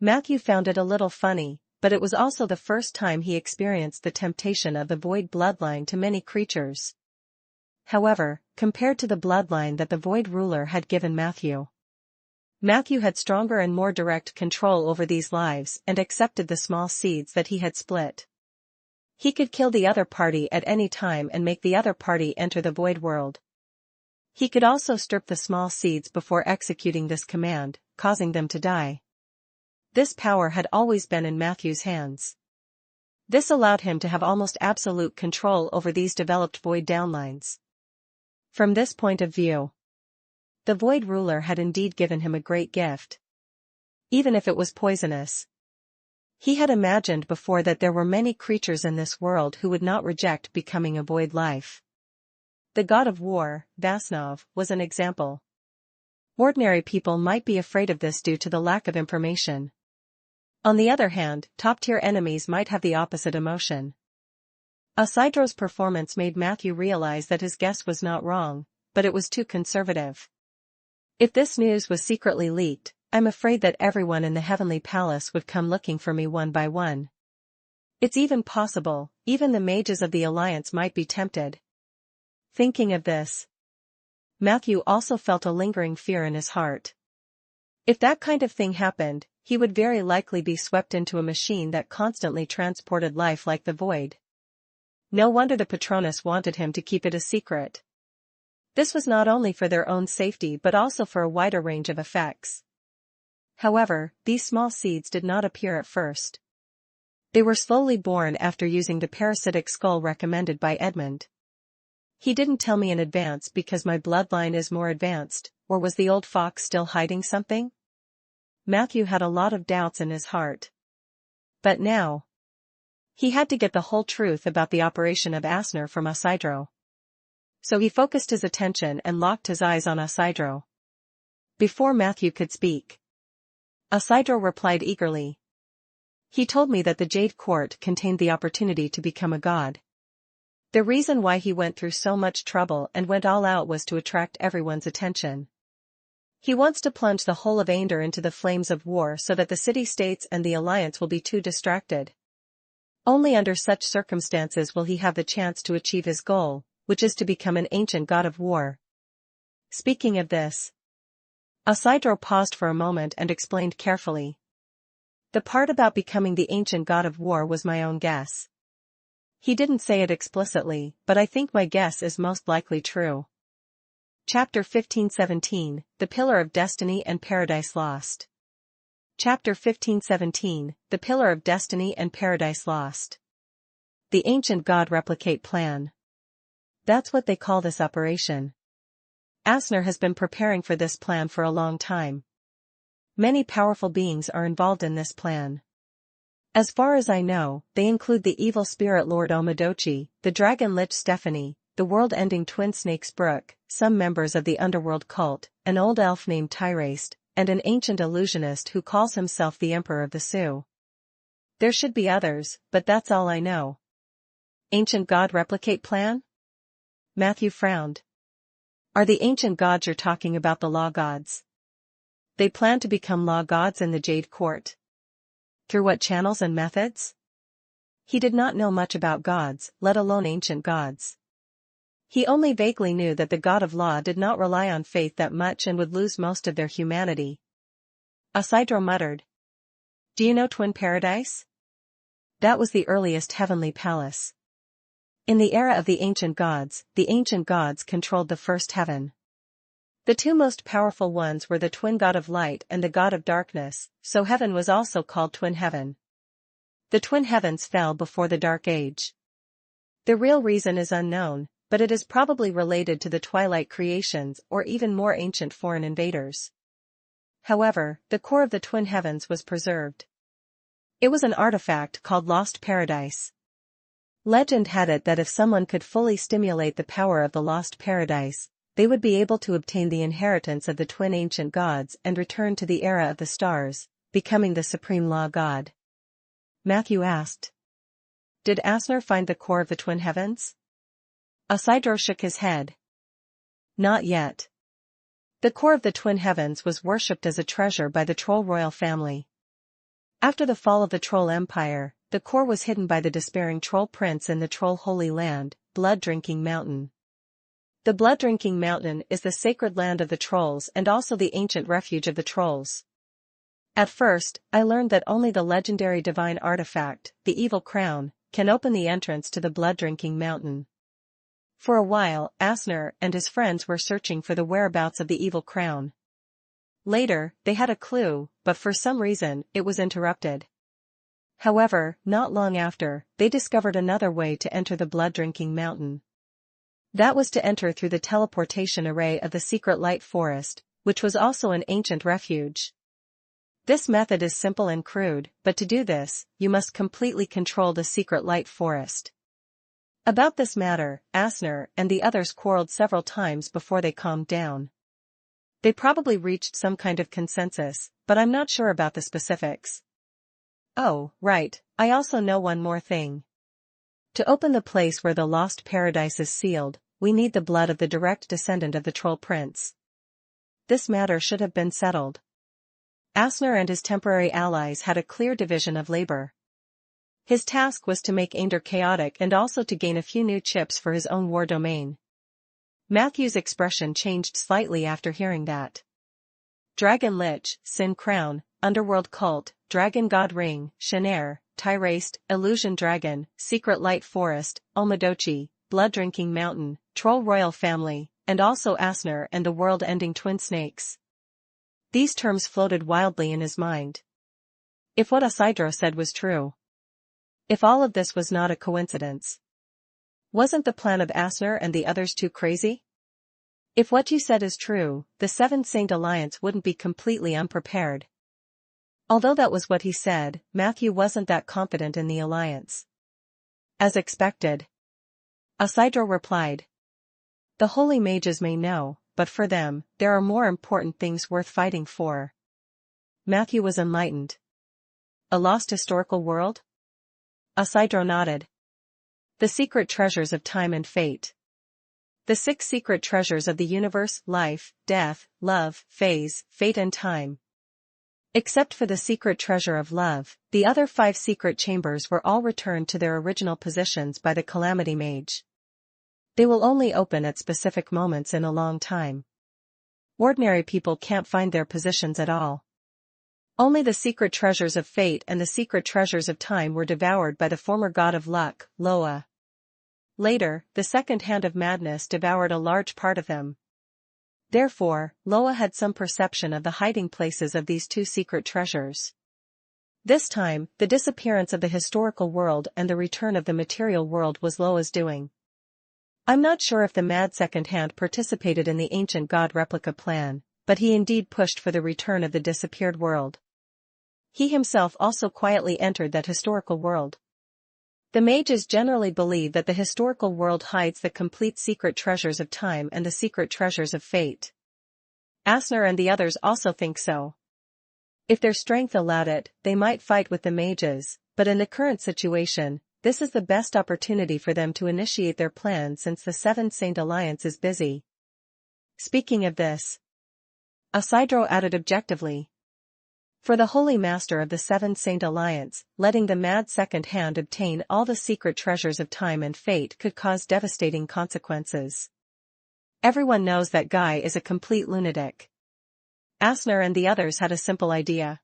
Speaker 1: Matthew found it a little funny, but it was also the first time he experienced the temptation of the void bloodline to many creatures. However, compared to the bloodline that the void ruler had given Matthew had stronger and more direct control over these lives and accepted the small seeds that he had split. He could kill the other party at any time and make the other party enter the void world. He could also strip the small seeds before executing this command, causing them to die. This power had always been in Matthew's hands. This allowed him to have almost absolute control over these developed void downlines. From this point of view, the void ruler had indeed given him a great gift. Even if it was poisonous. He had imagined before that there were many creatures in this world who would not reject becoming a void life. The god of war, Vasnov, was an example. Ordinary people might be afraid of this due to the lack of information. On the other hand, top-tier enemies might have the opposite emotion. Isidro's performance made Matthew realize that his guess was not wrong, but it was too conservative. If this news was secretly leaked, I'm afraid that everyone in the heavenly palace would come looking for me one by one. It's even possible, even the mages of the Alliance might be tempted. Thinking of this, Matthew also felt a lingering fear in his heart. If that kind of thing happened, he would very likely be swept into a machine that constantly transported life like the void. No wonder the Patronus wanted him to keep it a secret. This was not only for their own safety but also for a wider range of effects. However, these small seeds did not appear at first. They were slowly born after using the parasitic skull recommended by Edmund. He didn't tell me in advance because my bloodline is more advanced, or was the old fox still hiding something? Matthew had a lot of doubts in his heart. But now, he had to get the whole truth about the operation of Asner from Isidro. So he focused his attention and locked his eyes on Isidro. Before Matthew could speak, Isidro replied eagerly. He told me that the Jade Court contained the opportunity to become a god. The reason why he went through so much trouble and went all out was to attract everyone's attention. He wants to plunge the whole of Ander into the flames of war so that the city-states and the Alliance will be too distracted. Only under such circumstances will he have the chance to achieve his goal, which is to become an ancient god of war. Speaking of this, Isidro paused for a moment and explained carefully. The part about becoming the ancient god of war was my own guess. He didn't say it explicitly, but I think my guess is most likely true. Chapter 15:17, The Pillar of Destiny and Paradise Lost. Chapter 15:17, The Pillar of Destiny and Paradise Lost. The Ancient God Replicate Plan. That's what they call this operation. Asner has been preparing for this plan for a long time. Many powerful beings are involved in this plan. As far as I know, they include the evil spirit Lord Omidochi, the dragon lich Stephanie, the world-ending twin snakes Brook, some members of the underworld cult, an old elf named Tyraste, and an ancient illusionist who calls himself the Emperor of the Sioux. There should be others, but that's all I know. Ancient God Replicate Plan? Matthew frowned. Are the ancient gods you're talking about the law gods? They plan to become law gods in the Jade Court. Through what channels and methods? He did not know much about gods, let alone ancient gods. He only vaguely knew that the god of law did not rely on faith that much and would lose most of their humanity. Isidro muttered. Do you know Twin Paradise? That was the earliest heavenly palace. In the era of the ancient gods controlled the first heaven. The two most powerful ones were the twin god of light and the god of darkness, so heaven was also called Twin Heaven. The twin heavens fell before the Dark Age. The real reason is unknown, but it is probably related to the Twilight creations or even more ancient foreign invaders. However, the core of the Twin Heavens was preserved. It was an artifact called Lost Paradise. Legend had it that if someone could fully stimulate the power of the Lost Paradise, they would be able to obtain the inheritance of the twin ancient gods and return to the era of the stars, becoming the supreme law god. Matthew asked. Did Asner find the core of the Twin Heavens? Isidro shook his head. Not yet. The core of the Twin Heavens was worshipped as a treasure by the Troll royal family. After the fall of the Troll Empire, the core was hidden by the despairing Troll Prince in the Troll Holy Land, Blood-Drinking Mountain. The Blood-Drinking Mountain is the sacred land of the Trolls and also the ancient refuge of the Trolls. At first, I learned that only the legendary divine artifact, the Evil Crown, can open the entrance to the Blood-Drinking Mountain. For a while, Asner and his friends were searching for the whereabouts of the Evil Crown. Later, they had a clue, but for some reason, it was interrupted. However, not long after, they discovered another way to enter the Blood-Drinking Mountain. That was to enter through the teleportation array of the Secret Light Forest, which was also an ancient refuge. This method is simple and crude, but to do this, you must completely control the Secret Light Forest. About this matter, Asner and the others quarreled several times before they calmed down. They probably reached some kind of consensus, but I'm not sure about the specifics. Oh, right, I also know one more thing. To open the place where the Lost Paradise is sealed, we need the blood of the direct descendant of the Troll Prince. This matter should have been settled. Asner and his temporary allies had a clear division of labor. His task was to make Ander chaotic and also to gain a few new chips for his own war domain. Matthew's expression changed slightly after hearing that. Dragon Lich, Sin Crown, Underworld Cult, Dragon God Ring, Shanair, Tyraste, Illusion Dragon, Secret Light Forest, Omadochi, Blood-Drinking Mountain, Troll Royal Family, and also Asner and the world-ending Twin Snakes. These terms floated wildly in his mind. If what Isidro said was true. If all of this was not a coincidence. Wasn't the plan of Asner and the others too crazy? If what you said is true, the Seven Saint Alliance wouldn't be completely unprepared. Although that was what he said, Matthew wasn't that confident in the alliance. As expected. Isidro replied. The holy mages may know, but for them, there are more important things worth fighting for. Matthew was enlightened. A lost historical world? Isidro nodded. The secret treasures of time and fate. The 6 secret treasures of the universe: life, death, love, phase, fate and time. Except for the secret treasure of love, the other 5 secret chambers were all returned to their original positions by the Calamity Mage. They will only open at specific moments in a long time. Ordinary people can't find their positions at all. Only the secret treasures of fate and the secret treasures of time were devoured by the former god of luck, Loa. Later, the second hand of madness devoured a large part of them. Therefore, Loa had some perception of the hiding places of these 2 secret treasures. This time, the disappearance of the historical world and the return of the material world was Loa's doing. I'm not sure if the mad second hand participated in the ancient god replica plan, but he indeed pushed for the return of the disappeared world. He himself also quietly entered that historical world. The mages generally believe that the historical world hides the complete secret treasures of time and the secret treasures of fate. Asner and the others also think so. If their strength allowed it, they might fight with the mages, but in the current situation, this is the best opportunity for them to initiate their plan since the Seven Saint Alliance is busy. Speaking of this, Isidro added objectively. For the Holy Master of the Seven Saint Alliance, letting the mad second hand obtain all the secret treasures of time and fate could cause devastating consequences. Everyone knows that guy is a complete lunatic. Asner and the others had a simple idea.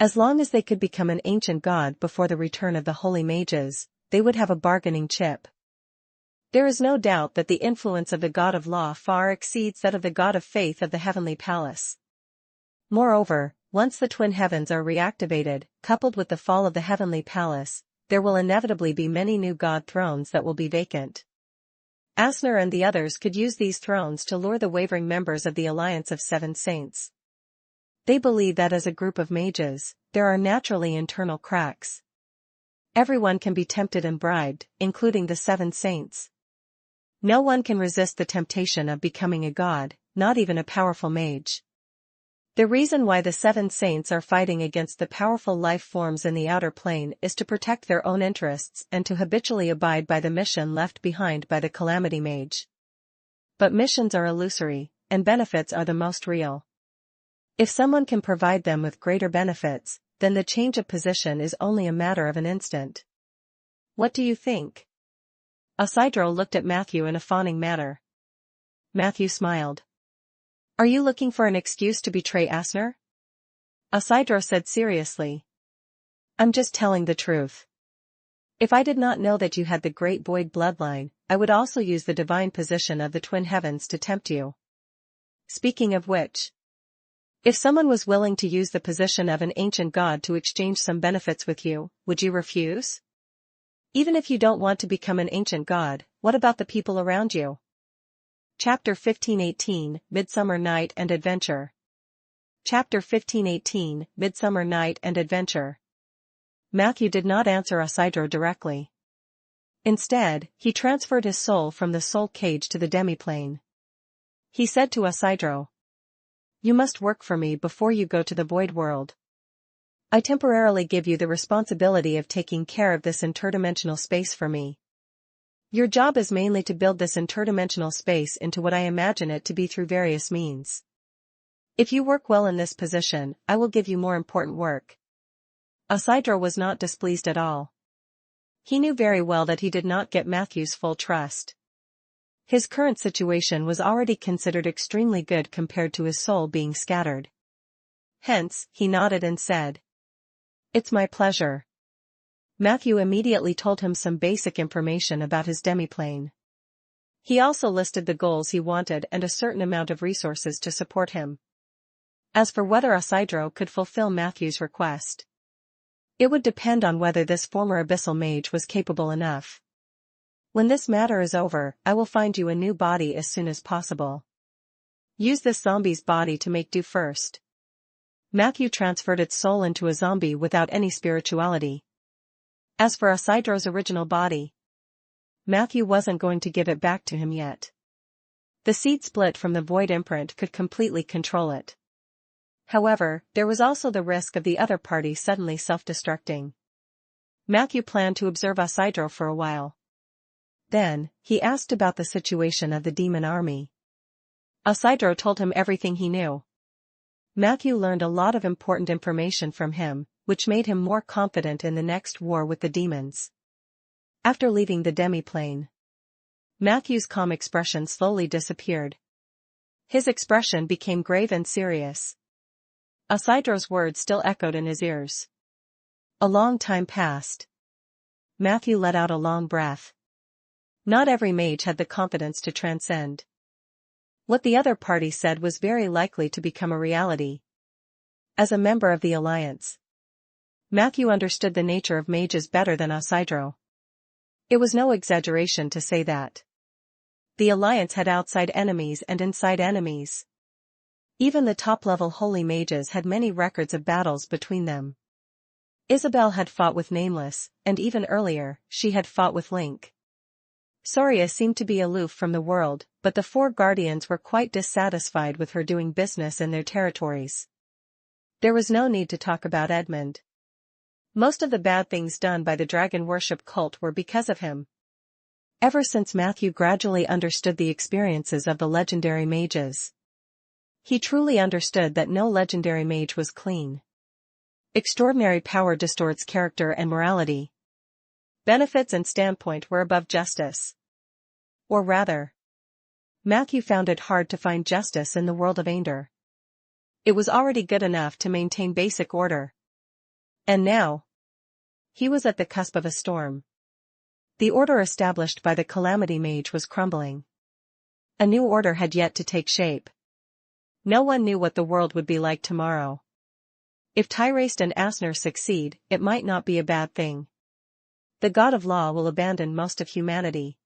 Speaker 1: As long as they could become an ancient god before the return of the holy mages, they would have a bargaining chip. There is no doubt that the influence of the god of law far exceeds that of the god of faith of the heavenly palace. Moreover, once the twin heavens are reactivated, coupled with the fall of the heavenly palace, there will inevitably be many new god thrones that will be vacant. Asner and the others could use these thrones to lure the wavering members of the Alliance of Seven Saints. They believe that as a group of mages, there are naturally internal cracks. Everyone can be tempted and bribed, including the Seven Saints. No one can resist the temptation of becoming a god, not even a powerful mage. The reason why the Seven Saints are fighting against the powerful life forms in the outer plane is to protect their own interests and to habitually abide by the mission left behind by the Calamity Mage. But missions are illusory, and benefits are the most real. If someone can provide them with greater benefits, then the change of position is only a matter of an instant. What do you think? Isidro looked at Matthew in a fawning manner. Matthew smiled. Are you looking for an excuse to betray Asner? Isidro said seriously. I'm just telling the truth. If I did not know that you had the great void bloodline, I would also use the divine position of the twin heavens to tempt you. Speaking of which, if someone was willing to use the position of an ancient god to exchange some benefits with you, would you refuse? Even if you don't want to become an ancient god, what about the people around you? Chapter 15:18, Midsummer Night and Adventure. Chapter 15:18, Midsummer Night and Adventure. Matthew did not answer Isidro directly. Instead, he transferred his soul from the soul cage to the demiplane. He said to Isidro, You must work for me before you go to the void world. I temporarily give you the responsibility of taking care of this interdimensional space for me. Your job is mainly to build this interdimensional space into what I imagine it to be through various means. If you work well in this position, I will give you more important work. Isidro was not displeased at all. He knew very well that he did not get Matthew's full trust. His current situation was already considered extremely good compared to his soul being scattered. Hence, he nodded and said, It's my pleasure. Matthew immediately told him some basic information about his demiplane. He also listed the goals he wanted and a certain amount of resources to support him. As for whether Isidro could fulfill Matthew's request, it would depend on whether this former abyssal mage was capable enough. When this matter is over, I will find you a new body as soon as possible. Use this zombie's body to make do first. Matthew transferred its soul into a zombie without any spirituality. As for Isidro's original body, Matthew wasn't going to give it back to him yet. The seed split from the void imprint could completely control it. However, there was also the risk of the other party suddenly self-destructing. Matthew planned to observe Isidro for a while. Then, he asked about the situation of the demon army. Isidro told him everything he knew. Matthew learned a lot of important information from him, which made him more confident in the next war with the demons. After leaving the demiplane, Matthew's calm expression slowly disappeared. His expression became grave and serious. Isidro's words still echoed in his ears. A long time passed. Matthew let out a long breath. Not every mage had the confidence to transcend. What the other party said was very likely to become a reality. As a member of the Alliance, Matthew understood the nature of mages better than Isidro. It was no exaggeration to say that the Alliance had outside enemies and inside enemies. Even the top-level holy mages had many records of battles between them. Isabel had fought with Nameless, and even earlier, she had fought with Link. Soria seemed to be aloof from the world, but the four guardians were quite dissatisfied with her doing business in their territories. There was no need to talk about Edmund. Most of the bad things done by the dragon worship cult were because of him. Ever since Matthew gradually understood the experiences of the legendary mages, he truly understood that no legendary mage was clean. Extraordinary power distorts character and morality. Benefits and standpoint were above justice. Or rather, Matthew found it hard to find justice in the world of Ander. It was already good enough to maintain basic order. And now, he was at the cusp of a storm. The order established by the Calamity Mage was crumbling. A new order had yet to take shape. No one knew what the world would be like tomorrow. If Tyraste and Asner succeed, it might not be a bad thing. The God of Law will abandon most of humanity.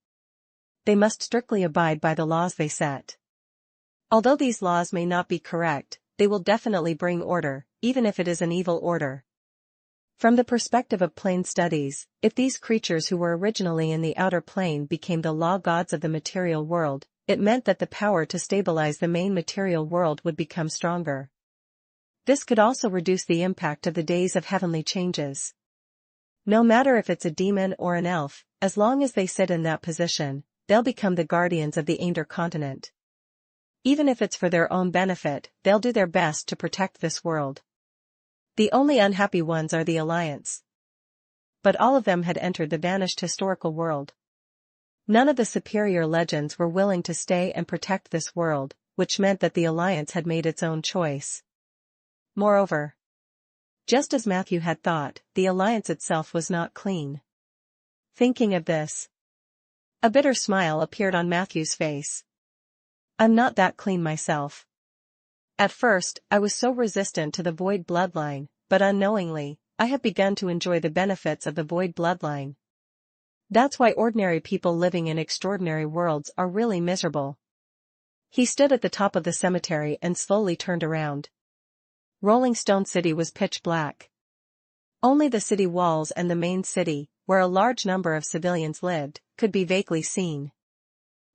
Speaker 1: They must strictly abide by the laws they set. Although these laws may not be correct, they will definitely bring order, even if it is an evil order. From the perspective of plane studies, if these creatures who were originally in the outer plane became the law gods of the material world, it meant that the power to stabilize the main material world would become stronger. This could also reduce the impact of the days of heavenly changes. No matter if it's a demon or an elf, as long as they sit in that position, they'll become the guardians of the Ander continent. Even if it's for their own benefit, they'll do their best to protect this world. The only unhappy ones are the Alliance. But all of them had entered the vanished historical world. None of the superior legends were willing to stay and protect this world, which meant that the Alliance had made its own choice. Moreover, just as Matthew had thought, the Alliance itself was not clean. Thinking of this, a bitter smile appeared on Matthew's face. I'm not that clean myself. At first, I was so resistant to the Void bloodline, but unknowingly, I have begun to enjoy the benefits of the Void bloodline. That's why ordinary people living in extraordinary worlds are really miserable. He stood at the top of the cemetery and slowly turned around. Rolling Stone City was pitch black. Only the city walls and the main city, where a large number of civilians lived, could be vaguely seen.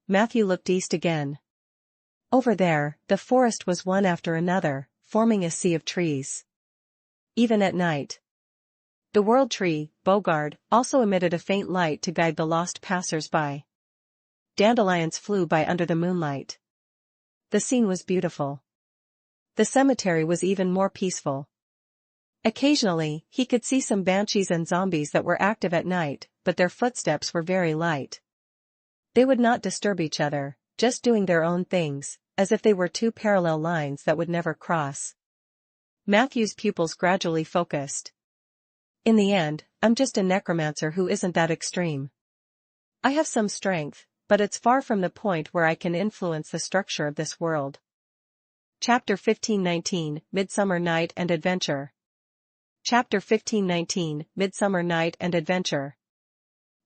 Speaker 1: Matthew looked east again. Over there, the forest was one after another, forming a sea of trees. Even at night. The World Tree, Bogard, also emitted a faint light to guide the lost passers-by. Dandelions flew by under the moonlight. The scene was beautiful. The cemetery was even more peaceful. Occasionally, he could see some banshees and zombies that were active at night, but their footsteps were very light. They would not disturb each other, just doing their own things, as if they were two parallel lines that would never cross. Matthew's pupils gradually focused. In the end, I'm just a necromancer who isn't that extreme. I have some strength, but it's far from the point where I can influence the structure of this world. Chapter 1519, Midsummer Night and Adventure. Chapter 1519, Midsummer Night and Adventure.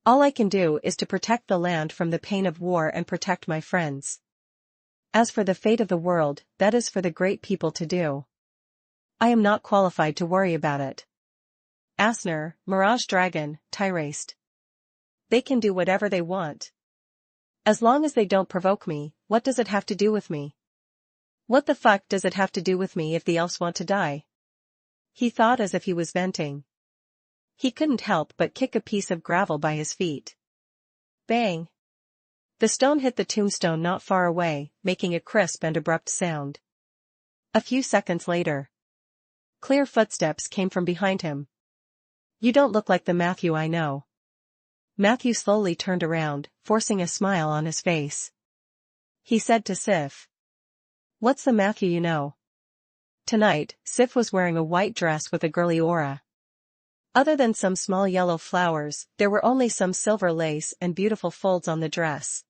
Speaker 1: All I can do is to protect the land from the pain of war and protect my friends. As for the fate of the world, that is for the great people to do. I am not qualified to worry about it. Asner, Mirage Dragon, Tyraste. They can do whatever they want. As long as they don't provoke me, what does it have to do with me? What the fuck does it have to do with me if the elves want to die? He thought as if he was venting. He couldn't help but kick a piece of gravel by his feet. Bang! The stone hit the tombstone not far away, making a crisp and abrupt sound. A few seconds later, clear footsteps came from behind him. You don't look like the Matthew I know. Matthew slowly turned around, forcing a smile on his face. He said to Sif. What's the Matthew you know? Tonight, Sif was wearing a white dress with a girly aura. Other than some small yellow flowers, there were only some silver lace and beautiful folds on the dress.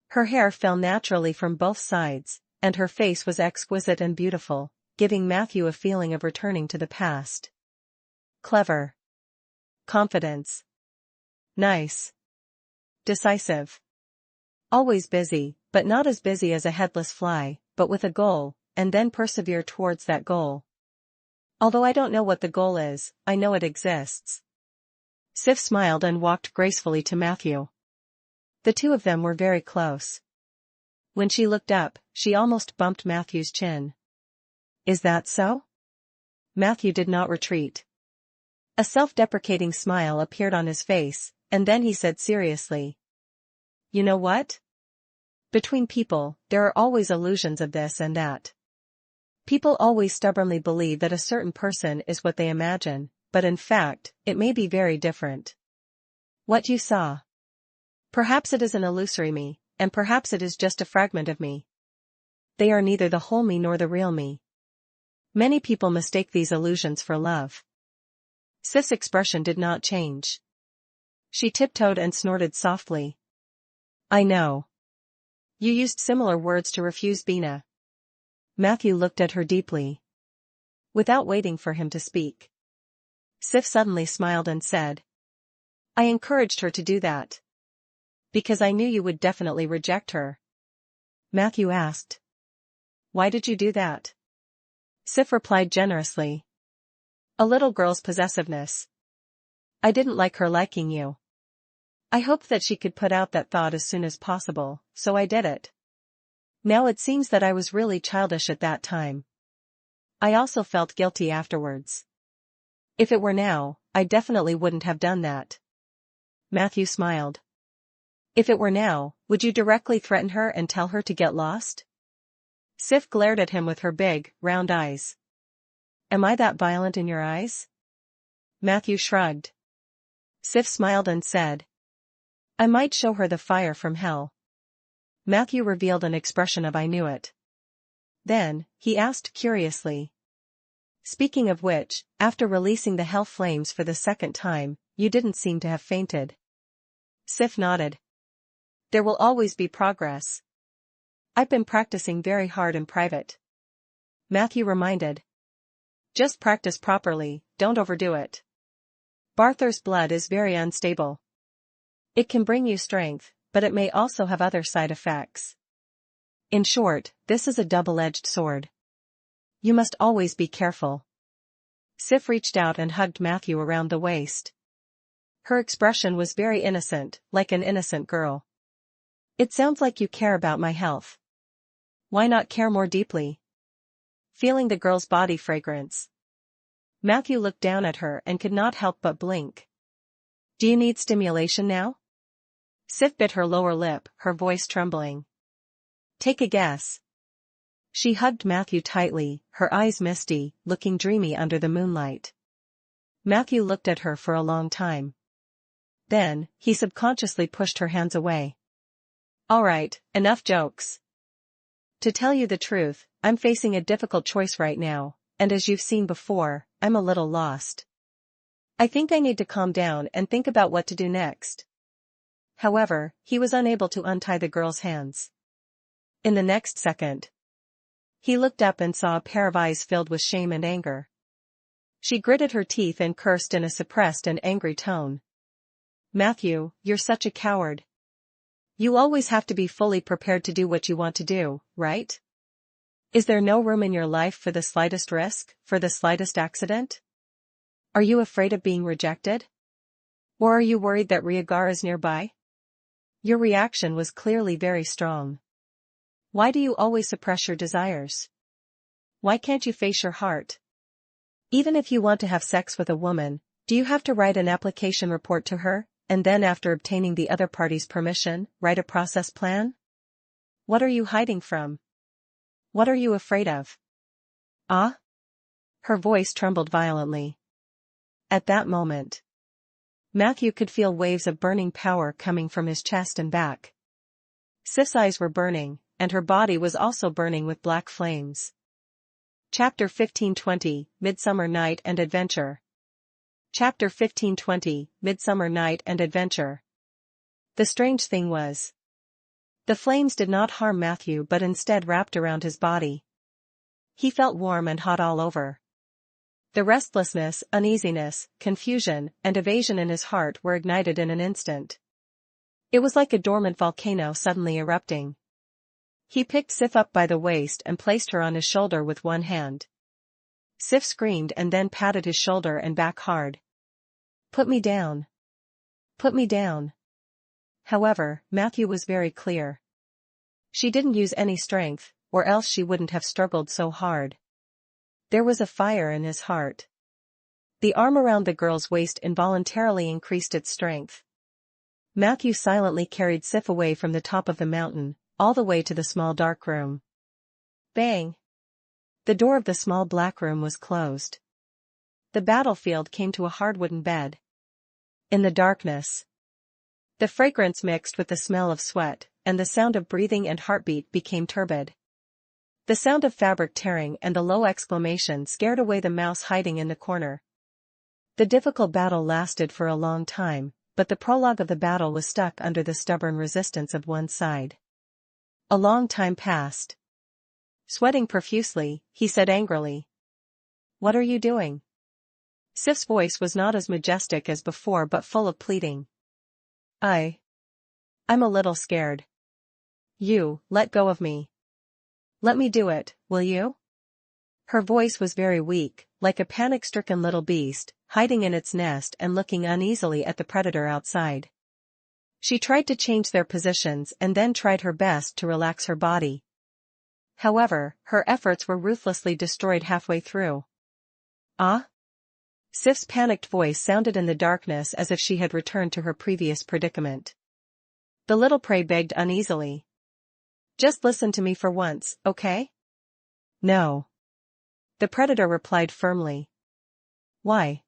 Speaker 1: Her hair fell naturally from both sides, and her face was exquisite and beautiful, giving Matthew a feeling of returning to the past. Clever. Confidence. Nice. Decisive. Always busy, but not as busy as a headless fly, but with a goal, and then persevere towards that goal. Although I don't know what the goal is, I know it exists. Sif smiled and walked gracefully to Matthew. The two of them were very close. When she looked up, she almost bumped Matthew's chin. Is that so? Matthew did not retreat. A self-deprecating smile appeared on his face, and then he said seriously. You know what? Between people, there are always illusions of this and that. People always stubbornly believe that a certain person is what they imagine, but in fact, it may be very different. What you saw. Perhaps it is an illusory me, and perhaps it is just a fragment of me. They are neither the whole me nor the real me. Many people mistake these illusions for love. Sif's expression did not change. She tiptoed and snorted softly. I know. You used similar words to refuse Bina. Matthew looked at her deeply. Without waiting for him to speak, Sif suddenly smiled and said, I encouraged her to do that. Because I knew you would definitely reject her. Matthew asked. Why did you do that? Sif replied generously. A little girl's possessiveness. I didn't like her liking you. I hoped that she could put out that thought as soon as possible, so I did it. Now it seems that I was really childish at that time. I also felt guilty afterwards. If it were now, I definitely wouldn't have done that. Matthew smiled. If it were now, would you directly threaten her and tell her to get lost? Sif glared at him with her big, round eyes. Am I that violent in your eyes? Matthew shrugged. Sif smiled and said, I might show her the fire from hell. Matthew revealed an expression of I knew it. Then, he asked curiously. Speaking of which, after releasing the hell flames for the second time, you didn't seem to have fainted. Sif nodded. There will always be progress. I've been practicing very hard in private. Matthew reminded. Just practice properly, don't overdo it. Barther's blood is very unstable. It can bring you strength, but it may also have other side effects. In short, this is a double-edged sword. You must always be careful. Sif reached out and hugged Matthew around the waist. Her expression was very innocent, like an innocent girl. It sounds like you care about my health. Why not care more deeply? Feeling the girl's body fragrance, Matthew looked down at her and could not help but blink. Do you need stimulation now? Sif bit her lower lip, her voice trembling. Take a guess. She hugged Matthew tightly, her eyes misty, looking dreamy under the moonlight. Matthew looked at her for a long time. Then, he subconsciously pushed her hands away. All right, enough jokes. To tell you the truth, I'm facing a difficult choice right now, and as you've seen before, I'm a little lost. I think I need to calm down and think about what to do next. However, he was unable to untie the girl's hands. In the next second, he looked up and saw a pair of eyes filled with shame and anger. She gritted her teeth and cursed in a suppressed and angry tone. Matthew, you're such a coward. You always have to be fully prepared to do what you want to do, right? Is there no room in your life for the slightest risk, for the slightest accident? Are you afraid of being rejected? Or are you worried that Rhaegar is nearby? Your reaction was clearly very strong. Why do you always suppress your desires? Why can't you face your heart? Even if you want to have sex with a woman, do you have to write an application report to her, and then after obtaining the other party's permission, write a process plan? What are you hiding from? What are you afraid of? Ah? Her voice trembled violently. At that moment, Matthew could feel waves of burning power coming from his chest and back. Sif's eyes were burning, and her body was also burning with black flames. Chapter 1520, Midsummer Night and Adventure. Chapter 1520, Midsummer Night and Adventure. The strange thing was, the flames did not harm Matthew but instead wrapped around his body. He felt warm and hot all over. The restlessness, uneasiness, confusion, and evasion in his heart were ignited in an instant. It was like a dormant volcano suddenly erupting. He picked Sif up by the waist and placed her on his shoulder with one hand. Sif screamed and then patted his shoulder and back hard. Put me down. Put me down. However, Matthew was very clear. She didn't use any strength, or else she wouldn't have struggled so hard. There was a fire in his heart. The arm around the girl's waist involuntarily increased its strength. Matthew silently carried Sif away from the top of the mountain, all the way to the small dark room. Bang! The door of the small black room was closed. The battlefield came to a hard wooden bed. In the darkness, the fragrance mixed with the smell of sweat, and the sound of breathing and heartbeat became turbid. The sound of fabric tearing and the low exclamation scared away the mouse hiding in the corner. The difficult battle lasted for a long time, but the prologue of the battle was stuck under the stubborn resistance of one side. A long time passed. Sweating profusely, he said angrily, "What are you doing?" Sif's voice was not as majestic as before but full of pleading. I'm a little scared. You, let go of me. Let me do it, will you? Her voice was very weak, like a panic-stricken little beast, hiding in its nest and looking uneasily at the predator outside. She tried to change their positions and then tried her best to relax her body. However, her efforts were ruthlessly destroyed halfway through. Ah? Sif's panicked voice sounded in the darkness as if she had returned to her previous predicament. The little prey begged uneasily. Just listen to me for once, okay? No. The predator replied firmly. Why?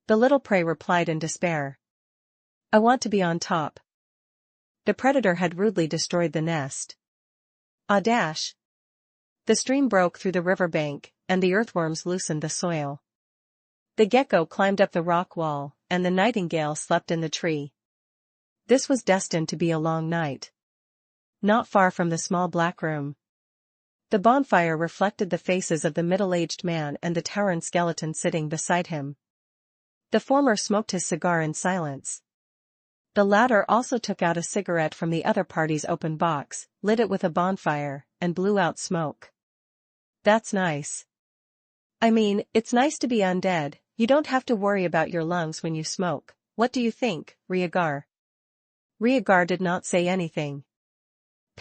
Speaker 1: The little prey replied in despair. I want to be on top. The predator had rudely destroyed the nest. Ah dash! The stream broke through the riverbank, and the earthworms loosened the soil. The gecko climbed up the rock wall, and the nightingale slept in the tree. This was destined to be a long night. Not far from the small black room, the bonfire reflected the faces of the middle-aged man and the towering skeleton sitting beside him. The former smoked his cigar in silence. The latter also took out a cigarette from the other party's open box, lit it with a bonfire, and blew out smoke. That's nice. I mean, it's nice to be undead. You don't have to worry about your lungs when you smoke. What do you think, Rhaegar? Rhaegar did not say anything.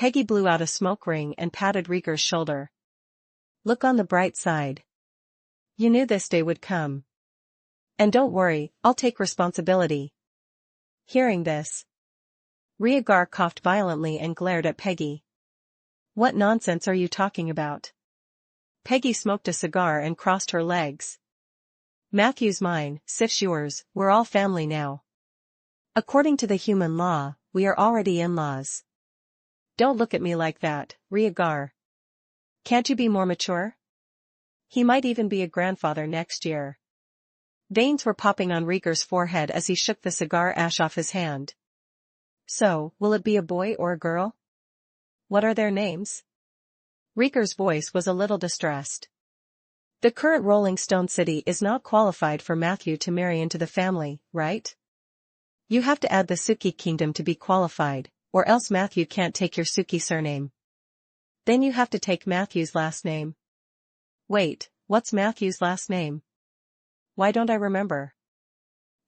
Speaker 1: Peggy blew out a smoke ring and patted Rhaegar's shoulder. Look on the bright side. You knew this day would come. And don't worry, I'll take responsibility. Hearing this, Rhaegar coughed violently and glared at Peggy. What nonsense are you talking about? Peggy smoked a cigar and crossed her legs. Matthew's mine, Sif's yours, we're all family now. According to the human law, we are already in-laws. Don't look at me like that, Rhaegar. Can't you be more mature? He might even be a grandfather next year. Veins were popping on Rhaegar's forehead as he shook the cigar ash off his hand. So, will it be a boy or a girl? What are their names? Rhaegar's voice was a little distressed. The current Rolling Stone city is not qualified for Matthew to marry into the family, right? You have to add the Suki kingdom to be qualified, or else Matthew can't take your Suki surname. Then you have to take Matthew's last name. Wait, what's Matthew's last name? Why don't I remember?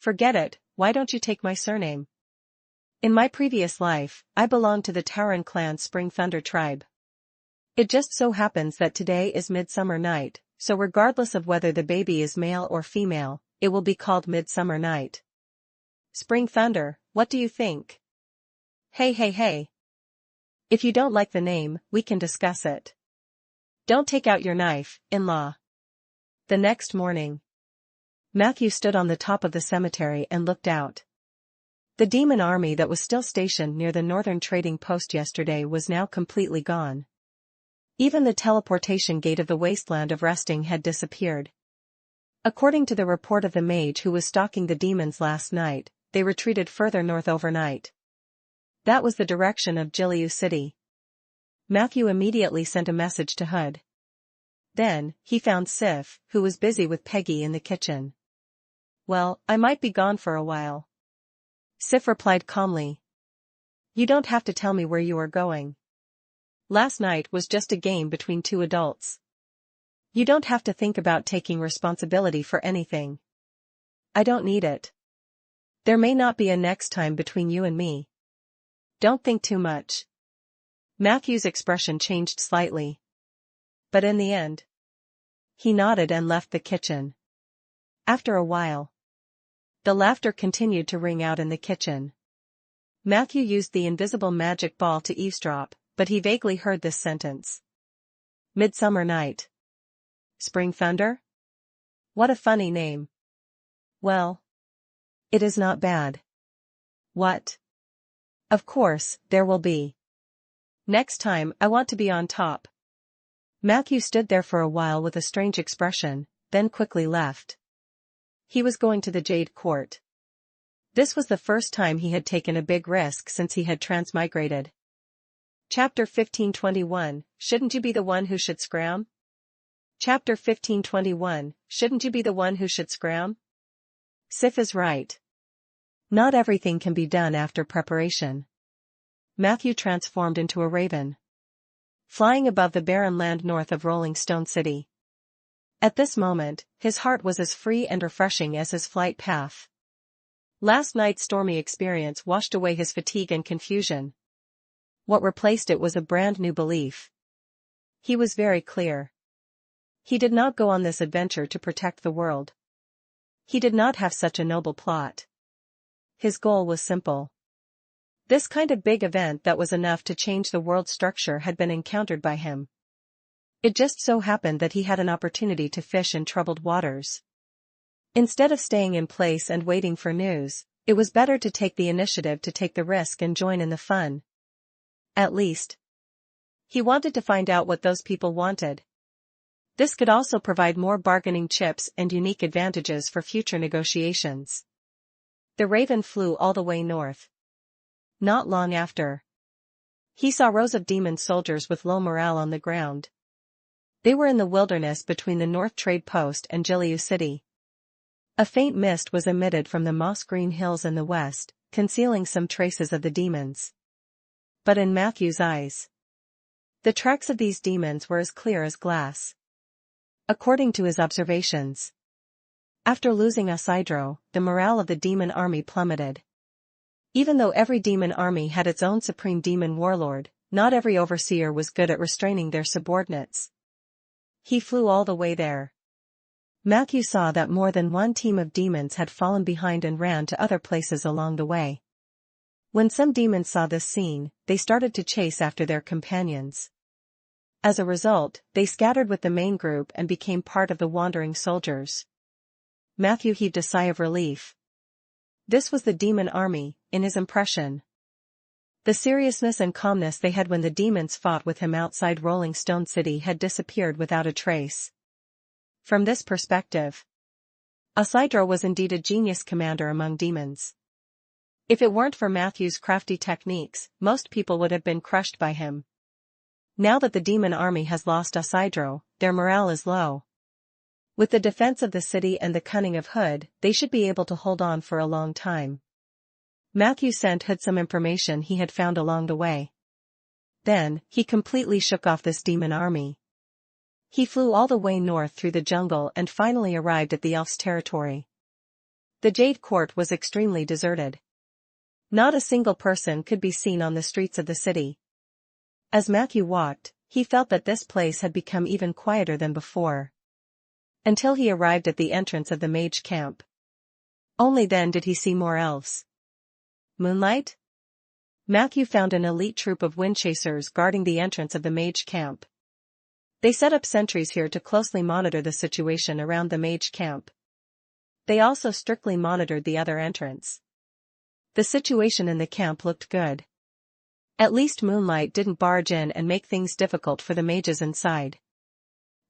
Speaker 1: Forget it, why don't you take my surname? In my previous life, I belonged to the Tauren clan Spring Thunder tribe. It just so happens that today is Midsummer Night, so regardless of whether the baby is male or female, it will be called Midsummer Night. Spring Thunder, what do you think? Hey. If you don't like the name, we can discuss it. Don't take out your knife, in-law. The next morning, Matthew stood on the top of the cemetery and looked out. The demon army that was still stationed near the northern trading post yesterday was now completely gone. Even the teleportation gate of the wasteland of resting had disappeared. According to the report of the mage who was stalking the demons last night, they retreated further north overnight. That was the direction of Jiliu City. Matthew immediately sent a message to Hud. Then, he found Sif, who was busy with Peggy in the kitchen. Well, I might be gone for a while. Sif replied calmly. You don't have to tell me where you are going. Last night was just a game between two adults. You don't have to think about taking responsibility for anything. I don't need it. There may not be a next time between you and me. Don't think too much. Matthew's expression changed slightly. But in the end, he nodded and left the kitchen. After a while, the laughter continued to ring out in the kitchen. Matthew used the invisible magic ball to eavesdrop, but he vaguely heard this sentence. Midsummer Night. Spring Thunder? What a funny name. Well, it is not bad. What? Of course, there will be. Next time, I want to be on top. Matthew stood there for a while with a strange expression, then quickly left. He was going to the Jade Court. This was the first time he had taken a big risk since he had transmigrated. Chapter 1521, Shouldn't you be the one who should scram? Chapter 1521, Shouldn't you be the one who should scram? Sif is right. Not everything can be done after preparation. Matthew transformed into a raven, flying above the barren land north of Rolling Stone City. At this moment, his heart was as free and refreshing as his flight path. Last night's stormy experience washed away his fatigue and confusion. What replaced it was a brand new belief. He was very clear. He did not go on this adventure to protect the world. He did not have such a noble plot. His goal was simple. This kind of big event that was enough to change the world's structure had been encountered by him. It just so happened that he had an opportunity to fish in troubled waters. Instead of staying in place and waiting for news, it was better to take the initiative to take the risk and join in the fun. At least, he wanted to find out what those people wanted. This could also provide more bargaining chips and unique advantages for future negotiations. The raven flew all the way north. Not long after, he saw rows of demon soldiers with low morale on the ground. They were in the wilderness between the North Trade Post and Jiliu City. A faint mist was emitted from the moss-green hills in the west, concealing some traces of the demons. But in Matthew's eyes, the tracks of these demons were as clear as glass. According to his observations, after losing Isidro, the morale of the demon army plummeted. Even though every demon army had its own supreme demon warlord, not every overseer was good at restraining their subordinates. He flew all the way there. Matthew saw that more than one team of demons had fallen behind and ran to other places along the way. When some demons saw this scene, they started to chase after their companions. As a result, they scattered with the main group and became part of the wandering soldiers. Matthew heaved a sigh of relief. This was the demon army, in his impression. The seriousness and calmness they had when the demons fought with him outside Rolling Stone City had disappeared without a trace. From this perspective, Isidro was indeed a genius commander among demons. If it weren't for Matthew's crafty techniques, most people would have been crushed by him. Now that the demon army has lost Isidro, their morale is low. With the defense of the city and the cunning of Hood, they should be able to hold on for a long time. Matthew sent Hood some information he had found along the way. Then, he completely shook off this demon army. He flew all the way north through the jungle and finally arrived at the elf's territory. The Jade Court was extremely deserted. Not a single person could be seen on the streets of the city. As Matthew walked, he felt that this place had become even quieter than before. Until he arrived at the entrance of the mage camp. Only then did he see more elves. Moonlight? Matthew found an elite troop of windchasers guarding the entrance of the mage camp. They set up sentries here to closely monitor the situation around the mage camp. They also strictly monitored the other entrance. The situation in the camp looked good. At least Moonlight didn't barge in and make things difficult for the mages inside.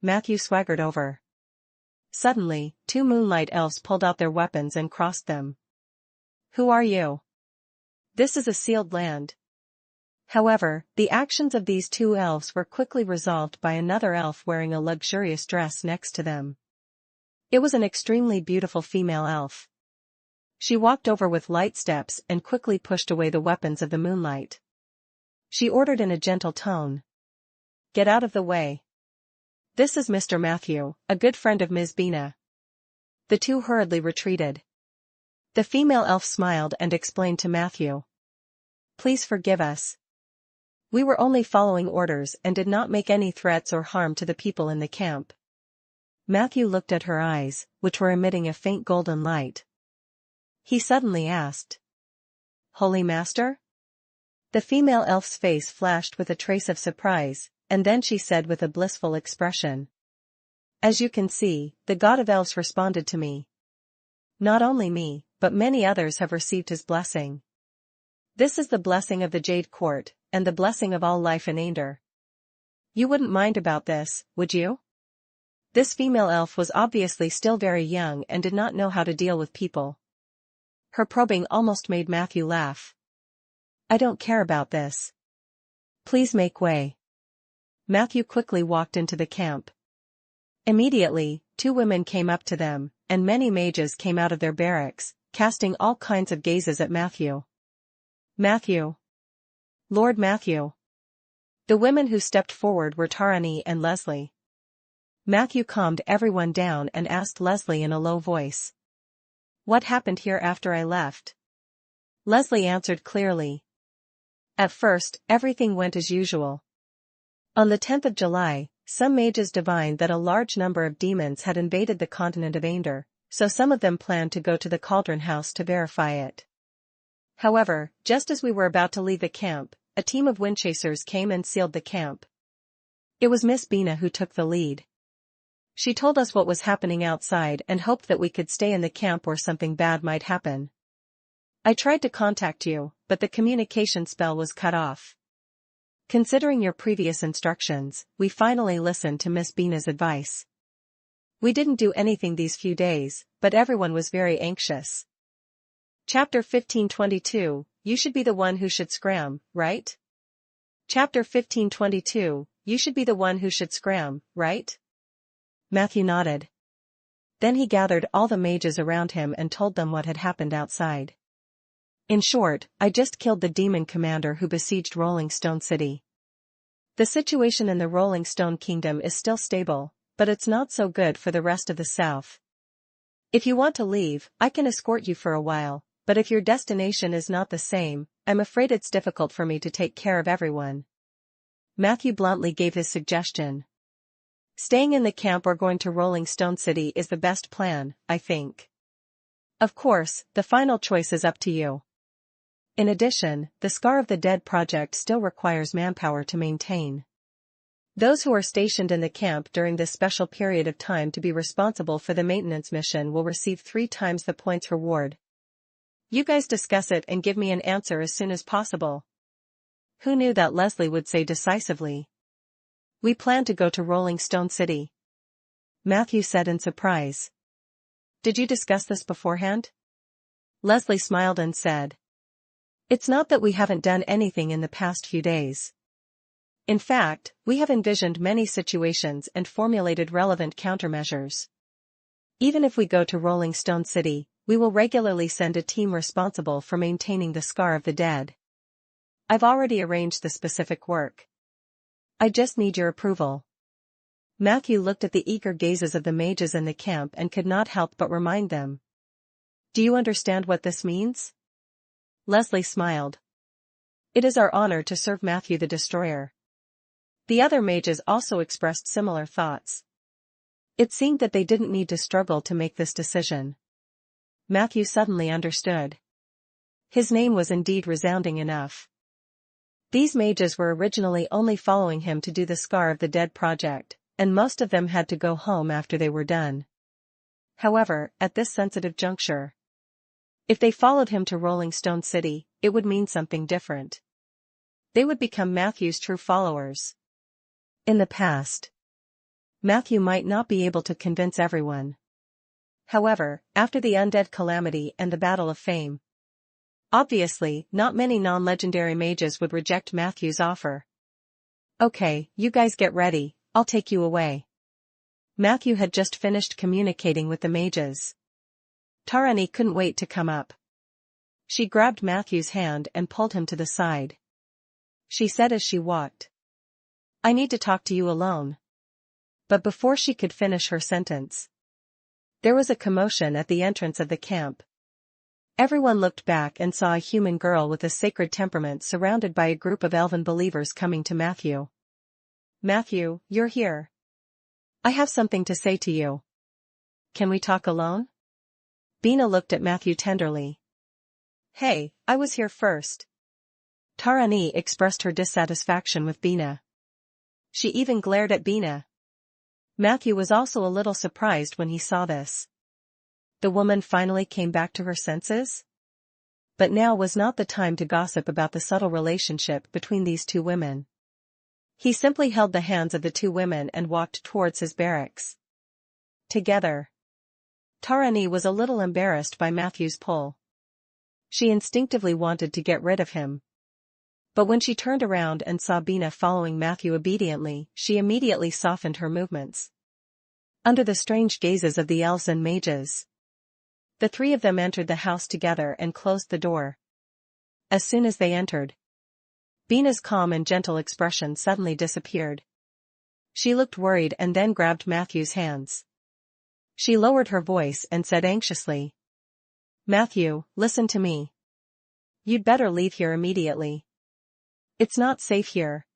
Speaker 1: Matthew swaggered over. Suddenly, two Moonlight elves pulled out their weapons and crossed them. Who are you? This is a sealed land. However, the actions of these two elves were quickly resolved by another elf wearing a luxurious dress next to them. It was an extremely beautiful female elf. She walked over with light steps and quickly pushed away the weapons of the Moonlight. She ordered in a gentle tone. Get out of the way. This is Mr. Matthew, a good friend of Ms. Bina. The two hurriedly retreated. The female elf smiled and explained to Matthew. Please forgive us. We were only following orders and did not make any threats or harm to the people in the camp. Matthew looked at her eyes, which were emitting a faint golden light. He suddenly asked. Holy Master? The female elf's face flashed with a trace of surprise, and then she said with a blissful expression. As you can see, the god of elves responded to me. Not only me, but many others have received his blessing. This is the blessing of the Jade Court, and the blessing of all life in Ander. You wouldn't mind about this, would you? This female elf was obviously still very young and did not know how to deal with people. Her probing almost made Matthew laugh. I don't care about this. Please make way. Matthew quickly walked into the camp. Immediately, two women came up to them, and many mages came out of their barracks, casting all kinds of gazes at Matthew. Matthew. Lord Matthew. The women who stepped forward were Tarani and Leslie. Matthew calmed everyone down and asked Leslie in a low voice. What happened here after I left? Leslie answered clearly. At first, everything went as usual. On the 10th of July, some mages divined that a large number of demons had invaded the continent of Ander, so some of them planned to go to the Cauldron House to verify it. However, just as we were about to leave the camp, a team of windchasers came and sealed the camp. It was Miss Bina who took the lead. She told us what was happening outside and hoped that we could stay in the camp or something bad might happen. I tried to contact you, but the communication spell was cut off. Considering your previous instructions, we finally listened to Miss Bina's advice. We didn't do anything these few days, but everyone was very anxious. Chapter 1522, You should be the one who should scram, right? Chapter 1522, You should be the one who should scram, right? Matthew nodded. Then he gathered all the mages around him and told them what had happened outside. In short, I just killed the demon commander who besieged Rolling Stone City. The situation in the Rolling Stone Kingdom is still stable, but it's not so good for the rest of the South. If you want to leave, I can escort you for a while, but if your destination is not the same, I'm afraid it's difficult for me to take care of everyone. Matthew bluntly gave his suggestion. Staying in the camp or going to Rolling Stone City is the best plan, I think. Of course, the final choice is up to you. In addition, the Scar of the Dead project still requires manpower to maintain. Those who are stationed in the camp during this special period of time to be responsible for the maintenance mission will receive 3 times the points reward. You guys discuss it and give me an answer as soon as possible. Who knew that Leslie would say decisively? We plan to go to Rolling Stone City. Matthew said in surprise. Did you discuss this beforehand? Leslie smiled and said. It's not that we haven't done anything in the past few days. In fact, we have envisioned many situations and formulated relevant countermeasures. Even if we go to Rolling Stone City, we will regularly send a team responsible for maintaining the Scar of the Dead. I've already arranged the specific work. I just need your approval. Matthew looked at the eager gazes of the mages in the camp and could not help but remind them. Do you understand what this means? Leslie smiled. It is our honor to serve Matthew the Destroyer. The other mages also expressed similar thoughts. It seemed that they didn't need to struggle to make this decision. Matthew suddenly understood. His name was indeed resounding enough. These mages were originally only following him to do the Scar of the Dead project, and most of them had to go home after they were done. However, at this sensitive juncture, if they followed him to Rolling Stone City, it would mean something different. They would become Matthew's true followers. In the past, Matthew might not be able to convince everyone. However, after the Undead calamity and the Battle of Fame, obviously, not many non-legendary mages would reject Matthew's offer. Okay, you guys get ready, I'll take you away. Matthew had just finished communicating with the mages. Tarani couldn't wait to come up. She grabbed Matthew's hand and pulled him to the side. She said as she walked. I need to talk to you alone. But before she could finish her sentence, there was a commotion at the entrance of the camp. Everyone looked back and saw a human girl with a sacred temperament surrounded by a group of elven believers coming to Matthew. Matthew, you're here. I have something to say to you. Can we talk alone? Bina looked at Matthew tenderly. Hey, I was here first. Tarani expressed her dissatisfaction with Bina. She even glared at Bina. Matthew was also a little surprised when he saw this. The woman finally came back to her senses? But now was not the time to gossip about the subtle relationship between these two women. He simply held the hands of the two women and walked towards his barracks. Together. Tarani was a little embarrassed by Matthew's pull. She instinctively wanted to get rid of him. But when she turned around and saw Bina following Matthew obediently, she immediately softened her movements. Under the strange gazes of the elves and mages, the 3 of them entered the house together and closed the door. As soon as they entered, Bina's calm and gentle expression suddenly disappeared. She looked worried and then grabbed Matthew's hands. She lowered her voice and said anxiously, Matthew, listen to me. You'd better leave here immediately. It's not safe here.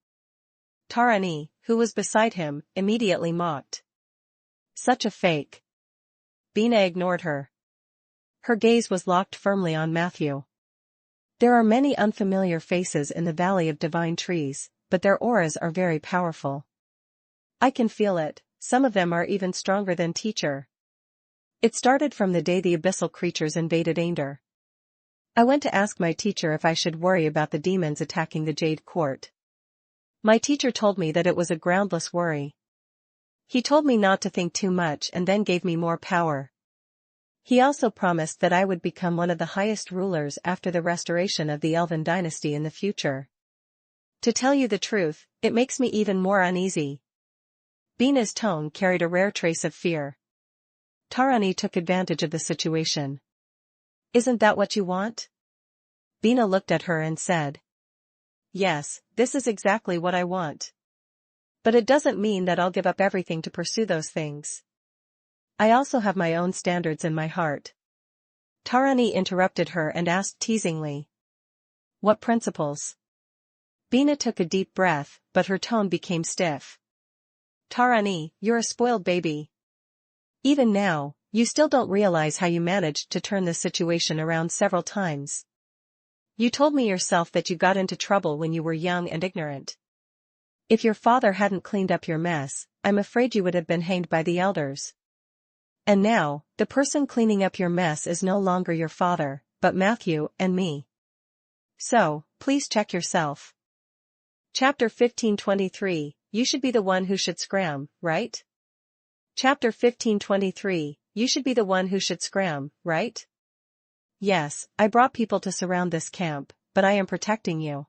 Speaker 1: Tarani, who was beside him, immediately mocked. Such a fake. Bina ignored her. Her gaze was locked firmly on Matthew. There are many unfamiliar faces in the Valley of Divine Trees, but their auras are very powerful. I can feel it, some of them are even stronger than teacher. It started from the day the abyssal creatures invaded Ander. I went to ask my teacher if I should worry about the demons attacking the Jade Court. My teacher told me that it was a groundless worry. He told me not to think too much and then gave me more power. He also promised that I would become one of the highest rulers after the restoration of the Elven dynasty in the future. To tell you the truth, it makes me even more uneasy. Bina's tone carried a rare trace of fear. Tarani took advantage of the situation. Isn't that what you want? Bina looked at her and said. Yes, this is exactly what I want. But it doesn't mean that I'll give up everything to pursue those things. I also have my own standards in my heart. Tarani interrupted her and asked teasingly. What principles? Bina took a deep breath, but her tone became stiff. Tarani, you're a spoiled baby. Even now, you still don't realize how you managed to turn this situation around several times. You told me yourself that you got into trouble when you were young and ignorant. If your father hadn't cleaned up your mess, I'm afraid you would have been hanged by the elders. And now, the person cleaning up your mess is no longer your father, but Matthew and me. So, please check yourself. Chapter 1523, You should be the one who should scram, right? Chapter 1523, You should be the one who should scram, right? Yes, I brought people to surround this camp, but I am protecting you.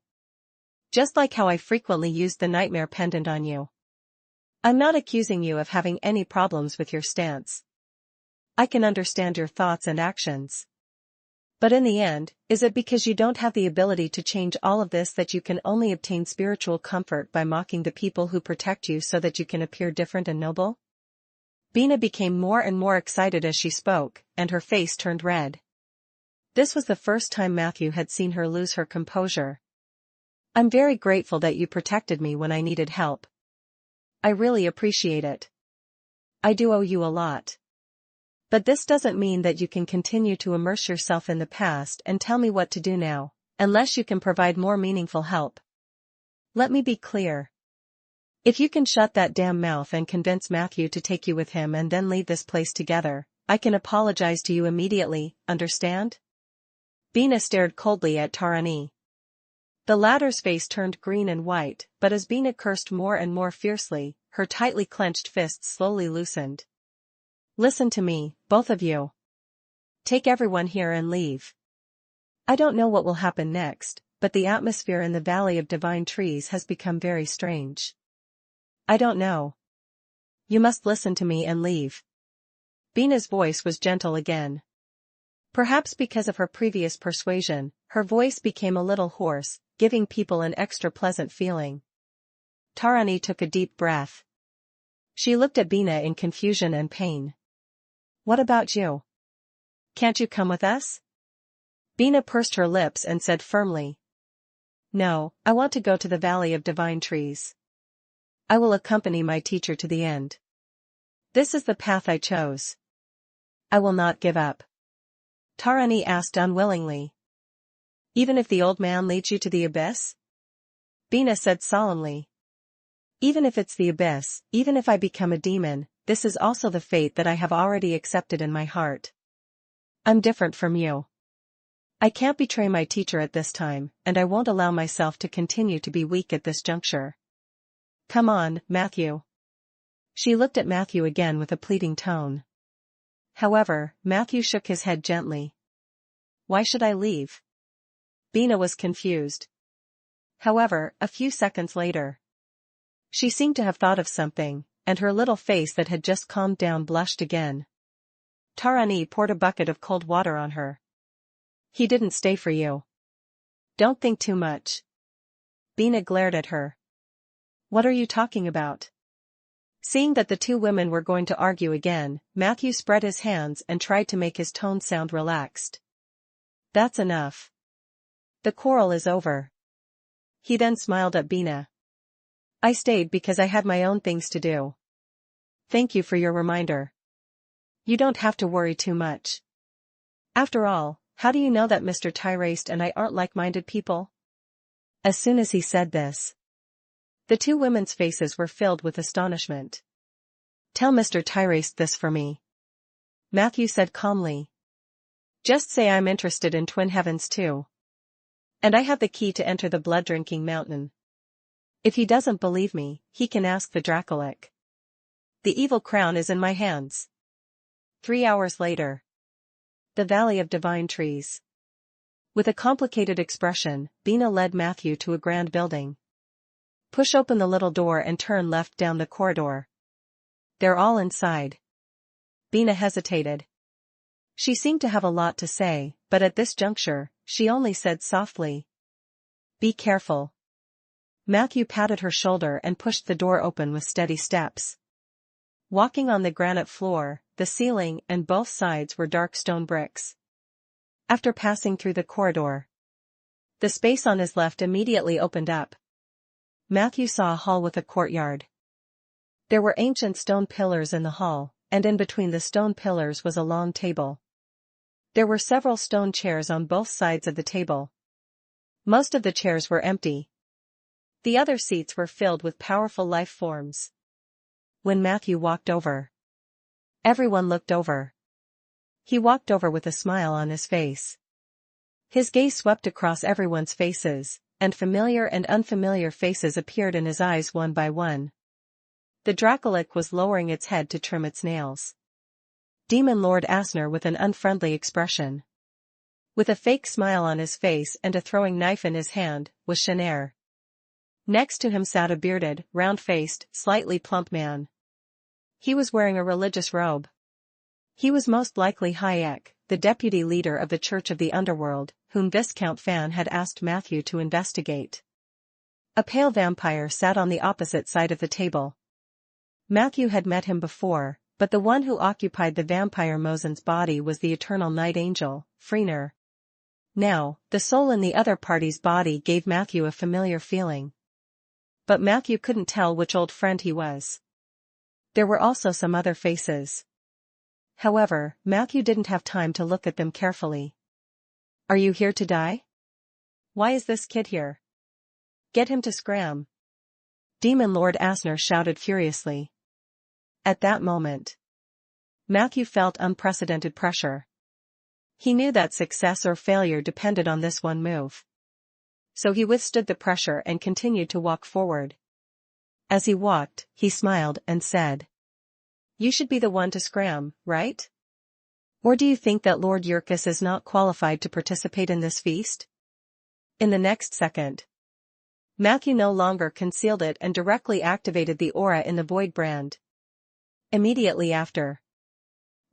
Speaker 1: Just like how I frequently used the nightmare pendant on you. I'm not accusing you of having any problems with your stance. I can understand your thoughts and actions. But in the end, is it because you don't have the ability to change all of this that you can only obtain spiritual comfort by mocking the people who protect you so that you can appear different and noble? Bina became more and more excited as she spoke, and her face turned red. This was the first time Matthew had seen her lose her composure. I'm very grateful that you protected me when I needed help. I really appreciate it. I do owe you a lot. But this doesn't mean that you can continue to immerse yourself in the past and tell me what to do now, unless you can provide more meaningful help. Let me be clear. If you can shut that damn mouth and convince Matthew to take you with him and then leave this place together, I can apologize to you immediately, understand? Bina stared coldly at Tarani. The latter's face turned green and white, but as Bina cursed more and more fiercely, her tightly clenched fists slowly loosened. Listen to me, both of you. Take everyone here and leave. I don't know what will happen next, but the atmosphere in the Valley of Divine Trees has become very strange. I don't know. You must listen to me and leave. Bina's voice was gentle again. Perhaps because of her previous persuasion, her voice became a little hoarse, giving people an extra pleasant feeling. Tarani took a deep breath. She looked at Bina in confusion and pain. What about you? Can't you come with us? Bina pursed her lips and said firmly. No, I want to go to the Valley of Divine Trees. I will accompany my teacher to the end. This is the path I chose. I will not give up. Tarani asked unwillingly. Even if the old man leads you to the abyss? Bina said solemnly. Even if it's the abyss, even if I become a demon, this is also the fate that I have already accepted in my heart. I'm different from you. I can't betray my teacher at this time, and I won't allow myself to continue to be weak at this juncture. Come on, Matthew. She looked at Matthew again with a pleading tone. However, Matthew shook his head gently. Why should I leave? Bina was confused. However, a few seconds later, she seemed to have thought of something, and her little face that had just calmed down blushed again. Tarani poured a bucket of cold water on her. He didn't stay for you. Don't think too much. Bina glared at her. What are you talking about? Seeing that the two women were going to argue again, Matthew spread his hands and tried to make his tone sound relaxed. That's enough. The quarrel is over. He then smiled at Bina. I stayed because I had my own things to do. Thank you for your reminder. You don't have to worry too much. After all, how do you know that Mr. Tyraste and I aren't like-minded people? As soon as he said this, The two women's faces were filled with astonishment. "Tell Mr. Tyrese this for me," Matthew said calmly. "Just say I'm interested in Twin Heavens too. And I have the key to enter the blood-drinking mountain. If he doesn't believe me, he can ask the Dracolic. The evil crown is in my hands." 3 hours later. The Valley of Divine Trees. With a complicated expression, Bina led Matthew to a grand building. "Push open the little door and turn left down the corridor. They're all inside." Bina hesitated. She seemed to have a lot to say, but at this juncture, she only said softly, "Be careful." Matthew patted her shoulder and pushed the door open with steady steps. Walking on the granite floor, the ceiling and both sides were dark stone bricks. After passing through the corridor, the space on his left immediately opened up. Matthew saw a hall with a courtyard. There were ancient stone pillars in the hall, and in between the stone pillars was a long table. There were several stone chairs on both sides of the table. Most of the chairs were empty. The other seats were filled with powerful life forms. When Matthew walked over, everyone looked over. He walked over with a smile on his face. His gaze swept across everyone's faces, and familiar and unfamiliar faces appeared in his eyes one by one. The Dracolic was lowering its head to trim its nails. Demon Lord Asner with an unfriendly expression. With a fake smile on his face and a throwing knife in his hand, was Shanair. Next to him sat a bearded, round-faced, slightly plump man. He was wearing a religious robe. He was most likely Hayek, the deputy leader of the Church of the Underworld, whom Viscount Fan had asked Matthew to investigate. A pale vampire sat on the opposite side of the table. Matthew had met him before, but the one who occupied the vampire Mosen's body was the eternal night angel, Freener. Now, the soul in the other party's body gave Matthew a familiar feeling. But Matthew couldn't tell which old friend he was. There were also some other faces. However, Matthew didn't have time to look at them carefully. "Are you here to die? Why is this kid here? Get him to scram!" Demon Lord Asner shouted furiously. At that moment, Matthew felt unprecedented pressure. He knew that success or failure depended on this one move. So he withstood the pressure and continued to walk forward. As he walked, he smiled and said, "You should be the one to scram, right? Or do you think that Lord Yurkus is not qualified to participate in this feast?" In the next second, Matthew no longer concealed it and directly activated the aura in the Void Brand. Immediately after,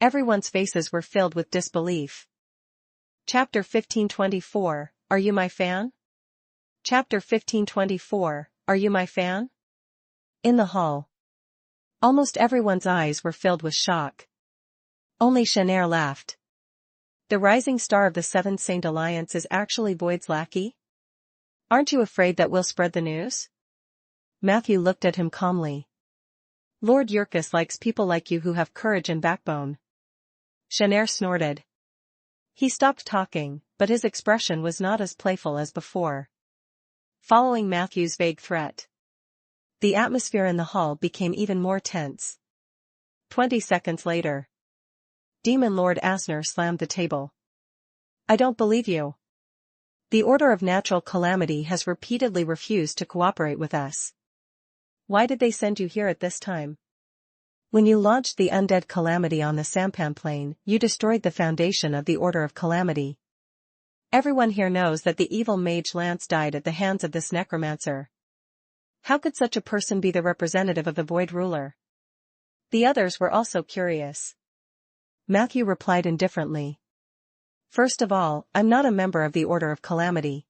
Speaker 1: everyone's faces were filled with disbelief. Chapter 1524, Are You My Fan? Chapter 1524, Are You My Fan? In the hall, almost everyone's eyes were filled with shock. Only Shanair laughed. "The rising star of the Seventh Saint Alliance is actually Void's lackey? Aren't you afraid that we'll spread the news?" Matthew looked at him calmly. "Lord Yurkus likes people like you who have courage and backbone." Shanair snorted. He stopped talking, but his expression was not as playful as before. Following Matthew's vague threat, the atmosphere in the hall became even more tense. 20 seconds later, Demon Lord Asner slammed the table. "I don't believe you. The Order of Natural Calamity has repeatedly refused to cooperate with us. Why did they send you here at this time? When you launched the Undead Calamity on the Sampan Plain, you destroyed the foundation of the Order of Calamity. Everyone here knows that the evil mage Lance died at the hands of this Necromancer. How could such a person be the representative of the Void Ruler?" The others were also curious. Matthew replied indifferently. "First of all, I'm not a member of the Order of Calamity.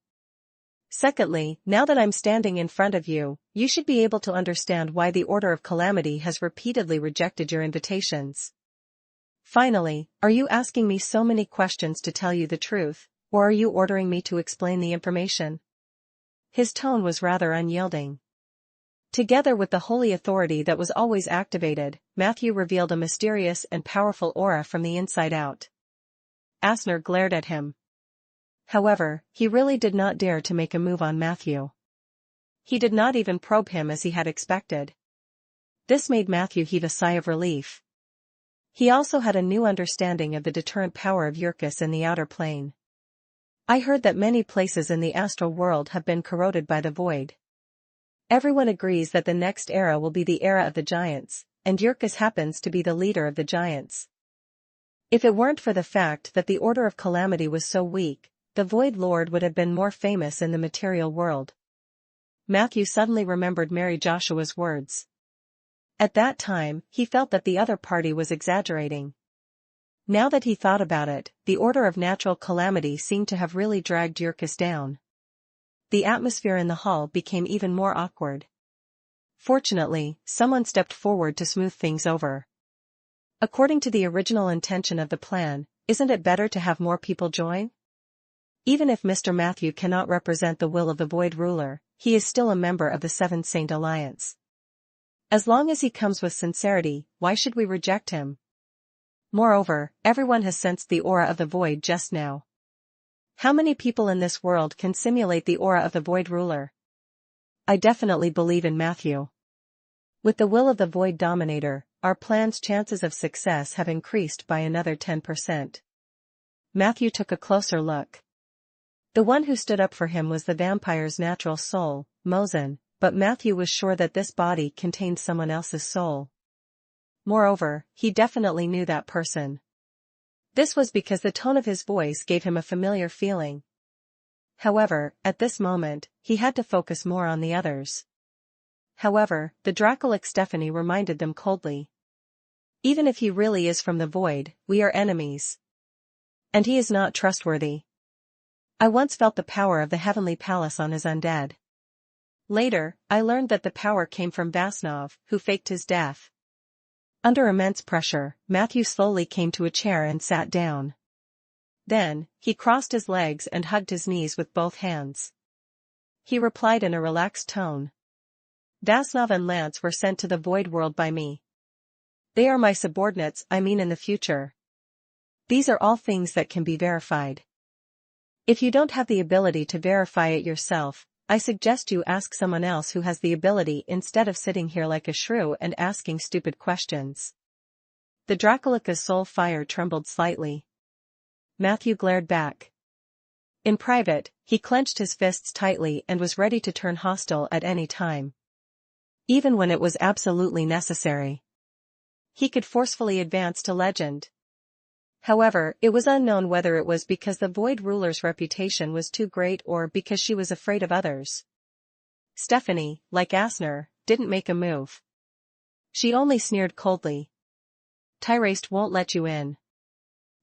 Speaker 1: Secondly, now that I'm standing in front of you, you should be able to understand why the Order of Calamity has repeatedly rejected your invitations. Finally, are you asking me so many questions to tell you the truth, or are you ordering me to explain the information?" His tone was rather unyielding. Together with the holy authority that was always activated, Matthew revealed a mysterious and powerful aura from the inside out. Asner glared at him. However, he really did not dare to make a move on Matthew. He did not even probe him as he had expected. This made Matthew heave a sigh of relief. He also had a new understanding of the deterrent power of Yurkus in the outer plane. I heard that many places in the astral world have been corroded by the void. Everyone agrees that the next era will be the era of the giants, and Yurkus happens to be the leader of the giants. If it weren't for the fact that the Order of Calamity was so weak, the Void Lord would have been more famous in the material world. Matthew suddenly remembered Mary Joshua's words. At that time, he felt that the other party was exaggerating. Now that he thought about it, the Order of Natural Calamity seemed to have really dragged Yurkus down. The atmosphere in the hall became even more awkward. Fortunately, someone stepped forward to smooth things over. According to the original intention of the plan, isn't it better to have more people join? Even if Mr. Matthew cannot represent the will of the Void Ruler, he is still a member of the Seventh Saint Alliance. As long as he comes with sincerity, why should we reject him? Moreover, everyone has sensed the aura of the Void just now. How many people in this world can simulate the aura of the Void Ruler? I definitely believe in Matthew. With the will of the Void Dominator, our plan's chances of success have increased by another 10%. Matthew took a closer look. The one who stood up for him was the vampire's natural soul, Mosin, but Matthew was sure that this body contained someone else's soul. Moreover, he definitely knew that person. This was because the tone of his voice gave him a familiar feeling. However, at this moment, he had to focus more on the others. However, the Dracolic Stephanie reminded them coldly. Even if he really is from the void, we are enemies. And he is not trustworthy. I once felt the power of the Heavenly Palace on his undead. Later, I learned that the power came from Vasnov, who faked his death. Under immense pressure, Matthew slowly came to a chair and sat down. Then, he crossed his legs and hugged his knees with both hands. He replied in a relaxed tone. Vasnov and Lance were sent to the void world by me. They are my subordinates, I mean in the future. These are all things that can be verified. If you don't have the ability to verify it yourself, I suggest you ask someone else who has the ability instead of sitting here like a shrew and asking stupid questions. The Dracolica's soul fire trembled slightly. Matthew glared back. In private, he clenched his fists tightly and was ready to turn hostile at any time. Even when it was absolutely necessary. He could forcefully advance to legend. However, it was unknown whether it was because the Void Ruler's reputation was too great or because she was afraid of others. Stephanie, like Asner, didn't make a move. She only sneered coldly. Tyraste won't let you in.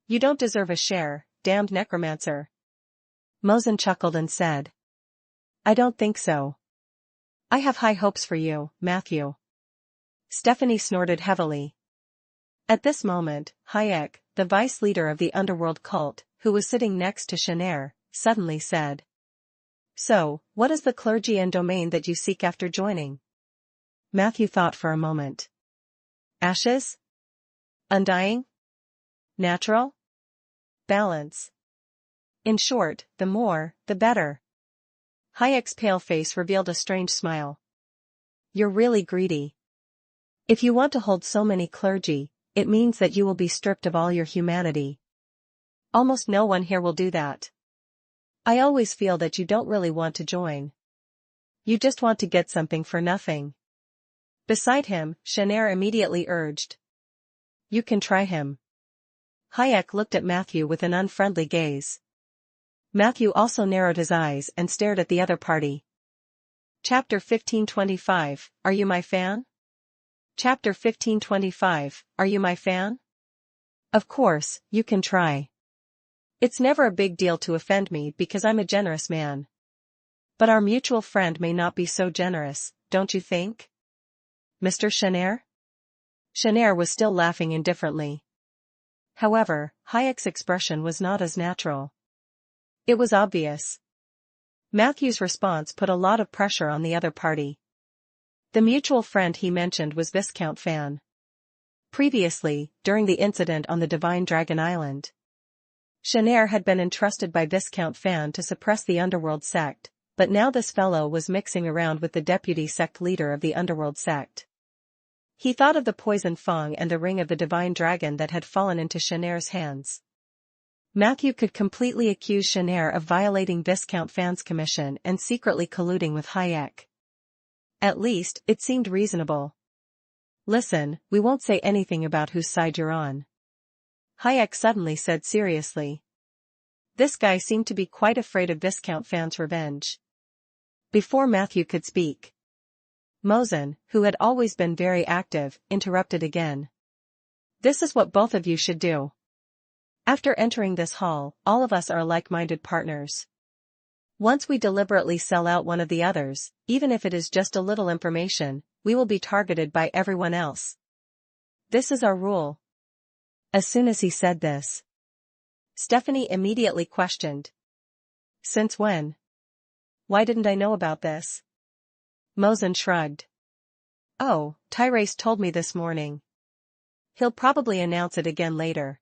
Speaker 1: You don't deserve a share, damned necromancer. Mosin chuckled and said. I don't think so. I have high hopes for you, Matthew. Stephanie snorted heavily. At this moment, Hayek, the vice leader of the underworld cult, who was sitting next to Shanair, suddenly said. So, what is the clergy and domain that you seek after joining? Matthew thought for a moment. Ashes? Undying? Natural? Balance. In short, the more, the better. Hayek's pale face revealed a strange smile. You're really greedy. If you want to hold so many clergy, it means that you will be stripped of all your humanity. Almost no one here will do that. I always feel that you don't really want to join. You just want to get something for nothing. Beside him, Shanair immediately urged. You can try him. Hayek looked at Matthew with an unfriendly gaze. Matthew also narrowed his eyes and stared at the other party. Chapter 1525, Are You My Fan? Chapter 1525, Are You My Fan? Of course, you can try. It's never a big deal to offend me because I'm a generous man. But our mutual friend may not be so generous, don't you think? Mr. Shanair? Shanair was still laughing indifferently. However, Hayek's expression was not as natural. It was obvious. Matthew's response put a lot of pressure on the other party. The mutual friend he mentioned was Viscount Fan. Previously, during the incident on the Divine Dragon Island, Shanair had been entrusted by Viscount Fan to suppress the underworld sect, But now this fellow was mixing around with the deputy sect leader of the underworld sect. He thought of the poison fang and the ring of the divine dragon that had fallen into Shanair's hands. Matthew could completely accuse Shanair of violating Viscount Fan's commission and secretly colluding with Hayek. At least, it seemed reasonable. Listen, we won't say anything about whose side you're on. Hayek suddenly said seriously. This guy seemed to be quite afraid of Viscount Fan's revenge. Before Matthew could speak, Mosen, who had always been very active, interrupted again. This is what both of you should do. After entering this hall, all of us are like-minded partners. Once we deliberately sell out one of the others, even if it is just a little information, we will be targeted by everyone else. This is our rule. As soon as he said this, Stephanie immediately questioned. Since when? Why didn't I know about this? Mosen shrugged. Oh, Tyrese told me this morning. He'll probably announce it again later.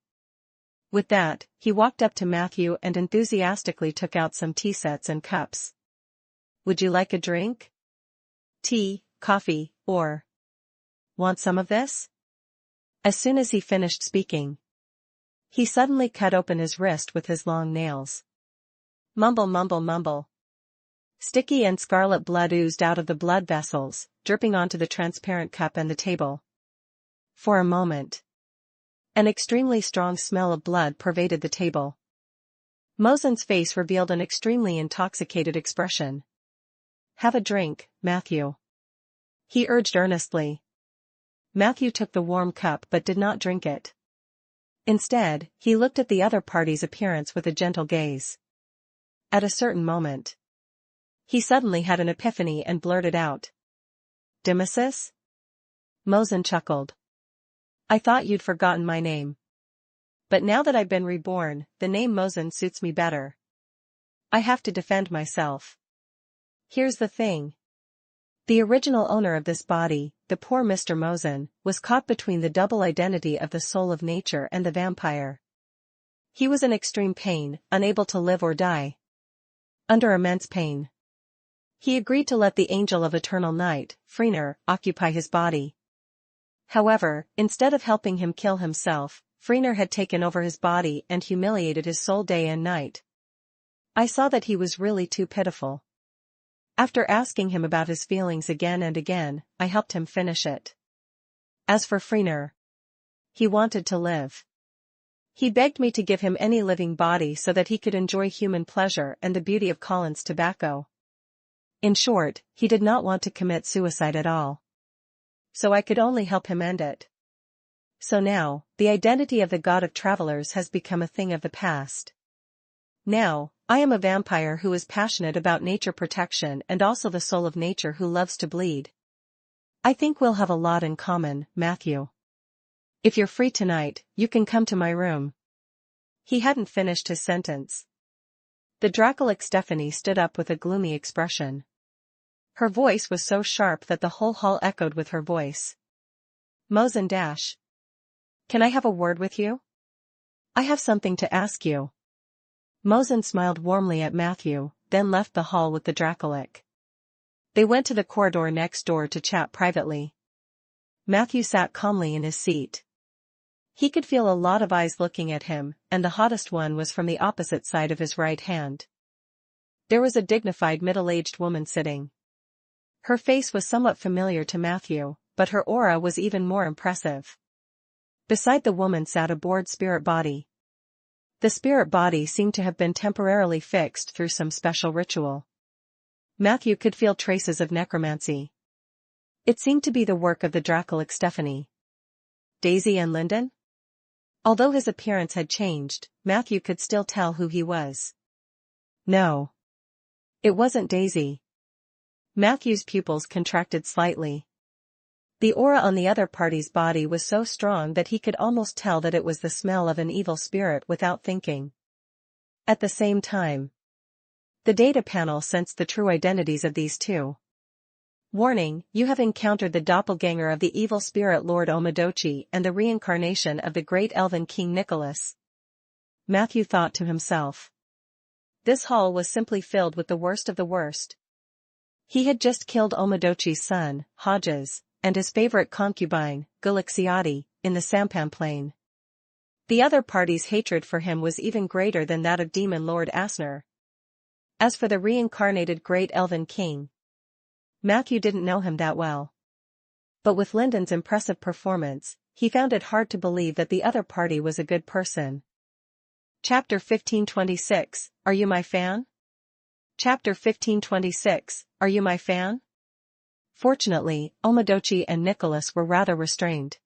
Speaker 1: With that, he walked up to Matthew and enthusiastically took out some tea sets and cups. Would you like a drink? Tea, coffee, or... Want some of this? As soon as he finished speaking, he suddenly cut open his wrist with his long nails. Mumble mumble mumble. Sticky and scarlet blood oozed out of the blood vessels, dripping onto the transparent cup and the table. For a moment, an extremely strong smell of blood pervaded the table. Mosen's face revealed an extremely intoxicated expression. Have a drink, Matthew. He urged earnestly. Matthew took the warm cup but did not drink it. Instead, he looked at the other party's appearance with a gentle gaze. At a certain moment, he suddenly had an epiphany and blurted out. Dimesis? Mosen chuckled. I thought you'd forgotten my name. But now that I've been reborn, the name Mosen suits me better. I have to defend myself. Here's the thing. The original owner of this body, the poor Mr. Mosen, was caught between the double identity of the soul of nature and the vampire. He was in extreme pain, unable to live or die. Under immense pain. He agreed to let the Angel of Eternal Night, Freener, occupy his body. However, instead of helping him kill himself, Freener had taken over his body and humiliated his soul day and night. I saw that he was really too pitiful. After asking him about his feelings again and again, I helped him finish it. As for Freener, he wanted to live. He begged me to give him any living body so that he could enjoy human pleasure and the beauty of Colin's tobacco. In short, he did not want to commit suicide at all. So I could only help him end it. So now, the identity of the god of travelers has become a thing of the past. Now, I am a vampire who is passionate about nature protection and also the soul of nature who loves to bleed. I think we'll have a lot in common, Matthew. If you're free tonight, you can come to my room. He hadn't finished his sentence. The Dracolic Stephanie stood up with a gloomy expression. Her voice was so sharp that the whole hall echoed with her voice. Mosen Dash. Can I have a word with you? I have something to ask you. Mosen smiled warmly at Matthew, then left the hall with the Dracolic. They went to the corridor next door to chat privately. Matthew sat calmly in his seat. He could feel a lot of eyes looking at him, and the hottest one was from the opposite side of his right hand. There was a dignified middle-aged woman sitting. Her face was somewhat familiar to Matthew, but her aura was even more impressive. Beside the woman sat a bored spirit body. The spirit body seemed to have been temporarily fixed through some special ritual. Matthew could feel traces of necromancy. It seemed to be the work of the Dracolic Stephanie. Daisy and Linden? Although his appearance had changed, Matthew could still tell who he was. No. It wasn't Daisy. Matthew's pupils contracted slightly. The aura on the other party's body was so strong that he could almost tell that it was the smell of an evil spirit without thinking. At the same time, the data panel sensed the true identities of these two. Warning, you have encountered the doppelganger of the evil spirit Lord Omadochi and the reincarnation of the great elven King Nicholas. Matthew thought to himself. This hall was simply filled with the worst of the worst. He had just killed Omodochi's son, Hodges, and his favorite concubine, Gulixiati, in the sampan plain. The other party's hatred for him was even greater than that of Demon Lord Asner. As for the reincarnated Great Elven King, Matthew didn't know him that well. But with Lyndon's impressive performance, he found it hard to believe that the other party was a good person. Chapter 1526, Are You My Fan? Chapter 1526, Are You My Fan? Fortunately, Omodochi and Nicholas were rather restrained.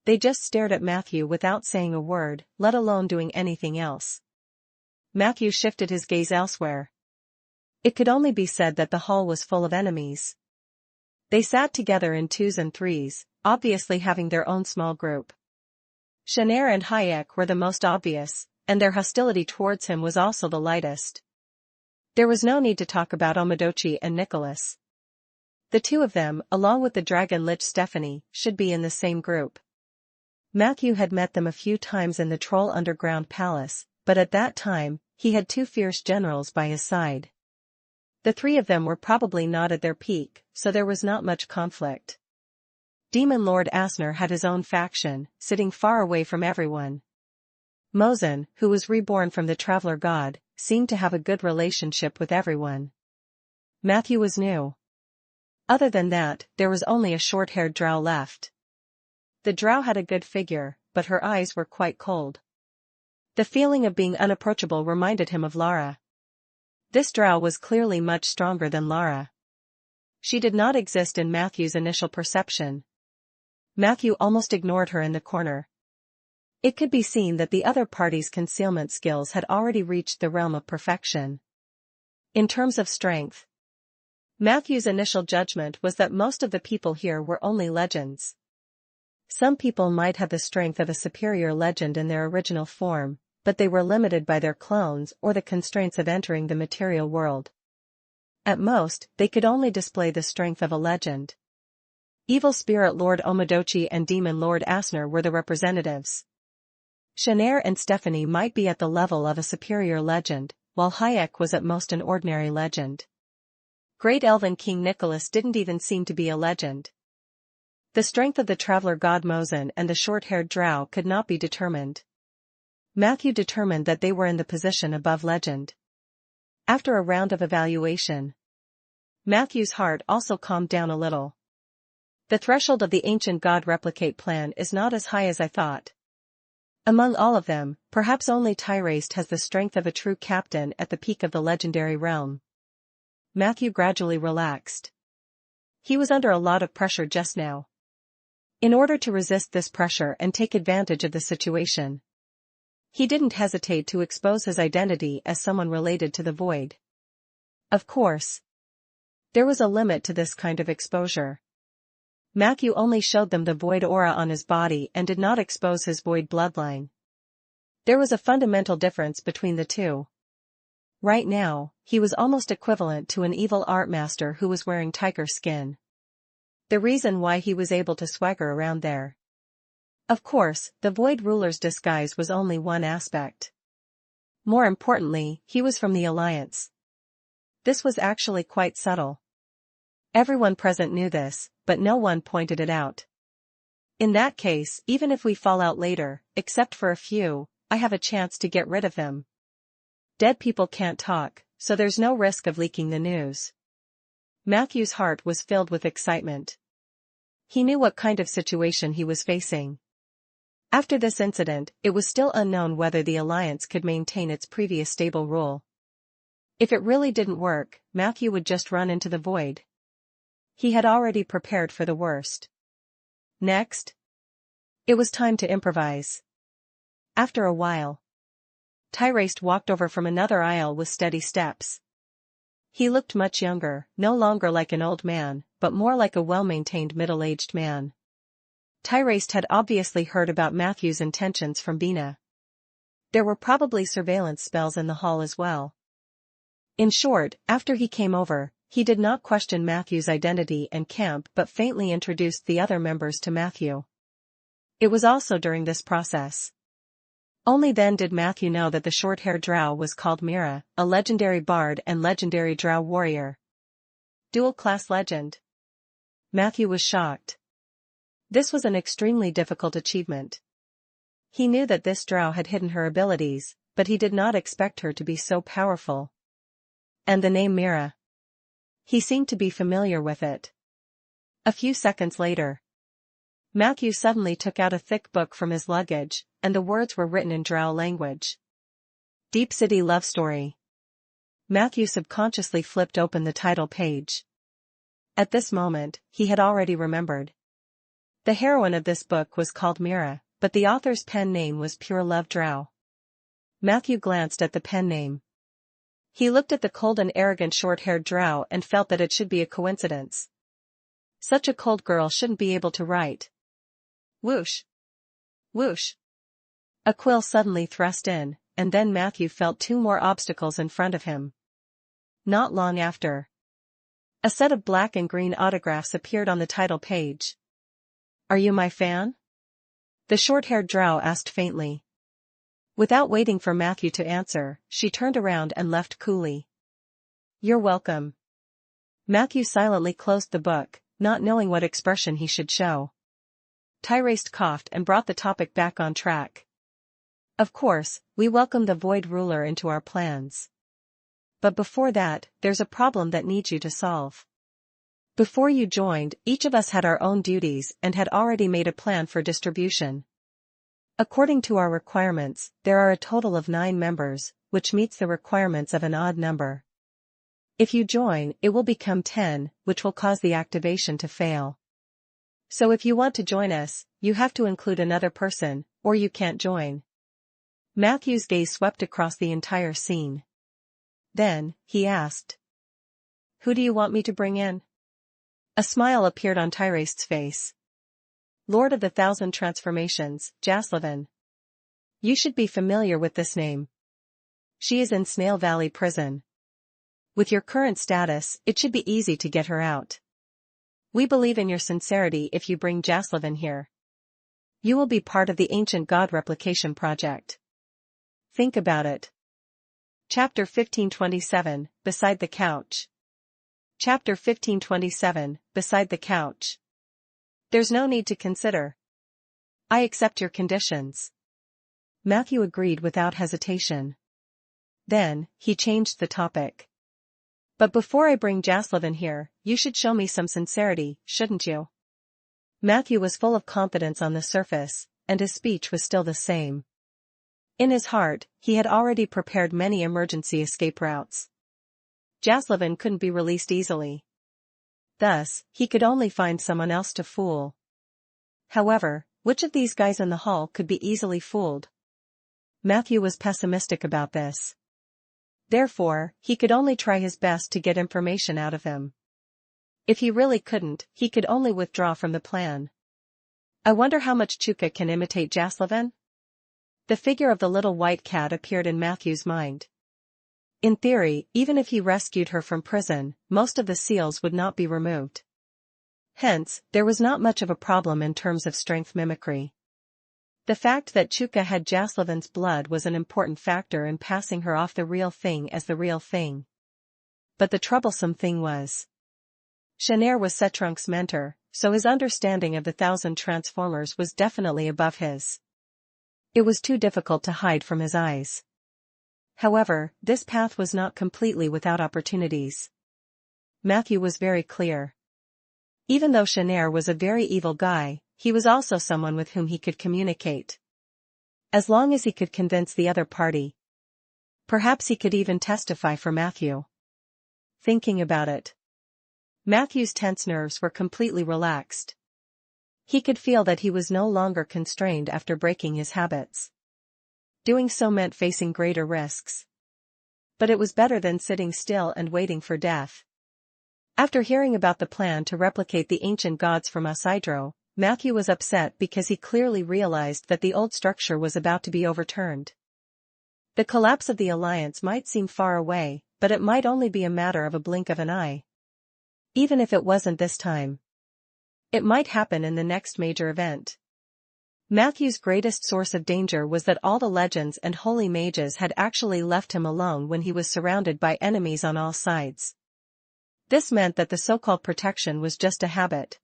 Speaker 1: They just stared at Matthew without saying a word, let alone doing anything else. Matthew shifted his gaze elsewhere. It could only be said that the hall was full of enemies. They sat together in twos and threes, obviously having their own small group. Shanair and Hayek were the most obvious, and their hostility towards him was also the lightest. There was no need to talk about Omodochi and Nicholas. The two of them, along with the dragon lich Stephanie, should be in the same group. Matthew had met them a few times in the Troll Underground Palace, but at that time, he had two fierce generals by his side. The three of them were probably not at their peak, so there was not much conflict. Demon Lord Asner had his own faction, sitting far away from everyone. Mosen, who was reborn from the Traveler God, seemed to have a good relationship with everyone. Matthew was new. Other than that, there was only a short-haired drow left. The drow had a good figure, but her eyes were quite cold. The feeling of being unapproachable reminded him of Lara. This drow was clearly much stronger than Lara. She did not exist in Matthew's initial perception. Matthew almost ignored her in the corner. It could be seen that the other party's concealment skills had already reached the realm of perfection. In terms of strength, Matthew's initial judgment was that most of the people here were only legends. Some people might have the strength of a superior legend in their original form, but they were limited by their clones or the constraints of entering the material world. At most, they could only display the strength of a legend. Evil Spirit Lord Omodochi and Demon Lord Asner were the representatives. Shanair and Stephanie might be at the level of a superior legend, while Hayek was at most an ordinary legend. Great Elven King Nicholas didn't even seem to be a legend. The strength of the Traveler God Mosen and the short-haired drow could not be determined. Matthew determined that they were in the position above legend. After a round of evaluation, Matthew's heart also calmed down a little. The threshold of the ancient God replicate plan is not as high as I thought. Among all of them, perhaps only Tyraste has the strength of a true captain at the peak of the legendary realm. Matthew gradually relaxed. He was under a lot of pressure just now. In order to resist this pressure and take advantage of the situation, he didn't hesitate to expose his identity as someone related to the Void. Of course, there was a limit to this kind of exposure. Matthew only showed them the Void aura on his body and did not expose his Void bloodline. There was a fundamental difference between the two. Right now, he was almost equivalent to an evil art master who was wearing tiger skin. The reason why he was able to swagger around there. Of course, the Void Ruler's disguise was only one aspect. More importantly, he was from the Alliance. This was actually quite subtle. Everyone present knew this, but no one pointed it out. In that case, even if we fall out later, except for a few, I have a chance to get rid of them. Dead people can't talk, so there's no risk of leaking the news. Matthew's heart was filled with excitement. He knew what kind of situation he was facing. After this incident, it was still unknown whether the Alliance could maintain its previous stable rule. If it really didn't work, Matthew would just run into the Void. He had already prepared for the worst. Next, it was time to improvise. After a while, Tyraste walked over from another aisle with steady steps. He looked much younger, no longer like an old man, but more like a well-maintained middle-aged man. Tyraste had obviously heard about Matthew's intentions from Bina. There were probably surveillance spells in the hall as well. In short, after he came over, he did not question Matthew's identity and camp but faintly introduced the other members to Matthew. It was also during this process Only then did Matthew know that the short-haired drow was called Mira, a legendary bard and legendary drow warrior. Dual-class legend. Matthew was shocked. This was an extremely difficult achievement. He knew that this drow had hidden her abilities, but he did not expect her to be so powerful. And the name Mira. He seemed to be familiar with it. A few seconds later, Matthew suddenly took out a thick book from his luggage, and the words were written in drow language. Deep City Love Story. Matthew subconsciously flipped open the title page. At this moment, he had already remembered. The heroine of this book was called Mira, but the author's pen name was Pure Love Drow. Matthew glanced at the pen name. He looked at the cold and arrogant short-haired drow and felt that it should be a coincidence. Such a cold girl shouldn't be able to write. Whoosh! Whoosh! A quill suddenly thrust in, and then Matthew felt two more obstacles in front of him. Not long after, a set of black and green autographs appeared on the title page. Are you my fan? The short-haired drow asked faintly. Without waiting for Matthew to answer, she turned around and left coolly. You're welcome. Matthew silently closed the book, not knowing what expression he should show. Tyrese coughed and brought the topic back on track. Of course, we welcome the Void Ruler into our plans. But before that, there's a problem that needs you to solve. Before you joined, each of us had our own duties and had already made a plan for distribution. According to our requirements, there are a total of 9 members, which meets the requirements of an odd number. If you join, it will become 10, which will cause the activation to fail. So if you want to join us, you have to include another person, or you can't join. Matthew's gaze swept across the entire scene. Then, he asked. Who do you want me to bring in? A smile appeared on Tyraste's face. Lord of the Thousand Transformations, Jaslavin. You should be familiar with this name. She is in Snail Valley Prison. With your current status, it should be easy to get her out. We believe in your sincerity if you bring Jaslavin here. You will be part of the Ancient God Replication Project. Think about it. Chapter 1527, Beside the Couch. Chapter 1527, Beside the Couch. There's no need to consider. I accept your conditions. Matthew agreed without hesitation. Then, he changed the topic. But before I bring Jaslavin here, you should show me some sincerity, shouldn't you? Matthew was full of confidence on the surface, and his speech was still the same. In his heart, he had already prepared many emergency escape routes. Jaslavin couldn't be released easily. Thus, he could only find someone else to fool. However, which of these guys in the hall could be easily fooled? Matthew was pessimistic about this. Therefore, he could only try his best to get information out of him. If he really couldn't, he could only withdraw from the plan. I wonder how much Chuka can imitate Jaslavin? The figure of the little white cat appeared in Matthew's mind. In theory, even if he rescued her from prison, most of the seals would not be removed. Hence, there was not much of a problem in terms of strength mimicry. The fact that Chuka had Jaslavin's blood was an important factor in passing her off the real thing as the real thing. But the troublesome thing was, Shanair was Setrunk's mentor, so his understanding of the 1,000 transformers was definitely above his. It was too difficult to hide from his eyes. However, this path was not completely without opportunities. Matthew was very clear. Even though Shanair was a very evil guy, he was also someone with whom he could communicate. As long as he could convince the other party. Perhaps he could even testify for Matthew. Thinking about it, Matthew's tense nerves were completely relaxed. He could feel that he was no longer constrained after breaking his habits. Doing so meant facing greater risks. But it was better than sitting still and waiting for death. After hearing about the plan to replicate the ancient gods from Isidro, Matthew was upset because he clearly realized that the old structure was about to be overturned. The collapse of the alliance might seem far away, but it might only be a matter of a blink of an eye. Even if it wasn't this time, it might happen in the next major event. Matthew's greatest source of danger was that all the legends and holy mages had actually left him alone when he was surrounded by enemies on all sides. This meant that the so-called protection was just a habit.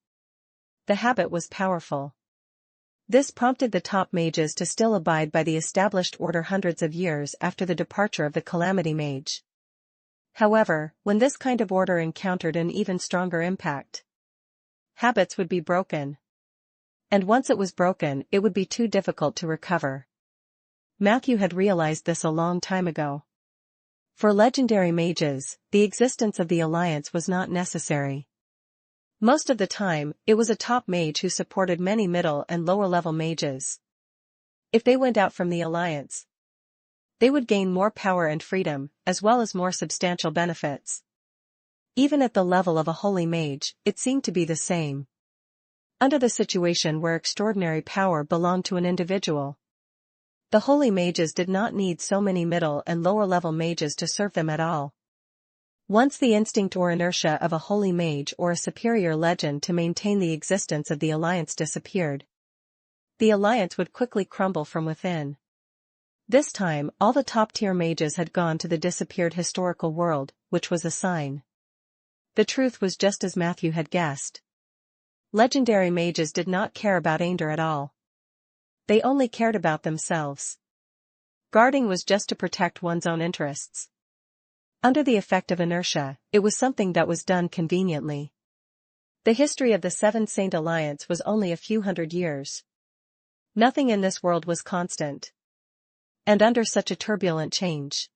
Speaker 1: The habit was powerful. This prompted the top mages to still abide by the established order hundreds of years after the departure of the Calamity Mage. However, when this kind of order encountered an even stronger impact, habits would be broken. And once it was broken, it would be too difficult to recover. Matthew had realized this a long time ago. For legendary mages, the existence of the Alliance was not necessary. Most of the time, it was a top mage who supported many middle and lower-level mages. If they went out from the Alliance, they would gain more power and freedom, as well as more substantial benefits. Even at the level of a holy mage, it seemed to be the same. Under the situation where extraordinary power belonged to an individual, the holy mages did not need so many middle and lower-level mages to serve them at all. Once the instinct or inertia of a holy mage or a superior legend to maintain the existence of the Alliance disappeared, the Alliance would quickly crumble from within. This time, all the top-tier mages had gone to the disappeared historical world, which was a sign. The truth was just as Matthew had guessed. Legendary mages did not care about Ander at all. They only cared about themselves. Guarding was just to protect one's own interests. Under the effect of inertia, it was something that was done conveniently. The history of the Seven Saint Alliance was only a few hundred years. Nothing in this world was constant. And under such a turbulent change,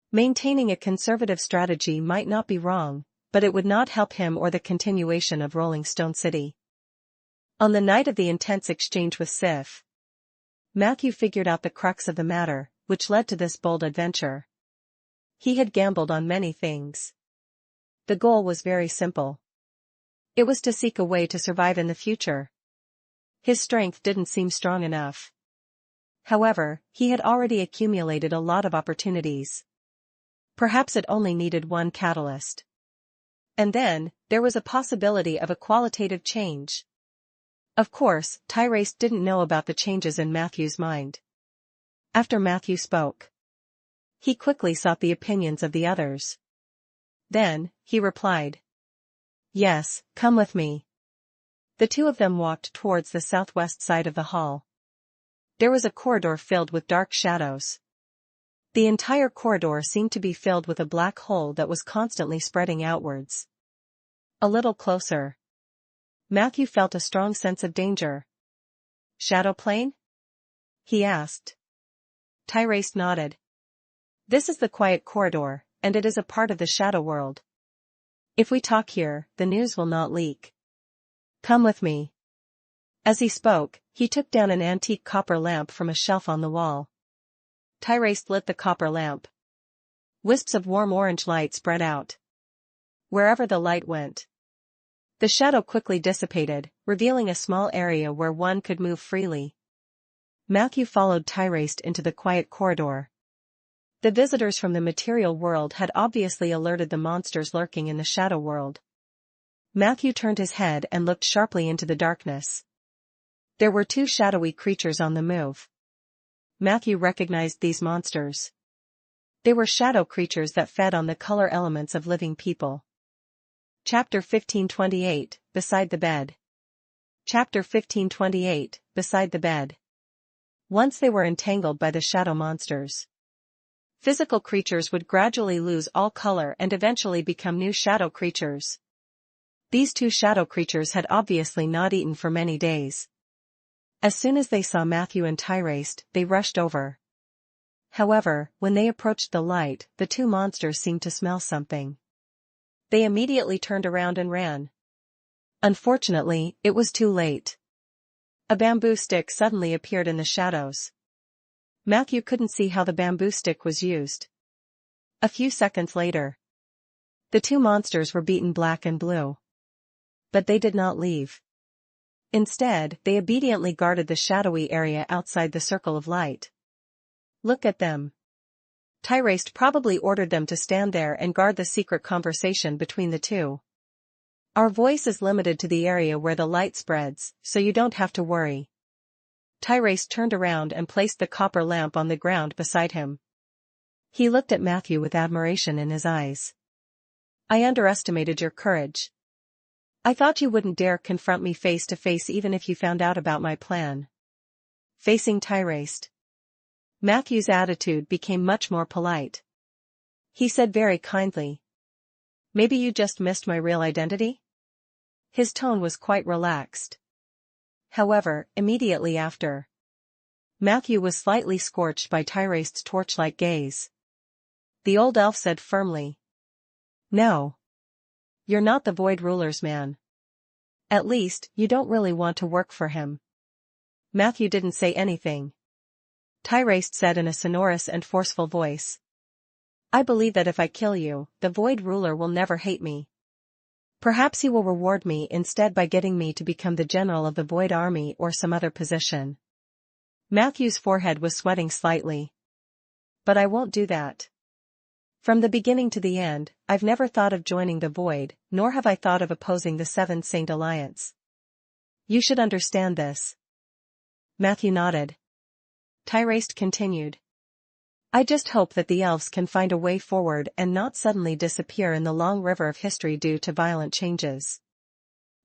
Speaker 1: maintaining a conservative strategy might not be wrong, but it would not help him or the continuation of Rolling Stone City. On the night of the intense exchange with Sif, Matthew figured out the crux of the matter, which led to this bold adventure. He had gambled on many things. The goal was very simple. It was to seek a way to survive in the future. His strength didn't seem strong enough. However, he had already accumulated a lot of opportunities. Perhaps it only needed one catalyst. And then, there was a possibility of a qualitative change. Of course, Tyrese didn't know about the changes in Matthew's mind. After Matthew spoke, he quickly sought the opinions of the others. Then, he replied, "Yes, come with me." The two of them walked towards the southwest side of the hall. There was a corridor filled with dark shadows. The entire corridor seemed to be filled with a black hole that was constantly spreading outwards. A little closer, Matthew felt a strong sense of danger. "Shadow plane?" he asked. Tyrese nodded. "This is the quiet corridor, and it is a part of the shadow world. If we talk here, the news will not leak. Come with me." As he spoke, he took down an antique copper lamp from a shelf on the wall. Tyrese lit the copper lamp. Wisps of warm orange light spread out. Wherever the light went, the shadow quickly dissipated, revealing a small area where one could move freely. Matthew followed Tyrese into the quiet corridor. The visitors from the material world had obviously alerted the monsters lurking in the shadow world. Matthew turned his head and looked sharply into the darkness. There were two shadowy creatures on the move. Matthew recognized these monsters. They were shadow creatures that fed on the color elements of living people. Chapter 1528, Beside the Bed. Chapter 1528, Beside the Bed. Once they were entangled by the shadow monsters, physical creatures would gradually lose all color and eventually become new shadow creatures. These two shadow creatures had obviously not eaten for many days. As soon as they saw Matthew and Tyrese, they rushed over. However, when they approached the light, the two monsters seemed to smell something. They immediately turned around and ran. Unfortunately, it was too late. A bamboo stick suddenly appeared in the shadows. Matthew couldn't see how the bamboo stick was used. A few seconds later, the two monsters were beaten black and blue. But they did not leave. Instead, they obediently guarded the shadowy area outside the circle of light. "Look at them." Tyrese probably ordered them to stand there and guard the secret conversation between the two. "Our voice is limited to the area where the light spreads, so you don't have to worry." Tyrese turned around and placed the copper lamp on the ground beside him. He looked at Matthew with admiration in his eyes. I underestimated your courage. I thought you wouldn't dare confront me face to face even if you found out about my plan. Facing Tyrese, Matthew's attitude became much more polite. He said very kindly, maybe you just missed my real identity? His tone was quite relaxed. However, immediately after, Matthew was slightly scorched by Tyraste's torchlight gaze. The old elf said firmly, no. You're not the Void Ruler's man. At least, you don't really want to work for him. Matthew didn't say anything. Tyraste said in a sonorous and forceful voice, I believe that if I kill you, the Void Ruler will never hate me. Perhaps he will reward me instead by getting me to become the general of the Void Army or some other position. Matthew's forehead was sweating slightly. But I won't do that. From the beginning to the end, I've never thought of joining the Void, nor have I thought of opposing the Seven Saint Alliance. You should understand this. Matthew nodded. Tyraste continued. I just hope that the elves can find a way forward and not suddenly disappear in the long river of history due to violent changes.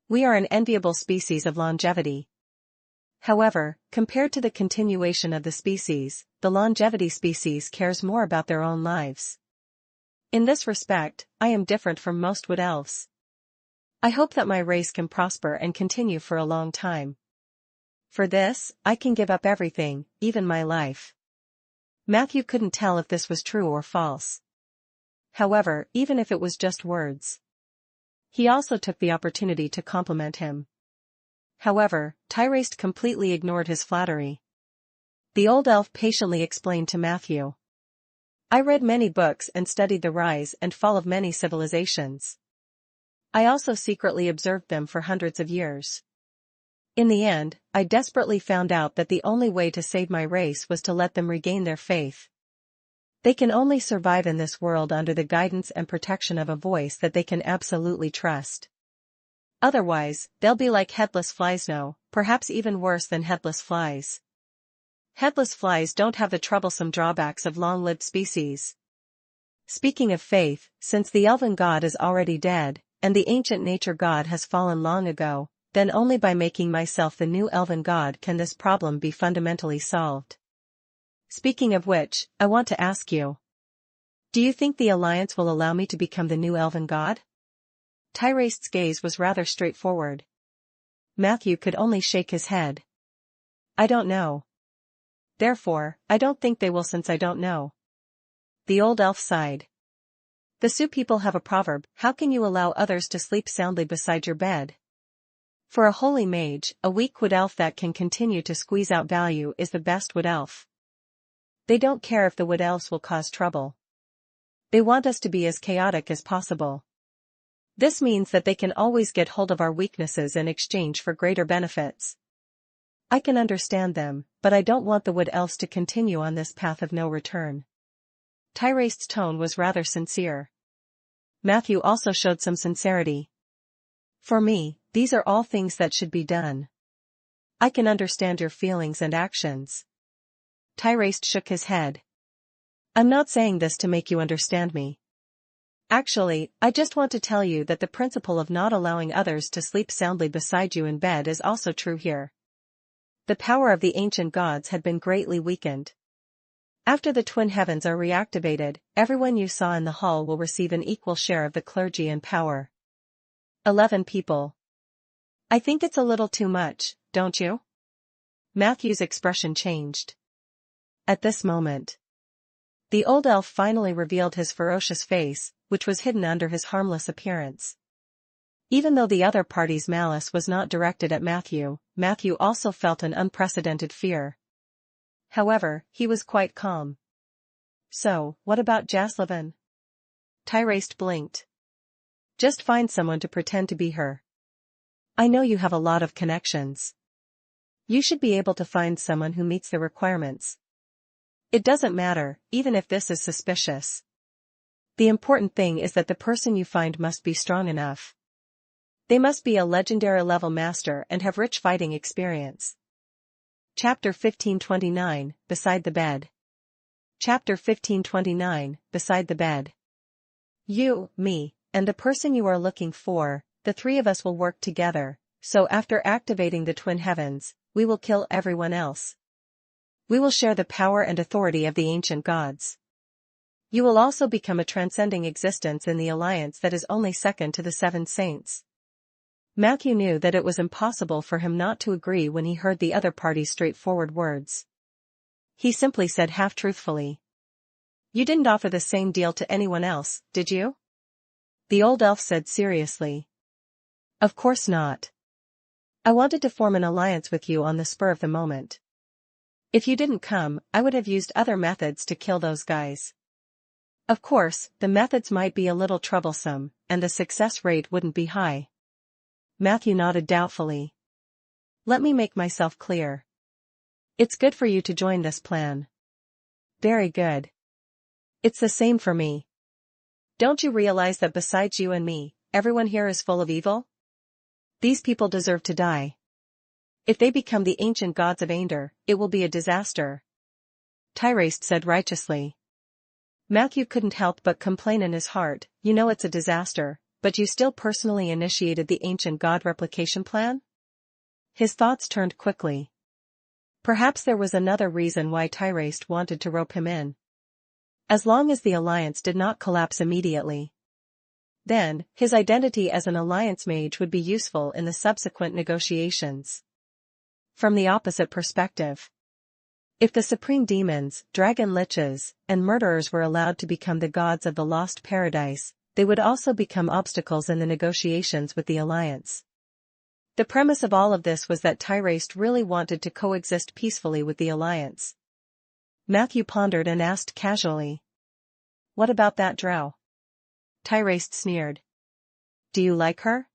Speaker 1: We are an enviable species of longevity. However, compared to the continuation of the species, the longevity species cares more about their own lives. In this respect, I am different from most wood elves. I hope that my race can prosper and continue for a long time. For this, I can give up everything, even my life. Matthew couldn't tell if this was true or false. However, even if it was just words, he also took the opportunity to compliment him. However, Tyraste completely ignored his flattery. The old elf patiently explained to Matthew. I read many books and studied the rise and fall of many civilizations. I also secretly observed them for hundreds of years. In the end, I desperately found out that the only way to save my race was to let them regain their faith. They can only survive in this world under the guidance and protection of a voice that they can absolutely trust. Otherwise, they'll be like headless flies, no, perhaps even worse than headless flies. Headless flies don't have the troublesome drawbacks of long-lived species. Speaking of faith, since the elven god is already dead, and the ancient nature god has fallen long ago, then only by making myself the new elven god can this problem be fundamentally solved. Speaking of which, I want to ask you. Do you think the Alliance will allow me to become the new elven god? Tyraste's gaze was rather straightforward. Matthew could only shake his head. I don't know. Therefore, I don't think they will since I don't know. The old elf sighed. The Sioux people have a proverb, how can you allow others to sleep soundly beside your bed? For a holy mage, a weak wood elf that can continue to squeeze out value is the best wood elf. They don't care if the wood elves will cause trouble. They want us to be as chaotic as possible. This means that they can always get hold of our weaknesses in exchange for greater benefits. I can understand them, but I don't want the wood elves to continue on this path of no return. Tyraste's tone was rather sincere. Matthew also showed some sincerity. For me, these are all things that should be done. I can understand your feelings and actions. Tyraste shook his head. I'm not saying this to make you understand me. Actually, I just want to tell you that the principle of not allowing others to sleep soundly beside you in bed is also true here. The power of the ancient gods had been greatly weakened. After the twin heavens are reactivated, everyone you saw in the hall will receive an equal share of the clergy and power. 11 people. I think it's a little too much, don't you? Matthew's expression changed. At this moment, the old elf finally revealed his ferocious face, which was hidden under his harmless appearance. Even though the other party's malice was not directed at Matthew, Matthew also felt an unprecedented fear. However, he was quite calm. So, what about Jaslavin? Tyraste blinked. Just find someone to pretend to be her. I know you have a lot of connections. You should be able to find someone who meets the requirements. It doesn't matter, even if this is suspicious. The important thing is that the person you find must be strong enough. They must be a legendary level master and have rich fighting experience. Chapter 1529, Beside the Bed. Chapter 1529, Beside the Bed. You, me, and the person you are looking for, the three of us will work together, so after activating the twin heavens, we will kill everyone else. We will share the power and authority of the ancient gods. You will also become a transcending existence in the alliance that is only second to the seven saints. Matthew knew that it was impossible for him not to agree when he heard the other party's straightforward words. He simply said half-truthfully, "You didn't offer the same deal to anyone else, did you?" The old elf said seriously, "Of course not. I wanted to form an alliance with you on the spur of the moment. If you didn't come, I would have used other methods to kill those guys. Of course, the methods might be a little troublesome, and the success rate wouldn't be high." Matthew nodded doubtfully. "Let me make myself clear. It's good for you to join this plan." "Very good. It's the same for me. Don't you realize that besides you and me, everyone here is full of evil? These people deserve to die. If they become the ancient gods of Ander, it will be a disaster," Tyraste said righteously. Matthew couldn't help but complain in his heart, "You know it's a disaster, but you still personally initiated the ancient god replication plan?" His thoughts turned quickly. Perhaps there was another reason why Tyraste wanted to rope him in. As long as the alliance did not collapse immediately, then, his identity as an alliance mage would be useful in the subsequent negotiations. From the opposite perspective, if the supreme demons, dragon liches, and murderers were allowed to become the gods of the lost paradise, they would also become obstacles in the negotiations with the alliance. The premise of all of this was that Tyraste really wanted to coexist peacefully with the alliance. Matthew pondered and asked casually, "What about that drow?" Tyraste sneered. "Do you like her?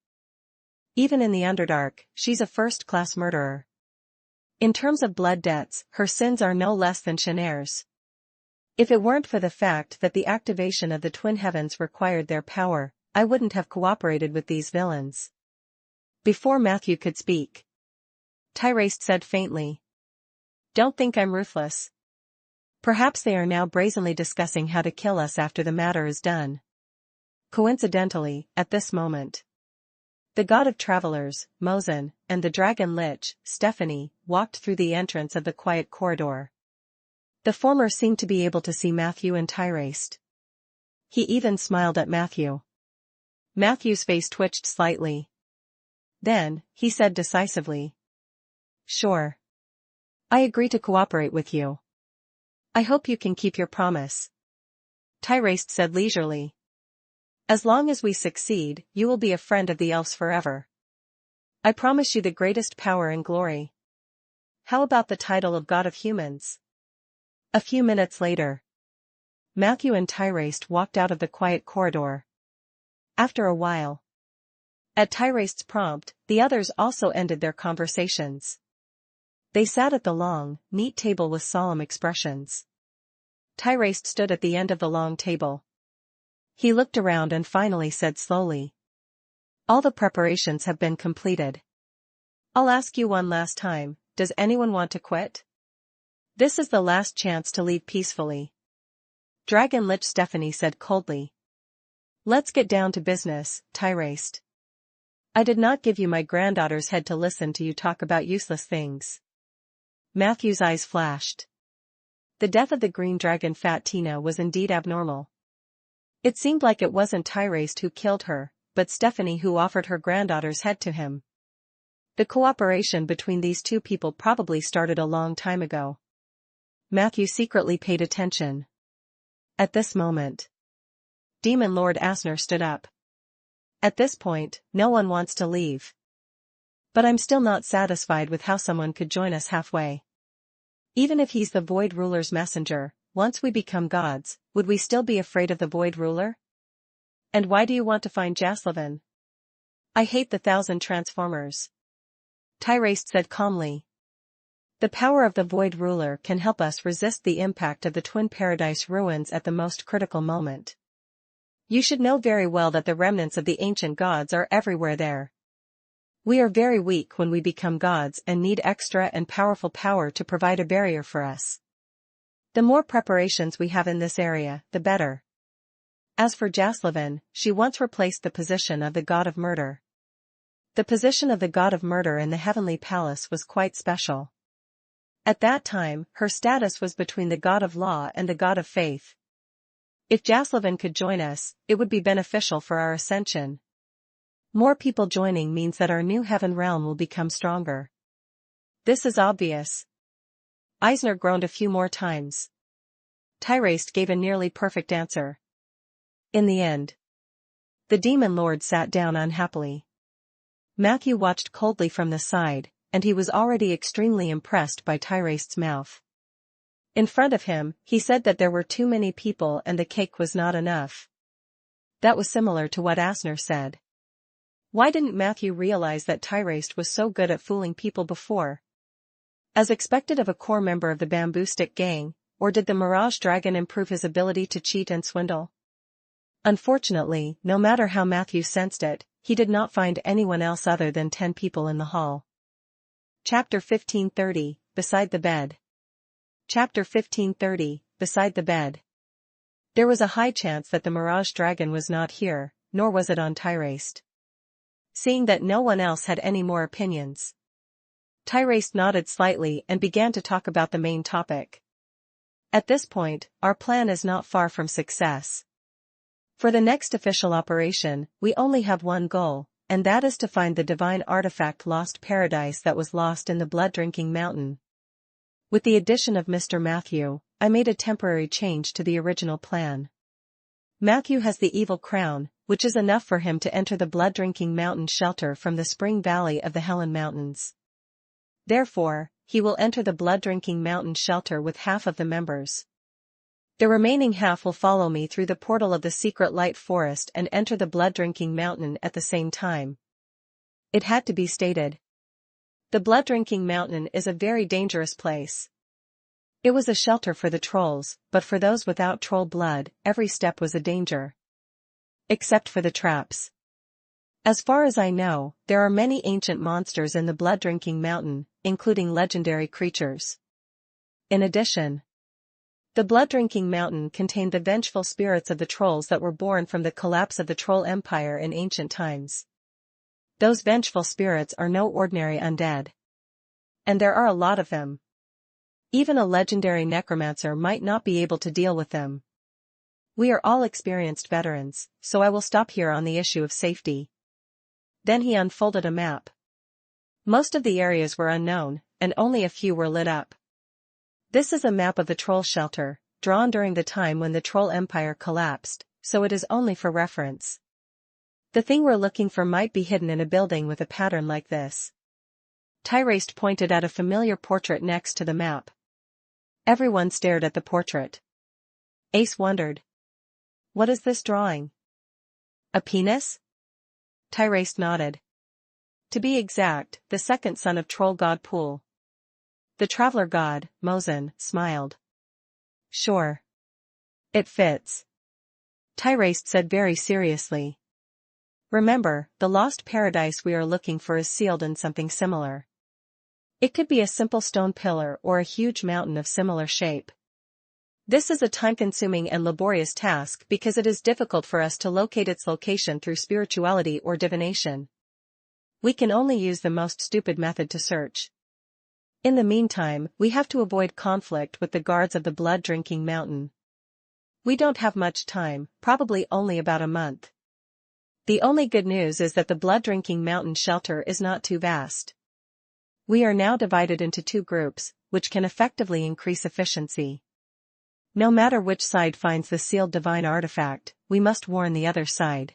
Speaker 1: Even in the Underdark, she's a first-class murderer. In terms of blood debts, her sins are no less than Shanair's. If it weren't for the fact that the activation of the twin heavens required their power, I wouldn't have cooperated with these villains." Before Matthew could speak, Tyraste said faintly, "Don't think I'm ruthless. Perhaps they are now brazenly discussing how to kill us after the matter is done." Coincidentally, at this moment, the god of travelers, Mosin, and the dragon lich, Stephanie, walked through the entrance of the quiet corridor. The former seemed to be able to see Matthew and Tyraste. He even smiled at Matthew. Matthew's face twitched slightly. Then, he said decisively, "Sure. I agree to cooperate with you. I hope you can keep your promise." Tyraste said leisurely, "As long as we succeed, you will be a friend of the elves forever. I promise you the greatest power and glory. How about the title of God of Humans?" A few minutes later, Matthew and Tyraste walked out of the quiet corridor. After a while, at Tyraste's prompt, the others also ended their conversations. They sat at the long, neat table with solemn expressions. Tyraste stood at the end of the long table. He looked around and finally said slowly, "All the preparations have been completed. I'll ask you one last time, does anyone want to quit? This is the last chance to leave peacefully." Dragon Lich Stephanie said coldly, "Let's get down to business, Tyraste. I did not give you my granddaughter's head to listen to you talk about useless things." Matthew's eyes flashed. The death of the green dragon Fatina was indeed abnormal. It seemed like it wasn't Tyraste who killed her, but Stephanie who offered her granddaughter's head to him. The cooperation between these two people probably started a long time ago. Matthew secretly paid attention. At this moment, Demon Lord Asner stood up. "At this point, no one wants to leave. But I'm still not satisfied with how someone could join us halfway. Even if he's the Void Ruler's messenger, once we become gods, would we still be afraid of the Void Ruler? And why do you want to find Jaslavin?" "I hate the 1,000 Transformers," Tyraste said calmly. "The power of the Void Ruler can help us resist the impact of the Twin Paradise ruins at the most critical moment. You should know very well that the remnants of the ancient gods are everywhere there. We are very weak when we become gods and need extra and powerful power to provide a barrier for us. The more preparations we have in this area, the better. As for Jaslavin, she once replaced the position of the god of murder. The position of the god of murder in the heavenly palace was quite special. At that time, her status was between the god of law and the god of faith. If Jaslavin could join us, it would be beneficial for our ascension. More people joining means that our new heaven realm will become stronger. This is obvious. Eisner groaned a few more times. Tyraste gave a nearly perfect answer. In the end, the demon lord sat down unhappily. Matthew watched coldly from the side, and he was already extremely impressed by Tyraste's mouth. In front of him, he said that there were too many people and the cake was not enough. That was similar to what Eisner said. Why didn't Matthew realize that Tyraste was so good at fooling people before? As expected of a core member of the Bamboo Stick Gang, or did the Mirage Dragon improve his ability to cheat and swindle? Unfortunately, no matter how Matthew sensed it, he did not find anyone else other than 10 people in the hall. Chapter 1530, Beside the Bed. Chapter 1530, Beside the Bed. There was a high chance that the Mirage Dragon was not here, nor was it on Tyraste. Seeing that no one else had any more opinions, Tyraste nodded slightly and began to talk about the main topic. At this point, our plan is not far from success. For the next official operation, we only have one goal, and that is to find the divine artifact Lost Paradise that was lost in the blood-drinking mountain. With the addition of Mr. Matthew, I made a temporary change to the original plan. Matthew has the evil crown, which is enough for him to enter the blood-drinking mountain shelter from the Spring Valley of the Helen Mountains. Therefore, he will enter the blood-drinking mountain shelter with half of the members. The remaining half will follow me through the portal of the secret light forest and enter the blood-drinking mountain at the same time. It had to be stated. The blood-drinking mountain is a very dangerous place. It was a shelter for the trolls, but for those without troll blood, every step was a danger. Except for the traps. As far as I know, there are many ancient monsters in the blood-drinking mountain, including legendary creatures. In addition, the blood-drinking mountain contained the vengeful spirits of the trolls that were born from the collapse of the Troll Empire in ancient times. Those vengeful spirits are no ordinary undead. And there are a lot of them. Even a legendary necromancer might not be able to deal with them. We are all experienced veterans, so I will stop here on the issue of safety. Then he unfolded a map. Most of the areas were unknown, and only a few were lit up. This is a map of the troll shelter, drawn during the time when the Troll Empire collapsed, so it is only for reference. The thing we're looking for might be hidden in a building with a pattern like this. Tyraste pointed at a familiar portrait next to the map. Everyone stared at the portrait. Ace wondered. What is this drawing? A penis? Tyraste nodded. To be exact, the second son of troll god Pool. The traveler god, Mosin, smiled. Sure. It fits. Tyraste said very seriously. Remember, the lost paradise we are looking for is sealed in something similar. It could be a simple stone pillar or a huge mountain of similar shape. This is a time-consuming and laborious task because it is difficult for us to locate its location through spirituality or divination. We can only use the most stupid method to search. In the meantime, we have to avoid conflict with the guards of the blood-drinking mountain. We don't have much time, probably only about a month. The only good news is that the blood-drinking mountain shelter is not too vast. We are now divided into 2 groups, which can effectively increase efficiency. No matter which side finds the sealed divine artifact, we must warn the other side.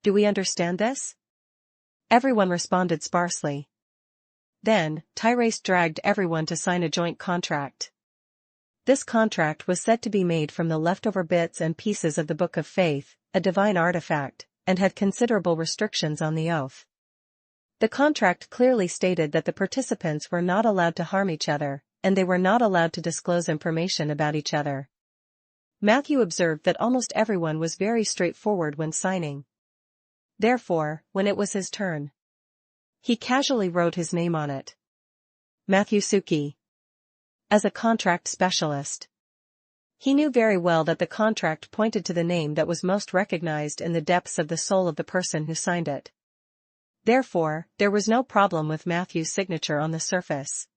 Speaker 1: Do we understand this? Everyone responded sparsely. Then, Tyraste dragged everyone to sign a joint contract. This contract was said to be made from the leftover bits and pieces of the Book of Faith, a divine artifact, and had considerable restrictions on the oath. The contract clearly stated that the participants were not allowed to harm each other, and they were not allowed to disclose information about each other. Matthew observed that almost everyone was very straightforward when signing. Therefore, when it was his turn, He casually wrote his name on it. Matthew Suki. As a contract specialist. He knew very well that the contract pointed to the name that was most recognized in the depths of the soul of the person who signed it. Therefore, there was no problem with Matthew's signature on the surface.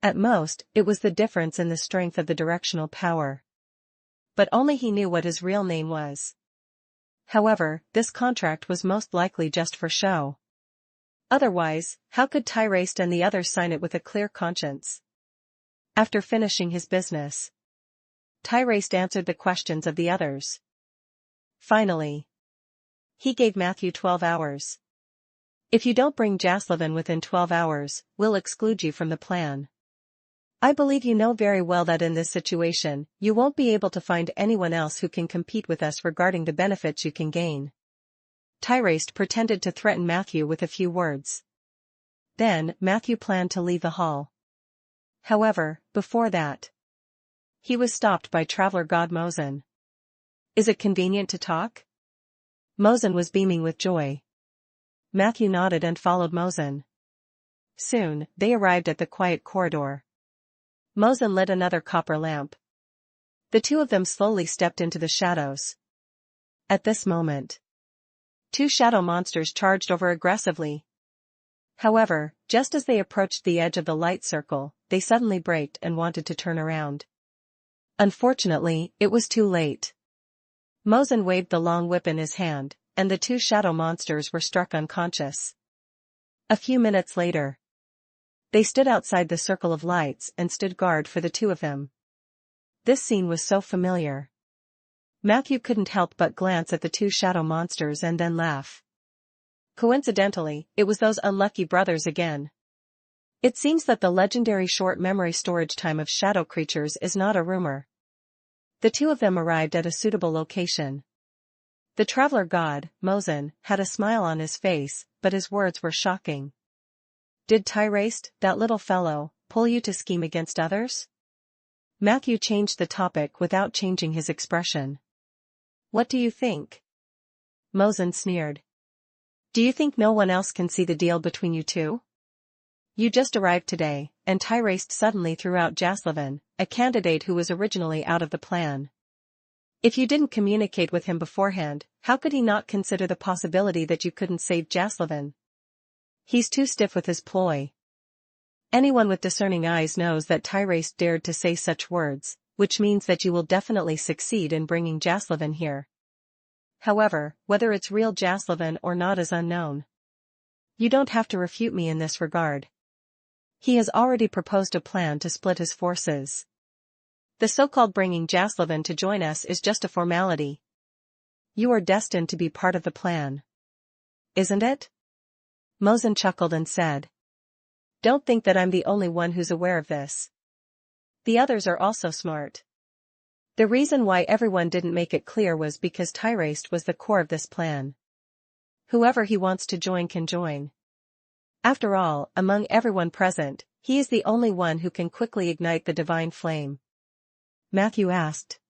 Speaker 1: At most, it was the difference in the strength of the directional power. But only he knew what his real name was. However, this contract was most likely just for show. Otherwise, how could Tyraste and the others sign it with a clear conscience? After finishing his business, Tyraste answered the questions of the others. Finally, he gave Matthew 12 hours. If you don't bring Jaslavin within 12 hours, we'll exclude you from the plan. I believe you know very well that in this situation, you won't be able to find anyone else who can compete with us regarding the benefits you can gain. Tyraste pretended to threaten Matthew with a few words. Then, Matthew planned to leave the hall. However, before that, he was stopped by Traveler God Mosin. Is it convenient to talk? Mosin was beaming with joy. Matthew nodded and followed Mosin. Soon, they arrived at the quiet corridor. Mosin lit another copper lamp. The two of them slowly stepped into the shadows. At this moment, two shadow monsters charged over aggressively. However, just as they approached the edge of the light circle, they suddenly braked and wanted to turn around. Unfortunately, it was too late. Mosin waved the long whip in his hand, and the two shadow monsters were struck unconscious. A few minutes later, they stood outside the circle of lights and stood guard for the two of them. This scene was so familiar. Matthew couldn't help but glance at the two shadow monsters and then laugh. Coincidentally, it was those unlucky brothers again. It seems that the legendary short memory storage time of shadow creatures is not a rumor. The two of them arrived at a suitable location. The traveler god, Mosin, had a smile on his face, but his words were shocking. Did Tyraste, that little fellow, pull you to scheme against others? Matthew changed the topic without changing his expression. What do you think? Mosin sneered. Do you think no one else can see the deal between you two? You just arrived today, and Tyraste suddenly threw out Jaslavin, a candidate who was originally out of the plan. If you didn't communicate with him beforehand, how could he not consider the possibility that you couldn't save Jaslavin? He's too stiff with his ploy. Anyone with discerning eyes knows that Tyraste dared to say such words, which means that you will definitely succeed in bringing Jaslavin here. However, whether it's real Jaslavin or not is unknown. You don't have to refute me in this regard. He has already proposed a plan to split his forces. The so-called bringing Jaslavin to join us is just a formality. You are destined to be part of the plan. Isn't it? Mosin chuckled and said. Don't think that I'm the only one who's aware of this. The others are also smart. The reason why everyone didn't make it clear was because Tyraste was the core of this plan. Whoever he wants to join can join. After all, among everyone present, he is the only one who can quickly ignite the divine flame. Matthew asked.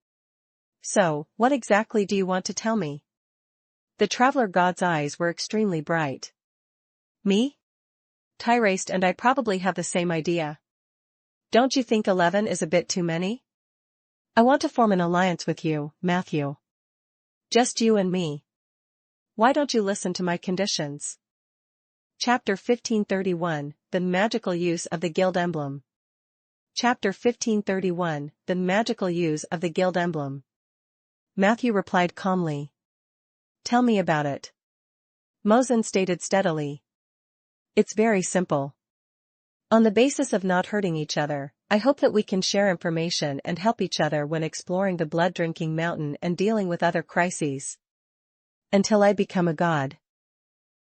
Speaker 1: So, what exactly do you want to tell me? The traveler god's eyes were extremely bright. Me? Tyraste and I probably have the same idea. Don't you think 11 is a bit too many? I want to form an alliance with you, Matthew. Just you and me. Why don't you listen to my conditions? Chapter 1531, The Magical Use of the Guild Emblem. Chapter 1531, The Magical Use of the Guild Emblem. Matthew replied calmly. Tell me about it. Mosin stated steadily. It's very simple. On the basis of not hurting each other, I hope that we can share information and help each other when exploring the blood-drinking mountain and dealing with other crises. Until I become a god.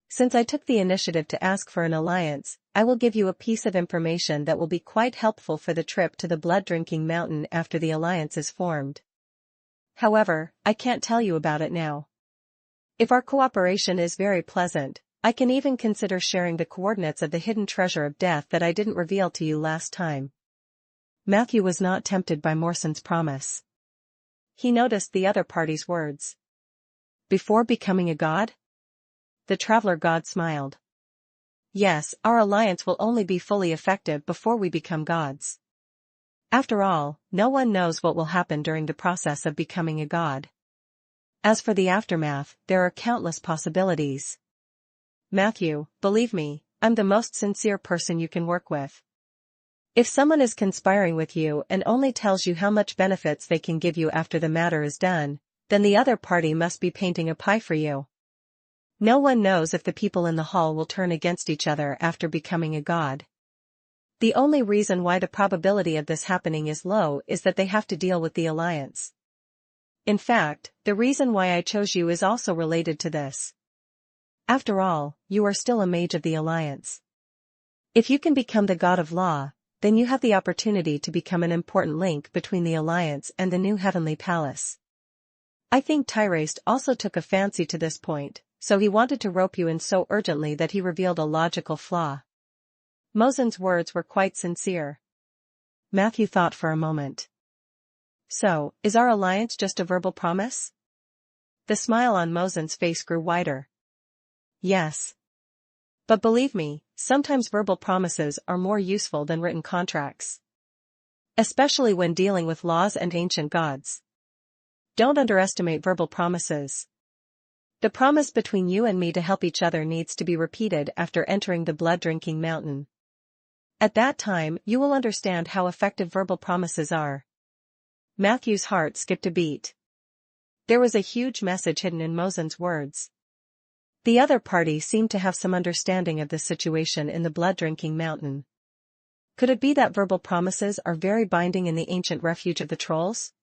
Speaker 1: Since I took the initiative to ask for an alliance, I will give you a piece of information that will be quite helpful for the trip to the blood-drinking mountain after the alliance is formed. However, I can't tell you about it now. If our cooperation is very pleasant, I can even consider sharing the coordinates of the hidden treasure of death that I didn't reveal to you last time. Matthew was not tempted by Morrison's promise. He noticed the other party's words. Before becoming a god? The traveler god smiled. Yes, our alliance will only be fully effective before we become gods. After all, no one knows what will happen during the process of becoming a god. As for the aftermath, there are countless possibilities. Matthew, believe me, I'm the most sincere person you can work with. If someone is conspiring with you and only tells you how much benefits they can give you after the matter is done, then the other party must be painting a pie for you. No one knows if the people in the hall will turn against each other after becoming a god. The only reason why the probability of this happening is low is that they have to deal with the alliance. In fact, the reason why I chose you is also related to this. After all, you are still a mage of the alliance. If you can become the god of law, then you have the opportunity to become an important link between the alliance and the new heavenly palace. I think Tyraste also took a fancy to this point, so he wanted to rope you in so urgently that he revealed a logical flaw. Mosen's words were quite sincere. Matthew thought for a moment. So, is our alliance just a verbal promise? The smile on Mosen's face grew wider. Yes. But believe me, sometimes verbal promises are more useful than written contracts. Especially when dealing with laws and ancient gods. Don't underestimate verbal promises. The promise between you and me to help each other needs to be repeated after entering the blood-drinking mountain. At that time, you will understand how effective verbal promises are. Matthew's heart skipped a beat. There was a huge message hidden in Mosen's words. The other party seemed to have some understanding of the situation in the blood-drinking mountain. Could it be that verbal promises are very binding in the ancient refuge of the trolls?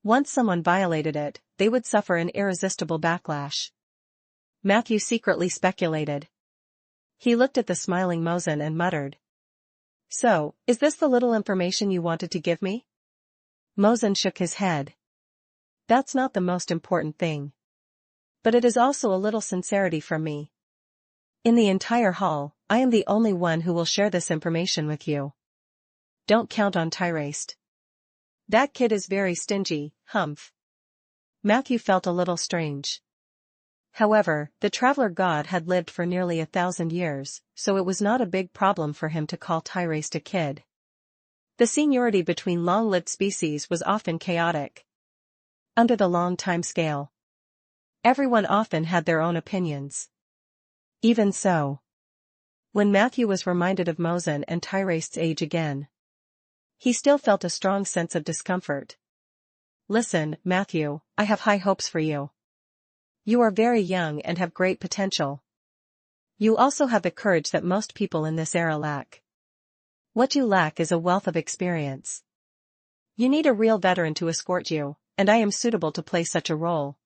Speaker 1: Once someone violated it, they would suffer an irresistible backlash. Matthew secretly speculated. He looked at the smiling Mosen and muttered. So, is this the little information you wanted to give me? Mosen shook his head. That's not the most important thing. But it is also a little sincerity from me. In the entire hall, I am the only one who will share this information with you. Don't count on Tyraste. That kid is very stingy, humph. Matthew felt a little strange. However, the traveler god had lived for nearly 1,000 years, so it was not a big problem for him to call Tyraste a kid. The seniority between long-lived species was often chaotic. Under the long time scale, everyone often had their own opinions. Even so, when Matthew was reminded of Mosen and Tyraste's age again, he still felt a strong sense of discomfort. Listen, Matthew, I have high hopes for you. You are very young and have great potential. You also have the courage that most people in this era lack. What you lack is a wealth of experience. You need a real veteran to escort you, and I am suitable to play such a role.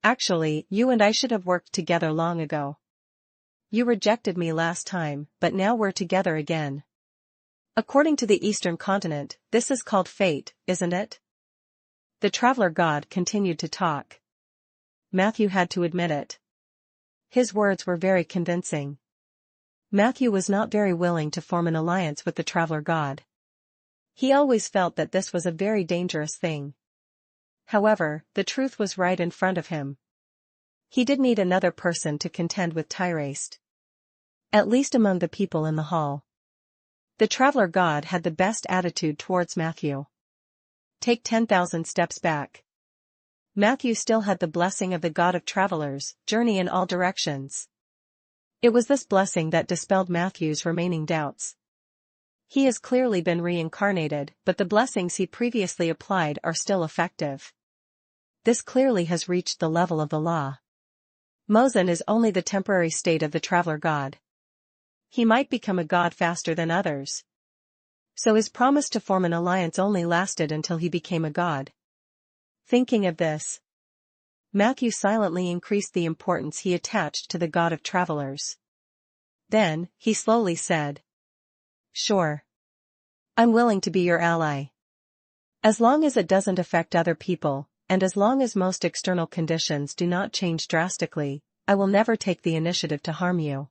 Speaker 1: Actually, you and I should have worked together long ago. You rejected me last time, but now we're together again. According to the Eastern continent, this is called fate, isn't it? The traveler god continued to talk. Matthew had to admit it. His words were very convincing. Matthew was not very willing to form an alliance with the traveler god. He always felt that this was a very dangerous thing. However, the truth was right in front of him. He did need another person to contend with Tyraste. At least among the people in the hall. The traveler god had the best attitude towards Matthew. Take 10,000 steps back. Matthew still had the blessing of the god of travelers, journey in all directions. It was this blessing that dispelled Matthew's remaining doubts. He has clearly been reincarnated, but the blessings he previously applied are still effective. This clearly has reached the level of the law. Mosen is only the temporary state of the traveler god. He might become a god faster than others. So his promise to form an alliance only lasted until he became a god. Thinking of this, Matthew silently increased the importance he attached to the god of travelers. Then, he slowly said, Sure. I'm willing to be your ally. As long as it doesn't affect other people, and as long as most external conditions do not change drastically, I will never take the initiative to harm you.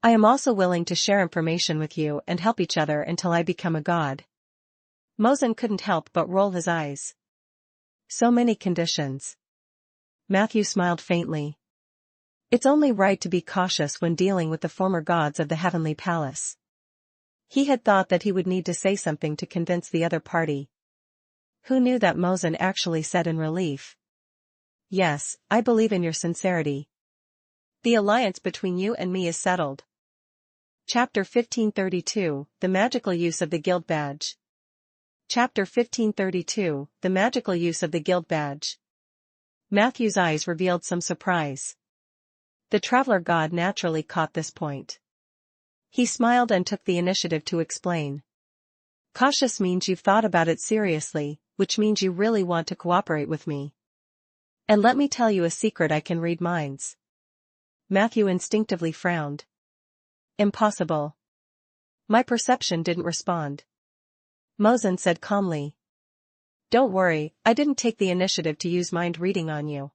Speaker 1: I am also willing to share information with you and help each other until I become a god. Mosen couldn't help but roll his eyes. So many conditions. Matthew smiled faintly. It's only right to be cautious when dealing with the former gods of the Heavenly Palace. He had thought that he would need to say something to convince the other party. Who knew that Mosen actually said in relief, "Yes, I believe in your sincerity. The alliance between you and me is settled." Chapter 1532, The Magical Use of the Guild Badge. Chapter 1532, The Magical Use of the Guild Badge. Matthew's eyes revealed some surprise. The traveler god naturally caught this point. He smiled and took the initiative to explain. "Cautious means you've thought about it seriously, which means you really want to cooperate with me. And let me tell you a secret, I can read minds." Matthew instinctively frowned. "Impossible." "My perception didn't respond." Mosen said calmly. "Don't worry, I didn't take the initiative to use mind reading on you.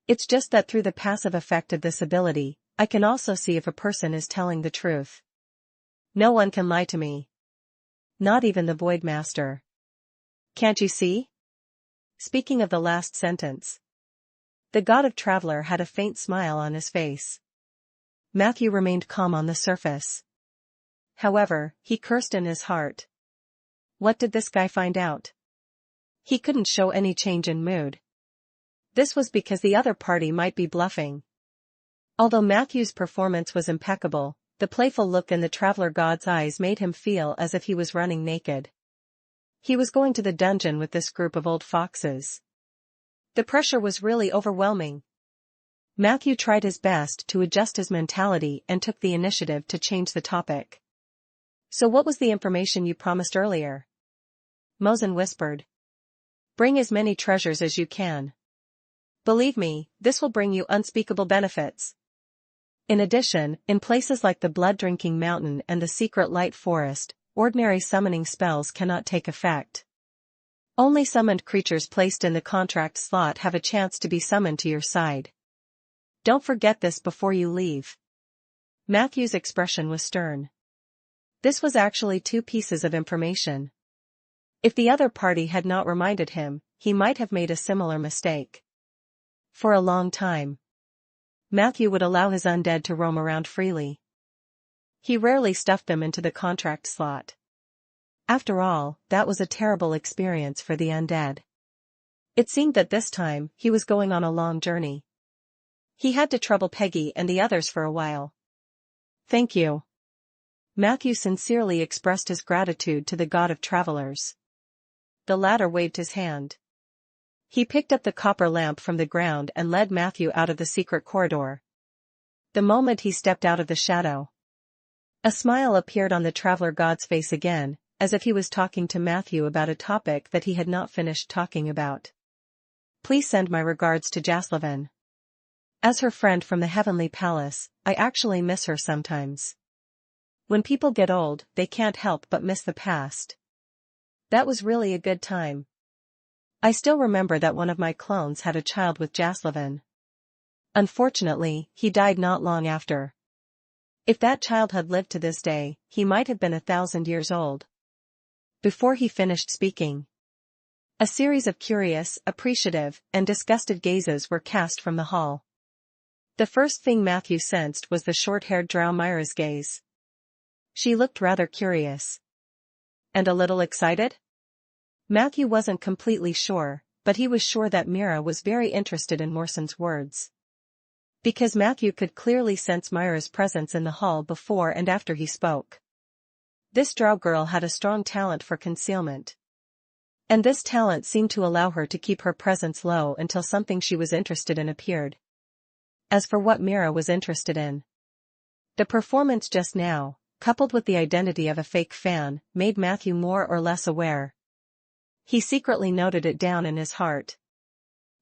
Speaker 1: It's just that through the passive effect of this ability, I can also see if a person is telling the truth. No one can lie to me. Not even the Void Master. Can't you see?" Speaking of the last sentence, the god of Traveler had a faint smile on his face. Matthew remained calm on the surface. However, he cursed in his heart. What did this guy find out? He couldn't show any change in mood. This was because the other party might be bluffing. Although Matthew's performance was impeccable, the playful look in the traveler god's eyes made him feel as if he was running naked. He was going to the dungeon with this group of old foxes. The pressure was really overwhelming. Matthew tried his best to adjust his mentality and took the initiative to change the topic. "So what was the information you promised earlier?" Mosen whispered. "Bring as many treasures as you can. Believe me, this will bring you unspeakable benefits. In addition, in places like the Blood-Drinking Mountain and the Secret Light Forest, ordinary summoning spells cannot take effect. Only summoned creatures placed in the contract slot have a chance to be summoned to your side. Don't forget this before you leave." Matthew's expression was stern. This was actually 2 pieces of information. If the other party had not reminded him, he might have made a similar mistake. For a long time, Matthew would allow his undead to roam around freely. He rarely stuffed them into the contract slot. After all, that was a terrible experience for the undead. It seemed that this time, he was going on a long journey. He had to trouble Peggy and the others for a while. "Thank you." Matthew sincerely expressed his gratitude to the god of travelers. The latter waved his hand. He picked up the copper lamp from the ground and led Matthew out of the secret corridor. The moment he stepped out of the shadow, a smile appeared on the traveler god's face again, as if he was talking to Matthew about a topic that he had not finished talking about. "Please send my regards to Jaslavin. As her friend from the Heavenly Palace, I actually miss her sometimes. When people get old, they can't help but miss the past. That was really a good time. I still remember that one of my clones had a child with Jaslavin. Unfortunately, he died not long after. If that child had lived to this day, he might have been 1,000 years old." Before he finished speaking, a series of curious, appreciative, and disgusted gazes were cast from the hall. The first thing Matthew sensed was the short-haired drow Myra's gaze. She looked rather curious. And a little excited? Matthew wasn't completely sure, but he was sure that Mira was very interested in Morsen's words. Because Matthew could clearly sense Myra's presence in the hall before and after he spoke. This drow girl had a strong talent for concealment. And this talent seemed to allow her to keep her presence low until something she was interested in appeared. As for what Mira was interested in, the performance just now, coupled with the identity of a fake fan, made Matthew more or less aware. He secretly noted it down in his heart.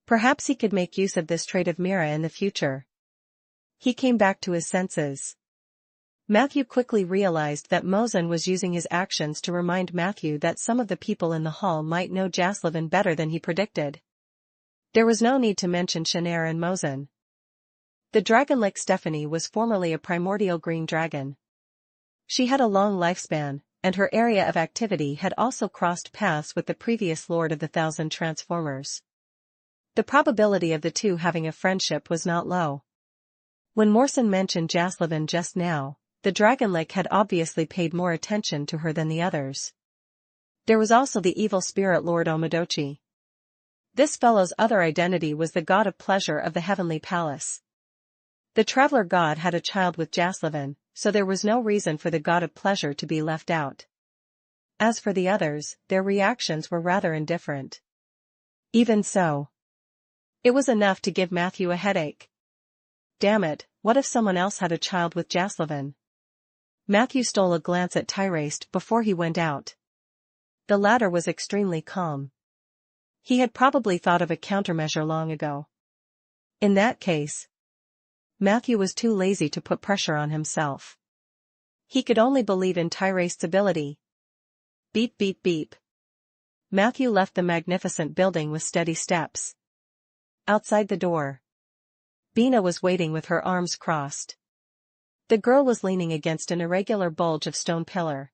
Speaker 1: Perhaps he could make use of this trait of Mira in the future. He came back to his senses. Matthew quickly realized that Mosen was using his actions to remind Matthew that some of the people in the hall might know Jaslavin better than he predicted. There was no need to mention Shanair and Mosen. The dragon like Stephanie was formerly a primordial green dragon. She had a long lifespan, and her area of activity had also crossed paths with the previous Lord of the Thousand Transformers. The probability of the two having a friendship was not low. When Morrison mentioned Jaslavin just now, the Dragonlake had obviously paid more attention to her than the others. There was also the evil spirit Lord Omodochi. This fellow's other identity was the god of pleasure of the heavenly palace. The traveler god had a child with Jaslavin, so there was no reason for the god of pleasure to be left out. As for the others, their reactions were rather indifferent. Even so, it was enough to give Matthew a headache. Damn it, what if someone else had a child with Jaslavin? Matthew stole a glance at Tyraste before he went out. The latter was extremely calm. He had probably thought of a countermeasure long ago. In that case, Matthew was too lazy to put pressure on himself. He could only believe in Tyraste's ability. Beep beep beep. Matthew left the magnificent building with steady steps. Outside the door, Bina was waiting with her arms crossed. The girl was leaning against an irregular bulge of stone pillar.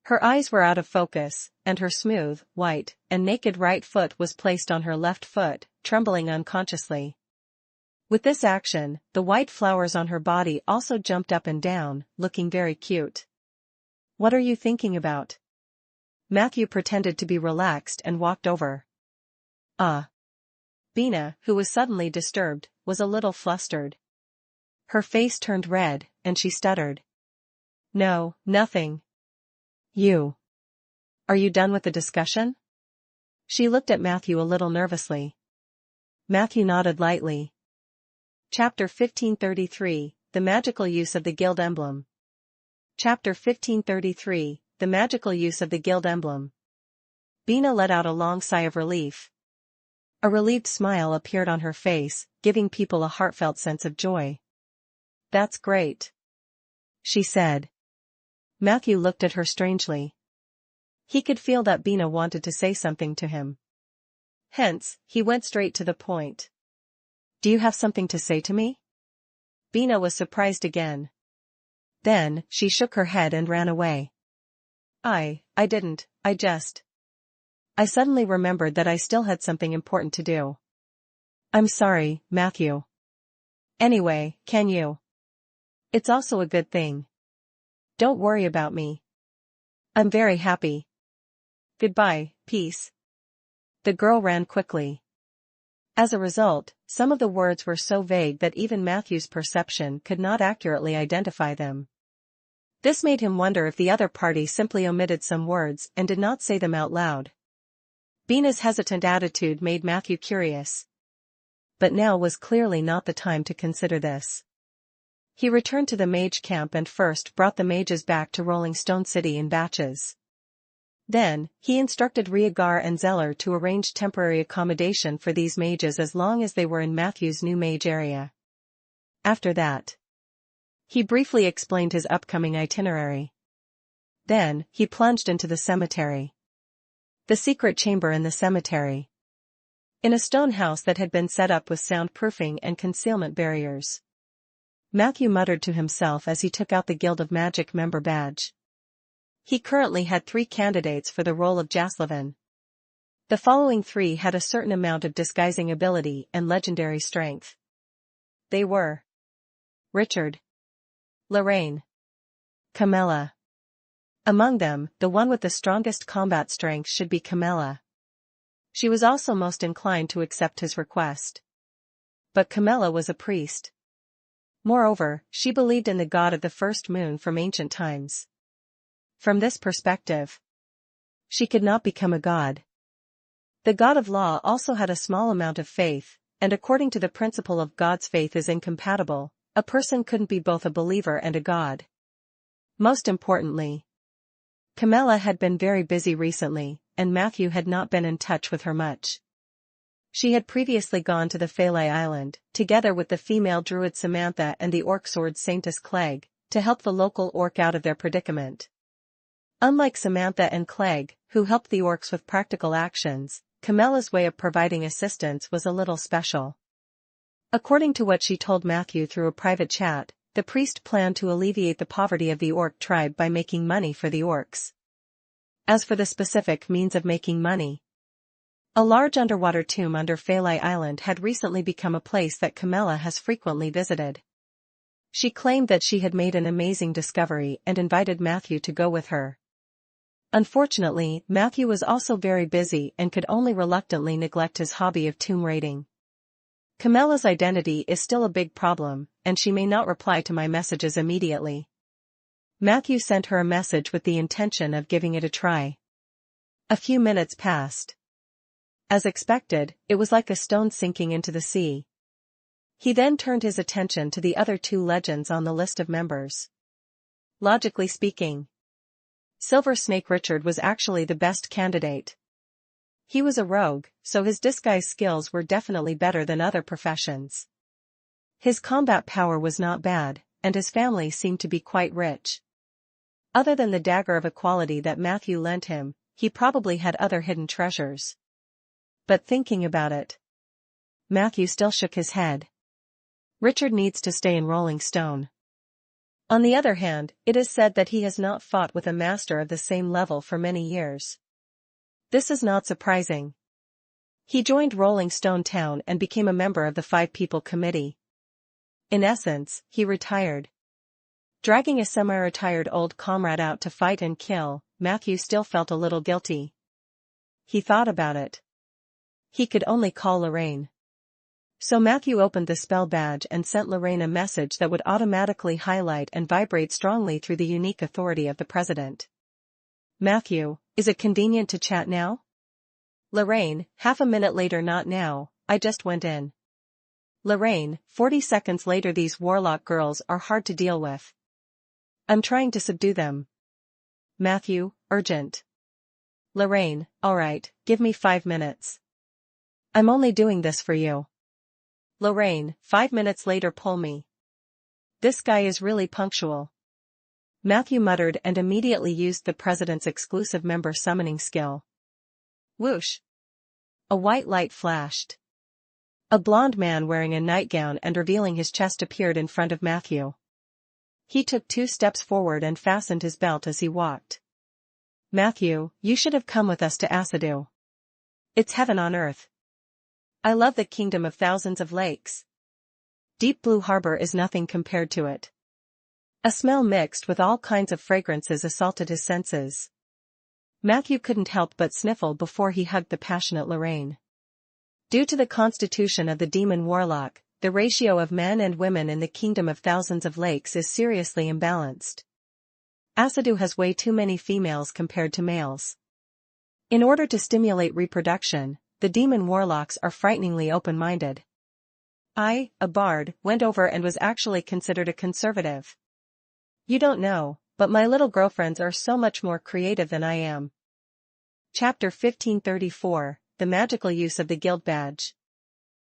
Speaker 1: Her eyes were out of focus, and her smooth, white, and naked right foot was placed on her left foot, trembling unconsciously. With this action, the white flowers on her body also jumped up and down, looking very cute. "What are you thinking about?" Matthew pretended to be relaxed and walked over. Bina, who was suddenly disturbed, was a little flustered. Her face turned red, and she stuttered. "No, nothing." Are you done with the discussion?" She looked at Matthew a little nervously. Matthew nodded lightly. Chapter 1533, The Magical Use of the Guild Emblem. Chapter 1533, The Magical Use of the Guild Emblem. Bina let out a long sigh of relief. A relieved smile appeared on her face, giving people a heartfelt sense of joy. "That's great," she said. Matthew looked at her strangely. He could feel that Bina wanted to say something to him. Hence, he went straight to the point. "Do you have something to say to me?" Bina was surprised again. Then, she shook her head and ran away. I didn't, I suddenly remembered that I still had something important to do." "I'm sorry, Matthew. Anyway, can you? It's also a good thing. Don't worry about me. I'm very happy. Goodbye, peace." The girl ran quickly. As a result, some of the words were so vague that even Matthew's perception could not accurately identify them. This made him wonder if the other party simply omitted some words and did not say them out loud. Bina's hesitant attitude made Matthew curious. But now was clearly not the time to consider this. He returned to the mage camp and first brought the mages back to Rolling Stone City in batches. Then, he instructed Riegar and Zeller to arrange temporary accommodation for these mages as long as they were in Matthew's new mage area. After that, he briefly explained his upcoming itinerary. Then, he plunged into the cemetery. The secret chamber in the cemetery. In a stone house that had been set up with soundproofing and concealment barriers. Matthew muttered to himself as he took out the Guild of Magic member badge. He currently had 3 candidates for the role of Jaslavin. The following 3 had a certain amount of disguising ability and legendary strength. They were Richard, Lorraine, Camilla. Among them, the one with the strongest combat strength should be Camilla. She was also most inclined to accept his request. But Camilla was a priest. Moreover, she believed in the god of the first moon from ancient times. From this perspective, she could not become a god. The god of law also had a small amount of faith, and according to the principle of God's faith is incompatible, a person couldn't be both a believer and a god. Most importantly, Camilla had been very busy recently, and Matthew had not been in touch with her much. She had previously gone to the Phalai Island, together with the female druid Samantha and the orc sword Saintess Clegg, to help the local orc out of their predicament. Unlike Samantha and Clegg, who helped the orcs with practical actions, Camilla's way of providing assistance was a little special. According to what she told Matthew through a private chat, the priest planned to alleviate the poverty of the orc tribe by making money for the orcs. As for the specific means of making money, a large underwater tomb under Phalai Island had recently become a place that Camilla has frequently visited. She claimed that she had made an amazing discovery and invited Matthew to go with her. Unfortunately, Matthew was also very busy and could only reluctantly neglect his hobby of tomb raiding. Camilla's identity is still a big problem, and she may not reply to my messages immediately. Matthew sent her a message with the intention of giving it a try. A few minutes passed. As expected, it was like a stone sinking into the sea. He then turned his attention to the other two legends on the list of members. Logically speaking, Silver Snake Richard was actually the best candidate. He was a rogue, so his disguise skills were definitely better than other professions. His combat power was not bad, and his family seemed to be quite rich. Other than the dagger of equality that Matthew lent him, he probably had other hidden treasures. But thinking about it, Matthew still shook his head. Richard needs to stay in Rolling Stone. On the other hand, it is said that he has not fought with a master of the same level for many years. This is not surprising. He joined Rolling Stone Town and became a member of the 5-people committee. In essence, he retired. Dragging a semi-retired old comrade out to fight and kill, Matthew still felt a little guilty. He thought about it. He could only call Lorraine. So Matthew opened the spell badge and sent Lorraine a message that would automatically highlight and vibrate strongly through the unique authority of the president. Matthew, is it convenient to chat now? Lorraine, half a minute later. Not now, I just went in. Lorraine, 40 seconds later. These warlock girls are hard to deal with. I'm trying to subdue them. Matthew, urgent. Lorraine, alright, give me 5 minutes. I'm only doing this for you. Lorraine, 5 minutes later. Pull me. This guy is really punctual. Matthew muttered and immediately used the president's exclusive member summoning skill. Whoosh! A white light flashed. A blonde man wearing a nightgown and revealing his chest appeared in front of Matthew. He took 2 steps forward and fastened his belt as he walked. Matthew, you should have come with us to Asadu. It's heaven on earth. I love the kingdom of thousands of lakes. Deep Blue Harbor is nothing compared to it. A smell mixed with all kinds of fragrances assaulted his senses. Matthew couldn't help but sniffle before he hugged the passionate Lorraine. Due to the constitution of the demon warlock, the ratio of men and women in the kingdom of thousands of lakes is seriously imbalanced. Asadu has way too many females compared to males. In order to stimulate reproduction, the demon warlocks are frighteningly open-minded. I, a bard, went over and was actually considered a conservative. You don't know, but my little girlfriends are so much more creative than I am. Chapter 1534, The Magical Use of the Guild Badge.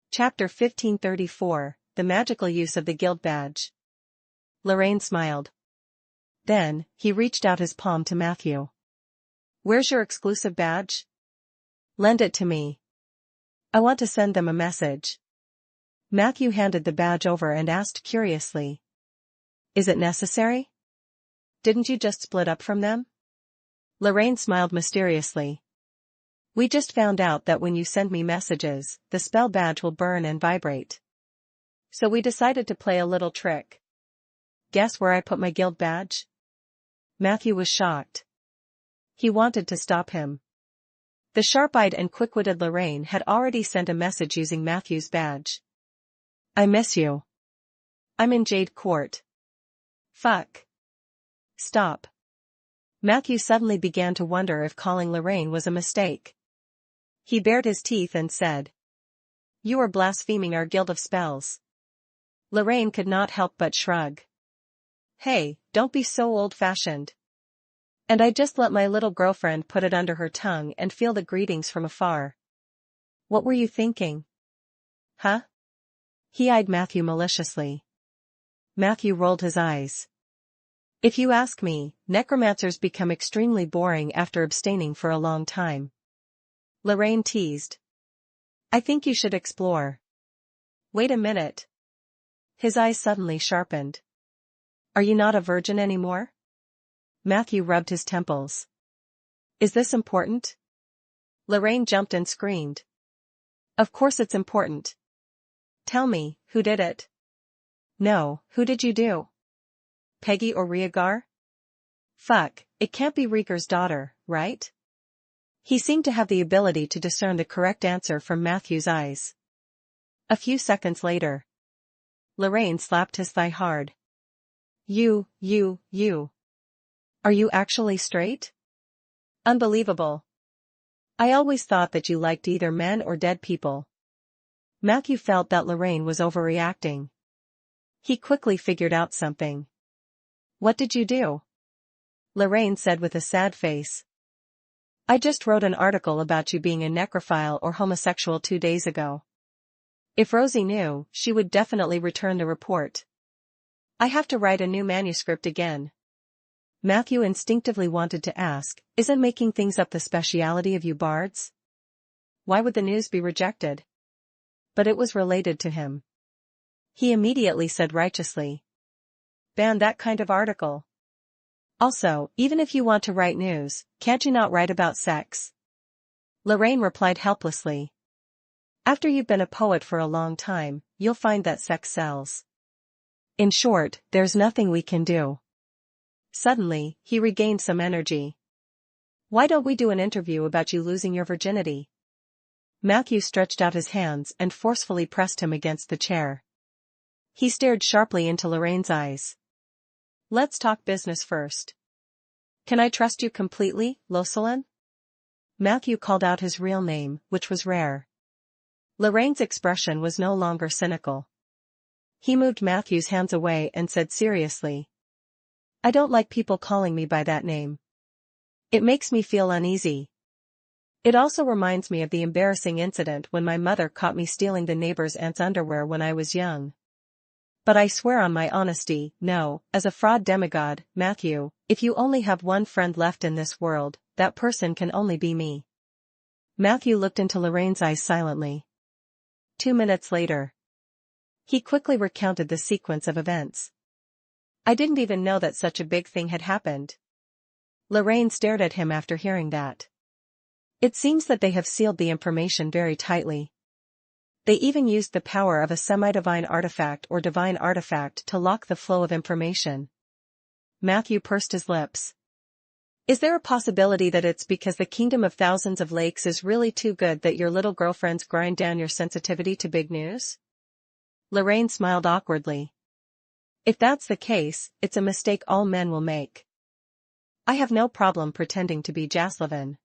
Speaker 1: Chapter 1534, The Magical Use of the Guild Badge. Lorraine smiled. Then, he reached out his palm to Matthew. Where's your exclusive badge? Lend it to me. I want to send them a message. Matthew handed the badge over and asked curiously. Is it necessary? Didn't you just split up from them? Lorraine smiled mysteriously. We just found out that when you send me messages, the spell badge will burn and vibrate. So we decided to play a little trick. Guess where I put my guild badge? Matthew was shocked. He wanted to stop him. The sharp-eyed and quick-witted Lorraine had already sent a message using Matthew's badge. I miss you. I'm in Jade Court. Fuck. Stop. Matthew suddenly began to wonder if calling Lorraine was a mistake. He bared his teeth and said, You are blaspheming our guild of spells. Lorraine could not help but shrug. Hey, don't be so old-fashioned. And I just let my little girlfriend put it under her tongue and feel the greetings from afar. What were you thinking? Huh? He eyed Matthew maliciously. Matthew rolled his eyes. If you ask me, necromancers become extremely boring after abstaining for a long time. Lorraine teased. I think you should explore. Wait a minute. His eyes suddenly sharpened. Are you not a virgin anymore? Matthew rubbed his temples. Is this important? Lorraine jumped and screamed. Of course it's important. Tell me, who did it? No, who did you do? Peggy or Rhaegar? Fuck, it can't be Rhaegar's daughter, right? He seemed to have the ability to discern the correct answer from Matthew's eyes. A few seconds later, Lorraine slapped his thigh hard. You. Are you actually straight? Unbelievable. I always thought that you liked either men or dead people. Matthew felt that Lorraine was overreacting. He quickly figured out something. What did you do? Lorraine said with a sad face. I just wrote an article about you being a necrophile or homosexual 2 days ago. If Rosie knew, she would definitely return the report. I have to write a new manuscript again. Matthew instinctively wanted to ask, isn't making things up the speciality of you bards? Why would the news be rejected? But it was related to him. He immediately said righteously. Ban that kind of article. Also, even if you want to write news, can't you not write about sex? Lorraine replied helplessly. After you've been a poet for a long time, you'll find that sex sells. In short, there's nothing we can do. Suddenly, he regained some energy. Why don't we do an interview about you losing your virginity? Matthew stretched out his hands and forcefully pressed him against the chair. He stared sharply into Lorraine's eyes. Let's talk business first. Can I trust you completely, Locelin? Matthew called out his real name, which was rare. Lorraine's expression was no longer cynical. He moved Matthew's hands away and said seriously. I don't like people calling me by that name. It makes me feel uneasy. It also reminds me of the embarrassing incident when my mother caught me stealing the neighbor's aunt's underwear when I was young. But I swear on my honesty, no, as a fraud demigod, Matthew, if you only have one friend left in this world, that person can only be me. Matthew looked into Lorraine's eyes silently. 2 minutes later, he quickly recounted the sequence of events. I didn't even know that such a big thing had happened. Lorraine stared at him after hearing that. It seems that they have sealed the information very tightly. They even used the power of a semi-divine artifact or divine artifact to lock the flow of information. Matthew pursed his lips. Is there a possibility that it's because the kingdom of thousands of lakes is really too good that your little girlfriends grind down your sensitivity to big news? Lorraine smiled awkwardly. If that's the case, it's a mistake all men will make. I have no problem pretending to be Jaslevin.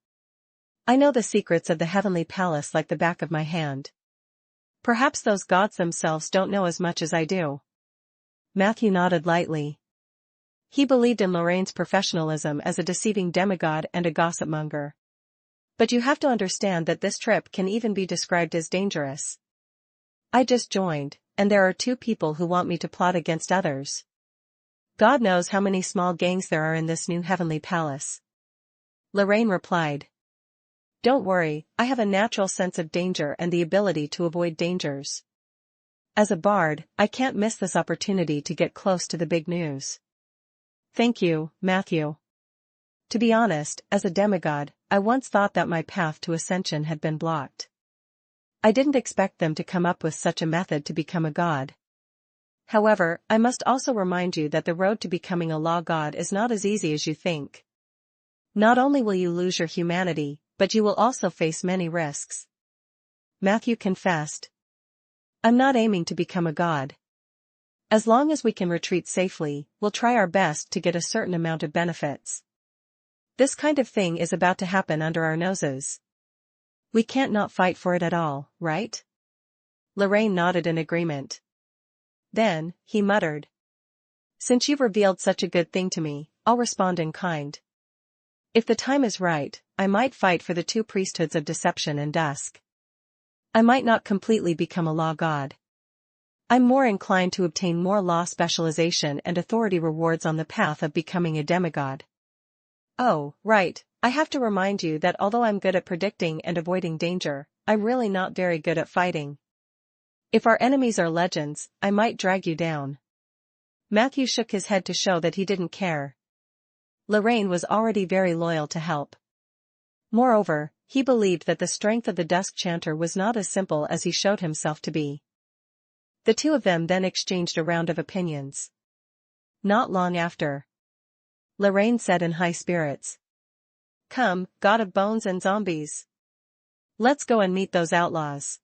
Speaker 1: I know the secrets of the heavenly palace like the back of my hand. Perhaps those gods themselves don't know as much as I do. Matthew nodded lightly. He believed in Lorraine's professionalism as a deceiving demigod and a gossipmonger. But you have to understand that this trip can even be described as dangerous. I just joined, and there are 2 people who want me to plot against others. God knows how many small gangs there are in this new heavenly palace. Lorraine replied. Don't worry, I have a natural sense of danger and the ability to avoid dangers. As a bard, I can't miss this opportunity to get close to the big news. Thank you, Matthew. To be honest, as a demigod, I once thought that my path to ascension had been blocked. I didn't expect them to come up with such a method to become a god. However, I must also remind you that the road to becoming a law god is not as easy as you think. Not only will you lose your humanity, but you will also face many risks. Matthew confessed. I'm not aiming to become a god. As long as we can retreat safely, we'll try our best to get a certain amount of benefits. This kind of thing is about to happen under our noses. We can't not fight for it at all, right? Lorraine nodded in agreement. Then, he muttered. Since you've revealed such a good thing to me, I'll respond in kind. If the time is right, I might fight for the 2 priesthoods of deception and dusk. I might not completely become a law god. I'm more inclined to obtain more law specialization and authority rewards on the path of becoming a demigod. Oh, right, I have to remind you that although I'm good at predicting and avoiding danger, I'm really not very good at fighting. If our enemies are legends, I might drag you down. Matthew shook his head to show that he didn't care. Lorraine was already very loyal to help. Moreover, he believed that the strength of the Dusk Chanter was not as simple as he showed himself to be. The two of them then exchanged a round of opinions. Not long after, Lorraine said in high spirits. "Come, god of bones and zombies. Let's go and meet those outlaws.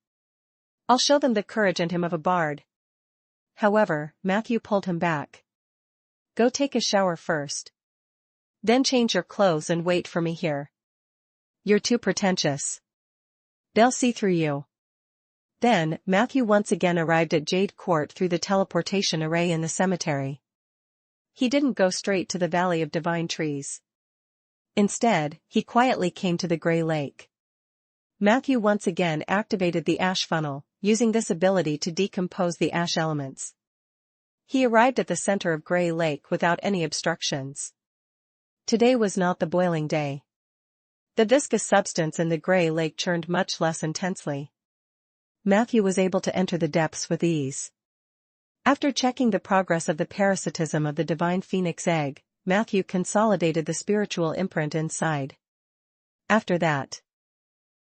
Speaker 1: I'll show them the courage and him of a bard." However, Matthew pulled him back. "Go take a shower first. Then change your clothes and wait for me here. You're too pretentious. They'll see through you." Then, Matthew once again arrived at Jade Court through the teleportation array in the cemetery. He didn't go straight to the Valley of Divine Trees. Instead, he quietly came to the Grey Lake. Matthew once again activated the ash funnel, using this ability to decompose the ash elements. He arrived at the center of Grey Lake without any obstructions. Today was not the boiling day. The viscous substance in the Grey Lake churned much less intensely. Matthew was able to enter the depths with ease. After checking the progress of the parasitism of the divine phoenix egg, Matthew consolidated the spiritual imprint inside. After that,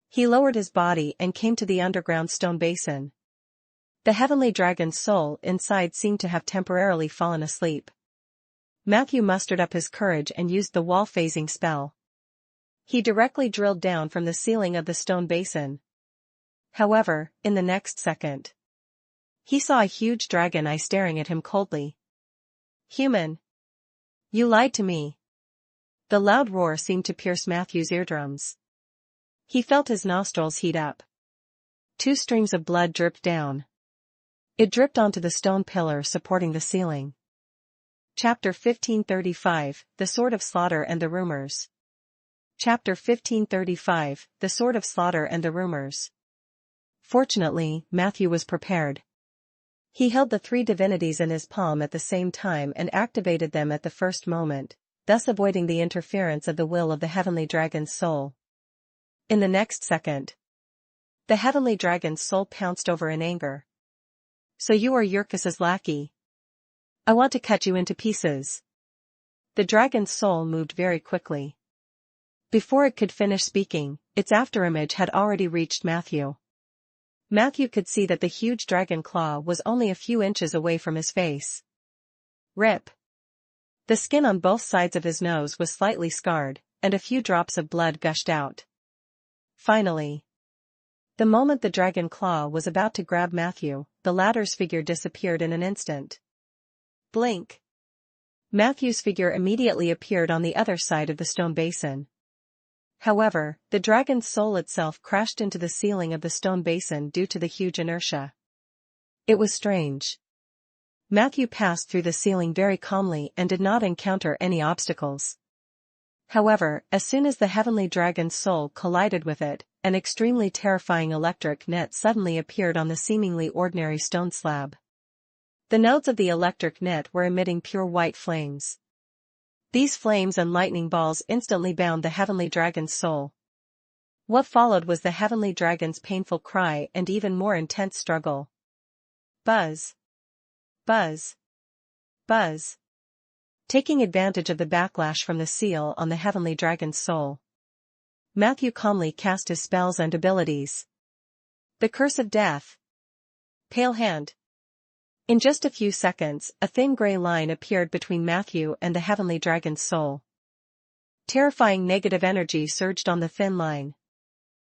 Speaker 1: he lowered his body and came to the underground stone basin. The heavenly dragon's soul inside seemed to have temporarily fallen asleep. Matthew mustered up his courage and used the wall phasing spell. He directly drilled down from the ceiling of the stone basin. However, in the next second, he saw a huge dragon eye staring at him coldly. "Human! You lied to me." The loud roar seemed to pierce Matthew's eardrums. He felt his nostrils heat up. 2 streams of blood dripped down. It dripped onto the stone pillar supporting the ceiling. Chapter 1535, The Sword of Slaughter and the Rumors. Chapter 1535, The Sword of Slaughter and the Rumors. Fortunately, Matthew was prepared. He held the 3 divinities in his palm at the same time and activated them at the first moment, thus avoiding the interference of the will of the heavenly dragon's soul. In the next second, the heavenly dragon's soul pounced over in anger. "So you are Yurkus's lackey? I want to cut you into pieces." The dragon's soul moved very quickly. Before it could finish speaking, its afterimage had already reached Matthew. Matthew could see that the huge dragon claw was only a few inches away from his face. Rip. The skin on both sides of his nose was slightly scarred, and a few drops of blood gushed out. Finally, the moment the dragon claw was about to grab Matthew, the latter's figure disappeared in an instant. Blink. Matthew's figure immediately appeared on the other side of the stone basin. However, the dragon's soul itself crashed into the ceiling of the stone basin due to the huge inertia. It was strange. Matthew passed through the ceiling very calmly and did not encounter any obstacles. However, as soon as the heavenly dragon's soul collided with it, an extremely terrifying electric net suddenly appeared on the seemingly ordinary stone slab. The nodes of the electric net were emitting pure white flames. These flames and lightning balls instantly bound the heavenly dragon's soul. What followed was the heavenly dragon's painful cry and even more intense struggle. Buzz. Buzz. Buzz. Taking advantage of the backlash from the seal on the heavenly dragon's soul, Matthew calmly cast his spells and abilities. The Curse of Death. Pale Hand. In just a few seconds, a thin gray line appeared between Matthew and the heavenly dragon's soul. Terrifying negative energy surged on the thin line.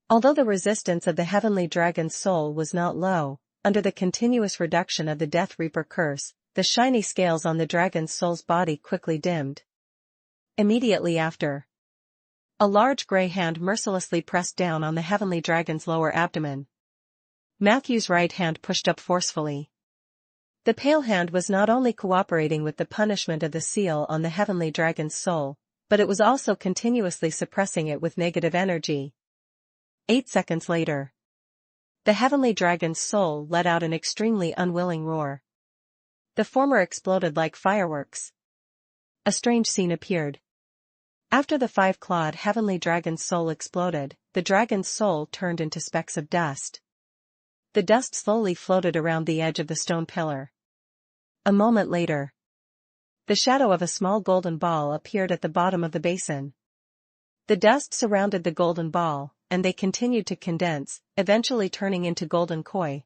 Speaker 1: Although the resistance of the heavenly dragon's soul was not low, under the continuous reduction of the Death Reaper curse, the shiny scales on the dragon's soul's body quickly dimmed. Immediately after, a large gray hand mercilessly pressed down on the heavenly dragon's lower abdomen. Matthew's right hand pushed up forcefully. The pale hand was not only cooperating with the punishment of the seal on the heavenly dragon's soul, but it was also continuously suppressing it with negative energy. 8 seconds later, the heavenly dragon's soul let out an extremely unwilling roar. The former exploded like fireworks. A strange scene appeared. After the 5-clawed heavenly dragon's soul exploded, the dragon's soul turned into specks of dust. The dust slowly floated around the edge of the stone pillar. A moment later, the shadow of a small golden ball appeared at the bottom of the basin. The dust surrounded the golden ball, and they continued to condense, eventually turning into golden koi.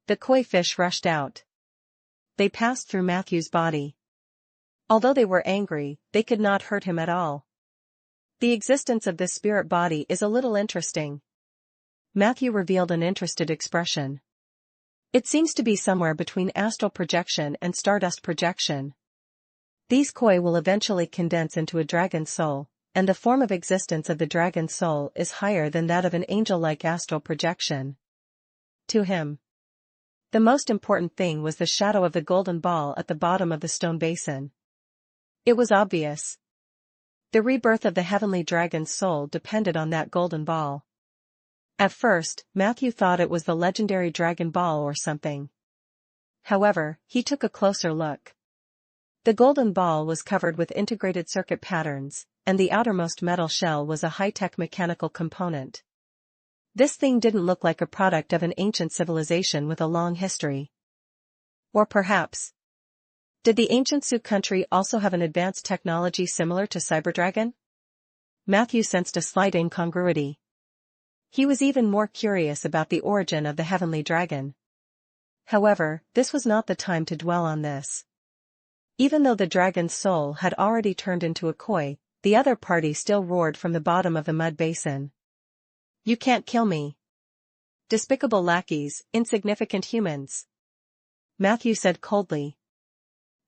Speaker 1: The koi fish rushed out. They passed through Matthew's body. Although they were angry, they could not hurt him at all. The existence of this spirit body is a little interesting. Matthew revealed an interested expression. It seems to be somewhere between astral projection and stardust projection. These koi will eventually condense into a dragon's soul, and the form of existence of the dragon's soul is higher than that of an angel-like astral projection. To him, the most important thing was the shadow of the golden ball at the bottom of the stone basin. It was obvious. The rebirth of the heavenly dragon's soul depended on that golden ball. At first, Matthew thought it was the legendary dragon ball or something. However, he took a closer look. The golden ball was covered with integrated circuit patterns, and the outermost metal shell was a high-tech mechanical component. This thing didn't look like a product of an ancient civilization with a long history. Or perhaps, did the ancient Sioux country also have an advanced technology similar to Cyberdragon? Matthew sensed a slight incongruity. He was even more curious about the origin of the heavenly dragon. However, this was not the time to dwell on this. Even though the dragon's soul had already turned into a koi, the other party still roared from the bottom of the mud basin. "You can't kill me. Despicable lackeys, insignificant humans." Matthew said coldly.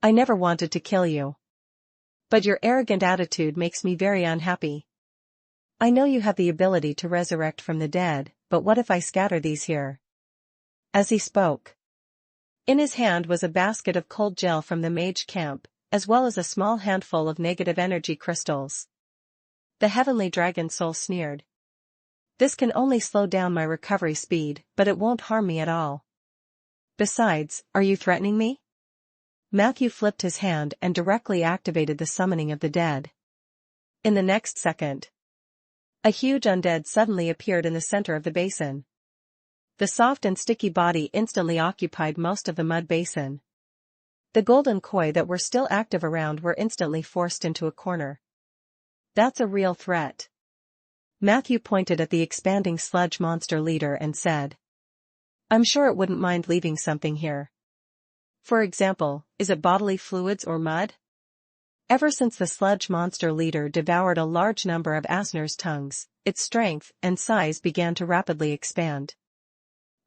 Speaker 1: "I never wanted to kill you. But your arrogant attitude makes me very unhappy. I know you have the ability to resurrect from the dead, but what if I scatter these here?" As he spoke, in his hand was a basket of cold gel from the mage camp, as well as a small handful of negative energy crystals. The heavenly dragon soul sneered. "This can only slow down my recovery speed, but it won't harm me at all. Besides, are you threatening me?" Matthew flipped his hand and directly activated the summoning of the dead. In the next second, a huge undead suddenly appeared in the center of the basin. The soft and sticky body instantly occupied most of the mud basin. The golden koi that were still active around were instantly forced into a corner. "That's a real threat." Matthew pointed at the expanding sludge monster leader and said, "I'm sure it wouldn't mind leaving something here. For example, is it bodily fluids or mud?" Ever since the sludge monster leader devoured a large number of Asner's tongues, its strength and size began to rapidly expand.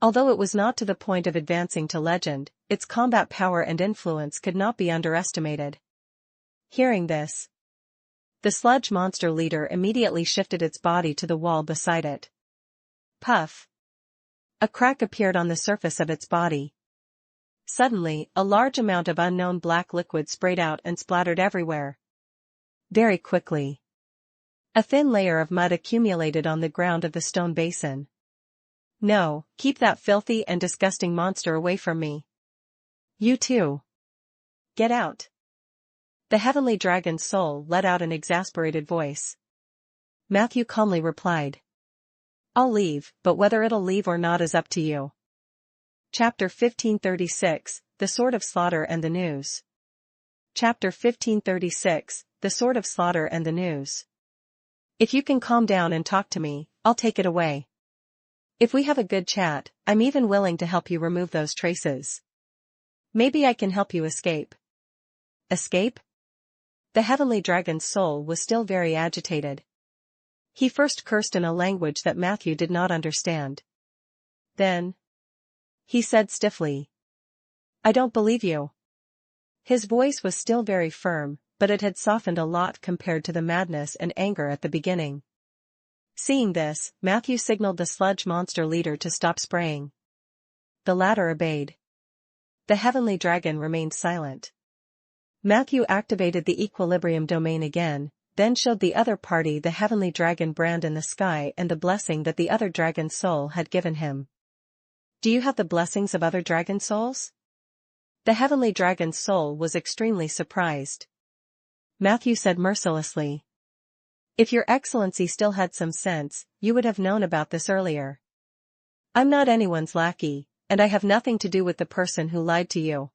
Speaker 1: Although it was not to the point of advancing to legend, its combat power and influence could not be underestimated. Hearing this, the sludge monster leader immediately shifted its body to the wall beside it. Puff! A crack appeared on the surface of its body. Suddenly, a large amount of unknown black liquid sprayed out and splattered everywhere. Very quickly, a thin layer of mud accumulated on the ground of the stone basin. "No, keep that filthy and disgusting monster away from me. You too. Get out." The heavenly dragon's soul let out an exasperated voice. Matthew calmly replied, "I'll leave, but whether it'll leave or not is up to you." Chapter 1536, The Sword of Slaughter and the News. Chapter 1536, The Sword of Slaughter and the News. "If you can calm down and talk to me, I'll take it away. If we have a good chat, I'm even willing to help you remove those traces. Maybe I can help you escape." Escape? The heavenly dragon's soul was still very agitated. He first cursed in a language that Matthew did not understand. Then, he said stiffly, "I don't believe you." His voice was still very firm, but it had softened a lot compared to the madness and anger at the beginning. Seeing this, Matthew signaled the sludge monster leader to stop spraying. The latter obeyed. The heavenly dragon remained silent. Matthew activated the equilibrium domain again, then showed the other party the heavenly dragon brand in the sky and the blessing that the other dragon's soul had given him. "Do you have the blessings of other dragon souls?" The heavenly dragon's soul was extremely surprised. Matthew said mercilessly, "If your excellency still had some sense, you would have known about this earlier. I'm not anyone's lackey, and I have nothing to do with the person who lied to you.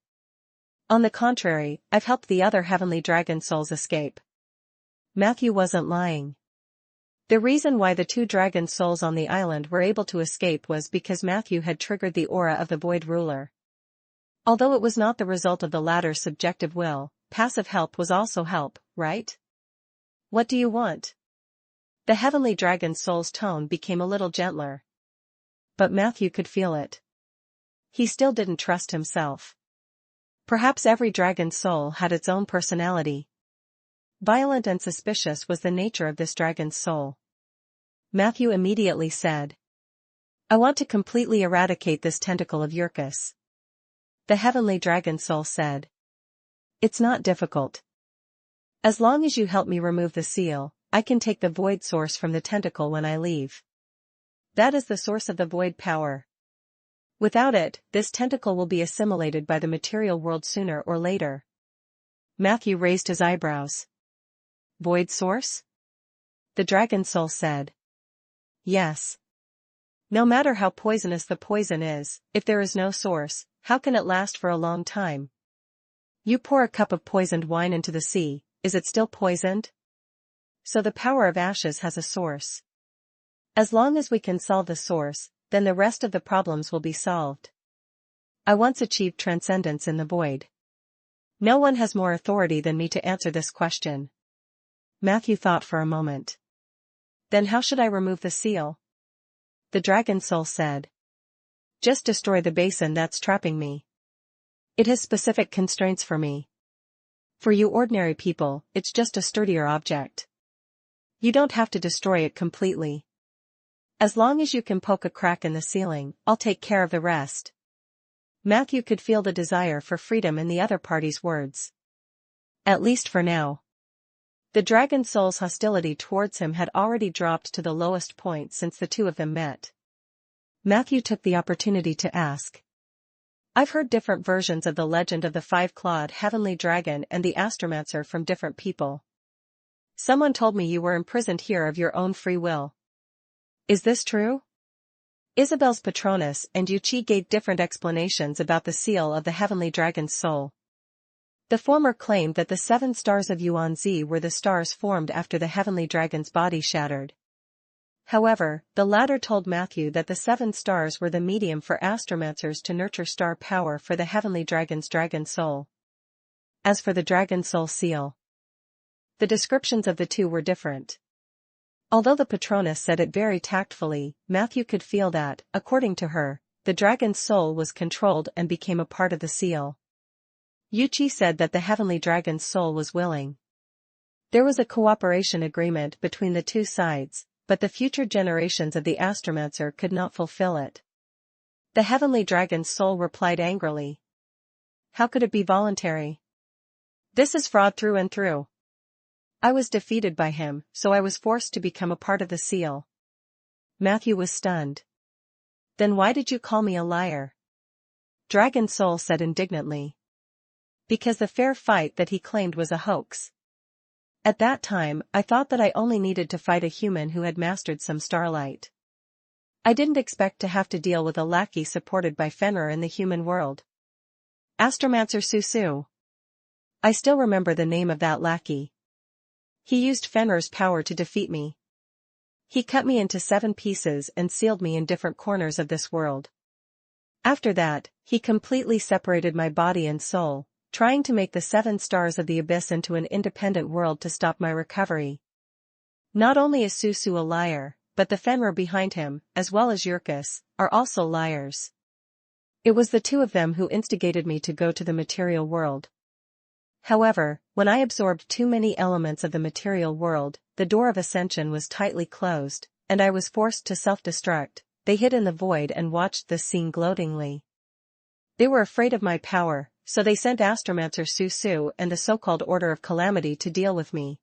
Speaker 1: On the contrary, I've helped the other heavenly dragon souls escape." Matthew wasn't lying. The reason why the two dragon souls on the island were able to escape was because Matthew had triggered the aura of the Void Ruler. Although it was not the result of the latter's subjective will, passive help was also help, right? What do you want? The heavenly dragon soul's tone became a little gentler. But Matthew could feel it. He still didn't trust himself. Perhaps every dragon soul had its own personality. Violent and suspicious was the nature of this dragon's soul. Matthew immediately said, "I want to completely eradicate this tentacle of Yurkus." The heavenly dragon soul said, "It's not difficult. As long as you help me remove the seal, I can take the void source from the tentacle when I leave. That is the source of the void power. Without it, this tentacle will be assimilated by the material world sooner or later." Matthew raised his eyebrows. "Void source?" The dragon soul said. "Yes. No matter how poisonous the poison is, if there is no source, how can it last for a long time? You pour a cup of poisoned wine into the sea, is it still poisoned? So the power of ashes has a source. As long as we can solve the source, then the rest of the problems will be solved. I once achieved transcendence in the void. No one has more authority than me to answer this question." Matthew thought for a moment. "Then how should I remove the seal?" The dragon soul said. "Just destroy the basin that's trapping me. It has specific constraints for me. For you ordinary people, it's just a sturdier object. You don't have to destroy it completely. As long as you can poke a crack in the ceiling, I'll take care of the rest." Matthew could feel the desire for freedom in the other party's words. At least for now. The dragon soul's hostility towards him had already dropped to the lowest point since the two of them met. Matthew took the opportunity to ask. "I've heard different versions of the legend of the five-clawed heavenly dragon and the Astromancer from different people. Someone told me you were imprisoned here of your own free will. Is this true?" Isabel's patronus and Yuchi gave different explanations about the seal of the heavenly dragon's soul. The former claimed that the 7 stars of Yuan-Zi were the stars formed after the heavenly dragon's body shattered. However, the latter told Matthew that the 7 stars were the medium for astromancers to nurture star power for the heavenly dragon's dragon soul. As for the dragon soul seal, the descriptions of the two were different. Although the patroness said it very tactfully, Matthew could feel that, according to her, the dragon's soul was controlled and became a part of the seal. Yuchi said that the heavenly dragon's soul was willing. There was a cooperation agreement between the two sides, but the future generations of the Astromancer could not fulfill it. The heavenly dragon's soul replied angrily. "How could it be voluntary? This is fraud through and through. I was defeated by him, so I was forced to become a part of the seal." Matthew was stunned. "Then why did you call me a liar?" Dragon Soul said indignantly. "Because the fair fight that he claimed was a hoax. At that time, I thought that I only needed to fight a human who had mastered some starlight. I didn't expect to have to deal with a lackey supported by Fenrir in the human world. Astromancer Susu. I still remember the name of that lackey. He used Fenrir's power to defeat me. He cut me into 7 pieces and sealed me in different corners of this world. After that, he completely separated my body and soul, trying to make the 7 stars of the abyss into an independent world to stop my recovery. Not only is Susu a liar, but the Fenrir behind him, as well as Yurkus, are also liars. It was the two of them who instigated me to go to the material world. However, when I absorbed too many elements of the material world, the door of ascension was tightly closed, and I was forced to self-destruct. They hid in the void and watched this scene gloatingly. They were afraid of my power, so they sent Astromancer Susu and the so-called Order of Calamity to deal with me.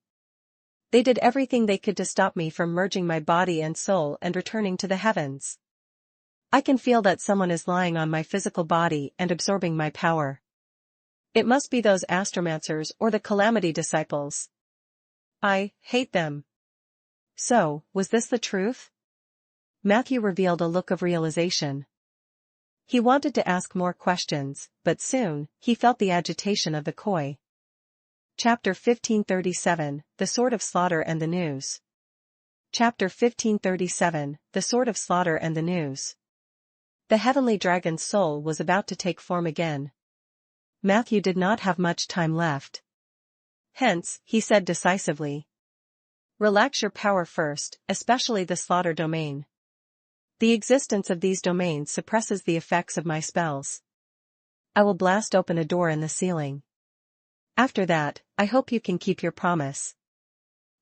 Speaker 1: They did everything they could to stop me from merging my body and soul and returning to the heavens. I can feel that someone is lying on my physical body and absorbing my power. It must be those Astromancers or the Calamity disciples. I hate them." So, was this the truth? Matthew revealed a look of realization. He wanted to ask more questions, but soon, he felt the agitation of the koi. Chapter 1537, The Sword of Slaughter and the News. Chapter 1537, The Sword of Slaughter and the News. The heavenly dragon's soul was about to take form again. Matthew did not have much time left. Hence, he said decisively. Relax your power first, especially the slaughter domain. The existence of these domains suppresses the effects of my spells. I will blast open a door in the ceiling. After that, I hope you can keep your promise.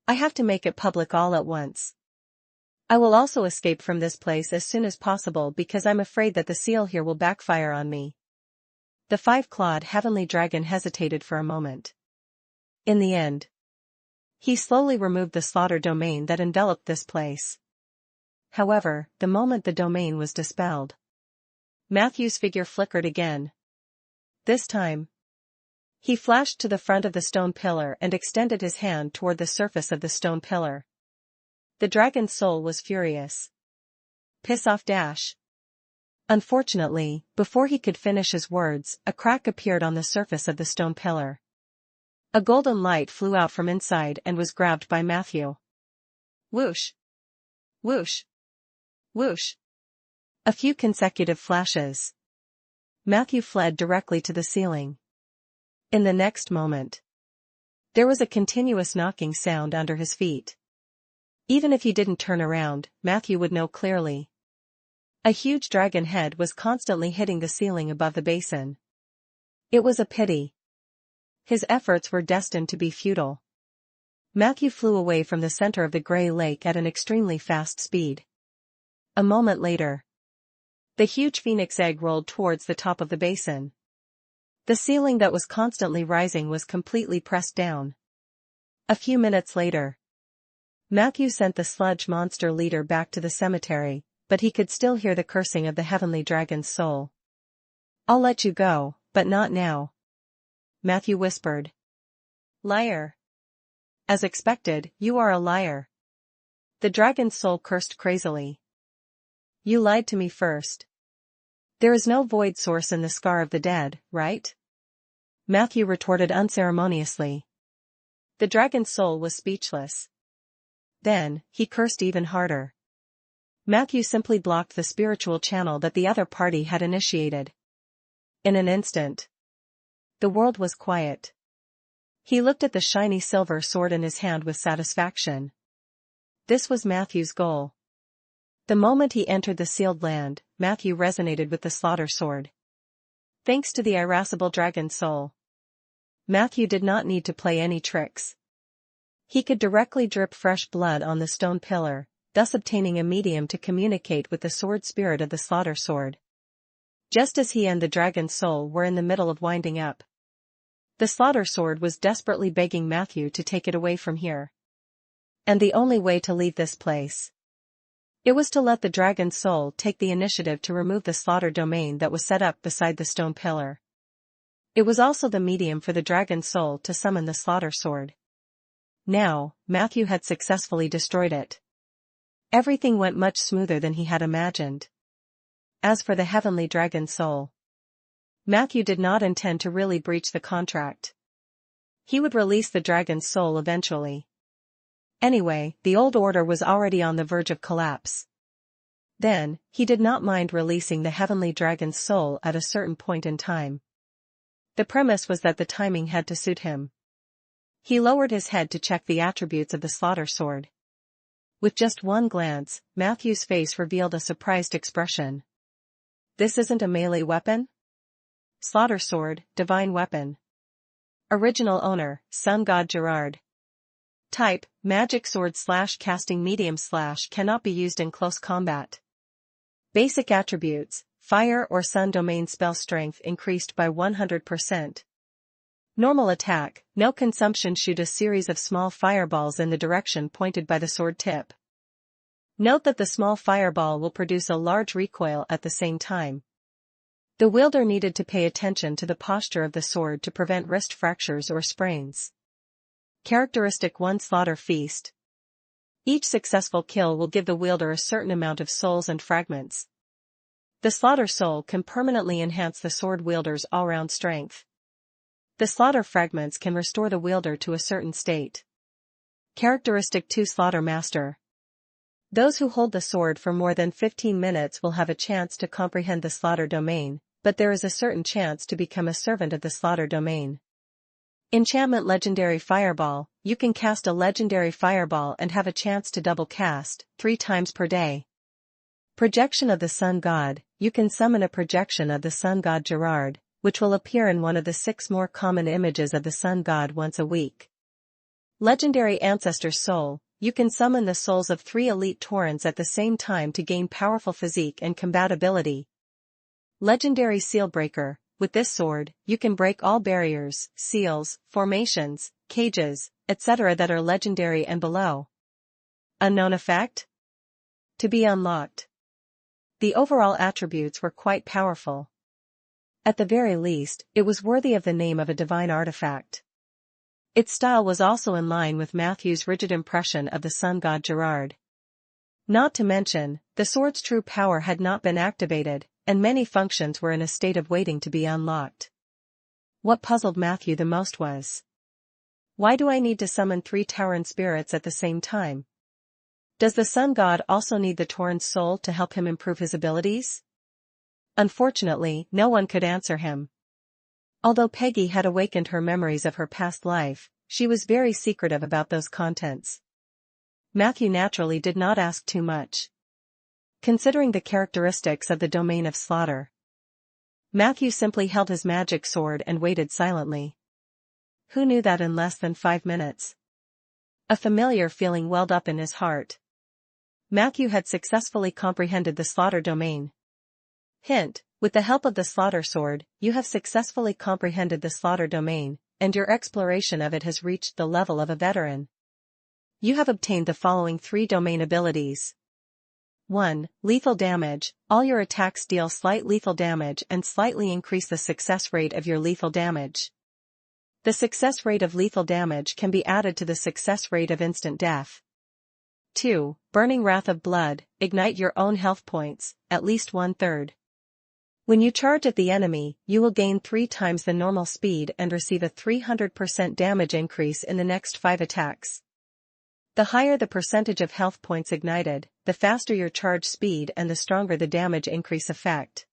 Speaker 1: I have to make it public all at once. I will also escape from this place as soon as possible because I'm afraid that the seal here will backfire on me. The five-clawed heavenly dragon hesitated for a moment. In the end, he slowly removed the slaughter domain that enveloped this place. However, the moment the domain was dispelled, Matthew's figure flickered again. This time, he flashed to the front of the stone pillar and extended his hand toward the surface of the stone pillar. The dragon's soul was furious. Piss off, dash. Unfortunately, before he could finish his words, a crack appeared on the surface of the stone pillar. A golden light flew out from inside and was grabbed by Matthew. Whoosh! Whoosh! Whoosh! A few consecutive flashes. Matthew fled directly to the ceiling. In the next moment, there was a continuous knocking sound under his feet. Even if he didn't turn around, Matthew would know clearly. A huge dragon head was constantly hitting the ceiling above the basin. It was a pity. His efforts were destined to be futile. Matthew flew away from the center of the gray lake at an extremely fast speed. A moment later, the huge phoenix egg rolled towards the top of the basin. The ceiling that was constantly rising was completely pressed down. A few minutes later, Matthew sent the sludge monster leader back to the cemetery, but he could still hear the cursing of the heavenly dragon's soul. I'll let you go, but not now, Matthew whispered. Liar. As expected, you are a liar. The dragon's soul cursed crazily. You lied to me first. There is no void source in the scar of the dead, right? Matthew retorted unceremoniously. The dragon's soul was speechless. Then, he cursed even harder. Matthew simply blocked the spiritual channel that the other party had initiated. In an instant, the world was quiet. He looked at the shiny silver sword in his hand with satisfaction. This was Matthew's goal. The moment he entered the sealed land, Matthew resonated with the slaughter sword. Thanks to the irascible dragon's soul, Matthew did not need to play any tricks. He could directly drip fresh blood on the stone pillar, thus obtaining a medium to communicate with the sword spirit of the slaughter sword. Just as he and the dragon's soul were in the middle of winding up, the slaughter sword was desperately begging Matthew to take it away from here. And the only way to leave this place, it was to let the dragon's soul take the initiative to remove the slaughter domain that was set up beside the stone pillar. It was also the medium for the dragon's soul to summon the slaughter sword. Now, Matthew had successfully destroyed it. Everything went much smoother than he had imagined. As for the heavenly dragon's soul, Matthew did not intend to really breach the contract. He would release the dragon's soul eventually. Anyway, the old order was already on the verge of collapse. Then, he did not mind releasing the heavenly dragon's soul at a certain point in time. The premise was that the timing had to suit him. He lowered his head to check the attributes of the slaughter sword. With just one glance, Matthew's face revealed a surprised expression. This isn't a melee weapon? Slaughter sword, divine weapon. Original owner, Sun God Gerard. Type, magic sword / casting medium / cannot be used in close combat. Basic attributes, fire or sun domain spell strength increased by 100%. Normal attack, no consumption. Shoot a series of small fireballs in the direction pointed by the sword tip. Note that the small fireball will produce a large recoil at the same time. The wielder needed to pay attention to the posture of the sword to prevent wrist fractures or sprains. Characteristic 1 Slaughter Feast. Each successful kill will give the wielder a certain amount of souls and fragments. The slaughter soul can permanently enhance the sword wielder's all-round strength. The slaughter fragments can restore the wielder to a certain state. Characteristic 2 Slaughter Master. Those who hold the sword for more than 15 minutes will have a chance to comprehend the slaughter domain, but there is a certain chance to become a servant of the slaughter domain. Enchantment Legendary Fireball. You can cast a legendary fireball and have a chance to double cast, 3 times per day. Projection of the Sun God. You can summon a projection of the Sun God Gerard, which will appear in one of the 6 more common images of the Sun God once a week. Legendary Ancestor Soul. You can summon the souls of 3 elite Taurens at the same time to gain powerful physique and combatability. Legendary Seal Breaker. With this sword, you can break all barriers, seals, formations, cages, etc. that are legendary and below. Unknown effect? To be unlocked. The overall attributes were quite powerful. At the very least, it was worthy of the name of a divine artifact. Its style was also in line with Matthew's rigid impression of the sun god Gerard. Not to mention, the sword's true power had not been activated, and many functions were in a state of waiting to be unlocked. What puzzled Matthew the most was, why do I need to summon 3 Tauren spirits at the same time? Does the sun god also need the Tauren's soul to help him improve his abilities? Unfortunately, no one could answer him. Although Peggy had awakened her memories of her past life, she was very secretive about those contents. Matthew naturally did not ask too much. Considering the characteristics of the domain of slaughter, Matthew simply held his magic sword and waited silently. Who knew that in less than 5 minutes? A familiar feeling welled up in his heart. Matthew had successfully comprehended the slaughter domain. Hint: with the help of the slaughter sword, you have successfully comprehended the slaughter domain, and your exploration of it has reached the level of a veteran. You have obtained the following 3 domain abilities. 1. Lethal damage. All your attacks deal slight lethal damage and slightly increase the success rate of your lethal damage. The success rate of lethal damage can be added to the success rate of instant death. 2. Burning Wrath of Blood. Ignite your own health points, at least 1/3. When you charge at the enemy, you will gain 3 times the normal speed and receive a 300% damage increase in the next 5 attacks. The higher the percentage of health points ignited, the faster your charge speed and the stronger the damage increase effect.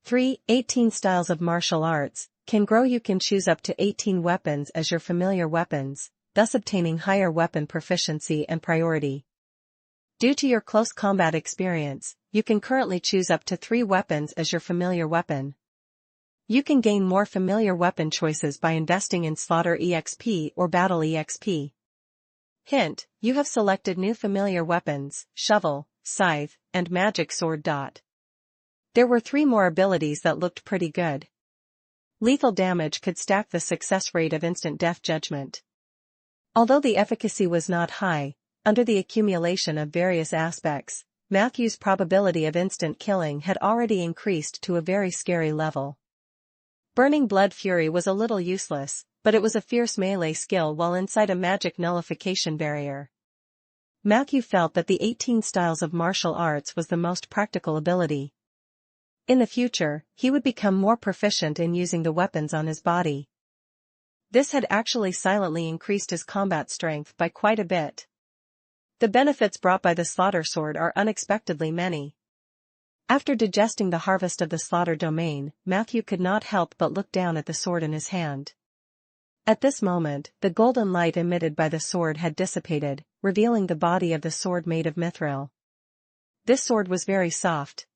Speaker 1: 3. 18 styles of martial arts can grow. You can choose up to 18 weapons as your familiar weapons, thus obtaining higher weapon proficiency and priority. Due to your close combat experience, you can currently choose up to 3 weapons as your familiar weapon. You can gain more familiar weapon choices by investing in Slaughter EXP or Battle EXP. Hint: you have selected new familiar weapons, Shovel, Scythe, and Magic Sword. There were 3 more abilities that looked pretty good. Lethal damage could stack the success rate of instant death judgment. Although the efficacy was not high, under the accumulation of various aspects, Matthew's probability of instant killing had already increased to a very scary level. Burning Blood Fury was a little useless, but it was a fierce melee skill while inside a magic nullification barrier. Matthew felt that the 18 styles of martial arts was the most practical ability. In the future, he would become more proficient in using the weapons on his body. This had actually silently increased his combat strength by quite a bit. The benefits brought by the slaughter sword are unexpectedly many. After digesting the harvest of the slaughter domain, Matthew could not help but look down at the sword in his hand. At this moment, the golden light emitted by the sword had dissipated, revealing the body of the sword made of mithril. This sword was very soft.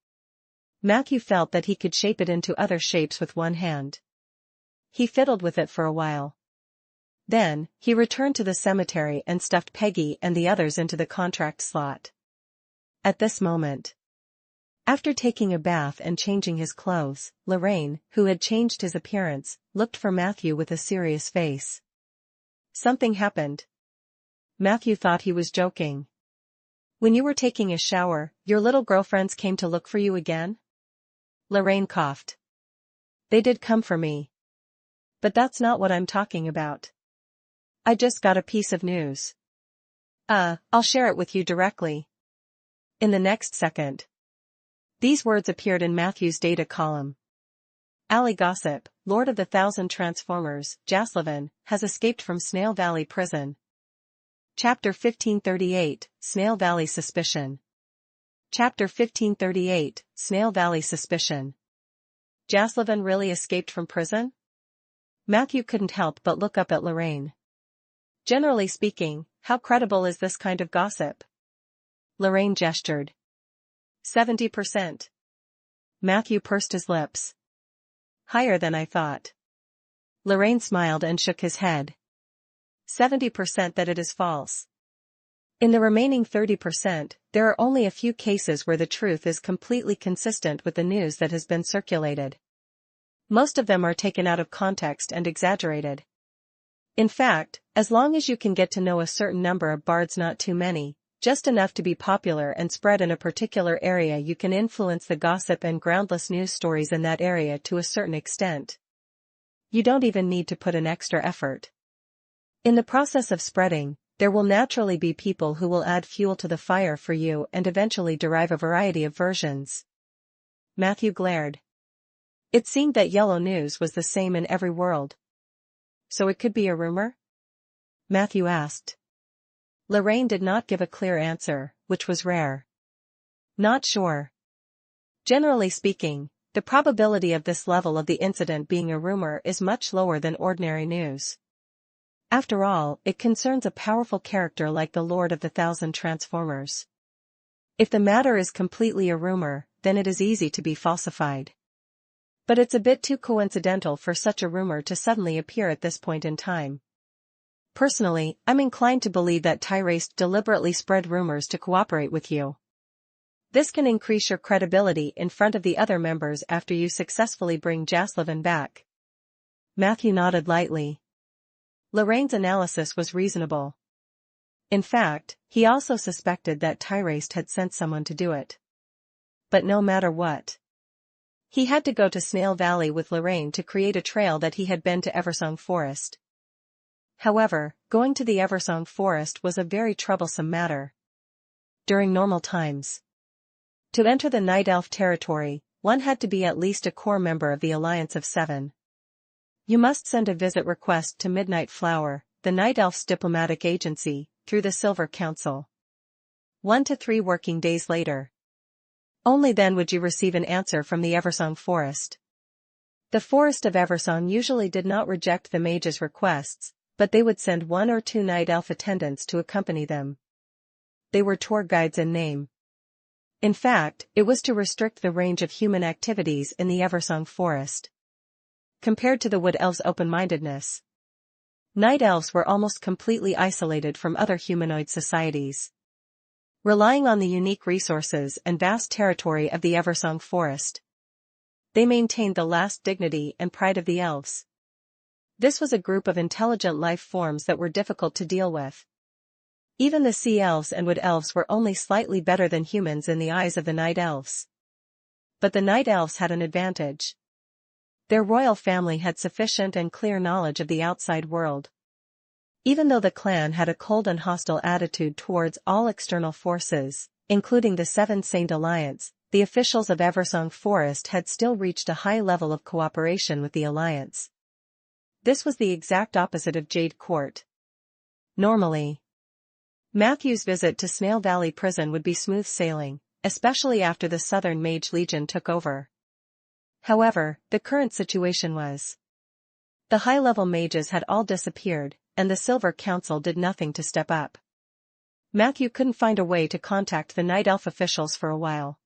Speaker 1: Matthew felt that he could shape it into other shapes with one hand. He fiddled with it for a while. Then, he returned to the cemetery and stuffed Peggy and the others into the contract slot. At this moment, after taking a bath and changing his clothes, Lorraine, who had changed his appearance, looked for Matthew with a serious face. Something happened. Matthew thought he was joking. When you were taking a shower, your little girlfriends came to look for you again? Lorraine coughed. They did come for me. But that's not what I'm talking about. I just got a piece of news. I'll share it with you directly. In the next second, these words appeared in Matthew's data column. Ali Gossip, Lord of the 1,000 Transformers, Jaslavin, has escaped from Snail Valley Prison. Chapter 1538, Snail Valley Suspicion. Chapter 1538, Snail Valley Suspicion. Jaslovan really escaped from prison? Matthew couldn't help but look up at Lorraine. Generally speaking, how credible is this kind of gossip? Lorraine gestured. 70%. Matthew pursed his lips. Higher than I thought. Lorraine smiled and shook his head. 70% that it is false. In the remaining 30%, there are only a few cases where the truth is completely consistent with the news that has been circulated. Most of them are taken out of context and exaggerated. In fact, as long as you can get to know a certain number of bards, not too many, just enough to be popular and spread in a particular area, you can influence the gossip and groundless news stories in that area to a certain extent. You don't even need to put an extra effort. In the process of spreading, there will naturally be people who will add fuel to the fire for you and eventually derive a variety of versions. Matthew glared. It seemed that yellow news was the same in every world. So it could be a rumor? Matthew asked. Lorraine did not give a clear answer, which was rare. Not sure. Generally speaking, the probability of this level of the incident being a rumor is much lower than ordinary news. After all, it concerns a powerful character like the Lord of the Thousand Transformers. If the matter is completely a rumor, then it is easy to be falsified. But it's a bit too coincidental for such a rumor to suddenly appear at this point in time. Personally, I'm inclined to believe that Tyrace deliberately spread rumors to cooperate with you. This can increase your credibility in front of the other members after you successfully bring Jaslovan back. Matthew nodded lightly. Lorraine's analysis was reasonable. In fact, he also suspected that Tyrace had sent someone to do it. But no matter what, he had to go to Snail Valley with Lorraine to create a trail that he had been to Eversong Forest. However, going to the Eversong Forest was a very troublesome matter. During normal times, to enter the Night Elf territory, one had to be at least a core member of the Alliance of Seven. You must send a visit request to Midnight Flower, the Night Elf's diplomatic agency, through the Silver Council. 1 to 3 working days later. Only then would you receive an answer from the Eversong Forest. The Forest of Eversong usually did not reject the mage's requests, but they would send 1 or 2 Night Elf attendants to accompany them. They were tour guides in name. In fact, it was to restrict the range of human activities in the Eversong Forest. Compared to the Wood Elves' open-mindedness, Night Elves were almost completely isolated from other humanoid societies. Relying on the unique resources and vast territory of the Eversong Forest, they maintained the last dignity and pride of the elves. This was a group of intelligent life forms that were difficult to deal with. Even the Sea Elves and Wood Elves were only slightly better than humans in the eyes of the Night Elves. But the Night Elves had an advantage. Their royal family had sufficient and clear knowledge of the outside world. Even though the clan had a cold and hostile attitude towards all external forces, including the Seven Saint Alliance, the officials of Eversong Forest had still reached a high level of cooperation with the Alliance. This was the exact opposite of Jade Court. Normally, Matthew's visit to Snail Valley Prison would be smooth sailing, especially after the Southern Mage Legion took over. However, the current situation was, the high-level mages had all disappeared, and the Silver Council did nothing to step up. Matthew couldn't find a way to contact the Night Elf officials for a while.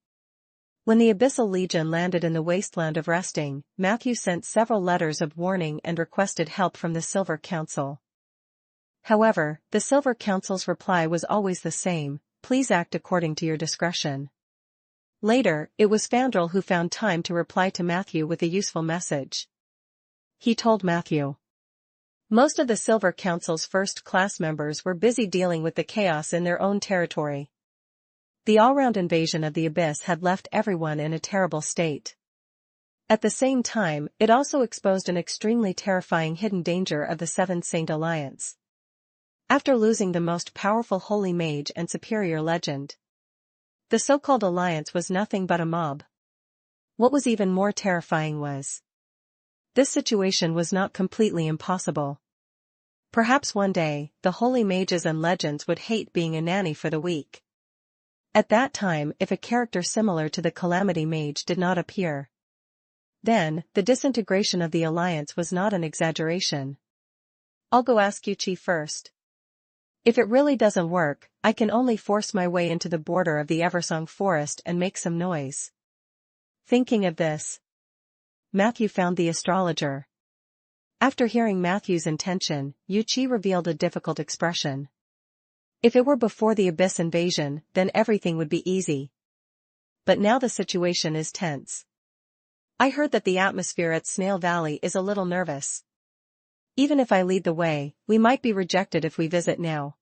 Speaker 1: When the Abyssal Legion landed in the wasteland of Resting, Matthew sent several letters of warning and requested help from the Silver Council. However, the Silver Council's reply was always the same: please act according to your discretion. Later, it was Fandral who found time to reply to Matthew with a useful message. He told Matthew, most of the Silver Council's first-class members were busy dealing with the chaos in their own territory. The all-round invasion of the Abyss had left everyone in a terrible state. At the same time, it also exposed an extremely terrifying hidden danger of the Seven Saint Alliance. After losing the most powerful holy mage and superior legend, the so-called alliance was nothing but a mob. What was even more terrifying was, this situation was not completely impossible. Perhaps one day, the holy mages and legends would hate being a nanny for the weak. At that time, if a character similar to the Calamity Mage did not appear, then, the disintegration of the alliance was not an exaggeration. I'll go ask Yuchi first. If it really doesn't work, I can only force my way into the border of the Eversong forest and make some noise. Thinking of this, Matthew found the astrologer. After hearing Matthew's intention, Yuchi revealed a difficult expression. If it were before the Abyss invasion, then everything would be easy. But now the situation is tense. I heard that the atmosphere at Snail Valley is a little nervous. Even if I lead the way, we might be rejected if we visit now.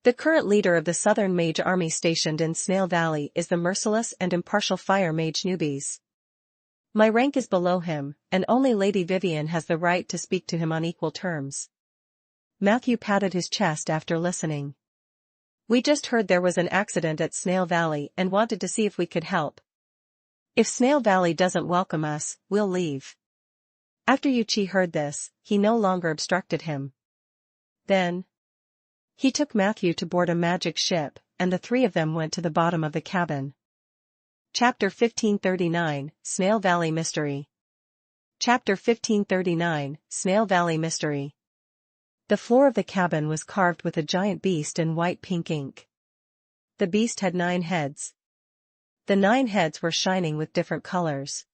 Speaker 1: The current leader of the Southern Mage Army stationed in Snail Valley is the merciless and impartial Fire Mage Newbies. My rank is below him, and only Lady Vivian has the right to speak to him on equal terms. Matthew patted his chest after listening. We just heard there was an accident at Snail Valley and wanted to see if we could help. If Snail Valley doesn't welcome us, we'll leave. After Yuchi heard this, he no longer obstructed him. Then, he took Matthew to board a magic ship, and the three of them went to the bottom of the cabin. Chapter 1539, Snail Valley Mystery. Chapter 1539, Snail Valley Mystery. The floor of the cabin was carved with a giant beast in white-pink ink. The beast had 9 heads. The 9 heads were shining with different colors.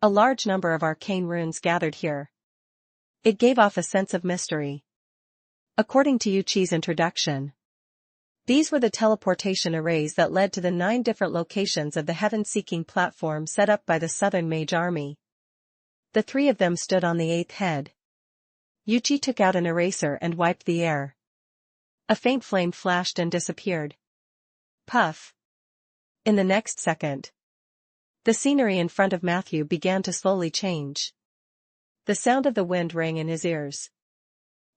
Speaker 1: A large number of arcane runes gathered here. It gave off a sense of mystery. According to Yuchi's introduction, these were the teleportation arrays that led to the 9 different locations of the heaven-seeking platform set up by the Southern Mage Army. The 3 of them stood on the 8th head. Yuchi took out an eraser and wiped the air. A faint flame flashed and disappeared. Puff. In the next second, the scenery in front of Matthew began to slowly change. The sound of the wind rang in his ears.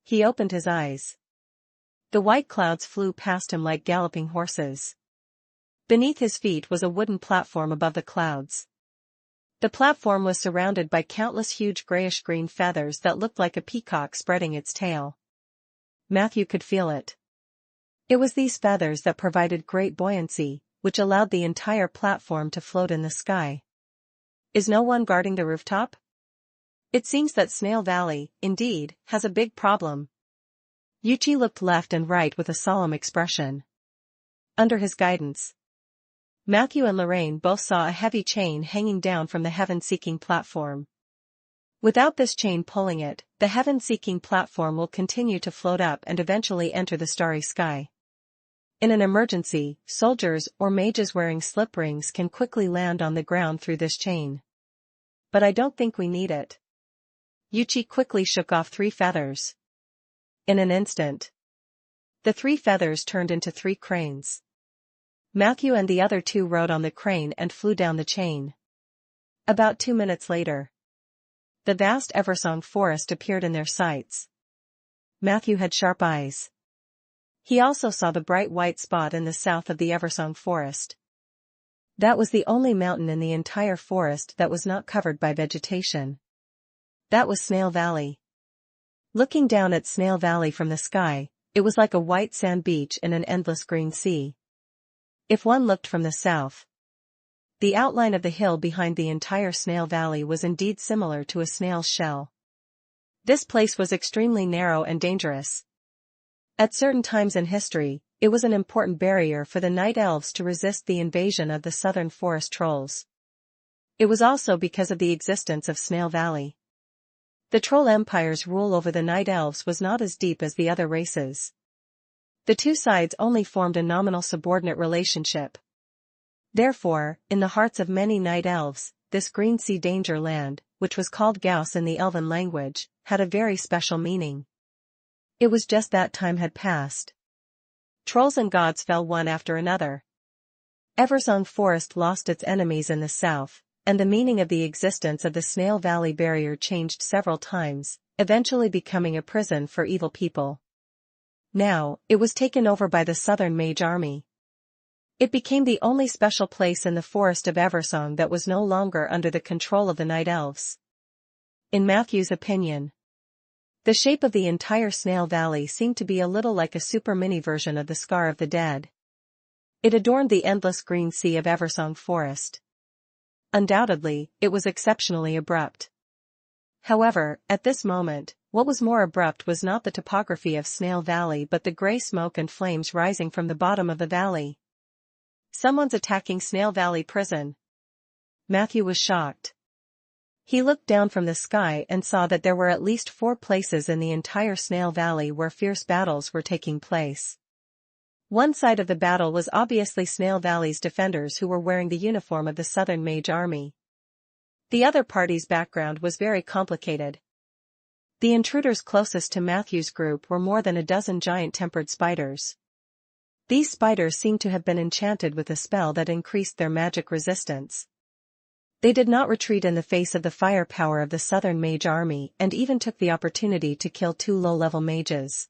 Speaker 1: He opened his eyes. The white clouds flew past him like galloping horses. Beneath his feet was a wooden platform above the clouds. The platform was surrounded by countless huge grayish-green feathers that looked like a peacock spreading its tail. Matthew could feel it. It was these feathers that provided great buoyancy, which allowed the entire platform to float in the sky. Is no one guarding the rooftop? It seems that Snail Valley, indeed, has a big problem. Yuchi looked left and right with a solemn expression. Under his guidance, Matthew and Lorraine both saw a heavy chain hanging down from the heaven-seeking platform. Without this chain pulling it, the heaven-seeking platform will continue to float up and eventually enter the starry sky. In an emergency, soldiers or mages wearing slip rings can quickly land on the ground through this chain. But I don't think we need it. Yuchi quickly shook off 3 feathers. In an instant, the 3 feathers turned into 3 cranes. Matthew and the other 2 rode on the crane and flew down the chain. About 2 minutes later, the vast Eversong forest appeared in their sights. Matthew had sharp eyes. He also saw the bright white spot in the south of the Eversong forest. That was the only mountain in the entire forest that was not covered by vegetation. That was Snail Valley. Looking down at Snail Valley from the sky, it was like a white sand beach in an endless green sea. If one looked from the south, the outline of the hill behind the entire Snail Valley was indeed similar to a snail's shell. This place was extremely narrow and dangerous. At certain times in history, it was an important barrier for the night elves to resist the invasion of the southern forest trolls. It was also because of the existence of Snail Valley. The Troll Empire's rule over the night elves was not as deep as the other races. The 2 sides only formed a nominal subordinate relationship. Therefore, in the hearts of many night elves, this Green Sea Danger Land, which was called Gauss in the Elven language, had a very special meaning. It was just that time had passed. Trolls and gods fell one after another. Eversong Forest lost its enemies in the south, and the meaning of the existence of the Snail Valley barrier changed several times, eventually becoming a prison for evil people. Now, it was taken over by the Southern Mage Army. It became the only special place in the forest of Eversong that was no longer under the control of the Night Elves. In Matthew's opinion, The shape of the entire Snail Valley seemed to be a little like a super mini version of the Scar of the Dead. It adorned the endless green sea of Eversong Forest. Undoubtedly, it was exceptionally abrupt. However, at this moment, what was more abrupt was not the topography of Snail Valley but the gray smoke and flames rising from the bottom of the valley. Someone's attacking Snail Valley Prison. Matthew was shocked. He looked down from the sky and saw that there were at least 4 places in the entire Snail Valley where fierce battles were taking place. One side of the battle was obviously Snail Valley's defenders who were wearing the uniform of the Southern Mage Army. The other party's background was very complicated. The intruders closest to Matthew's group were more than a dozen giant tempered spiders. These spiders seemed to have been enchanted with a spell that increased their magic resistance. They did not retreat in the face of the firepower of the Southern Mage Army and even took the opportunity to kill 2 low-level mages.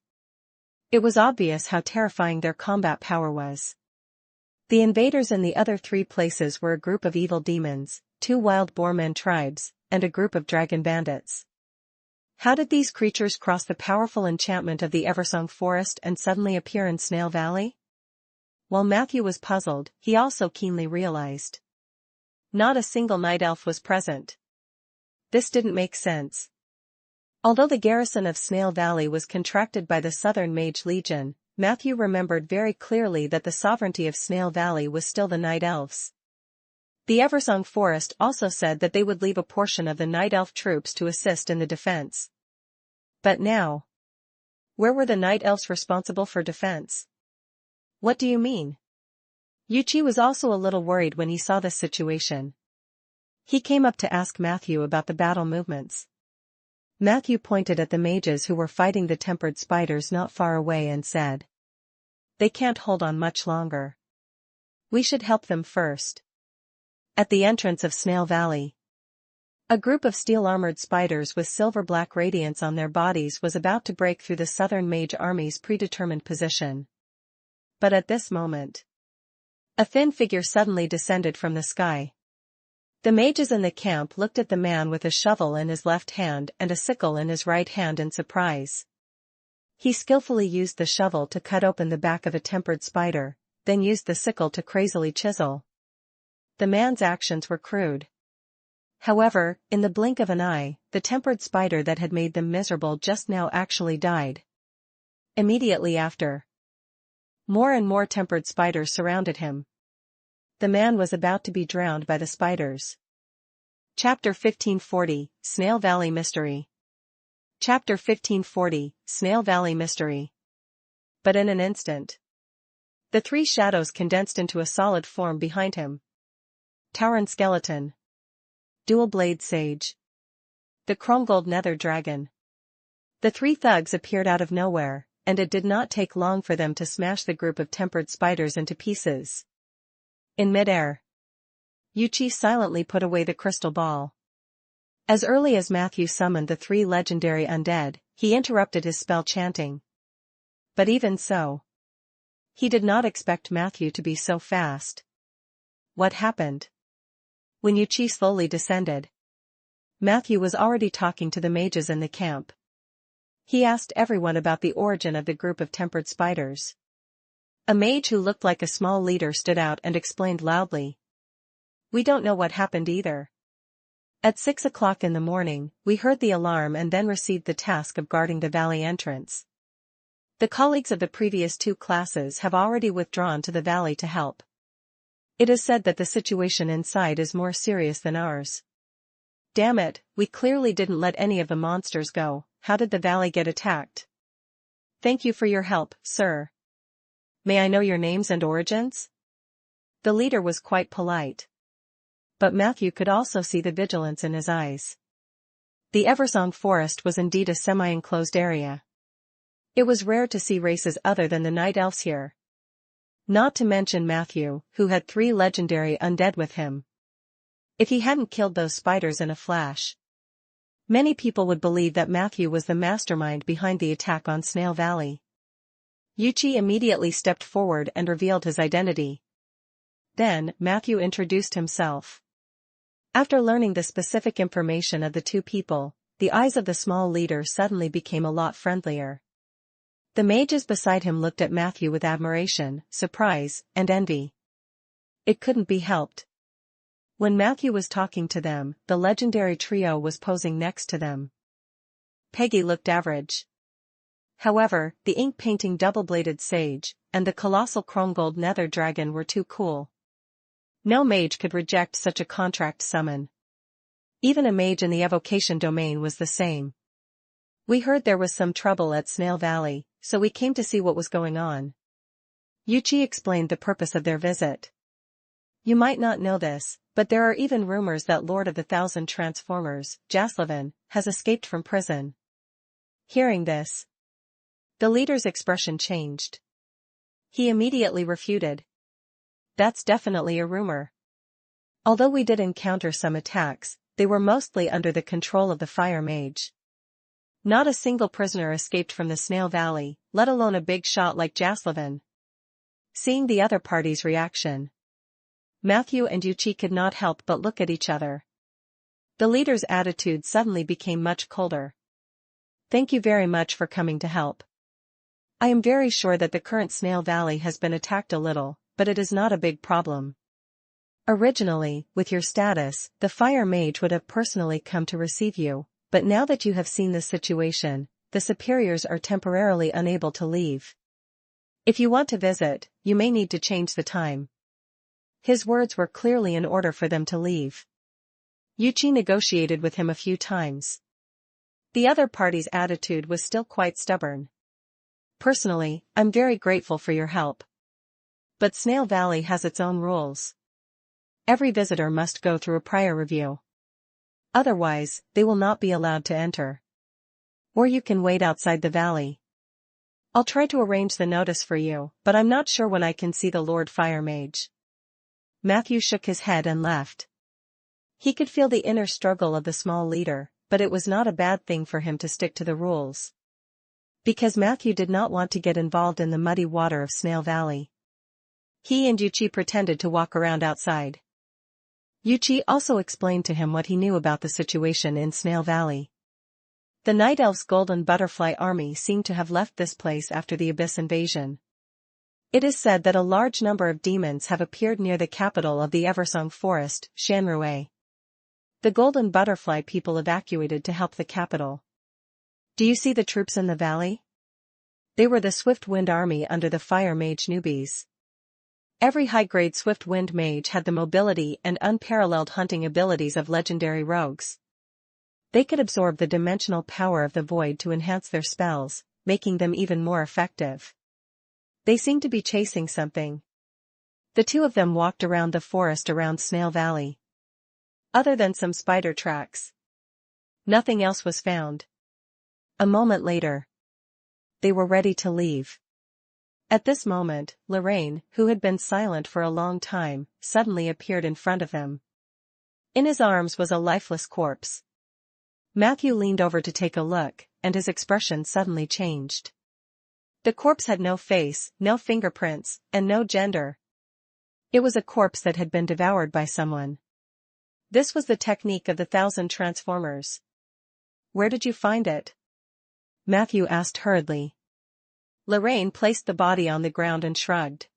Speaker 1: It was obvious how terrifying their combat power was. The invaders in the other 3 places were a group of evil demons, 2 wild boar-men tribes, and a group of dragon bandits. How did these creatures cross the powerful enchantment of the Eversong Forest and suddenly appear in Snail Valley? While Matthew was puzzled, he also keenly realized. Not a single night elf was present. This didn't make sense. Although the garrison of Snail Valley was contracted by the Southern Mage Legion, Matthew remembered very clearly that the sovereignty of Snail Valley was still the Night Elves. The Eversong Forest also said that they would leave a portion of the Night Elf troops to assist in the defense. But now, where were the Night Elves responsible for defense? What do you mean? Yuchi was also a little worried when he saw this situation. He came up to ask Matthew about the battle movements. Matthew pointed at the mages who were fighting the tempered spiders not far away and said, "They can't hold on much longer. We should help them first." At the entrance of Snail Valley, a group of steel-armored spiders with silver-black radiance on their bodies was about to break through the Southern Mage Army's predetermined position. But at this moment, a thin figure suddenly descended from the sky. The mages in the camp looked at the man with a shovel in his left hand and a sickle in his right hand in surprise. He skillfully used the shovel to cut open the back of a tempered spider, then used the sickle to crazily chisel. The man's actions were crude. However, in the blink of an eye, the tempered spider that had made them miserable just now actually died. Immediately after, more and more tempered spiders surrounded him. The man was about to be drowned by the spiders. Chapter 1540, Snail Valley Mystery. Chapter 1540, Snail Valley Mystery. But in an instant, the 3 shadows condensed into a solid form behind him. Tauren Skeleton, Dual Blade Sage, the Chrome-Gold Nether Dragon. The 3 thugs appeared out of nowhere, and it did not take long for them to smash the group of tempered spiders into pieces. In midair, Yuchi silently put away the crystal ball. As early as Matthew summoned the 3 legendary undead, he interrupted his spell chanting. But even so, he did not expect Matthew to be so fast. What happened? When Yuchi slowly descended, Matthew was already talking to the mages in the camp. He asked everyone about the origin of the group of tempered spiders. A mage who looked like a small leader stood out and explained loudly. "We don't know what happened either. At 6 o'clock in the morning, we heard the alarm and then received the task of guarding the valley entrance. The colleagues of the previous 2 classes have already withdrawn to the valley to help. It is said that the situation inside is more serious than ours. Damn it, we clearly didn't let any of the monsters go. How did the valley get attacked? Thank you for your help, sir. May I know your names and origins?" The leader was quite polite. But Matthew could also see the vigilance in his eyes. The Eversong Forest was indeed a semi-enclosed area. It was rare to see races other than the Night Elves here. Not to mention Matthew, who had 3 legendary undead with him. If he hadn't killed those spiders in a flash, many people would believe that Matthew was the mastermind behind the attack on Snail Valley. Yuchi immediately stepped forward and revealed his identity. Then, Matthew introduced himself. After learning the specific information of the 2 people, the eyes of the small leader suddenly became a lot friendlier. The mages beside him looked at Matthew with admiration, surprise, and envy. It couldn't be helped. When Matthew was talking to them, the legendary trio was posing next to them. Peggy looked average. However, the ink-painting double-bladed sage, and the colossal chrome-gold nether dragon were too cool. No mage could reject such a contract summon. Even a mage in the evocation domain was the same. We heard there was some trouble at Snail Valley, so we came to see what was going on. Yuchi explained the purpose of their visit. You might not know this, but there are even rumors that Lord of the Thousand Transformers, Jaslavin, has escaped from prison. Hearing this, the leader's expression changed. He immediately refuted. That's definitely a rumor. Although we did encounter some attacks, they were mostly under the control of the fire mage. Not a single prisoner escaped from the Snail Valley, let alone a big shot like Jaslavin. Seeing the other party's reaction, Matthew and Yuchi could not help but look at each other. The leader's attitude suddenly became much colder. Thank you very much for coming to help. I am very sure that the current Snail Valley has been attacked a little, but it is not a big problem. Originally, with your status, the fire mage would have personally come to receive you, but now that you have seen this situation, the superiors are temporarily unable to leave. If you want to visit, you may need to change the time. His words were clearly in order for them to leave. Yuchi negotiated with him a few times. The other party's attitude was still quite stubborn. Personally, I'm very grateful for your help. But Snail Valley has its own rules. Every visitor must go through a prior review. Otherwise, they will not be allowed to enter. Or you can wait outside the valley. I'll try to arrange the notice for you, but I'm not sure when I can see the Lord Fire Mage. Matthew shook his head and left. He could feel the inner struggle of the small leader, but it was not a bad thing for him to stick to the rules. Because Matthew did not want to get involved in the muddy water of Snail Valley. He and Yuchi pretended to walk around outside. Yuchi also explained to him what he knew about the situation in Snail Valley. The Night Elf's Golden Butterfly army seemed to have left this place after the Abyss invasion. It is said that a large number of demons have appeared near the capital of the Eversong Forest, Shanrue. The Golden Butterfly people evacuated to help the capital. Do you see the troops in the valley? They were the Swift Wind army under the Fire Mage newbies. Every high-grade Swift Wind mage had the mobility and unparalleled hunting abilities of legendary rogues. They could absorb the dimensional power of the void to enhance their spells, making them even more effective. They seemed to be chasing something. The two of them walked around the forest around Snail Valley. Other than some spider tracks, nothing else was found. A moment later, they were ready to leave. At this moment, Lorraine, who had been silent for a long time, suddenly appeared in front of them. In his arms was a lifeless corpse. Matthew leaned over to take a look, and his expression suddenly changed. The corpse had no face, no fingerprints, and no gender. It was a corpse that had been devoured by someone. This was the technique of the 1,000 Transformers. Where did you find it? Matthew asked hurriedly. Lorraine placed the body on the ground and shrugged.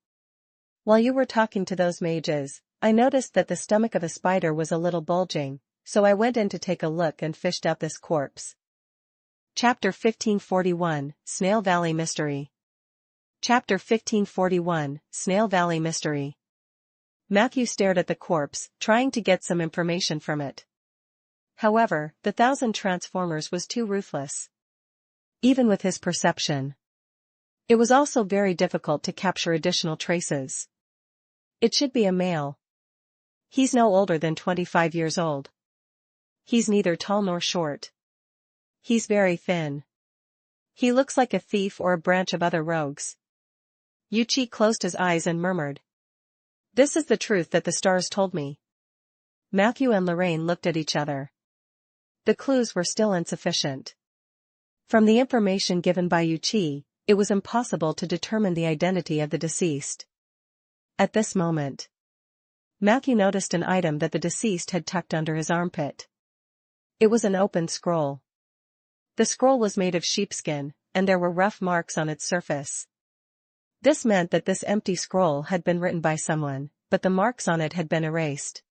Speaker 1: While you were talking to those mages, I noticed that the stomach of a spider was a little bulging, so I went in to take a look and fished out this corpse. Chapter 1541, Snail Valley Mystery. Chapter 1541, Snail Valley Mystery. Matthew stared at the corpse, trying to get some information from it. However, the 1,000 Transformers was too ruthless. Even with his perception, it was also very difficult to capture additional traces. It should be a male. He's no older than 25 years old. He's neither tall nor short. He's very thin. He looks like a thief or a branch of other rogues. Yuchi closed his eyes and murmured. This is the truth that the stars told me. Matthew and Lorraine looked at each other. The clues were still insufficient. From the information given by Yuchi, it was impossible to determine the identity of the deceased. At this moment, Matthew noticed an item that the deceased had tucked under his armpit. It was an open scroll. The scroll was made of sheepskin, and there were rough marks on its surface. This meant that this empty scroll had been written by someone, but the marks on it had been erased.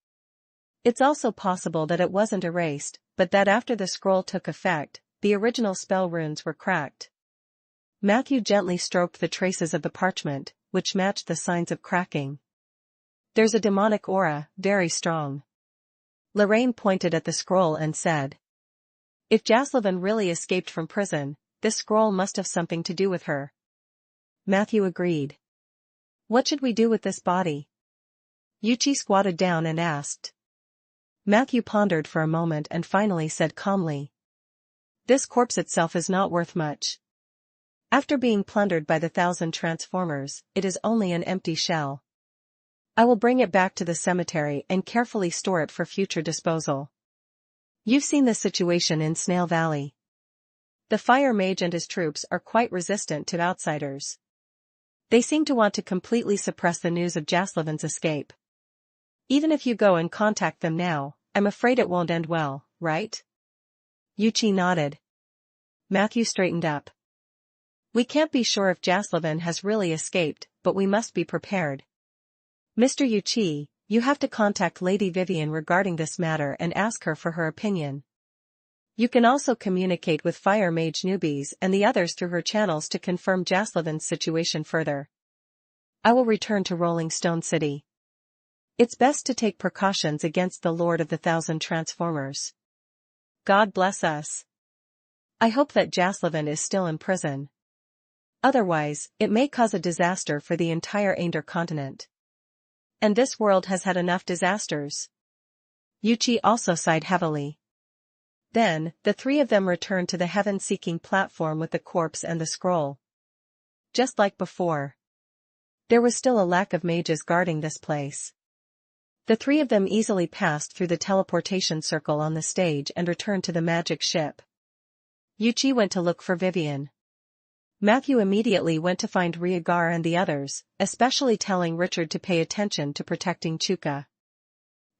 Speaker 1: It's also possible that it wasn't erased, but that after the scroll took effect, the original spell runes were cracked. Matthew gently stroked the traces of the parchment, which matched the signs of cracking. There's a demonic aura, very strong. Lorraine pointed at the scroll and said. If Jaslovan really escaped from prison, this scroll must have something to do with her. Matthew agreed. What should we do with this body? Yuchi squatted down and asked. Matthew pondered for a moment and finally said calmly. This corpse itself is not worth much. After being plundered by the 1,000 transformers, it is only an empty shell. I will bring it back to the cemetery and carefully store it for future disposal. You've seen this situation in Snail Valley. The fire mage and his troops are quite resistant to outsiders. They seem to want to completely suppress the news of Jaslovan's escape. Even if you go and contact them now, I'm afraid it won't end well, right? Yuchi nodded. Matthew straightened up. We can't be sure if Jaslovan has really escaped, but we must be prepared. Mr. Yuchi, you have to contact Lady Vivian regarding this matter and ask her for her opinion. You can also communicate with Fire Mage newbies and the others through her channels to confirm Jaslovan's situation further. I will return to Rolling Stone City. It's best to take precautions against the Lord of the 1,000 Transformers. God bless us. I hope that Jaslovan is still in prison. Otherwise, it may cause a disaster for the entire Ander continent. And this world has had enough disasters. Yuchi also sighed heavily. Then, the three of them returned to the heaven-seeking platform with the corpse and the scroll. Just like before. There was still a lack of mages guarding this place. The three of them easily passed through the teleportation circle on the stage and returned to the magic ship. Yuchi went to look for Vivian. Matthew immediately went to find Riegar and the others, especially telling Richard to pay attention to protecting Chuka.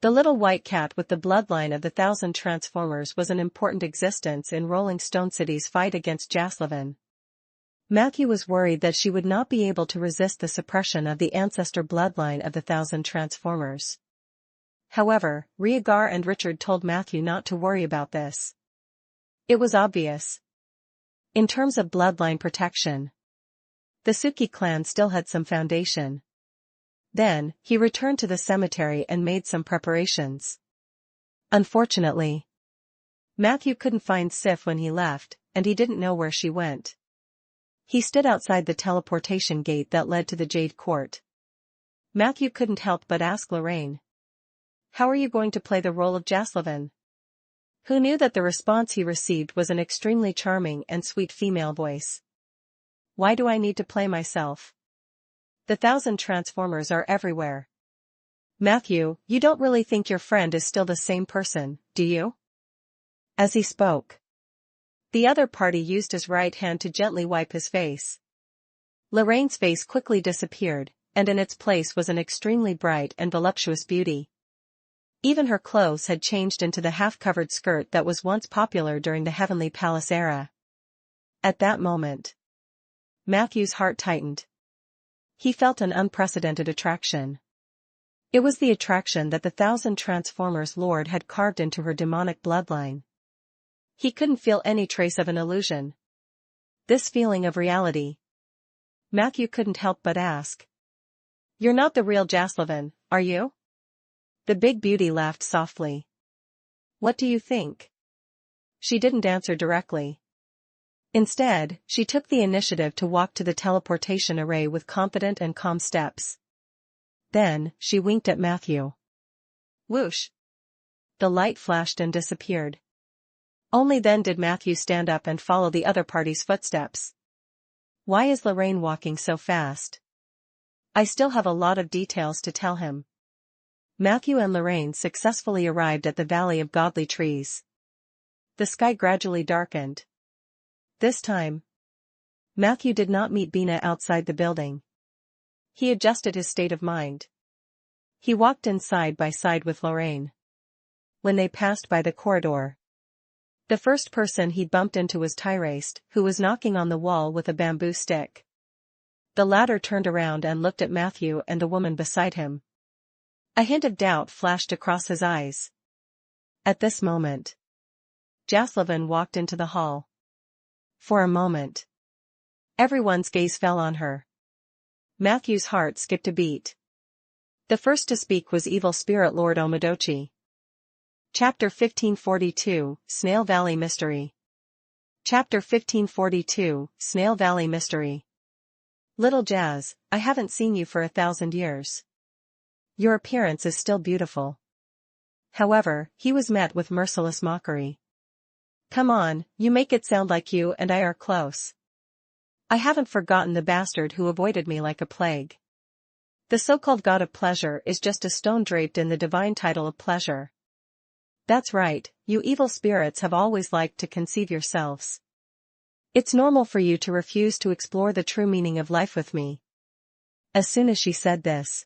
Speaker 1: The little white cat with the bloodline of the 1,000 Transformers was an important existence in Rolling Stone City's fight against Jaslovan. Matthew was worried that she would not be able to resist the suppression of the ancestor bloodline of the 1,000 Transformers. However, Riegar and Richard told Matthew not to worry about this. It was obvious. In terms of bloodline protection, the Suki clan still had some foundation. Then, he returned to the cemetery and made some preparations. Unfortunately, Matthew couldn't find Sif when he left, and he didn't know where she went. He stood outside the teleportation gate that led to the Jade Court. Matthew couldn't help but ask Lorraine. How are you going to play the role of Jaslovan? Who knew that the response he received was an extremely charming and sweet female voice. Why do I need to play myself? The 1,000 Transformers are everywhere. Matthew, you don't really think your friend is still the same person, do you? As he spoke, the other party used his right hand to gently wipe his face. Lorraine's face quickly disappeared, and in its place was an extremely bright and voluptuous beauty. Even her clothes had changed into the half-covered skirt that was once popular during the Heavenly Palace era. At that moment, Matthew's heart tightened. He felt an unprecedented attraction. It was the attraction that the 1,000 Transformers Lord had carved into her demonic bloodline. He couldn't feel any trace of an illusion. This feeling of reality. Matthew couldn't help but ask. You're not the real Jaslovan, are you? The big beauty laughed softly. What do you think? She didn't answer directly. Instead, she took the initiative to walk to the teleportation array with confident and calm steps. Then, she winked at Matthew. Whoosh! The light flashed and disappeared. Only then did Matthew stand up and follow the other party's footsteps. Why is Lorraine walking so fast? I still have a lot of details to tell him. Matthew and Lorraine successfully arrived at the Valley of Godly Trees. The sky gradually darkened. This time, Matthew did not meet Bina outside the building. He adjusted his state of mind. He walked in side by side with Lorraine. When they passed by the corridor, The first person he bumped into was Tyraste, who was knocking on the wall with a bamboo stick. The latter turned around and looked at Matthew and the woman beside him. A hint of doubt flashed across his eyes. At this moment, Jaslovan walked into the hall. For a moment, everyone's gaze fell on her. Matthew's heart skipped a beat. The first to speak was Evil Spirit Lord Omodochi. Chapter 1542, Snail Valley Mystery. Chapter 1542, Snail Valley Mystery. Little Jazz, I haven't seen you for 1,000 years. Your appearance is still beautiful. However, he was met with merciless mockery. Come on, you make it sound like you and I are close. I haven't forgotten the bastard who avoided me like a plague. The so-called god of pleasure is just a stone draped in the divine title of pleasure. That's right, you evil spirits have always liked to conceive yourselves. It's normal for you to refuse to explore the true meaning of life with me. As soon as she said this,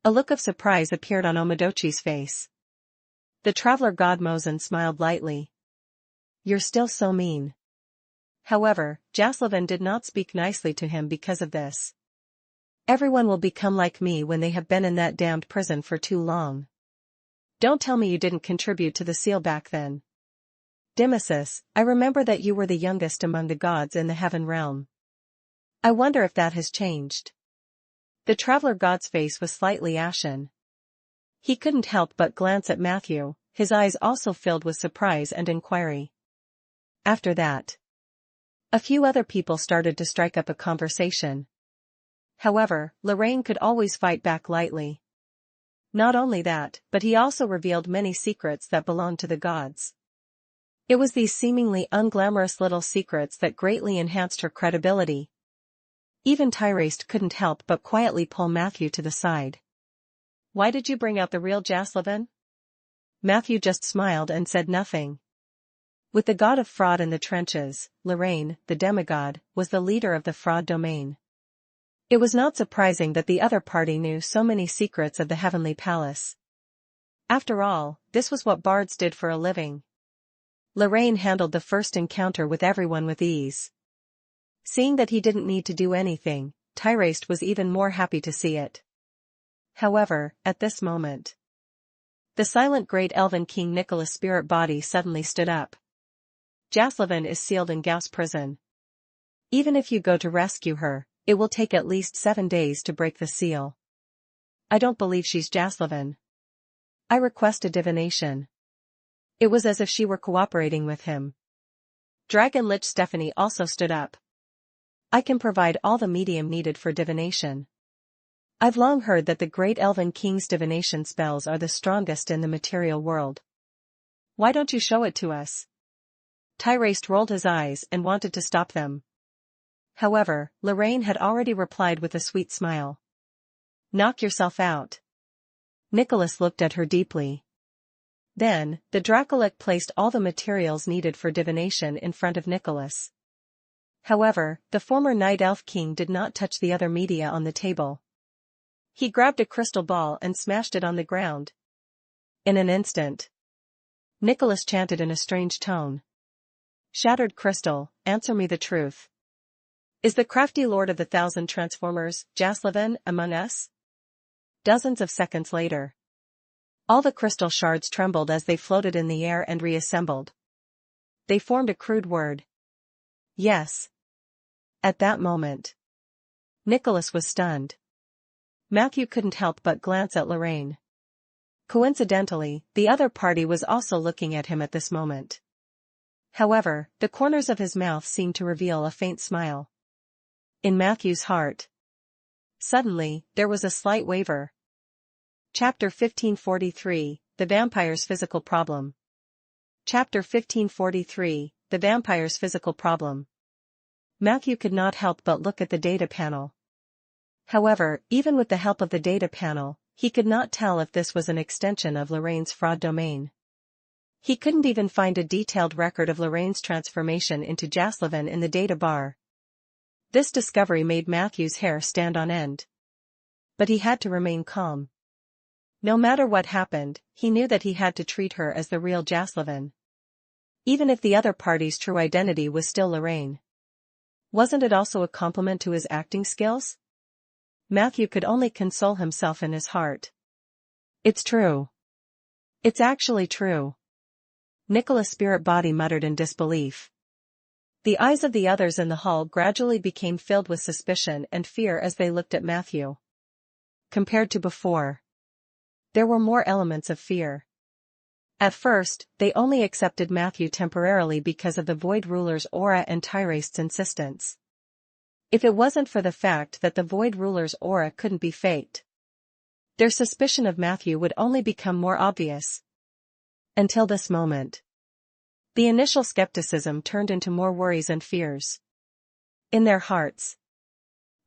Speaker 1: a look of surprise appeared on Omodochi's face. The traveler god Mozen smiled lightly. You're still so mean. However, Jaslovan did not speak nicely to him because of this. Everyone will become like me when they have been in that damned prison for too long. Don't tell me you didn't contribute to the seal back then. Dimesis, I remember that you were the youngest among the gods in the heaven realm. I wonder if that has changed. The traveler god's face was slightly ashen. He couldn't help but glance at Matthew, his eyes also filled with surprise and inquiry. After that, a few other people started to strike up a conversation. However, Lorraine could always fight back lightly. Not only that, but he also revealed many secrets that belonged to the gods. It was these seemingly unglamorous little secrets that greatly enhanced her credibility. Even Tyraste couldn't help but quietly pull Matthew to the side. Why did you bring out the real Jaslovan? Matthew just smiled and said nothing. With the god of fraud in the trenches, Lorraine, the demigod, was the leader of the fraud domain. It was not surprising that the other party knew so many secrets of the heavenly palace. After all, this was what bards did for a living. Lorraine handled the first encounter with everyone with ease. Seeing that he didn't need to do anything, Tyraste was even more happy to see it. However, at this moment, the silent great elven king Nicholas' spirit body suddenly stood up. Jaslovan is sealed in Gauss prison. Even if you go to rescue her, it will take at least 7 days to break the seal. I don't believe she's Jaslovan. I request a divination. It was as if she were cooperating with him. Dragon Lich Stephanie also stood up. I can provide all the medium needed for divination. I've long heard that the great elven king's divination spells are the strongest in the material world. Why don't you show it to us? Tyraste rolled his eyes and wanted to stop them. However, Lorraine had already replied with a sweet smile. Knock yourself out. Nicholas looked at her deeply. Then, the Dracolich placed all the materials needed for divination in front of Nicholas. However, the former Night Elf King did not touch the other media on the table. He grabbed a crystal ball and smashed it on the ground. In an instant, Nicholas chanted in a strange tone. Shattered crystal, answer me the truth. Is the crafty lord of the 1,000 transformers, Jaslovan, among us? Dozens of seconds later, all the crystal shards trembled as they floated in the air and reassembled. They formed a crude word. Yes. At that moment, Nicholas was stunned. Matthew couldn't help but glance at Lorraine. Coincidentally, the other party was also looking at him at this moment. However, the corners of his mouth seemed to reveal a faint smile. In Matthew's heart, suddenly, there was a slight waver. Chapter 1543, The Vampire's Physical Problem. Chapter 1543, The Vampire's Physical Problem. Matthew could not help but look at the data panel. However, even with the help of the data panel, he could not tell if this was an extension of Lorraine's fraud domain. He couldn't even find a detailed record of Lorraine's transformation into Jaslovan in the data bar. This discovery made Matthew's hair stand on end. But he had to remain calm. No matter what happened, he knew that he had to treat her as the real Jaslovan. Even if the other party's true identity was still Lorraine. Wasn't it also a compliment to his acting skills? Matthew could only console himself in his heart. It's true. It's actually true. Nicholas' spirit body muttered in disbelief. The eyes of the others in the hall gradually became filled with suspicion and fear as they looked at Matthew. Compared to before, there were more elements of fear. At first, they only accepted Matthew temporarily because of the Void Ruler's aura and Tyrest's insistence. If it wasn't for the fact that the Void Ruler's aura couldn't be faked, their suspicion of Matthew would only become more obvious. Until this moment. The initial skepticism turned into more worries and fears. In their hearts,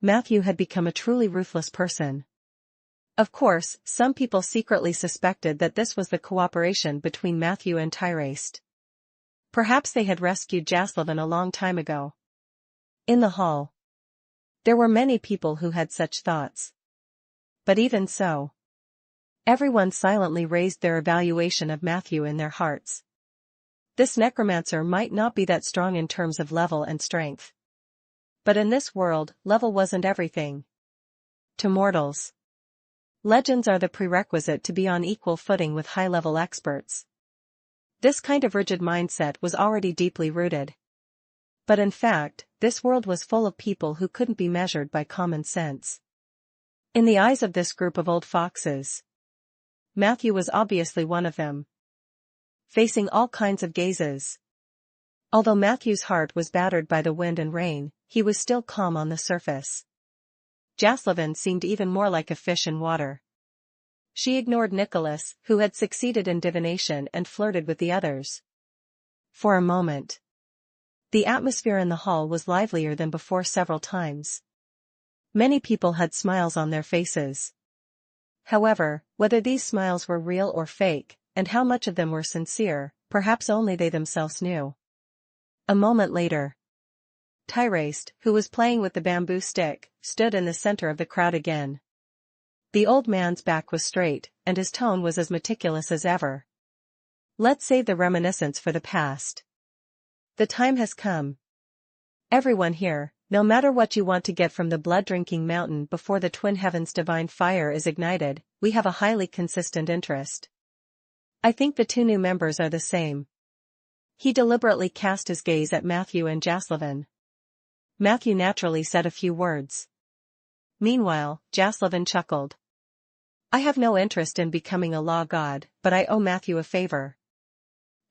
Speaker 1: Matthew had become a truly ruthless person. Of course, some people secretly suspected that this was the cooperation between Matthew and Tyrest. Perhaps they had rescued Jaslovan a long time ago. In the hall, there were many people who had such thoughts. But even so, everyone silently raised their evaluation of Matthew in their hearts. This necromancer might not be that strong in terms of level and strength. But in this world, level wasn't everything. To mortals, legends are the prerequisite to be on equal footing with high-level experts. This kind of rigid mindset was already deeply rooted. But in fact, this world was full of people who couldn't be measured by common sense. In the eyes of this group of old foxes, Matthew was obviously one of them. Facing all kinds of gazes. Although Matthew's heart was battered by the wind and rain, he was still calm on the surface. Jaslovan seemed even more like a fish in water. She ignored Nicholas, who had succeeded in divination and flirted with the others. For a moment, the atmosphere in the hall was livelier than before several times. Many people had smiles on their faces. However, whether these smiles were real or fake, and how much of them were sincere, perhaps only they themselves knew. A moment later, Tyrest, who was playing with the bamboo stick, stood in the center of the crowd again. The old man's back was straight, and his tone was as meticulous as ever. Let's save the reminiscence for the past. The time has come. Everyone here, no matter what you want to get from the blood-drinking mountain before the Twin Heavens' divine fire is ignited, we have a highly consistent interest. I think the two new members are the same. He deliberately cast his gaze at Matthew and Jaslovan. Matthew naturally said a few words. Meanwhile, Jaslovan chuckled. I have no interest in becoming a law god, but I owe Matthew a favor.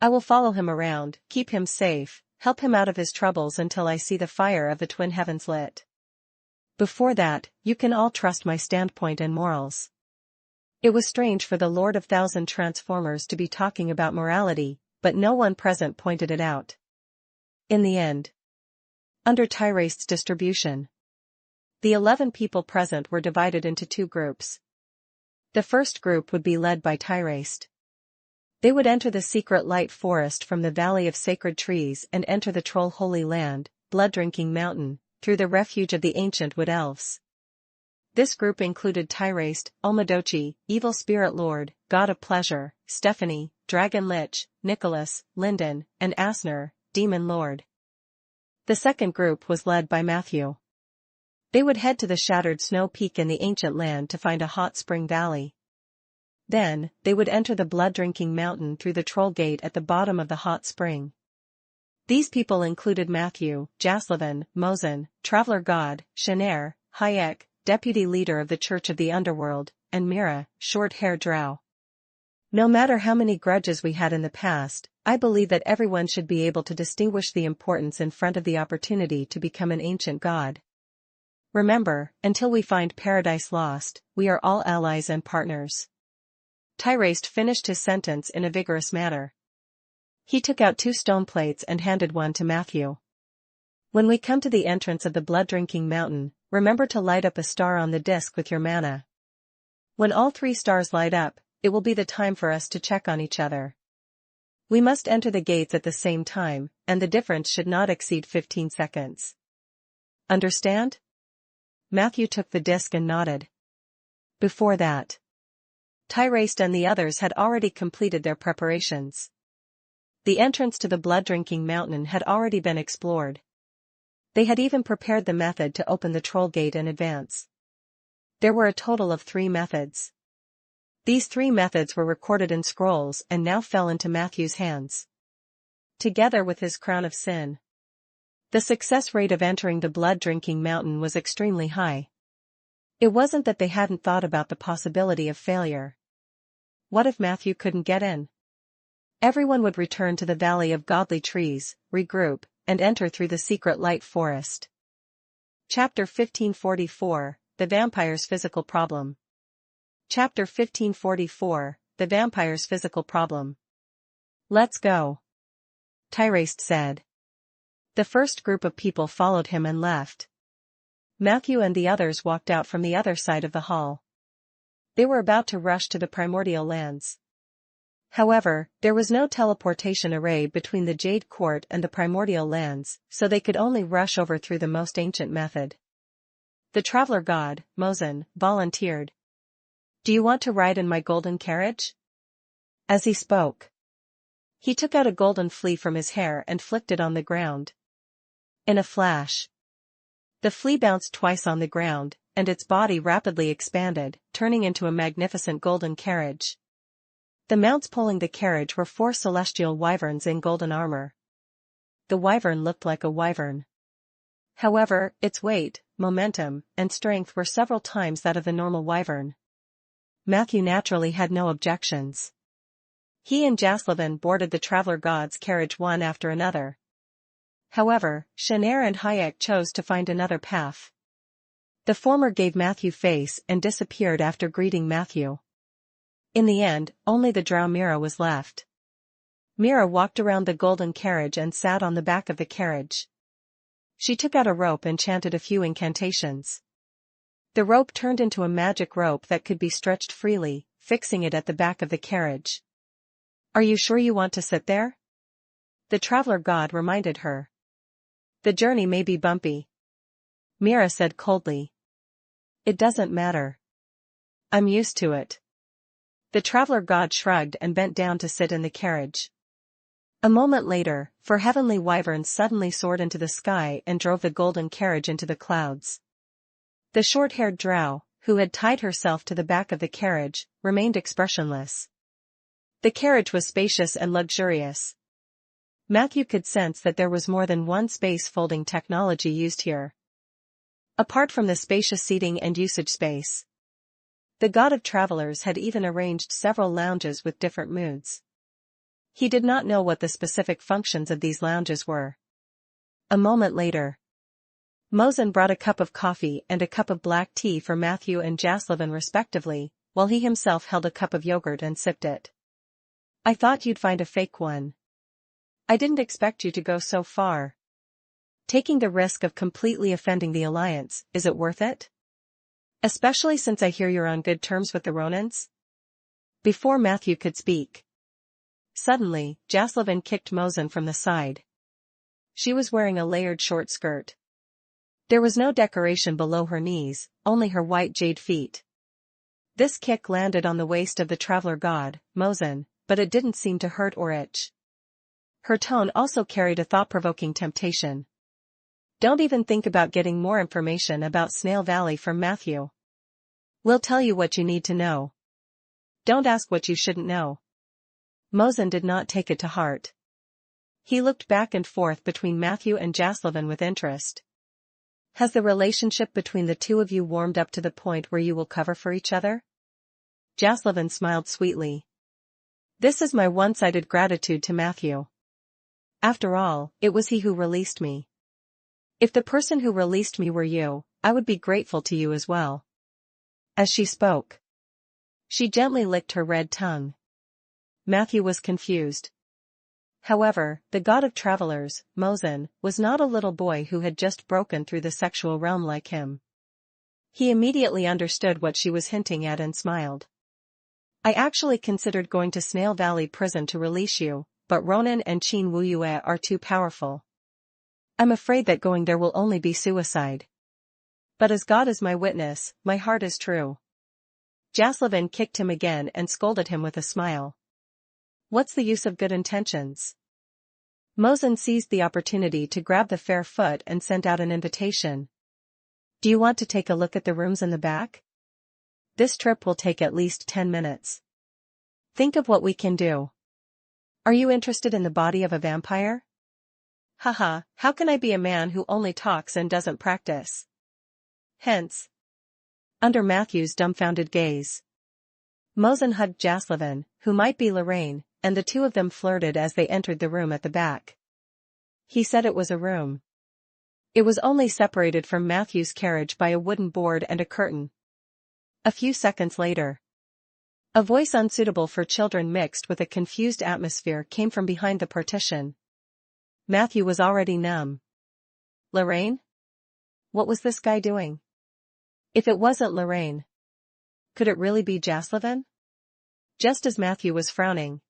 Speaker 1: I will follow him around, keep him safe, help him out of his troubles until I see the fire of the Twin Heavens lit. Before that, you can all trust my standpoint and morals. It was strange for the Lord of Thousand Transformers to be talking about morality, but no one present pointed it out. In the end, under Tyrest's distribution, the 11 people present were divided into two groups. The first group would be led by Tyrest. They would enter the secret light forest from the Valley of Sacred Trees and enter the Troll Holy Land, Blood-Drinking Mountain, through the refuge of the ancient Wood Elves. This group included Tyrest, Omadochi, Evil Spirit Lord, God of Pleasure, Stephanie, Dragon Lich, Nicholas, Linden, and Asner, Demon Lord. The second group was led by Matthew. They would head to the shattered snow peak in the ancient land to find a hot spring valley. Then, they would enter the blood-drinking mountain through the troll gate at the bottom of the hot spring. These people included Matthew, Jaslovan, Mosin, Traveler God, Shanair, Hayek, Deputy Leader of the Church of the Underworld, and Mira, Short-Hair Drow. No matter how many grudges we had in the past, I believe that everyone should be able to distinguish the importance in front of the opportunity to become an ancient god. Remember, until we find Paradise Lost, we are all allies and partners. Tyrest finished his sentence in a vigorous manner. He took out 2 stone plates and handed one to Matthew. When we come to the entrance of the blood-drinking mountain, remember to light up a star on the disc with your mana. When all 3 stars light up, it will be the time for us to check on each other. We must enter the gates at the same time, and the difference should not exceed 15 seconds. Understand? Matthew took the disc and nodded. Before that, Tyrest and the others had already completed their preparations. The entrance to the blood-drinking mountain had already been explored. They had even prepared the method to open the troll gate in advance. There were a total of 3 methods. These 3 methods were recorded in scrolls and now fell into Matthew's hands. Together with his crown of sin. The success rate of entering the blood-drinking mountain was extremely high. It wasn't that they hadn't thought about the possibility of failure. What if Matthew couldn't get in? Everyone would return to the Valley of Godly Trees, regroup, and enter through the secret light forest. Chapter 1544, The Vampire's Physical Problem. Chapter 1544, The Vampire's Physical Problem. Let's go. Tyraste said. The first group of people followed him and left. Matthew and the others walked out from the other side of the hall. They were about to rush to the primordial lands. However, there was no teleportation array between the Jade Court and the primordial lands, so they could only rush over through the most ancient method. The traveler god, Mosin, volunteered. "Do you want to ride in my golden carriage?" As he spoke, he took out a golden flea from his hair and flicked it on the ground. In a flash, the flea bounced twice on the ground, and its body rapidly expanded, turning into a magnificent golden carriage. The mounts pulling the carriage were 4 celestial wyverns in golden armor. The wyvern looked like a wyvern. However, its weight, momentum, and strength were several times that of the normal wyvern. Matthew naturally had no objections. He and Jaslavin boarded the traveler god's carriage one after another. However, Shanair and Hayek chose to find another path. The former gave Matthew face and disappeared after greeting Matthew. In the end, only the drow Mira was left. Mira walked around the golden carriage and sat on the back of the carriage. She took out a rope and chanted a few incantations. The rope turned into a magic rope that could be stretched freely, fixing it at the back of the carriage. "Are you sure you want to sit there?" the traveler god reminded her. "The journey may be bumpy," Mira said coldly. "It doesn't matter. I'm used to it." The traveler god shrugged and bent down to sit in the carriage. A moment later, 4 heavenly wyverns suddenly soared into the sky and drove the golden carriage into the clouds. The short-haired drow, who had tied herself to the back of the carriage, remained expressionless. The carriage was spacious and luxurious. Matthew could sense that there was more than one space-folding technology used here. Apart from the spacious seating and usage space, the god of travelers had even arranged several lounges with different moods. He did not know what the specific functions of these lounges were. A moment later, Mosin brought a cup of coffee and a cup of black tea for Matthew and Jaslavin respectively, while he himself held a cup of yogurt and sipped it. "I thought you'd find a fake one. I didn't expect you to go so far. Taking the risk of completely offending the Alliance, is it worth it? Especially since I hear you're on good terms with the Ronins?" Before Matthew could speak, suddenly, Jaslavin kicked Mosin from the side. She was wearing a layered short skirt. There was no decoration below her knees, only her white jade feet. This kick landed on the waist of the traveler god, Mosin, but it didn't seem to hurt or itch. Her tone also carried a thought-provoking temptation. "Don't even think about getting more information about Snail Valley from Matthew. We'll tell you what you need to know. Don't ask what you shouldn't know." Mosin did not take it to heart. He looked back and forth between Matthew and Jaslavin with interest. "Has the relationship between the two of you warmed up to the point where you will cover for each other?" Jaslavin smiled sweetly. "This is my one-sided gratitude to Matthew. After all, it was he who released me. If the person who released me were you, I would be grateful to you as well." As she spoke, she gently licked her red tongue. Matthew was confused. However, the god of travelers, Mosin, was not a little boy who had just broken through the sexual realm like him. He immediately understood what she was hinting at and smiled. "I actually considered going to Snail Valley Prison to release you, but Ronan and Qin Wuyue are too powerful. I'm afraid that going there will only be suicide. But as God is my witness, my heart is true." Jaslavin kicked him again and scolded him with a smile. "What's the use of good intentions? Mosin seized the opportunity to grab the fair foot and sent out an invitation. Do you want to take a look at the rooms in the back? This trip will take at least 10 minutes. Think of what we can do. Are you interested in the body of a vampire? Haha, how can I be a man who only talks and doesn't practice? Hence. Under Matthew's dumbfounded gaze, Mosin hugged Jaslavin, who might be Lorraine, and the two of them flirted as they entered the room at the back. He said it was a room. It was only separated from Matthew's carriage by a wooden board and a curtain. A few seconds later, a voice unsuitable for children mixed with a confused atmosphere came from behind the partition. Matthew was already numb. Lorraine? What was this guy doing? If it wasn't Lorraine, could it really be Jaslavin? Just as Matthew was frowning,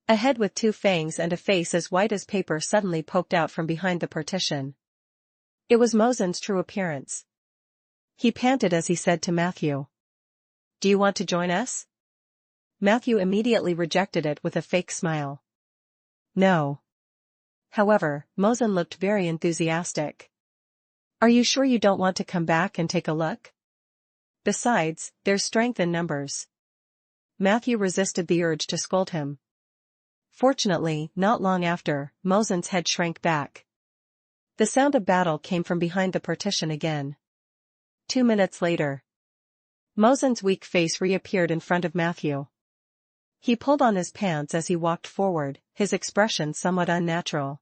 Speaker 1: a head with two fangs and a face as white as paper suddenly poked out from behind the partition. It was Mosin's true appearance. He panted as he said to Matthew, "Do you want to join us?" Matthew immediately rejected it with a fake smile. No. However, Mosin looked very enthusiastic. Are you sure you don't want to come back and take a look? Besides, there's strength in numbers. Matthew resisted the urge to scold him. Fortunately, not long after, Mosin's head shrank back. The sound of battle came from behind the partition again. 2 minutes later, Mosin's weak face reappeared in front of Matthew. He pulled on his pants as he walked forward, his expression somewhat unnatural.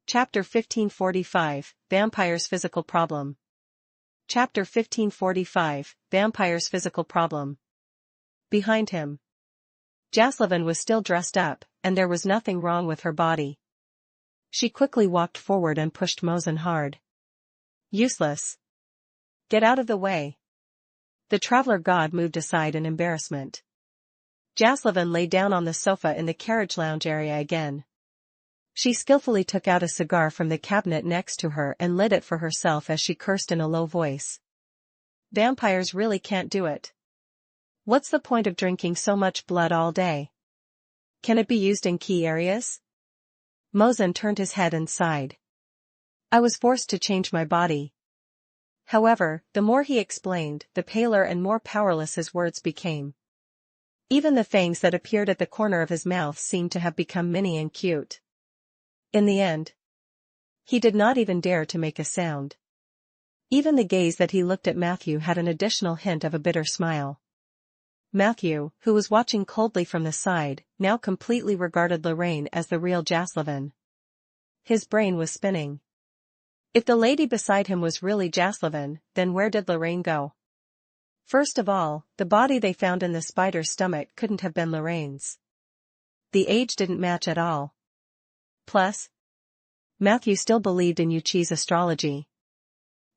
Speaker 1: Chapter 1545, Vampire's Physical Problem. Chapter 1545, Vampire's Physical Problem. Behind him, Jaslavin was still dressed up, and there was nothing wrong with her body. She quickly walked forward and pushed Mosin hard. Useless. Get out of the way. The traveler god moved aside in embarrassment. Jaslavin lay down on the sofa in the carriage lounge area again. She skillfully took out a cigar from the cabinet next to her and lit it for herself as she cursed in a low voice. Vampires really can't do it. What's the point of drinking so much blood all day? Can it be used in key areas? Mosin turned his head and sighed. I was forced to change my body. However, the more he explained, the paler and more powerless his words became. Even the fangs that appeared at the corner of his mouth seemed to have become mini and cute. In the end, he did not even dare to make a sound. Even the gaze that he looked at Matthew had an additional hint of a bitter smile. Matthew, who was watching coldly from the side, now completely regarded Lorraine as the real Jaslavin. His brain was spinning. If the lady beside him was really Jaslavin, then where did Lorraine go? First of all, the body they found in the spider's stomach couldn't have been Lorraine's. The age didn't match at all. Plus, Matthew still believed in Yuchi's astrology.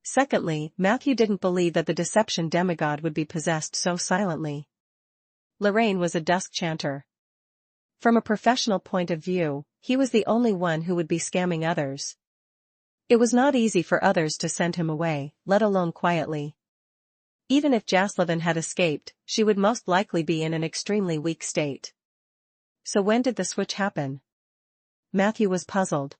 Speaker 1: Secondly, Matthew didn't believe that the deception demigod would be possessed so silently. Lorraine was a dusk chanter. From a professional point of view, he was the only one who would be scamming others. It was not easy for others to send him away, let alone quietly. Even if Jaslavin had escaped, she would most likely be in an extremely weak state. So when did the switch happen? Matthew was puzzled.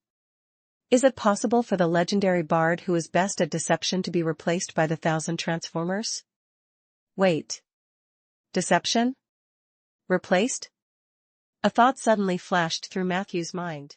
Speaker 1: Is it possible for the legendary bard who is best at deception to be replaced by the 1,000 transformers? Wait. Deception? Replaced? A thought suddenly flashed through Matthew's mind.